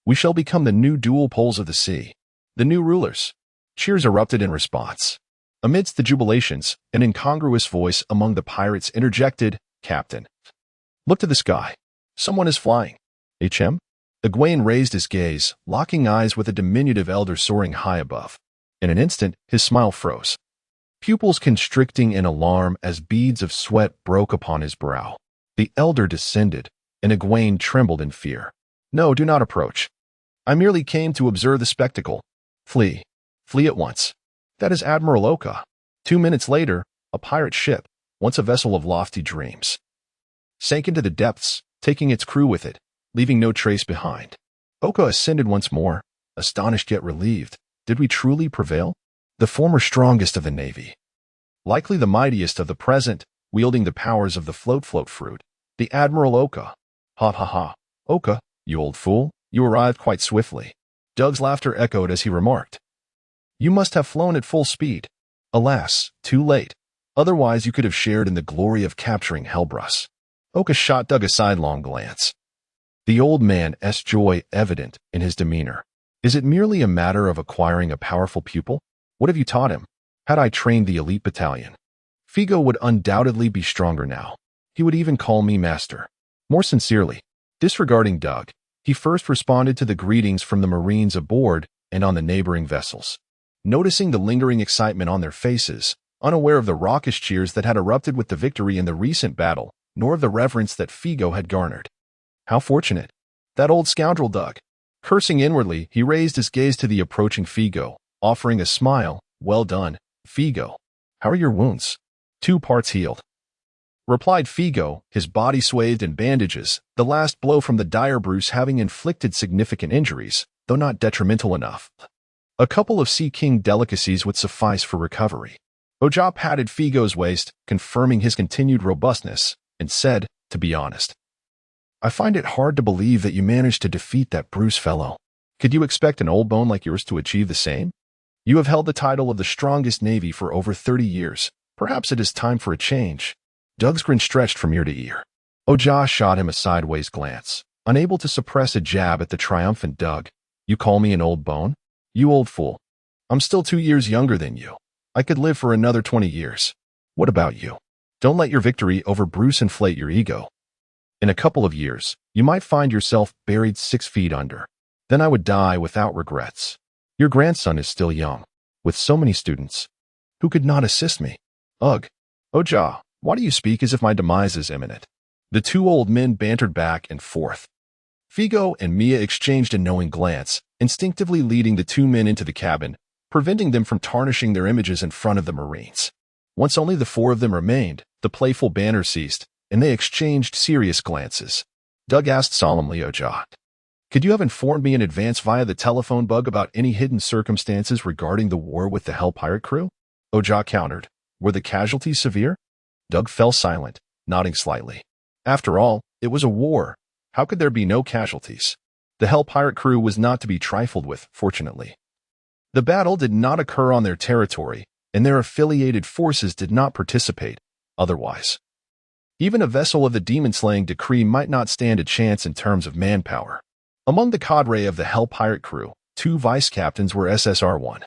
We shall become the new dual poles of the sea, the new rulers." Cheers erupted in response. Amidst the jubilations, an incongruous voice among the pirates interjected, "Captain, look to the sky. Someone is flying." "HM?" Egwene raised his gaze, locking eyes with a diminutive elder soaring high above. In an instant, his smile froze, pupils constricting in alarm as beads of sweat broke upon his brow. The elder descended, and Egwene trembled in fear. "No, do not approach. I merely came to observe the spectacle. Flee. Flee at once." "That is Admiral Oka." 2 minutes later, a pirate ship, once a vessel of lofty dreams, sank into the depths, taking its crew with it, leaving no trace behind. Oka ascended once more, astonished yet relieved. Did we truly prevail? The former strongest of the Navy, likely the mightiest of the present, wielding the powers of the float fruit, the Admiral Oka. "Ha ha ha. Oka, you old fool, you arrived quite swiftly." Doug's laughter echoed as he remarked, "You must have flown at full speed." "Alas, too late. Otherwise you could have shared in the glory of capturing Hellbrush." Oka shot Doug a sidelong glance, the old man's joy evident in his demeanor. "Is it merely a matter of acquiring a powerful pupil? What have you taught him?" "Had I trained the elite battalion, Figo would undoubtedly be stronger now. He would even call me master." More sincerely, disregarding Doug, he first responded to the greetings from the Marines aboard and on the neighboring vessels. noticing the lingering excitement on their faces, unaware of the raucous cheers that had erupted with the victory in the recent battle, nor of the reverence that Figo had garnered. How fortunate! That old scoundrel Doug. Cursing inwardly, he raised his gaze to the approaching Figo, offering a smile. Well done, Figo. How are your wounds? 2 parts healed, replied Figo, his body swathed in bandages, the last blow from the dire bruise having inflicted significant injuries, though not detrimental enough. A couple of Sea King delicacies would suffice for recovery. Oja patted Figo's waist, confirming his continued robustness, and said, to be honest, I find it hard to believe that you managed to defeat that Bruce fellow. Could you expect an old bone like yours to achieve the same? You have held the title of the strongest navy for over 30 years. Perhaps it is time for a change. Doug's grin stretched from ear to ear. Oja shot him a sideways glance, unable to suppress a jab at the triumphant Doug. You call me an old bone? You old fool. I'm still 2 years younger than you. I could live for another 20 years. What about you? Don't let your victory over Bruce inflate your ego. In a couple of years, you might find yourself buried 6 feet under. Then I would die without regrets. Your grandson is still young, with so many students. Who could not assist me? Ugh. Oja, why do you speak as if my demise is imminent? The 2 old men bantered back and forth. Figo and Mia exchanged a knowing glance, instinctively leading the 2 men into the cabin, preventing them from tarnishing their images in front of the Marines. Once only the 4 of them remained, the playful banter ceased, and they exchanged serious glances. Doug asked solemnly, Oja, could you have informed me in advance via the telephone bug about any hidden circumstances regarding the war with the Hell Pirate crew? Oja countered. Were the casualties severe? Doug fell silent, nodding slightly. After all, it was a war. How could there be no casualties? The Hell Pirate crew was not to be trifled with, fortunately. The battle did not occur on their territory, and their affiliated forces did not participate, otherwise. Even a vessel of the demon-slaying decree might not stand a chance in terms of manpower. Among the cadre of the Hell Pirate crew, 2 vice-captains were SSR-1.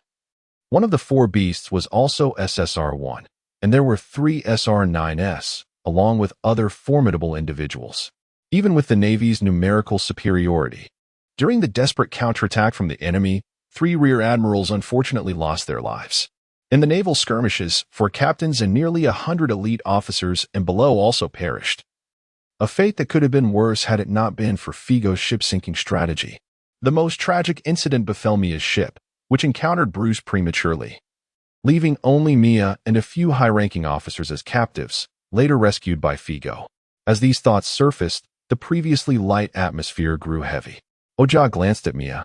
One of the 4 beasts was also SSR-1, and there were 3 SR-9s, along with other formidable individuals. Even with the Navy's numerical superiority, during the desperate counterattack from the enemy, 3 rear admirals unfortunately lost their lives. In the naval skirmishes, 4 captains and nearly 100 elite officers and below also perished. A fate that could have been worse had it not been for Figo's ship-sinking strategy. The most tragic incident befell Mia's ship, which encountered Bruce prematurely, leaving only Mia and a few high-ranking officers as captives, later rescued by Figo. As these thoughts surfaced, the previously light atmosphere grew heavy. Oja glanced at Mia,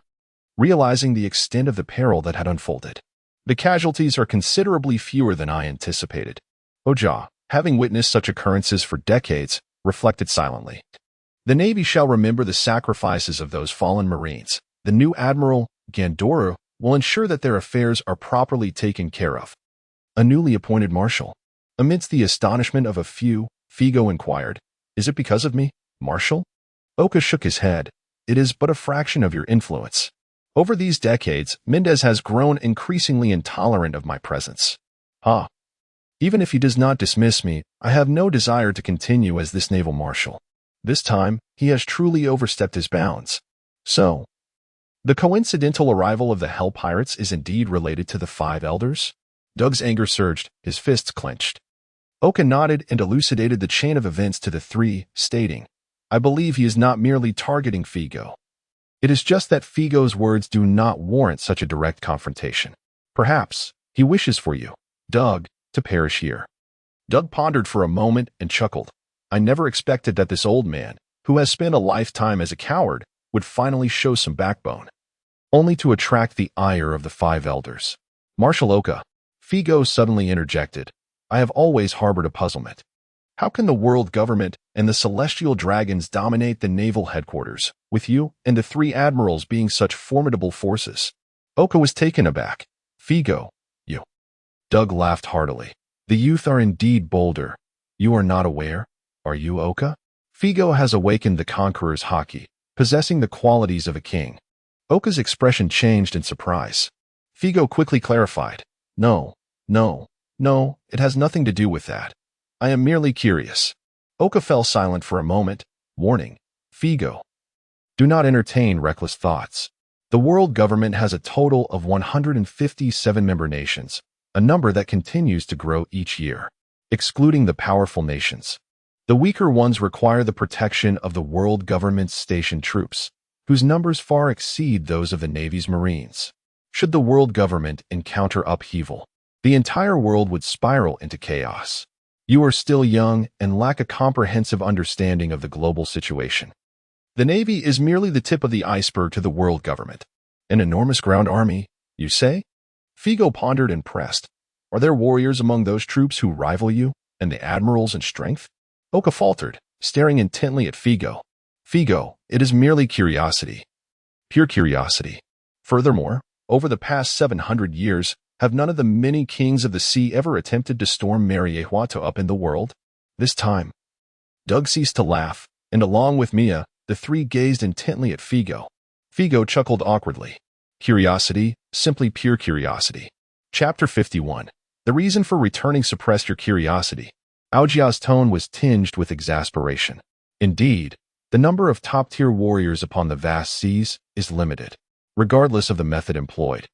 realizing the extent of the peril that had unfolded. The casualties are considerably fewer than I anticipated. Oja, having witnessed such occurrences for decades, reflected silently. The Navy shall remember the sacrifices of those fallen Marines. The new Admiral, Gandora, will ensure that their affairs are properly taken care of. A newly appointed marshal. Amidst the astonishment of a few, Figo inquired, Is it because of me, Marshal? Oka shook his head. It is but a fraction of your influence. Over these decades, Mendez has grown increasingly intolerant of my presence. Even if he does not dismiss me, I have no desire to continue as this naval marshal. This time, he has truly overstepped his bounds. So, the coincidental arrival of the Hell Pirates is indeed related to the 5 elders? Doug's anger surged, his fists clenched. Oka nodded and elucidated the chain of events to the 3, stating, I believe he is not merely targeting Figo. It is just that Figo's words do not warrant such a direct confrontation. Perhaps he wishes for you, Doug, to perish here. Doug pondered for a moment and chuckled. I never expected that this old man, who has spent a lifetime as a coward, would finally show some backbone, only to attract the ire of the 5 elders. Marshal Oka, Figo suddenly interjected, I have always harbored a puzzlement. How can the world government and the celestial dragons dominate the naval headquarters, with you and the 3 admirals being such formidable forces? Oka was taken aback. Figo, you. Doug laughed heartily. The youth are indeed bolder. You are not aware, are you, Oka? Figo has awakened the conqueror's haki, possessing the qualities of a king. Oka's expression changed in surprise. Figo quickly clarified. No, it has nothing to do with that. I am merely curious. Oka fell silent for a moment, warning, Figo, do not entertain reckless thoughts. The world government has a total of 157 member nations, a number that continues to grow each year, excluding the powerful nations. The weaker ones require the protection of the world government's stationed troops, whose numbers far exceed those of the Navy's Marines. Should the world government encounter upheaval, the entire world would spiral into chaos. You are still young and lack a comprehensive understanding of the global situation. The Navy is merely the tip of the iceberg to the world government. An enormous ground army, you say? Figo pondered, impressed. Are there warriors among those troops who rival you and the admirals in strength? Oka faltered, staring intently at Figo. Figo, it is merely curiosity. Pure curiosity. Furthermore, over the past 700 years, have none of the many kings of the sea ever attempted to storm Mariehuato up in the world? This time. Doug ceased to laugh, and along with Mia, the three gazed intently at Figo. Figo chuckled awkwardly. Curiosity, simply pure curiosity. Chapter 51. The reason for returning suppressed your curiosity. Aojia's tone was tinged with exasperation. Indeed, the number of top-tier warriors upon the vast seas is limited, regardless of the method employed.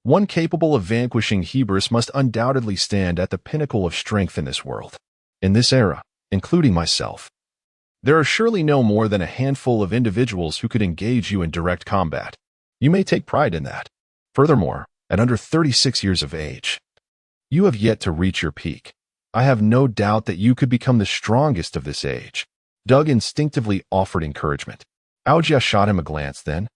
One capable of vanquishing Hebrews must undoubtedly stand at the pinnacle of strength in this world. In this era, including myself, there are surely no more than a handful of individuals who could engage you in direct combat. You may take pride in that. Furthermore, at under 36 years of age, you have yet to reach your peak. I have no doubt that you could become the strongest of this age. Doug instinctively offered encouragement. Aojia shot him a glance then.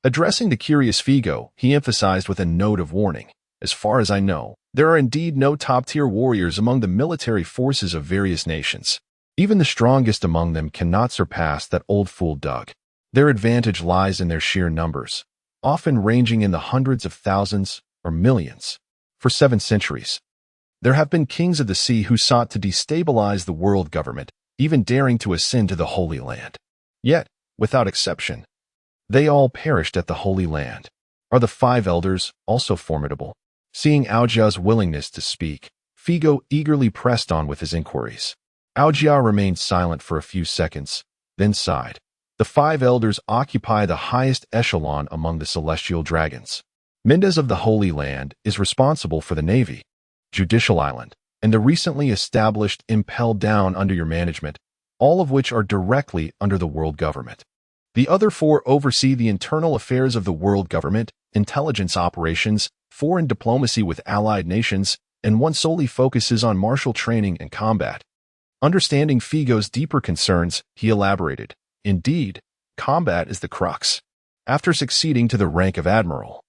Addressing the curious Figo, he emphasized with a note of warning. As far as I know, there are indeed no top-tier warriors among the military forces of various nations. Even the strongest among them cannot surpass that old fool Doug. Their advantage lies in their sheer numbers, often ranging in the hundreds of thousands or millions. For 7 centuries, there have been kings of the sea who sought to destabilize the world government, even daring to ascend to the Holy Land. Yet, without exception, they all perished at the Holy Land. Are the 5 elders also formidable? Seeing Aojia's willingness to speak, Figo eagerly pressed on with his inquiries. Aojia remained silent for a few seconds, then sighed. The 5 elders occupy the highest echelon among the celestial dragons. Mendes of the Holy Land is responsible for the Navy, Judicial Island, and the recently established Impel Down under your management, all of which are directly under the world government. The other 4 oversee the internal affairs of the world government, intelligence operations, foreign diplomacy with allied nations, and one solely focuses on martial training and combat. Understanding Figo's deeper concerns, he elaborated. Indeed, combat is the crux. After succeeding to the rank of admiral,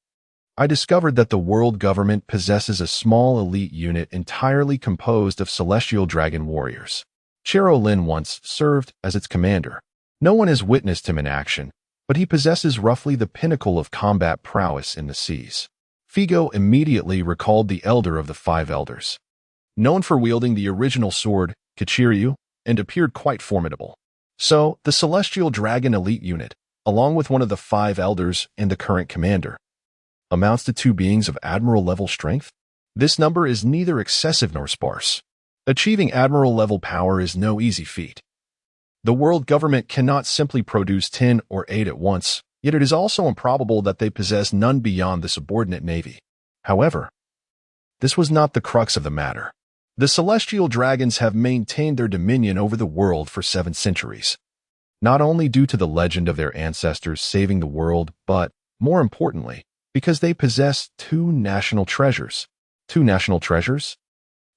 I discovered that the world government possesses a small elite unit entirely composed of celestial dragon warriors. Chero Lin once served as its commander. No one has witnessed him in action, but he possesses roughly the pinnacle of combat prowess in the seas. Figo immediately recalled the elder of the 5 elders, known for wielding the original sword, Kichiryu, and appeared quite formidable. So, the celestial dragon elite unit, along with one of the 5 elders and the current commander, amounts to 2 beings of admiral-level strength? This number is neither excessive nor sparse. Achieving admiral-level power is no easy feat. The world government cannot simply produce 10 or 8 at once, yet it is also improbable that they possess none beyond the subordinate navy. However, this was not the crux of the matter. The celestial dragons have maintained their dominion over the world for 7 centuries, not only due to the legend of their ancestors saving the world, but, more importantly, because they possess 2 national treasures. 2 national treasures?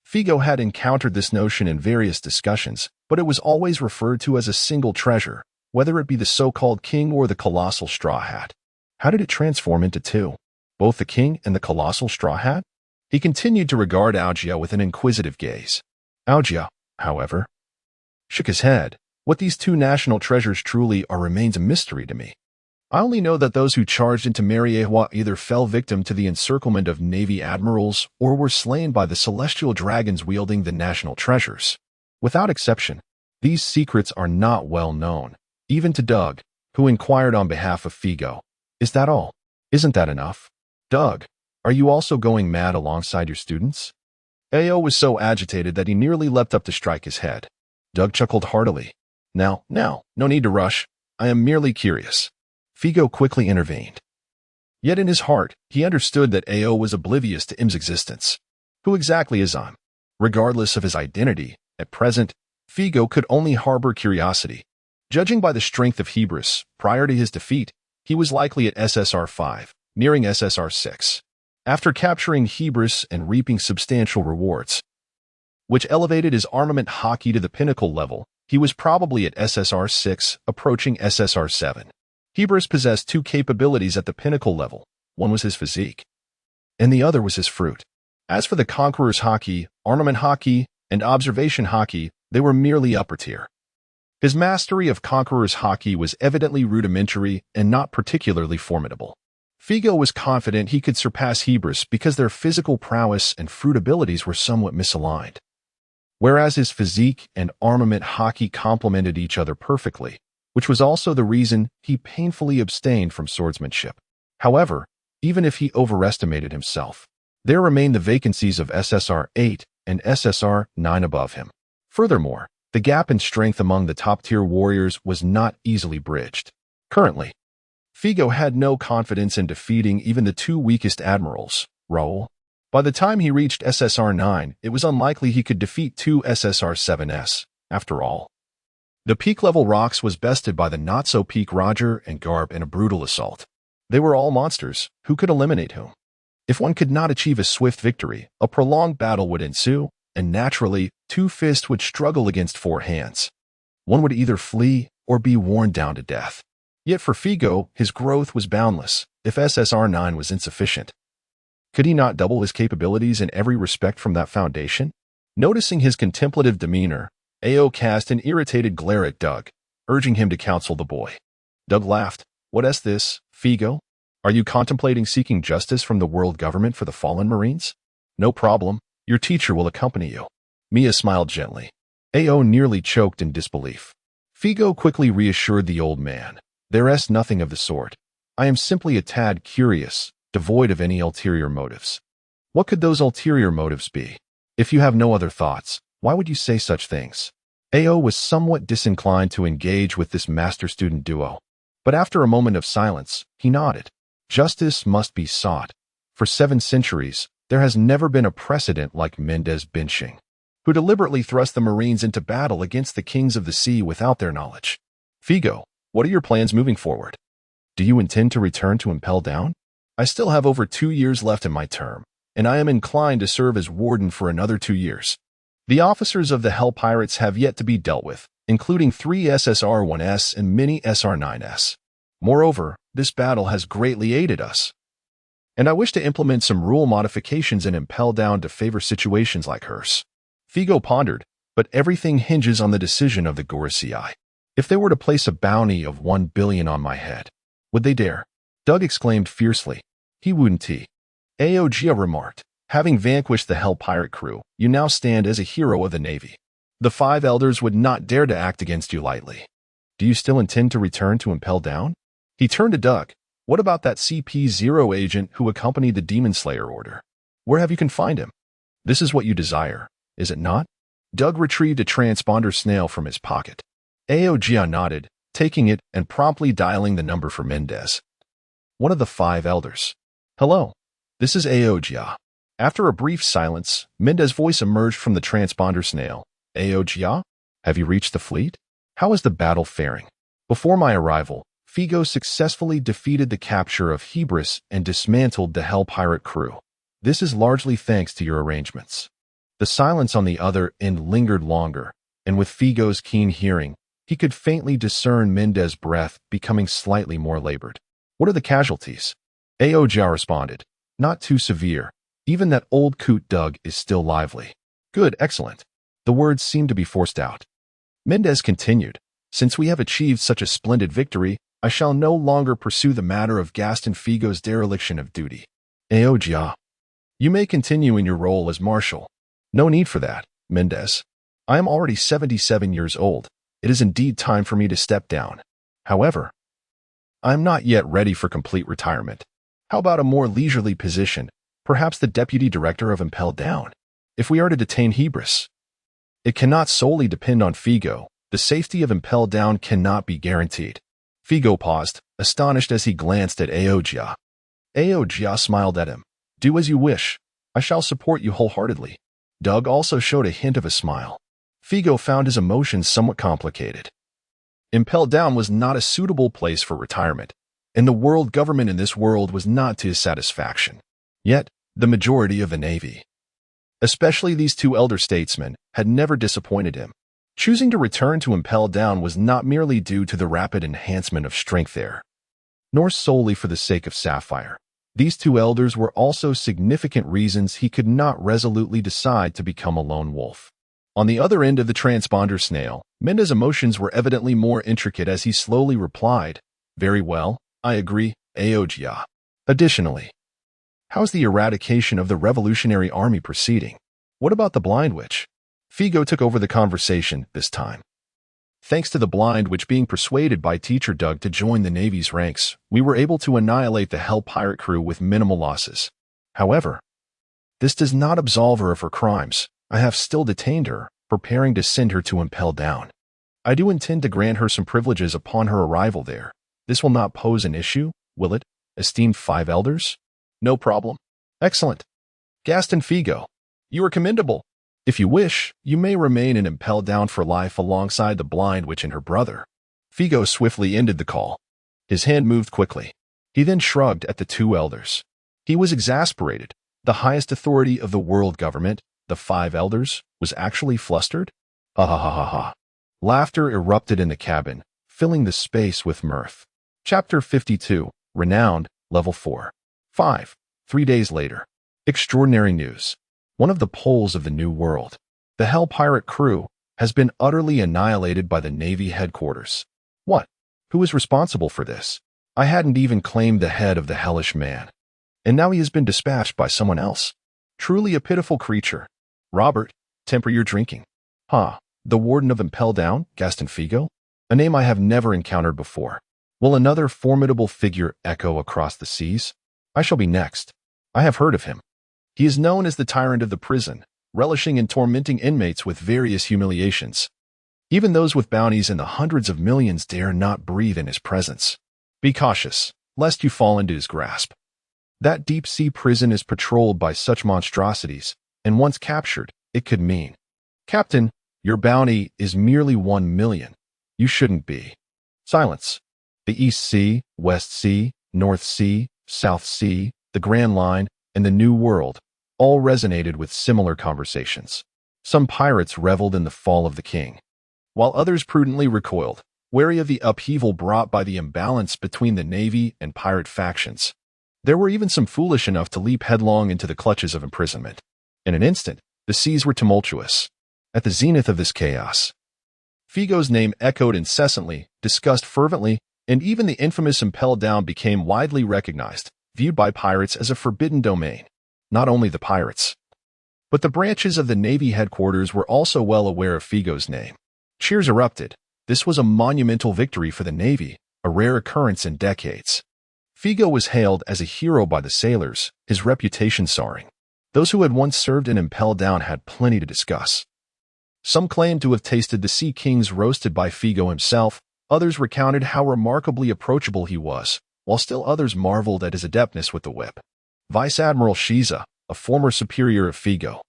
Figo had encountered this notion in various discussions, but it was always referred to as a single treasure, whether it be the so-called king or the colossal straw hat. How did it transform into 2? Both the king and the colossal straw hat? He continued to regard Aojia with an inquisitive gaze. Aojia, however, shook his head. What these 2 national treasures truly are remains a mystery to me. I only know that those who charged into Mariewa either fell victim to the encirclement of Navy admirals or were slain by the celestial dragons wielding the national treasures. Without exception, these secrets are not well known, even to Doug, who inquired on behalf of Figo. Is that all? Isn't that enough? Doug, are you also going mad alongside your students? Ao was so agitated that he nearly leapt up to strike his head. Doug chuckled heartily. Now, no need to rush. I am merely curious. Figo quickly intervened. Yet in his heart, he understood that Ao was oblivious to Im's existence. Who exactly is Im? Regardless of his identity, at present, Figo could only harbor curiosity. Judging by the strength of Hebris, prior to his defeat, he was likely at SSR 5, nearing SSR 6. After capturing Hebris and reaping substantial rewards, which elevated his armament hockey to the pinnacle level, he was probably at SSR 6, approaching SSR 7. Hebris possessed two capabilities at the pinnacle level. One was his physique, and the other was his fruit. As for the Conqueror's hockey, armament hockey, and observation hockey, they were merely upper tier. His mastery of Conqueror's hockey was evidently rudimentary and not particularly formidable. Figo was confident he could surpass Hebris because their physical prowess and fruit abilities were somewhat misaligned. Whereas his physique and armament hockey complemented each other perfectly, which was also the reason he painfully abstained from swordsmanship. However, even if he overestimated himself, there remained the vacancies of SSR 8 and SSR 9 above him. Furthermore, the gap in strength among the top-tier warriors was not easily bridged. Currently, Figo had no confidence in defeating even the two weakest admirals, Raoul. By the time he reached SSR 9, it was unlikely he could defeat two SSR 7s, after all. The peak-level Rox was bested by the not-so-peak Roger and Garb in a brutal assault. They were all monsters, who could eliminate whom? If one could not achieve a swift victory, a prolonged battle would ensue, and naturally, two fists would struggle against four hands. One would either flee or be worn down to death. Yet for Figo, his growth was boundless, if SSR 9 was insufficient. Could he not double his capabilities in every respect from that foundation? Noticing his contemplative demeanor, Ao cast an irritated glare at Doug, urging him to counsel the boy. Doug laughed. What this, Figo? Are you contemplating seeking justice from the world government for the fallen Marines? No problem. Your teacher will accompany you. Mia smiled gently. Ao nearly choked in disbelief. Figo quickly reassured the old man. There's nothing of the sort. I am simply a tad curious, devoid of any ulterior motives. What could those ulterior motives be? If you have no other thoughts, why would you say such things? Ao was somewhat disinclined to engage with this master-student duo. But after a moment of silence, he nodded. Justice must be sought. For 7 centuries, there has never been a precedent like Mendez Binching, who deliberately thrust the Marines into battle against the kings of the sea without their knowledge. Figo, what are your plans moving forward? Do you intend to return to Impel Down? I still have over 2 years left in my term, and I am inclined to serve as warden for another 2 years. The officers of the Hell Pirates have yet to be dealt with, including 3 SSR-1s and many SR-9s. Moreover, this battle has greatly aided us, and I wish to implement some rule modifications in Impel Down to favor situations like hers. Figo pondered, but everything hinges on the decision of the Gorosei. If they were to place a bounty of 1 billion on my head, would they dare? Doug exclaimed fiercely. He wouldn't. Aogia remarked. Having vanquished the Hell Pirate crew, you now stand as a hero of the Navy. The 5 elders would not dare to act against you lightly. Do you still intend to return to Impel Down? He turned to Doug. What about that CP0 agent who accompanied the Demon Slayer order? Where have you confined him? This is what you desire, is it not? Doug retrieved a transponder snail from his pocket. Aogia nodded, taking it and promptly dialing the number for Mendez. One of the 5 elders. Hello, this is Aogia. After a brief silence, Mendez's voice emerged from the transponder snail. Aogia, have you reached the fleet? How is the battle faring? Before my arrival, Figo successfully defeated the capture of Hebris and dismantled the Hell Pirate crew. This is largely thanks to your arrangements. The silence on the other end lingered longer, and with Figo's keen hearing, he could faintly discern Mendez's breath becoming slightly more labored. What are the casualties? Aogia responded. Not too severe. Even that old coot Doug is still lively. Good, excellent. The words seemed to be forced out. Mendez continued. Since we have achieved such a splendid victory, I shall no longer pursue the matter of Gaston Figo's dereliction of duty. Aogia, you may continue in your role as marshal. No need for that, Mendez. I am already 77 years old. It is indeed time for me to step down. However, I am not yet ready for complete retirement. How about a more leisurely position, perhaps the deputy director of Impel Down? If we are to detain Hebris, it cannot solely depend on Figo. The safety of Impel Down cannot be guaranteed. Figo paused, astonished as he glanced at Aogia. Aojia smiled at him. Do as you wish. I shall support you wholeheartedly. Doug also showed a hint of a smile. Figo found his emotions somewhat complicated. Impel Down was not a suitable place for retirement, and the world government in this world was not to his satisfaction. Yet, the majority of the Navy, especially these two elder statesmen, had never disappointed him. Choosing to return to Impel Down was not merely due to the rapid enhancement of strength there, nor solely for the sake of Sapphire. These two elders were also significant reasons he could not resolutely decide to become a lone wolf. On the other end of the transponder snail, Minda's emotions were evidently more intricate as he slowly replied, Very well, I agree, Aojia. Additionally, how's the eradication of the Revolutionary Army proceeding? What about the Blind Witch? Figo took over the conversation this time. Thanks to the Blind Witch being persuaded by Teacher Doug to join the Navy's ranks, we were able to annihilate the Hell Pirate crew with minimal losses. However, this does not absolve her of her crimes. I have still detained her, preparing to send her to Impel Down. I do intend to grant her some privileges upon her arrival there. This will not pose an issue, will it, esteemed five elders? No problem. Excellent. Gaston Figo, you are commendable. If you wish, you may remain in Impel Down for life alongside the Blind Witch and her brother. Figo swiftly ended the call. His hand moved quickly. He then shrugged at the two elders. He was exasperated. The highest authority of the world government, the five elders, was actually flustered? Ha ha ha ha ha. Laughter erupted in the cabin, filling the space with mirth. Chapter 52, Renowned, Level 4. 5. 3 days later. Extraordinary news. One of the poles of the New World, the Hell Pirate crew, has been utterly annihilated by the Navy headquarters. What? Who is responsible for this? I hadn't even claimed the head of the hellish man. And now he has been dispatched by someone else. Truly a pitiful creature. Robert, temper your drinking. The Warden of Impel Down, Gaston Figo? A name I have never encountered before. Will another formidable figure echo across the seas? I shall be next. I have heard of him. He is known as the tyrant of the prison, relishing in tormenting inmates with various humiliations. Even those with bounties in the hundreds of millions dare not breathe in his presence. Be cautious, lest you fall into his grasp. That deep-sea prison is patrolled by such monstrosities, and once captured, it could mean, Captain, your bounty is merely 1 million. You shouldn't be. Silence. The East Sea, West Sea, North Sea, South Sea, the Grand Line, and the New World all resonated with similar conversations. Some pirates reveled in the fall of the king, while others prudently recoiled, wary of the upheaval brought by the imbalance between the Navy and pirate factions. There were even some foolish enough to leap headlong into the clutches of imprisonment. In an instant, the seas were tumultuous. At the zenith of this chaos, Figo's name echoed incessantly, discussed fervently, and even the infamous Impel Down became widely recognized, viewed by pirates as a forbidden domain. Not only the pirates, but the branches of the Navy headquarters were also well aware of Figo's name. Cheers erupted. This was a monumental victory for the Navy, a rare occurrence in decades. Figo was hailed as a hero by the sailors, his reputation soaring. Those who had once served in Impel Down had plenty to discuss. Some claimed to have tasted the Sea Kings roasted by Figo himself, others recounted how remarkably approachable he was, while still others marveled at his adeptness with the whip. Vice Admiral Shiza, a former superior of Figo,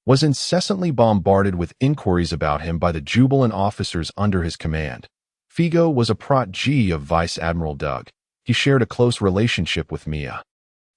was incessantly bombarded with inquiries about him by the jubilant officers under his command. Figo was a protégé of Vice Admiral Doug. He shared a close relationship with Mia,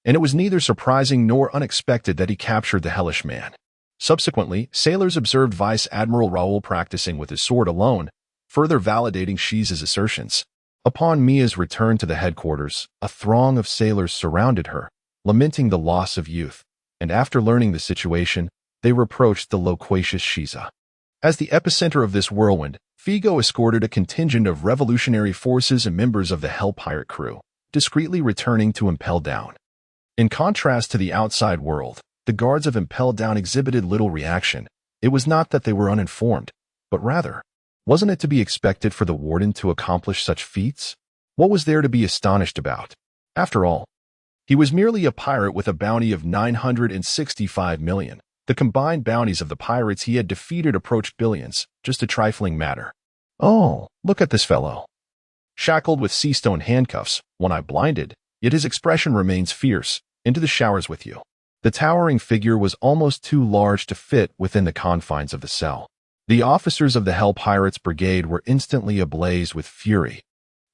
and it was neither surprising nor unexpected that he captured the hellish man. Subsequently, sailors observed Vice Admiral Raoul practicing with his sword alone, further validating Shiza's assertions. Upon Mia's return to the headquarters, a throng of sailors surrounded her, lamenting the loss of youth, and after learning the situation, they reproached the loquacious Shiza. As the epicenter of this whirlwind, Figo escorted a contingent of revolutionary forces and members of the Hell Pirate crew, discreetly returning to Impel Down. In contrast to the outside world, the guards of Impel Down exhibited little reaction. It was not that they were uninformed, but rather, wasn't it to be expected for the warden to accomplish such feats? What was there to be astonished about? After all, he was merely a pirate with a bounty of 965 million. The combined bounties of the pirates he had defeated approached billions, just a trifling matter. Oh, look at this fellow. Shackled with sea-stone handcuffs, one eye blinded, yet his expression remains fierce. Into the showers with you. The towering figure was almost too large to fit within the confines of the cell. The officers of the Hell Pirates Brigade were instantly ablaze with fury,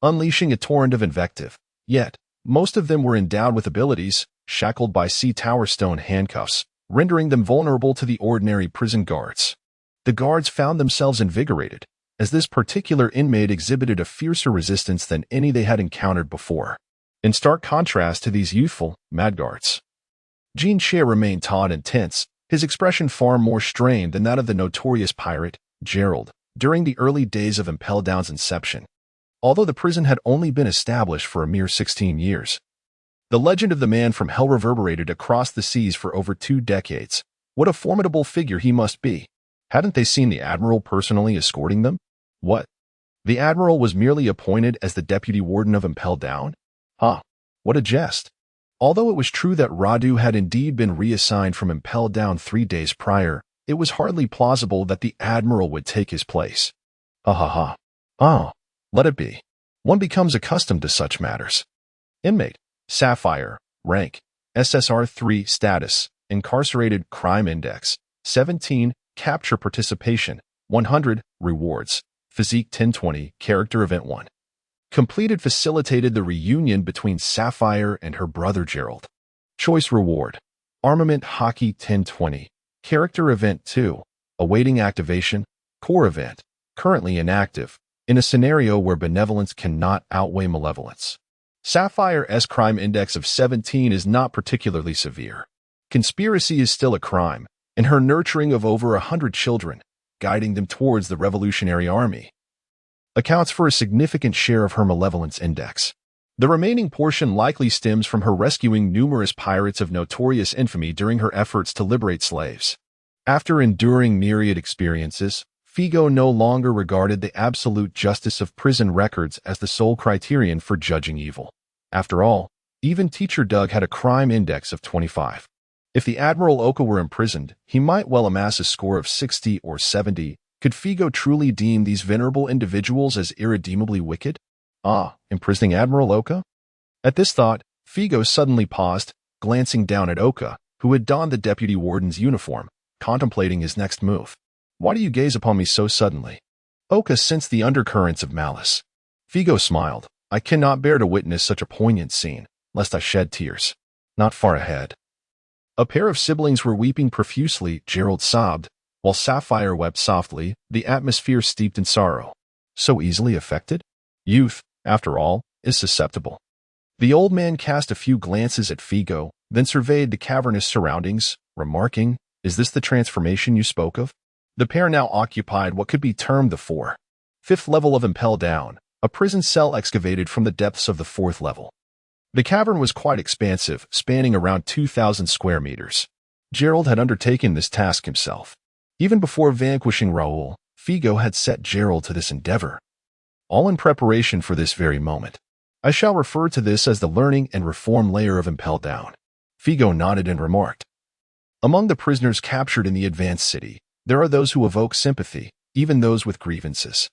unleashing a torrent of invective. Yet, most of them were endowed with abilities, shackled by Sea Tower stone handcuffs, rendering them vulnerable to the ordinary prison guards. The guards found themselves invigorated, as this particular inmate exhibited a fiercer resistance than any they had encountered before. In stark contrast to these youthful, mad guards, Jean Shea remained taut and tense, his expression far more strained than that of the notorious pirate, Gerald, during the early days of Impel Down's inception. Although the prison had only been established for a mere 16 years, the legend of the man from Hell reverberated across the seas for over 2 decades. What a formidable figure he must be. Hadn't they seen the Admiral personally escorting them? What? The Admiral was merely appointed as the deputy warden of Impel Down? What a jest. Although it was true that Radu had indeed been reassigned from Impel Down 3 days prior, it was hardly plausible that the Admiral would take his place. Oh, let it be. One becomes accustomed to such matters. Inmate, Sapphire, rank, SSR-3 status, incarcerated crime index, 17, capture participation, 100, rewards, physique 1020, character event 1. Completed facilitated the reunion between Sapphire and her brother Gerald. Choice reward, armament hockey 1020, character event 2, awaiting activation, core event, currently inactive, in a scenario where benevolence cannot outweigh malevolence. Sapphire's crime index of 17 is not particularly severe. Conspiracy is still a crime, and her nurturing of over 100 children, guiding them towards the Revolutionary Army, accounts for a significant share of her malevolence index. The remaining portion likely stems from her rescuing numerous pirates of notorious infamy during her efforts to liberate slaves. After enduring myriad experiences, Figo no longer regarded the absolute justice of prison records as the sole criterion for judging evil. After all, even Teacher Doug had a crime index of 25. If the Admiral Oka were imprisoned, he might well amass a score of 60 or 70. Could Figo truly deem these venerable individuals as irredeemably wicked? Imprisoning Admiral Oka? At this thought, Figo suddenly paused, glancing down at Oka, who had donned the deputy warden's uniform, contemplating his next move. Why do you gaze upon me so suddenly? Oka sensed the undercurrents of malice. Figo smiled. I cannot bear to witness such a poignant scene, lest I shed tears. Not far ahead. A pair of siblings were weeping profusely, Gerald sobbed, while Sapphire wept softly, the atmosphere steeped in sorrow. So easily affected? Youth, after all, is susceptible. The old man cast a few glances at Figo, then surveyed the cavernous surroundings, remarking, Is this the transformation you spoke of? The pair now occupied what could be termed the 4th level of Impel Down, a prison cell excavated from the depths of the 4th level. The cavern was quite expansive, spanning around 2,000 square meters. Gerald had undertaken this task himself. Even before vanquishing Raoul, Figo had set Gerald to this endeavor. All in preparation for this very moment. I shall refer to this as the learning and reform layer of Impel Down. Figo nodded and remarked. Among the prisoners captured in the advanced city, there are those who evoke sympathy, even those with grievances.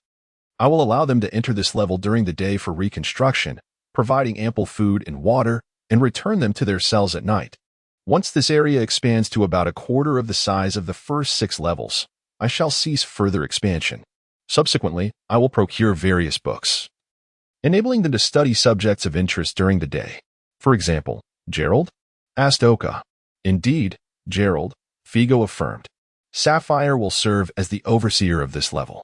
I will allow them to enter this level during the day for reconstruction, providing ample food and water, and return them to their cells at night. Once this area expands to about a quarter of the size of the first 6 levels, I shall cease further expansion. Subsequently, I will procure various books, enabling them to study subjects of interest during the day. For example, Gerald? Asked Oka. Indeed, Gerald, Figo affirmed. Sapphire will serve as the overseer of this level,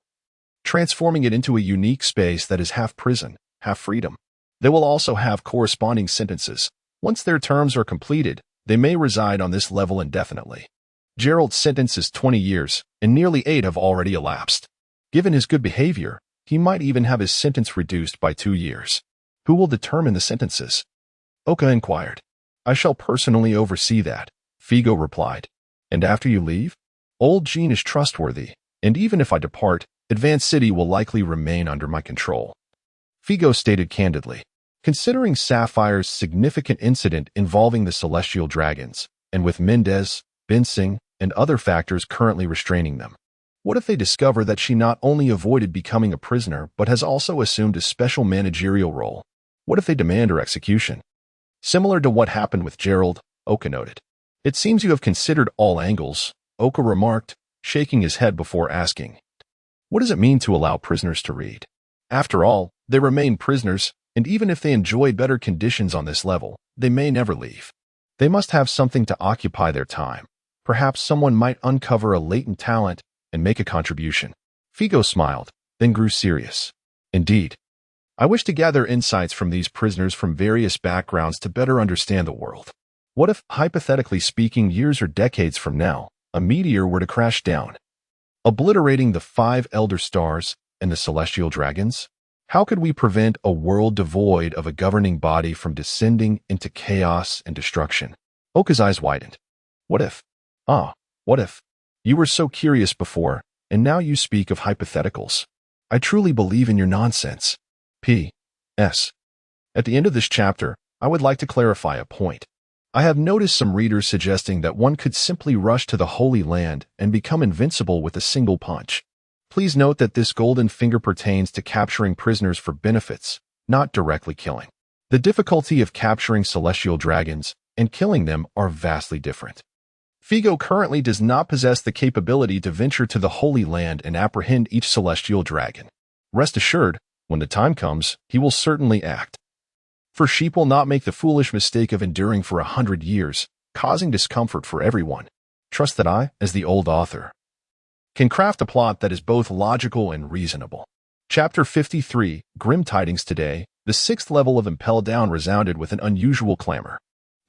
transforming it into a unique space that is half prison, half freedom. They will also have corresponding sentences. Once their terms are completed, they may reside on this level indefinitely. Gerald's sentence is 20 years, and nearly 8 have already elapsed. Given his good behavior, he might even have his sentence reduced by 2 years. Who will determine the sentences? Oka inquired. I shall personally oversee that, Figo replied. And after you leave? Old Jean is trustworthy, and even if I depart, Advanced City will likely remain under my control. Figo stated candidly. Considering Sapphire's significant incident involving the Celestial Dragons, and with Mendez, Bensing, and other factors currently restraining them, what if they discover that she not only avoided becoming a prisoner but has also assumed a special managerial role? What if they demand her execution? Similar to what happened with Gerald, Oka noted. It seems you have considered all angles, Oka remarked, shaking his head before asking. What does it mean to allow prisoners to read? After all, they remain prisoners, and even if they enjoy better conditions on this level, they may never leave. They must have something to occupy their time. Perhaps someone might uncover a latent talent and make a contribution. Figo smiled, then grew serious. Indeed. I wish to gather insights from these prisoners from various backgrounds to better understand the world. What if, hypothetically speaking, years or decades from now, a meteor were to crash down, obliterating the 5 elder stars and the celestial dragons? How could we prevent a world devoid of a governing body from descending into chaos and destruction? Oka's eyes widened. What if? What if? You were so curious before, and now you speak of hypotheticals. I truly believe in your nonsense. P.S. At the end of this chapter, I would like to clarify a point. I have noticed some readers suggesting that one could simply rush to the Holy Land and become invincible with a single punch. Please note that this golden finger pertains to capturing prisoners for benefits, not directly killing. The difficulty of capturing celestial dragons and killing them are vastly different. Figo currently does not possess the capability to venture to the Holy Land and apprehend each celestial dragon. Rest assured, when the time comes, he will certainly act. For sheep will not make the foolish mistake of enduring for 100 years, causing discomfort for everyone. Trust that I, as the old author, can craft a plot that is both logical and reasonable. Chapter 53, Grim Tidings. Today, the 6th level of Impel Down resounded with an unusual clamor.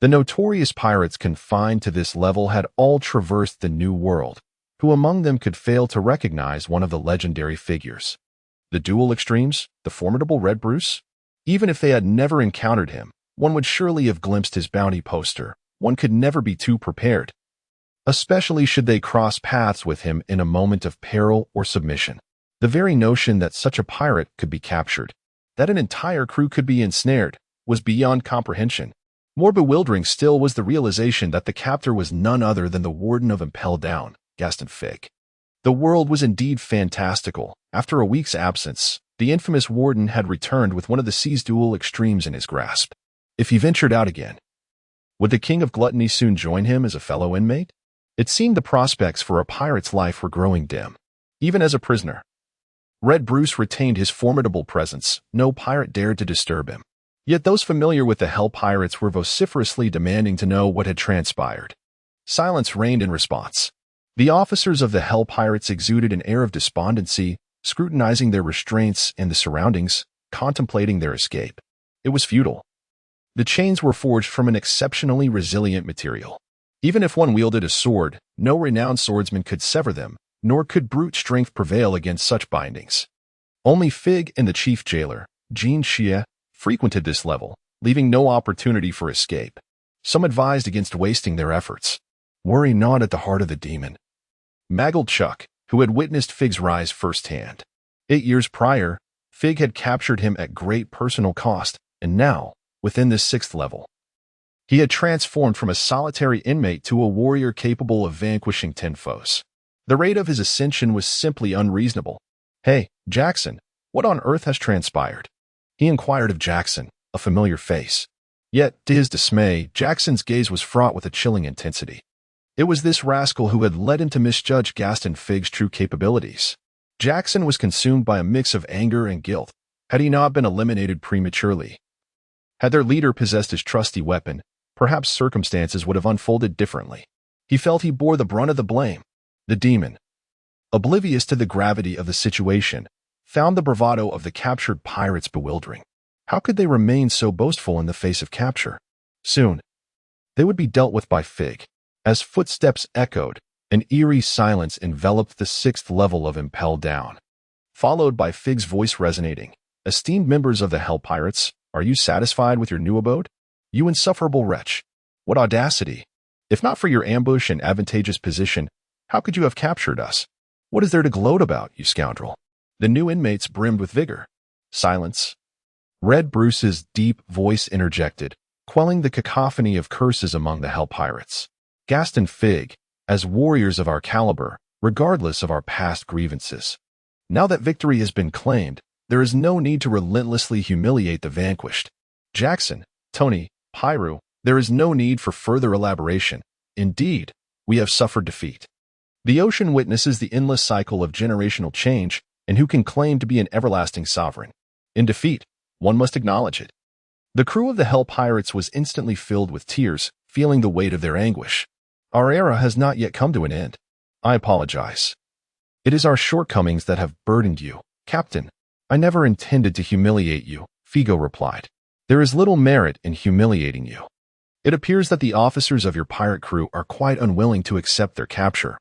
The notorious pirates confined to this level had all traversed the New World. Who among them could fail to recognize one of the legendary figures? The dual extremes, the formidable Red Bruce? Even if they had never encountered him, one would surely have glimpsed his bounty poster. One could never be too prepared, especially should they cross paths with him in a moment of peril or submission. The very notion that such a pirate could be captured, that an entire crew could be ensnared, was beyond comprehension. More bewildering still was the realization that the captor was none other than the warden of Impel Down, Gaston Fig. The world was indeed fantastical. After a week's absence, the infamous warden had returned with one of the sea's dual extremes in his grasp. If he ventured out again, would the king of gluttony soon join him as a fellow inmate? It seemed the prospects for a pirate's life were growing dim. Even as a prisoner, Red Bruce retained his formidable presence. No pirate dared to disturb him. Yet those familiar with the Hell Pirates were vociferously demanding to know what had transpired. Silence reigned in response. The officers of the Hell Pirates exuded an air of despondency, scrutinizing their restraints and the surroundings, contemplating their escape. It was futile. The chains were forged from an exceptionally resilient material. Even if one wielded a sword, no renowned swordsman could sever them, nor could brute strength prevail against such bindings. Only Fig and the chief jailer, Jean Xie, frequented this level, leaving no opportunity for escape. Some advised against wasting their efforts. Worry not at the heart of the demon, maggled Chuck, who had witnessed Fig's rise firsthand. 8 years prior, Fig had captured him at great personal cost, and now, within this 6th level, he had transformed from a solitary inmate to a warrior capable of vanquishing 10 foes. The rate of his ascension was simply unreasonable. Hey, Jackson, what on earth has transpired? He inquired of Jackson, a familiar face. Yet, to his dismay, Jackson's gaze was fraught with a chilling intensity. It was this rascal who had led him to misjudge Gaston Fig's true capabilities. Jackson was consumed by a mix of anger and guilt. Had he not been eliminated prematurely? Had their leader possessed his trusty weapon, perhaps circumstances would have unfolded differently. He felt he bore the brunt of the blame. The demon, oblivious to the gravity of the situation, found the bravado of the captured pirates bewildering. How could they remain so boastful in the face of capture? Soon, they would be dealt with by Fig. As footsteps echoed, an eerie silence enveloped the 6th level of Impel Down, followed by Fig's voice resonating. Esteemed members of the Hell Pirates, are you satisfied with your new abode? You insufferable wretch! What audacity! If not for your ambush and advantageous position, how could you have captured us? What is there to gloat about, you scoundrel? The new inmates brimmed with vigor. Silence. Red Bruce's deep voice interjected, quelling the cacophony of curses among the Hell Pirates. Gaston Fig, as warriors of our caliber, regardless of our past grievances. Now that victory has been claimed, there is no need to relentlessly humiliate the vanquished. Jackson, Tony, Pyru, there is no need for further elaboration. Indeed, we have suffered defeat. The ocean witnesses the endless cycle of generational change, and who can claim to be an everlasting sovereign? In defeat, one must acknowledge it. The crew of the Hell Pirates was instantly filled with tears, feeling the weight of their anguish. Our era has not yet come to an end. I apologize. It is our shortcomings that have burdened you, Captain. I never intended to humiliate you, Figo replied. There is little merit in humiliating you. It appears that the officers of your pirate crew are quite unwilling to accept their capture,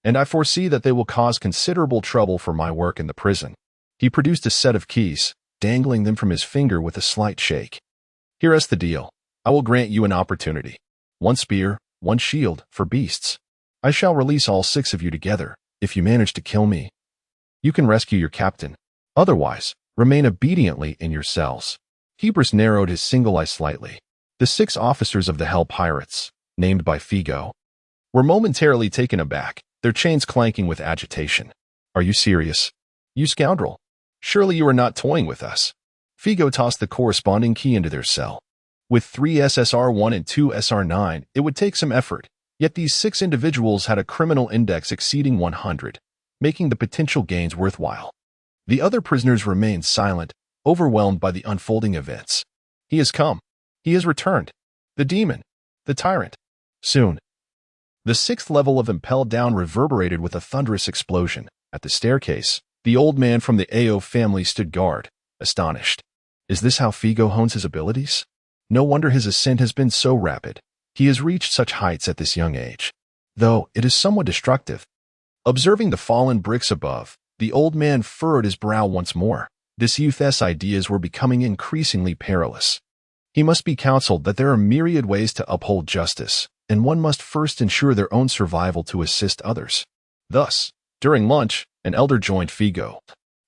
and I foresee that they will cause considerable trouble for my work in the prison. He produced a set of keys, dangling them from his finger with a slight shake. Here is the deal. I will grant you an opportunity. 1 spear, 1 shield, for beasts. I shall release all 6 of you together, if you manage to kill me. You can rescue your captain. Otherwise, remain obediently in your cells. Hebrus narrowed his single eye slightly. The 6 officers of the Hell Pirates, named by Figo, were momentarily taken aback, their chains clanking with agitation. Are you serious? You scoundrel. Surely you are not toying with us. Figo tossed the corresponding key into their cell. With 3 SSR-1 and 2 SR-9, it would take some effort, yet these 6 individuals had a criminal index exceeding 100, making the potential gains worthwhile. The other prisoners remained silent, overwhelmed by the unfolding events. He has come. He has returned. The demon. The tyrant. Soon. The 6th level of Impel Down reverberated with a thunderous explosion. At the staircase, the old man from the AO family stood guard, astonished. Is this how Figo hones his abilities? No wonder his ascent has been so rapid. He has reached such heights at this young age. Though it is somewhat destructive. Observing the fallen bricks above, the old man furrowed his brow once more. This youth's ideas were becoming increasingly perilous. He must be counseled that there are myriad ways to uphold justice, and one must first ensure their own survival to assist others. Thus, during lunch, an elder joined Figo.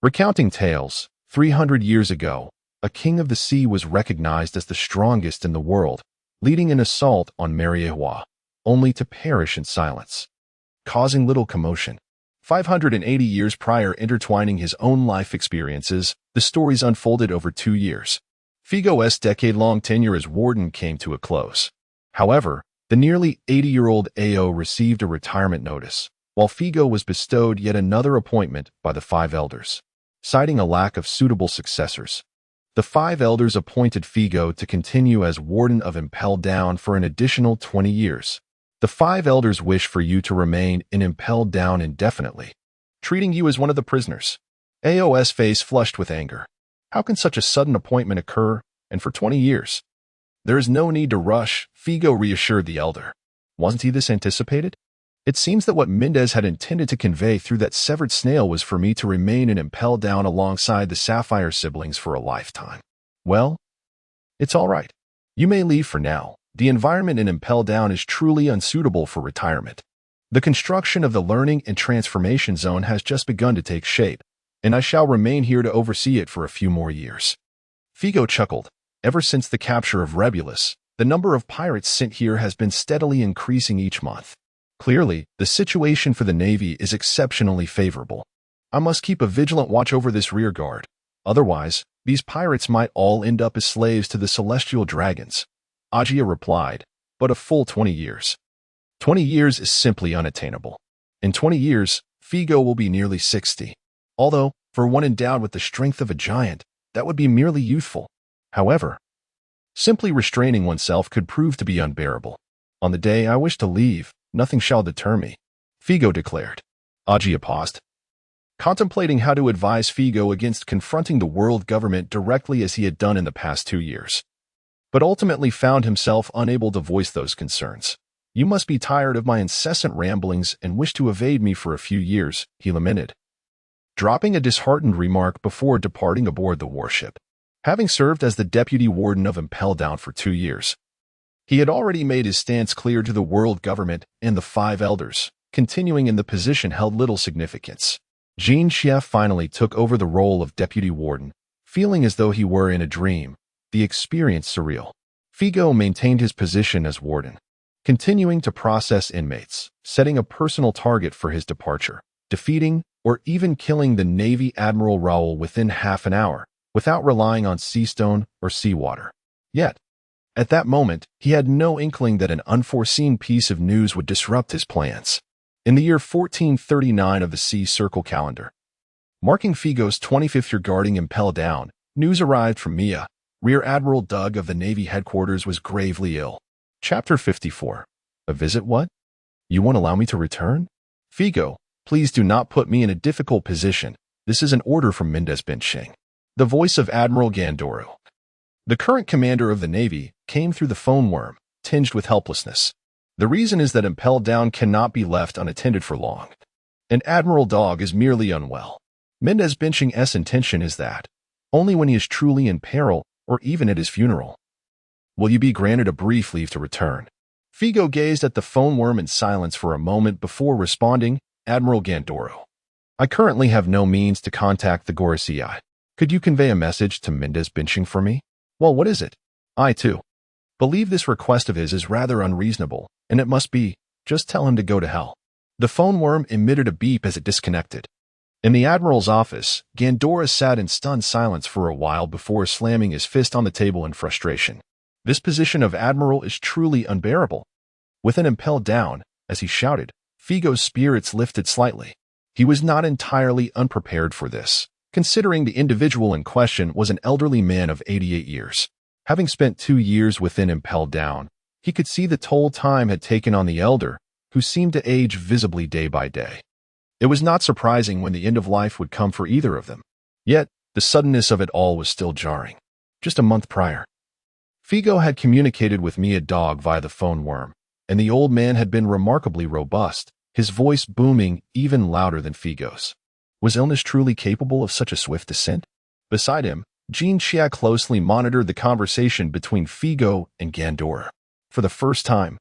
Recounting tales, 300 years ago, a king of the sea was recognized as the strongest in the world, leading an assault on Mariewa, only to perish in silence, causing little commotion. 580 years prior, intertwining his own life experiences, the stories unfolded over 2 years. Figo's decade-long tenure as warden came to a close. However, the nearly 80-year-old AO received a retirement notice, while Figo was bestowed yet another appointment by the 5 elders, citing a lack of suitable successors. The 5 elders appointed Figo to continue as warden of Impel Down for an additional 20 years. The 5 elders wish for you to remain in Impel Down indefinitely, treating you as one of the prisoners. AO's face flushed with anger. How can such a sudden appointment occur, and for 20 years? There is no need to rush, Figo reassured the elder. Wasn't he this anticipated? It seems that what Mendez had intended to convey through that severed snail was for me to remain in Impel Down alongside the Sapphire siblings for a lifetime. Well, it's all right. You may leave for now. The environment in Impel Down is truly unsuitable for retirement. The construction of the Learning and Transformation Zone has just begun to take shape, and I shall remain here to oversee it for a few more years. Figo chuckled. Ever since the capture of Rebulus, the number of pirates sent here has been steadily increasing each month. Clearly, the situation for the Navy is exceptionally favorable. I must keep a vigilant watch over this rear guard. Otherwise, these pirates might all end up as slaves to the celestial dragons. Ajia replied, but a full 20 years. 20 years is simply unattainable. In 20 years, Figo will be nearly 60. Although, for one endowed with the strength of a giant, that would be merely youthful. However, simply restraining oneself could prove to be unbearable. On the day I wish to leave, nothing shall deter me, Figo declared. Ajia paused, contemplating how to advise Figo against confronting the world government directly as he had done in the past 2 years, but ultimately found himself unable to voice those concerns. You must be tired of my incessant ramblings and wish to evade me for a few years, he lamented, dropping a disheartened remark before departing aboard the warship. Having served as the deputy warden of Impel Down for 2 years, he had already made his stance clear to the world government and the 5 elders. Continuing in the position held little significance. Jean Chef finally took over the role of deputy warden, feeling as though he were in a dream, the experience surreal. Figo maintained his position as warden, continuing to process inmates, setting a personal target for his departure, defeating or even killing the Navy Admiral Raoul within half an hour, without relying on seastone or seawater. Yet, At that moment, he had no inkling that an unforeseen piece of news would disrupt his plans. In the year 1439 of the Sea Circle calendar, marking Figo's 25th year guarding Impel Down, news arrived from Mia. Rear Admiral Doug of the Navy headquarters was gravely ill. Chapter 54. A visit what? You won't allow me to return? Figo, please do not put me in a difficult position. This is an order from Mendez Benching. The voice of Admiral Gandoro, the current commander of the Navy, came through the phone worm, tinged with helplessness. The reason is that Impel Down cannot be left unattended for long, and Admiral Dog is merely unwell. Mendez Benching's intention is that only when he is truly in peril or even at his funeral will you be granted a brief leave to return. Figo gazed at the phone worm in silence for a moment before responding, Admiral Gandoro, I currently have no means to contact the Gorosei. Could you convey a message to Mendez Benching for me? Well, what is it? I, too, believe this request of his is rather unreasonable, and it must be. Just tell him to go to hell. The phone worm emitted a beep as it disconnected. In the Admiral's office, Gandora sat in stunned silence for a while before slamming his fist on the table in frustration. This position of Admiral is truly unbearable. With an Impel Down, as he shouted, Figo's spirits lifted slightly. He was not entirely unprepared for this, considering the individual in question was an elderly man of 88 years. Having spent 2 years within Impel Down, he could see the toll time had taken on the elder, who seemed to age visibly day by day. It was not surprising when the end of life would come for either of them. Yet, the suddenness of it all was still jarring. Just a month prior, Figo had communicated with Mia Dog via the phone worm, and the old man had been remarkably robust, his voice booming even louder than Figo's. Was illness truly capable of such a swift descent? Beside him, Jean Chia closely monitored the conversation between Figo and Gandora. For the first time,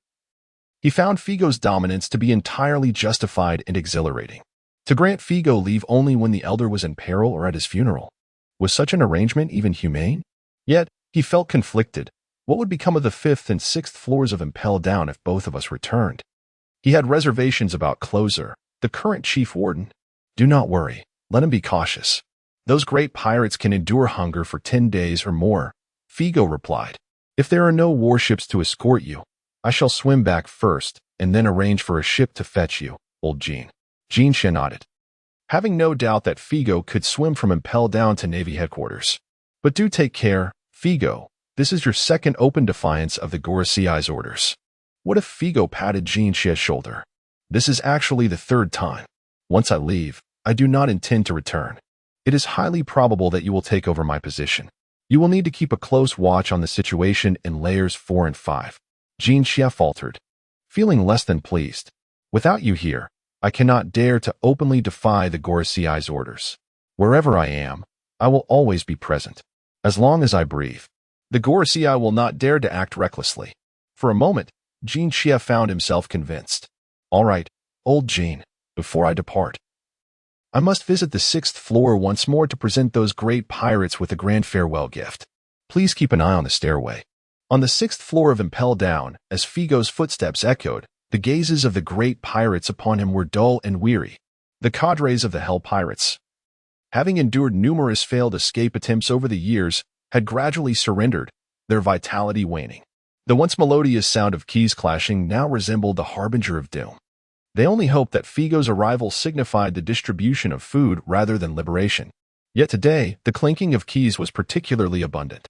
he found Figo's dominance to be entirely justified and exhilarating. To grant Figo leave only when the elder was in peril or at his funeral, was such an arrangement even humane? Yet, he felt conflicted. What would become of the 5th and 6th floors of Impel Down if both of us returned? He had reservations about Closer, the current chief warden. Do not worry, let him be cautious. Those great pirates can endure hunger for 10 days or more, Figo replied. If there are no warships to escort you, I shall swim back first and then arrange for a ship to fetch you, old Jean. Jean nodded, having no doubt that Figo could swim from Impel Down to Navy headquarters. But do take care, Figo. This is your second open defiance of the Gorosei's orders. What if Figo patted Jean Chia's shoulder? This is actually the 3rd time. Once I leave, I do not intend to return. It is highly probable that you will take over my position. You will need to keep a close watch on the situation in layers 4 and 5. Jean Chia faltered, feeling less than pleased. Without you here, I cannot dare to openly defy the Gorosei's orders. Wherever I am, I will always be present. As long as I breathe, the Gorosei will not dare to act recklessly. For a moment, Jean Chia found himself convinced. All right, old Jean, before I depart, I must visit the 6th floor once more to present those great pirates with a grand farewell gift. Please keep an eye on the stairway. On the 6th floor of Impel Down, as Figo's footsteps echoed, the gazes of the great pirates upon him were dull and weary. The cadres of the Hell Pirates, having endured numerous failed escape attempts over the years, had gradually surrendered, their vitality waning. The once melodious sound of keys clashing now resembled the harbinger of doom. They only hoped that Figo's arrival signified the distribution of food rather than liberation. Yet today, the clinking of keys was particularly abundant.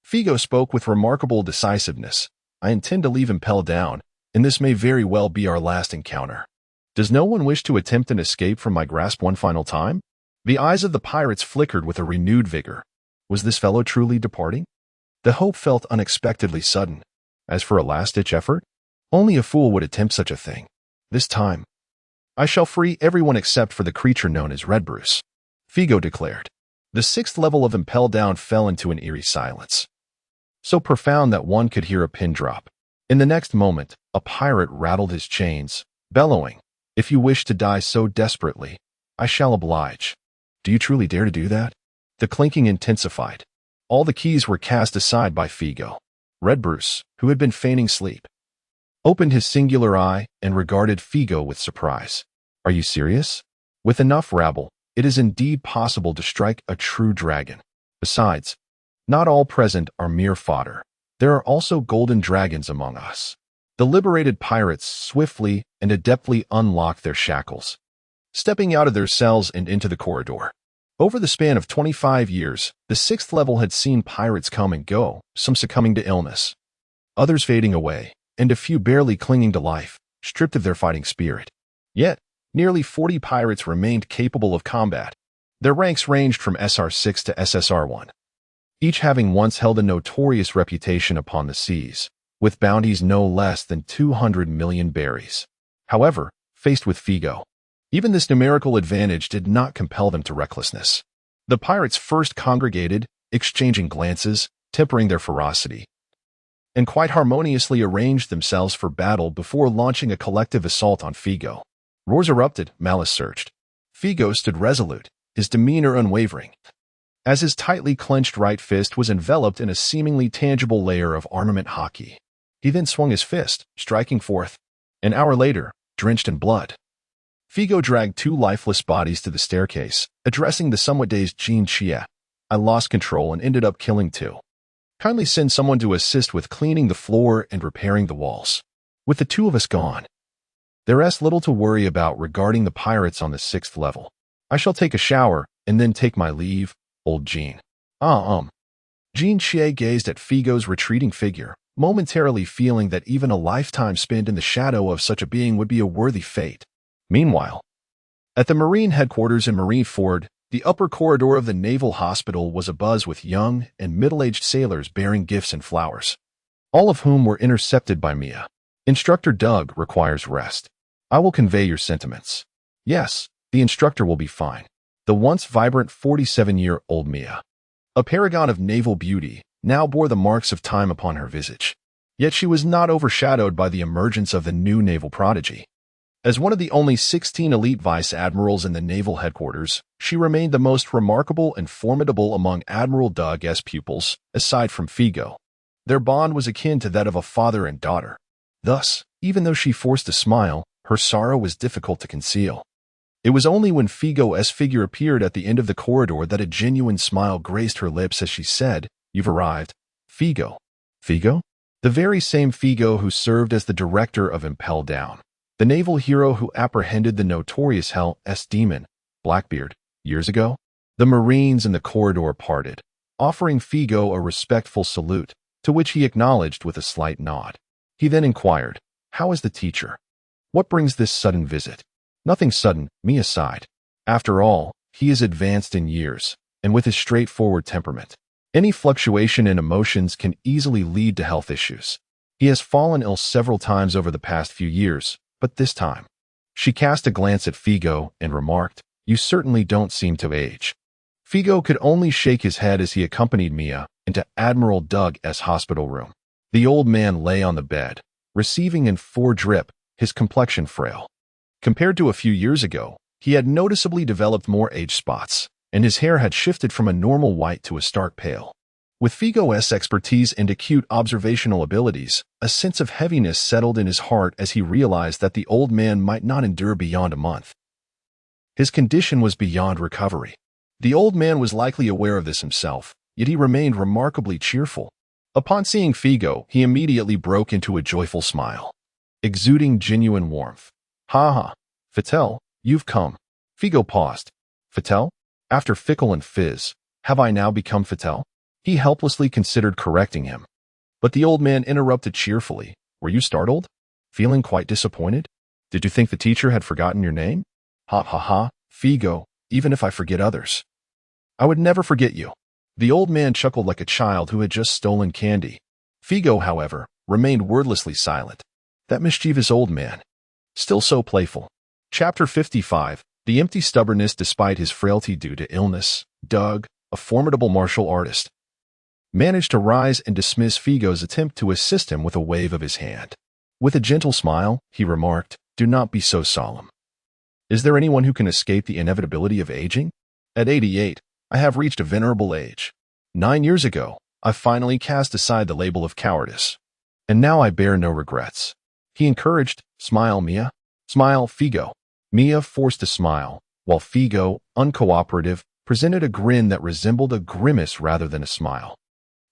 Figo spoke with remarkable decisiveness. I intend to leave Impel Down, and this may very well be our last encounter. Does no one wish to attempt an escape from my grasp one final time? The eyes of the pirates flickered with a renewed vigor. Was this fellow truly departing? The hope felt unexpectedly sudden. As for a last-ditch effort, only a fool would attempt such a thing. This time, I shall free everyone except for the creature known as Red Bruce, Figo declared. The 6th level of Impel Down fell into an eerie silence, so profound that one could hear a pin drop. In the next moment, a pirate rattled his chains, bellowing, "If you wish to die so desperately, I shall oblige." Do you truly dare to do that? The clinking intensified. All the keys were cast aside by Figo. Red Bruce, who had been feigning sleep, opened his singular eye and regarded Figo with surprise. Are you serious? With enough rabble, it is indeed possible to strike a true dragon. Besides, not all present are mere fodder. There are also golden dragons among us. The liberated pirates swiftly and adeptly unlocked their shackles, stepping out of their cells and into the corridor. Over the span of 25 years, the sixth level had seen pirates come and go, some succumbing to illness, others fading away, and a few barely clinging to life, stripped of their fighting spirit. Yet, nearly 40 pirates remained capable of combat. Their ranks ranged from SR6 to SSR1, each having once held a notorious reputation upon the seas, with bounties no less than 200 million berries. However, faced with Figo, even this numerical advantage did not compel them to recklessness. The pirates first congregated, exchanging glances, tempering their ferocity, and quite harmoniously arranged themselves for battle before launching a collective assault on Figo. Roars erupted, malice surged. Figo stood resolute, his demeanor unwavering, as his tightly clenched right fist was enveloped in a seemingly tangible layer of armament hockey. He then swung his fist, striking forth. An hour later, drenched in blood, Figo dragged two lifeless bodies to the staircase, addressing the somewhat dazed Jean Chia. I lost control and ended up killing two. Kindly send someone to assist with cleaning the floor and repairing the walls. With the two of us gone, there's little to worry about regarding the pirates on the sixth level. I shall take a shower and then take my leave, old Jean. Jean Chia gazed at Figo's retreating figure, momentarily feeling that even a lifetime spent in the shadow of such a being would be a worthy fate. Meanwhile, at the Marine headquarters in Marineford, the upper corridor of the Naval Hospital was abuzz with young and middle-aged sailors bearing gifts and flowers, all of whom were intercepted by Mia. Instructor Doug requires rest. I will convey your sentiments. Yes, the instructor will be fine. The once vibrant 47-year-old Mia, a paragon of naval beauty, now bore the marks of time upon her visage. Yet she was not overshadowed by the emergence of the new naval prodigy. As one of the only 16 elite vice admirals in the naval headquarters, she remained the most remarkable and formidable among Admiral Doug's pupils, aside from Figo. Their bond was akin to that of a father and daughter. Thus, even though she forced a smile, her sorrow was difficult to conceal. It was only when Figo's figure appeared at the end of the corridor that a genuine smile graced her lips as she said, "You've arrived, Figo." Figo? The very same Figo who served as the director of Impel Down, the naval hero who apprehended the notorious Hell's demon, Blackbeard, years ago. The Marines in the corridor parted, offering Figo a respectful salute, to which he acknowledged with a slight nod. He then inquired, "How is the teacher? What brings this sudden visit?" "Nothing sudden," Mia sighed. After all, he is advanced in years, and with his straightforward temperament, any fluctuation in emotions can easily lead to health issues. He has fallen ill several times over the past few years, but this time. She cast a glance at Figo and remarked, "You certainly don't seem to age." Figo could only shake his head as he accompanied Mia into Admiral Doug's hospital room. The old man lay on the bed, receiving in 4 drip, his complexion frail. Compared to a few years ago, he had noticeably developed more age spots, and his hair had shifted from a normal white to a stark pale. With Figo's expertise and acute observational abilities, a sense of heaviness settled in his heart as he realized that the old man might not endure beyond a month. His condition was beyond recovery. The old man was likely aware of this himself, yet he remained remarkably cheerful. Upon seeing Figo, he immediately broke into a joyful smile, exuding genuine warmth. "Ha ha, Fattel, you've come." Figo paused. "Fattel? After Fickle and Fizz, have I now become Fattel?" He helplessly considered correcting him. But the old man interrupted cheerfully. "Were you startled? Feeling quite disappointed? Did you think the teacher had forgotten your name?" "Ha ha ha, Figo, even if I forget others, I would never forget you." The old man chuckled like a child who had just stolen candy. Figo, however, remained wordlessly silent. That mischievous old man, still so playful. Chapter 55, The Empty Stubbornness Despite His Frailty Due to Illness. Doug, a formidable martial artist, managed to rise and dismiss Figo's attempt to assist him with a wave of his hand. With a gentle smile, he remarked, "Do not be so solemn. Is there anyone who can escape the inevitability of aging? At 88, I have reached a venerable age. 9 years ago, I finally cast aside the label of cowardice, and now I bear no regrets." He encouraged, "Smile, Mia. Smile, Figo." Mia forced a smile, while Figo, uncooperative, presented a grin that resembled a grimace rather than a smile.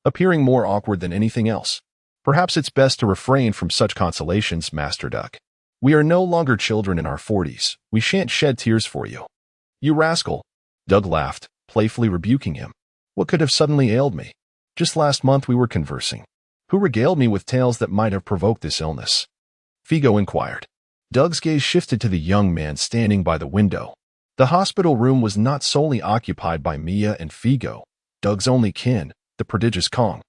appearing more awkward than anything else. Perhaps it's best to refrain from such consolations, Master Duck. We are no longer children in our 40s. We shan't shed tears for you. You rascal. Doug laughed, playfully rebuking him. What could have suddenly ailed me? Just last month we were conversing. Who regaled me with tales that might have provoked this illness? Figo inquired. Doug's gaze shifted to the young man standing by the window. The hospital room was not solely occupied by Mia and Figo, Doug's only kin, the prodigious Kong.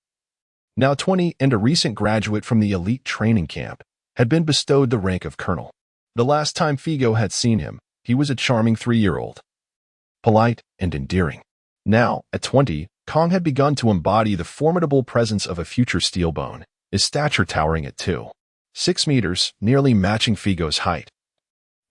Now 20 and a recent graduate from the elite training camp, had been bestowed the rank of colonel. The last time Figo had seen him, he was a charming 3-year-old. Polite and endearing. Now, at 20, Kong had begun to embody the formidable presence of a future steelbone, his stature towering at 2.6 meters, nearly matching Figo's height,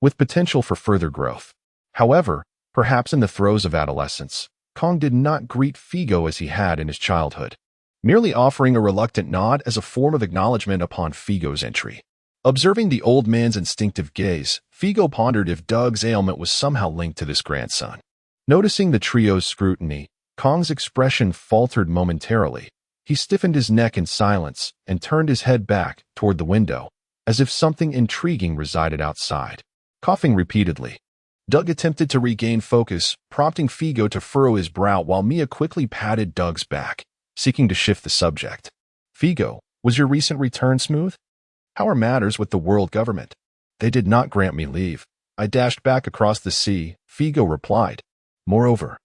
with potential for further growth. However, perhaps in the throes of adolescence, Kong did not greet Figo as he had in his childhood, merely offering a reluctant nod as a form of acknowledgement upon Figo's entry. Observing the old man's instinctive gaze, Figo pondered if Doug's ailment was somehow linked to this grandson. Noticing the trio's scrutiny, Kong's expression faltered momentarily. He stiffened his neck in silence and turned his head back toward the window, as if something intriguing resided outside. Coughing repeatedly, Doug attempted to regain focus, prompting Figo to furrow his brow while Mia quickly patted Doug's back, seeking to shift the subject. Figo, was your recent return smooth? How are matters with the world government? They did not grant me leave. I dashed back across the sea, Figo replied. Moreover,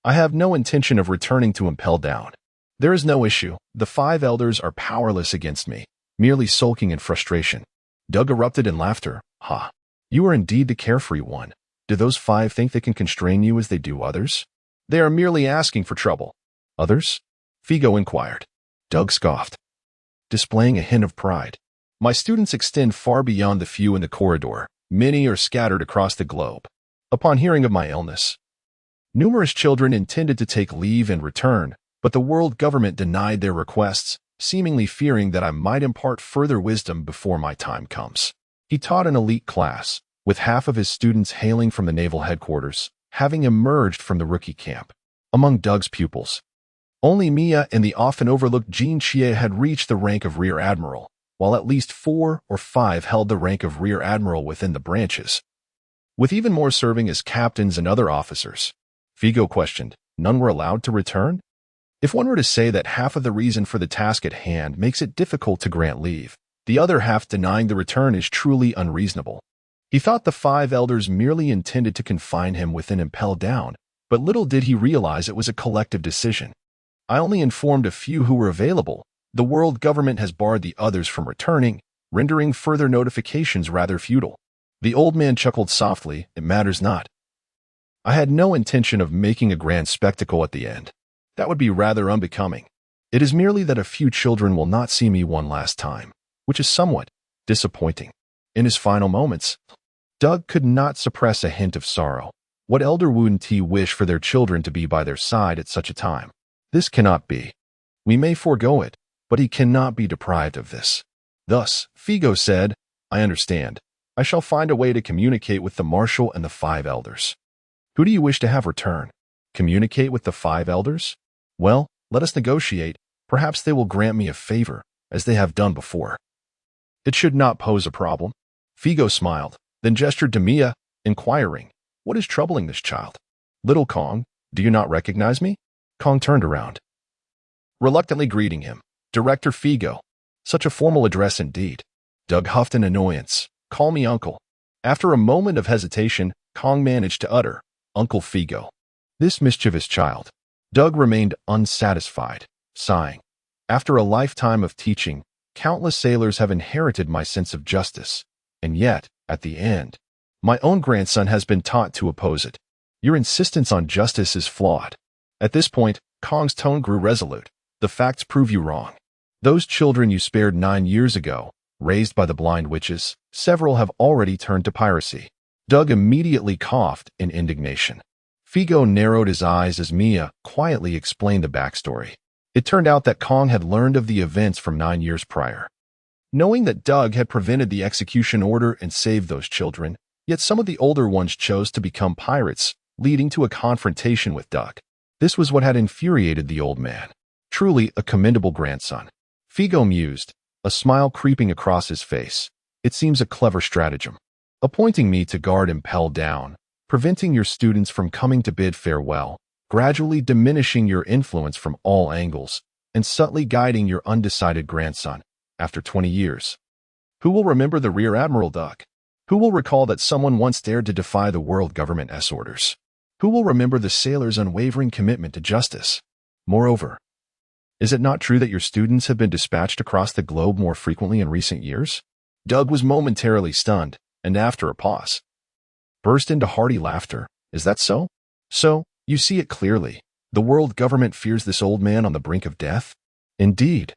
I have no intention of returning to Impel Down. There is no issue. The 5 elders are powerless against me, merely sulking in frustration. Doug erupted in laughter. Ha! You are indeed the carefree one. Do those 5 think they can constrain you as they do others? They are merely asking for trouble. Others? Figo inquired. Doug scoffed, displaying a hint of pride. My students extend far beyond the few in the corridor. Many are scattered across the globe. Upon hearing of my illness, numerous children intended to take leave and return, but the world government denied their requests, seemingly fearing that I might impart further wisdom before my time comes. He taught an elite class, with half of his students hailing from the naval headquarters, having emerged from the rookie camp. Among Doug's pupils, only Mia and the often overlooked Jean Chie had reached the rank of Rear Admiral, while at least 4 or 5 held the rank of Rear Admiral within the branches, with even more serving as captains and other officers. Figo questioned, none were allowed to return? If one were to say that half of the reason for the task at hand makes it difficult to grant leave, the other half denying the return is truly unreasonable. He thought the 5 elders merely intended to confine him within Impel Down, but little did he realize it was a collective decision. I only informed a few who were available. The world government has barred the others from returning, rendering further notifications rather futile. The old man chuckled softly. It matters not. I had no intention of making a grand spectacle at the end. That would be rather unbecoming. It is merely that a few children will not see me one last time, which is somewhat disappointing. In his final moments, Doug could not suppress a hint of sorrow. What elder wouldn't he wish for their children to be by their side at such a time? This cannot be. We may forego it, but he cannot be deprived of this. Thus, Figo said, I understand. I shall find a way to communicate with the marshal and the 5 elders. Who do you wish to have return? Communicate with the 5 elders? Well, let us negotiate. Perhaps they will grant me a favor, as they have done before. It should not pose a problem. Figo smiled, then gestured to Mia, inquiring, what is troubling this child? Little Kong, do you not recognize me? Kong turned around, reluctantly greeting him. Director Figo. Such a formal address indeed. Doug huffed in annoyance. Call me uncle. After a moment of hesitation, Kong managed to utter, Uncle Figo. This mischievous child. Doug remained unsatisfied, sighing. After a lifetime of teaching, countless sailors have inherited my sense of justice. And yet, at the end, my own grandson has been taught to oppose it. Your insistence on justice is flawed. At this point, Kong's tone grew resolute. The facts prove you wrong. Those children you spared 9 years ago, raised by the blind witches, several have already turned to piracy. Doug immediately coughed in indignation. Figo narrowed his eyes as Mia quietly explained the backstory. It turned out that Kong had learned of the events from 9 years prior. Knowing that Doug had prevented the execution order and saved those children, yet some of the older ones chose to become pirates, leading to a confrontation with Doug. This was what had infuriated the old man. Truly a commendable grandson. Figo mused, a smile creeping across his face. It seems a clever stratagem. Appointing me to guard Impel Down, preventing your students from coming to bid farewell, gradually diminishing your influence from all angles, and subtly guiding your undecided grandson, after 20 years. Who will remember the Rear Admiral Duck? Who will recall that someone once dared to defy the world government's orders? Who will remember the sailor's unwavering commitment to justice? Moreover, is it not true that your students have been dispatched across the globe more frequently in recent years? Doug was momentarily stunned, and after a pause, burst into hearty laughter. Is that so? So, you see it clearly. The world government fears this old man on the brink of death? Indeed.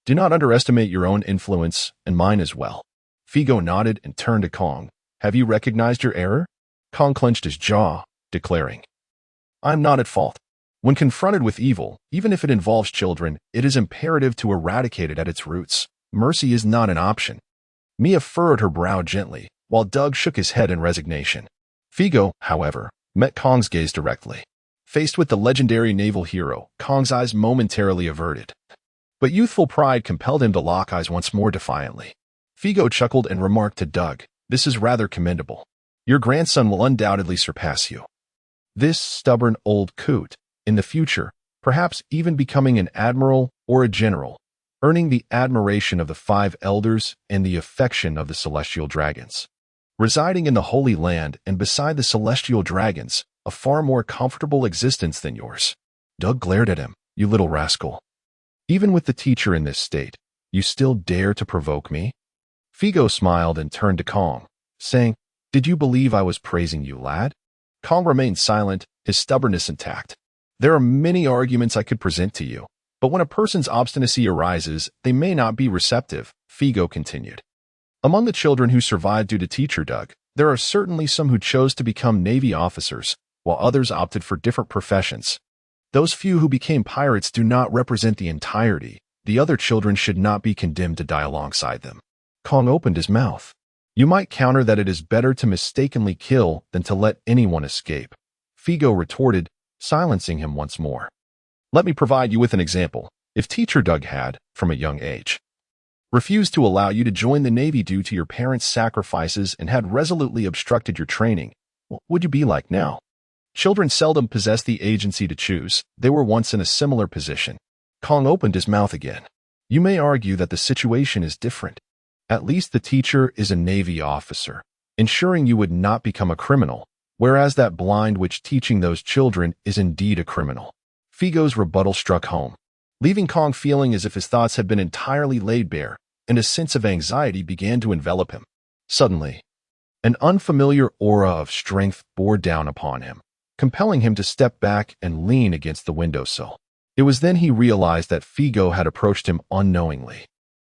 Do not underestimate your own influence, and mine as well. Figo nodded and turned to Kong. Have you recognized your error? Kong clenched his jaw, declaring, I'm not at fault. When confronted with evil, even if it involves children, it is imperative to eradicate it at its roots. Mercy is not an option. Mia furrowed her brow gently, while Doug shook his head in resignation. Figo, however, met Kong's gaze directly. Faced with the legendary naval hero, Kong's eyes momentarily averted. But youthful pride compelled him to lock eyes once more defiantly. Figo chuckled and remarked to Doug, this is rather commendable. Your grandson will undoubtedly surpass you. This stubborn old coot, in the future, perhaps even becoming an admiral or a general, earning the admiration of the 5 elders and the affection of the celestial dragons. Residing in the Holy Land and beside the celestial dragons, a far more comfortable existence than yours. Doug glared at him. You little rascal. Even with the teacher in this state, you still dare to provoke me? Figo smiled and turned to Kong, saying, Did you believe I was praising you, lad? Kong remained silent, his stubbornness intact. There are many arguments I could present to you, but when a person's obstinacy arises, they may not be receptive, Figo continued. Among the children who survived due to teacher Doug, there are certainly some who chose to become Navy officers, while others opted for different professions. Those few who became pirates do not represent the entirety. The other children should not be condemned to die alongside them. Kong opened his mouth. You might counter that it is better to mistakenly kill than to let anyone escape. Figo retorted, silencing him once more. Let me provide you with an example. If teacher Doug had, from a young age, refused to allow you to join the Navy due to your parents' sacrifices and had resolutely obstructed your training, what would you be like now? Children seldom possess the agency to choose. They were once in a similar position. Kong opened his mouth again. You may argue that the situation is different. At least the teacher is a Navy officer, ensuring you would not become a criminal, whereas that blind witch teaching those children is indeed a criminal. Figo's rebuttal struck home, leaving Kong feeling as if his thoughts had been entirely laid bare, and a sense of anxiety began to envelop him. Suddenly, an unfamiliar aura of strength bore down upon him, compelling him to step back and lean against the windowsill. It was then he realized that Figo had approached him unknowingly,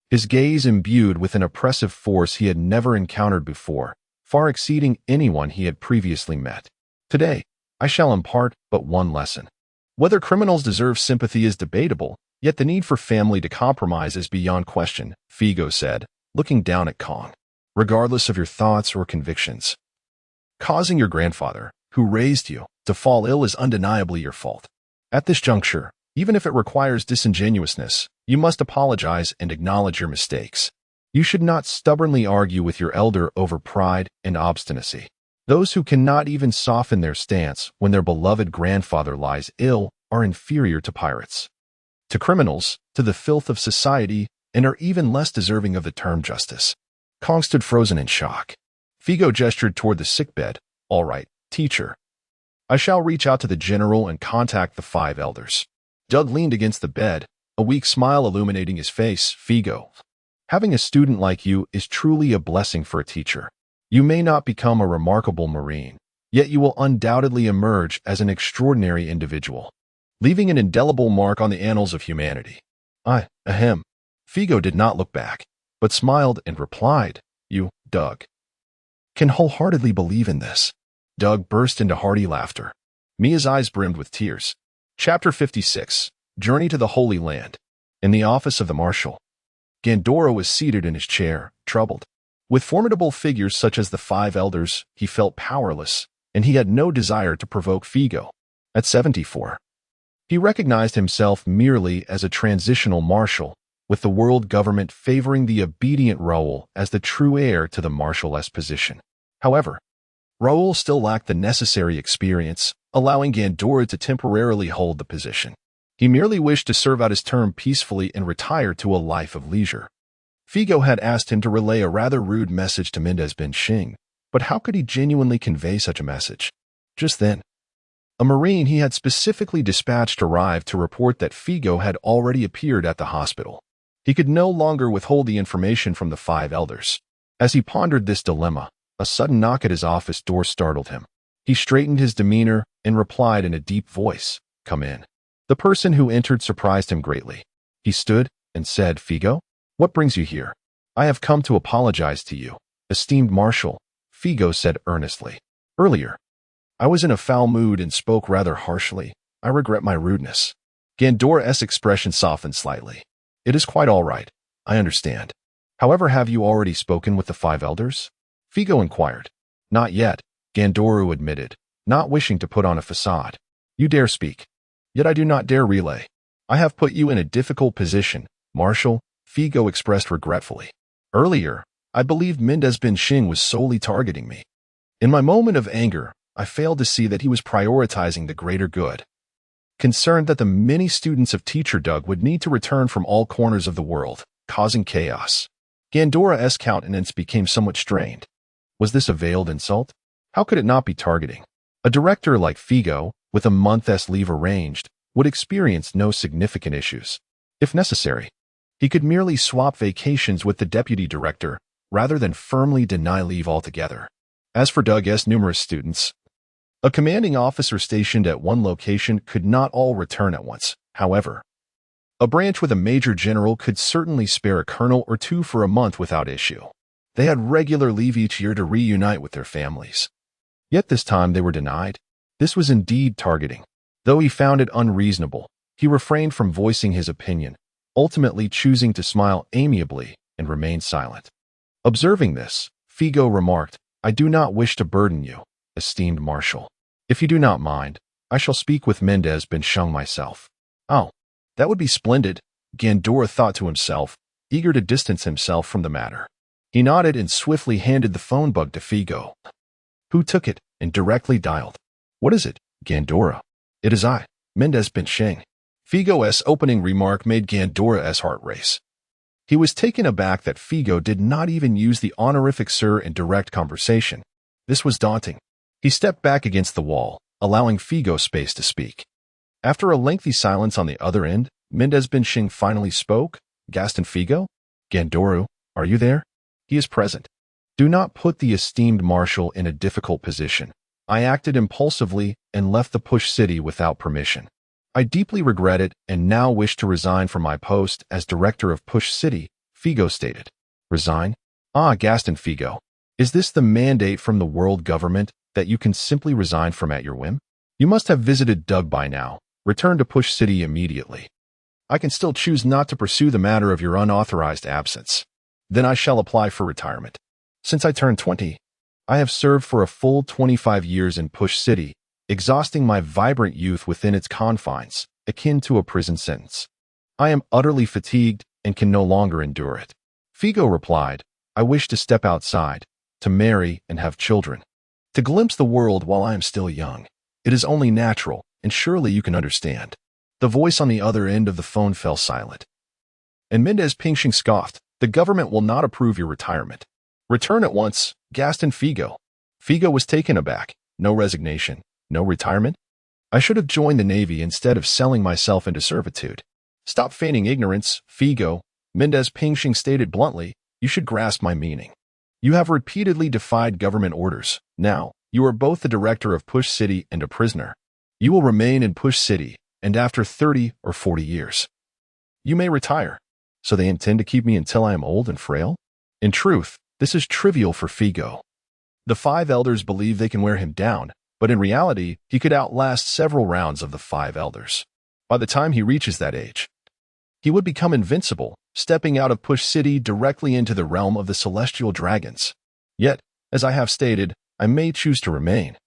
his gaze imbued with an oppressive force he had never encountered before, far exceeding anyone he had previously met. Today, I shall impart but one lesson. Whether criminals deserve sympathy is debatable, yet the need for family to compromise is beyond question, Figo said, looking down at Kong. Regardless of your thoughts or convictions, causing your grandfather, who raised you, to fall ill is undeniably your fault. At this juncture, even if it requires disingenuousness, you must apologize and acknowledge your mistakes. You should not stubbornly argue with your elder over pride and obstinacy. Those who cannot even soften their stance when their beloved grandfather lies ill are inferior to pirates, to criminals, to the filth of society, and are even less deserving of the term justice. Kong stood frozen in shock. Figo gestured toward the sickbed. All right, teacher. I shall reach out to the general and contact the 5 elders. Doug leaned against the bed, a weak smile illuminating his face. Figo, having a student like you is truly a blessing for a teacher. You may not become a remarkable Marine, yet you will undoubtedly emerge as an extraordinary individual, leaving an indelible mark on the annals of humanity. Ahem. Figo did not look back, but smiled and replied, You, Doug, can wholeheartedly believe in this. Doug burst into hearty laughter. Mia's eyes brimmed with tears. Chapter 56, Journey to the Holy Land. In the office of the Marshal, Gandora was seated in his chair, troubled. With formidable figures such as the 5 elders, he felt powerless, and he had no desire to provoke Figo. At 74, He recognized himself merely as a transitional marshal, with the world government favoring the obedient Raoul as the true heir to the marshal-esque position. However, Raoul still lacked the necessary experience, allowing Gandora to temporarily hold the position. He merely wished to serve out his term peacefully and retire to a life of leisure. Figo had asked him to relay a rather rude message to Mendez bin Xing, but how could he genuinely convey such a message? Just then, a Marine he had specifically dispatched arrived to report that Figo had already appeared at the hospital. He could no longer withhold the information from the five elders. As he pondered this dilemma, a sudden knock at his office door startled him. He straightened his demeanor and replied in a deep voice, "Come in." The person who entered surprised him greatly. He stood and said, "Figo, what brings you here?" "I have come to apologize to you, esteemed Marshal," Figo said earnestly. "Earlier, I was in a foul mood and spoke rather harshly. I regret my rudeness." Gandora's expression softened slightly. "It is quite all right. I understand. However, have you already spoken with the five elders?" Figo inquired. "Not yet," Gandora admitted, not wishing to put on a facade. "You dare speak. Yet I do not dare relay. I have put you in a difficult position, Marshal," Figo expressed regretfully. "Earlier, I believed Mendez bin Xing was solely targeting me. In my moment of anger, I failed to see that he was prioritizing the greater good. Concerned that the many students of Teacher Doug would need to return from all corners of the world, causing chaos." Gandora's countenance became somewhat strained. Was this a veiled insult? How could it not be targeting? A director like Figo, with a month's leave arranged, would experience no significant issues. If necessary, he could merely swap vacations with the deputy director rather than firmly deny leave altogether. As for Doug's numerous students, a commanding officer stationed at one location could not all return at once. However, a branch with a major general could certainly spare a colonel or two for a month without issue. They had regular leave each year to reunite with their families. Yet this time they were denied. This was indeed targeting. Though he found it unreasonable, he refrained from voicing his opinion, ultimately choosing to smile amiably and remain silent. Observing this, Figo remarked, "I do not wish to burden you, esteemed Marshal. If you do not mind, I shall speak with Mendez bin Xing myself." "Oh, that would be splendid," Gandora thought to himself, eager to distance himself from the matter. He nodded and swiftly handed the phone bug to Figo, who took it and directly dialed. "What is it, Gandora?" "It is I, Mendez bin Xing." Figo's opening remark made Gandora's heart race. He was taken aback that Figo did not even use the honorific sir in direct conversation. This was daunting. He stepped back against the wall, allowing Figo space to speak. After a lengthy silence on the other end, Mendez bin Xing finally spoke. "Gaston Figo? Gandora, are you there?" "He is present." "Do not put the esteemed Marshal in a difficult position. I acted impulsively and left the Push City without permission. I deeply regret it and now wish to resign from my post as director of Push City," Figo stated. "Resign? Ah, Gaston Figo. Is this the mandate from the world government that you can simply resign from at your whim? You must have visited Doug by now. Return to Push City immediately. I can still choose not to pursue the matter of your unauthorized absence. Then I shall apply for retirement. Since I turned 20, I have served for a full 25 years in Push City, exhausting my vibrant youth within its confines, akin to a prison sentence. I am utterly fatigued and can no longer endure it." Figo replied, "I wish to step outside, to marry and have children, to glimpse the world while I am still young. It is only natural, and surely you can understand." The voice on the other end of the phone fell silent. And Mendez bin Xing scoffed, "The government will not approve your retirement. Return at once, Gaston Figo." Figo was taken aback. No resignation, no retirement? I should have joined the Navy instead of selling myself into servitude. "Stop feigning ignorance, Figo," Mendez bin Xing stated bluntly. "You should grasp my meaning. You have repeatedly defied government orders. Now, you are both the director of Push City and a prisoner. You will remain in Push City, and after 30 or 40 years, you may retire. So they intend to keep me until I am old and frail?" In truth, this is trivial for Figo. The five elders believe they can wear him down, but in reality, he could outlast several rounds of the five elders. By the time he reaches that age, he would become invincible, stepping out of Push City directly into the realm of the celestial dragons. Yet, as I have stated, I may choose to remain.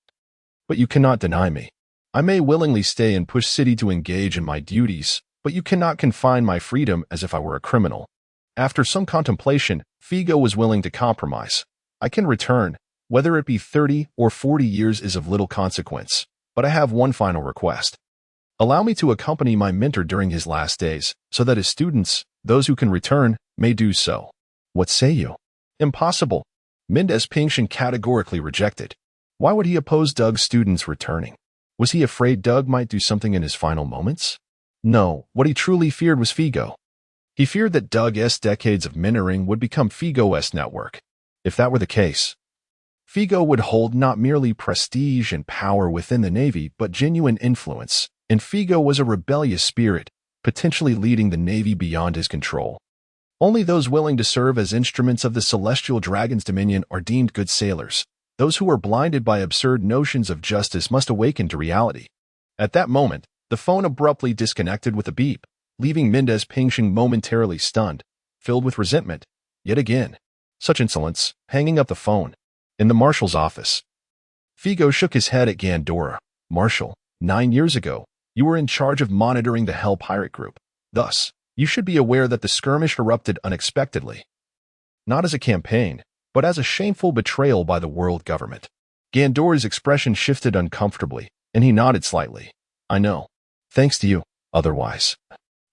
But you cannot deny me. I may willingly stay and push city to engage in my duties, but you cannot confine my freedom as if I were a criminal. After some contemplation, Figo was willing to compromise. I can return. Whether it be 30 or 40 years is of little consequence, but I have one final request. Allow me to accompany my mentor during his last days, so that his students, those who can return, may do so. What say you? Impossible. Mendez Pingshan categorically rejected. Why would he oppose Doug's students returning? Was he afraid Doug might do something in his final moments? No, what he truly feared was Figo. He feared that Doug's decades of mentoring would become Figo's network. If that were the case, Figo would hold not merely prestige and power within the Navy, but genuine influence, and Figo was a rebellious spirit, potentially leading the Navy beyond his control. Only those willing to serve as instruments of the celestial dragon's dominion are deemed good sailors. Those who are blinded by absurd notions of justice must awaken to reality. At that moment, the phone abruptly disconnected with a beep, leaving Mendez Pingshan momentarily stunned, filled with resentment. Yet again, such insolence, hanging up the phone. In the marshal's office, Figo shook his head at Gandora. Marshal, 9 years ago, you were in charge of monitoring the Hell Pirate Group. Thus, you should be aware that the skirmish erupted unexpectedly. Not as a campaign, but as a shameful betrayal by the world government. Gandora's expression shifted uncomfortably, and he nodded slightly. I know. Thanks to you. Otherwise,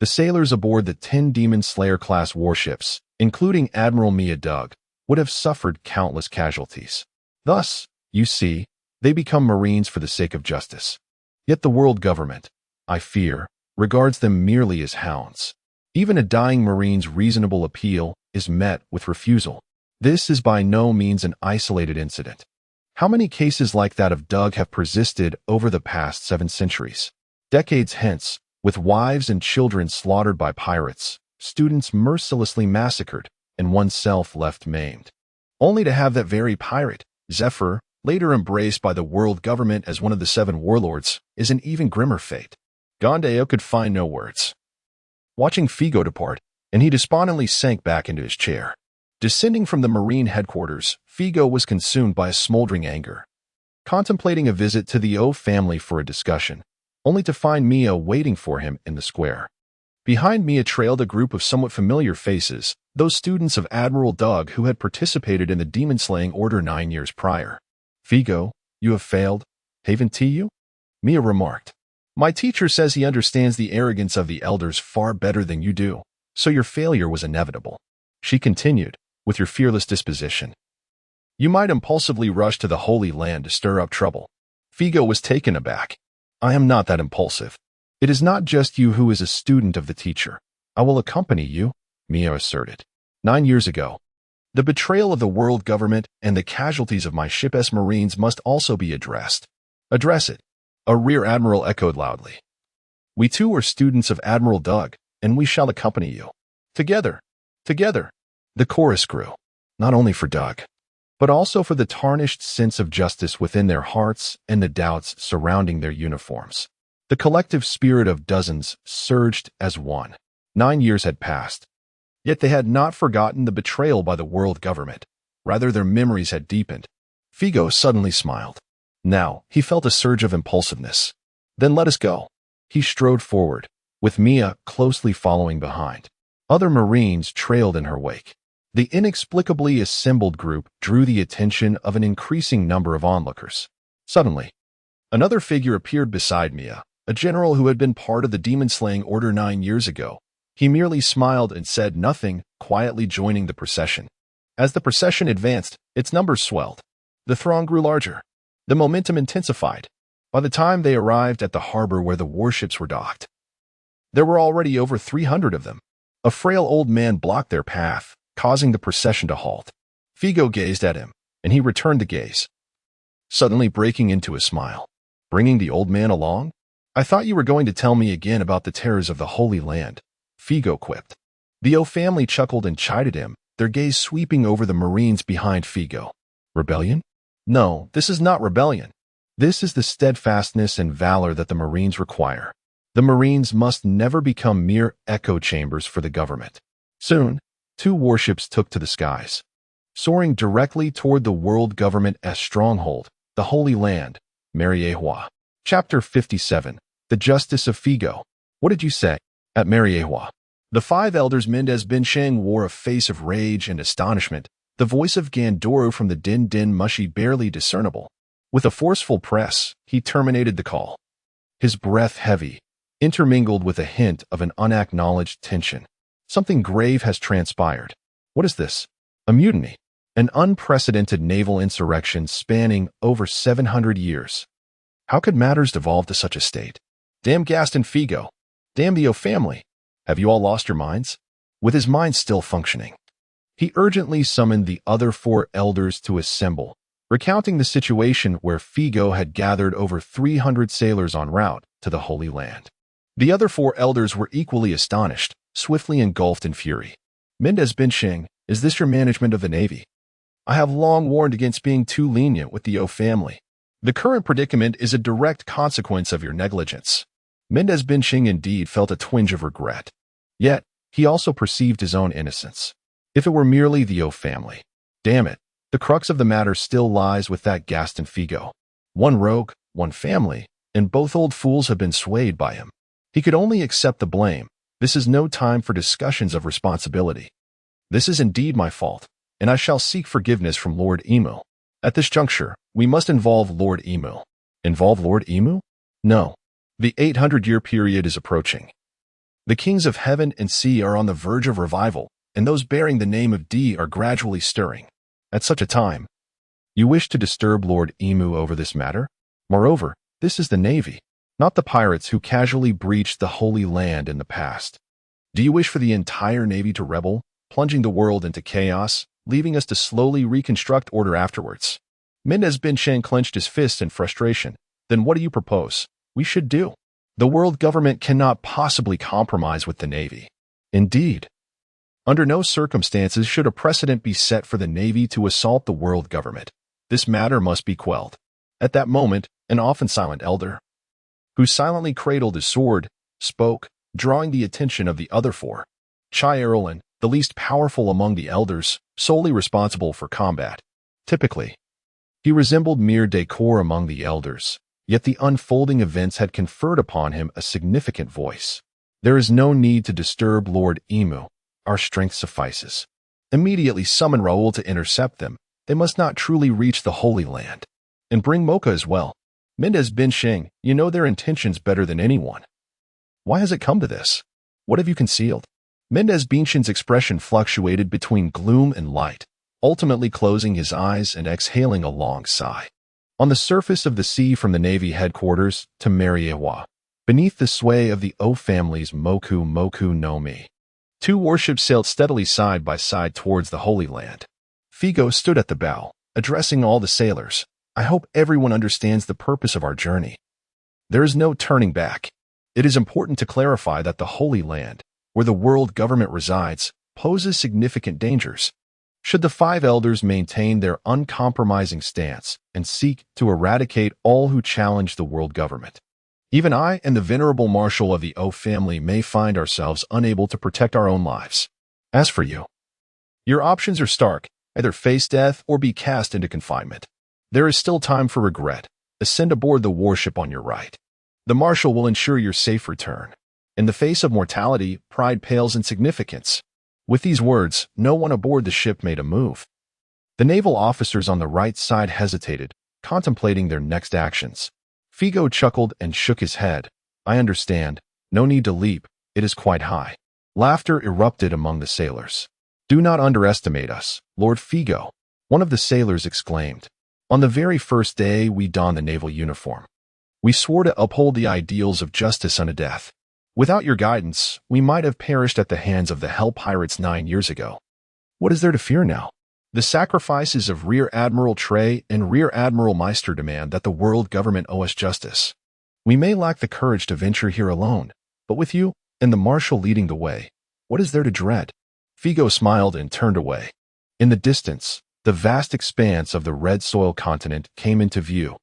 the sailors aboard the 10 Demon Slayer-class warships, including Admiral Mia Doug, would have suffered countless casualties. Thus, you see, they become Marines for the sake of justice. Yet the world government, I fear, regards them merely as hounds. Even a dying Marine's reasonable appeal is met with refusal. This is by no means an isolated incident. How many cases like that of Doug have persisted over the past 7 centuries? Decades hence, with wives and children slaughtered by pirates, students mercilessly massacred, and oneself left maimed. Only to have that very pirate, Zephyr, later embraced by the world government as one of the 7 warlords, is an even grimmer fate. Gondeo could find no words. Watching Figo depart, and he despondently sank back into his chair. Descending from the Marine headquarters, Figo was consumed by a smoldering anger. Contemplating a visit to the O family for a discussion, only to find Mia waiting for him in the square. Behind Mia trailed a group of somewhat familiar faces, those students of Admiral Doug who had participated in the demon-slaying order 9 years prior. Figo, you have failed, haven't you? Mia remarked. My teacher says he understands the arrogance of the elders far better than you do, so your failure was inevitable. She continued, with your fearless disposition. You might impulsively rush to the Holy Land to stir up trouble. Figo was taken aback. I am not that impulsive. It is not just you who is a student of the teacher. I will accompany you, Mia asserted. 9 years ago, the betrayal of the world government and the casualties of my ship's Marines must also be addressed. Address it, a rear admiral echoed loudly. We too are students of Admiral Doug, and we shall accompany you. Together, together. The chorus grew, not only for Doug, but also for the tarnished sense of justice within their hearts and the doubts surrounding their uniforms. The collective spirit of dozens surged as one. 9 years had passed. Yet they had not forgotten the betrayal by the world government. Rather, their memories had deepened. Figo suddenly smiled. Now, he felt a surge of impulsiveness. Then let us go. He strode forward, with Mia closely following behind. Other Marines trailed in her wake. The inexplicably assembled group drew the attention of an increasing number of onlookers. Suddenly, another figure appeared beside Mia, a general who had been part of the demon-slaying order 9 years ago. He merely smiled and said nothing, quietly joining the procession. As the procession advanced, its numbers swelled. The throng grew larger. The momentum intensified. By the time they arrived at the harbor where the warships were docked, there were already over 300 of them. A frail old man blocked their path, causing the procession to halt. Figo gazed at him, and he returned the gaze, suddenly breaking into a smile. Bringing the old man along? I thought you were going to tell me again about the terrors of the Holy Land, Figo quipped. The O family chuckled and chided him, their gaze sweeping over the Marines behind Figo. Rebellion? No, this is not rebellion. This is the steadfastness and valor that the Marines require. The Marines must never become mere echo chambers for the government. Soon, 2 warships took to the skies, soaring directly toward the world government's stronghold, the Holy Land, Mariehua. Chapter 57. The Justice of Figo. What did you say? At Mariewa. The five elders Mendez Binsheng wore a face of rage and astonishment, the voice of Gandoro from the Din Din Mushi barely discernible. With a forceful press, he terminated the call. His breath heavy, intermingled with a hint of an unacknowledged tension. Something grave has transpired. What is this? A mutiny. An unprecedented naval insurrection spanning over 700 years. How could matters devolve to such a state? Damn Gaston Figo. Damn the O family. Have you all lost your minds? With his mind still functioning, he urgently summoned the other four elders to assemble, recounting the situation where Figo had gathered over 300 sailors en route to the Holy Land. The other four elders were equally astonished, swiftly engulfed in fury. Mendez Binsheng, is this your management of the Navy? I have long warned against being too lenient with the O family. The current predicament is a direct consequence of your negligence. Mendez Binsheng indeed felt a twinge of regret. Yet, he also perceived his own innocence. If it were merely the O family. Damn it, the crux of the matter still lies with that Gaston Figo. One rogue, one family, and both old fools have been swayed by him. He could only accept the blame. This is no time for discussions of responsibility. This is indeed my fault, and I shall seek forgiveness from Lord Emu. At this juncture, we must involve Lord Emu. Involve Lord Emu? No. The 800-year period is approaching. The kings of heaven and sea are on the verge of revival, and those bearing the name of D are gradually stirring. At such a time, you wish to disturb Lord Emu over this matter? Moreover, this is the Navy, not the pirates who casually breached the Holy Land in the past. Do you wish for the entire Navy to rebel, plunging the world into chaos, leaving us to slowly reconstruct order afterwards? Mendez Binsheng clenched his fist in frustration. Then what do you propose we should do? The world government cannot possibly compromise with the Navy. Indeed, under no circumstances should a precedent be set for the Navy to assault the world government. This matter must be quelled. At that moment, an often silent elder, who silently cradled his sword, spoke, drawing the attention of the other four. Chai Erlin, the least powerful among the elders, solely responsible for combat. Typically, he resembled mere decor among the elders, yet the unfolding events had conferred upon him a significant voice. There is no need to disturb Lord Emu. Our strength suffices. Immediately summon Raoul to intercept them. They must not truly reach the Holy Land. And bring Mocha as well. Mendez Binsheng, you know their intentions better than anyone. Why has it come to this? What have you concealed? Mendez Binsheng's expression fluctuated between gloom and light, ultimately closing his eyes and exhaling a long sigh. On the surface of the sea from the Navy headquarters to Mariewa, beneath the sway of the O family's Moku Moku no Mi, two warships sailed steadily side by side towards the Holy Land. Figo stood at the bow, addressing all the sailors. I hope everyone understands the purpose of our journey. There is no turning back. It is important to clarify that the Holy Land, where the world government resides, poses significant dangers. Should the five elders maintain their uncompromising stance and seek to eradicate all who challenge the world government, even I and the venerable marshal of the O family may find ourselves unable to protect our own lives. As for you, your options are stark, either face death or be cast into confinement. There is still time for regret. Ascend aboard the warship on your right. The marshal will ensure your safe return. In the face of mortality, pride pales in significance. With these words, no one aboard the ship made a move. The naval officers on the right side hesitated, contemplating their next actions. Figo chuckled and shook his head. I understand. No need to leap. It is quite high. Laughter erupted among the sailors. Do not underestimate us, Lord Figo, one of the sailors exclaimed. On the very first day we donned the naval uniform, we swore to uphold the ideals of justice unto death. Without your guidance, we might have perished at the hands of the Hell Pirates 9 years ago. What is there to fear now? The sacrifices of Rear Admiral Trey and Rear Admiral Meister demand that the world government owe us justice. We may lack the courage to venture here alone, but with you and the Marshal leading the way, what is there to dread? Figo smiled and turned away. In the distance, the vast expanse of the red soil continent came into view.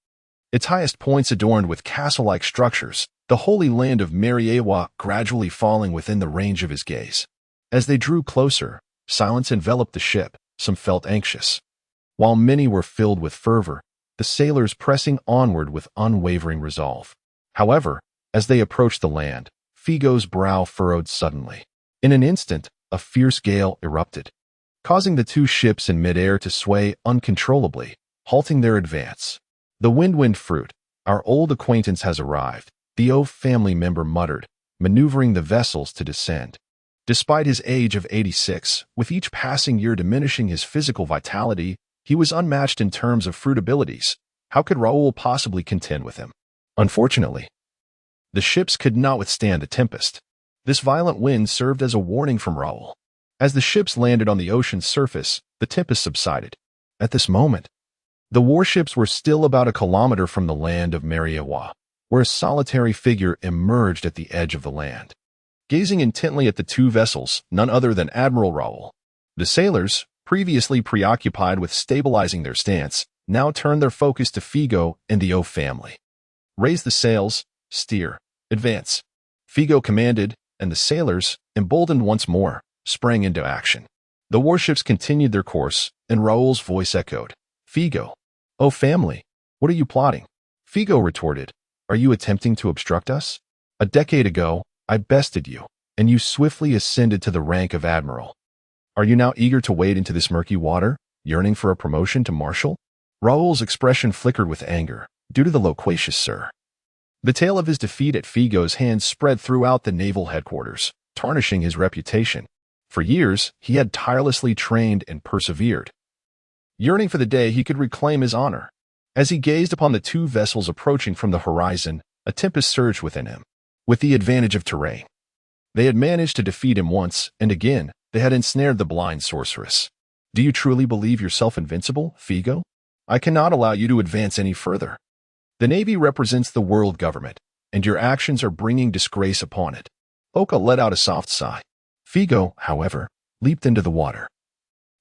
Its highest points adorned with castle-like structures, the holy land of Mariewa gradually falling within the range of his gaze. As they drew closer, silence enveloped the ship. Some felt anxious, while many were filled with fervor. the sailors pressing onward with unwavering resolve. However, as they approached the land, Figo's brow furrowed suddenly. In an instant, a fierce gale erupted, causing the two ships in midair to sway uncontrollably, halting their advance. "The wind fruit, our old acquaintance has arrived," the O family member muttered, maneuvering the vessels to descend. Despite his age of 86, with each passing year diminishing his physical vitality, he was unmatched in terms of fruit abilities. How could Raoul possibly contend with him? Unfortunately, the ships could not withstand the tempest. This violent wind served as a warning from Raoul. As the ships landed on the ocean's surface, the tempest subsided. At this moment, the warships were still about a kilometer from the land of Mariewa, where a solitary figure emerged at the edge of the land. Gazing intently at the two vessels, none other than Admiral Raoul. The sailors, previously preoccupied with stabilizing their stance, now turned their focus to Figo and the O family. "Raise the sails, steer, advance," Figo commanded, and the sailors, emboldened once more, sprang into action. The warships continued their course, and Raoul's voice echoed, "Figo, O family, what are you plotting?" Figo retorted, "Are you attempting to obstruct us? A decade ago, I bested you, and you swiftly ascended to the rank of admiral. Are you now eager to wade into this murky water, yearning for a promotion to marshal?" Raoul's expression flickered with anger, due to the loquacious sir. The tale of his defeat at Figo's hands spread throughout the naval headquarters, tarnishing his reputation. For years, he had tirelessly trained and persevered, yearning for the day he could reclaim his honor. As he gazed upon the two vessels approaching from the horizon, a tempest surged within him. With the advantage of terrain, they had managed to defeat him once, and again, they had ensnared the blind sorceress. "Do you truly believe yourself invincible, Figo? I cannot allow you to advance any further. The Navy represents the world government, and your actions are bringing disgrace upon it." Oka let out a soft sigh. Figo, however, leaped into the water,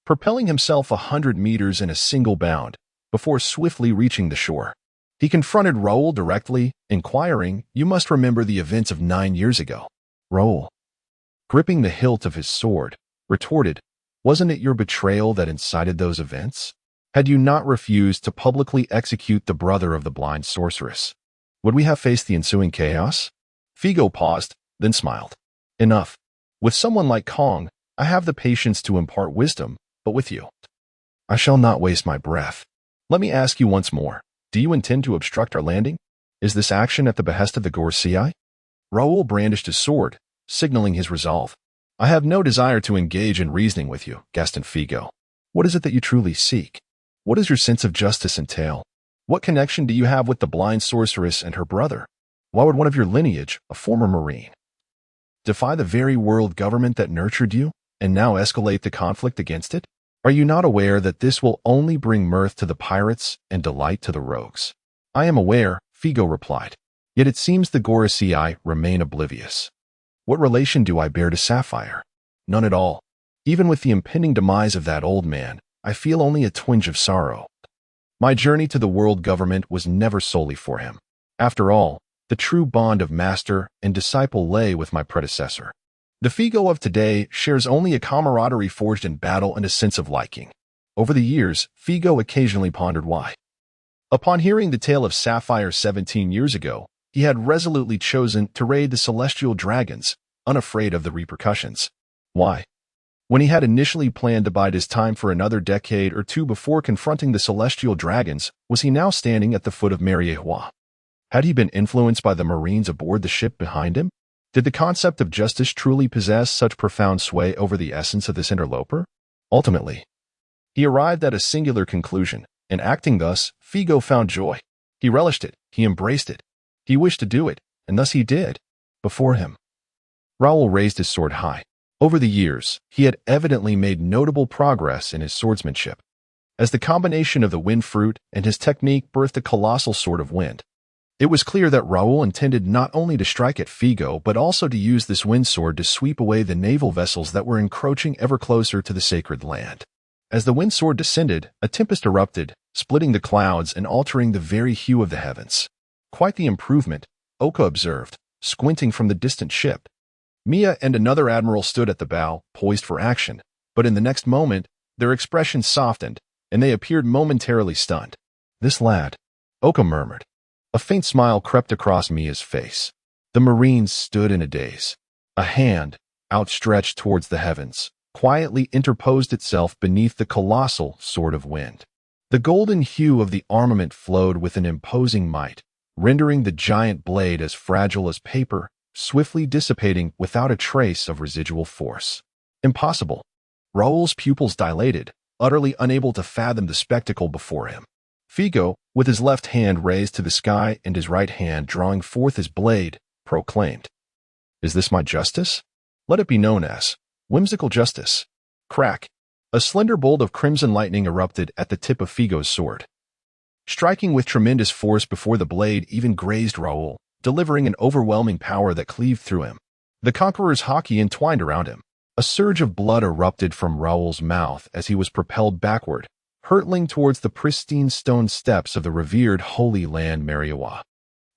propelling himself 100 meters in a single bound, before swiftly reaching the shore. He confronted Raoul directly, inquiring, "You must remember the events of 9 years ago." Raoul, gripping the hilt of his sword, retorted, "Wasn't it your betrayal that incited those events? Had you not refused to publicly execute the brother of the blind sorceress, would we have faced the ensuing chaos?" Figo paused, then smiled. "Enough. With someone like Kong, I have the patience to impart wisdom, but with you, I shall not waste my breath. Let me ask you once more. Do you intend to obstruct our landing? Is this action at the behest of the Gorsiai?" Raoul brandished his sword, signaling his resolve. "I have no desire to engage in reasoning with you, Gaston Figo. What is it that you truly seek? What does your sense of justice entail? What connection do you have with the blind sorceress and her brother? Why would one of your lineage, a former Marine, defy the very world government that nurtured you, and now escalate the conflict against it? Are you not aware that this will only bring mirth to the pirates and delight to the rogues?" "I am aware," Figo replied. "Yet it seems the Gorsiai remain oblivious. What relation do I bear to Sapphire? None at all. Even with the impending demise of that old man, I feel only a twinge of sorrow. My journey to the world government was never solely for him. After all, the true bond of master and disciple lay with my predecessor. The Figo of today shares only a camaraderie forged in battle and a sense of liking." Over the years, Figo occasionally pondered why. Upon hearing the tale of Sapphire 17 years ago, he had resolutely chosen to raid the celestial dragons, unafraid of the repercussions. Why? When he had initially planned to bide his time for another decade or two before confronting the celestial dragons, was he now standing at the foot of Mariewa? Had he been influenced by the Marines aboard the ship behind him? Did the concept of justice truly possess such profound sway over the essence of this interloper? Ultimately, he arrived at a singular conclusion, and acting thus, Figo found joy. He relished it, he embraced it. He wished to do it, and thus he did. Before him, Raoul raised his sword high. Over the years, he had evidently made notable progress in his swordsmanship, as the combination of the wind fruit and his technique birthed a colossal sword of wind. It was clear that Raoul intended not only to strike at Figo, but also to use this wind sword to sweep away the naval vessels that were encroaching ever closer to the sacred land. As the wind sword descended, a tempest erupted, splitting the clouds and altering the very hue of the heavens. "Quite the improvement," Oka observed, squinting from the distant ship. Mia and another admiral stood at the bow, poised for action, but in the next moment, their expressions softened, and they appeared momentarily stunned. This lad, Oka murmured. A faint smile crept across Mia's face. The Marines stood in a daze. A hand, outstretched towards the heavens, quietly interposed itself beneath the colossal sword of wind. The golden hue of the armament flowed with an imposing might, rendering the giant blade as fragile as paper, swiftly dissipating without a trace of residual force. Impossible. Raoul's pupils dilated, utterly unable to fathom the spectacle before him. Figo, with his left hand raised to the sky and his right hand drawing forth his blade, proclaimed, "Is this my justice? Let it be known as whimsical justice." Crack! A slender bolt of crimson lightning erupted at the tip of Figo's sword, striking with tremendous force before the blade even grazed Raoul, delivering an overwhelming power that cleaved through him. The conqueror's haki entwined around him. A surge of blood erupted from Raoul's mouth as he was propelled backward, hurtling towards the pristine stone steps of the revered Holy Land Mariawa,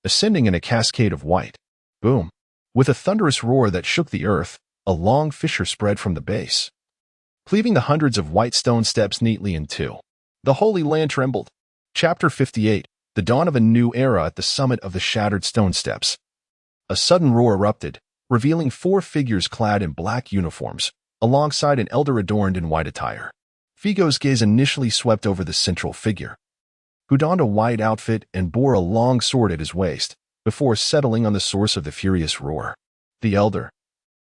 ascending in a cascade of white. Boom! With a thunderous roar that shook the earth, a long fissure spread from the base, cleaving the hundreds of white stone steps neatly in two. The Holy Land trembled. Chapter 58, The Dawn of a New Era at the Summit of the Shattered Stone Steps. A sudden roar erupted, revealing 4 figures clad in black uniforms, alongside an elder adorned in white attire. Figo's gaze initially swept over the central figure, who donned a white outfit and bore a long sword at his waist, before settling on the source of the furious roar. The elder,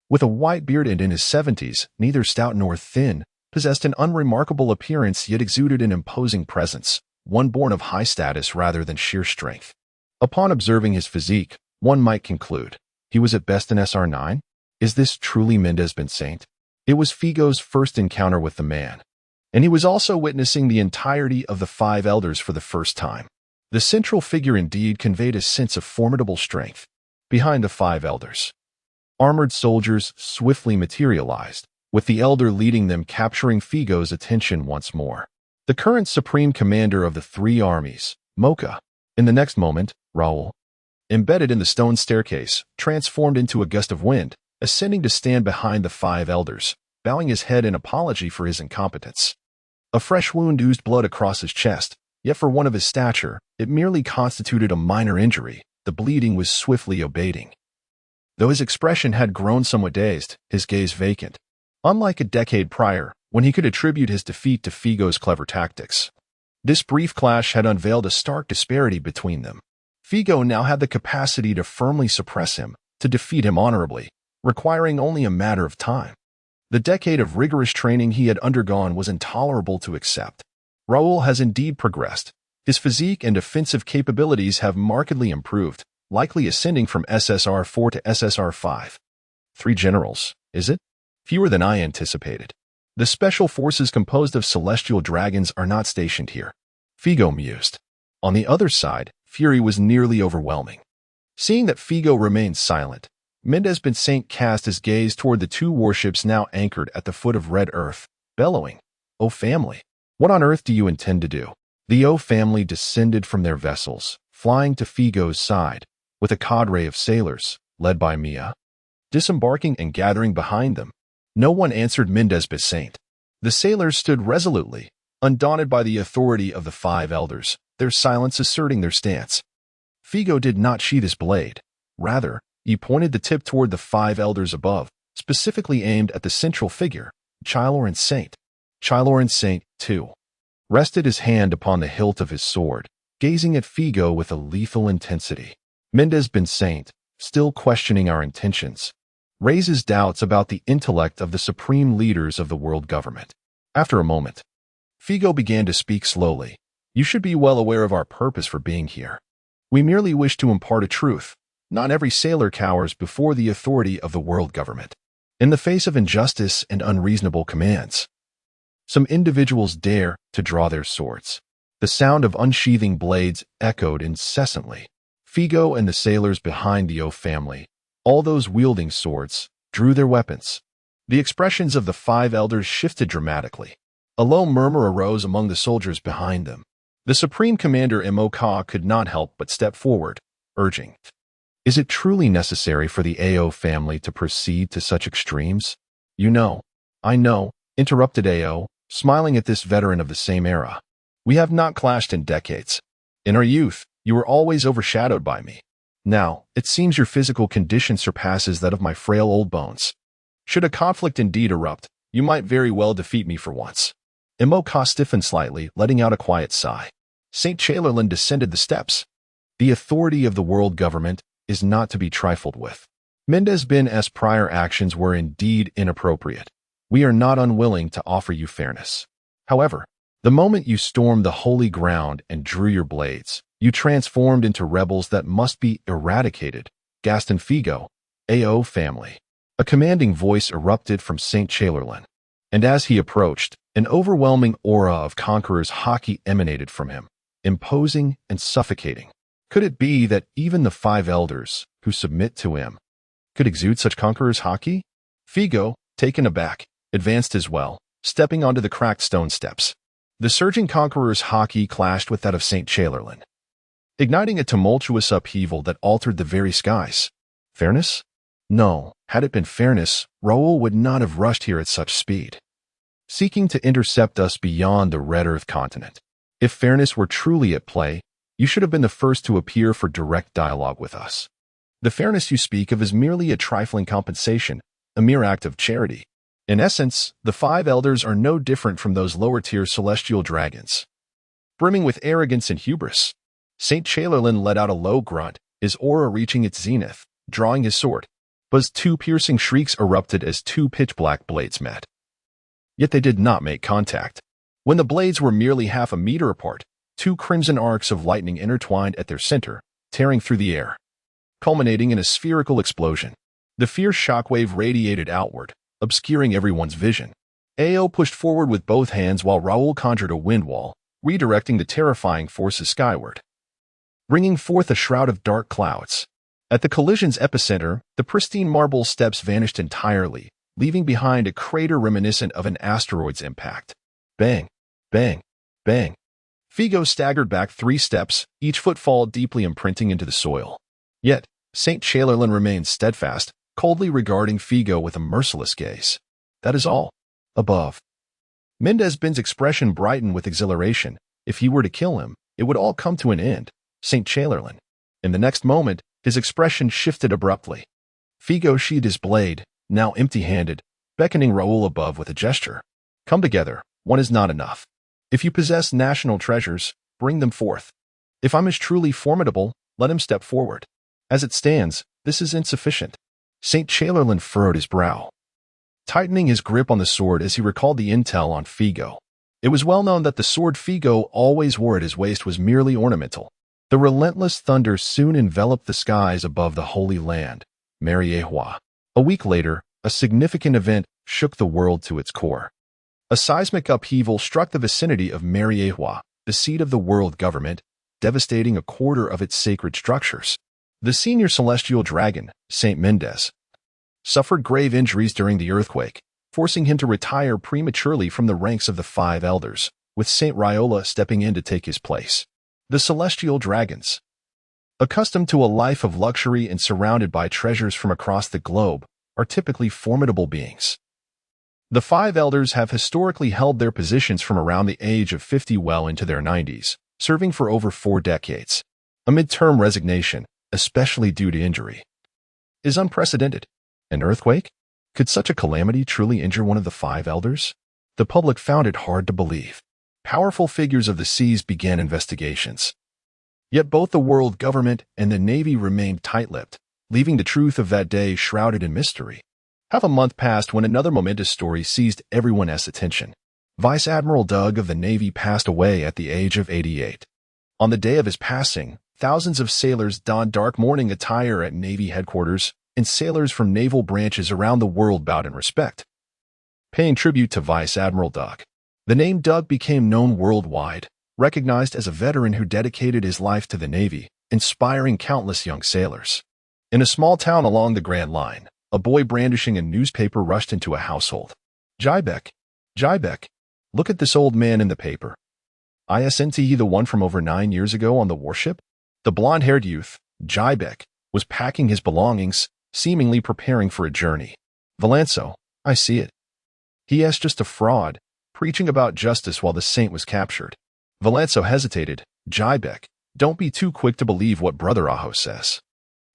with a white beard and in his 70s, neither stout nor thin, possessed an unremarkable appearance yet exuded an imposing presence, one born of high status rather than sheer strength. Upon observing his physique, one might conclude, he was at best an SR9? Is this truly Mendez Ben Saint? It was Figo's first encounter with the man, and he was also witnessing the entirety of the 5 elders for the first time. The central figure indeed conveyed a sense of formidable strength. Behind the 5 elders, armored soldiers swiftly materialized, with the elder leading them, capturing Figo's attention once more. The current supreme commander of the 3 armies, Mocha. In the next moment, Raoul, embedded in the stone staircase, transformed into a gust of wind, ascending to stand behind the 5 elders, bowing his head in apology for his incompetence. A fresh wound oozed blood across his chest, yet for one of his stature, it merely constituted a minor injury. The bleeding was swiftly abating. Though his expression had grown somewhat dazed, his gaze vacant, unlike a decade prior, when he could attribute his defeat to Figo's clever tactics. This brief clash had unveiled a stark disparity between them. Figo now had the capacity to firmly suppress him, to defeat him honorably, requiring only a matter of time. The decade of rigorous training he had undergone was intolerable to accept. Raoul has indeed progressed. His physique and offensive capabilities have markedly improved, likely ascending from SSR-4 to SSR-5. 3 generals, is it? Fewer than I anticipated. The special forces composed of celestial dragons are not stationed here, Figo mused. On the other side, fury was nearly overwhelming. Seeing that Figo remained silent, Mendez Ben Saint cast his gaze toward the 2 warships now anchored at the foot of Red Earth, bellowing, "O family, what on earth do you intend to do?" The O family descended from their vessels, flying to Figo's side, with a cadre of sailors, led by Mia, disembarking and gathering behind them. No one answered Mendez Ben Saint. The sailors stood resolutely, undaunted by the authority of the 5 elders, their silence asserting their stance. Figo did not sheath his blade. Rather, he pointed the tip toward the 5 elders above, specifically aimed at the central figure, Chiloran Saint. Chiloran Saint, too, rested his hand upon the hilt of his sword, gazing at Figo with a lethal intensity. Mendez Ben Saint, still questioning our intentions, raises doubts about the intellect of the supreme leaders of the world government. After a moment, Figo began to speak slowly. You should be well aware of our purpose for being here. We merely wish to impart a truth. Not every sailor cowers before the authority of the world government. In the face of injustice and unreasonable commands, some individuals dare to draw their swords. The sound of unsheathing blades echoed incessantly. Figo and the sailors behind the O family, all those wielding swords, drew their weapons. The expressions of the 5 elders shifted dramatically. A low murmur arose among the soldiers behind them. The Supreme Commander Mocha could not help but step forward, urging, "Is it truly necessary for the AO family to proceed to such extremes?" "You know, I know," interrupted AO, smiling at this veteran of the same era. We have not clashed in decades. In our youth, you were always overshadowed by me. Now, it seems your physical condition surpasses that of my frail old bones. Should a conflict indeed erupt, you might very well defeat me for once. Imoka stiffened slightly, letting out a quiet sigh. St. Chamberlain descended the steps. The authority of the world government is not to be trifled with. Mendez Bin's prior actions were indeed inappropriate. We are not unwilling to offer you fairness. However, the moment you stormed the holy ground and drew your blades, you transformed into rebels that must be eradicated. Gaston Figo, AO family. A commanding voice erupted from St. Chamberlain, and as he approached, an overwhelming aura of conqueror's haki emanated from him, imposing and suffocating. Could it be that even the 5 elders who submit to him could exude such conqueror's haki? Figo, taken aback, advanced as well, stepping onto the cracked stone steps. The surging conqueror's haki clashed with that of St. Chamberlain, igniting a tumultuous upheaval that altered the very skies. Fairness? No, had it been fairness, Raoul would not have rushed here at such speed, seeking to intercept us beyond the Red Earth continent. If fairness were truly at play, you should have been the first to appear for direct dialogue with us. The fairness you speak of is merely a trifling compensation, a mere act of charity. In essence, the 5 elders are no different from those lower-tier celestial dragons, brimming with arrogance and hubris. St. Chamberlain let out a low grunt, his aura reaching its zenith, drawing his sword. But 2 piercing shrieks erupted as 2 pitch-black blades met. Yet they did not make contact. When the blades were merely half a meter apart, 2 crimson arcs of lightning intertwined at their center, tearing through the air, culminating in a spherical explosion. The fierce shockwave radiated outward, obscuring everyone's vision. AO pushed forward with both hands while Raoul conjured a wind wall, redirecting the terrifying forces skyward, bringing forth a shroud of dark clouds. At the collision's epicenter, the pristine marble steps vanished entirely, leaving behind a crater reminiscent of an asteroid's impact. Bang, bang, bang. Figo staggered back 3 steps, each footfall deeply imprinting into the soil. Yet, St. Chamberlain remained steadfast, coldly regarding Figo with a merciless gaze. That is all. Above. Mendez Bin's expression brightened with exhilaration. If he were to kill him, it would all come to an end. St. Chamberlain. In the next moment, his expression shifted abruptly. Figo sheathed his blade, now empty-handed, beckoning Raoul above with a gesture. Come together, one is not enough. If you possess national treasures, bring them forth. If I'm as truly formidable, let him step forward. As it stands, this is insufficient. St. Chamberlain furrowed his brow, tightening his grip on the sword as he recalled the intel on Figo. It was well known that the sword Figo always wore at his waist was merely ornamental. The relentless thunder soon enveloped the skies above the Holy Land, Mariehua. A week later, a significant event shook the world to its core. A seismic upheaval struck the vicinity of Mariehua, the seat of the world government, devastating a quarter of its sacred structures. The senior celestial dragon, Saint Mendez, suffered grave injuries during the earthquake, forcing him to retire prematurely from the ranks of the 5 elders, with Saint Riola stepping in to take his place. The celestial dragons, accustomed to a life of luxury and surrounded by treasures from across the globe, are typically formidable beings. The 5 elders have historically held their positions from around the age of 50 well into their 90s, serving for over 4 decades. A midterm resignation, especially due to injury, is unprecedented. An earthquake? Could such a calamity truly injure one of the 5 elders? The public found it hard to believe. Powerful figures of the seas began investigations. Yet both the world government and the Navy remained tight-lipped, leaving the truth of that day shrouded in mystery. Half a month passed when another momentous story seized everyone's attention. Vice Admiral Doug of the Navy passed away at the age of 88. On the day of his passing, thousands of sailors donned dark mourning attire at Navy headquarters, and sailors from naval branches around the world bowed in respect, paying tribute to Vice Admiral Doug. The name Doug became known worldwide, recognized as a veteran who dedicated his life to the Navy, inspiring countless young sailors. In a small town along the Grand Line, a boy brandishing a newspaper rushed into a household. Jybek, look at this old man in the paper. Isn't he the one from over 9 years ago on the warship? The blonde-haired youth, Jybek, was packing his belongings, seemingly preparing for a journey. Valenzo, I see it. He is just a fraud, preaching about justice while the saint was captured. Valanso hesitated. Jybek, don't be too quick to believe what Brother Aho says.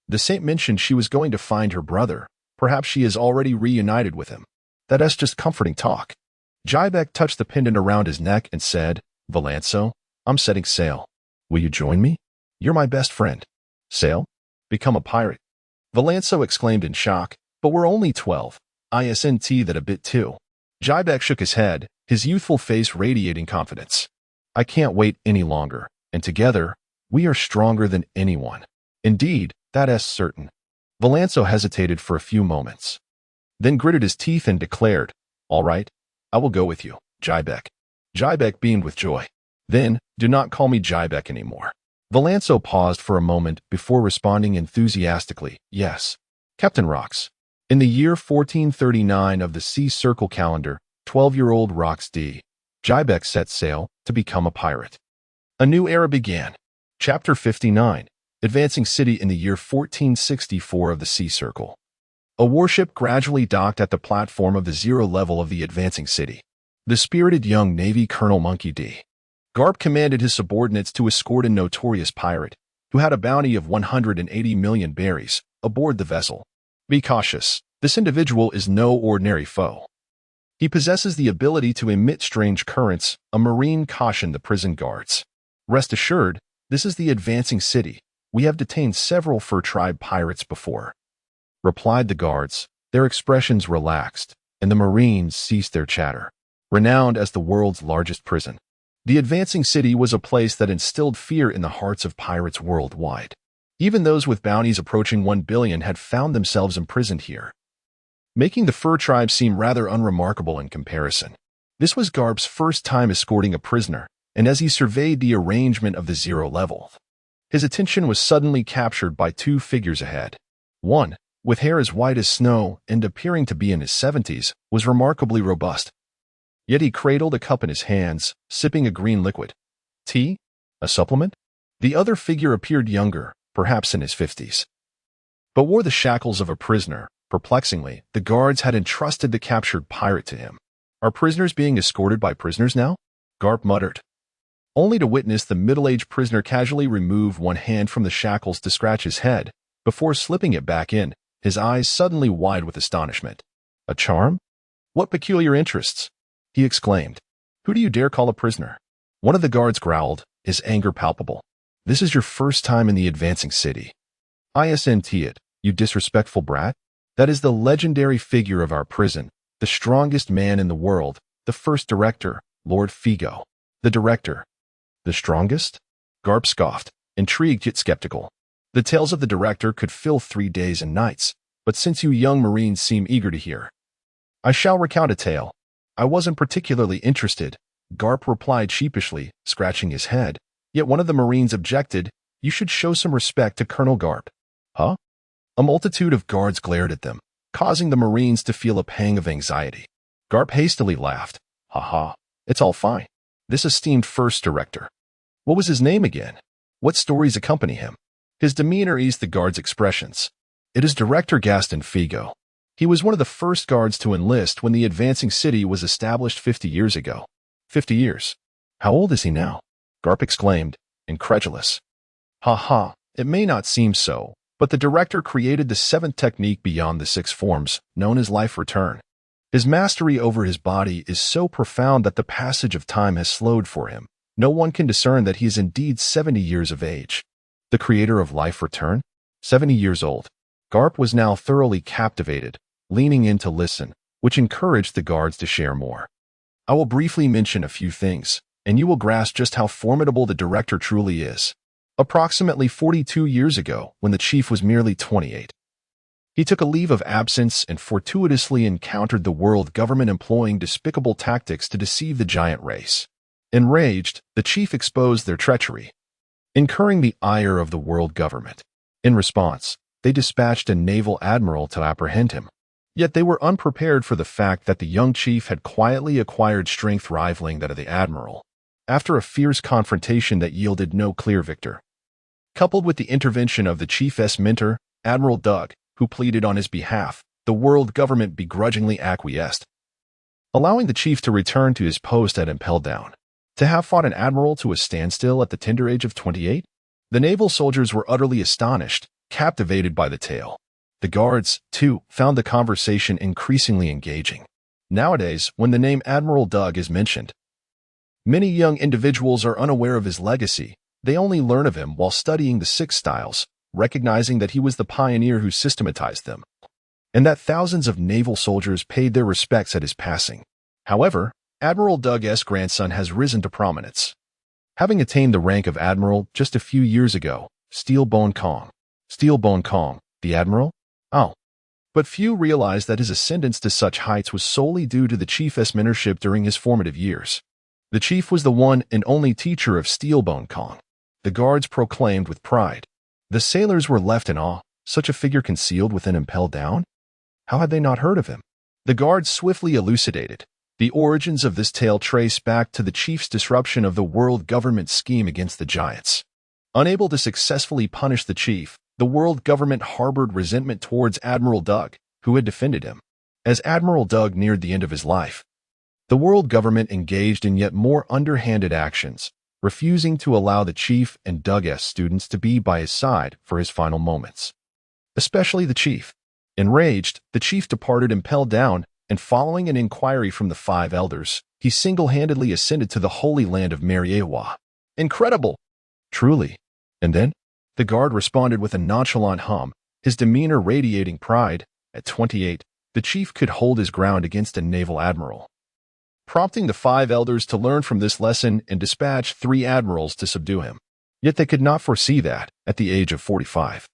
The saint mentioned she was going to find her brother. Perhaps she is already reunited with him. That's just comforting talk. Jybek touched the pendant around his neck and said, Valanso, I'm setting sail. Will you join me? You're my best friend. Sail? Become a pirate? Valanso exclaimed in shock, but we're only 12. Isn't that a bit too? Jybek shook his head, his youthful face radiating confidence. I can't wait any longer, and together, we are stronger than anyone. Indeed, that is certain. Valanso hesitated for a few moments, then gritted his teeth and declared, All right, I will go with you, Jybek. Jybek beamed with joy. Then, do not call me Jybek anymore. Valanso paused for a moment before responding enthusiastically, Yes, Captain Rox. In the year 1439 of the Sea Circle calendar, 12-year-old Rox D. Jybek set sail to become a pirate. A new era began. Chapter 59, Advancing City in the year 1464 of the Sea Circle. A warship gradually docked at the platform of the 0 level of the advancing city. The spirited young Navy Colonel Monkey D. Garp commanded his subordinates to escort a notorious pirate, who had a bounty of 180 million berries, aboard the vessel. Be cautious. This individual is no ordinary foe. He possesses the ability to emit strange currents, a marine cautioned the prison guards. Rest assured, this is the advancing city. We have detained several Fur Tribe pirates before, replied the guards. Their expressions relaxed, and the Marines ceased their chatter. Renowned as the world's largest prison, the advancing city was a place that instilled fear in the hearts of pirates worldwide. Even those with bounties approaching 1 billion had found themselves imprisoned here, making the Fur Tribe seem rather unremarkable in comparison. This was Garp's first time escorting a prisoner, and as he surveyed the arrangement of the 0 level, his attention was suddenly captured by 2 figures ahead. One, with hair as white as snow and appearing to be in his 70s, was remarkably robust. Yet he cradled a cup in his hands, sipping a green liquid. Tea? A supplement? The other figure appeared younger, perhaps in his 50s, but wore the shackles of a prisoner. Perplexingly, the guards had entrusted the captured pirate to him. Are prisoners being escorted by prisoners now? Garp muttered, only to witness the middle-aged prisoner casually remove one hand from the shackles to scratch his head, before slipping it back in, his eyes suddenly wide with astonishment. A charm? What peculiar interests? He exclaimed. Who do you dare call a prisoner? One of the guards growled, his anger palpable. This is your first time in the advancing city. Isn't it, you disrespectful brat? That is the legendary figure of our prison, the strongest man in the world, the first director, Lord Figo. The director. The strongest? Garp scoffed, intrigued yet skeptical. The tales of the director could fill 3 days and nights, but since you young Marines seem eager to hear, I shall recount a tale. I wasn't particularly interested, Garp replied sheepishly, scratching his head. Yet one of the Marines objected, You should show some respect to Colonel Garp. Huh? A multitude of guards glared at them, causing the Marines to feel a pang of anxiety. Garp hastily laughed. Ha ha, it's all fine. This esteemed first director. What was his name again? What stories accompany him? His demeanor eased the guards' expressions. It is Director Gaston Figo. He was one of the first guards to enlist when the advancing city was established 50 years ago. 50 years. How old is he now? Garp exclaimed, incredulous. Ha ha, it may not seem so, but the director created the 7th technique beyond the 6 forms, known as life return. His mastery over his body is so profound that the passage of time has slowed for him. No one can discern that he is indeed 70 years of age. The creator of life return? 70 years old. Garp was now thoroughly captivated, leaning in to listen, which encouraged the guards to share more. I will briefly mention a few things, and you will grasp just how formidable the director truly is. Approximately 42 years ago, when the chief was merely 28, he took a leave of absence and fortuitously encountered the world government employing despicable tactics to deceive the giant race. Enraged, the chief exposed their treachery, incurring the ire of the world government. In response, they dispatched a naval admiral to apprehend him. Yet they were unprepared for the fact that the young chief had quietly acquired strength rivaling that of the admiral, after a fierce confrontation that yielded no clear victor. Coupled with the intervention of the chief's mentor, Admiral Doug, who pleaded on his behalf, the world government begrudgingly acquiesced, allowing the chief to return to his post at Impel Down. To have fought an admiral to a standstill at the tender age of 28? The naval soldiers were utterly astonished, captivated by the tale. The guards, too, found the conversation increasingly engaging. Nowadays, when the name Admiral Doug is mentioned, many young individuals are unaware of his legacy. They only learn of him while studying the Six Styles, recognizing that he was the pioneer who systematized them, and that thousands of naval soldiers paid their respects at his passing. However, Admiral Doug's grandson has risen to prominence, having attained the rank of admiral just a few years ago. Steelbone Kong, the admiral? Oh. But few realize that his ascendance to such heights was solely due to the chief's mentorship during his formative years. The chief was the one and only teacher of Steelbone Kong, the guards proclaimed with pride. The sailors were left in awe, such a figure concealed within Impel Down? How had they not heard of him? The guards swiftly elucidated. The origins of this tale trace back to the chief's disruption of the world government scheme against the giants. Unable to successfully punish the chief, the world government harbored resentment towards Admiral Doug, who had defended him. As Admiral Doug neared the end of his life, the world government engaged in yet more underhanded actions, refusing to allow the chief and Doug's students to be by his side for his final moments. Especially the chief. Enraged, the chief departed Impel Down, and following an inquiry from the 5 elders, he single-handedly ascended to the holy land of Mariewa. Incredible! Truly. And then? The guard responded with a nonchalant hum, his demeanor radiating pride. At 28, the chief could hold his ground against a naval admiral, prompting the 5 elders to learn from this lesson and dispatch 3 admirals to subdue him. Yet they could not foresee that, at the age of 45,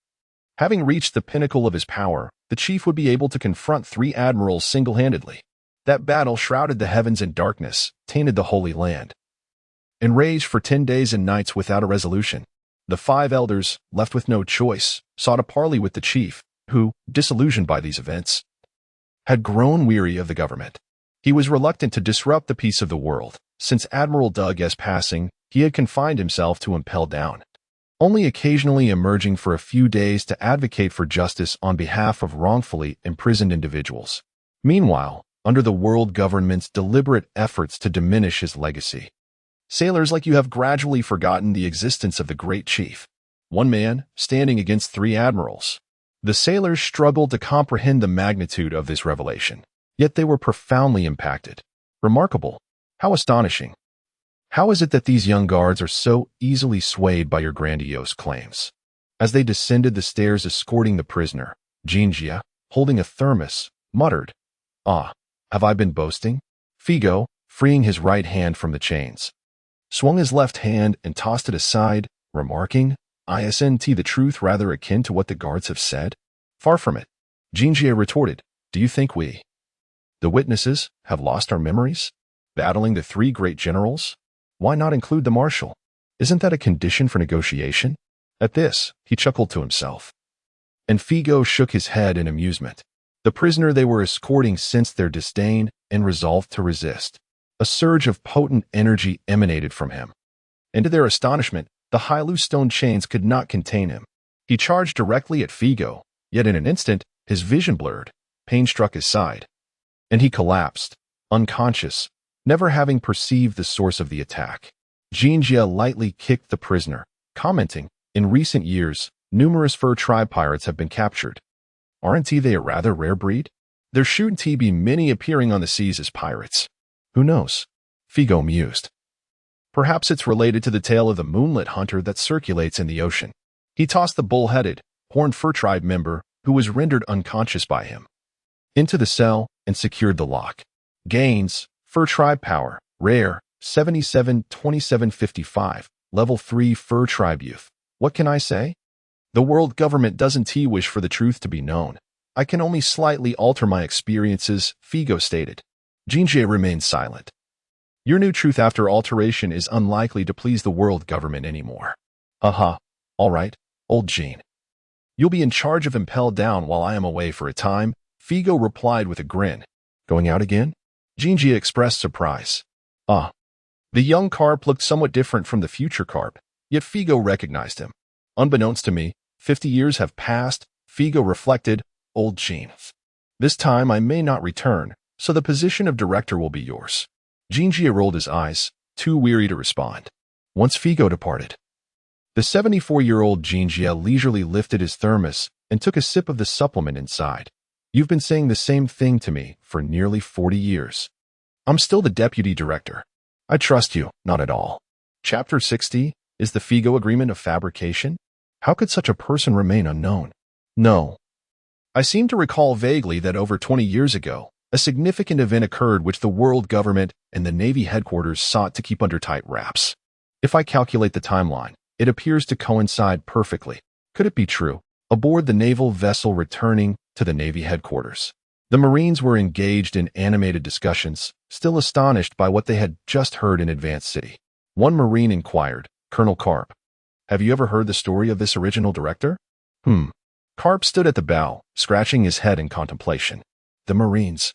having reached the pinnacle of his power, the chief would be able to confront 3 admirals single-handedly. That battle shrouded the heavens in darkness, tainted the Holy Land, and raged for 10 days and nights without a resolution. The 5 elders, left with no choice, sought a parley with the chief, who, disillusioned by these events, had grown weary of the government. He was reluctant to disrupt the peace of the world. Since Admiral Doug's passing, he had confined himself to Impel Down, only occasionally emerging for a few days to advocate for justice on behalf of wrongfully imprisoned individuals. Meanwhile, under the world government's deliberate efforts to diminish his legacy, sailors like you have gradually forgotten the existence of the great chief. One man, standing against 3 admirals. The sailors struggled to comprehend the magnitude of this revelation, yet they were profoundly impacted. Remarkable. How astonishing. How is it that these young guards are so easily swayed by your grandiose claims? As they descended the stairs escorting the prisoner, Jinjia, holding a thermos, muttered, "Ah, have I been boasting?" Figo, freeing his right hand from the chains, swung his left hand and tossed it aside, remarking, "Isn't the truth rather akin to what the guards have said?" "Far from it," Jinjia retorted. "Do you think we, the witnesses, have lost our memories? Battling the 3 great generals? Why not include the marshal? Isn't that a condition for negotiation?" At this, he chuckled to himself, and Figo shook his head in amusement. The prisoner they were escorting sensed their disdain and resolved to resist. A surge of potent energy emanated from him, and to their astonishment, the high-loose stone chains could not contain him. He charged directly at Figo, yet in an instant, his vision blurred, pain struck his side, and he collapsed, unconscious, never having perceived the source of the attack. Jinjia lightly kicked the prisoner, commenting, "In recent years, numerous fur tribe pirates have been captured. Aren't they a rather rare breed? There shouldn't be many appearing on the seas as pirates." "Who knows?" Figo mused. "Perhaps it's related to the tale of the moonlit hunter that circulates in the ocean." He tossed the bull-headed, horned fur tribe member, who was rendered unconscious by him, into the cell and secured the lock. Gains: Fur Tribe Power, Rare, 77-2755, Level 3 Fur Tribe Youth. What can I say? The world government doesn't wish for the truth to be known. I can only slightly alter my experiences, Figo stated. Jinjie remained silent. Your new truth after alteration is unlikely to please the world government anymore. Haha. All right, old Jean. You'll be in charge of Impel Down while I am away for a time, Figo replied with a grin. Going out again? Jinjie expressed surprise. Ah. The young carp looked somewhat different from the future carp, yet Figo recognized him. Unbeknownst to me, 50 years have passed, Figo reflected, old Jean. This time I may not return, so the position of director will be yours. Jinjie rolled his eyes. too weary to respond. Once Figo departed, the 74-year-old Jinjia leisurely lifted his thermos and took a sip of the supplement inside. You've been saying the same thing to me for nearly 40 years. I'm still the deputy director. I trust you, not at all. Chapter 60, is the Figo agreement a fabrication? How could such a person remain unknown? No. I seem to recall vaguely that over 20 years ago, a significant event occurred which the world government and the Navy headquarters sought to keep under tight wraps. If I calculate the timeline, it appears to coincide perfectly. Could it be true? Aboard the naval vessel returning to the Navy headquarters, the Marines were engaged in animated discussions, still astonished by what they had just heard in Advance City. One Marine inquired, Colonel Karp, have you ever heard the story of this original director? Karp stood at the bow, scratching his head in contemplation. The Marines,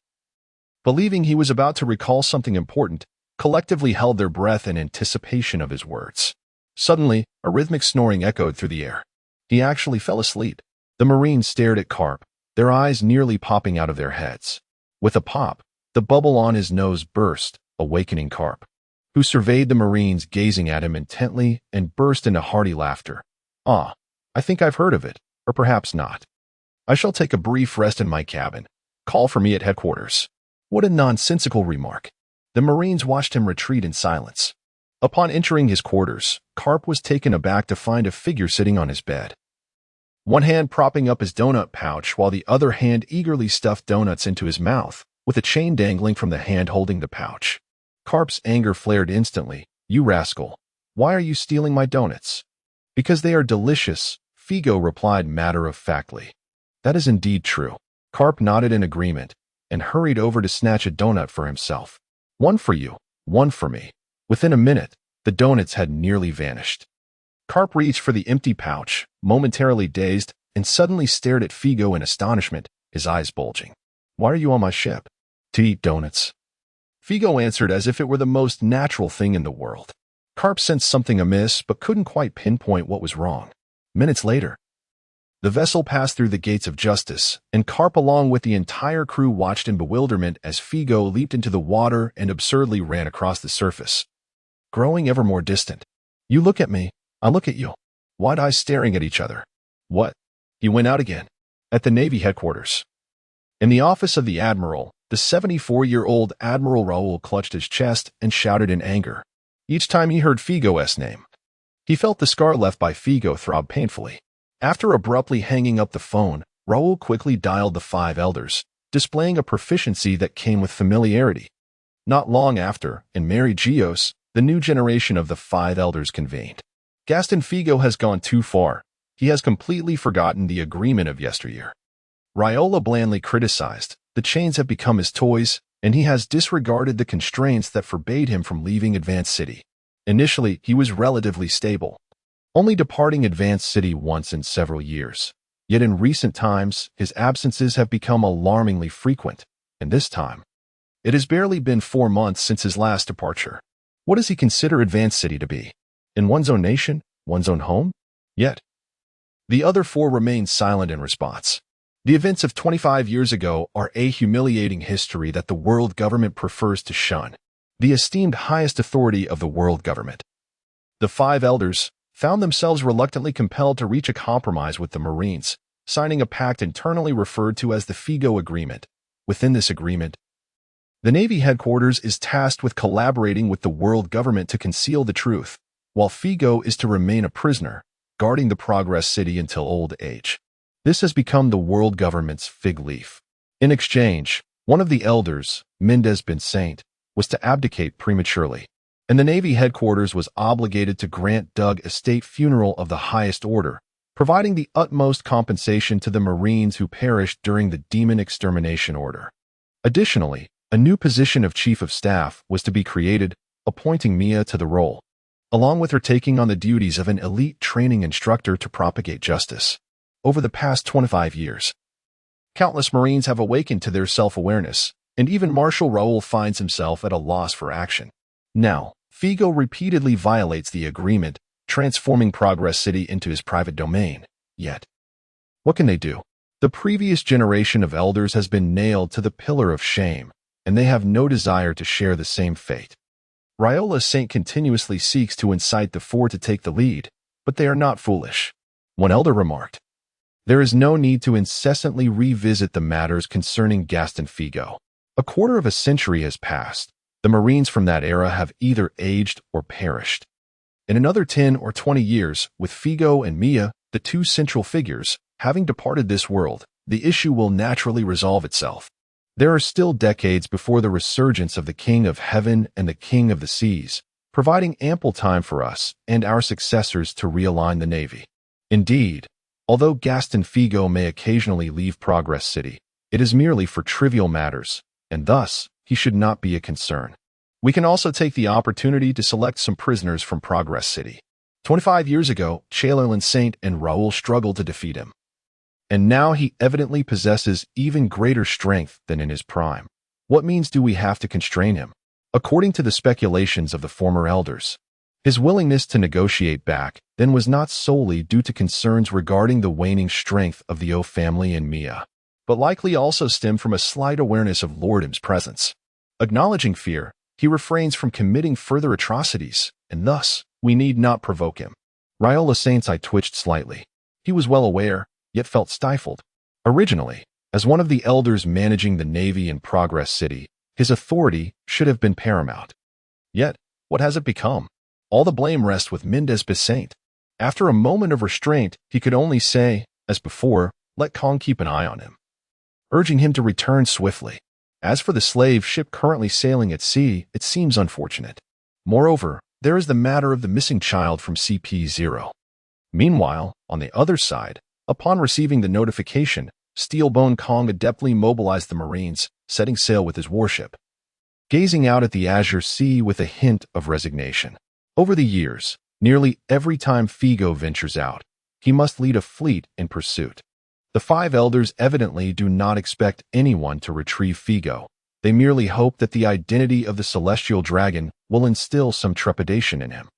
believing he was about to recall something important, collectively held their breath in anticipation of his words. Suddenly, a rhythmic snoring echoed through the air. He actually fell asleep. The Marines stared at Karp, their eyes nearly popping out of their heads. With a pop, the bubble on his nose burst, awakening Karp, who surveyed the Marines gazing at him intently and burst into hearty laughter. Ah, I think I've heard of it, or perhaps not. I shall take a brief rest in my cabin. Call for me at headquarters. What a nonsensical remark. The Marines watched him retreat in silence. Upon entering his quarters, Karp was taken aback to find a figure sitting on his bed, one hand propping up his donut pouch while the other hand eagerly stuffed donuts into his mouth, with a chain dangling from the hand holding the pouch. Karp's anger flared instantly. You rascal! Why are you stealing my donuts? Because they are delicious, Figo replied matter-of-factly. That is indeed true. Karp nodded in agreement and hurried over to snatch a donut for himself. One for you, one for me. Within a minute, the donuts had nearly vanished. Karp reached for the empty pouch, momentarily dazed, and suddenly stared at Figo in astonishment, his eyes bulging. Why are you on my ship? To eat donuts. Figo answered as if it were the most natural thing in the world. Karp sensed something amiss but couldn't quite pinpoint what was wrong. Minutes later, the vessel passed through the gates of justice, and Karp along with the entire crew watched in bewilderment as Figo leaped into the water and absurdly ran across the surface, growing ever more distant. You look at me, I look at you. Wide eyes staring at each other. What? He went out again. At the Navy headquarters. In the office of the Admiral, the 74-year-old Admiral Raoul clutched his chest and shouted in anger. Each time he heard Figo's name, he felt the scar left by Figo throb painfully. After abruptly hanging up the phone, Raoul quickly dialed the 5 elders, displaying a proficiency that came with familiarity. Not long after, in Mary Geos, the new generation of the 5 elders convened. Gaston Figo has gone too far. He has completely forgotten the agreement of yesteryear. Raiola blandly criticized, the chains have become his toys, and he has disregarded the constraints that forbade him from leaving Advance City. Initially, he was relatively stable, only departing Advance City once in several years. Yet in recent times, his absences have become alarmingly frequent, and this time, it has barely been 4 months since his last departure. What does he consider Advance City to be? In one's own nation? One's own home? Yet, the other 4 remain silent in response. The events of 25 years ago are a humiliating history that the world government prefers to shun, the esteemed highest authority of the world government. The 5 elders found themselves reluctantly compelled to reach a compromise with the Marines, signing a pact internally referred to as the Figo Agreement. Within this agreement, the Navy headquarters is tasked with collaborating with the world government to conceal the truth, while Figo is to remain a prisoner, guarding the Progress City until old age. This has become the world government's fig leaf. In exchange, one of the elders, Mendez bin Saint, was to abdicate prematurely, and the Navy headquarters was obligated to grant Doug a state funeral of the highest order, providing the utmost compensation to the Marines who perished during the Demon Extermination Order. Additionally, a new position of Chief of Staff was to be created, appointing Mia to the role, along with her taking on the duties of an elite training instructor to propagate justice. Over the past 25 years, countless Marines have awakened to their self-awareness, and even Marshal Raoul finds himself at a loss for action. Now, Figo repeatedly violates the agreement, transforming Progress City into his private domain. Yet, what can they do? The previous generation of elders has been nailed to the pillar of shame, and they have no desire to share the same fate. Raiola Saint continuously seeks to incite the four to take the lead, but they are not foolish. One elder remarked, "There is no need to incessantly revisit the matters concerning Gaston Figo. A quarter of a century has passed. The Marines from that era have either aged or perished. In another 10 or 20 years, with Figo and Mia, the two central figures, having departed this world, the issue will naturally resolve itself. There are still decades before the resurgence of the King of Heaven and the King of the Seas, providing ample time for us and our successors to realign the Navy. Indeed, although Gaston Figo may occasionally leave Progress City, it is merely for trivial matters, and thus, he should not be a concern. We can also take the opportunity to select some prisoners from Progress City. 25 years ago, Chamberlain Saint and Raoul struggled to defeat him. And now he evidently possesses even greater strength than in his prime. What means do we have to constrain him? According to the speculations of the former elders, his willingness to negotiate back then was not solely due to concerns regarding the waning strength of the O family and Mia, but likely also stemmed from a slight awareness of Lord M's presence. Acknowledging fear, he refrains from committing further atrocities, and thus, we need not provoke him. Raiola Saint's eye twitched slightly. He was well aware, yet felt stifled. Originally, as one of the elders managing the Navy in Progress City, his authority should have been paramount. Yet, what has it become? All the blame rests with Mendes Besant. After a moment of restraint, he could only say, as before, let Kong keep an eye on him, urging him to return swiftly. As for the slave ship currently sailing at sea, it seems unfortunate. Moreover, there is the matter of the missing child from CP0. Meanwhile, on the other side, upon receiving the notification, Steelbone Kong adeptly mobilized the Marines, setting sail with his warship, gazing out at the azure sea with a hint of resignation. Over the years, nearly every time Figo ventures out, he must lead a fleet in pursuit. The five elders evidently do not expect anyone to retrieve Figo. They merely hope that the identity of the celestial dragon will instill some trepidation in him.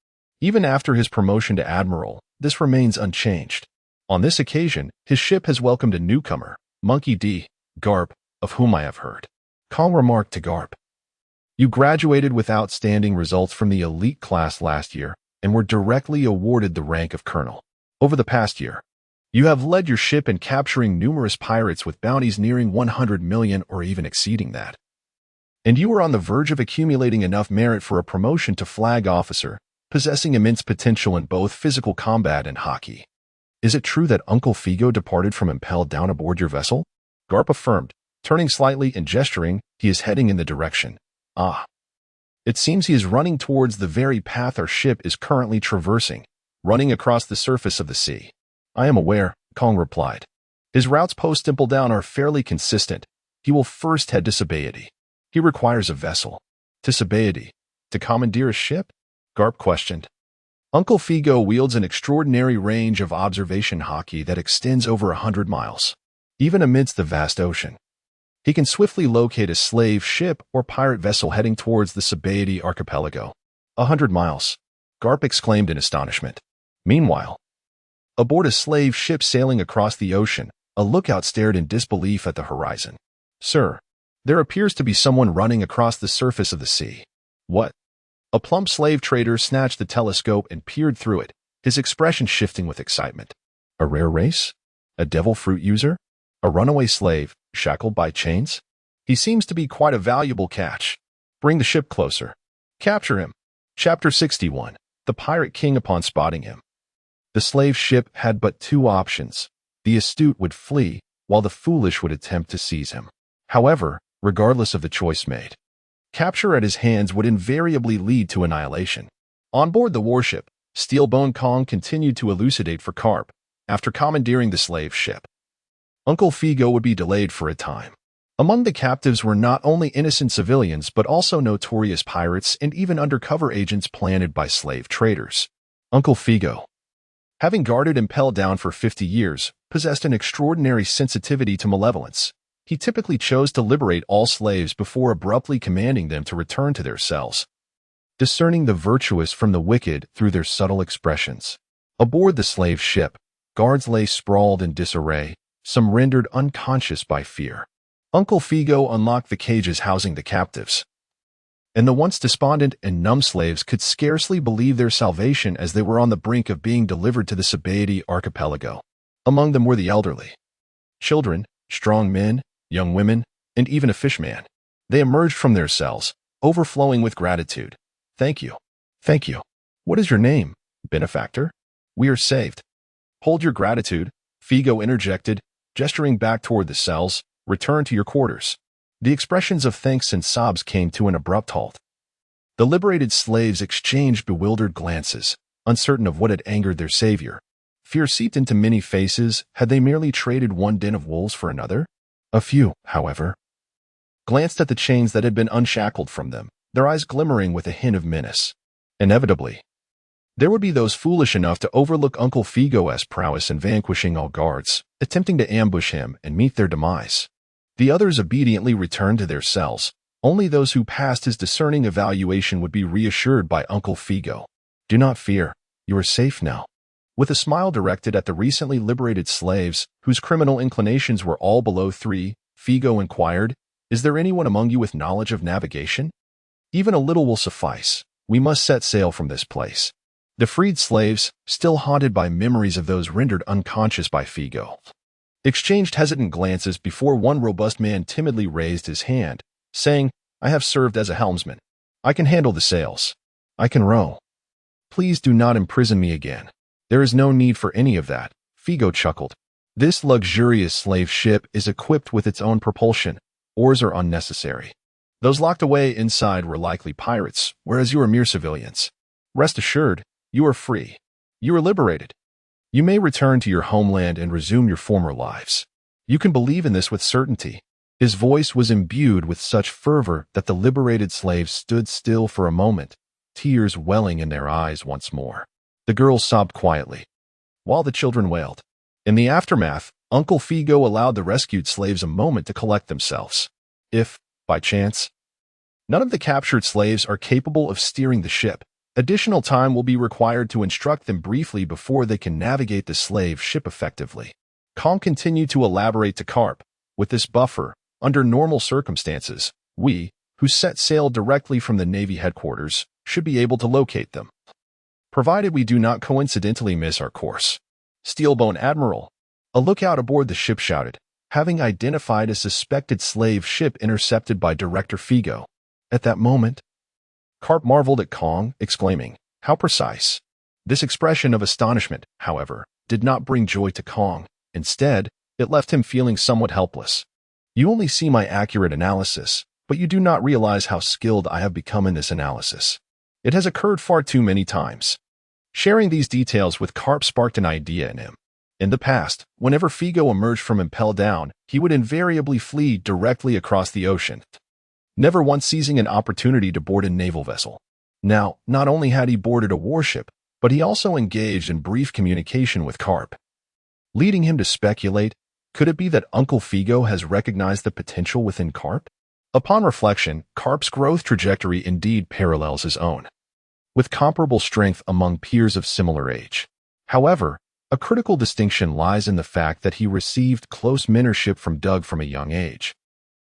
Even after his promotion to admiral, this remains unchanged. On this occasion, his ship has welcomed a newcomer, Monkey D. Garp, of whom I have heard. Kong remarked to Garp, "You graduated with outstanding results from the elite class last year and were directly awarded the rank of colonel. Over the past year, you have led your ship in capturing numerous pirates with bounties nearing 100 million or even exceeding that. And you are on the verge of accumulating enough merit for a promotion to flag officer, possessing immense potential in both physical combat and hockey. Is it true that Uncle Figo departed from Impel Down aboard your vessel?" Garp affirmed, turning slightly and gesturing. He is heading in the direction. Ah. It seems he is running towards the very path our ship is currently traversing, running across the surface of the sea. "I am aware," Kong replied. "His routes post Impel Down are fairly consistent. He will first head to Sabaody. He requires a vessel." "To Sabaody? To commandeer a ship?" Garp questioned. "Uncle Figo wields an extraordinary range of observation hockey that extends over 100 miles, even amidst the vast ocean. He can swiftly locate a slave ship or pirate vessel heading towards the Sabaody archipelago." 100 miles, Garp exclaimed in astonishment. Meanwhile, aboard a slave ship sailing across the ocean, a lookout stared in disbelief at the horizon. "Sir, there appears to be someone running across the surface of the sea." "What?" A plump slave trader snatched the telescope and peered through it, his expression shifting with excitement. "A rare race? A devil fruit user? A runaway slave, shackled by chains? He seems to be quite a valuable catch. Bring the ship closer. Capture him." Chapter 61. The Pirate King upon spotting him. The slave ship had but two options. The astute would flee, while the foolish would attempt to seize him. However, regardless of the choice made, capture at his hands would invariably lead to annihilation. On board the warship, Steelbone Kong continued to elucidate for Garp. After commandeering the slave ship, Uncle Figo would be delayed for a time. Among the captives were not only innocent civilians but also notorious pirates and even undercover agents planted by slave traders. Uncle Figo, having guarded Impel Down for 50 years, possessed an extraordinary sensitivity to malevolence. He typically chose to liberate all slaves before abruptly commanding them to return to their cells, discerning the virtuous from the wicked through their subtle expressions. Aboard the slave ship, guards lay sprawled in disarray, some rendered unconscious by fear. Uncle Figo unlocked the cages housing the captives. and the once despondent and numb slaves could scarcely believe their salvation as they were on the brink of being delivered to the Sabaeity archipelago. Among them were the elderly, children, strong men, young women, and even a fishman. They emerged from their cells, overflowing with gratitude. "Thank you. Thank you. What is your name, benefactor? We are saved." "Hold your gratitude," Figo interjected, gesturing back toward the cells. "Return to your quarters." The expressions of thanks and sobs came to an abrupt halt. The liberated slaves exchanged bewildered glances, uncertain of what had angered their savior. Fear seeped into many faces. Had they merely traded one den of wolves for another? A few, however, glanced at the chains that had been unshackled from them, their eyes glimmering with a hint of menace. Inevitably, there would be those foolish enough to overlook Uncle Figo's prowess in vanquishing all guards, attempting to ambush him and meet their demise. The others obediently returned to their cells. Only those who passed his discerning evaluation would be reassured by Uncle Figo. "Do not fear. You are safe now." With a smile directed at the recently liberated slaves, whose criminal inclinations were all below 3, Figo inquired, "Is there anyone among you with knowledge of navigation? Even a little will suffice. We must set sail from this place." The freed slaves, still haunted by memories of those rendered unconscious by Figo, exchanged hesitant glances before one robust man timidly raised his hand, saying, "I have served as a helmsman. I can handle the sails. I can row. Please do not imprison me again." "There is no need for any of that," Figo chuckled. "This luxurious slave ship is equipped with its own propulsion. Oars are unnecessary. Those locked away inside were likely pirates, whereas you are mere civilians. Rest assured, you are free. You are liberated. You may return to your homeland and resume your former lives. You can believe in this with certainty." His voice was imbued with such fervor that the liberated slaves stood still for a moment, tears welling in their eyes once more. The girls sobbed quietly, while the children wailed. In the aftermath, Uncle Figo allowed the rescued slaves a moment to collect themselves. If, by chance, none of the captured slaves are capable of steering the ship, additional time will be required to instruct them briefly before they can navigate the slave ship effectively. Kong continued to elaborate to Carp, "With this buffer, under normal circumstances, we, who set sail directly from the Navy headquarters, should be able to locate them, provided we do not coincidentally miss our course." "Steelbone Admiral," a lookout aboard the ship shouted, having identified a suspected slave ship intercepted by Director Figo. At that moment, Carp marveled at Kong, exclaiming, "How precise!" This expression of astonishment, however, did not bring joy to Kong. Instead, it left him feeling somewhat helpless. "You only see my accurate analysis, but you do not realize how skilled I have become in this analysis. It has occurred far too many times." Sharing these details with Carp sparked an idea in him. In the past, whenever Figo emerged from Impel Down, he would invariably flee directly across the ocean, never once seizing an opportunity to board a naval vessel. Now, not only had he boarded a warship, but he also engaged in brief communication with Carp, leading him to speculate, could it be that Uncle Figo has recognized the potential within Carp? Upon reflection, Carp's growth trajectory indeed parallels his own, with comparable strength among peers of similar age. However, a critical distinction lies in the fact that he received close mentorship from Doug from a young age,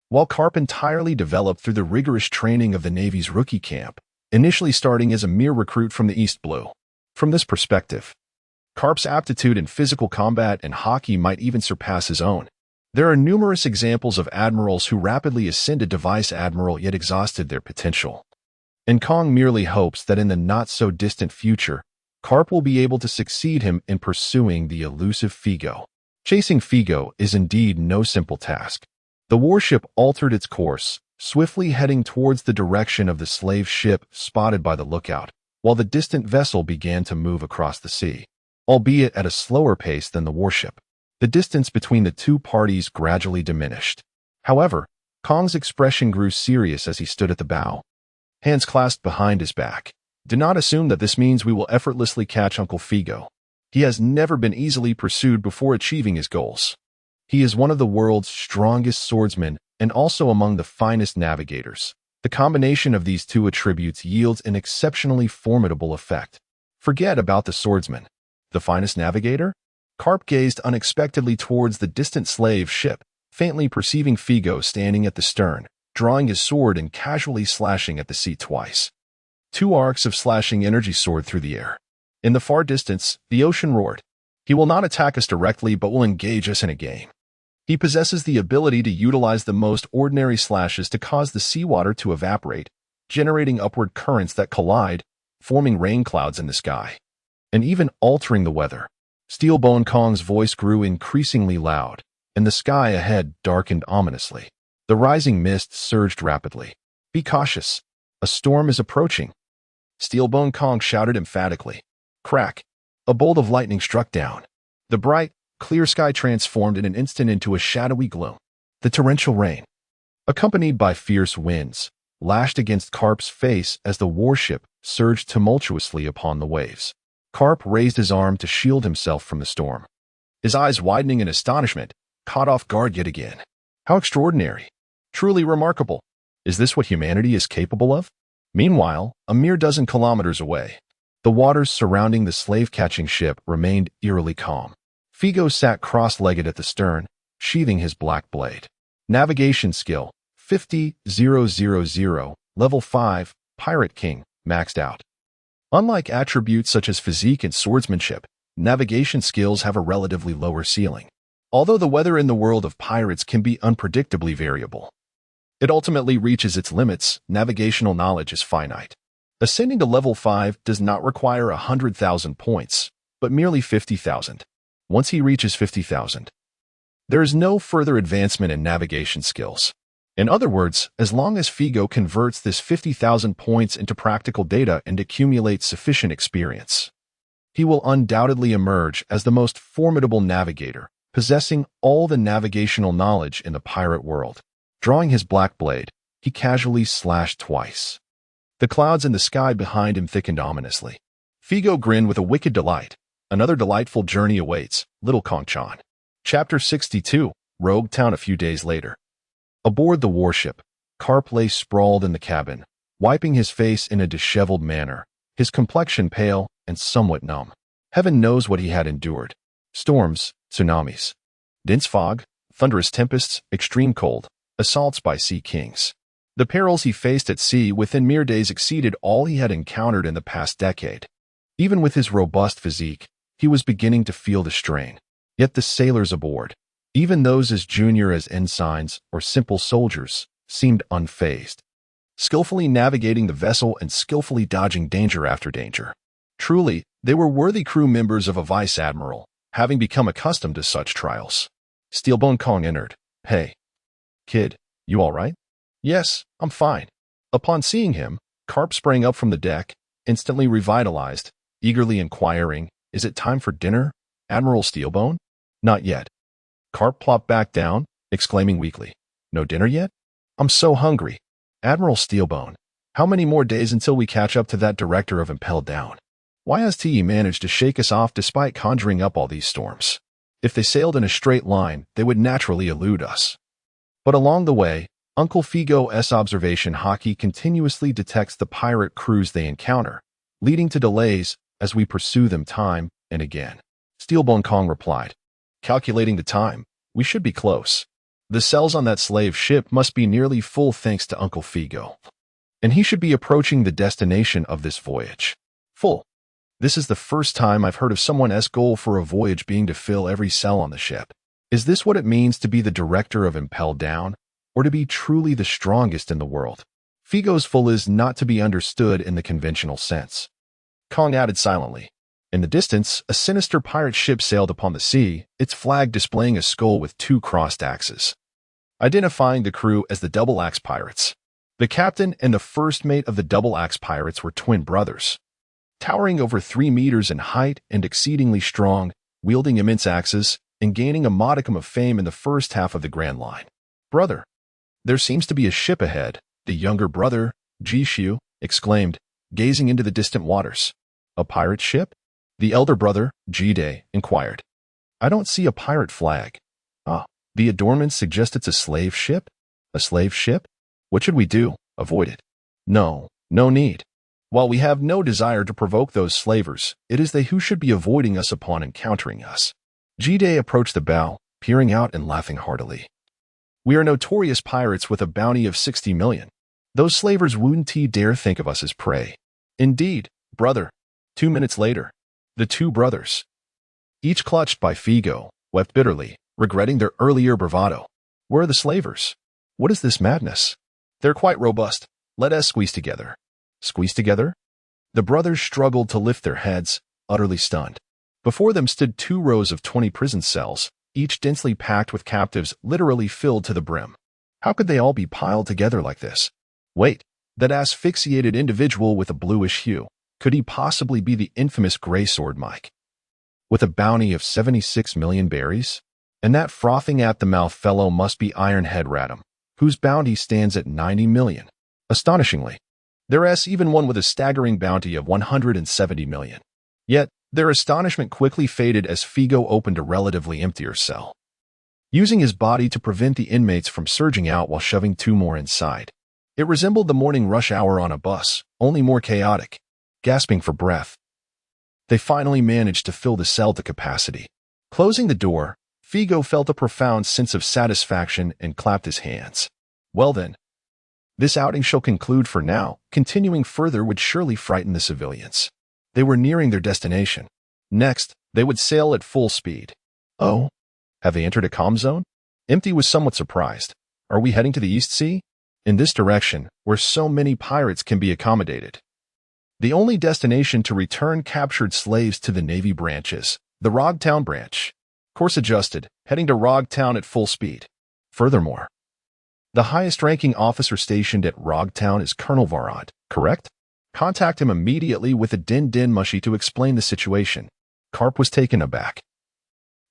while Carp entirely developed through the rigorous training of the Navy's rookie camp, initially starting as a mere recruit from the East Blue. From this perspective, Carp's aptitude in physical combat and hockey might even surpass his own. There are numerous examples of admirals who rapidly ascended to vice admiral yet exhausted their potential. And Kong merely hopes that in the not-so-distant future, Carp will be able to succeed him in pursuing the elusive Figo. Chasing Figo is indeed no simple task. The warship altered its course, swiftly heading towards the direction of the slave ship spotted by the lookout, while the distant vessel began to move across the sea, albeit at a slower pace than the warship. The distance between the two parties gradually diminished. However, Kong's expression grew serious as he stood at the bow, hands clasped behind his back. "Do not assume that this means we will effortlessly catch Uncle Figo. He has never been easily pursued before achieving his goals. He is one of the world's strongest swordsmen and also among the finest navigators. The combination of these two attributes yields an exceptionally formidable effect." "Forget about the swordsman. The finest navigator?" Carp gazed unexpectedly towards the distant slave ship, faintly perceiving Figo standing at the stern, drawing his sword and casually slashing at the sea twice. Two arcs of slashing energy soared through the air. In the far distance, the ocean roared. He will not attack us directly but will engage us in a game. He possesses the ability to utilize the most ordinary slashes to cause the seawater to evaporate, generating upward currents that collide, forming rain clouds in the sky, and even altering the weather. Steelbone Kong's voice grew increasingly loud, and the sky ahead darkened ominously. The rising mist surged rapidly. "Be cautious. A storm is approaching." Steelbone Kong shouted emphatically. Crack! A bolt of lightning struck down. The bright, clear sky transformed in an instant into a shadowy gloom. The torrential rain, accompanied by fierce winds, lashed against Carp's face as the warship surged tumultuously upon the waves. Carp raised his arm to shield himself from the storm. His eyes widening in astonishment, caught off guard yet again. How extraordinary! Truly remarkable! Is this what humanity is capable of? Meanwhile, a mere dozen kilometers away, the waters surrounding the slave-catching ship remained eerily calm. Figo sat cross-legged at the stern, sheathing his black blade. Navigation skill, 50,000, level 5, Pirate King, maxed out. Unlike attributes such as physique and swordsmanship, navigation skills have a relatively lower ceiling. Although the weather in the world of pirates can be unpredictably variable, it ultimately reaches its limits. Navigational knowledge is finite. Ascending to level 5 does not require 100,000 points, but merely 50,000. Once he reaches 50,000, there is no further advancement in navigation skills. In other words, as long as Figo converts this 50,000 points into practical data and accumulates sufficient experience, he will undoubtedly emerge as the most formidable navigator, possessing all the navigational knowledge in the pirate world. Drawing his black blade, he casually slashed twice. The clouds in the sky behind him thickened ominously. Figo grinned with a wicked delight. Another delightful journey awaits, Little Kong-chan. Chapter 62, Rogue Town. A few days later. Aboard the warship, Carp lay sprawled in the cabin, wiping his face in a disheveled manner, his complexion pale and somewhat numb. Heaven knows what he had endured. Storms, tsunamis, dense fog, thunderous tempests, extreme cold, assaults by sea kings. The perils he faced at sea within mere days exceeded all he had encountered in the past decade. Even with his robust physique, he was beginning to feel the strain. Yet the sailors aboard, even those as junior as ensigns or simple soldiers, seemed unfazed, skillfully navigating the vessel and skillfully dodging danger after danger. Truly, they were worthy crew members of a vice admiral, having become accustomed to such trials. Steelbone Kong entered. "Hey, kid, you all right?" "Yes, I'm fine." Upon seeing him, Carp sprang up from the deck, instantly revitalized, eagerly inquiring, "Is it time for dinner, Admiral Steelbone?" "Not yet." Carp plopped back down, exclaiming weakly, "No dinner yet? I'm so hungry." "Admiral Steelbone, how many more days until we catch up to that director of Impel Down? Why has he managed to shake us off despite conjuring up all these storms? If they sailed in a straight line, they would naturally elude us." But along the way, Uncle Figo's observation hockey continuously detects the pirate crews they encounter, leading to delays as we pursue them time and again. Steelbone Kong replied, "Calculating the time, we should be close. The cells on that slave ship must be nearly full thanks to Uncle Figo, and he should be approaching the destination of this voyage. Full. This is the first time I've heard of someone's goal for a voyage being to fill every cell on the ship. Is this what it means to be the director of Impel Down, or to be truly the strongest in the world?" Figo's full is not to be understood in the conventional sense. Kong added silently. In the distance, a sinister pirate ship sailed upon the sea, its flag displaying a skull with two crossed axes, identifying the crew as the Double Axe Pirates. The captain and the first mate of the Double Axe Pirates were twin brothers, towering over 3 meters in height and exceedingly strong, wielding immense axes, and gaining a modicum of fame in the first half of the Grand Line. "Brother, there seems to be a ship ahead," the younger brother, Jishu, exclaimed, gazing into the distant waters. "A pirate ship?" The elder brother, Jide, inquired. "I don't see a pirate flag." "Ah, the adornments suggest it's a slave ship?" "A slave ship? What should we do? Avoid it?" "No need. While we have no desire to provoke those slavers, it is they who should be avoiding us upon encountering us." Jide approached the bow, peering out and laughing heartily. We are notorious pirates with a bounty of 60 million. Those slavers wouldn't dare think of us as prey. Indeed, brother. 2 minutes later, the two brothers, each clutched by Figo, wept bitterly, regretting their earlier bravado. Where are the slavers? What is this madness? They're quite robust. Let us squeeze together. Squeeze together? The brothers struggled to lift their heads, utterly stunned. Before them stood 2 rows of 20 prison cells, each densely packed with captives literally filled to the brim. How could they all be piled together like this? Wait, that asphyxiated individual with a bluish hue. Could he possibly be the infamous Grey Sword Mike? With a bounty of 76 million berries? And that frothing at the mouth fellow must be Ironhead Radham, whose bounty stands at 90 million. Astonishingly, there is even one with a staggering bounty of 170 million. Yet, their astonishment quickly faded as Figo opened a relatively emptier cell, using his body to prevent the inmates from surging out while shoving 2 more inside. It resembled the morning rush hour on a bus, only more chaotic. Gasping for breath, they finally managed to fill the cell to capacity. Closing the door, Figo felt a profound sense of satisfaction and clapped his hands. Well then, this outing shall conclude for now. Continuing further would surely frighten the civilians. They were nearing their destination. Next, they would sail at full speed. Oh, have they entered a calm zone? Empty was somewhat surprised. Are we heading to the East Sea? In this direction, where so many pirates can be accommodated. The only destination to return captured slaves to the Navy branches, the Rogtown branch. Course adjusted, heading to Rogtown at full speed. Furthermore, the highest-ranking officer stationed at Rogtown is Colonel Varad, correct? Contact him immediately with a din mushy to explain the situation. Karp was taken aback.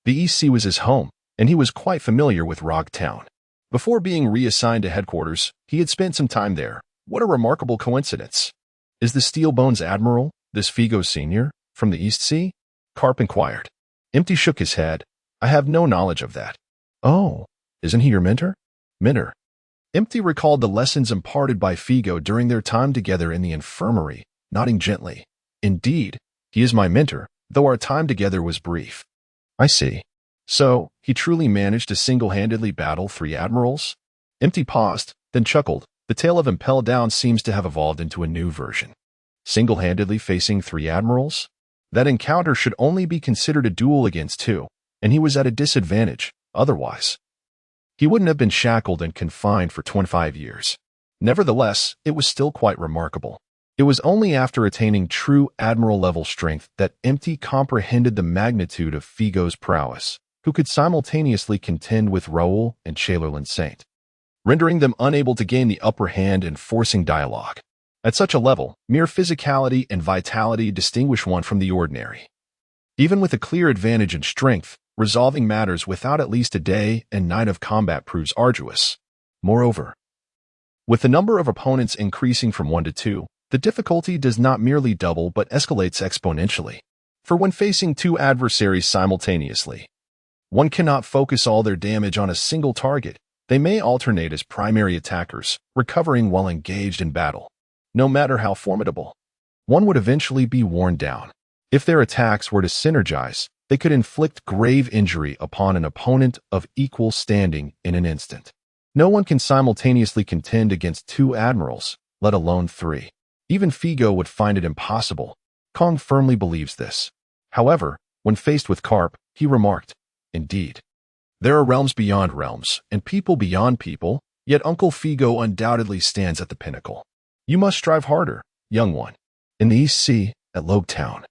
The East Sea was his home, and he was quite familiar with Rogtown. Before being reassigned to headquarters, he had spent some time there. What a remarkable coincidence. Is the Steelbones Admiral, this Figo Sr., from the East Sea? Karp inquired. Empty shook his head. I have no knowledge of that. Oh, isn't he your mentor? Mentor. Empty recalled the lessons imparted by Figo during their time together in the infirmary, nodding gently. Indeed, he is my mentor, though our time together was brief. I see. So, he truly managed to single-handedly battle 3 admirals? Empty paused, then chuckled. The tale of Impel Down seems to have evolved into a new version. Single-handedly facing 3 admirals? That encounter should only be considered a duel against 2, and he was at a disadvantage, otherwise. He wouldn't have been shackled and confined for 25 years. Nevertheless, it was still quite remarkable. It was only after attaining true admiral-level strength that Empty comprehended the magnitude of Figo's prowess, who could simultaneously contend with Raoul and Chamberlain Saint, rendering them unable to gain the upper hand and forcing dialogue. At such a level, mere physicality and vitality distinguish one from the ordinary. Even with a clear advantage in strength, resolving matters without at least a day and night of combat proves arduous. Moreover, with the number of opponents increasing from 1 to 2, the difficulty does not merely double but escalates exponentially. For when facing 2 adversaries simultaneously, one cannot focus all their damage on a single target. They may alternate as primary attackers, recovering while engaged in battle. No matter how formidable, one would eventually be worn down. If their attacks were to synergize, they could inflict grave injury upon an opponent of equal standing in an instant. No one can simultaneously contend against 2 admirals, let alone 3. Even Figo would find it impossible. Kong firmly believes this. However, when faced with Karp, he remarked, Indeed, there are realms beyond realms, and people beyond people, yet Uncle Figo undoubtedly stands at the pinnacle. You must strive harder, young one. In the East Sea, at Logtown.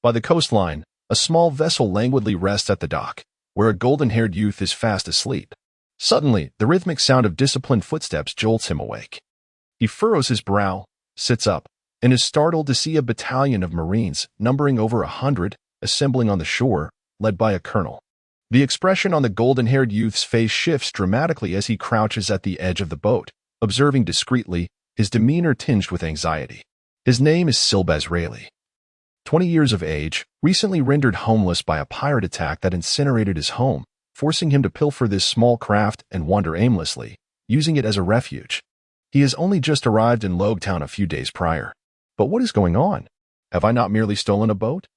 By the coastline, a small vessel languidly rests at the dock, where a golden-haired youth is fast asleep. Suddenly, the rhythmic sound of disciplined footsteps jolts him awake. He furrows his brow, sits up, and is startled to see a battalion of Marines, numbering over 100, assembling on the shore, led by a colonel. The expression on the golden-haired youth's face shifts dramatically as he crouches at the edge of the boat, observing discreetly, his demeanor tinged with anxiety. His name is Silbaz Rayleigh. 20 years of age, recently rendered homeless by a pirate attack that incinerated his home, forcing him to pilfer this small craft and wander aimlessly, using it as a refuge. He has only just arrived in Logtown a few days prior. But what is going on? Have I not merely stolen a boat?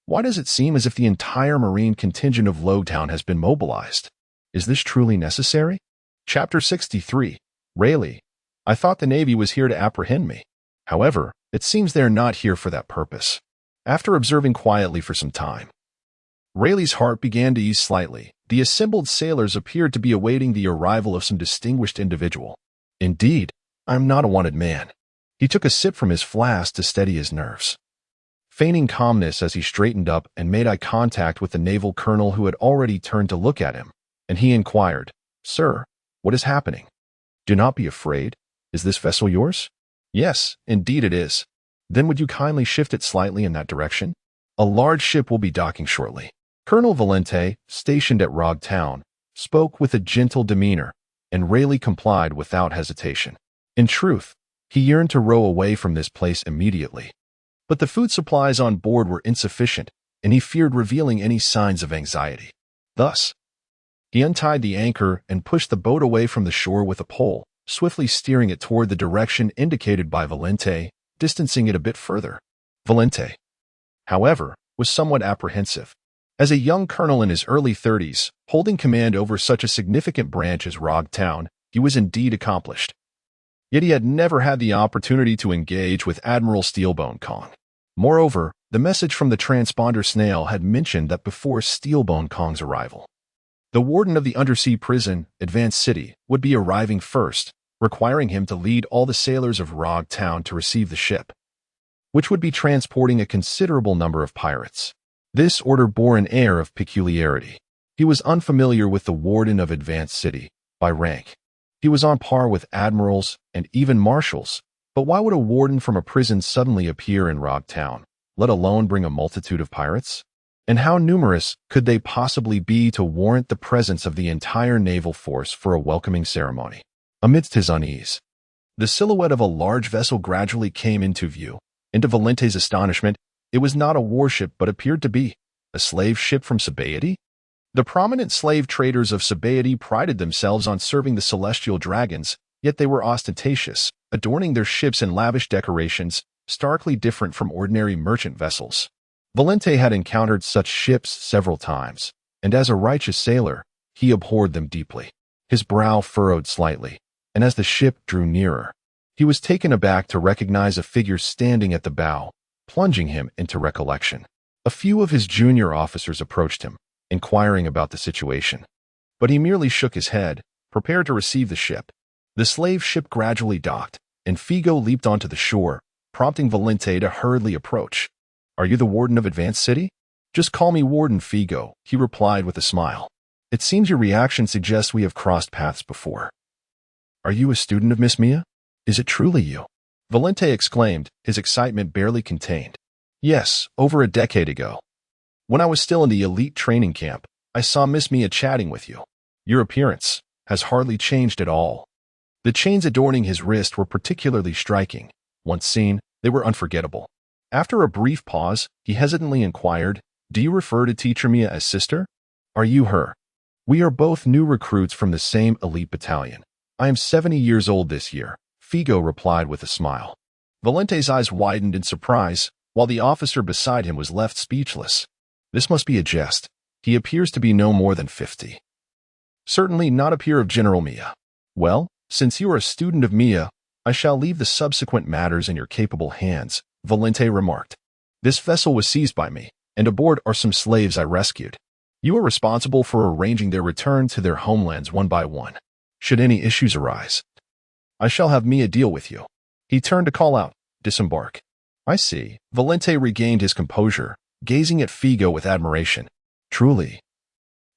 Why does it seem as if the entire Marine contingent of Logtown has been mobilized? Is this truly necessary? Chapter 63. Rayleigh. I thought the Navy was here to apprehend me. However, it seems they're not here for that purpose. After observing quietly for some time, Rayleigh's heart began to ease slightly. The assembled sailors appeared to be awaiting the arrival of some distinguished individual. Indeed, I'm not a wanted man. He took a sip from his flask to steady his nerves, feigning calmness as he straightened up and made eye contact with the naval colonel who had already turned to look at him, and he inquired, "Sir, what is happening? Do not be afraid. Is this vessel yours?" "Yes, indeed it is." "Then would you kindly shift it slightly in that direction? A large ship will be docking shortly." Colonel Valente, stationed at Rogue Town, spoke with a gentle demeanor, and Rayleigh complied without hesitation. In truth, he yearned to row away from this place immediately. But the food supplies on board were insufficient, and he feared revealing any signs of anxiety. Thus, he untied the anchor and pushed the boat away from the shore with a pole, swiftly steering it toward the direction indicated by Valente, distancing it a bit further. Valente, however, was somewhat apprehensive. As a young colonel in his early 30s, holding command over such a significant branch as Rogue Town, he was indeed accomplished. Yet he had never had the opportunity to engage with Admiral Steelbone Kong. Moreover, the message from the transponder snail had mentioned that before Steelbone Kong's arrival, the warden of the undersea prison, Advanced City, would be arriving first, requiring him to lead all the sailors of Rogue Town to receive the ship, which would be transporting a considerable number of pirates. This order bore an air of peculiarity. He was unfamiliar with the warden of Advanced City by rank. He was on par with admirals and even marshals, but why would a warden from a prison suddenly appear in Rogue Town, let alone bring a multitude of pirates? And how numerous could they possibly be to warrant the presence of the entire naval force for a welcoming ceremony? Amidst his unease, the silhouette of a large vessel gradually came into view, and to Valente's astonishment, it was not a warship but appeared to be a slave ship from Sabaody. The prominent slave traders of Sabaody prided themselves on serving the celestial dragons, yet they were ostentatious, adorning their ships in lavish decorations, starkly different from ordinary merchant vessels. Valente had encountered such ships several times, and as a righteous sailor, he abhorred them deeply. His brow furrowed slightly, and as the ship drew nearer, he was taken aback to recognize a figure standing at the bow, plunging him into recollection. A few of his junior officers approached him, inquiring about the situation, but he merely shook his head, prepared to receive the ship. The slave ship gradually docked, and Figo leaped onto the shore, prompting Valente to hurriedly approach. "Are you the warden of Advanced City?" "Just call me Warden Figo," he replied with a smile. "It seems your reaction suggests we have crossed paths before." "Are you a student of Miss Mia? Is it truly you?" Valente exclaimed, his excitement barely contained. "Yes, over a decade ago. When I was still in the elite training camp, I saw Miss Mia chatting with you. Your appearance has hardly changed at all." The chains adorning his wrist were particularly striking. Once seen, they were unforgettable. After a brief pause, he hesitantly inquired, "Do you refer to Teacher Mia as sister? Are you her?" "We are both new recruits from the same elite battalion. I am 70 years old this year," Figo replied with a smile. Valente's eyes widened in surprise, while the officer beside him was left speechless. This must be a jest. He appears to be no more than 50. Certainly not a peer of General Mia. "Well, since you are a student of Mia, I shall leave the subsequent matters in your capable hands," Valente remarked. "This vessel was seized by me, and aboard are some slaves I rescued. You are responsible for arranging their return to their homelands one by one. Should any issues arise, I shall have Mia deal with you." He turned to call out, "Disembark." "I see." Valente regained his composure, gazing at Figo with admiration. "Truly,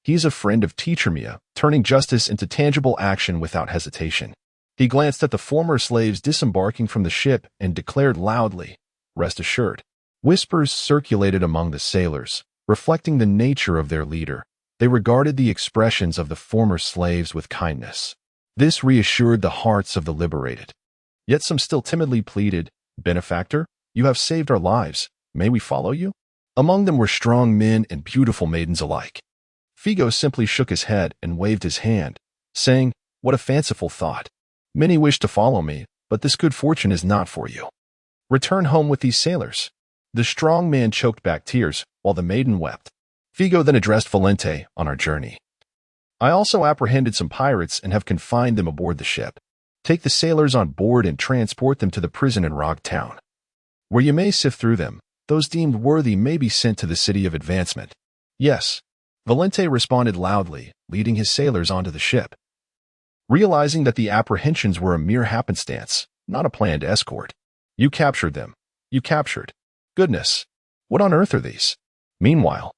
he is a friend of Teacher Mia," turning justice into tangible action without hesitation. He glanced at the former slaves disembarking from the ship and declared loudly, "Rest assured." Whispers circulated among the sailors, reflecting the nature of their leader. They regarded the expressions of the former slaves with kindness. This reassured the hearts of the liberated. Yet some still timidly pleaded, "Benefactor, you have saved our lives. May we follow you?" Among them were strong men and beautiful maidens alike. Figo simply shook his head and waved his hand, saying, "What a fanciful thought. Many wish to follow me, but this good fortune is not for you. Return home with these sailors." The strong man choked back tears, while the maiden wept. Figo then addressed Valente, "On our journey, I also apprehended some pirates and have confined them aboard the ship. Take the sailors on board and transport them to the prison in Rock Town, where you may sift through them. Those deemed worthy may be sent to the city of advancement." "Yes," Valente responded loudly, leading his sailors onto the ship. Realizing that the apprehensions were a mere happenstance, not a planned escort. "You captured them. You captured. Goodness. What on earth are these?" Meanwhile,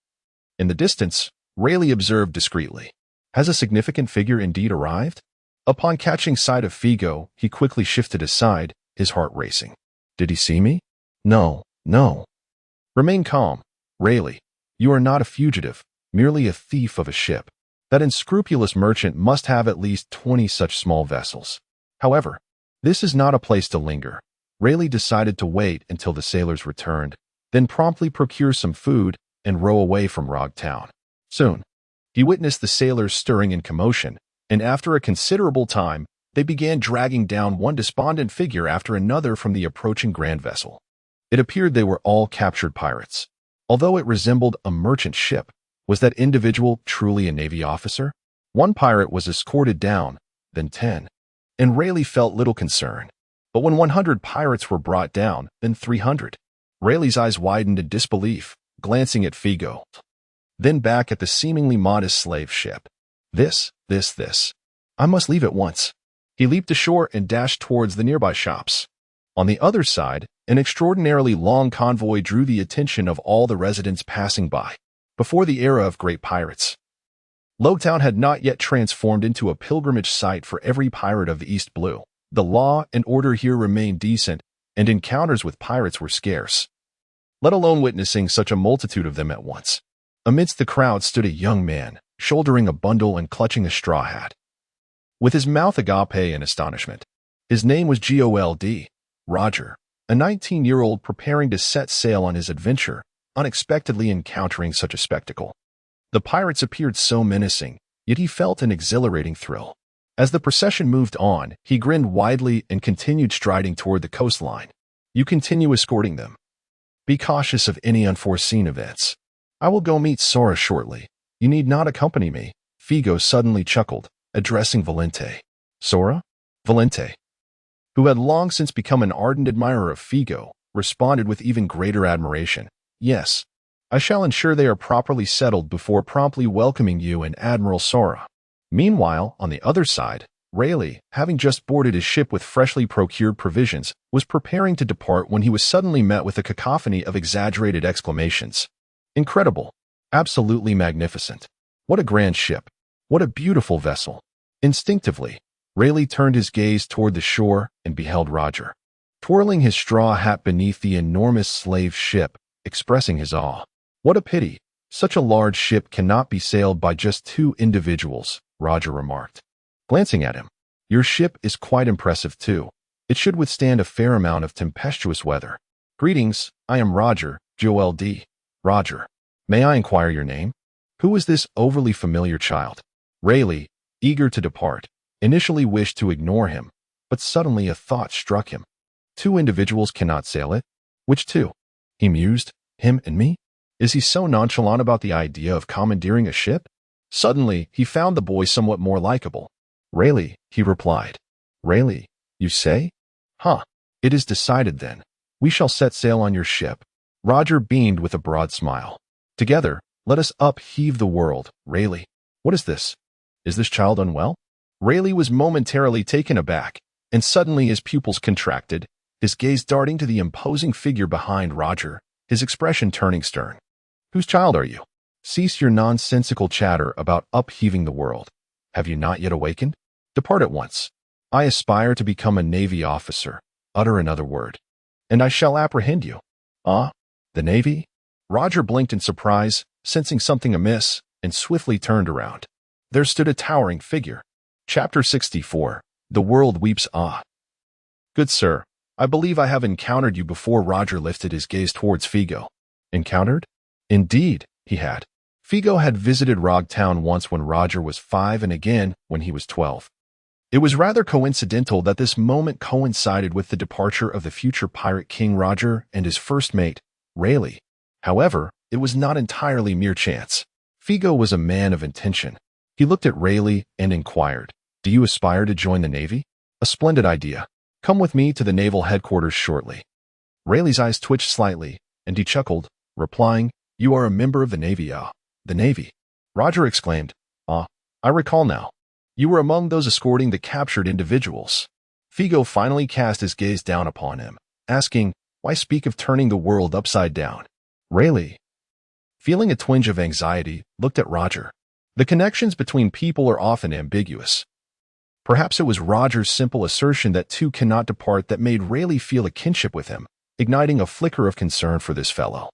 in the distance, Rayleigh observed discreetly. Has a significant figure indeed arrived? Upon catching sight of Figo, he quickly shifted aside, his heart racing. Did he see me? No, no. Remain calm, Rayleigh. You are not a fugitive, merely a thief of a ship. That unscrupulous merchant must have at least 20 such small vessels. However, this is not a place to linger. Rayleigh decided to wait until the sailors returned, then promptly procure some food and row away from Rock Town. Soon, he witnessed the sailors stirring in commotion, and after a considerable time, they began dragging down one despondent figure after another from the approaching grand vessel. It appeared they were all captured pirates. Although it resembled a merchant ship, was that individual truly a Navy officer? One pirate was escorted down, then 10, and Rayleigh felt little concern. But when 100 pirates were brought down, then 300, Rayleigh's eyes widened in disbelief, glancing at Figo, then back at the seemingly modest slave ship. This. I must leave at once. He leaped ashore and dashed towards the nearby shops. On the other side, an extraordinarily long convoy drew the attention of all the residents passing by. Before the era of great pirates, Logtown had not yet transformed into a pilgrimage site for every pirate of the East Blue. The law and order here remained decent, and encounters with pirates were scarce, let alone witnessing such a multitude of them at once. Amidst the crowd stood a young man, shouldering a bundle and clutching a straw hat, with his mouth agape in astonishment. His name was Gold Roger, a 19-year-old preparing to set sail on his adventure, unexpectedly encountering such a spectacle. The pirates appeared so menacing, yet he felt an exhilarating thrill. As the procession moved on, he grinned widely and continued striding toward the coastline. You continue escorting them. Be cautious of any unforeseen events. I will go meet Sora shortly. You need not accompany me. Figo suddenly chuckled, addressing Valente. Sora? Valente, who had long since become an ardent admirer of Figo, responded with even greater admiration. Yes, I shall ensure they are properly settled before promptly welcoming you and Admiral Sora. Meanwhile, on the other side, Rayleigh, having just boarded his ship with freshly procured provisions, was preparing to depart when he was suddenly met with a cacophony of exaggerated exclamations. Incredible! Absolutely magnificent! What a grand ship! What a beautiful vessel! Instinctively, Rayleigh turned his gaze toward the shore and beheld Roger, twirling his straw hat beneath the enormous slave ship, expressing his awe. What a pity! Such a large ship cannot be sailed by just 2 individuals, Roger remarked, glancing at him. Your ship is quite impressive too. It should withstand a fair amount of tempestuous weather. Greetings, I am Roger, Gold. Roger, may I inquire your name? Who is this overly familiar child? Rayleigh, eager to depart, initially wished to ignore him, but suddenly a thought struck him. 2 individuals cannot sail it? Which 2? He mused. Him and me? Is he so nonchalant about the idea of commandeering a ship? Suddenly, he found the boy somewhat more likable. Rayleigh, he replied. Rayleigh, you say? Huh. It is decided then. We shall set sail on your ship. Roger beamed with a broad smile. Together, let us upheave the world, Rayleigh. What is this? Is this child unwell? Rayleigh was momentarily taken aback, and suddenly his pupils contracted, his gaze darting to the imposing figure behind Roger, his expression turning stern. Whose child are you? Cease your nonsensical chatter about upheaving the world. Have you not yet awakened? Depart at once. I aspire to become a Navy officer. Utter another word, and I shall apprehend you. Ah, the Navy? Roger blinked in surprise, sensing something amiss, and swiftly turned around. There stood a towering figure. Chapter 64. The World Weeps. Ah. Good sir, I believe I have encountered you before. Roger lifted his gaze towards Figo. Encountered? Indeed, he had. Figo had visited Rock Town once when Roger was 5 and again when he was 12. It was rather coincidental that this moment coincided with the departure of the future pirate king Roger and his first mate, Rayleigh. However, it was not entirely mere chance. Figo was a man of intention. He He looked at Rayleigh and inquired, "Do you aspire to join the Navy?" "A splendid idea. Come with me to the naval headquarters shortly." Rayleigh's eyes twitched slightly, and he chuckled, replying, "You are a member of the Navy, ah." "The Navy?" Roger exclaimed. "Ah, I recall now. You were among those escorting the captured individuals." Figo finally cast his gaze down upon him, asking, "Why speak of turning the world upside down?" Rayleigh, feeling a twinge of anxiety, looked at Roger. The connections between people are often ambiguous. Perhaps it was Roger's simple assertion that two cannot depart that made Rayleigh feel a kinship with him, igniting a flicker of concern for this fellow.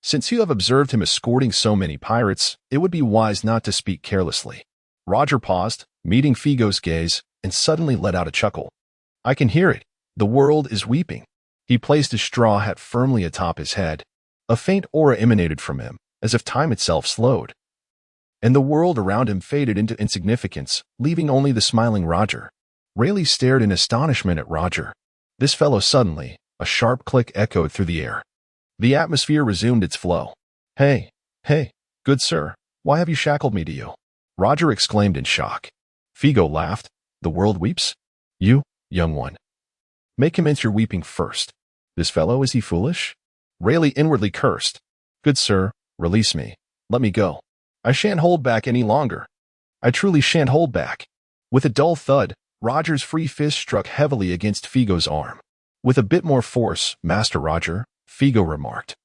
"Since you have observed him escorting so many pirates, it would be wise not to speak carelessly." Roger paused, meeting Figo's gaze, and suddenly let out a chuckle. "I can hear it. The world is weeping." He placed his straw hat firmly atop his head. A faint aura emanated from him, as if time itself slowed. And the world around him faded into insignificance, leaving only the smiling Roger. Rayleigh stared in astonishment at Roger. This fellow suddenly, a sharp click echoed through the air. The atmosphere resumed its flow. Hey, good sir, why have you shackled me to you?" Roger exclaimed in shock. Figo laughed. "The world weeps? You, young one. May commence your weeping first. This fellow, is he foolish?" Rayleigh inwardly cursed. "Good sir, release me. Let me go. I shan't hold back any longer. I truly shan't hold back." With a dull thud, Roger's free fist struck heavily against Figo's arm. "With a bit more force, Master Roger," Figo remarked,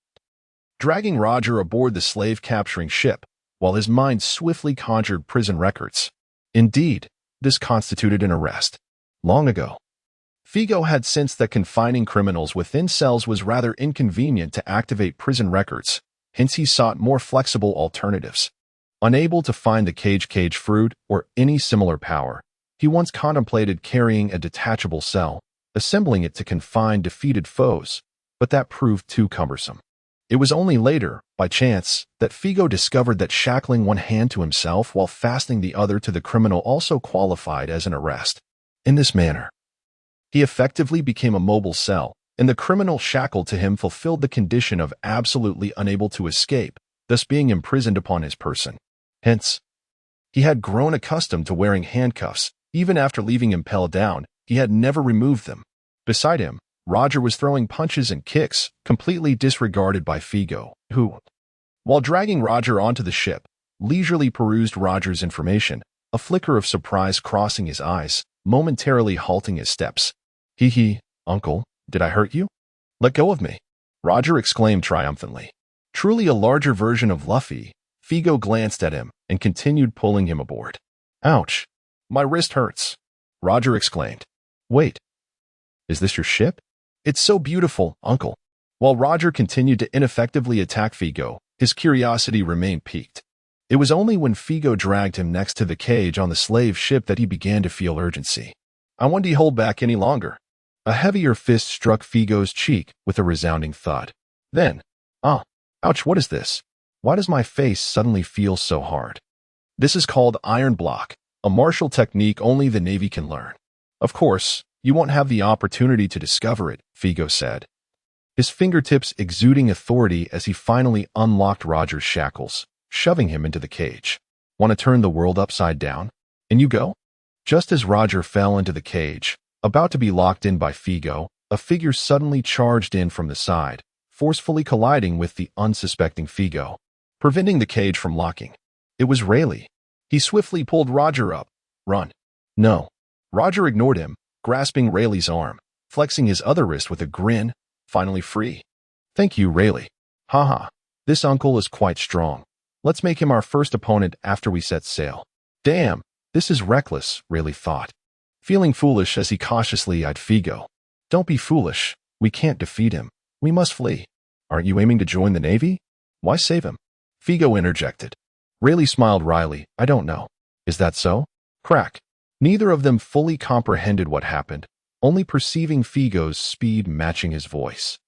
dragging Roger aboard the slave-capturing ship, while his mind swiftly conjured prison records. Indeed, this constituted an arrest. Long ago, Figo had sensed that confining criminals within cells was rather inconvenient to activate prison records, hence he sought more flexible alternatives. Unable to find the cage fruit or any similar power, he once contemplated carrying a detachable cell, assembling it to confine defeated foes, but that proved too cumbersome. It was only later, by chance, that Figo discovered that shackling one hand to himself while fastening the other to the criminal also qualified as an arrest. In this manner, he effectively became a mobile cell, and the criminal shackled to him fulfilled the condition of absolutely unable to escape, thus being imprisoned upon his person. Hence, he had grown accustomed to wearing handcuffs. Even after leaving Impel Down, he had never removed them. Beside him, Roger was throwing punches and kicks, completely disregarded by Figo, who, while dragging Roger onto the ship, leisurely perused Roger's information, a flicker of surprise crossing his eyes, momentarily halting his steps. Uncle, did I hurt you? Let go of me," Roger exclaimed triumphantly. Truly a larger version of Luffy, Figo glanced at him and continued pulling him aboard. "Ouch, my wrist hurts," Roger exclaimed. "Wait, is this your ship? It's so beautiful, Uncle." While Roger continued to ineffectively attack Figo, his curiosity remained piqued. It was only when Figo dragged him next to the cage on the slave ship that he began to feel urgency. "I won't hold back any longer." A heavier fist struck Figo's cheek with a resounding thud. Then, ouch, what is this? Why does my face suddenly feel so hard? This is called iron block, a martial technique only the Navy can learn. Of course, you won't have the opportunity to discover it, Figo said, his fingertips exuding authority as he finally unlocked Roger's shackles, shoving him into the cage. "Want to turn the world upside down? And you go?" Just as Roger fell into the cage, about to be locked in by Figo, a figure suddenly charged in from the side, forcefully colliding with the unsuspecting Figo, preventing the cage from locking. It was Rayleigh. He swiftly pulled Roger up. "Run." "No." Roger ignored him, grasping Rayleigh's arm, flexing his other wrist with a grin, finally free. "Thank you, Rayleigh. Haha, this uncle is quite strong. Let's make him our first opponent after we set sail." "Damn, this is reckless," Rayleigh thought, feeling foolish as he cautiously eyed Figo. "Don't be foolish. We can't defeat him. We must flee." "Aren't you aiming to join the Navy? Why save him?" Figo interjected. Rayleigh smiled wryly. "I don't know." "Is that so?" Crack. Neither of them fully comprehended what happened, only perceiving Figo's speed matching his voice.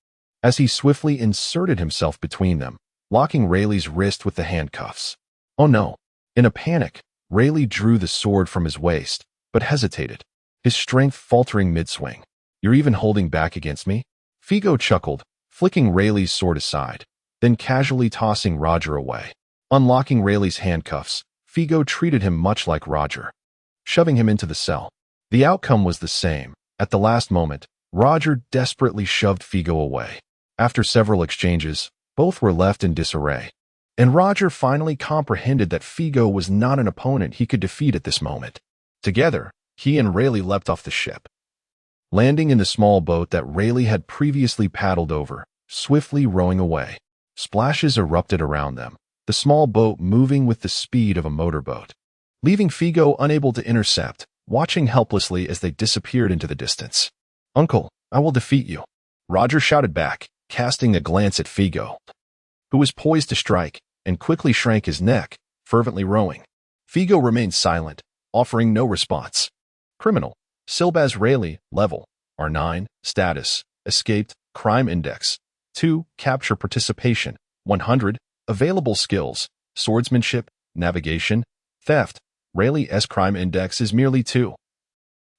As he swiftly inserted himself between them, locking Rayleigh's wrist with the handcuffs. Oh no. In a panic, Rayleigh drew the sword from his waist, but hesitated, his strength faltering mid-swing. "You're even holding back against me?" Figo chuckled, flicking Rayleigh's sword aside, then casually tossing Roger away. Unlocking Rayleigh's handcuffs, Figo treated him much like Roger, shoving him into the cell. The outcome was the same. At the last moment, Roger desperately shoved Figo away. After several exchanges, both were left in disarray. And Roger finally comprehended that Figo was not an opponent he could defeat at this moment. Together, he and Rayleigh leapt off the ship, landing in the small boat that Rayleigh had previously paddled over, swiftly rowing away. Splashes erupted around them, the small boat moving with the speed of a motorboat, leaving Figo unable to intercept, watching helplessly as they disappeared into the distance. "Uncle, I will defeat you," Roger shouted back, casting a glance at Figo, who was poised to strike, and quickly shrank his neck, fervently rowing. Figo remained silent, offering no response. Criminal. Silbaz Rayleigh, level, R9, status, escaped, crime index, 2, capture participation, 100, available skills, swordsmanship, navigation, theft. Rayleigh's crime index is merely 2,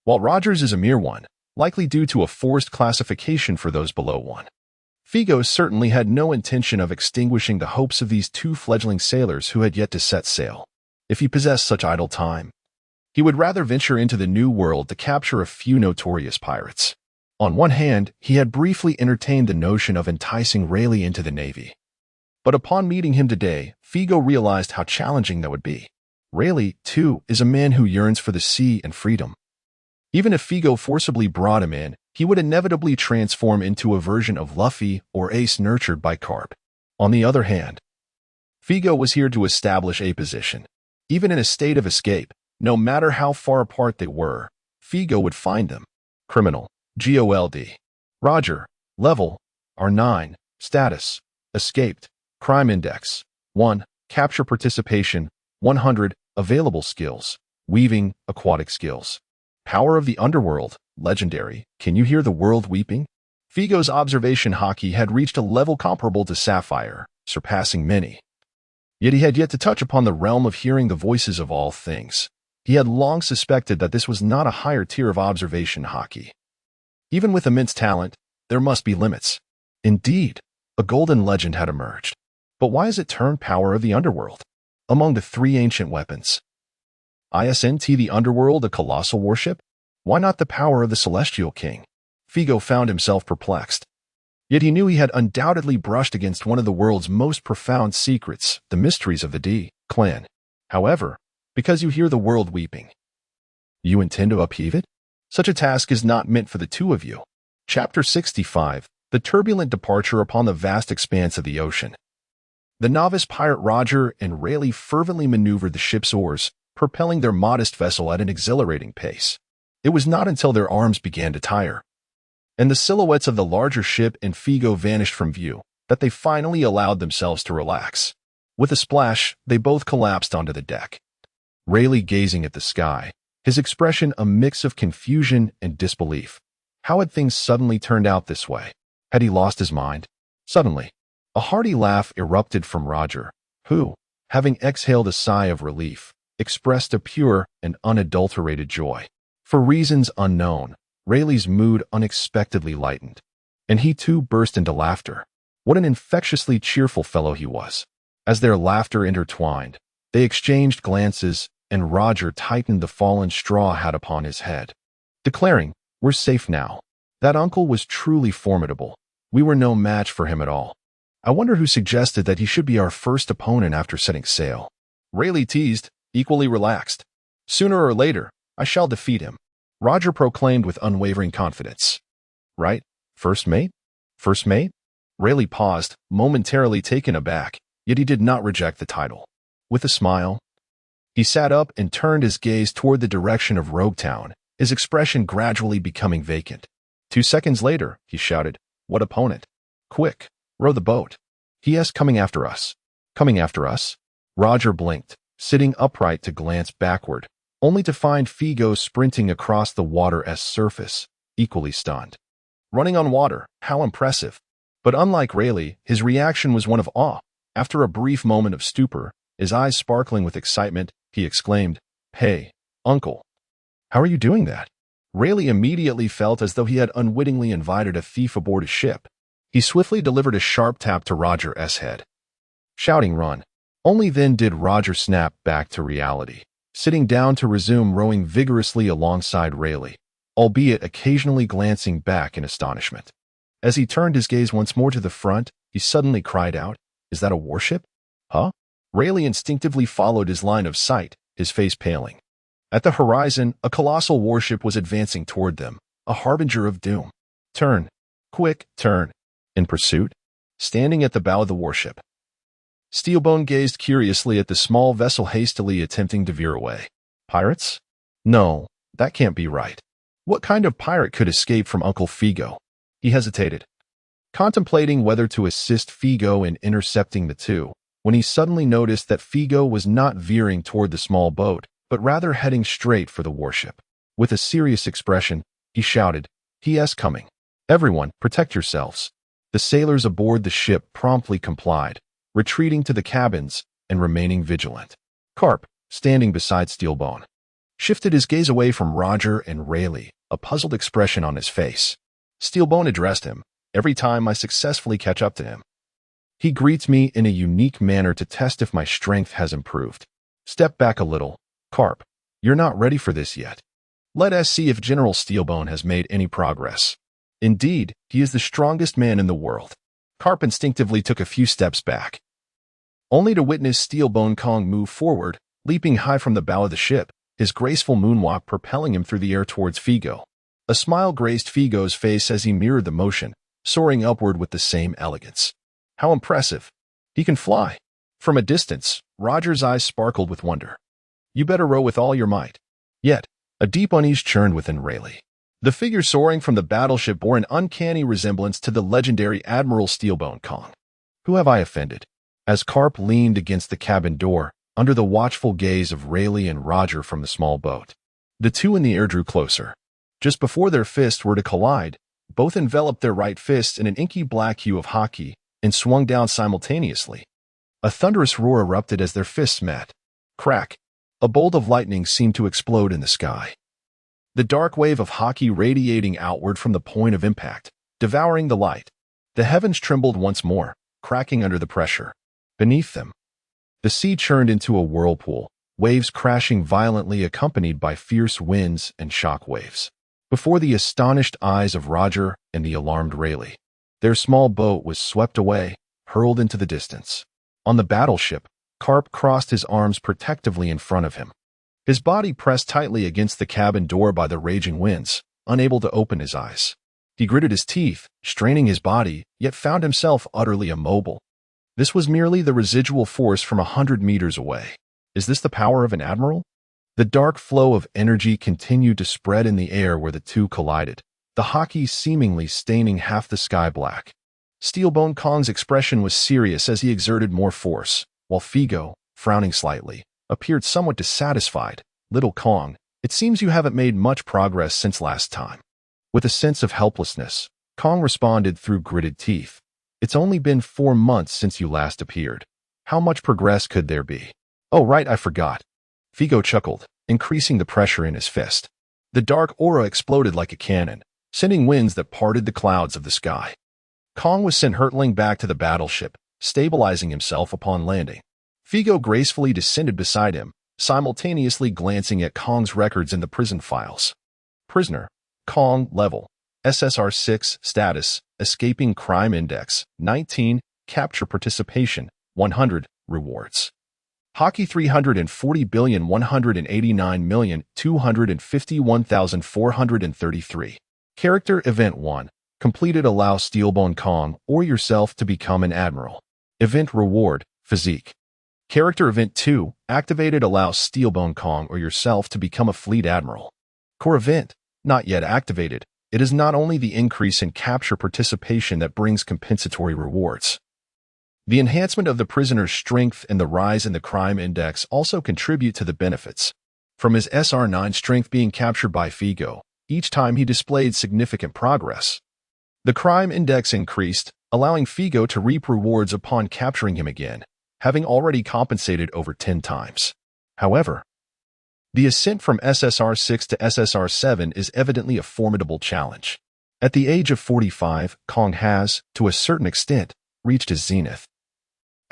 while Roger's is a mere 1, likely due to a forced classification for those below 1. Figo certainly had no intention of extinguishing the hopes of these two fledgling sailors who had yet to set sail. If he possessed such idle time, he would rather venture into the New World to capture a few notorious pirates. On one hand, he had briefly entertained the notion of enticing Rayleigh into the Navy. But upon meeting him today, Figo realized how challenging that would be. Rayleigh, too, is a man who yearns for the sea and freedom. Even if Figo forcibly brought him in, he would inevitably transform into a version of Luffy or Ace nurtured by Carp. On the other hand, Figo was here to establish a position. Even in a state of escape, no matter how far apart they were, Figo would find them. Criminal. GOLD. Roger. Level. R9. Status. Escaped. Crime index. 1. Capture participation. 100. Available skills. Weaving. Aquatic skills. Power of the underworld. Legendary. Can you hear the world weeping? Figo's observation haki had reached a level comparable to Sapphire, surpassing many. Yet he had yet to touch upon the realm of hearing the voices of all things. He had long suspected that this was not a higher tier of observation haki. Even with immense talent, there must be limits. Indeed, a golden legend had emerged. But why is it termed power of the underworld? Among the 3 ancient weapons, isn't the underworld a colossal worship? Why not the power of the celestial king? Figo found himself perplexed. Yet he knew he had undoubtedly brushed against one of the world's most profound secrets, the mysteries of the D clan. However, because you hear the world weeping, you intend to upheave it? Such a task is not meant for the two of you. Chapter 65. The turbulent departure upon the vast expanse of the ocean. The novice pirate Roger and Rayleigh fervently maneuvered the ship's oars, propelling their modest vessel at an exhilarating pace. It was not until their arms began to tire, and the silhouettes of the larger ship and Figo vanished from view, that they finally allowed themselves to relax. With a splash, they both collapsed onto the deck. Rayleigh gazing at the sky, his expression a mix of confusion and disbelief. How had things suddenly turned out this way? Had he lost his mind? Suddenly, a hearty laugh erupted from Roger, who, having exhaled a sigh of relief, expressed a pure and unadulterated joy. For reasons unknown, Rayleigh's mood unexpectedly lightened, and he too burst into laughter. What an infectiously cheerful fellow he was. As their laughter intertwined, they exchanged glances, and Roger tightened the fallen straw hat upon his head, declaring, "We're safe now." That uncle was truly formidable. We were no match for him at all. I wonder who suggested that he should be our first opponent after setting sail. Rayleigh teased, equally relaxed. "Sooner or later, I shall defeat him," Roger proclaimed with unwavering confidence. "Right, first mate? First mate?" Rayleigh paused, momentarily taken aback, yet he did not reject the title. With a smile, he sat up and turned his gaze toward the direction of Roguetown, his expression gradually becoming vacant. 2 seconds later, he shouted, "What opponent? Quick, row the boat. He is coming after us." "Coming after us?" Roger blinked, sitting upright to glance backward, only to find Figo sprinting across the water's surface, equally stunned. Running on water, how impressive. But unlike Rayleigh, his reaction was one of awe. After a brief moment of stupor, his eyes sparkling with excitement, he exclaimed, "Hey, uncle, how are you doing that?" Rayleigh immediately felt as though he had unwittingly invited a thief aboard his ship. He swiftly delivered a sharp tap to Roger's head, shouting, "Run." Only then did Roger snap back to reality, sitting down to resume rowing vigorously alongside Rayleigh, albeit occasionally glancing back in astonishment. As he turned his gaze once more to the front, he suddenly cried out, "Is that a warship?" "Huh?" Rayleigh instinctively followed his line of sight, his face paling. At the horizon, a colossal warship was advancing toward them, a harbinger of doom. "Turn. Quick, turn." In pursuit? Standing at the bow of the warship, Steelbone gazed curiously at the small vessel hastily attempting to veer away. Pirates? No, that can't be right. What kind of pirate could escape from Uncle Figo? He hesitated, contemplating whether to assist Figo in intercepting the two, when he suddenly noticed that Figo was not veering toward the small boat, but rather heading straight for the warship. With a serious expression, he shouted, "He-s coming. Everyone, protect yourselves." The sailors aboard the ship promptly complied, retreating to the cabins and remaining vigilant. Carp, standing beside Steelbone, shifted his gaze away from Roger and Rayleigh, a puzzled expression on his face. Steelbone addressed him, "Every time I successfully catch up to him, he greets me in a unique manner to test if my strength has improved. Step back a little, Carp. You're not ready for this yet. Let us see if General Steelbone has made any progress. Indeed, he is the strongest man in the world." Carp instinctively took a few steps back, only to witness Steelbone Kong move forward, leaping high from the bow of the ship, his graceful moonwalk propelling him through the air towards Figo. A smile graced Figo's face as he mirrored the motion, soaring upward with the same elegance. How impressive! He can fly. From a distance, Roger's eyes sparkled with wonder. "You better row with all your might." Yet, a deep unease churned within Rayleigh. The figure soaring from the battleship bore an uncanny resemblance to the legendary Admiral Steelbone Kong. Who have I offended? As Carp leaned against the cabin door, under the watchful gaze of Rayleigh and Roger from the small boat, the two in the air drew closer. Just before their fists were to collide, both enveloped their right fists in an inky black hue of hockey and swung down simultaneously. A thunderous roar erupted as their fists met. Crack! A bolt of lightning seemed to explode in the sky, the dark wave of hockey radiating outward from the point of impact, devouring the light. The heavens trembled once more, cracking under the pressure. Beneath them, the sea churned into a whirlpool, waves crashing violently accompanied by fierce winds and shock waves. Before the astonished eyes of Roger and the alarmed Rayleigh, their small boat was swept away, hurled into the distance. On the battleship, Carp crossed his arms protectively in front of him, his body pressed tightly against the cabin door by the raging winds, unable to open his eyes. He gritted his teeth, straining his body, yet found himself utterly immobile. This was merely the residual force from 100 meters away. Is this the power of an admiral? The dark flow of energy continued to spread in the air where the two collided, the hockey seemingly staining half the sky black. Steelbone Kong's expression was serious as he exerted more force, while Figo, frowning slightly, appeared somewhat dissatisfied. "Little Kong, it seems you haven't made much progress since last time." With a sense of helplessness, Kong responded through gritted teeth. "It's only been 4 months since you last appeared. How much progress could there be?" "Oh, right, I forgot." Figo chuckled, increasing the pressure in his fist. The dark aura exploded like a cannon, sending winds that parted the clouds of the sky. Kong was sent hurtling back to the battleship, stabilizing himself upon landing. Figo gracefully descended beside him, simultaneously glancing at Kong's records in the prison files. Prisoner, Kong, level, SSR-6, status, escaping crime index, 19, capture participation, 100, rewards. Hockey 340,189,251,433. Character Event 1. Completed allow Steelbone Kong or yourself to become an admiral. Event Reward, Physique. Character Event 2. Activated allows Steelbone Kong or yourself to become a fleet admiral. Core Event. Not yet activated. It is not only the increase in capture participation that brings compensatory rewards. The enhancement of the prisoner's strength and the rise in the crime index also contribute to the benefits. From his SR9 strength being captured by Figo, each time he displayed significant progress, the crime index increased, allowing Figo to reap rewards upon capturing him again, having already compensated over 10 times. However, the ascent from SSR-6 to SSR-7 is evidently a formidable challenge. At the age of 45, Kong has, to a certain extent, reached his zenith.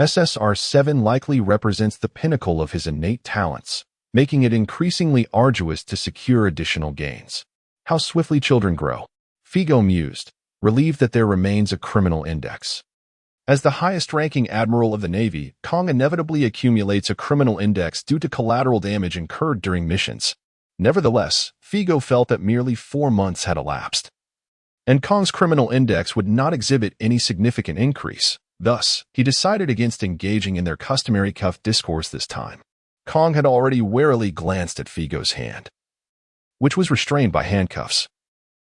SSR-7 likely represents the pinnacle of his innate talents, making it increasingly arduous to secure additional gains. How swiftly children grow. Figo mused, relieved that there remains a criminal index. As the highest-ranking admiral of the Navy, Kong inevitably accumulates a criminal index due to collateral damage incurred during missions. Nevertheless, Figo felt that merely 4 months had elapsed, and Kong's criminal index would not exhibit any significant increase. Thus, he decided against engaging in their customary cuff discourse this time. Kong had already warily glanced at Figo's hand, which was restrained by handcuffs.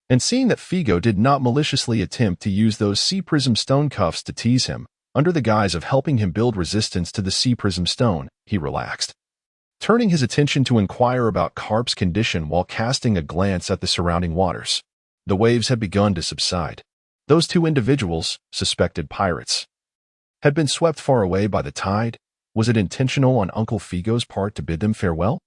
And seeing that Figo did not maliciously attempt to use those sea prism stone cuffs to tease him, under the guise of helping him build resistance to the sea prism stone, he relaxed, turning his attention to inquire about Carp's condition while casting a glance at the surrounding waters. The waves had begun to subside. Those 2 individuals, suspected pirates, had been swept far away by the tide. Was it intentional on Uncle Figo's part to bid them farewell?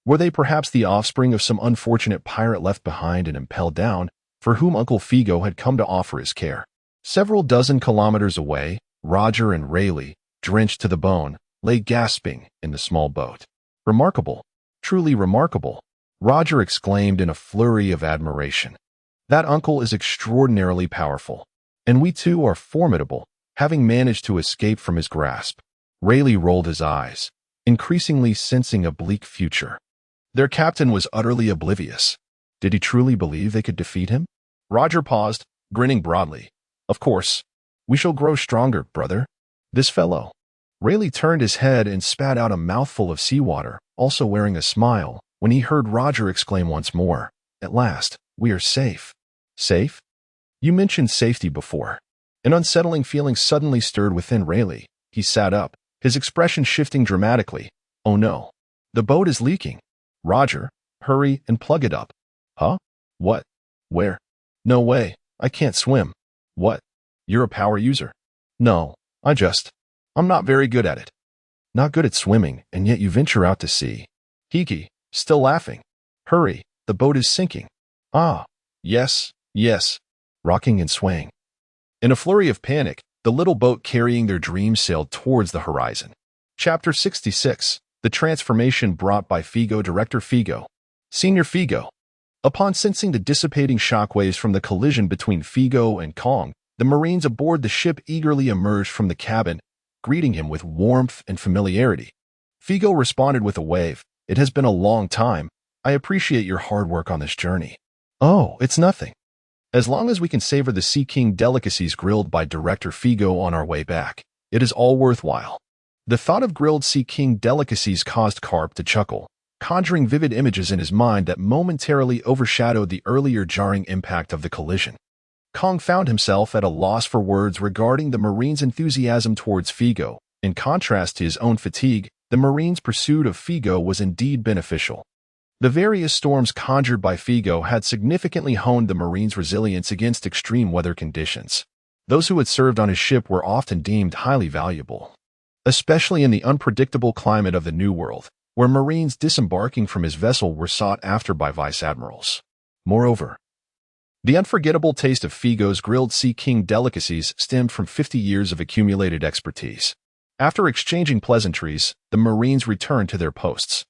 Were they perhaps the offspring of some unfortunate pirate left behind in Impel Down, for whom Uncle Figo had come to offer his care? Several dozen kilometers away, Roger and Rayleigh, drenched to the bone, lay gasping in the small boat. Remarkable, truly remarkable, Roger exclaimed in a flurry of admiration. That uncle is extraordinarily powerful, and we too are formidable, having managed to escape from his grasp. Rayleigh rolled his eyes, increasingly sensing a bleak future. Their captain was utterly oblivious. Did he truly believe they could defeat him? Roger paused, grinning broadly. Of course. We shall grow stronger, brother. This fellow. Rayleigh turned his head and spat out a mouthful of seawater, also wearing a smile, when he heard Roger exclaim once more, "At last, we are safe." Safe? You mentioned safety before. An unsettling feeling suddenly stirred within Rayleigh. He sat up, his expression shifting dramatically. Oh no. The boat is leaking. Roger, hurry and plug it up. Huh? What? Where? No way. I can't swim. What? You're a power user. No, I'm not very good at it. Not good at swimming, and yet you venture out to sea. Hiki, still laughing. Hurry, the boat is sinking. Ah, yes, rocking and swaying. In a flurry of panic, the little boat carrying their dreams sailed towards the horizon. Chapter 66. The transformation brought by Figo. Director Figo. Senior Figo. Upon sensing the dissipating shockwaves from the collision between Figo and Kong, the Marines aboard the ship eagerly emerged from the cabin, greeting him with warmth and familiarity. Figo responded with a wave. It has been a long time. I appreciate your hard work on this journey. Oh, it's nothing. As long as we can savor the Sea King delicacies grilled by Director Figo on our way back, it is all worthwhile. The thought of grilled Sea King delicacies caused Carp to chuckle, conjuring vivid images in his mind that momentarily overshadowed the earlier jarring impact of the collision. Kong found himself at a loss for words regarding the Marine's enthusiasm towards Figo. In contrast to his own fatigue, the Marine's pursuit of Figo was indeed beneficial. The various storms conjured by Figo had significantly honed the Marine's resilience against extreme weather conditions. Those who had served on his ship were often deemed highly valuable, especially in the unpredictable climate of the New World, where Marines disembarking from his vessel were sought after by vice admirals. Moreover, the unforgettable taste of Figo's grilled Sea King delicacies stemmed from 50 years of accumulated expertise. After exchanging pleasantries, the Marines returned to their posts,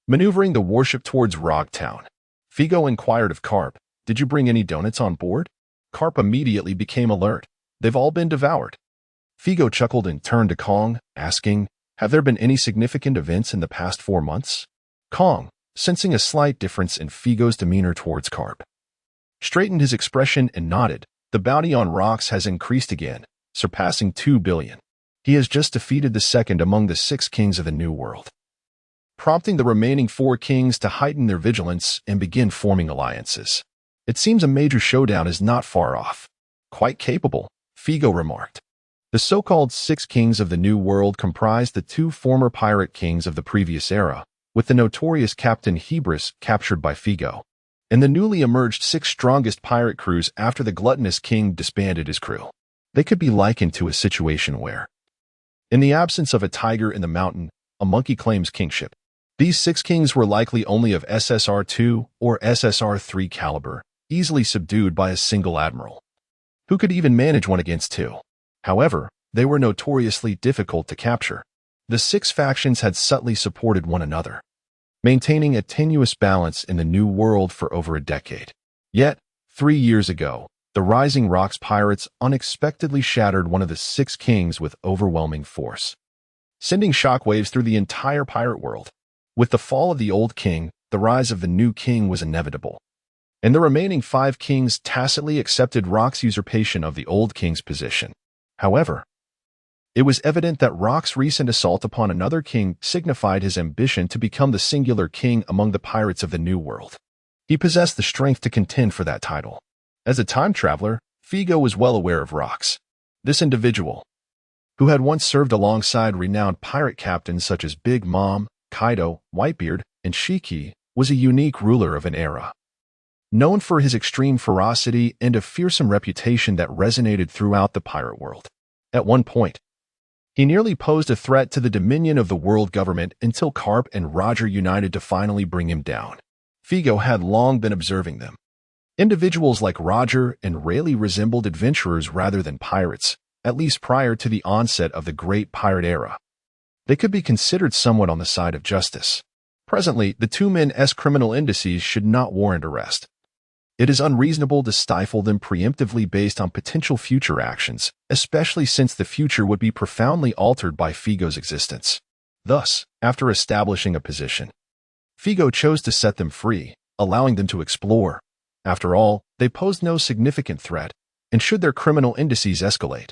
maneuvering the warship towards Rock Town. Figo inquired of Carp, "Did you bring any donuts on board?" Carp immediately became alert. "They've all been devoured." Figo chuckled and turned to Kong, asking, "Have there been any significant events in the past 4 months?" Kong, sensing a slight difference in Figo's demeanor towards Carp, straightened his expression and nodded. "The bounty on rocks has increased again, surpassing 2 billion. He has just defeated the second among the 6 kings of the New World, prompting the remaining 4 kings to heighten their vigilance and begin forming alliances. It seems a major showdown is not far off." "Quite capable," Figo remarked. The so-called 6 kings of the New World comprised the 2 former pirate kings of the previous era, with the notorious Captain Hebris captured by Figo, and the newly emerged 6 strongest pirate crews after the gluttonous king disbanded his crew. They could be likened to a situation where, in the absence of a tiger in the mountain, a monkey claims kingship. These 6 kings were likely only of SSR-2 or SSR-3 caliber, easily subdued by a single admiral, who could even manage one against 2. However, they were notoriously difficult to capture. The six factions had subtly supported one another, maintaining a tenuous balance in the New World for over a decade. Yet, 3 years ago, the Rising Rocks pirates unexpectedly shattered one of the six kings with overwhelming force, sending shockwaves through the entire pirate world. With the fall of the old king, the rise of the new king was inevitable, and the remaining 5 kings tacitly accepted Rock's usurpation of the old king's position. However, it was evident that Rock's recent assault upon another king signified his ambition to become the singular king among the pirates of the New World. He possessed the strength to contend for that title. As a time traveler, Figo was well aware of Rox. This individual, who had once served alongside renowned pirate captains such as Big Mom, Kaido, Whitebeard, and Shiki, was a unique ruler of an era, known for his extreme ferocity and a fearsome reputation that resonated throughout the pirate world. At one point, he nearly posed a threat to the dominion of the world government until Carp and Roger united to finally bring him down. Figo had long been observing them. Individuals like Roger and Rayleigh resembled adventurers rather than pirates, at least prior to the onset of the Great Pirate Era. They could be considered somewhat on the side of justice. Presently, the two men's criminal indices should not warrant arrest. It is unreasonable to stifle them preemptively based on potential future actions, especially since the future would be profoundly altered by Figo's existence. Thus, after establishing a position, Figo chose to set them free, allowing them to explore. After all, they posed no significant threat, and should their criminal indices escalate,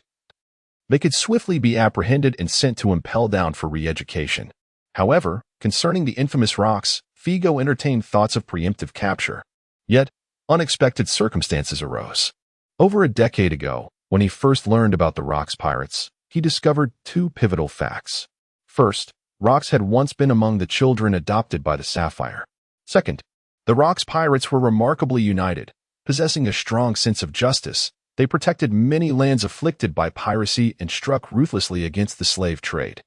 they could swiftly be apprehended and sent to Impel Down for re-education. However, concerning the infamous Rocks, Figo entertained thoughts of preemptive capture. Yet, unexpected circumstances arose. Over a decade ago, when he first learned about the Rocks pirates, he discovered 2 pivotal facts. First, Rocks had once been among the children adopted by the Sapphire. Second, the Rocks pirates were remarkably united. Possessing a strong sense of justice, they protected many lands afflicted by piracy and struck ruthlessly against the slave trade,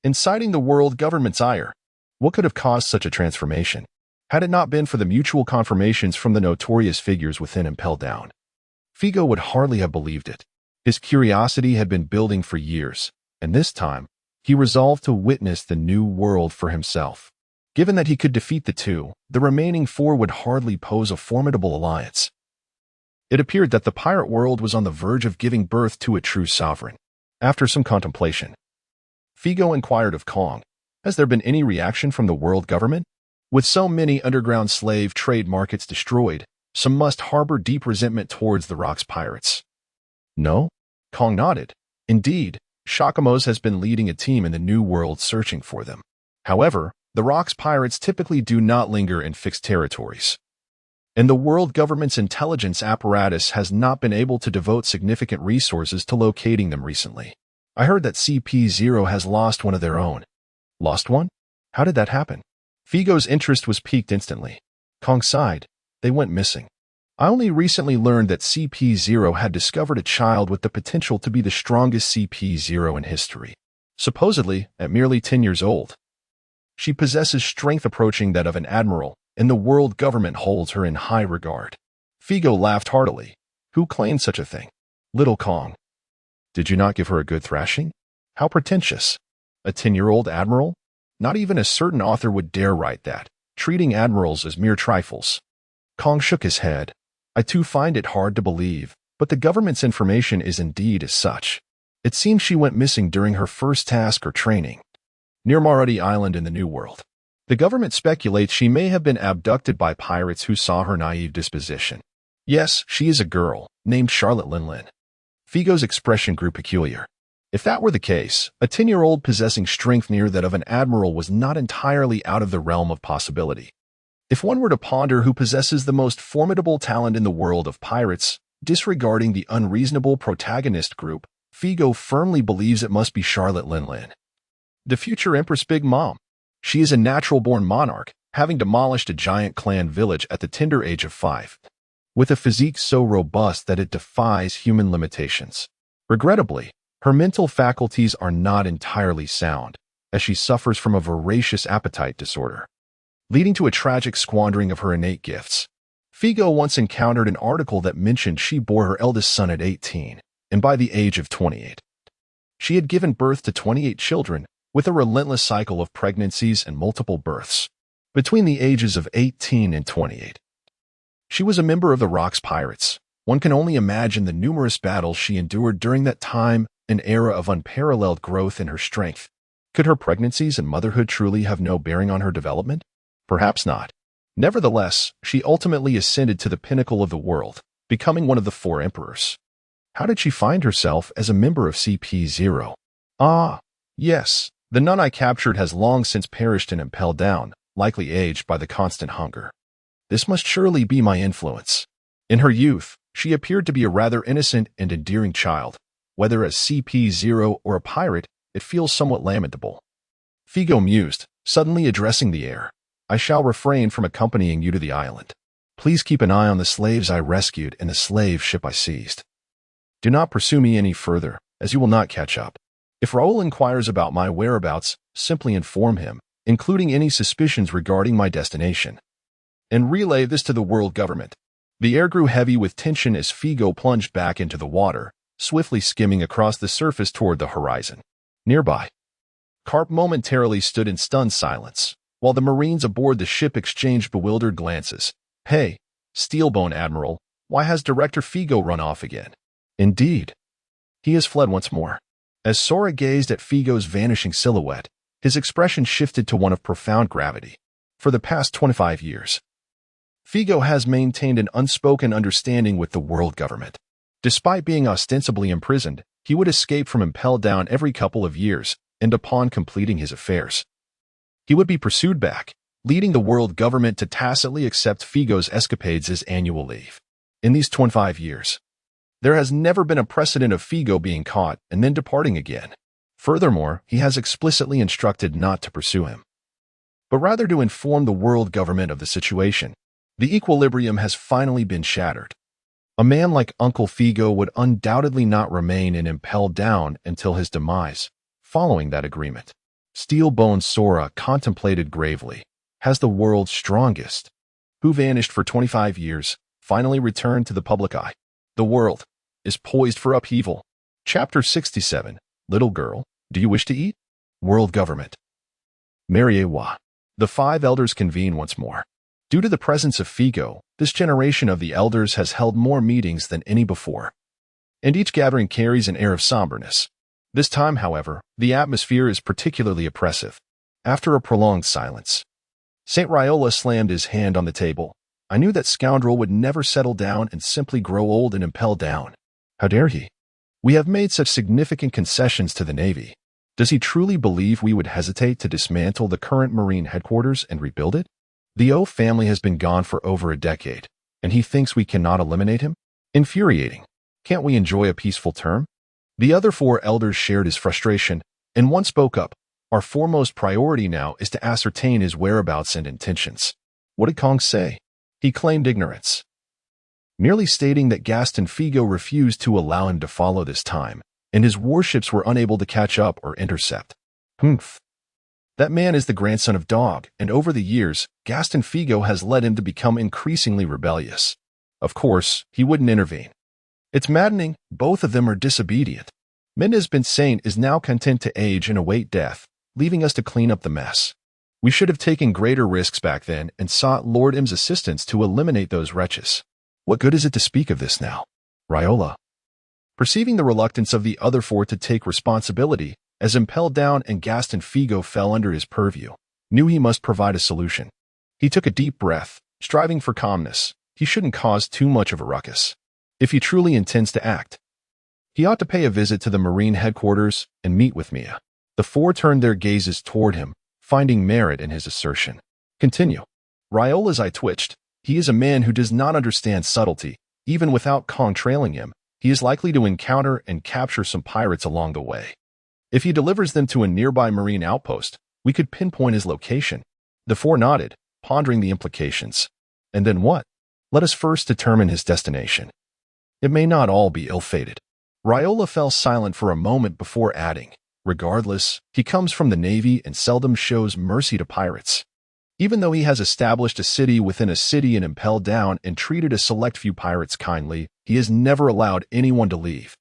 inciting the world government's ire. What could have caused such a transformation? Had it not been for the mutual confirmations from the notorious figures within Impel Down, Figo would hardly have believed it. His curiosity had been building for years, and this time, he resolved to witness the new world for himself. Given that he could defeat the 2, the remaining 4 would hardly pose a formidable alliance. It appeared that the pirate world was on the verge of giving birth to a true sovereign. After some contemplation, Figo inquired of Kong, "Has there been any reaction from the world government? With so many underground slave trade markets destroyed, some must harbor deep resentment towards the Rocks pirates." "No?" Kong nodded. "Indeed, Shakamos has been leading a team in the New World searching for them. However, the Rocks pirates typically do not linger in fixed territories, and the world government's intelligence apparatus has not been able to devote significant resources to locating them recently. I heard that CP0 has lost one of their own." "Lost one? How did that happen?" Figo's interest was piqued instantly. Kong sighed. "They went missing. I only recently learned that CP0 had discovered a child with the potential to be the strongest CP0 in history. Supposedly, at merely 10 years old, she possesses strength approaching that of an admiral, and the world government holds her in high regard." Figo laughed heartily. "Who claimed such a thing?" "Little Kong." "Did you not give her a good thrashing?" "How pretentious. A 10-year-old admiral? Not even a certain author would dare write that, treating admirals as mere trifles." Kong shook his head. "I too find it hard to believe, but the government's information is indeed as such. It seems she went missing during her first task or training, near Marudi Island in the New World. The government speculates she may have been abducted by pirates who saw her naive disposition. Yes, she is a girl, named Charlotte Linlin." Figo's expression grew peculiar. If that were the case, a 10-year-old possessing strength near that of an admiral was not entirely out of the realm of possibility. If one were to ponder who possesses the most formidable talent in the world of pirates, disregarding the unreasonable protagonist group, Figo firmly believes it must be Charlotte Linlin, the future Empress Big Mom. She is a natural-born monarch, having demolished a giant clan village at the tender age of 5, with a physique so robust that it defies human limitations. Regrettably, her mental faculties are not entirely sound, as she suffers from a voracious appetite disorder, leading to a tragic squandering of her innate gifts. Figo once encountered an article that mentioned she bore her eldest son at 18, and by the age of 28, She had given birth to 28 children, with a relentless cycle of pregnancies and multiple births, between the ages of 18 and 28. She was a member of the Rocks Pirates. One can only imagine the numerous battles she endured during that time, an era of unparalleled growth in her strength. Could her pregnancies and motherhood truly have no bearing on her development? Perhaps not. Nevertheless, she ultimately ascended to the pinnacle of the world, becoming one of the 4 emperors. How did she find herself as a member of CP0? Ah, yes, the nun I captured has long since perished in Impel Down, likely aged by the constant hunger. This must surely be my influence. In her youth, she appeared to be a rather innocent and endearing child. Whether as CP0 or a pirate, it feels somewhat lamentable. Figo mused, suddenly addressing the air. I shall refrain from accompanying you to the island. Please keep an eye on the slaves I rescued and the slave ship I seized. Do not pursue me any further, as you will not catch up. If Raoul inquires about my whereabouts, simply inform him, including any suspicions regarding my destination, and relay this to the world government. The air grew heavy with tension as Figo plunged back into the water, swiftly skimming across the surface toward the horizon. Nearby, Carp momentarily stood in stunned silence, while the Marines aboard the ship exchanged bewildered glances. Hey, Steelbone Admiral, why has Director Figo run off again? Indeed, he has fled once more. As Sora gazed at Figo's vanishing silhouette, his expression shifted to one of profound gravity. For the past 25 years, Figo has maintained an unspoken understanding with the world government. Despite being ostensibly imprisoned, he would escape from Impel Down every couple of years, and upon completing his affairs, he would be pursued back, leading the world government to tacitly accept Figo's escapades as annual leave. In these 25 years, there has never been a precedent of Figo being caught and then departing again. Furthermore, he has explicitly instructed not to pursue him, but rather to inform the world government of the situation. The equilibrium has finally been shattered. A man like Uncle Figo would undoubtedly not remain in Impel Down until his demise. Following that agreement, Steelbone Sora contemplated gravely. Has the world's strongest, who vanished for 25 years, finally returned to the public eye? The world is poised for upheaval. Chapter 67. Little girl, do you wish to eat? World government. Mariewa. The 5 elders convene once more. Due to the presence of Figo, this generation of the elders has held more meetings than any before, and each gathering carries an air of somberness. This time, however, the atmosphere is particularly oppressive. After a prolonged silence, Saint Raiola slammed his hand on the table. I knew that scoundrel would never settle down and simply grow old and Impel Down. How dare he? We have made such significant concessions to the Navy. Does he truly believe we would hesitate to dismantle the current Marine headquarters and rebuild it? The O family has been gone for over a decade, and he thinks we cannot eliminate him? Infuriating. Can't we enjoy a peaceful term? The other 4 elders shared his frustration, and one spoke up. Our foremost priority now is to ascertain his whereabouts and intentions. What did Kong say? He claimed ignorance, merely stating that Gaston Figo refused to allow him to follow this time, and his warships were unable to catch up or intercept. Humph. That man is the grandson of Dog, and over the years, Gaston Figo has led him to become increasingly rebellious. Of course, he wouldn't intervene. It's maddening, both of them are disobedient. Mendez bin Saint is now content to age and await death, leaving us to clean up the mess. We should have taken greater risks back then and sought Lord M's assistance to eliminate those wretches. What good is it to speak of this now? Raiola, perceiving the reluctance of the other 4 to take responsibility, as Impel Down and Gaston Figo fell under his purview, knew he must provide a solution. He took a deep breath, striving for calmness. He shouldn't cause too much of a ruckus. If he truly intends to act, he ought to pay a visit to the Marine headquarters and meet with Mia. The 4 turned their gazes toward him, finding merit in his assertion. Continue. Raiola's eye twitched. He is a man who does not understand subtlety. Even without Kong trailing him, he is likely to encounter and capture some pirates along the way. If he delivers them to a nearby Marine outpost, we could pinpoint his location. The 4 nodded, pondering the implications. And then what? Let us first determine his destination. It may not all be ill-fated. Raiola fell silent for a moment before adding, regardless, he comes from the Navy and seldom shows mercy to pirates. Even though he has established a city within a city and Impel Down and treated a select few pirates kindly, he has never allowed anyone to leave.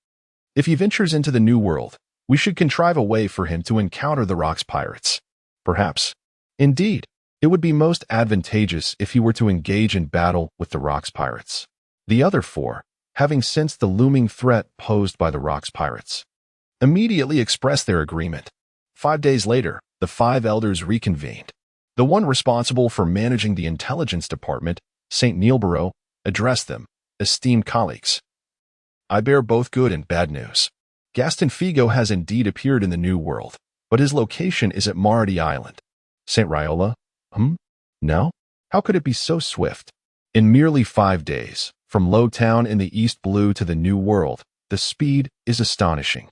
If he ventures into the New World, We should contrive a way for him to encounter the Rocks pirates. Perhaps. Indeed, it would be most advantageous if he were to engage in battle with the Rocks pirates. The other four, having sensed the looming threat posed by the Rocks pirates, immediately expressed their agreement. 5 days later, the 5 elders reconvened. The one responsible for managing the intelligence department, St. Neilborough, addressed them. Esteemed colleagues, I bear both good and bad news. Gaston Figo has indeed appeared in the New World, but his location is at Mardi Island. St. Riola? No? How could it be so swift? In merely 5 days, from Lowtown in the East Blue to the New World, the speed is astonishing.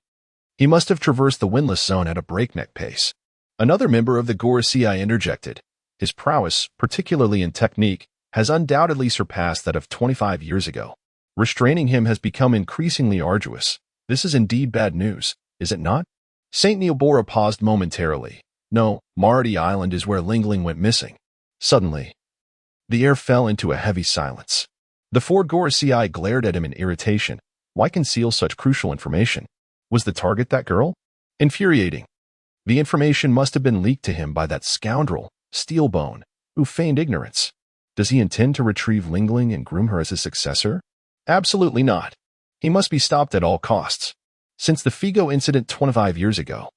He must have traversed the windless zone at a breakneck pace. Another member of the Gorasei interjected. His prowess, particularly in technique, has undoubtedly surpassed that of 25 years ago. Restraining him has become increasingly arduous. This is indeed bad news, is it not? St. Neilborough paused momentarily. No, Mardi Island is where Lingling went missing. Suddenly, the air fell into a heavy silence. The 4 Gorasei glared at him in irritation. Why conceal such crucial information? Was the target that girl? Infuriating. The information must have been leaked to him by that scoundrel, Steelbone, who feigned ignorance. Does he intend to retrieve Lingling and groom her as his successor? Absolutely not. He must be stopped at all costs. Since the Figo incident 25 years ago,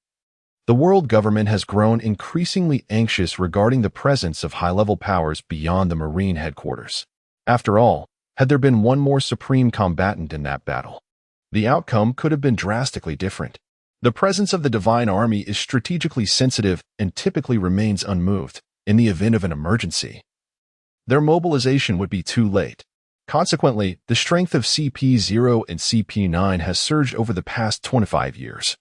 the world government has grown increasingly anxious regarding the presence of high-level powers beyond the Marine headquarters. After all, had there been one more supreme combatant in that battle, the outcome could have been drastically different. The presence of the Divine Army is strategically sensitive and typically remains unmoved in the event of an emergency. Their mobilization would be too late. Consequently, the strength of CP0 and CP9 has surged over the past 25 years,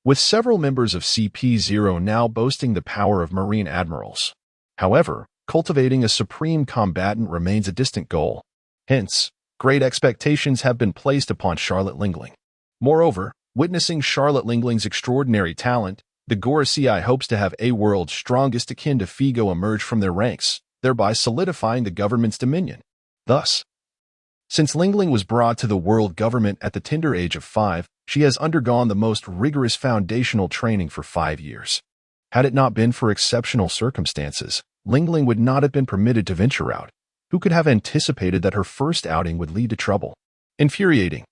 with several members of CP0 now boasting the power of Marine admirals. However, cultivating a supreme combatant remains a distant goal. Hence, great expectations have been placed upon Charlotte Lingling. Moreover, witnessing Charlotte Lingling's extraordinary talent, the Gorasei hopes to have a world's strongest akin to Figo emerge from their ranks, thereby solidifying the government's dominion. Thus, since Lingling was brought to the world government at the tender age of 5, she has undergone the most rigorous foundational training for 5 years. Had it not been for exceptional circumstances, Lingling would not have been permitted to venture out. Who could have anticipated that her first outing would lead to trouble? Infuriating.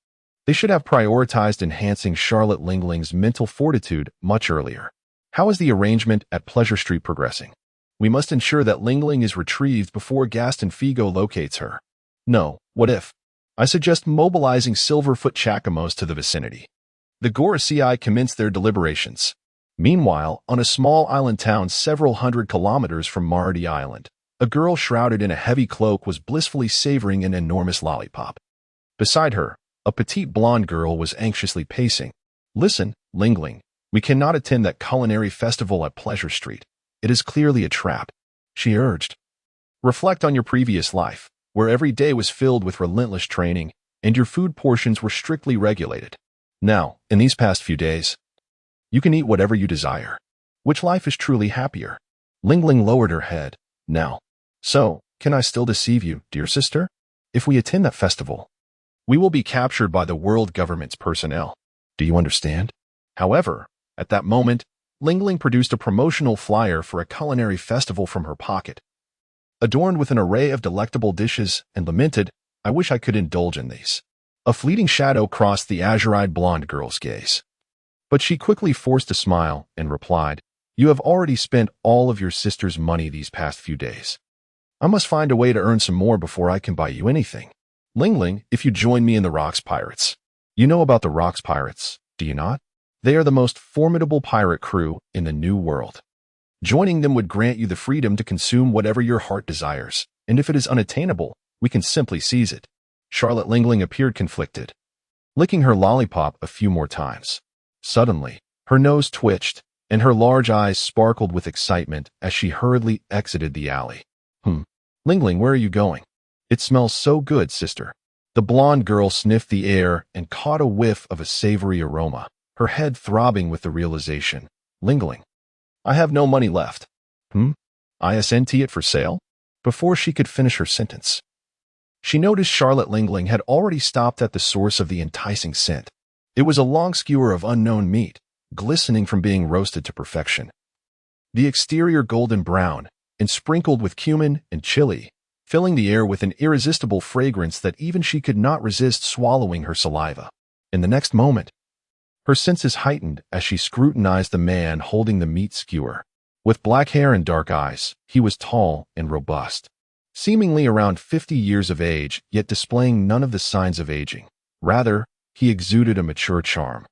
They should have prioritized enhancing Charlotte Lingling's mental fortitude much earlier. How is the arrangement at Pleasure Street progressing? We must ensure that Lingling is retrieved before Gaston Figo locates her. No, what if? I suggest mobilizing Silverfoot Chacamos to the vicinity. The Gorasei commenced their deliberations. Meanwhile, on a small island town several hundred kilometers from Mardi Island, a girl shrouded in a heavy cloak was blissfully savoring an enormous lollipop. Beside her, a petite blonde girl was anxiously pacing. Listen, Lingling, we cannot attend that culinary festival at Pleasure Street. It is clearly a trap, she urged. Reflect on your previous life, where every day was filled with relentless training, and your food portions were strictly regulated. Now, in these past few days, you can eat whatever you desire. Which life is truly happier? Lingling lowered her head. Now, so, can I still deceive you, dear sister? If we attend that festival, we will be captured by the world government's personnel. Do you understand? However, at that moment, Lingling produced a promotional flyer for a culinary festival from her pocket, adorned with an array of delectable dishes, and lamented, I wish I could indulge in these. A fleeting shadow crossed the azure-eyed blonde girl's gaze. But she quickly forced a smile and replied, You have already spent all of your sister's money these past few days. I must find a way to earn some more before I can buy you anything. Lingling, if you join me in the Rocks Pirates. You know about the Rocks Pirates, do you not? They are the most formidable pirate crew in the New World. Joining them would grant you the freedom to consume whatever your heart desires, and if it is unattainable, we can simply seize it. Charlotte Lingling appeared conflicted, licking her lollipop a few more times. Suddenly, her nose twitched, and her large eyes sparkled with excitement as she hurriedly exited the alley. Lingling, where are you going? It smells so good, sister. The blonde girl sniffed the air and caught a whiff of a savory aroma, her head throbbing with the realization. Lingling, I have no money left. Isn't it for sale? Before she could finish her sentence, she noticed Charlotte Lingling had already stopped at the source of the enticing scent. It was a long skewer of unknown meat, glistening from being roasted to perfection. The exterior golden brown, and sprinkled with cumin and chili, filling the air with an irresistible fragrance that even she could not resist swallowing her saliva. In the next moment, her senses heightened as she scrutinized the man holding the meat skewer. With black hair and dark eyes, he was tall and robust, seemingly around 50 years of age, yet displaying none of the signs of aging. Rather, he exuded a mature charm,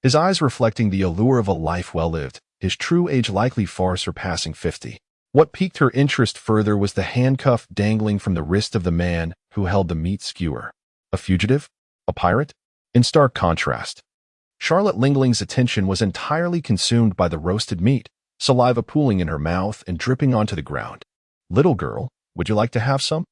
his eyes reflecting the allure of a life well lived, his true age likely far surpassing 50. What piqued her interest further was the handcuff dangling from the wrist of the man who held the meat skewer. A fugitive? A pirate? In stark contrast, Charlotte Lingling's attention was entirely consumed by the roasted meat, saliva pooling in her mouth and dripping onto the ground. "Little girl, would you like to have some?"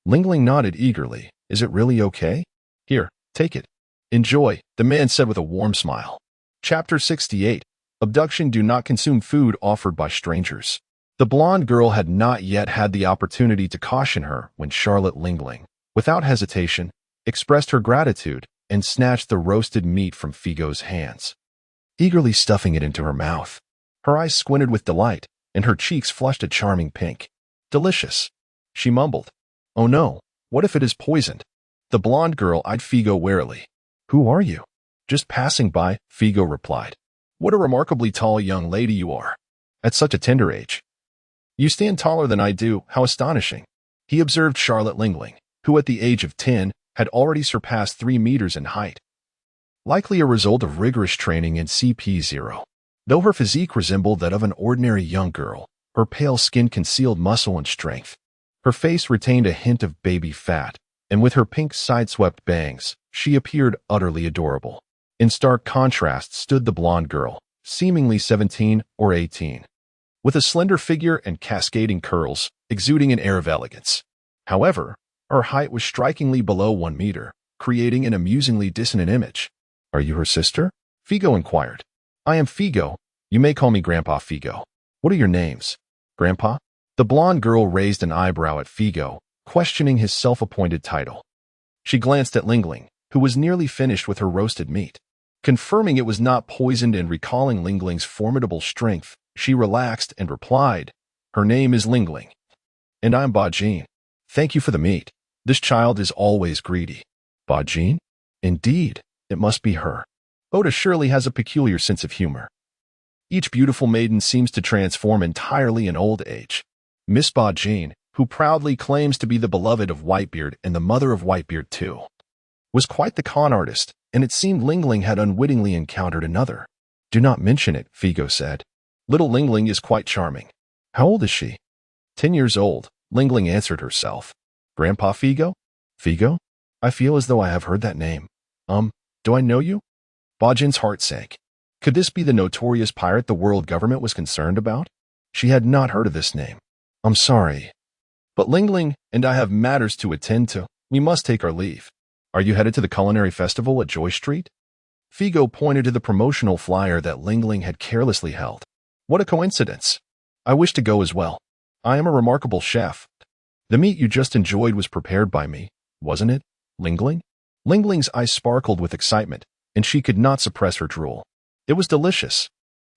Lingling nodded eagerly. "Is it really okay? Here, take it. Enjoy," the man said with a warm smile. Chapter 68. Abduction. Do not consume food offered by strangers. The blonde girl had not yet had the opportunity to caution her when Charlotte Lingling, without hesitation, expressed her gratitude and snatched the roasted meat from Figo's hands, eagerly stuffing it into her mouth. Her eyes squinted with delight, and her cheeks flushed a charming pink. "Delicious," she mumbled. "Oh no, what if it is poisoned?" The blonde girl eyed Figo warily. "Who are you?" "Just passing by," Figo replied. "What a remarkably tall young lady you are, at such a tender age." "You stand taller than I do, how astonishing," he observed Charlotte Lingling, who at the age of 10 had already surpassed 3 meters in height, likely a result of rigorous training in CP0. Though her physique resembled that of an ordinary young girl, her pale skin concealed muscle and strength. Her face retained a hint of baby fat, and with her pink side-swept bangs, she appeared utterly adorable. In stark contrast stood the blonde girl, seemingly 17 or 18, with a slender figure and cascading curls, exuding an air of elegance. However, her height was strikingly below 1 meter, creating an amusingly dissonant image. "Are you her sister?" Figo inquired. "I am Figo. You may call me Grandpa Figo." "What are your names?" "Grandpa?" The blonde girl raised an eyebrow at Figo, questioning his self-appointed title. She glanced at Lingling, who was nearly finished with her roasted meat. Confirming it was not poisoned and recalling Lingling's formidable strength, she relaxed and replied, "Her name is Lingling, and I am Bajin. Thank you for the meat. This child is always greedy." "Bajin? Indeed, it must be her. Oda surely has a peculiar sense of humor. Each beautiful maiden seems to transform entirely in old age." Miss Bajin, who proudly claims to be the beloved of Whitebeard and the mother of Whitebeard too, was quite the con artist, and it seemed Lingling had unwittingly encountered another. "Do not mention it," Figo said. "Little Lingling is quite charming." "How old is she?" 10 years old, Lingling answered herself. "Grandpa Figo?" "Figo? I feel as though I have heard that name. Do I know you?" Bajin's heart sank. Could this be the notorious pirate the world government was concerned about? She had not heard of this name. "I'm sorry, but Lingling and I have matters to attend to. We must take our leave." "Are you headed to the culinary festival at Joy Street?" Figo pointed to the promotional flyer that Lingling had carelessly held. "What a coincidence. I wish to go as well. I am a remarkable chef. The meat you just enjoyed was prepared by me, wasn't it, Lingling?" Lingling's eyes sparkled with excitement, and she could not suppress her drool. "It was delicious.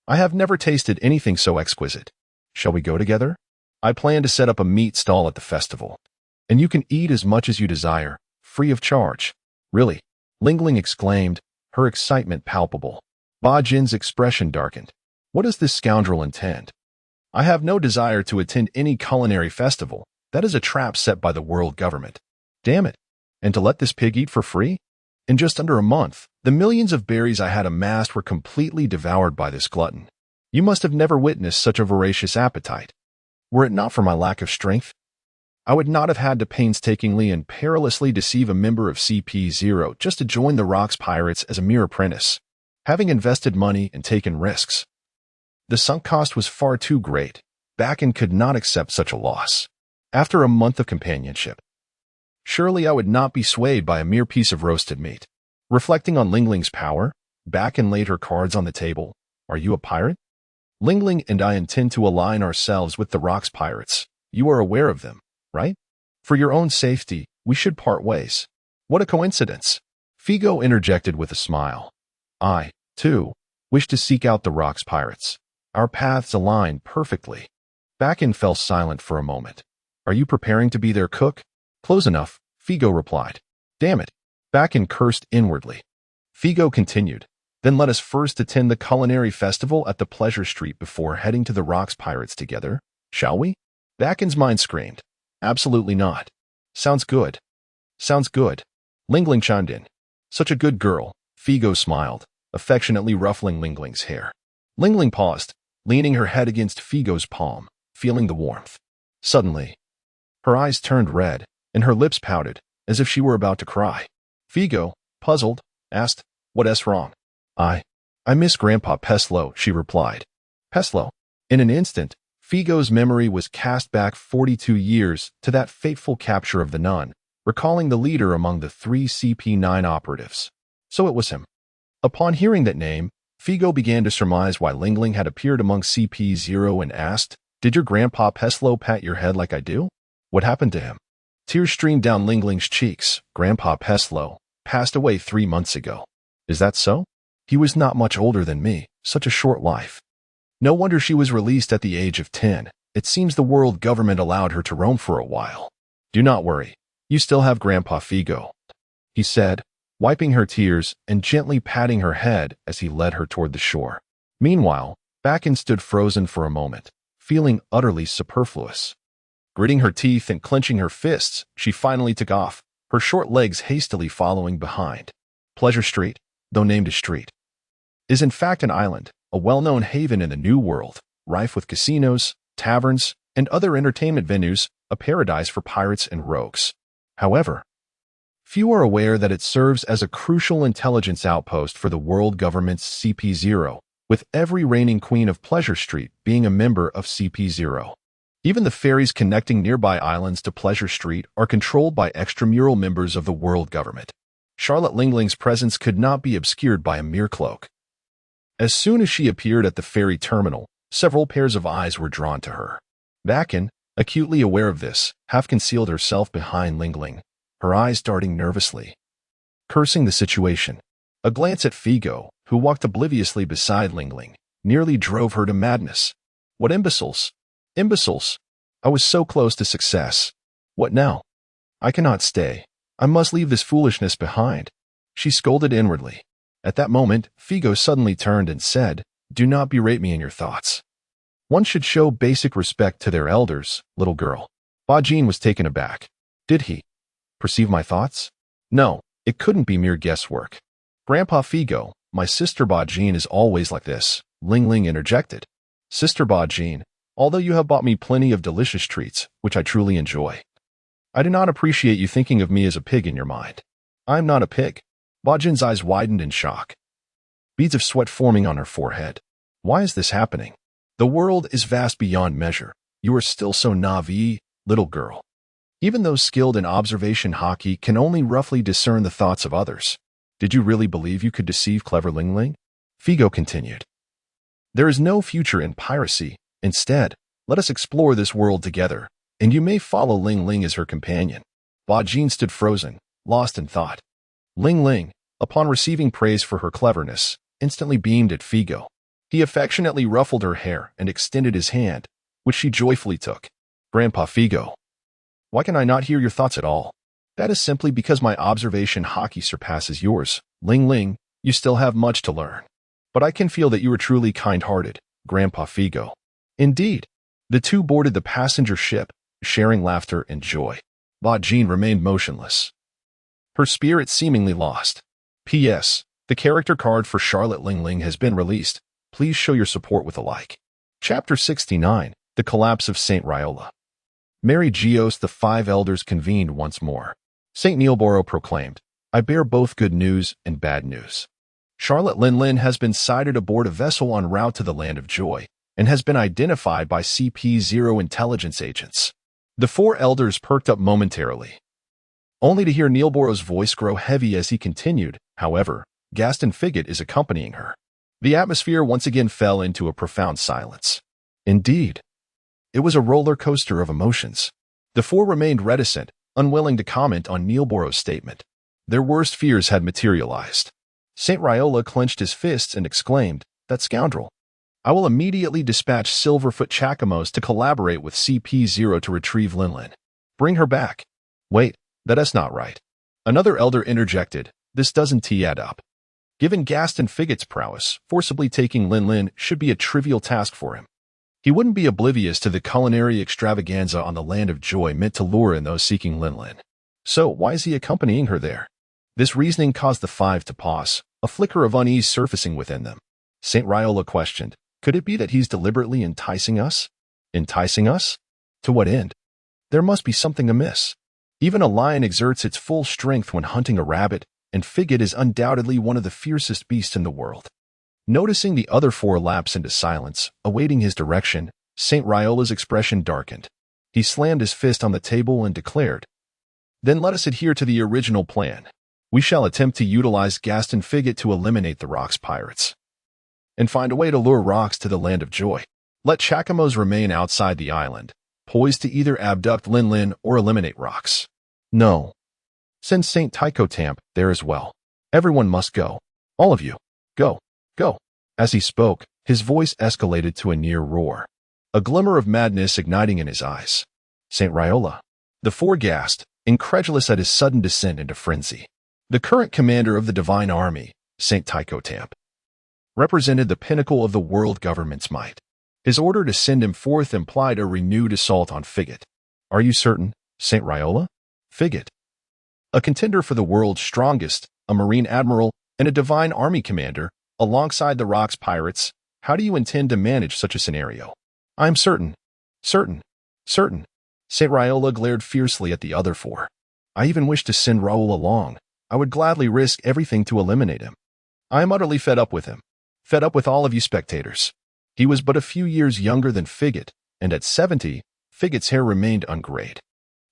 I have never tasted anything so exquisite. Shall we go together? I plan to set up a meat stall at the festival, and you can eat as much as you desire, free of charge." "Really?" Lingling exclaimed, her excitement palpable. Bajin's expression darkened. "What does this scoundrel intend?" "I have no desire to attend any culinary festival. That is a trap set by the world government. Damn it. And to let this pig eat for free? In just under a month, the millions of berries I had amassed were completely devoured by this glutton. You must have never witnessed such a voracious appetite. Were it not for my lack of strength, I would not have had to painstakingly and perilously deceive a member of CP0 just to join the Rocks Pirates as a mere apprentice, having invested money and taken risks. The sunk cost was far too great. Bakken could not accept such a loss. After a month of companionship, surely I would not be swayed by a mere piece of roasted meat. Reflecting on Lingling's power, Bakken laid her cards on the table. "Are you a pirate?" "Lingling and I intend to align ourselves with the Rocks Pirates. You are aware of them, right? For your own safety, we should part ways." "What a coincidence," Figo interjected with a smile. "I, too, wish to seek out the Rock's pirates. Our paths align perfectly. Bakken fell silent for a moment. Are you preparing to be their cook? Close enough, Figo replied. Damn it. Bakken cursed inwardly. Figo continued. Then let us first attend the culinary festival at the Pleasure Street before heading to the Rock's pirates together, shall we? Bakken's mind screamed. Absolutely not. Sounds good. Sounds good. Lingling chimed in. Such a good girl, Figo smiled, affectionately ruffling Lingling's hair. Lingling paused, leaning her head against Figo's palm, feeling the warmth. Suddenly, her eyes turned red, and her lips pouted, as if she were about to cry. Figo, puzzled, asked, What's wrong? I miss Grandpa Peslow, she replied. Peslow. In an instant, Figo's memory was cast back 42 years to that fateful capture of the nun, recalling the leader among the 3 CP9 operatives. So it was him. Upon hearing that name, Figo began to surmise why Lingling had appeared among CP0 and asked, Did your Grandpa Peslow pat your head like I do? What happened to him? Tears streamed down Lingling's cheeks. Grandpa Peslow passed away 3 months ago. Is that so? He was not much older than me, such a short life. No wonder she was released at the age of 10. It seems the world government allowed her to roam for a while. Do not worry. You still have Grandpa Figo, he said, wiping her tears and gently patting her head as he led her toward the shore. Meanwhile, Bakken stood frozen for a moment, feeling utterly superfluous. Gritting her teeth and clenching her fists, she finally took off, her short legs hastily following behind. Pleasure Street, though named a street, is in fact an island, a well-known haven in the New World, rife with casinos, taverns, and other entertainment venues, a paradise for pirates and rogues. However, few are aware that it serves as a crucial intelligence outpost for the world government's CP0, with every reigning queen of Pleasure Street being a member of CP0. Even the ferries connecting nearby islands to Pleasure Street are controlled by extramural members of the world government. Charlotte Lingling's presence could not be obscured by a mere cloak. As soon as she appeared at the ferry terminal, several pairs of eyes were drawn to her. Bakken, acutely aware of this, half concealed herself behind Lingling, her eyes darting nervously. Cursing the situation, a glance at Figo, who walked obliviously beside Lingling, nearly drove her to madness. What imbeciles! Imbeciles! I was so close to success. What now? I cannot stay. I must leave this foolishness behind. She scolded inwardly. At that moment, Figo suddenly turned and said, Do not berate me in your thoughts. One should show basic respect to their elders, little girl. Bajin was taken aback. Did he perceive my thoughts? No, it couldn't be mere guesswork. Grandpa Figo, my sister Bajin is always like this, Lingling interjected. Sister Bajin, although you have bought me plenty of delicious treats, which I truly enjoy, I do not appreciate you thinking of me as a pig in your mind. I am not a pig. Bajin's eyes widened in shock, beads of sweat forming on her forehead. Why is this happening? The world is vast beyond measure. You are still so naive, little girl. Even those skilled in observation hockey can only roughly discern the thoughts of others. Did you really believe you could deceive clever Lingling? Figo continued. There is no future in piracy. Instead, let us explore this world together, and you may follow Lingling as her companion. Bajin stood frozen, lost in thought. Lingling, upon receiving praise for her cleverness, instantly beamed at Figo. He affectionately ruffled her hair and extended his hand, which she joyfully took. Grandpa Figo, why can I not hear your thoughts at all? That is simply because my observation hockey surpasses yours. Lingling, you still have much to learn. But I can feel that you are truly kind-hearted, Grandpa Figo. Indeed. The two boarded the passenger ship, sharing laughter and joy. Bajin remained motionless, her spirit seemingly lost. P.S. The character card for Charlotte Lingling has been released. Please show your support with a like. Chapter 69, The Collapse of St. Riola. Mary Geos, the 5 elders convened once more. St. Neilborough proclaimed, I bear both good news and bad news. Charlotte Linlin has been sighted aboard a vessel en route to the Land of Joy and has been identified by CP0 intelligence agents. The 4 elders perked up momentarily, only to hear Neilborough's voice grow heavy as he continued. However, Gaston Figget is accompanying her. The atmosphere once again fell into a profound silence. Indeed, it was a roller coaster of emotions. The 4 remained reticent, unwilling to comment on Neilborough's statement. Their worst fears had materialized. St. Riola clenched his fists and exclaimed, that scoundrel. I will immediately dispatch Silverfoot Chacamos to collaborate with CP0 to retrieve Linlin. Bring her back. Wait, that's not right. Another elder interjected, this doesn't add up. Given Gaston Figot's prowess, forcibly taking Linlin should be a trivial task for him. He wouldn't be oblivious to the culinary extravaganza on the Land of Joy meant to lure in those seeking Linlin. So why is he accompanying her there? This reasoning caused the five to pause, a flicker of unease surfacing within them. St. Riola questioned, could it be that he's deliberately enticing us? Enticing us? To what end? There must be something amiss. Even a lion exerts its full strength when hunting a rabbit, and Figot is undoubtedly one of the fiercest beasts in the world. Noticing the other four lapse into silence, awaiting his direction, St. Riola's expression darkened. He slammed his fist on the table and declared, then let us adhere to the original plan. We shall attempt to utilize Gaston Figot to eliminate the Rocks pirates, and find a way to lure Rocks to the Land of Joy. Let Chacamos remain outside the island, poised to either abduct Linlin or eliminate Rocks. No. Send St. Tychotamp there as well. Everyone must go. All of you. Go. Go. As he spoke, his voice escalated to a near roar, a glimmer of madness igniting in his eyes. St. Riola. The four gasped, incredulous at his sudden descent into frenzy. The current commander of the Divine Army, St. Tychotamp, represented the pinnacle of the world government's might. His order to send him forth implied a renewed assault on Figot. Are you certain, St. Riola? Figot, a contender for the world's strongest, a Marine Admiral, and a Divine Army commander, alongside the Rocks pirates, how do you intend to manage such a scenario? I'm certain. Certain. Certain. St. Riola glared fiercely at the other four. I even wish to send Raoul along. I would gladly risk everything to eliminate him. I am utterly fed up with him. Fed up with all of you spectators. He was but a few years younger than Figot, and at 70, Figot's hair remained ungrayed.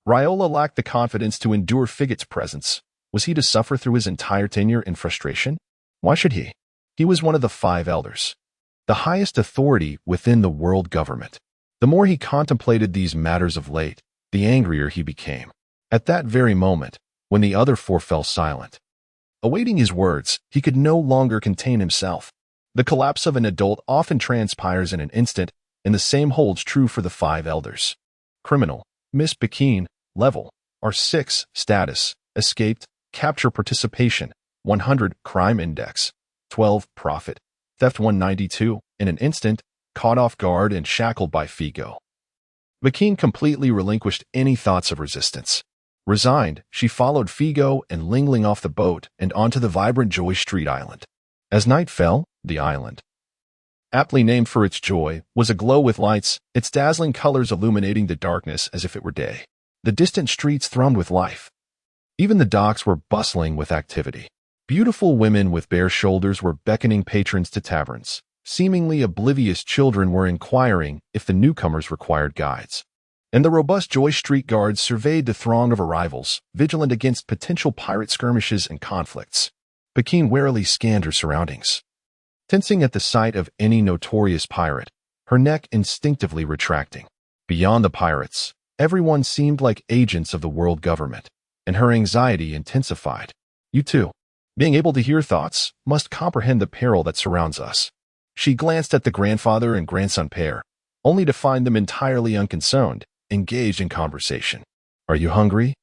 Riola lacked the confidence to endure Figot's presence. Was he to suffer through his entire tenure in frustration? Why should he? He was one of the five elders, the highest authority within the world government. The more he contemplated these matters of late, the angrier he became. At that very moment, when the other four fell silent, awaiting his words, he could no longer contain himself. The collapse of an adult often transpires in an instant, and the same holds true for the five elders. Criminal, Miss Bikine, level, R6, status, escaped, capture participation, 100, crime index, 12, profit, theft 192, in an instant, caught off guard and shackled by Figot. Bikine completely relinquished any thoughts of resistance. Resigned, she followed Figot and Lingling off the boat and onto the vibrant Joy Street Island. As night fell, the island, aptly named for its joy, was aglow with lights, its dazzling colors illuminating the darkness as if it were day. The distant streets thrummed with life. Even the docks were bustling with activity. Beautiful women with bare shoulders were beckoning patrons to taverns. Seemingly oblivious children were inquiring if the newcomers required guides. And the robust Joy Street guards surveyed the throng of arrivals, vigilant against potential pirate skirmishes and conflicts. Bikine warily scanned her surroundings, tensing at the sight of any notorious pirate, her neck instinctively retracting. Beyond the pirates, everyone seemed like agents of the world government, and her anxiety intensified. You too, being able to hear thoughts, must comprehend the peril that surrounds us. She glanced at the grandfather and grandson pair, only to find them entirely unconcerned, engaged in conversation. Are you hungry?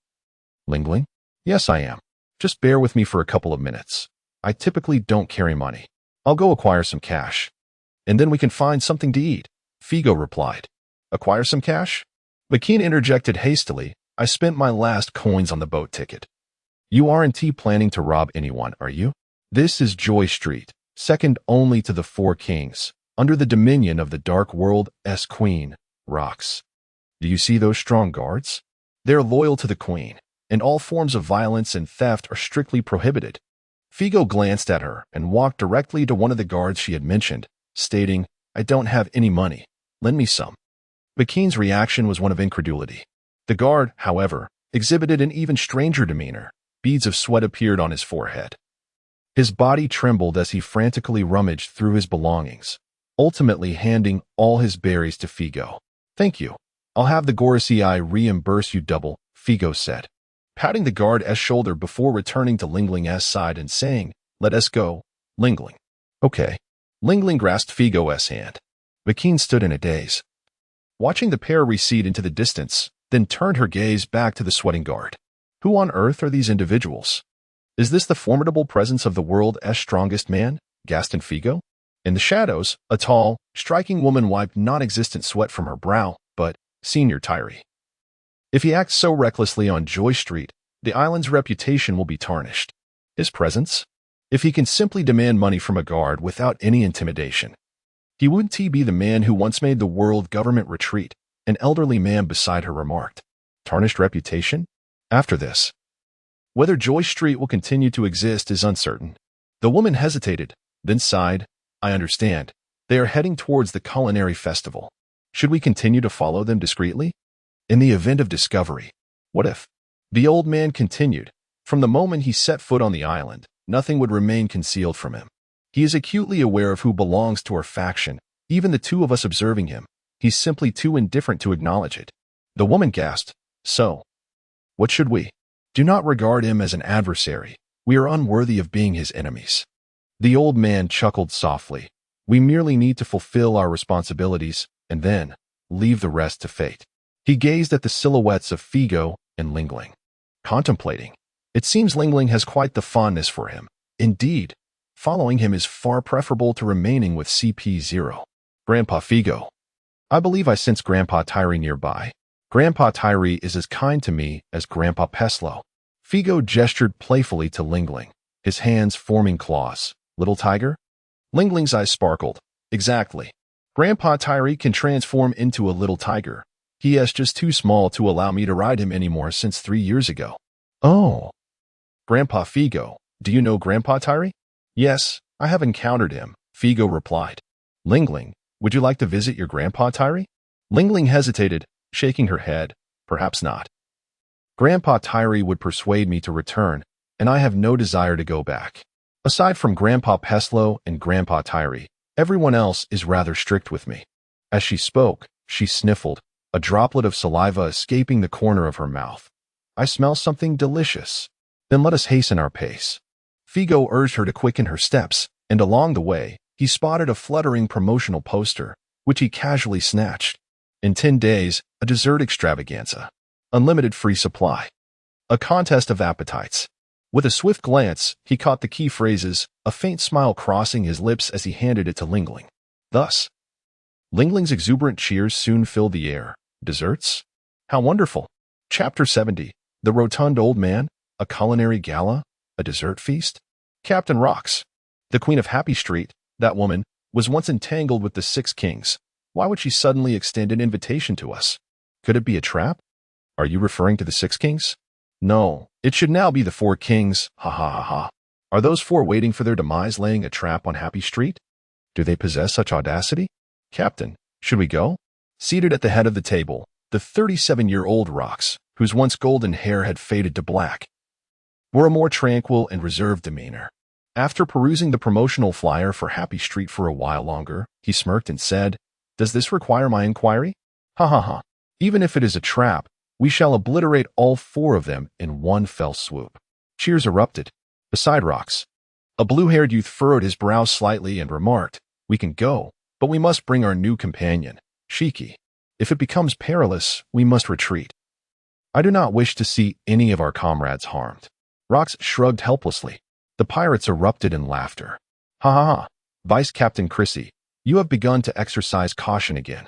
Lingling? Yes, I am. Just bear with me for a couple of minutes. I typically don't carry money. I'll go acquire some cash, and then we can find something to eat. Figot replied. Acquire some cash? Bikine interjected hastily. I spent my last coins on the boat ticket. You aren't planning to rob anyone, are you? This is Joy Street, second only to the Four Kings, under the dominion of the Dark World's Queen, Rocks. Do you see those strong guards? They're loyal to the Queen, and all forms of violence and theft are strictly prohibited. Figot glanced at her and walked directly to one of the guards she had mentioned, stating, I don't have any money. Lend me some. Bikine's reaction was one of incredulity. The guard, however, exhibited an even stranger demeanor. Beads of sweat appeared on his forehead. His body trembled as he frantically rummaged through his belongings, ultimately handing all his berries to Figot. Thank you. I'll have the Gorosei reimburse you double, Figot said, patting the guard's shoulder before returning to Lingling's side and saying, let us go, Lingling. Okay. Ling Ling grasped Figo's hand. Vakeen stood in a daze, watching the pair recede into the distance, then turned her gaze back to the sweating guard. Who on earth are these individuals? Is this the formidable presence of the world's strongest man, Gaston Figo? In the shadows, a tall, striking woman wiped non-existent sweat from her brow, but, Senior Tyree. If he acts so recklessly on Joy Street, the island's reputation will be tarnished. His presence? If he can simply demand money from a guard without any intimidation. He wouldn't be the man who once made the world government retreat, an elderly man beside her remarked. Tarnished reputation? After this. Whether Joy Street will continue to exist is uncertain. The woman hesitated, then sighed. I understand. They are heading towards the culinary festival. Should we continue to follow them discreetly? In the event of discovery. What if? The old man continued. From the moment he set foot on the island, nothing would remain concealed from him. He is acutely aware of who belongs to our faction, even the two of us observing him. He's simply too indifferent to acknowledge it. The woman gasped. So, what should we? Do not regard him as an adversary. We are unworthy of being his enemies. The old man chuckled softly. We merely need to fulfill our responsibilities, and then leave the rest to fate. He gazed at the silhouettes of Figo and Ling Ling, contemplating. It seems Ling Ling has quite the fondness for him. Indeed, following him is far preferable to remaining with CP0. Grandpa Figo. I believe I sense Grandpa Tyree nearby. Grandpa Tyree is as kind to me as Grandpa Peslow. Figo gestured playfully to Ling Ling, his hands forming claws. Little tiger? Ling Ling's eyes sparkled. Exactly. Grandpa Tyree can transform into a little tiger. He is just too small to allow me to ride him anymore since 3 years ago. Oh. Grandpa Figo, do you know Grandpa Tyree? Yes, I have encountered him, Figo replied. Ling Ling, would you like to visit your Grandpa Tyree? Ling Ling hesitated, shaking her head. Perhaps not. Grandpa Tyree would persuade me to return, and I have no desire to go back. Aside from Grandpa Peslow and Grandpa Tyree, everyone else is rather strict with me. As she spoke, she sniffled, a droplet of saliva escaping the corner of her mouth. I smell something delicious. Then let us hasten our pace. Figo urged her to quicken her steps, and along the way, he spotted a fluttering promotional poster, which he casually snatched. In 10 days, a dessert extravaganza. Unlimited free supply. A contest of appetites. With a swift glance, he caught the key phrases, a faint smile crossing his lips as he handed it to Ling Ling. Thus, Ling Ling's exuberant cheers soon filled the air. Desserts? How wonderful. Chapter 70. The Rotund Old Man, a Culinary Gala, a Dessert Feast? Captain Rocks. The Queen of Happy Street, that woman, was once entangled with the 6 kings. Why would she suddenly extend an invitation to us? Could it be a trap? Are you referring to the 6 kings? No, it should now be the 4 kings, ha ha ha ha. Are those 4 waiting for their demise laying a trap on Happy Street? Do they possess such audacity? Captain, should we go? Seated at the head of the table, the 37-year-old Rocks, whose once golden hair had faded to black, wore a more tranquil and reserved demeanor. After perusing the promotional flyer for Happy Street for a while longer, he smirked and said, Does this require my inquiry? Ha ha ha. Even if it is a trap, we shall obliterate all 4 of them in one fell swoop. Cheers erupted. Beside Rocks, a blue-haired youth furrowed his brow slightly and remarked, We can go, but we must bring our new companion, Shiki. If it becomes perilous, we must retreat. I do not wish to see any of our comrades harmed. Rocks shrugged helplessly. The pirates erupted in laughter. Ha ha ha. Vice Captain Chrissy, you have begun to exercise caution again.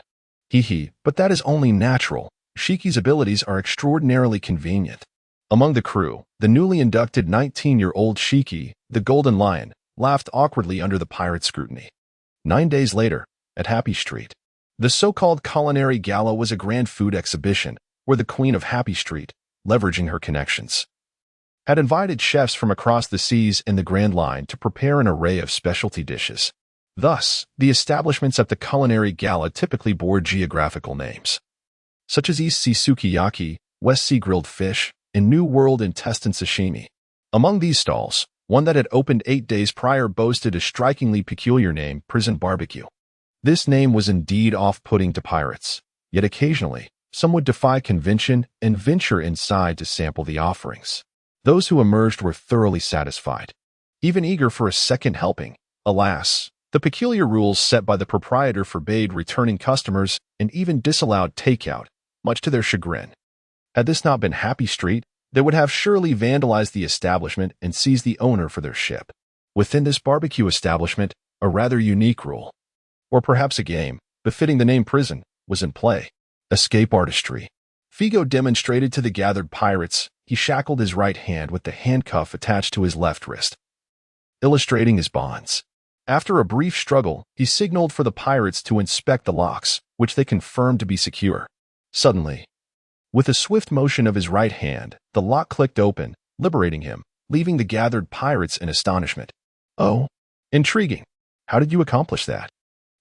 Hee hee, but that is only natural. Shiki's abilities are extraordinarily convenient. Among the crew, the newly inducted 19-year-old Shiki, the Golden Lion, laughed awkwardly under the pirate's scrutiny. 9 days later, at Happy Street, the so-called Culinary Gala was a grand food exhibition where the Queen of Happy Street, leveraging her connections, had invited chefs from across the seas and the Grand Line to prepare an array of specialty dishes. Thus, the establishments at the Culinary Gala typically bore geographical names, such as East Sea Sukiyaki, West Sea Grilled Fish, and New World Intestine Sashimi. Among these stalls, one that had opened 8 days prior boasted a strikingly peculiar name, Prison Barbecue. This name was indeed off-putting to pirates, yet occasionally, some would defy convention and venture inside to sample the offerings. Those who emerged were thoroughly satisfied, even eager for a second helping. Alas, The peculiar rules set by the proprietor forbade returning customers and even disallowed takeout, much to their chagrin. Had this not been Happy Street, they would have surely vandalized the establishment and seized the owner for their ship. Within this barbecue establishment, a rather unique rule, or perhaps a game, befitting the name prison, was in play. Escape artistry. Figo demonstrated to the gathered pirates. He shackled his right hand with the handcuff attached to his left wrist, illustrating his bonds. After a brief struggle, he signaled for the pirates to inspect the locks, which they confirmed to be secure. Suddenly, with a swift motion of his right hand, the lock clicked open, liberating him, leaving the gathered pirates in astonishment. Oh, intriguing. How did you accomplish that?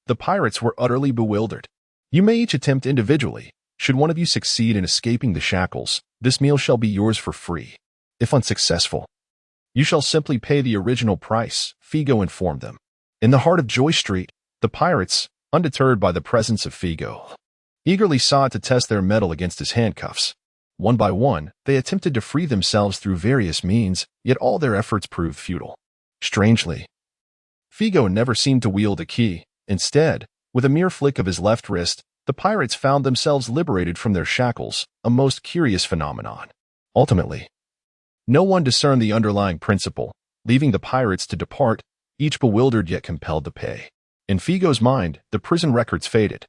The pirates were utterly bewildered. You may each attempt individually. Should one of you succeed in escaping the shackles, this meal shall be yours for free. If unsuccessful, you shall simply pay the original price, Figo informed them. In the heart of Joy Street, the pirates, undeterred by the presence of Figo, eagerly sought to test their mettle against his handcuffs. One by one, they attempted to free themselves through various means, yet all their efforts proved futile. Strangely, Figo never seemed to wield a key. Instead, with a mere flick of his left wrist, the pirates found themselves liberated from their shackles, a most curious phenomenon. Ultimately, no one discerned the underlying principle, leaving the pirates to depart, each bewildered yet compelled to pay. In Figo's mind, the prison records faded,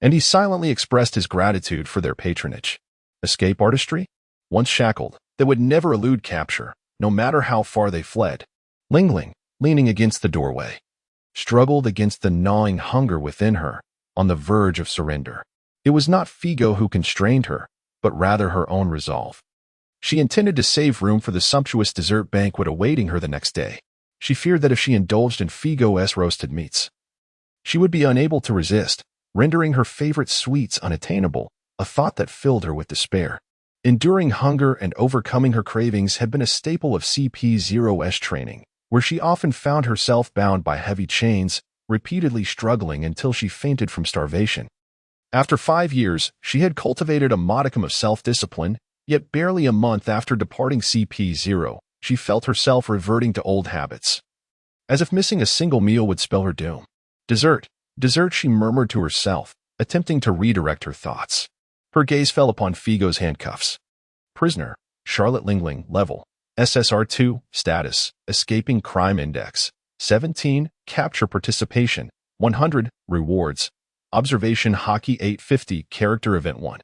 and he silently expressed his gratitude for their patronage. Escape artistry? Once shackled, they would never elude capture, no matter how far they fled. Lingling, leaning against the doorway, struggled against the gnawing hunger within her, on the verge of surrender. It was not Figo who constrained her, but rather her own resolve. She intended to save room for the sumptuous dessert banquet awaiting her the next day. She feared that if she indulged in Figo's roasted meats, she would be unable to resist, rendering her favorite sweets unattainable, a thought that filled her with despair. Enduring hunger and overcoming her cravings had been a staple of CP0's training, where she often found herself bound by heavy chains, repeatedly struggling until she fainted from starvation. After 5 years, she had cultivated a modicum of self-discipline, yet barely a month after departing CP0, she felt herself reverting to old habits. As if missing a single meal would spell her doom. Dessert, dessert, she murmured to herself, attempting to redirect her thoughts. Her gaze fell upon Figo's handcuffs. Prisoner, Charlotte Lingling, level, SSR2, status, escaping crime index, 17, capture participation, 100, rewards, observation hockey 850, character event 1.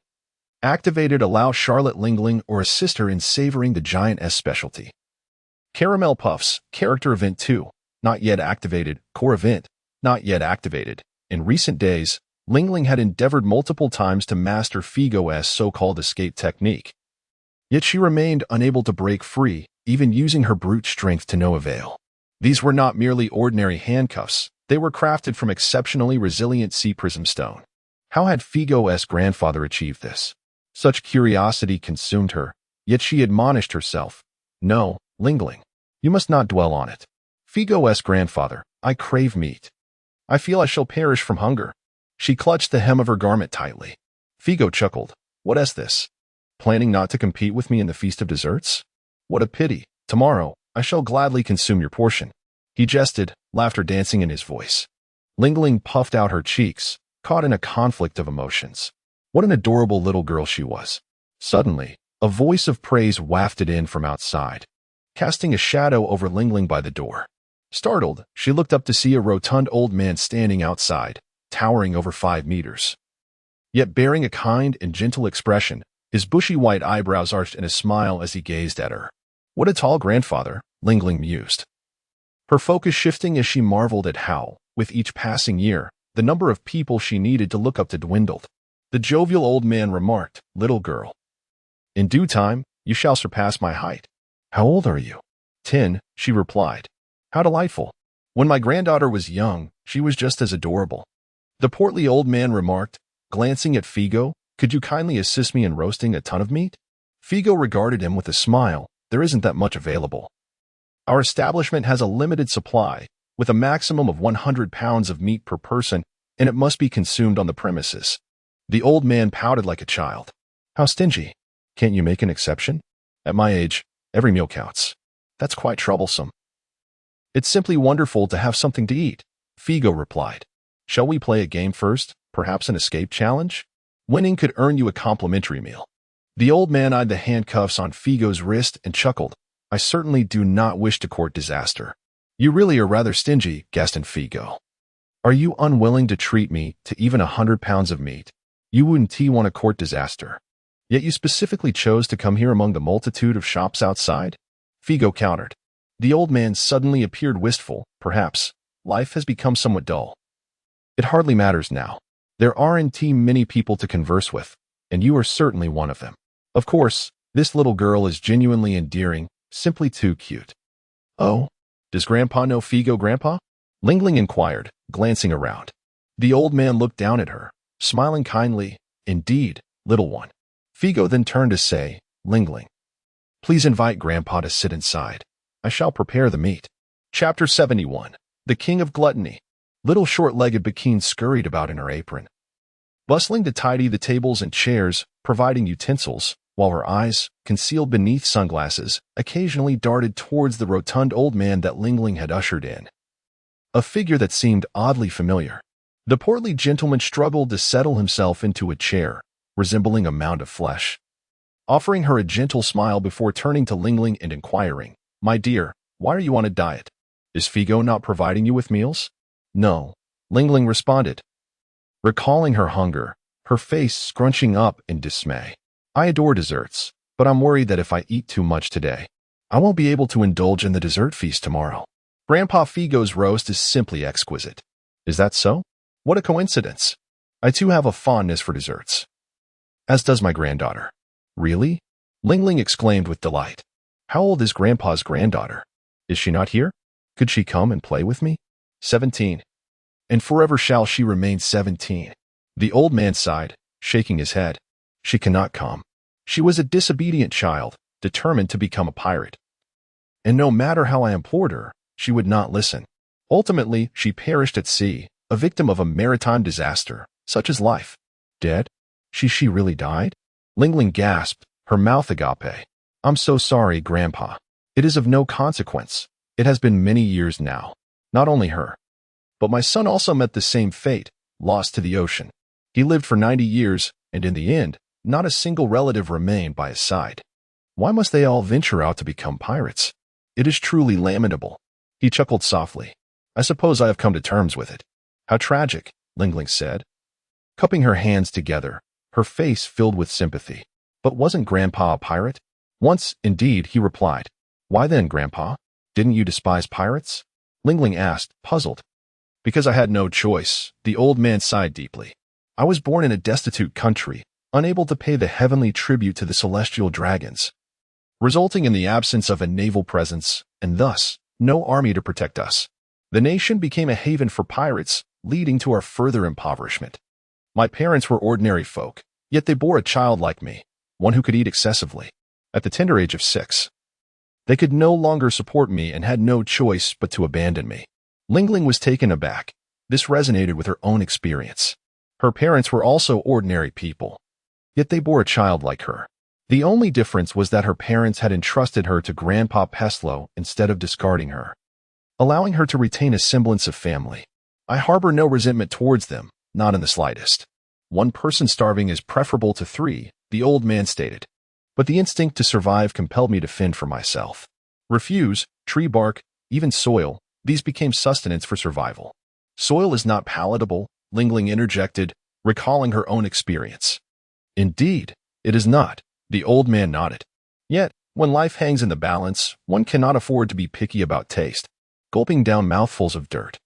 Activated, allow Charlotte Lingling or assist her in savoring the giant S specialty. Caramel puffs, character event 2, not yet activated, core event, not yet activated. In recent days, Lingling had endeavored multiple times to master Figo's so-called escape technique. Yet she remained unable to break free, even using her brute strength to no avail. These were not merely ordinary handcuffs, they were crafted from exceptionally resilient sea prism stone. How had Figo's grandfather achieved this? Such curiosity consumed her, yet she admonished herself. No, Lingling, you must not dwell on it. Figo's grandfather, I crave meat. I feel I shall perish from hunger. She clutched the hem of her garment tightly. Figo chuckled. What is this? Planning not to compete with me in the feast of desserts? What a pity. Tomorrow, I shall gladly consume your portion. He jested, laughter dancing in his voice. Lingling puffed out her cheeks, caught in a conflict of emotions. What an adorable little girl she was. Suddenly, a voice of praise wafted in from outside, casting a shadow over Lingling by the door. Startled, she looked up to see a rotund old man standing outside, towering over 5 meters. Yet bearing a kind and gentle expression, his bushy white eyebrows arched in a smile as he gazed at her. What a tall grandfather, Lingling mused. Her focus shifting as she marveled at how, with each passing year, the number of people she needed to look up to dwindled. The jovial old man remarked, Little girl, in due time, you shall surpass my height. How old are you? 10, she replied. How delightful. When my granddaughter was young, she was just as adorable. The portly old man remarked, glancing at Figo, could you kindly assist me in roasting a ton of meat? Figo regarded him with a smile. There isn't that much available. Our establishment has a limited supply, with a maximum of 100 pounds of meat per person, and it must be consumed on the premises. The old man pouted like a child. How stingy. Can't you make an exception? At my age, every meal counts. That's quite troublesome. It's simply wonderful to have something to eat. Figo replied. Shall we play a game first? Perhaps an escape challenge? Winning could earn you a complimentary meal. The old man eyed the handcuffs on Figo's wrist and chuckled. I certainly do not wish to court disaster. You really are rather stingy, Gaston Figo. Are you unwilling to treat me to even 100 pounds of meat? You wouldn't want to court disaster. Yet you specifically chose to come here among the multitude of shops outside? Figo countered. The old man suddenly appeared wistful. Perhaps life has become somewhat dull. It hardly matters now. There aren't many people to converse with, and you are certainly one of them. Of course, this little girl is genuinely endearing, simply too cute. Oh, does Grandpa know Figo, Grandpa? Lingling inquired, glancing around. The old man looked down at her, smiling kindly. Indeed, little one. Figo then turned to say, Lingling, please invite Grandpa to sit inside. I shall prepare the meat. Chapter 71. The King of Gluttony. Little short-legged Bakine scurried about in her apron, bustling to tidy the tables and chairs, providing utensils, while her eyes, concealed beneath sunglasses, occasionally darted towards the rotund old man that Lingling had ushered in. A figure that seemed oddly familiar. The portly gentleman struggled to settle himself into a chair, resembling a mound of flesh, offering her a gentle smile before turning to Lingling and inquiring, My dear, why are you on a diet? Is Figo not providing you with meals? No, Lingling responded, recalling her hunger, her face scrunching up in dismay. I adore desserts, but I'm worried that if I eat too much today, I won't be able to indulge in the dessert feast tomorrow. Grandpa Figo's roast is simply exquisite. Is that so? What a coincidence. I too have a fondness for desserts. As does my granddaughter. Really? Lingling exclaimed with delight. How old is Grandpa's granddaughter? Is she not here? Could she come and play with me? 17. And forever shall she remain 17. The old man sighed, shaking his head. She cannot come. She was a disobedient child, determined to become a pirate. And no matter how I implored her, she would not listen. Ultimately, she perished at sea, a victim of a maritime disaster, such as life. Dead? She really died? Lingling gasped, her mouth agape. I'm so sorry, Grandpa. It is of no consequence. It has been many years now. Not only her, but my son also met the same fate, lost to the ocean. He lived for 90 years, and in the end, not a single relative remained by his side. Why must they all venture out to become pirates? It is truly lamentable. He chuckled softly. I suppose I have come to terms with it. How tragic, Lingling said, cupping her hands together, her face filled with sympathy. But wasn't Grandpa a pirate? Once, indeed, he replied. Why then, Grandpa? Didn't you despise pirates? Lingling asked, puzzled. Because I had no choice, the old man sighed deeply. I was born in a destitute country, unable to pay the heavenly tribute to the celestial dragons, resulting in the absence of a naval presence, and thus, no army to protect us. The nation became a haven for pirates, leading to our further impoverishment. My parents were ordinary folk, yet they bore a child like me, one who could eat excessively. At the tender age of 6, they could no longer support me and had no choice but to abandon me. Lingling was taken aback. This resonated with her own experience. Her parents were also ordinary people, yet they bore a child like her. The only difference was that her parents had entrusted her to Grandpa Peslow instead of discarding her, allowing her to retain a semblance of family. I harbor no resentment towards them, not in the slightest. One person starving is preferable to 3, the old man stated. But the instinct to survive compelled me to fend for myself. Refuse, tree bark, even soil, these became sustenance for survival. Soil is not palatable, Lingling interjected, recalling her own experience. Indeed, it is not, the old man nodded. Yet, when life hangs in the balance, one cannot afford to be picky about taste, gulping down mouthfuls of dirt.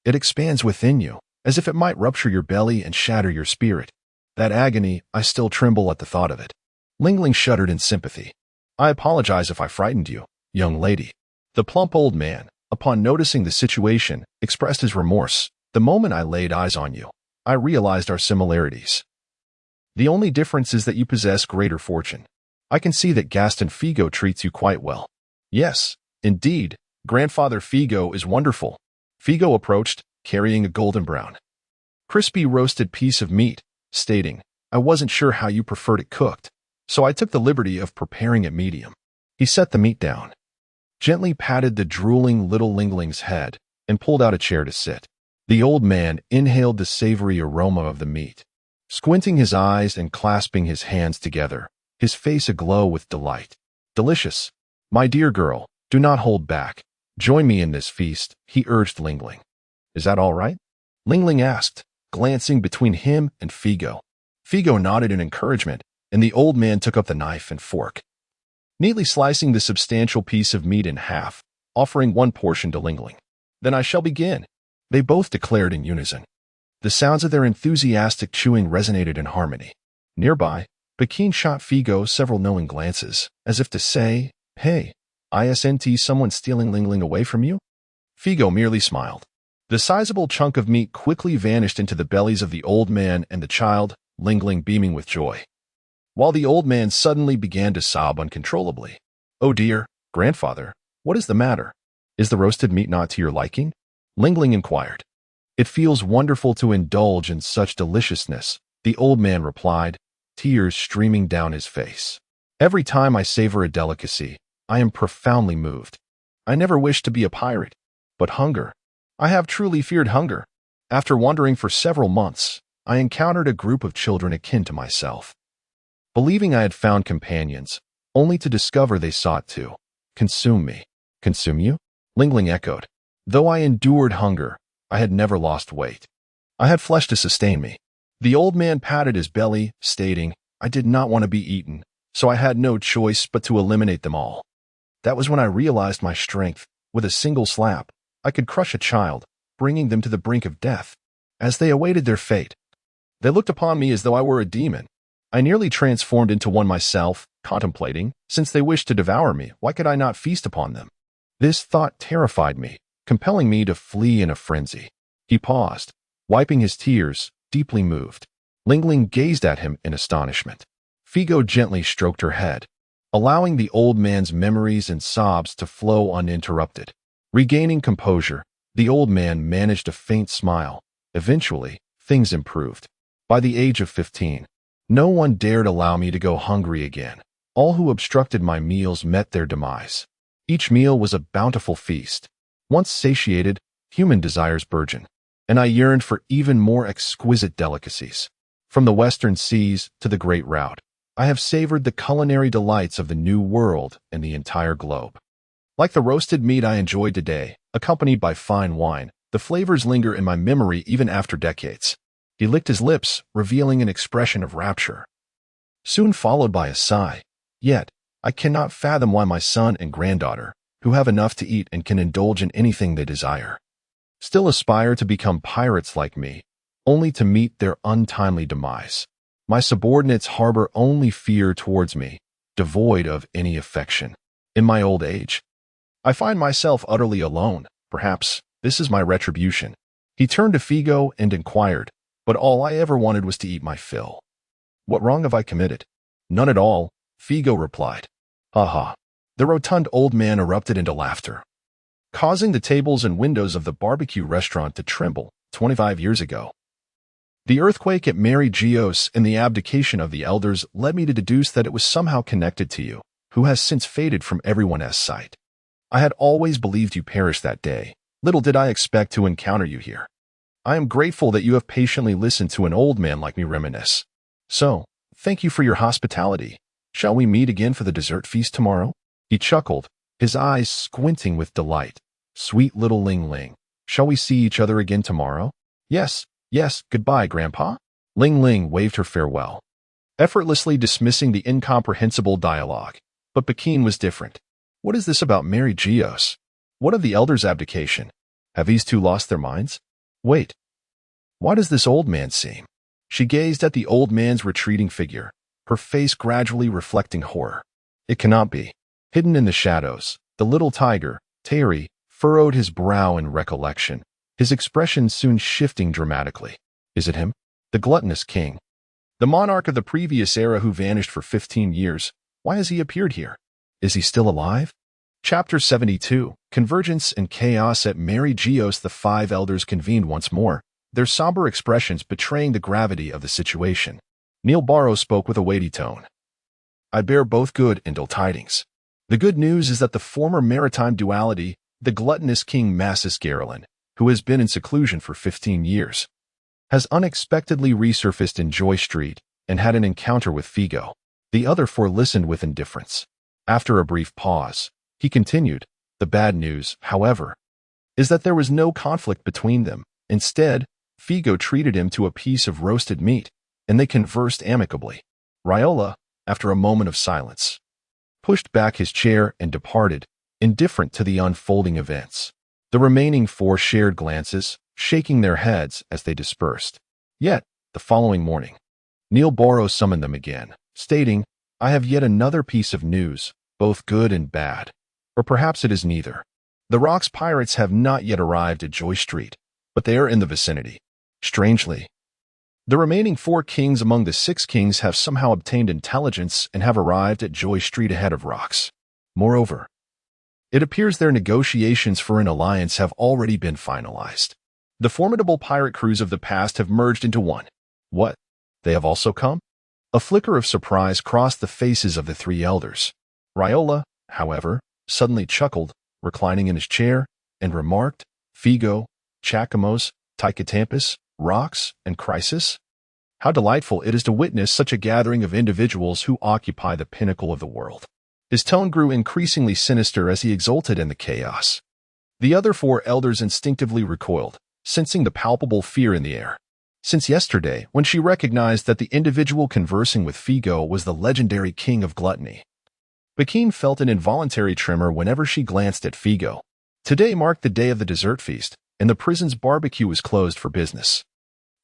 It expands within you, as if it might rupture your belly and shatter your spirit. That agony, I still tremble at the thought of it. Lingling shuddered in sympathy. I apologize if I frightened you, young lady. The plump old man, upon noticing the situation, expressed his remorse. The moment I laid eyes on you, I realized our similarities. The only difference is that you possess greater fortune. I can see that Gaston Figo treats you quite well. Yes, indeed, Grandfather Figo is wonderful. Figo approached, carrying a golden brown, crispy roasted piece of meat, stating, I wasn't sure how you preferred it cooked, so I took the liberty of preparing it medium. He set the meat down, gently patted the drooling little Lingling's head, and pulled out a chair to sit. The old man inhaled the savory aroma of the meat, squinting his eyes and clasping his hands together, his face aglow with delight. Delicious. My dear girl, do not hold back. Join me in this feast, he urged Lingling. Is that all right? Lingling asked, glancing between him and Figo. Figo nodded in encouragement, and the old man took up the knife and fork, neatly slicing the substantial piece of meat in half, offering one portion to Lingling. Then I shall begin, they both declared in unison. The sounds of their enthusiastic chewing resonated in harmony. Nearby, Pekin shot Figo several knowing glances, as if to say, "Hey, isn't someone stealing Lingling away from you?" Figo merely smiled. The sizable chunk of meat quickly vanished into the bellies of the old man and the child, Lingling beaming with joy, while the old man suddenly began to sob uncontrollably. "Oh dear, grandfather, what is the matter? Is the roasted meat not to your liking?" Lingling inquired. "It feels wonderful to indulge in such deliciousness," the old man replied, tears streaming down his face. "Every time I savor a delicacy, I am profoundly moved. I never wished to be a pirate, but hunger. I have truly feared hunger. After wandering for several months, I encountered a group of children akin to myself. Believing I had found companions, only to discover they sought to consume me." "Consume you?" Lingling echoed. "Though I endured hunger, I had never lost weight. I had flesh to sustain me." The old man patted his belly, stating, "I did not want to be eaten, so I had no choice but to eliminate them all. That was when I realized my strength. With a single slap, I could crush a child, bringing them to the brink of death. As they awaited their fate, they looked upon me as though I were a demon. I nearly transformed into one myself, contemplating, since they wished to devour me, why could I not feast upon them? This thought terrified me, compelling me to flee in a frenzy." He paused, wiping his tears, deeply moved. Lingling gazed at him in astonishment. Figo gently stroked her head, allowing the old man's memories and sobs to flow uninterrupted. Regaining composure, the old man managed a faint smile. Eventually, things improved. By the age of 15, no one dared allow me to go hungry again. All who obstructed my meals met their demise. Each meal was a bountiful feast. Once satiated, human desires burgeon, and I yearned for even more exquisite delicacies. From the western seas to the great route, I have savored the culinary delights of the New World and the entire globe. Like the roasted meat I enjoyed today, accompanied by fine wine, the flavors linger in my memory even after decades. He licked his lips, revealing an expression of rapture, soon followed by a sigh. Yet, I cannot fathom why my son and granddaughter, who have enough to eat and can indulge in anything they desire, still aspire to become pirates like me, only to meet their untimely demise. My subordinates harbor only fear towards me, devoid of any affection. In my old age, I find myself utterly alone. Perhaps this is my retribution." He turned to Figo and inquired, "But all I ever wanted was to eat my fill. What wrong have I committed?" "None at all," Figo replied. "Ha ha." The rotund old man erupted into laughter, causing the tables and windows of the barbecue restaurant to tremble. 25 years ago, the earthquake at Mary Geos and the abdication of the elders led me to deduce that it was somehow connected to you, who has since faded from everyone's sight. I had always believed you perished that day. Little did I expect to encounter you here. I am grateful that you have patiently listened to an old man like me reminisce. So, thank you for your hospitality. Shall we meet again for the dessert feast tomorrow?" He chuckled, his eyes squinting with delight. "Sweet little Ling, shall we see each other again tomorrow?" Yes, goodbye, Grandpa." Ling waved her farewell, effortlessly dismissing the incomprehensible dialogue. But Pekin was different. What is this about Mary Geos? What of the elders' abdication? Have these two lost their minds? Wait, why does this old man seem? She gazed at the old man's retreating figure, her face gradually reflecting horror. It cannot be. Hidden in the shadows, the little tiger, Terry, furrowed his brow in recollection, his expression soon shifting dramatically. Is it him? The gluttonous king? The monarch of the previous era who vanished for 15 years? Why has he appeared here? Is he still alive? Chapter 72, Convergence and Chaos at Mary Geos. The five elders convened once more, their somber expressions betraying the gravity of the situation. Neil Barrow spoke with a weighty tone. "I bear both good and ill tidings. The good news is that the former maritime duality, the gluttonous King Massus Garelin, who has been in seclusion for 15 years, has unexpectedly resurfaced in Joy Street and had an encounter with Figo. The other four listened with indifference. After a brief pause, he continued, "The bad news, however, is that there was no conflict between them. Instead, Figo treated him to a piece of roasted meat, and they conversed amicably." Raiola, after a moment of silence, pushed back his chair and departed, indifferent to the unfolding events. The remaining four shared glances, shaking their heads as they dispersed. Yet, the following morning, Neil Borrow summoned them again, stating, "I have yet another piece of news, both good and bad. Or perhaps it is neither. The Rocks pirates have not yet arrived at Joy Street, but they are in the vicinity. Strangely, the remaining four kings among the 6 kings have somehow obtained intelligence and have arrived at Joy Street ahead of Rocks. Moreover, it appears their negotiations for an alliance have already been finalized. The formidable pirate crews of the past have merged into one." "What? They have also come?" A flicker of surprise crossed the faces of the 3 elders. Raiola, however, suddenly chuckled, reclining in his chair, and remarked, "Figo, Chacamos, Tycotampus, Rocks, and Crisis? How delightful it is to witness such a gathering of individuals who occupy the pinnacle of the world." His tone grew increasingly sinister as he exulted in the chaos. The other 4 elders instinctively recoiled, sensing the palpable fear in the air. Since yesterday, when she recognized that the individual conversing with Figo was the legendary king of gluttony, Bakine felt an involuntary tremor whenever she glanced at Figo. Today marked the day of the dessert feast, and the prison's barbecue was closed for business.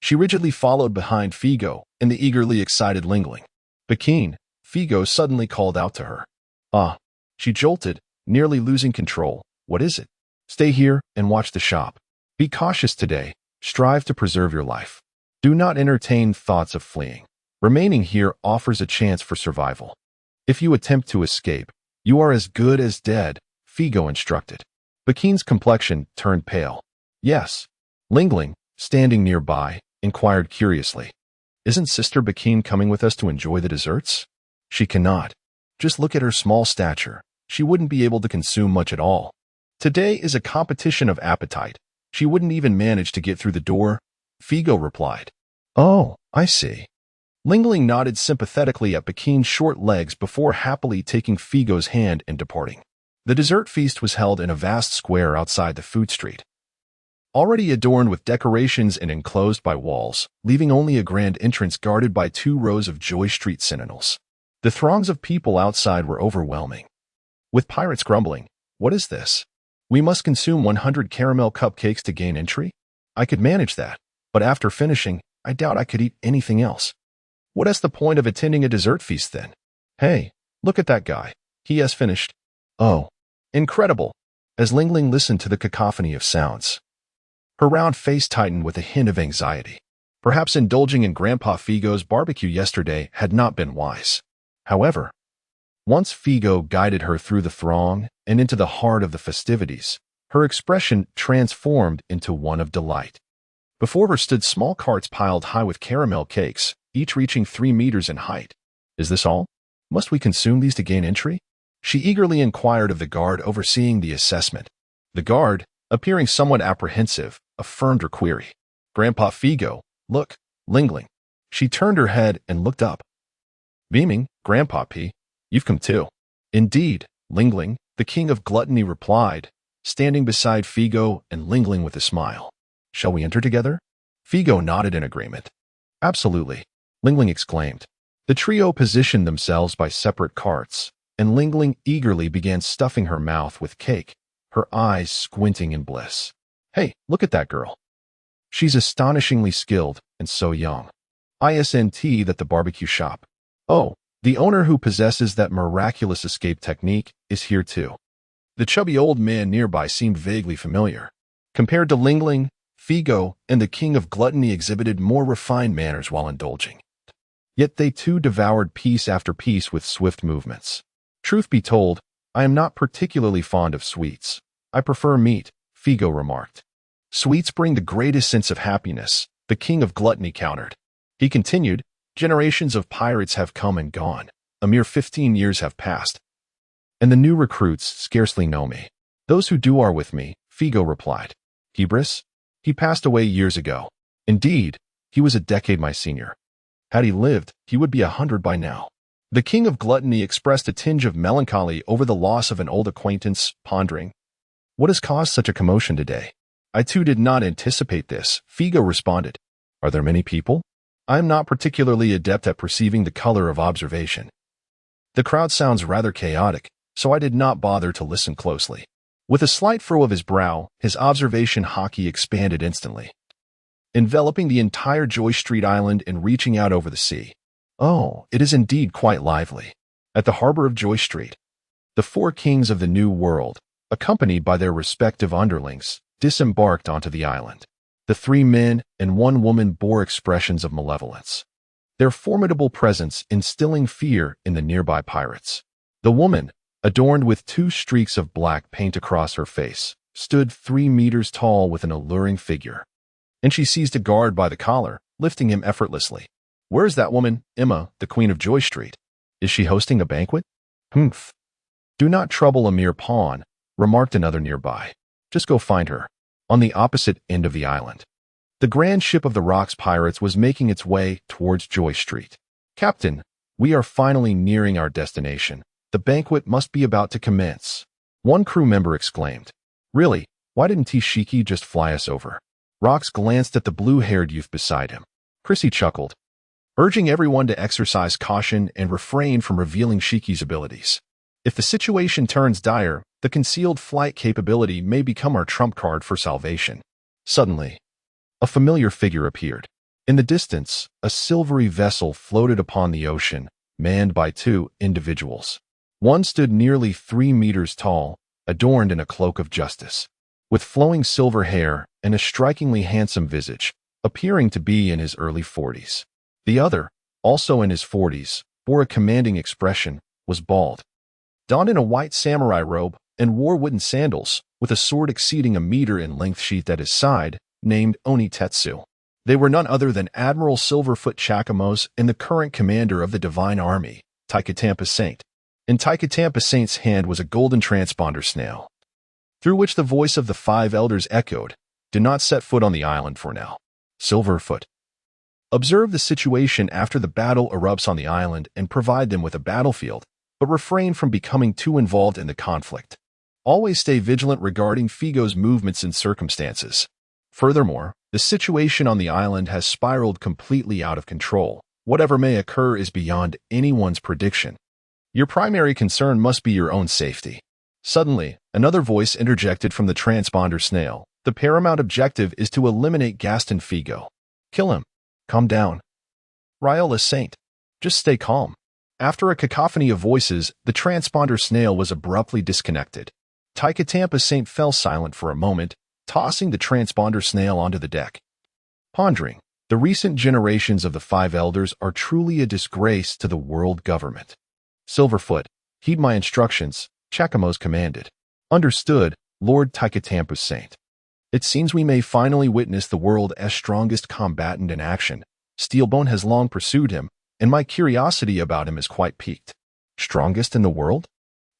She rigidly followed behind Figo and the eagerly excited Lingling. "Bakine," Figo suddenly called out to her. "Ah." She jolted, nearly losing control. "What is it?" "Stay here and watch the shop. Be cautious today. Strive to preserve your life. Do not entertain thoughts of fleeing. Remaining here offers a chance for survival. If you attempt to escape, you are as good as dead," Figo instructed. Bakine's complexion turned pale. "Yes." Lingling, standing nearby, inquired curiously, "Isn't Sister Bakine coming with us to enjoy the desserts?" "She cannot. Just look at her small stature. She wouldn't be able to consume much at all. Today is a competition of appetite. She wouldn't even manage to get through the door," Figo replied. "Oh, I see." Lingling nodded sympathetically at Bakine's short legs before happily taking Figo's hand and departing. The dessert feast was held in a vast square outside the food street, already adorned with decorations and enclosed by walls, leaving only a grand entrance guarded by 2 rows of Joy Street sentinels. The throngs of people outside were overwhelming, with pirates grumbling, "What is this? We must consume 100 caramel cupcakes to gain entry? I could manage that, but after finishing, I doubt I could eat anything else. What is the point of attending a dessert feast then? Hey, look at that guy. He has finished. Oh, incredible." As Lingling listened to the cacophony of sounds, her round face tightened with a hint of anxiety. Perhaps indulging in Grandpa Figo's barbecue yesterday had not been wise. However, once Figo guided her through the throng and into the heart of the festivities, her expression transformed into one of delight. Before her stood small carts piled high with caramel cakes, each reaching 3 meters in height. "Is this all? Must we consume these to gain entry?" She eagerly inquired of the guard overseeing the assessment. The guard, appearing somewhat apprehensive, affirmed her query. "Grandpa Figo, look, Lingling." She turned her head and looked up. Beaming, "Grandpa P, you've come too." "Indeed, Lingling," the king of gluttony replied, standing beside Figo and Lingling with a smile. "Shall we enter together?" Figo nodded in agreement. "Absolutely," Lingling exclaimed. The trio positioned themselves by separate carts, and Lingling eagerly began stuffing her mouth with cake, her eyes squinting in bliss. "Hey, look at that girl. She's astonishingly skilled and so young. ISNT that the barbecue shop. Oh, the owner who possesses that miraculous escape technique is here too." The chubby old man nearby seemed vaguely familiar. Compared to Lingling, Figo and the king of gluttony exhibited more refined manners while indulging. Yet they too devoured piece after piece with swift movements. "Truth be told, I am not particularly fond of sweets. I prefer meat," Figo remarked. "Sweets bring the greatest sense of happiness," the king of gluttony countered. He continued, "Generations of pirates have come and gone. A mere 15 years have passed, and the new recruits scarcely know me. Those who do are with me," Figo replied. Hubris? He passed away years ago. Indeed, he was a decade my senior. Had he lived, he would be 100 by now. The king of gluttony expressed a tinge of melancholy over the loss of an old acquaintance, pondering, "What has caused such a commotion today?" "I too did not anticipate this," Figo responded. "Are there many people?" "I am not particularly adept at perceiving the color of observation. The crowd sounds rather chaotic, so I did not bother to listen closely." With a slight furrow of his brow, his observation hockey expanded instantly, enveloping the entire Joy Street Island and reaching out over the sea. Oh, it is indeed quite lively. At the harbor of Joy Street, the four kings of the New World, accompanied by their respective underlings, disembarked onto the island. The 3 men and 1 woman bore expressions of malevolence, their formidable presence instilling fear in the nearby pirates. The woman, adorned with 2 streaks of black paint across her face, stood 3 meters tall with an alluring figure, and she seized a guard by the collar, lifting him effortlessly. "Where is that woman, Emma, the Queen of Joy Street? Is she hosting a banquet?" "Humph. Do not trouble a mere pawn," remarked another nearby. "Just go find her." On the opposite end of the island, the grand ship of the Rocks pirates was making its way towards Joy Street. "Captain, we are finally nearing our destination. The banquet must be about to commence," one crew member exclaimed. "Really, why didn't Shiki just fly us over?" Rocks glanced at the blue-haired youth beside him. Chrissy chuckled, urging everyone to exercise caution and refrain from revealing Shiki's abilities. If the situation turns dire, the concealed flight capability may become our trump card for salvation. Suddenly, a familiar figure appeared. In the distance, a silvery vessel floated upon the ocean, manned by 2 individuals. One stood nearly 3 meters tall, adorned in a cloak of justice, with flowing silver hair and a strikingly handsome visage, appearing to be in his early 40s. The other, also in his 40s, bore a commanding expression, was bald, donned in a white samurai robe, and wore wooden sandals, with a sword exceeding a meter in length sheathed at his side, named Oni Tetsu. They were none other than Admiral Silverfoot Chakamos and the current commander of the Divine Army, Tikatampa Saint. In Tikatampa Saint's hand was a golden transponder snail, through which the voice of the 5 elders echoed, "Do not set foot on the island for now. Silverfoot, observe the situation after the battle erupts on the island and provide them with a battlefield, but refrain from becoming too involved in the conflict. Always stay vigilant regarding Figo's movements and circumstances. Furthermore, the situation on the island has spiraled completely out of control. Whatever may occur is beyond anyone's prediction. Your primary concern must be your own safety." Suddenly, another voice interjected from the transponder snail. "The paramount objective is to eliminate Gaston Figo. Kill him. Calm down. Riola Saint. Just stay calm." After a cacophony of voices, the transponder snail was abruptly disconnected. Tikatampa Saint fell silent for a moment, tossing the transponder snail onto the deck. Pondering, the recent generations of the 5 elders are truly a disgrace to the world government. "Silverfoot, heed my instructions," Chakamos commanded. "Understood, Lord Tikatampa Saint." It seems we may finally witness the world's strongest combatant in action. Steelbone has long pursued him, and my curiosity about him is quite piqued. Strongest in the world?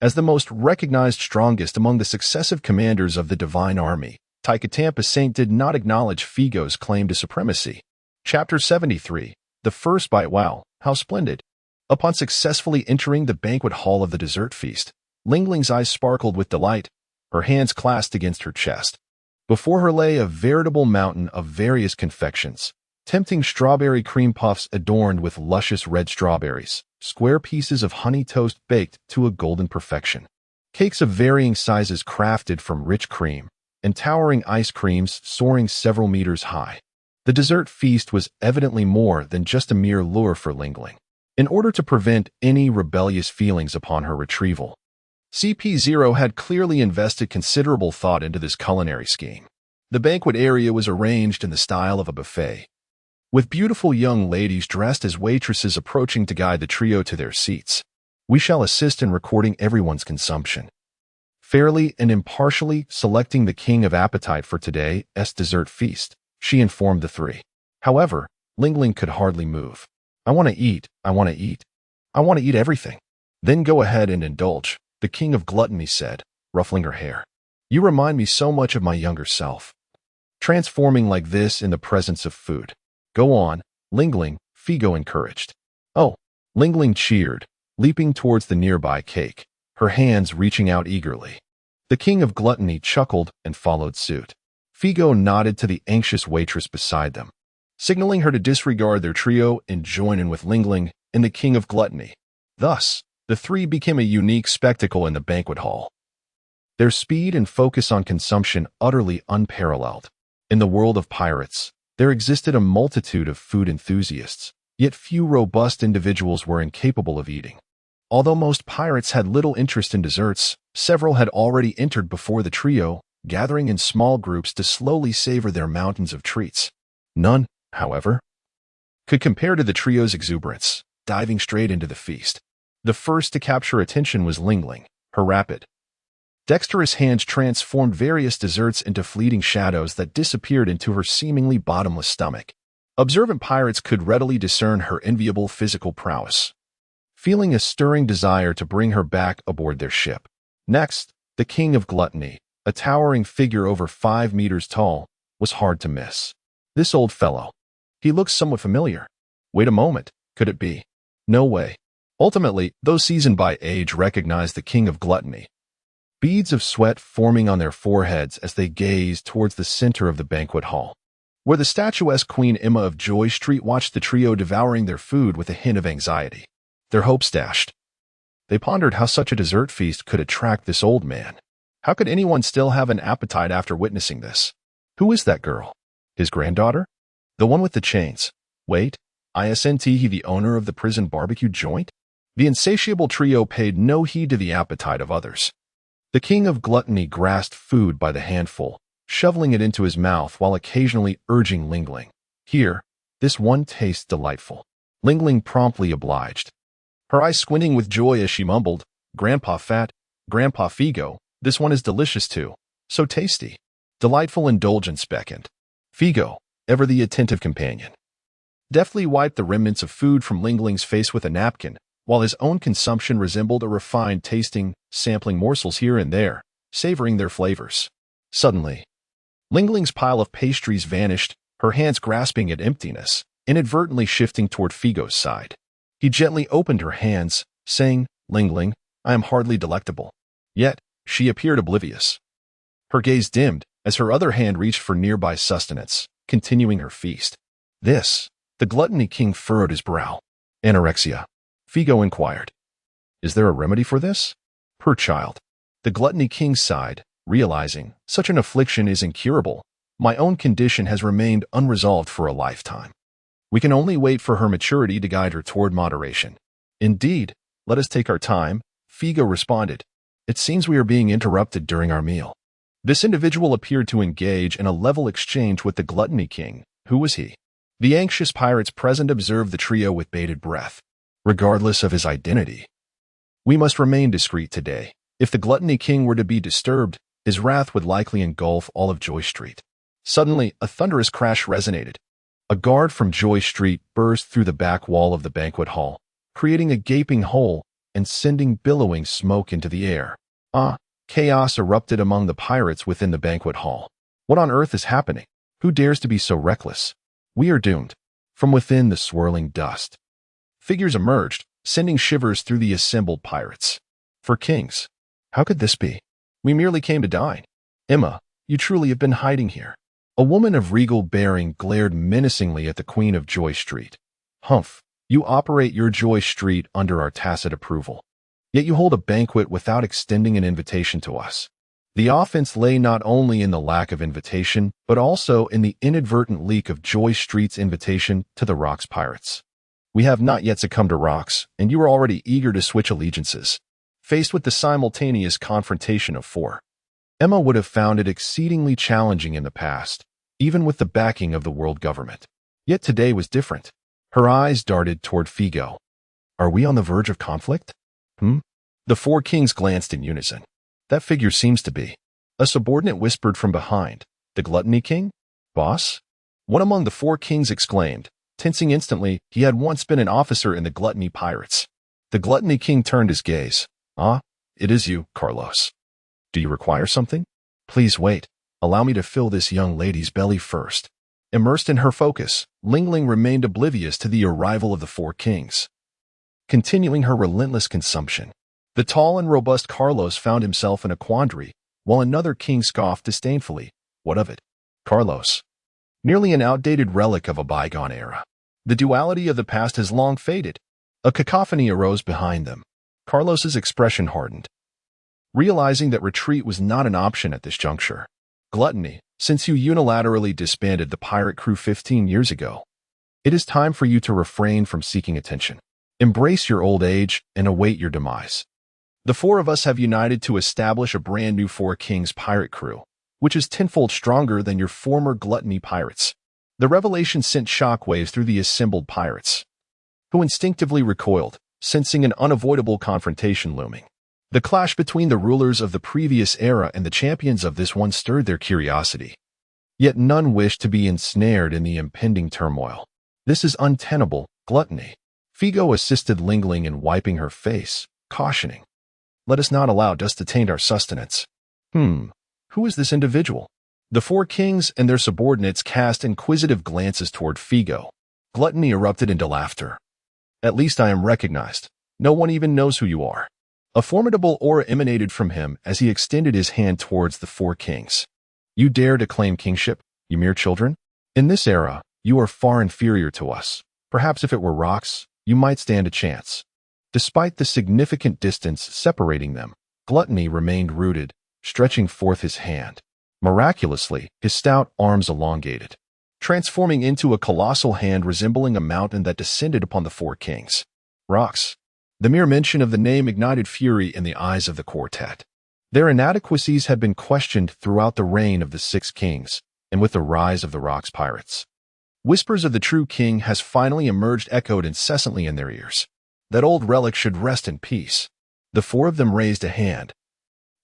As the most recognized strongest among the successive commanders of the Divine Army, Tikatampa Saint did not acknowledge Figo's claim to supremacy. Chapter 73. The First Bite. Wow, how splendid. Upon successfully entering the banquet hall of the dessert feast, Lingling's eyes sparkled with delight, her hands clasped against her chest. Before her lay a veritable mountain of various confections, tempting strawberry cream puffs adorned with luscious red strawberries, square pieces of honey toast baked to a golden perfection, cakes of varying sizes crafted from rich cream, and towering ice creams soaring several meters high. The dessert feast was evidently more than just a mere lure for Lingling. In order to prevent any rebellious feelings upon her retrieval, CP0 had clearly invested considerable thought into this culinary scheme. The banquet area was arranged in the style of a buffet, with beautiful young ladies dressed as waitresses approaching to guide the trio to their seats. "We shall assist in recording everyone's consumption, fairly and impartially selecting the king of appetite for today's dessert feast," she informed the 3. However, Lingling could hardly move. I want to eat. I want to eat. I want to eat everything." "Then go ahead and indulge," the king of gluttony said, ruffling her hair. "You remind me so much of my younger self." transforming like this in the presence of food. Go on, Lingling, Figo encouraged. Oh, Lingling cheered, leaping towards the nearby cake, her hands reaching out eagerly. The king of gluttony chuckled and followed suit. Figo nodded to the anxious waitress beside them, signaling her to disregard their trio and join in with Lingling and the king of gluttony. Thus, the three became a unique spectacle in the banquet hall. Their speed and focus on consumption utterly unparalleled. In the world of pirates, there existed a multitude of food enthusiasts, yet few robust individuals were incapable of eating. Although most pirates had little interest in desserts, several had already entered before the trio, gathering in small groups to slowly savor their mountains of treats. None, however, could compare to the trio's exuberance, diving straight into the feast. The first to capture attention was Lingling. Her rapid, dexterous hands transformed various desserts into fleeting shadows that disappeared into her seemingly bottomless stomach. Observant pirates could readily discern her enviable physical prowess, feeling a stirring desire to bring her back aboard their ship. Next, the king of gluttony, a towering figure over 5 meters tall, was hard to miss. This old fellow. He looked somewhat familiar. Wait a moment, could it be? No way. Ultimately, those seasoned by age recognized the king of gluttony, beads of sweat forming on their foreheads as they gazed towards the center of the banquet hall, where the statuesque Queen Emma of Joy Street watched the trio devouring their food with a hint of anxiety. Their hopes dashed. They pondered how such a dessert feast could attract this old man. How could anyone still have an appetite after witnessing this? Who is that girl? His granddaughter? The one with the chains. Wait, isn't he the owner of the prison barbecue joint? The insatiable trio paid no heed to the appetite of others. The king of gluttony grasped food by the handful, shoveling it into his mouth while occasionally urging Lingling. Here, this one tastes delightful. Lingling promptly obliged, her eyes squinting with joy as she mumbled, Grandpa Fat, Grandpa Figo, this one is delicious too. So tasty. Delightful indulgence beckoned. Figo, ever the attentive companion, deftly wiped the remnants of food from Lingling's face with a napkin, while his own consumption resembled a refined tasting, sampling morsels here and there, savoring their flavors. Suddenly, Lingling's pile of pastries vanished, her hands grasping at emptiness, inadvertently shifting toward Figo's side. He gently opened her hands, saying, Lingling, I am hardly delectable. Yet, she appeared oblivious. Her gaze dimmed as her other hand reached for nearby sustenance, continuing her feast. This, the gluttony king furrowed his brow. Anorexia. Figo inquired. Is there a remedy for this? Poor child. The gluttony king sighed, realizing such an affliction is incurable. My own condition has remained unresolved for a lifetime. We can only wait for her maturity to guide her toward moderation. Indeed, let us take our time, Figo responded. It seems we are being interrupted during our meal. This individual appeared to engage in a level exchange with the gluttony king. Who was he? The anxious pirates present observed the trio with bated breath. Regardless of his identity, we must remain discreet today. If the gluttony king were to be disturbed, his wrath would likely engulf all of Joy Street. Suddenly, a thunderous crash resonated. A guard from Joy Street burst through the back wall of the banquet hall, creating a gaping hole and sending billowing smoke into the air. Chaos erupted among the pirates within the banquet hall. What on earth is happening? Who dares to be so reckless? We are doomed. From within the swirling dust, figures emerged, sending shivers through the assembled pirates. For kings, how could this be? We merely came to dine. Emma, you truly have been hiding here. A woman of regal bearing glared menacingly at the Queen of Joy Street. Humph, you operate your Joy Street under our tacit approval. Yet you hold a banquet without extending an invitation to us. The offense lay not only in the lack of invitation, but also in the inadvertent leak of Joy Street's invitation to the Rocks Pirates. We have not yet succumbed to Rocks, and you are already eager to switch allegiances. Faced with the simultaneous confrontation of four, Emma would have found it exceedingly challenging in the past, even with the backing of the world government. Yet today was different. Her eyes darted toward Figo. Are we on the verge of conflict? The four kings glanced in unison. That figure seems to be. A subordinate whispered from behind. The gluttony king? Boss? One among the four kings exclaimed. Tensing instantly, he had once been an officer in the gluttony pirates. The gluttony king turned his gaze. It is you, Carlos. Do you require something? Please wait. Allow me to fill this young lady's belly first. Immersed in her focus, Ling Ling remained oblivious to the arrival of the four kings, continuing her relentless consumption. The tall and robust Carlos found himself in a quandary, while another king scoffed disdainfully. What of it? Carlos. Nearly an outdated relic of a bygone era. The duality of the past has long faded. A cacophony arose behind them. Carlos's expression hardened, realizing that retreat was not an option at this juncture. Gluttony, since you unilaterally disbanded the pirate crew 15 years ago, it is time for you to refrain from seeking attention. Embrace your old age and await your demise. The four of us have united to establish a brand new Four Kings pirate crew, which is tenfold stronger than your former gluttony pirates. The revelation sent shockwaves through the assembled pirates, who instinctively recoiled, sensing an unavoidable confrontation looming. The clash between the rulers of the previous era and the champions of this one stirred their curiosity. Yet none wished to be ensnared in the impending turmoil. This is untenable, Gluttony. Figo assisted Ling Ling in wiping her face, cautioning, "Let us not allow dust to taint our sustenance." Who is this individual? The four kings and their subordinates cast inquisitive glances toward Figo. Gluttony erupted into laughter. "At least I am recognized. No one even knows who you are." A formidable aura emanated from him as he extended his hand towards the four kings. "You dare to claim kingship, you mere children? In this era, you are far inferior to us. Perhaps if it were rocks, you might stand a chance." Despite the significant distance separating them, Gluttony remained rooted, stretching forth his hand. Miraculously, his stout arms elongated, transforming into a colossal hand resembling a mountain that descended upon the four kings. Rocks. The mere mention of the name ignited fury in the eyes of the quartet. Their inadequacies had been questioned throughout the reign of the six kings, and with the rise of the Rocks pirates, whispers of the true king has finally emerged echoed incessantly in their ears. That old relic should rest in peace. The four of them raised a hand,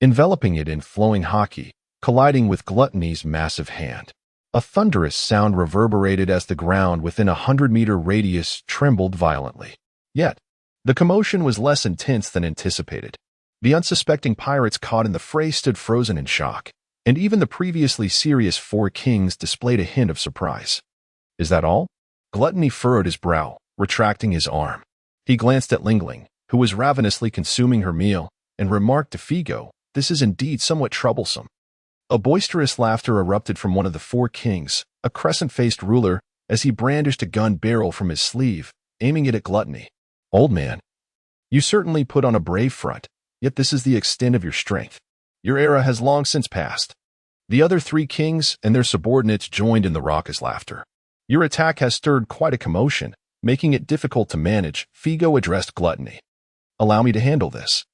enveloping it in flowing haki, colliding with Gluttony's massive hand. A thunderous sound reverberated as the ground within a 100-meter radius trembled violently. Yet, the commotion was less intense than anticipated. The unsuspecting pirates caught in the fray stood frozen in shock, and even the previously serious four kings displayed a hint of surprise. "Is that all?" Gluttony furrowed his brow, retracting his arm. He glanced at Ling Ling, who was ravenously consuming her meal, and remarked to Figo, "This is indeed somewhat troublesome." A boisterous laughter erupted from one of the four kings, a crescent-faced ruler, as he brandished a gun barrel from his sleeve, aiming it at Gluttony. "Old man, you certainly put on a brave front, yet this is the extent of your strength. Your era has long since passed." The other three kings and their subordinates joined in the raucous laughter. "Your attack has stirred quite a commotion, making it difficult to manage," Figo addressed Gluttony. "Allow me to handle this."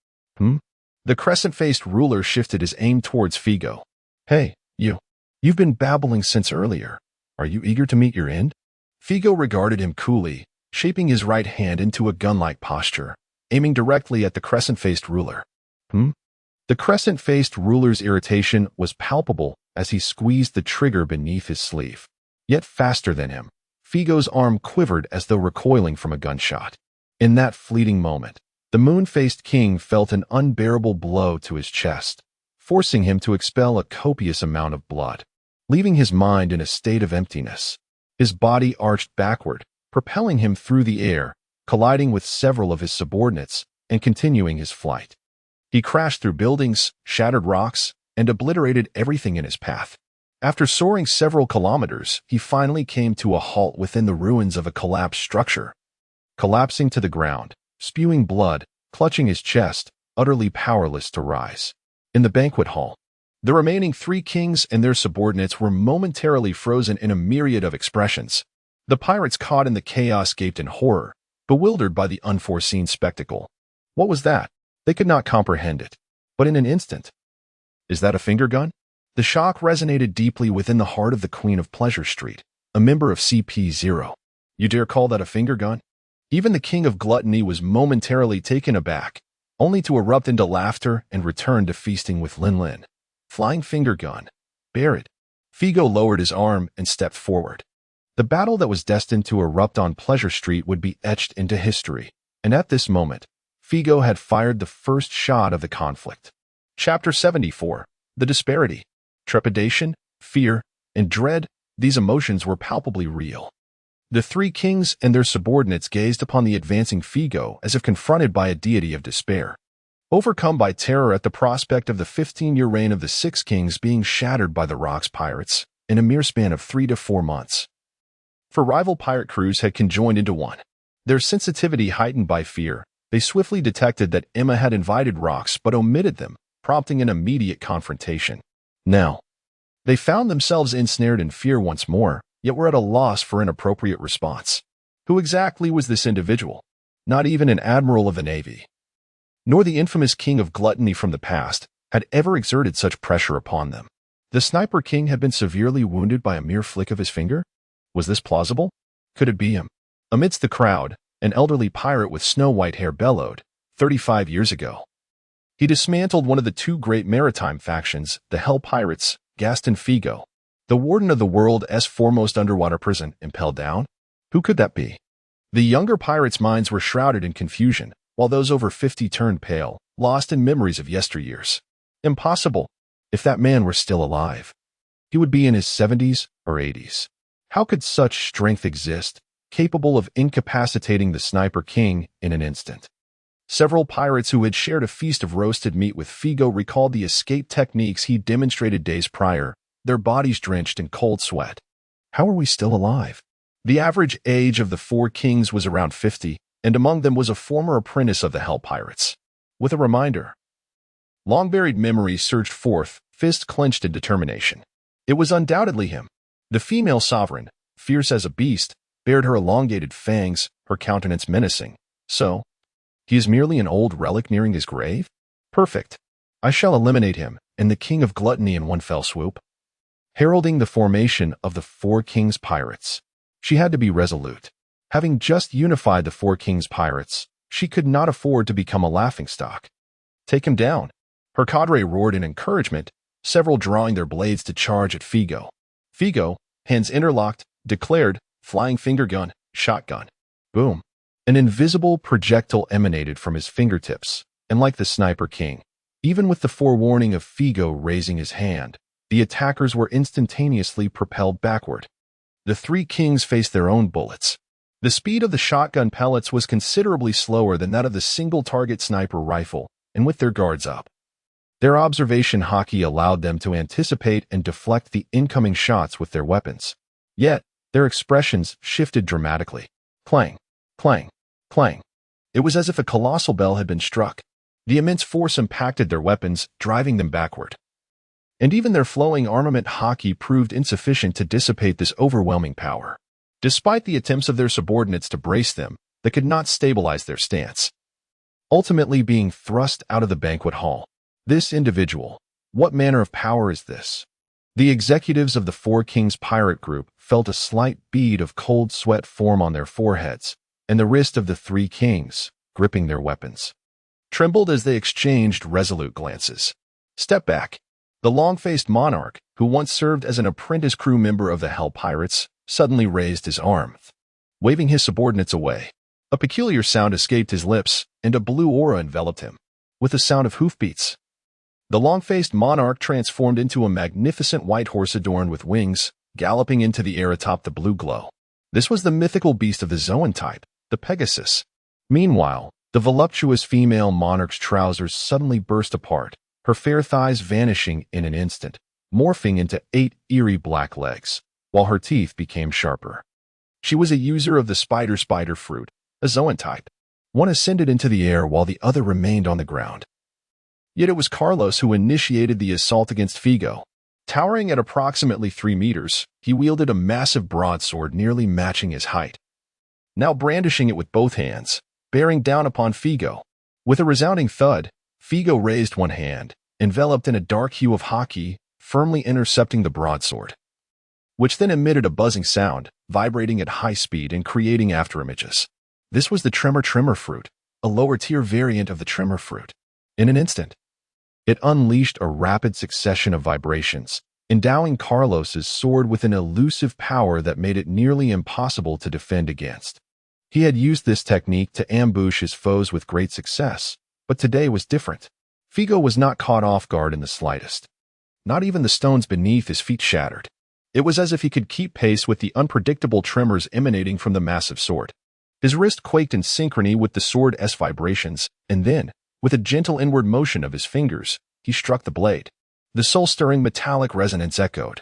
The crescent-faced ruler shifted his aim towards Figo. "Hey, you've been babbling since earlier. Are you eager to meet your end?" Figo regarded him coolly, shaping his right hand into a gun-like posture, aiming directly at the crescent-faced ruler. The crescent-faced ruler's irritation was palpable as he squeezed the trigger beneath his sleeve. Yet faster than him, Figo's arm quivered as though recoiling from a gunshot. In that fleeting moment, the moon-faced king felt an unbearable blow to his chest, forcing him to expel a copious amount of blood, leaving his mind in a state of emptiness. His body arched backward, propelling him through the air, colliding with several of his subordinates, and continuing his flight. He crashed through buildings, shattered rocks, and obliterated everything in his path. After soaring several kilometers, he finally came to a halt within the ruins of a collapsed structure. Collapsing to the ground, spewing blood, clutching his chest, utterly powerless to rise. In the banquet hall, the remaining three kings and their subordinates were momentarily frozen in a myriad of expressions. The pirates caught in the chaos gaped in horror, bewildered by the unforeseen spectacle. What was that? They could not comprehend it. But in an instant, "Is that a finger gun?" The shock resonated deeply within the heart of the Queen of Pleasure Street, a member of CP0. "You dare call that a finger gun?" Even the King of Gluttony was momentarily taken aback, only to erupt into laughter and return to feasting with Lin Lin. "Flying finger gun. Bear it." Figo lowered his arm and stepped forward. The battle that was destined to erupt on Pleasure Street would be etched into history, and at this moment, Figo had fired the first shot of the conflict. Chapter 74. The Disparity. Trepidation, fear, and dread, these emotions were palpably real. The three kings and their subordinates gazed upon the advancing Figo as if confronted by a deity of despair, overcome by terror at the prospect of the 15-year reign of the six kings being shattered by the Rocks pirates in a mere span of 3 to 4 months. For rival pirate crews had conjoined into one. Their sensitivity heightened by fear, they swiftly detected that Emma had invited Rocks but omitted them, prompting an immediate confrontation. Now, they found themselves ensnared in fear once more, yet were at a loss for an appropriate response. Who exactly was this individual? Not even an admiral of the Navy, nor the infamous king of gluttony from the past, had ever exerted such pressure upon them. The Sniper King had been severely wounded by a mere flick of his finger? Was this plausible? Could it be him? Amidst the crowd, an elderly pirate with snow-white hair bellowed, 35 years ago. He dismantled one of the two great maritime factions, the Hell Pirates, Gaston Figo, the warden of the world's foremost underwater prison, Impel Down. Who could that be? The younger pirates' minds were shrouded in confusion, while those over 50 turned pale, lost in memories of yesteryears. Impossible. If that man were still alive, he would be in his 70s or 80s. How could such strength exist, capable of incapacitating the Sniper King in an instant? Several pirates who had shared a feast of roasted meat with Figo recalled the escape techniques he demonstrated days prior, their bodies drenched in cold sweat. How are we still alive? The average age of the four kings was around 50, and among them was a former apprentice of the Hell Pirates. With a reminder, long-buried memories surged forth, fists clenched in determination. It was undoubtedly him. The female sovereign, fierce as a beast, bared her elongated fangs, her countenance menacing. So, he is merely an old relic nearing his grave? Perfect. I shall eliminate him, and the king of gluttony in one fell swoop. Heralding the formation of the Four Kings Pirates, she had to be resolute. Having just unified the Four Kings Pirates, she could not afford to become a laughingstock. Take him down. Her cadre roared in encouragement, several drawing their blades to charge at Figo. Figo, hands interlocked, declared, flying finger gun, shotgun. Boom. An invisible projectile emanated from his fingertips, and like the Sniper King, even with the forewarning of Figo raising his hand, the attackers were instantaneously propelled backward. The three kings faced their own bullets. The speed of the shotgun pellets was considerably slower than that of the single-target sniper rifle, and with their guards up, their observation hockey allowed them to anticipate and deflect the incoming shots with their weapons. Yet, their expressions shifted dramatically. Clang, clang, clang. It was as if a colossal bell had been struck. The immense force impacted their weapons, driving them backward. And even their flowing armament hockey proved insufficient to dissipate this overwhelming power. Despite the attempts of their subordinates to brace them, they could not stabilize their stance. Ultimately being thrust out of the banquet hall. This individual, what manner of power is this? The executives of the Four Kings pirate group felt a slight bead of cold sweat form on their foreheads, and the wrist of the three kings, gripping their weapons, trembled as they exchanged resolute glances. Step back. The long-faced monarch, who once served as an apprentice crew member of the Hell Pirates, suddenly raised his arm, waving his subordinates away. A peculiar sound escaped his lips, and a blue aura enveloped him, with the sound of hoofbeats. The long-faced monarch transformed into a magnificent white horse adorned with wings, galloping into the air atop the blue glow. This was the mythical beast of the Zoan type, the Pegasus. Meanwhile, the voluptuous female monarch's trousers suddenly burst apart, her fair thighs vanishing in an instant, morphing into 8 eerie black legs, while her teeth became sharper. She was a user of the spider fruit, a Zoan type. One ascended into the air while the other remained on the ground. Yet it was Carlos who initiated the assault against Figo. Towering at approximately 3 meters, he wielded a massive broadsword nearly matching his height. Now brandishing it with both hands, bearing down upon Figo. With a resounding thud, Figo raised one hand, enveloped in a dark hue of hockey, firmly intercepting the broadsword, which then emitted a buzzing sound, vibrating at high speed and creating afterimages. This was the tremor fruit, a lower-tier variant of the tremor fruit. In an instant, it unleashed a rapid succession of vibrations, endowing Carlos's sword with an elusive power that made it nearly impossible to defend against. He had used this technique to ambush his foes with great success, but today was different. Figo was not caught off guard in the slightest. Not even the stones beneath his feet shattered. It was as if he could keep pace with the unpredictable tremors emanating from the massive sword. His wrist quaked in synchrony with the sword's vibrations, and then, with a gentle inward motion of his fingers, he struck the blade. The soul-stirring metallic resonance echoed,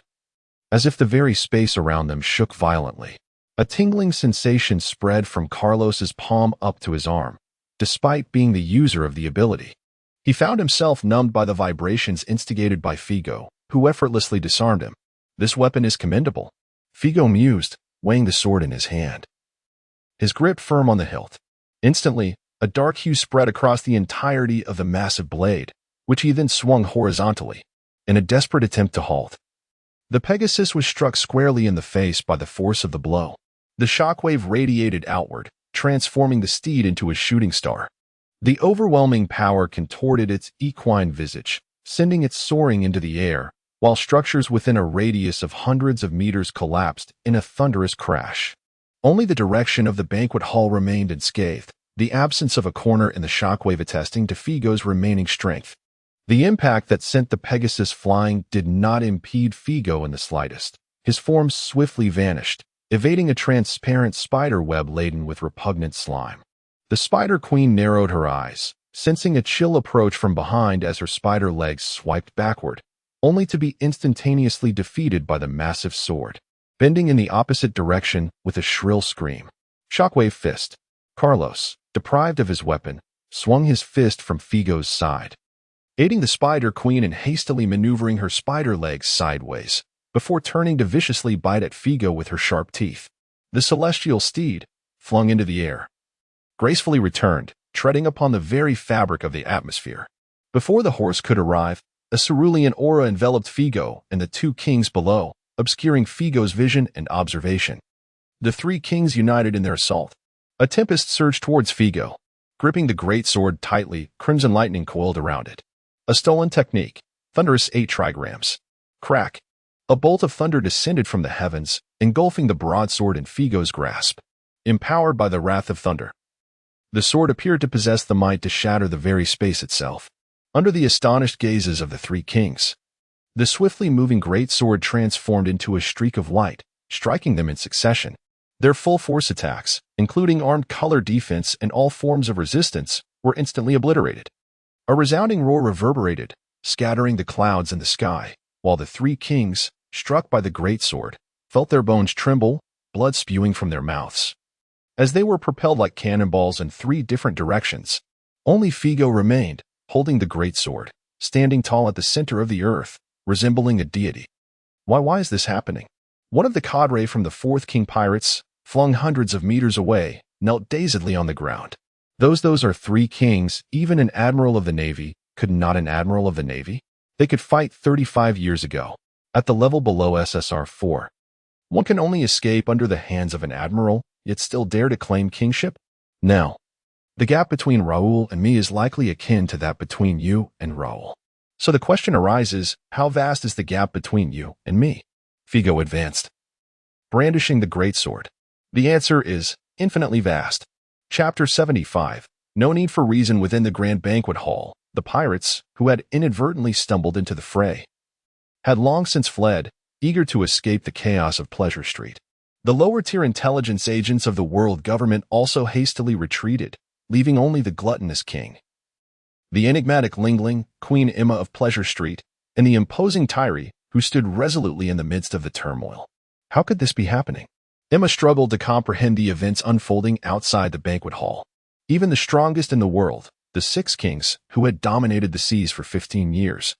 as if the very space around them shook violently. A tingling sensation spread from Carlos's palm up to his arm, despite being the user of the ability. He found himself numbed by the vibrations instigated by Figo, who effortlessly disarmed him. This weapon is commendable, Figo mused, weighing the sword in his hand. His grip firm on the hilt. Instantly, a dark hue spread across the entirety of the massive blade, which he then swung horizontally, in a desperate attempt to halt. The Pegasus was struck squarely in the face by the force of the blow. The shockwave radiated outward, transforming the steed into a shooting star. The overwhelming power contorted its equine visage, sending it soaring into the air, while structures within a radius of hundreds of meters collapsed in a thunderous crash. Only the direction of the banquet hall remained unscathed, the absence of a corner in the shockwave attesting to Figo's remaining strength. The impact that sent the Pegasus flying did not impede Figo in the slightest. His form swiftly vanished, evading a transparent spider web laden with repugnant slime. The Spider Queen narrowed her eyes, sensing a chill approach from behind as her spider legs swiped backward, only to be instantaneously defeated by the massive sword. Bending in the opposite direction with a shrill scream. Shockwave fist. Carlos, deprived of his weapon, swung his fist from Figo's side, aiding the Spider Queen in hastily maneuvering her spider legs sideways, before turning to viciously bite at Figo with her sharp teeth. The celestial steed, flung into the air, gracefully returned, treading upon the very fabric of the atmosphere. Before the horse could arrive, a cerulean aura enveloped Figo and the two kings below, obscuring Figo's vision and observation. The three kings united in their assault. A tempest surged towards Figo. Gripping the great sword tightly, crimson lightning coiled around it. A stolen technique. Thunderous 8 trigrams. Crack. A bolt of thunder descended from the heavens, engulfing the broadsword in Figo's grasp. Empowered by the wrath of thunder, the sword appeared to possess the might to shatter the very space itself. Under the astonished gazes of the three kings, the swiftly moving great sword transformed into a streak of light, striking them in succession. Their full-force attacks, including armed color defense and all forms of resistance, were instantly obliterated. A resounding roar reverberated, scattering the clouds in the sky, while the three kings, struck by the great sword, felt their bones tremble, blood spewing from their mouths. As they were propelled like cannonballs in 3 different directions, only Figo remained, holding the great sword, standing tall at the center of the earth, resembling a deity. Why is this happening? One of the cadre from the 4th King Pirates, flung hundreds of meters away, knelt dazedly on the ground. Those are 3 kings. Even an admiral of the Navy, could not an admiral of the Navy? They could fight 35 years ago, at the level below SSR-4. One can only escape under the hands of an admiral, yet still dare to claim kingship? Now, the gap between Raoul and me is likely akin to that between you and Raoul. So the question arises, how vast is the gap between you and me? Figo advanced, brandishing the greatsword. The answer is infinitely vast. Chapter 75. No need for reason within the grand banquet hall. The pirates, who had inadvertently stumbled into the fray, had long since fled, eager to escape the chaos of Pleasure Street. The lower-tier intelligence agents of the world government also hastily retreated, leaving only the gluttonous king, the enigmatic Lingling, Queen Emma of Pleasure Street, and the imposing Tyree, who stood resolutely in the midst of the turmoil. How could this be happening? Emma struggled to comprehend the events unfolding outside the banquet hall. Even the strongest in the world, the 6 kings, who had dominated the seas for 15 years,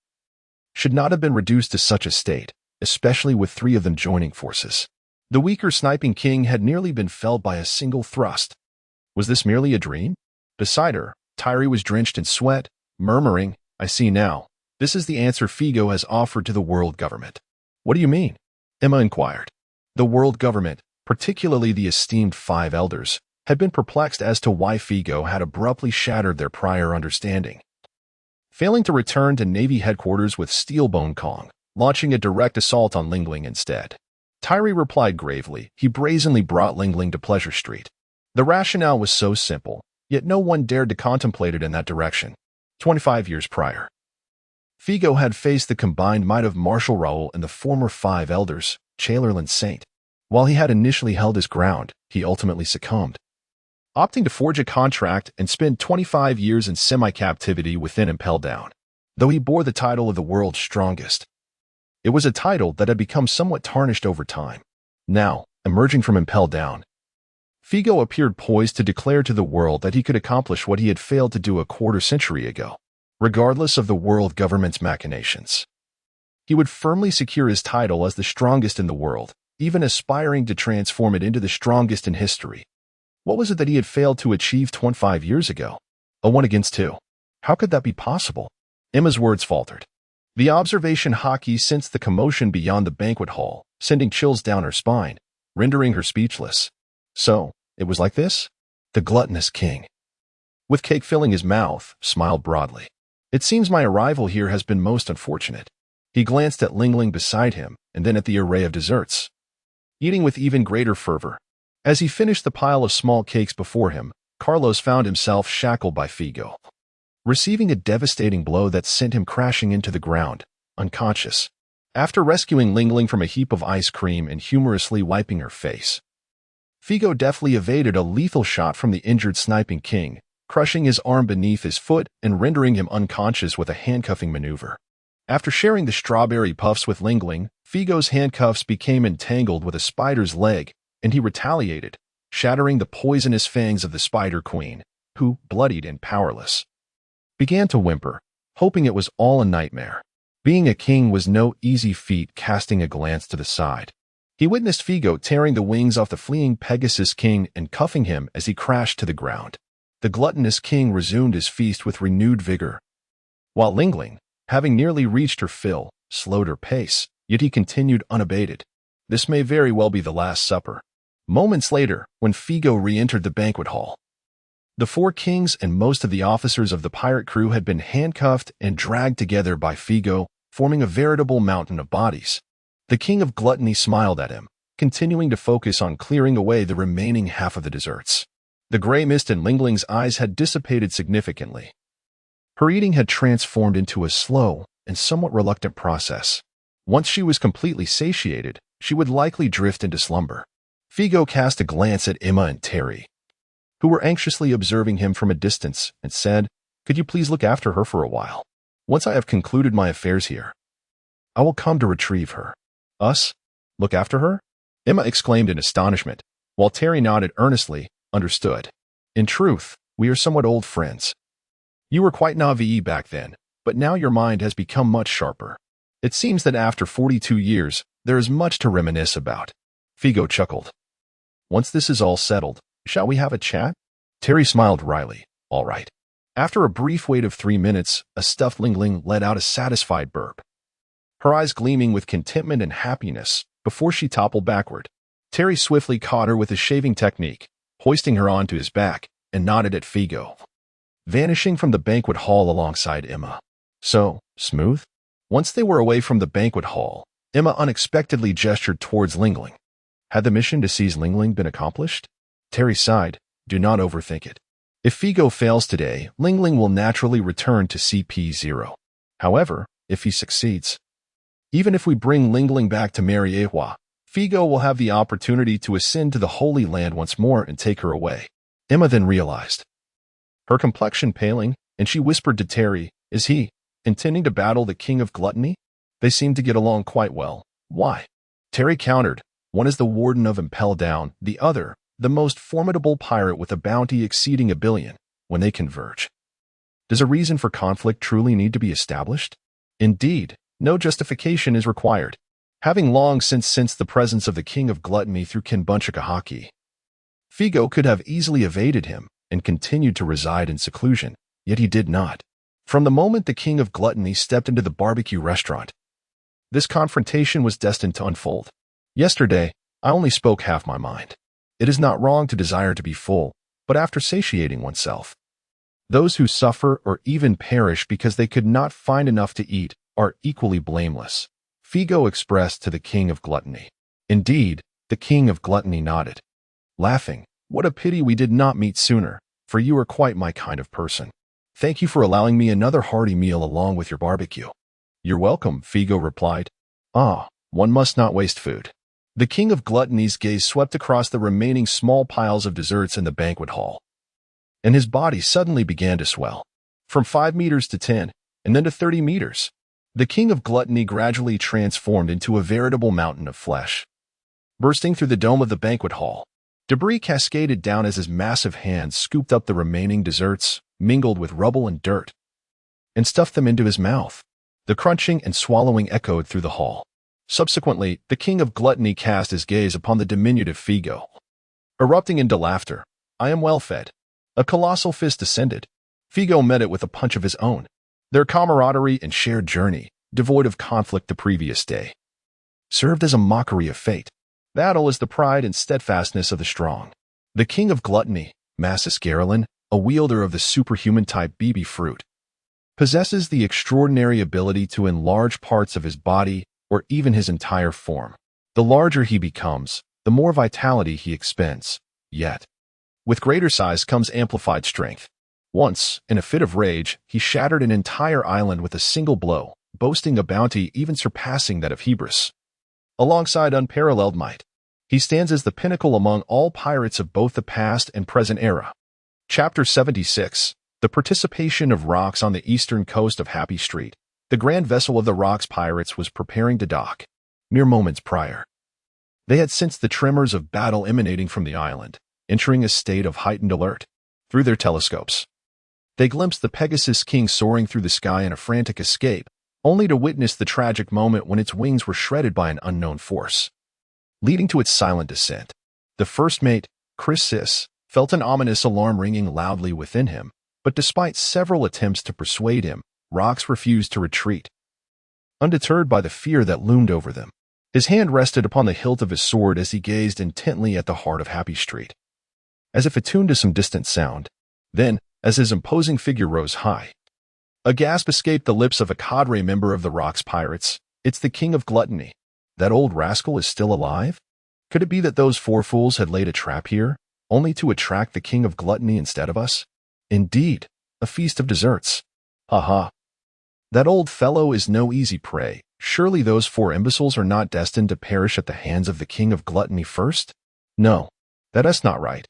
should not have been reduced to such a state, especially with 3 of them joining forces. The weaker sniping king had nearly been felled by a single thrust. Was this merely a dream? Beside her, Tyree was drenched in sweat, murmuring, "I see now. This is the answer Figo has offered to the world government." "What do you mean?" Emma inquired. The world government, particularly the esteemed 5 elders, had been perplexed as to why Figo had abruptly shattered their prior understanding, failing to return to Navy headquarters with Steelbone Kong, launching a direct assault on Lingling instead. Tyree replied gravely. He brazenly brought Lingling to Pleasure Street. The rationale was so simple, yet no one dared to contemplate it in that direction. 25 years prior, Figo had faced the combined might of Marshal Raoul and the former five elders, Chamberlain Saint. While he had initially held his ground, he ultimately succumbed, opting to forge a contract and spend 25 years in semi-captivity within Impel Down. Though he bore the title of the world's strongest, it was a title that had become somewhat tarnished over time. Now, emerging from Impel Down, Figo appeared poised to declare to the world that he could accomplish what he had failed to do a quarter-century ago, regardless of the world government's machinations. He would firmly secure his title as the strongest in the world, even aspiring to transform it into the strongest in history. What was it that he had failed to achieve 25 years ago? A 1-against-2. How could that be possible? Emma's words faltered. The observation hockey sensed the commotion beyond the banquet hall, sending chills down her spine, rendering her speechless. So, it was like this? The gluttonous king, with cake filling his mouth, smiled broadly. It seems my arrival here has been most unfortunate. He glanced at Ling Ling beside him, and then at the array of desserts, eating with even greater fervor. As he finished the pile of small cakes before him, Carlos found himself shackled by Figo, receiving a devastating blow that sent him crashing into the ground, unconscious. After rescuing Ling Ling from a heap of ice cream and humorously wiping her face, Figo deftly evaded a lethal shot from the injured sniping king, crushing his arm beneath his foot and rendering him unconscious with a handcuffing maneuver. After sharing the strawberry puffs with Ling Ling, Figo's handcuffs became entangled with a spider's leg, and he retaliated, shattering the poisonous fangs of the Spider Queen, who, bloodied and powerless, began to whimper, hoping it was all a nightmare. Being a king was no easy feat. Casting a glance to the side, he witnessed Figo tearing the wings off the fleeing Pegasus king and cuffing him as he crashed to the ground. The gluttonous king resumed his feast with renewed vigor, while Ling Ling, having nearly reached her fill, slowed her pace, yet he continued unabated. This may very well be the Last Supper. Moments later, when Figo re-entered the banquet hall, the four kings and most of the officers of the pirate crew had been handcuffed and dragged together by Figo, forming a veritable mountain of bodies. The king of gluttony smiled at him, continuing to focus on clearing away the remaining half of the desserts. The gray mist in Ling Ling's eyes had dissipated significantly. Her eating had transformed into a slow and somewhat reluctant process. Once she was completely satiated, she would likely drift into slumber. Figo cast a glance at Emma and Terry, who were anxiously observing him from a distance, and said, "Could you please look after her for a while? Once I have concluded my affairs here, I will come to retrieve her." "Us? Look after her?" Emma exclaimed in astonishment, while Terry nodded earnestly, "Understood. In truth, we are somewhat old friends. You were quite naive back then, but now your mind has become much sharper. It seems that after 42 years, there is much to reminisce about." Figo chuckled. "Once this is all settled, shall we have a chat?" Terry smiled wryly. "All right." After a brief wait of 3 minutes, a stuffed Ling Ling let out a satisfied burp, her eyes gleaming with contentment and happiness before she toppled backward. Terry swiftly caught her with his shaving technique, hoisting her onto his back, and nodded at Figo, vanishing from the banquet hall alongside Emma. "So, smooth?" Once they were away from the banquet hall, Emma unexpectedly gestured towards Ling Ling. Had the mission to seize Ling Ling been accomplished? Terry sighed. "Do not overthink it. If Figo fails today, Ling Ling will naturally return to CP0. However, if he succeeds, even if we bring Ling Ling back to Mariehua, Figo will have the opportunity to ascend to the Holy Land once more and take her away." Emma then realized, her complexion paling, and she whispered to Terry, "Is he intending to battle the King of Gluttony? They seem to get along quite well. Why?" Terry countered, "One is the warden of Impel Down, the other, the most formidable pirate with a bounty exceeding 1 billion. When they converge, does a reason for conflict truly need to be established? Indeed, no justification is required. Having long since sensed the presence of the King of Gluttony through Kenbunchakahaki, Figo could have easily evaded him and continued to reside in seclusion, yet he did not. From the moment the King of Gluttony stepped into the barbecue restaurant, this confrontation was destined to unfold. Yesterday, I only spoke half my mind. It is not wrong to desire to be full, but after satiating oneself, those who suffer or even perish because they could not find enough to eat are equally blameless," Figo expressed to the King of Gluttony. Indeed, the King of Gluttony nodded, laughing. "What a pity we did not meet sooner, for you are quite my kind of person. Thank you for allowing me another hearty meal along with your barbecue." "You're welcome," Figo replied. "Ah, one must not waste food." The king of gluttony's gaze swept across the remaining small piles of desserts in the banquet hall, and his body suddenly began to swell. From 5 meters to 10, and then to 30 meters. The king of gluttony gradually transformed into a veritable mountain of flesh. Bursting through the dome of the banquet hall, debris cascaded down as his massive hands scooped up the remaining desserts, mingled with rubble and dirt, and stuffed them into his mouth. The crunching and swallowing echoed through the hall. Subsequently, the king of gluttony cast his gaze upon the diminutive Figo. Erupting into laughter, "I am well fed." A colossal fist descended. Figo met it with a punch of his own. Their camaraderie and shared journey, devoid of conflict the previous day, served as a mockery of fate. Battle is the pride and steadfastness of the strong. The king of gluttony, Massus Garelin, a wielder of the superhuman-type BB fruit, possesses the extraordinary ability to enlarge parts of his body or even his entire form. The larger he becomes, the more vitality he expends. Yet, with greater size comes amplified strength. Once, in a fit of rage, he shattered an entire island with a single blow, boasting a bounty even surpassing that of Hebrus. Alongside unparalleled might, he stands as the pinnacle among all pirates of both the past and present era. Chapter 76. The participation of Rocks on the eastern coast of Happy Street. The grand vessel of the Rocks pirates was preparing to dock. Mere moments prior, they had sensed the tremors of battle emanating from the island, entering a state of heightened alert. Through their telescopes, they glimpsed the Pegasus King soaring through the sky in a frantic escape, only to witness the tragic moment when its wings were shredded by an unknown force, leading to its silent descent. The first mate, Chris, felt an ominous alarm ringing loudly within him, but despite several attempts to persuade him, Rocks refused to retreat. Undeterred by the fear that loomed over them, his hand rested upon the hilt of his sword as he gazed intently at the heart of Happy Street, as if attuned to some distant sound. Then, as his imposing figure rose high, a gasp escaped the lips of a cadre member of the Rocks pirates. "It's the king of gluttony. That old rascal is still alive? Could it be that those 4 fools had laid a trap here, only to attract the king of gluttony instead of us? Indeed, a feast of desserts. Ha ha. That old fellow is no easy prey. Surely those 4 imbeciles are not destined to perish at the hands of the king of gluttony first? No, that's not right.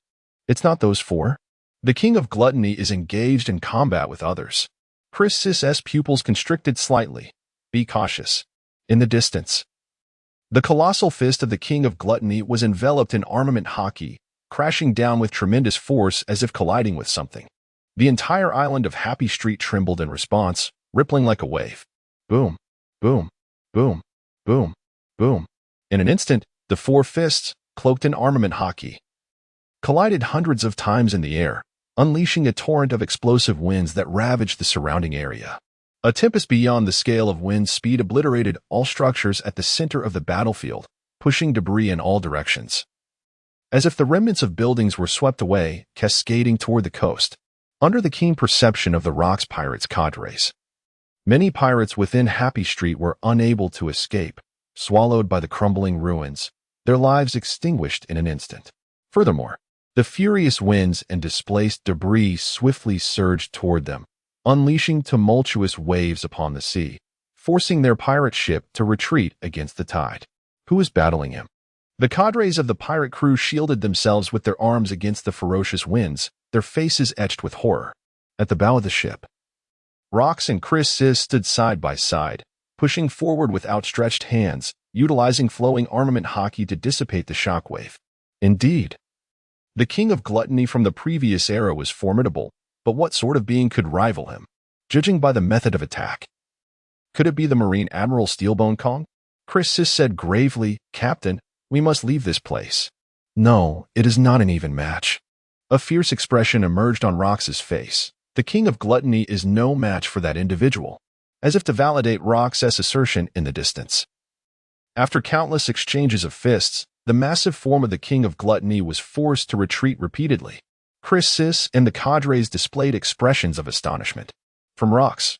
It's not those 4. The king of gluttony is engaged in combat with others." Chris's pupils constricted slightly. "Be cautious." In the distance, the colossal fist of the king of gluttony was enveloped in armament hockey, crashing down with tremendous force as if colliding with something. The entire island of Happy Street trembled in response, rippling like a wave. Boom, boom, boom, boom, boom. In an instant, the 4 fists, cloaked in armament hockey, collided hundreds of times in the air, unleashing a torrent of explosive winds that ravaged the surrounding area. A tempest beyond the scale of wind speed obliterated all structures at the center of the battlefield, pushing debris in all directions, as if the remnants of buildings were swept away, cascading toward the coast. Under the keen perception of the Rocks pirates' cadres, many pirates within Happy Street were unable to escape, swallowed by the crumbling ruins, their lives extinguished in an instant. Furthermore, the furious winds and displaced debris swiftly surged toward them, unleashing tumultuous waves upon the sea, forcing their pirate ship to retreat against the tide. Who is battling him? The cadres of the pirate crew shielded themselves with their arms against the ferocious winds, their faces etched with horror. At the bow of the ship, Rocks and Chris stood side by side, pushing forward with outstretched hands, utilizing flowing armament hockey to dissipate the shockwave. Indeed, the king of gluttony from the previous era was formidable, but what sort of being could rival him, judging by the method of attack? Could it be the Marine Admiral Steelbone Kong? Chris said gravely, "Captain, we must leave this place." "No, it is not an even match." A fierce expression emerged on Rox's face. The king of gluttony is no match for that individual, as if to validate Rox's assertion in the distance. After countless exchanges of fists, the massive form of the king of gluttony was forced to retreat repeatedly. Chris and the cadres displayed expressions of astonishment. From Rox,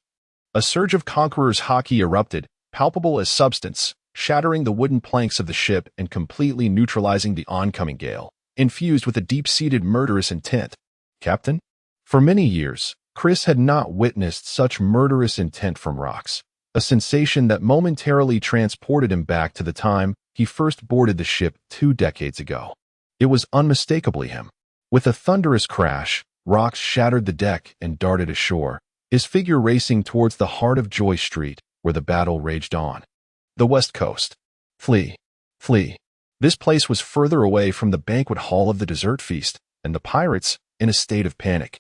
a surge of conqueror's hockey erupted, palpable as substance, shattering the wooden planks of the ship and completely neutralizing the oncoming gale, infused with a deep-seated murderous intent. Captain? For many years, Chris had not witnessed such murderous intent from Rox. a sensation that momentarily transported him back to the time he first boarded the ship 2 decades ago. It was unmistakably him. With a thunderous crash, rocks shattered the deck and darted ashore, his figure racing towards the heart of Joy Street, where the battle raged on. The West Coast. Flee. Flee. This place was further away from the banquet hall of the dessert feast, and the pirates, in a state of panic,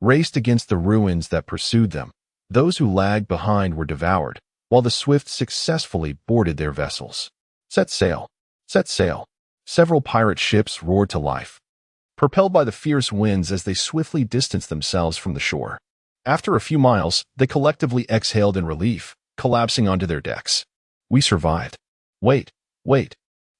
raced against the ruins that pursued them. Those who lagged behind were devoured, while the swift successfully boarded their vessels. Set sail! Set sail! Several pirate ships roared to life, propelled by the fierce winds as they swiftly distanced themselves from the shore. After a few miles, they collectively exhaled in relief, collapsing onto their decks. We survived. Wait, wait.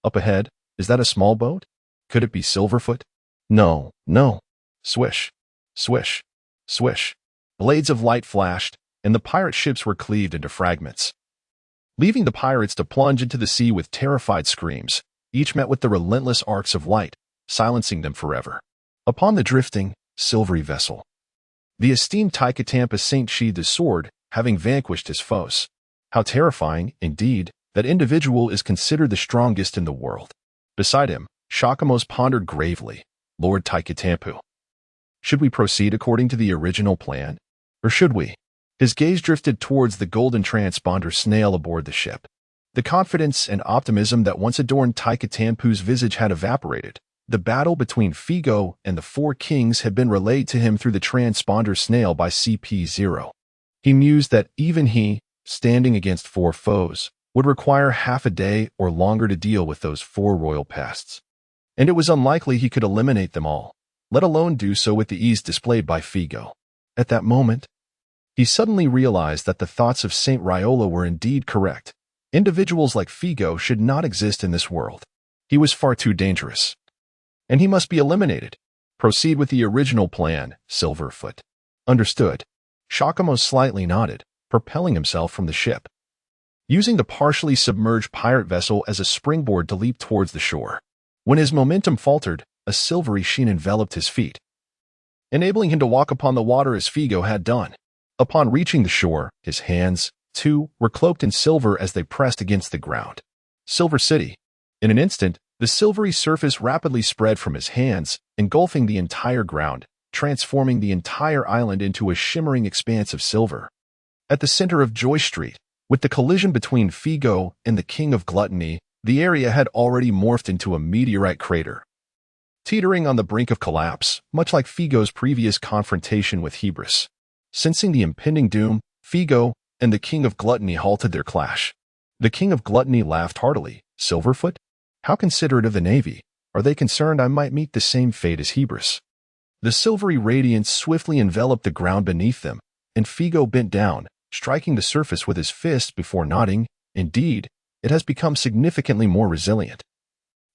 Up ahead, is that a small boat? Could it be Silverfoot? No, no. Swish, swish, swish. Blades of light flashed, and the pirate ships were cleaved into fragments, leaving the pirates to plunge into the sea with terrified screams, each met with the relentless arcs of light, silencing them forever. Upon the drifting, silvery vessel, the esteemed Tikatampa Saint sheathed his sword, having vanquished his foes. How terrifying, indeed, that individual is considered the strongest in the world. Beside him, Shakamos pondered gravely, Lord Tikatampu. Should we proceed according to the original plan? Or should we? His gaze drifted towards the golden transponder snail aboard the ship. The confidence and optimism that once adorned Tikatampu's visage had evaporated. The battle between Figo and the Four Kings had been relayed to him through the transponder snail by CP0. He mused that even he, standing against 4 foes, would require half a day or longer to deal with those 4 royal pests. And it was unlikely he could eliminate them all, let alone do so with the ease displayed by Figo. At that moment, he suddenly realized that the thoughts of Saint Riola were indeed correct. Individuals like Figo should not exist in this world. He was far too dangerous, and he must be eliminated. Proceed with the original plan, Silverfoot. Understood. Shakamos slightly nodded, propelling himself from the ship, using the partially submerged pirate vessel as a springboard to leap towards the shore. When his momentum faltered, a silvery sheen enveloped his feet, enabling him to walk upon the water as Figo had done. Upon reaching the shore, his hands, too, were cloaked in silver as they pressed against the ground. Silver City. In an instant, the silvery surface rapidly spread from his hands, engulfing the entire ground, transforming the entire island into a shimmering expanse of silver. At the center of Joy Street, with the collision between Figo and the King of Gluttony, the area had already morphed into a meteorite crater, teetering on the brink of collapse, much like Figo's previous confrontation with Hebris. Sensing the impending doom, Figo and the King of Gluttony halted their clash. The King of Gluttony laughed heartily. Silverfoot? How considerate of the Navy. Are they concerned I might meet the same fate as Hebris? The silvery radiance swiftly enveloped the ground beneath them, and Figo bent down, striking the surface with his fist before nodding. Indeed, it has become significantly more resilient.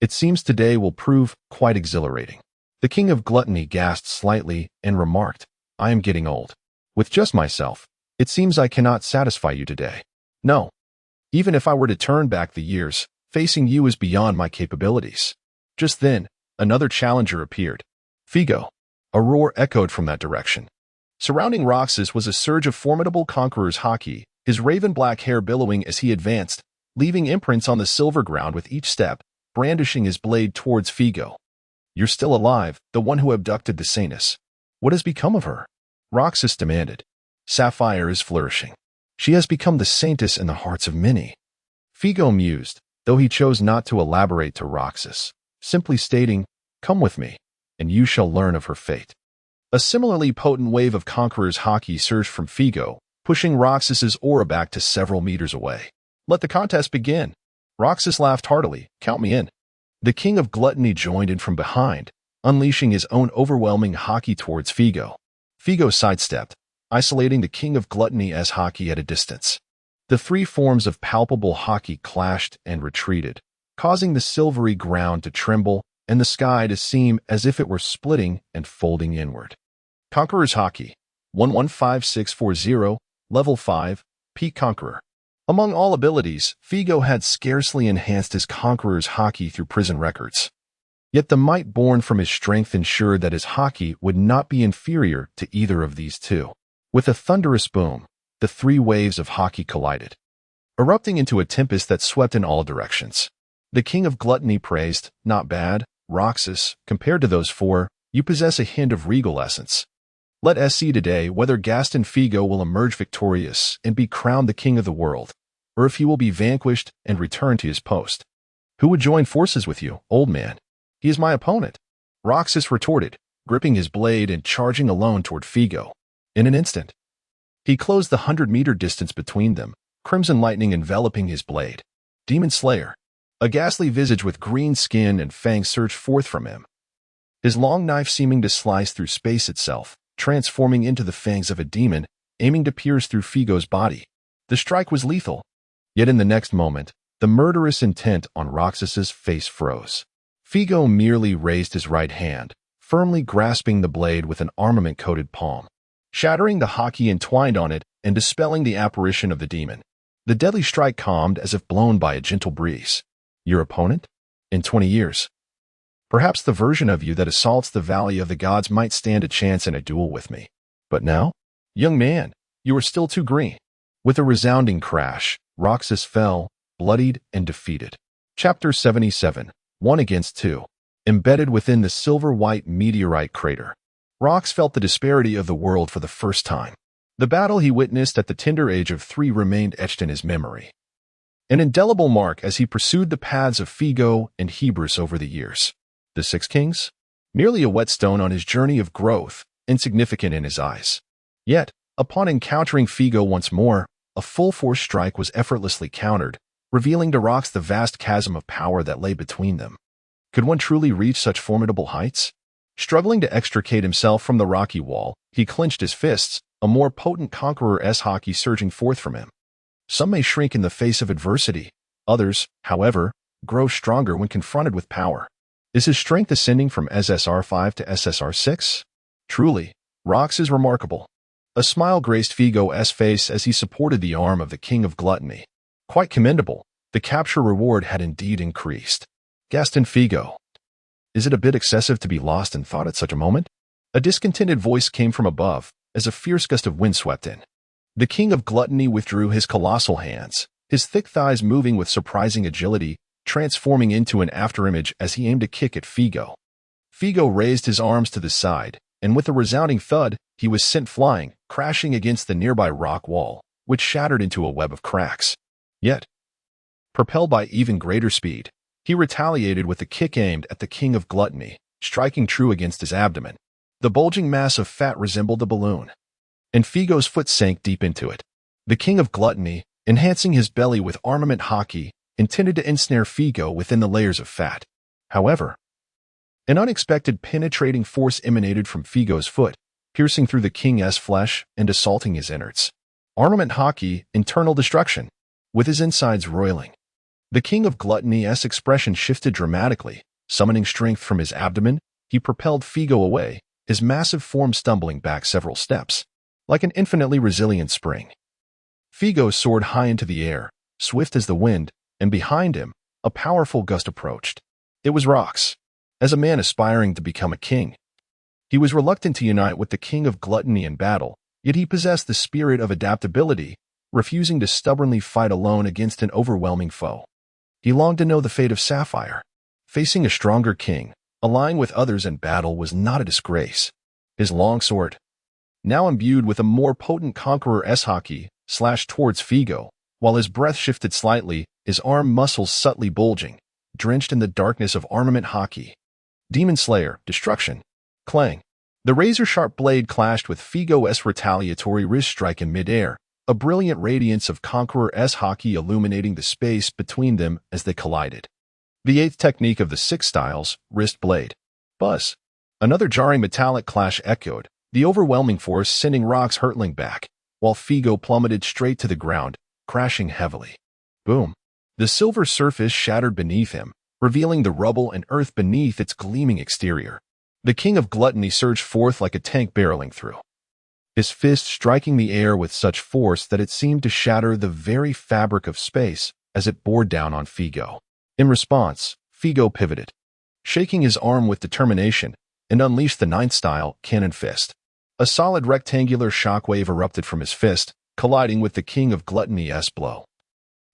It seems today will prove quite exhilarating. The King of Gluttony gasped slightly and remarked, I am getting old. With just myself, it seems I cannot satisfy you today. No. Even if I were to turn back the years, facing you is beyond my capabilities. Just then, another challenger appeared. Figo. A roar echoed from that direction. Surrounding Roxas was a surge of formidable conqueror's haki, his raven-black hair billowing as he advanced, leaving imprints on the silver ground with each step, brandishing his blade towards Figo. You're still alive, the one who abducted the Saintess. What has become of her? Roxas demanded. Sapphire is flourishing. She has become the Saintess in the hearts of many. Figo mused, though he chose not to elaborate to Roxas, simply stating, Come with me, and you shall learn of her fate. A similarly potent wave of Conqueror's haki surged from Figo, pushing Roxas's aura back to several meters away. Let the contest begin. Roxas laughed heartily. Count me in. The King of Gluttony joined in from behind, unleashing his own overwhelming haki towards Figo. Figo sidestepped, isolating the King of Gluttony as haki at a distance. The 3 forms of palpable haki clashed and retreated, causing the silvery ground to tremble and the sky to seem as if it were splitting and folding inward. Conqueror's haki, 115640, level 5, Peak Conqueror. Among all abilities, Figo had scarcely enhanced his Conqueror's haki through prison records. Yet the might born from his strength ensured that his haki would not be inferior to either of these two. With a thunderous boom, the three waves of hockey collided, erupting into a tempest that swept in all directions. The king of gluttony praised, "Not bad, Roxas, compared to those four, you possess a hint of regal essence. Let us see today whether Gaston Figo will emerge victorious and be crowned the king of the world, or if he will be vanquished and return to his post. Who would join forces with you, old man? He is my opponent," Roxas retorted, gripping his blade and charging alone toward Figo. In an instant, he closed the 100-meter distance between them, crimson lightning enveloping his blade. Demon Slayer, a ghastly visage with green skin and fangs, surged forth from him, his long knife seeming to slice through space itself, transforming into the fangs of a demon, aiming to pierce through Figo's body. The strike was lethal, yet in the next moment, the murderous intent on Roxas's face froze. Figo merely raised his right hand, firmly grasping the blade with an armament-coated palm, shattering the hockey entwined on it and dispelling the apparition of the demon. The deadly strike calmed as if blown by a gentle breeze. Your opponent? In 20 years. Perhaps the version of you that assaults the Valley of the Gods might stand a chance in a duel with me. But now? Young man, you are still too green. With a resounding crash, Roxas fell, bloodied and defeated. Chapter 77, 1 against 2. Embedded within the silver-white meteorite crater, Rox felt the disparity of the world for the first time. The battle he witnessed at the tender age of 3 remained etched in his memory, an indelible mark as he pursued the paths of Figo and Hebrus over the years. The Six Kings? Merely a whetstone on his journey of growth, insignificant in his eyes. Yet, upon encountering Figo once more, a full-force strike was effortlessly countered, revealing to Rox the vast chasm of power that lay between them. Could one truly reach such formidable heights? Struggling to extricate himself from the rocky wall, he clenched his fists, a more potent conqueror's hockey surging forth from him. Some may shrink in the face of adversity. Others, however, grow stronger when confronted with power. Is his strength ascending from SSR 5 to SSR 6? Truly, Rox is remarkable. A smile graced Figo's face as he supported the arm of the king of gluttony. Quite commendable. The capture reward had indeed increased. Gaston Figo. Is it a bit excessive to be lost in thought at such a moment? A discontented voice came from above, as a fierce gust of wind swept in. The king of gluttony withdrew his colossal hands, his thick thighs moving with surprising agility, transforming into an afterimage as he aimed a kick at Figo. Figo raised his arms to the side, and with a resounding thud, he was sent flying, crashing against the nearby rock wall, which shattered into a web of cracks. Yet, propelled by even greater speed, he retaliated with a kick aimed at the king of gluttony, striking true against his abdomen. The bulging mass of fat resembled a balloon, and Figo's foot sank deep into it. The king of gluttony, enhancing his belly with armament hockey, intended to ensnare Figo within the layers of fat. However, an unexpected penetrating force emanated from Figo's foot, piercing through the king's flesh and assaulting his innards. Armament hockey, internal destruction, with his insides roiling. The king of gluttony's expression shifted dramatically. Summoning strength from his abdomen, he propelled Figo away, his massive form stumbling back several steps, like an infinitely resilient spring. Figo soared high into the air, swift as the wind, and behind him, a powerful gust approached. It was Rox. As a man aspiring to become a king, he was reluctant to unite with the king of gluttony in battle, yet he possessed the spirit of adaptability, refusing to stubbornly fight alone against an overwhelming foe. He longed to know the fate of Sapphire. Facing a stronger king, allying with others in battle was not a disgrace. His long sword, now imbued with a more potent conqueror's hockey, slashed towards Figo, while his breath shifted slightly, his arm muscles subtly bulging, drenched in the darkness of armament hockey. Demon Slayer, destruction. Clang. The razor-sharp blade clashed with Figo's retaliatory wrist strike in midair, a brilliant radiance of conqueror's hockey illuminating the space between them as they collided. The eighth technique of the six styles, wrist blade. Buzz. Another jarring metallic clash echoed, the overwhelming force sending Rox hurtling back, while Figo plummeted straight to the ground, crashing heavily. Boom. The silver surface shattered beneath him, revealing the rubble and earth beneath its gleaming exterior. The king of gluttony surged forth like a tank barreling through, his fist striking the air with such force that it seemed to shatter the very fabric of space as it bore down on Figo. In response, Figo pivoted, shaking his arm with determination, and unleashed the ninth style, Cannon Fist. A solid rectangular shockwave erupted from his fist, colliding with the King of Gluttony's blow.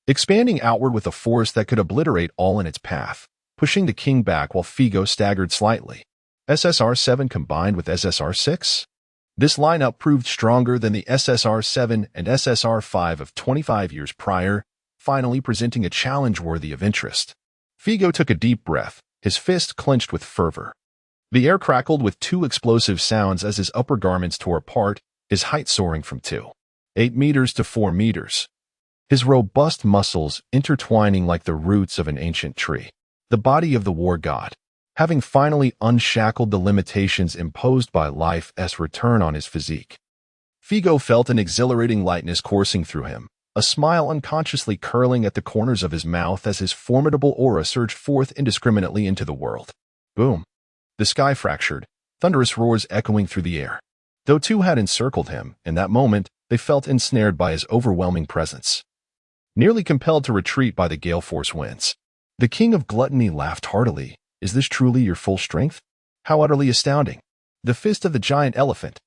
Expanding outward with a force that could obliterate all in its path, pushing the king back while Figo staggered slightly. SSR-7 combined with SSR-6? This lineup proved stronger than the SSR-7 and SSR-5 of 25 years prior, finally presenting a challenge worthy of interest. Figo took a deep breath, his fist clenched with fervor. The air crackled with two explosive sounds as his upper garments tore apart, his height soaring from 2.8 meters to 4 meters. His robust muscles intertwining like the roots of an ancient tree. The body of the war god, having finally unshackled the limitations imposed by life's return on his physique. Figo felt an exhilarating lightness coursing through him, a smile unconsciously curling at the corners of his mouth as his formidable aura surged forth indiscriminately into the world. Boom! The sky fractured, thunderous roars echoing through the air. Though two had encircled him, in that moment, they felt ensnared by his overwhelming presence. Nearly compelled to retreat by the gale force winds. The King of Gluttony laughed heartily. Is this truly your full strength? How utterly astounding. The fist of the giant elephant.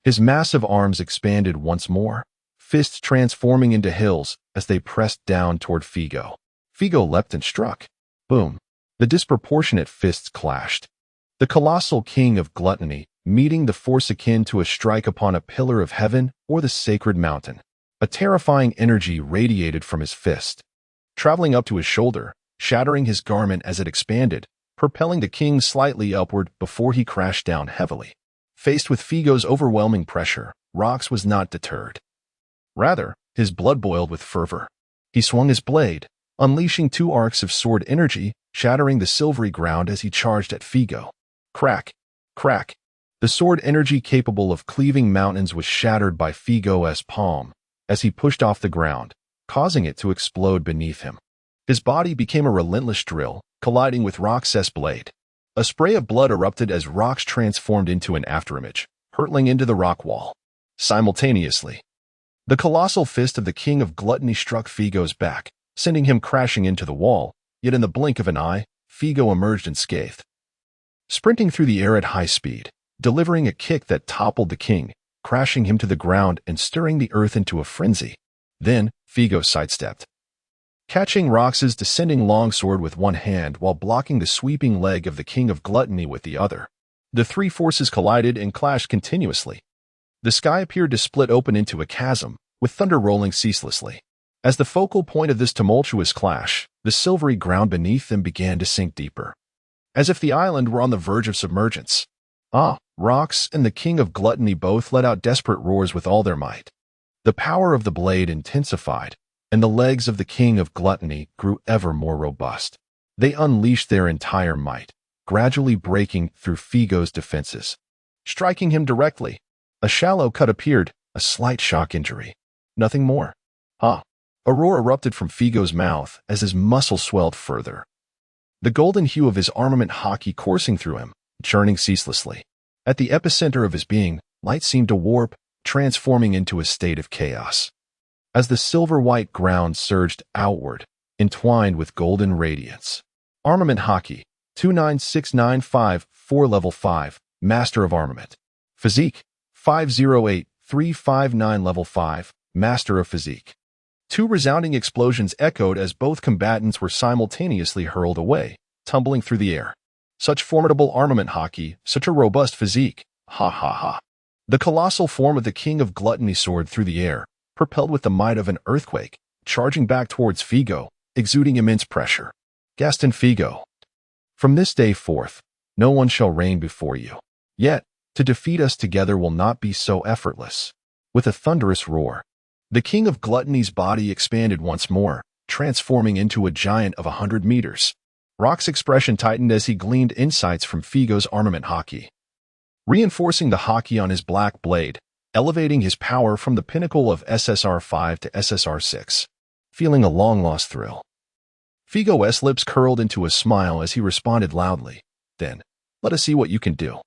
His massive arms expanded once more, fists transforming into hills as they pressed down toward Figo. Figo leapt and struck. Boom. The disproportionate fists clashed. The colossal King of Gluttony, meeting the force akin to a strike upon a pillar of heaven or the sacred mountain. A terrifying energy radiated from his fist, traveling up to his shoulder, shattering his garment as it expanded, propelling the king slightly upward before he crashed down heavily. Faced with Figo's overwhelming pressure, Rox was not deterred. Rather, his blood boiled with fervor. He swung his blade, unleashing two arcs of sword energy, shattering the silvery ground as he charged at Figo. Crack! Crack! The sword energy capable of cleaving mountains was shattered by Figo's palm as he pushed off the ground, causing it to explode beneath him. His body became a relentless drill, colliding with Rox's blade. A spray of blood erupted as Rox transformed into an afterimage, hurtling into the rock wall. Simultaneously, the colossal fist of the King of Gluttony struck Figo's back, sending him crashing into the wall, yet in the blink of an eye, Figo emerged unscathed. Sprinting through the air at high speed, delivering a kick that toppled the king, crashing him to the ground and stirring the earth into a frenzy. Then, Figo sidestepped, catching Rox's descending longsword with one hand while blocking the sweeping leg of the King of Gluttony with the other. The three forces collided and clashed continuously. The sky appeared to split open into a chasm, with thunder rolling ceaselessly. As the focal point of this tumultuous clash, the silvery ground beneath them began to sink deeper, as if the island were on the verge of submergence. Rox and the King of Gluttony both let out desperate roars with all their might. The power of the blade intensified, and the legs of the King of Gluttony grew ever more robust. They unleashed their entire might, gradually breaking through Figo's defenses, striking him directly. A shallow cut appeared, a slight shock injury. Nothing more. A roar erupted from Figo's mouth as his muscles swelled further. The golden hue of his armament hockey coursing through him, churning ceaselessly. At the epicenter of his being, light seemed to warp, transforming into a state of chaos. As the silver-white ground surged outward, entwined with golden radiance. Armament hockey, 29695, level 5, Master of Armament. Physique, 508359 level 5, Master of Physique. Two resounding explosions echoed as both combatants were simultaneously hurled away, tumbling through the air. Such formidable armament hockey, such a robust physique, ha ha ha. The colossal form of the King of Gluttony soared through the air, propelled with the might of an earthquake, charging back towards Figo, exuding immense pressure. Gaston Figo. From this day forth, no one shall reign before you. Yet, to defeat us together will not be so effortless. With a thunderous roar, the King of Gluttony's body expanded once more, transforming into a giant of 100 meters. Rox's expression tightened as he gleaned insights from Figo's armament hockey, reinforcing the hockey on his black blade, elevating his power from the pinnacle of SSR-5 to SSR-6. Feeling a long-lost thrill, Figo's lips curled into a smile as he responded loudly. Then, let us see what you can do.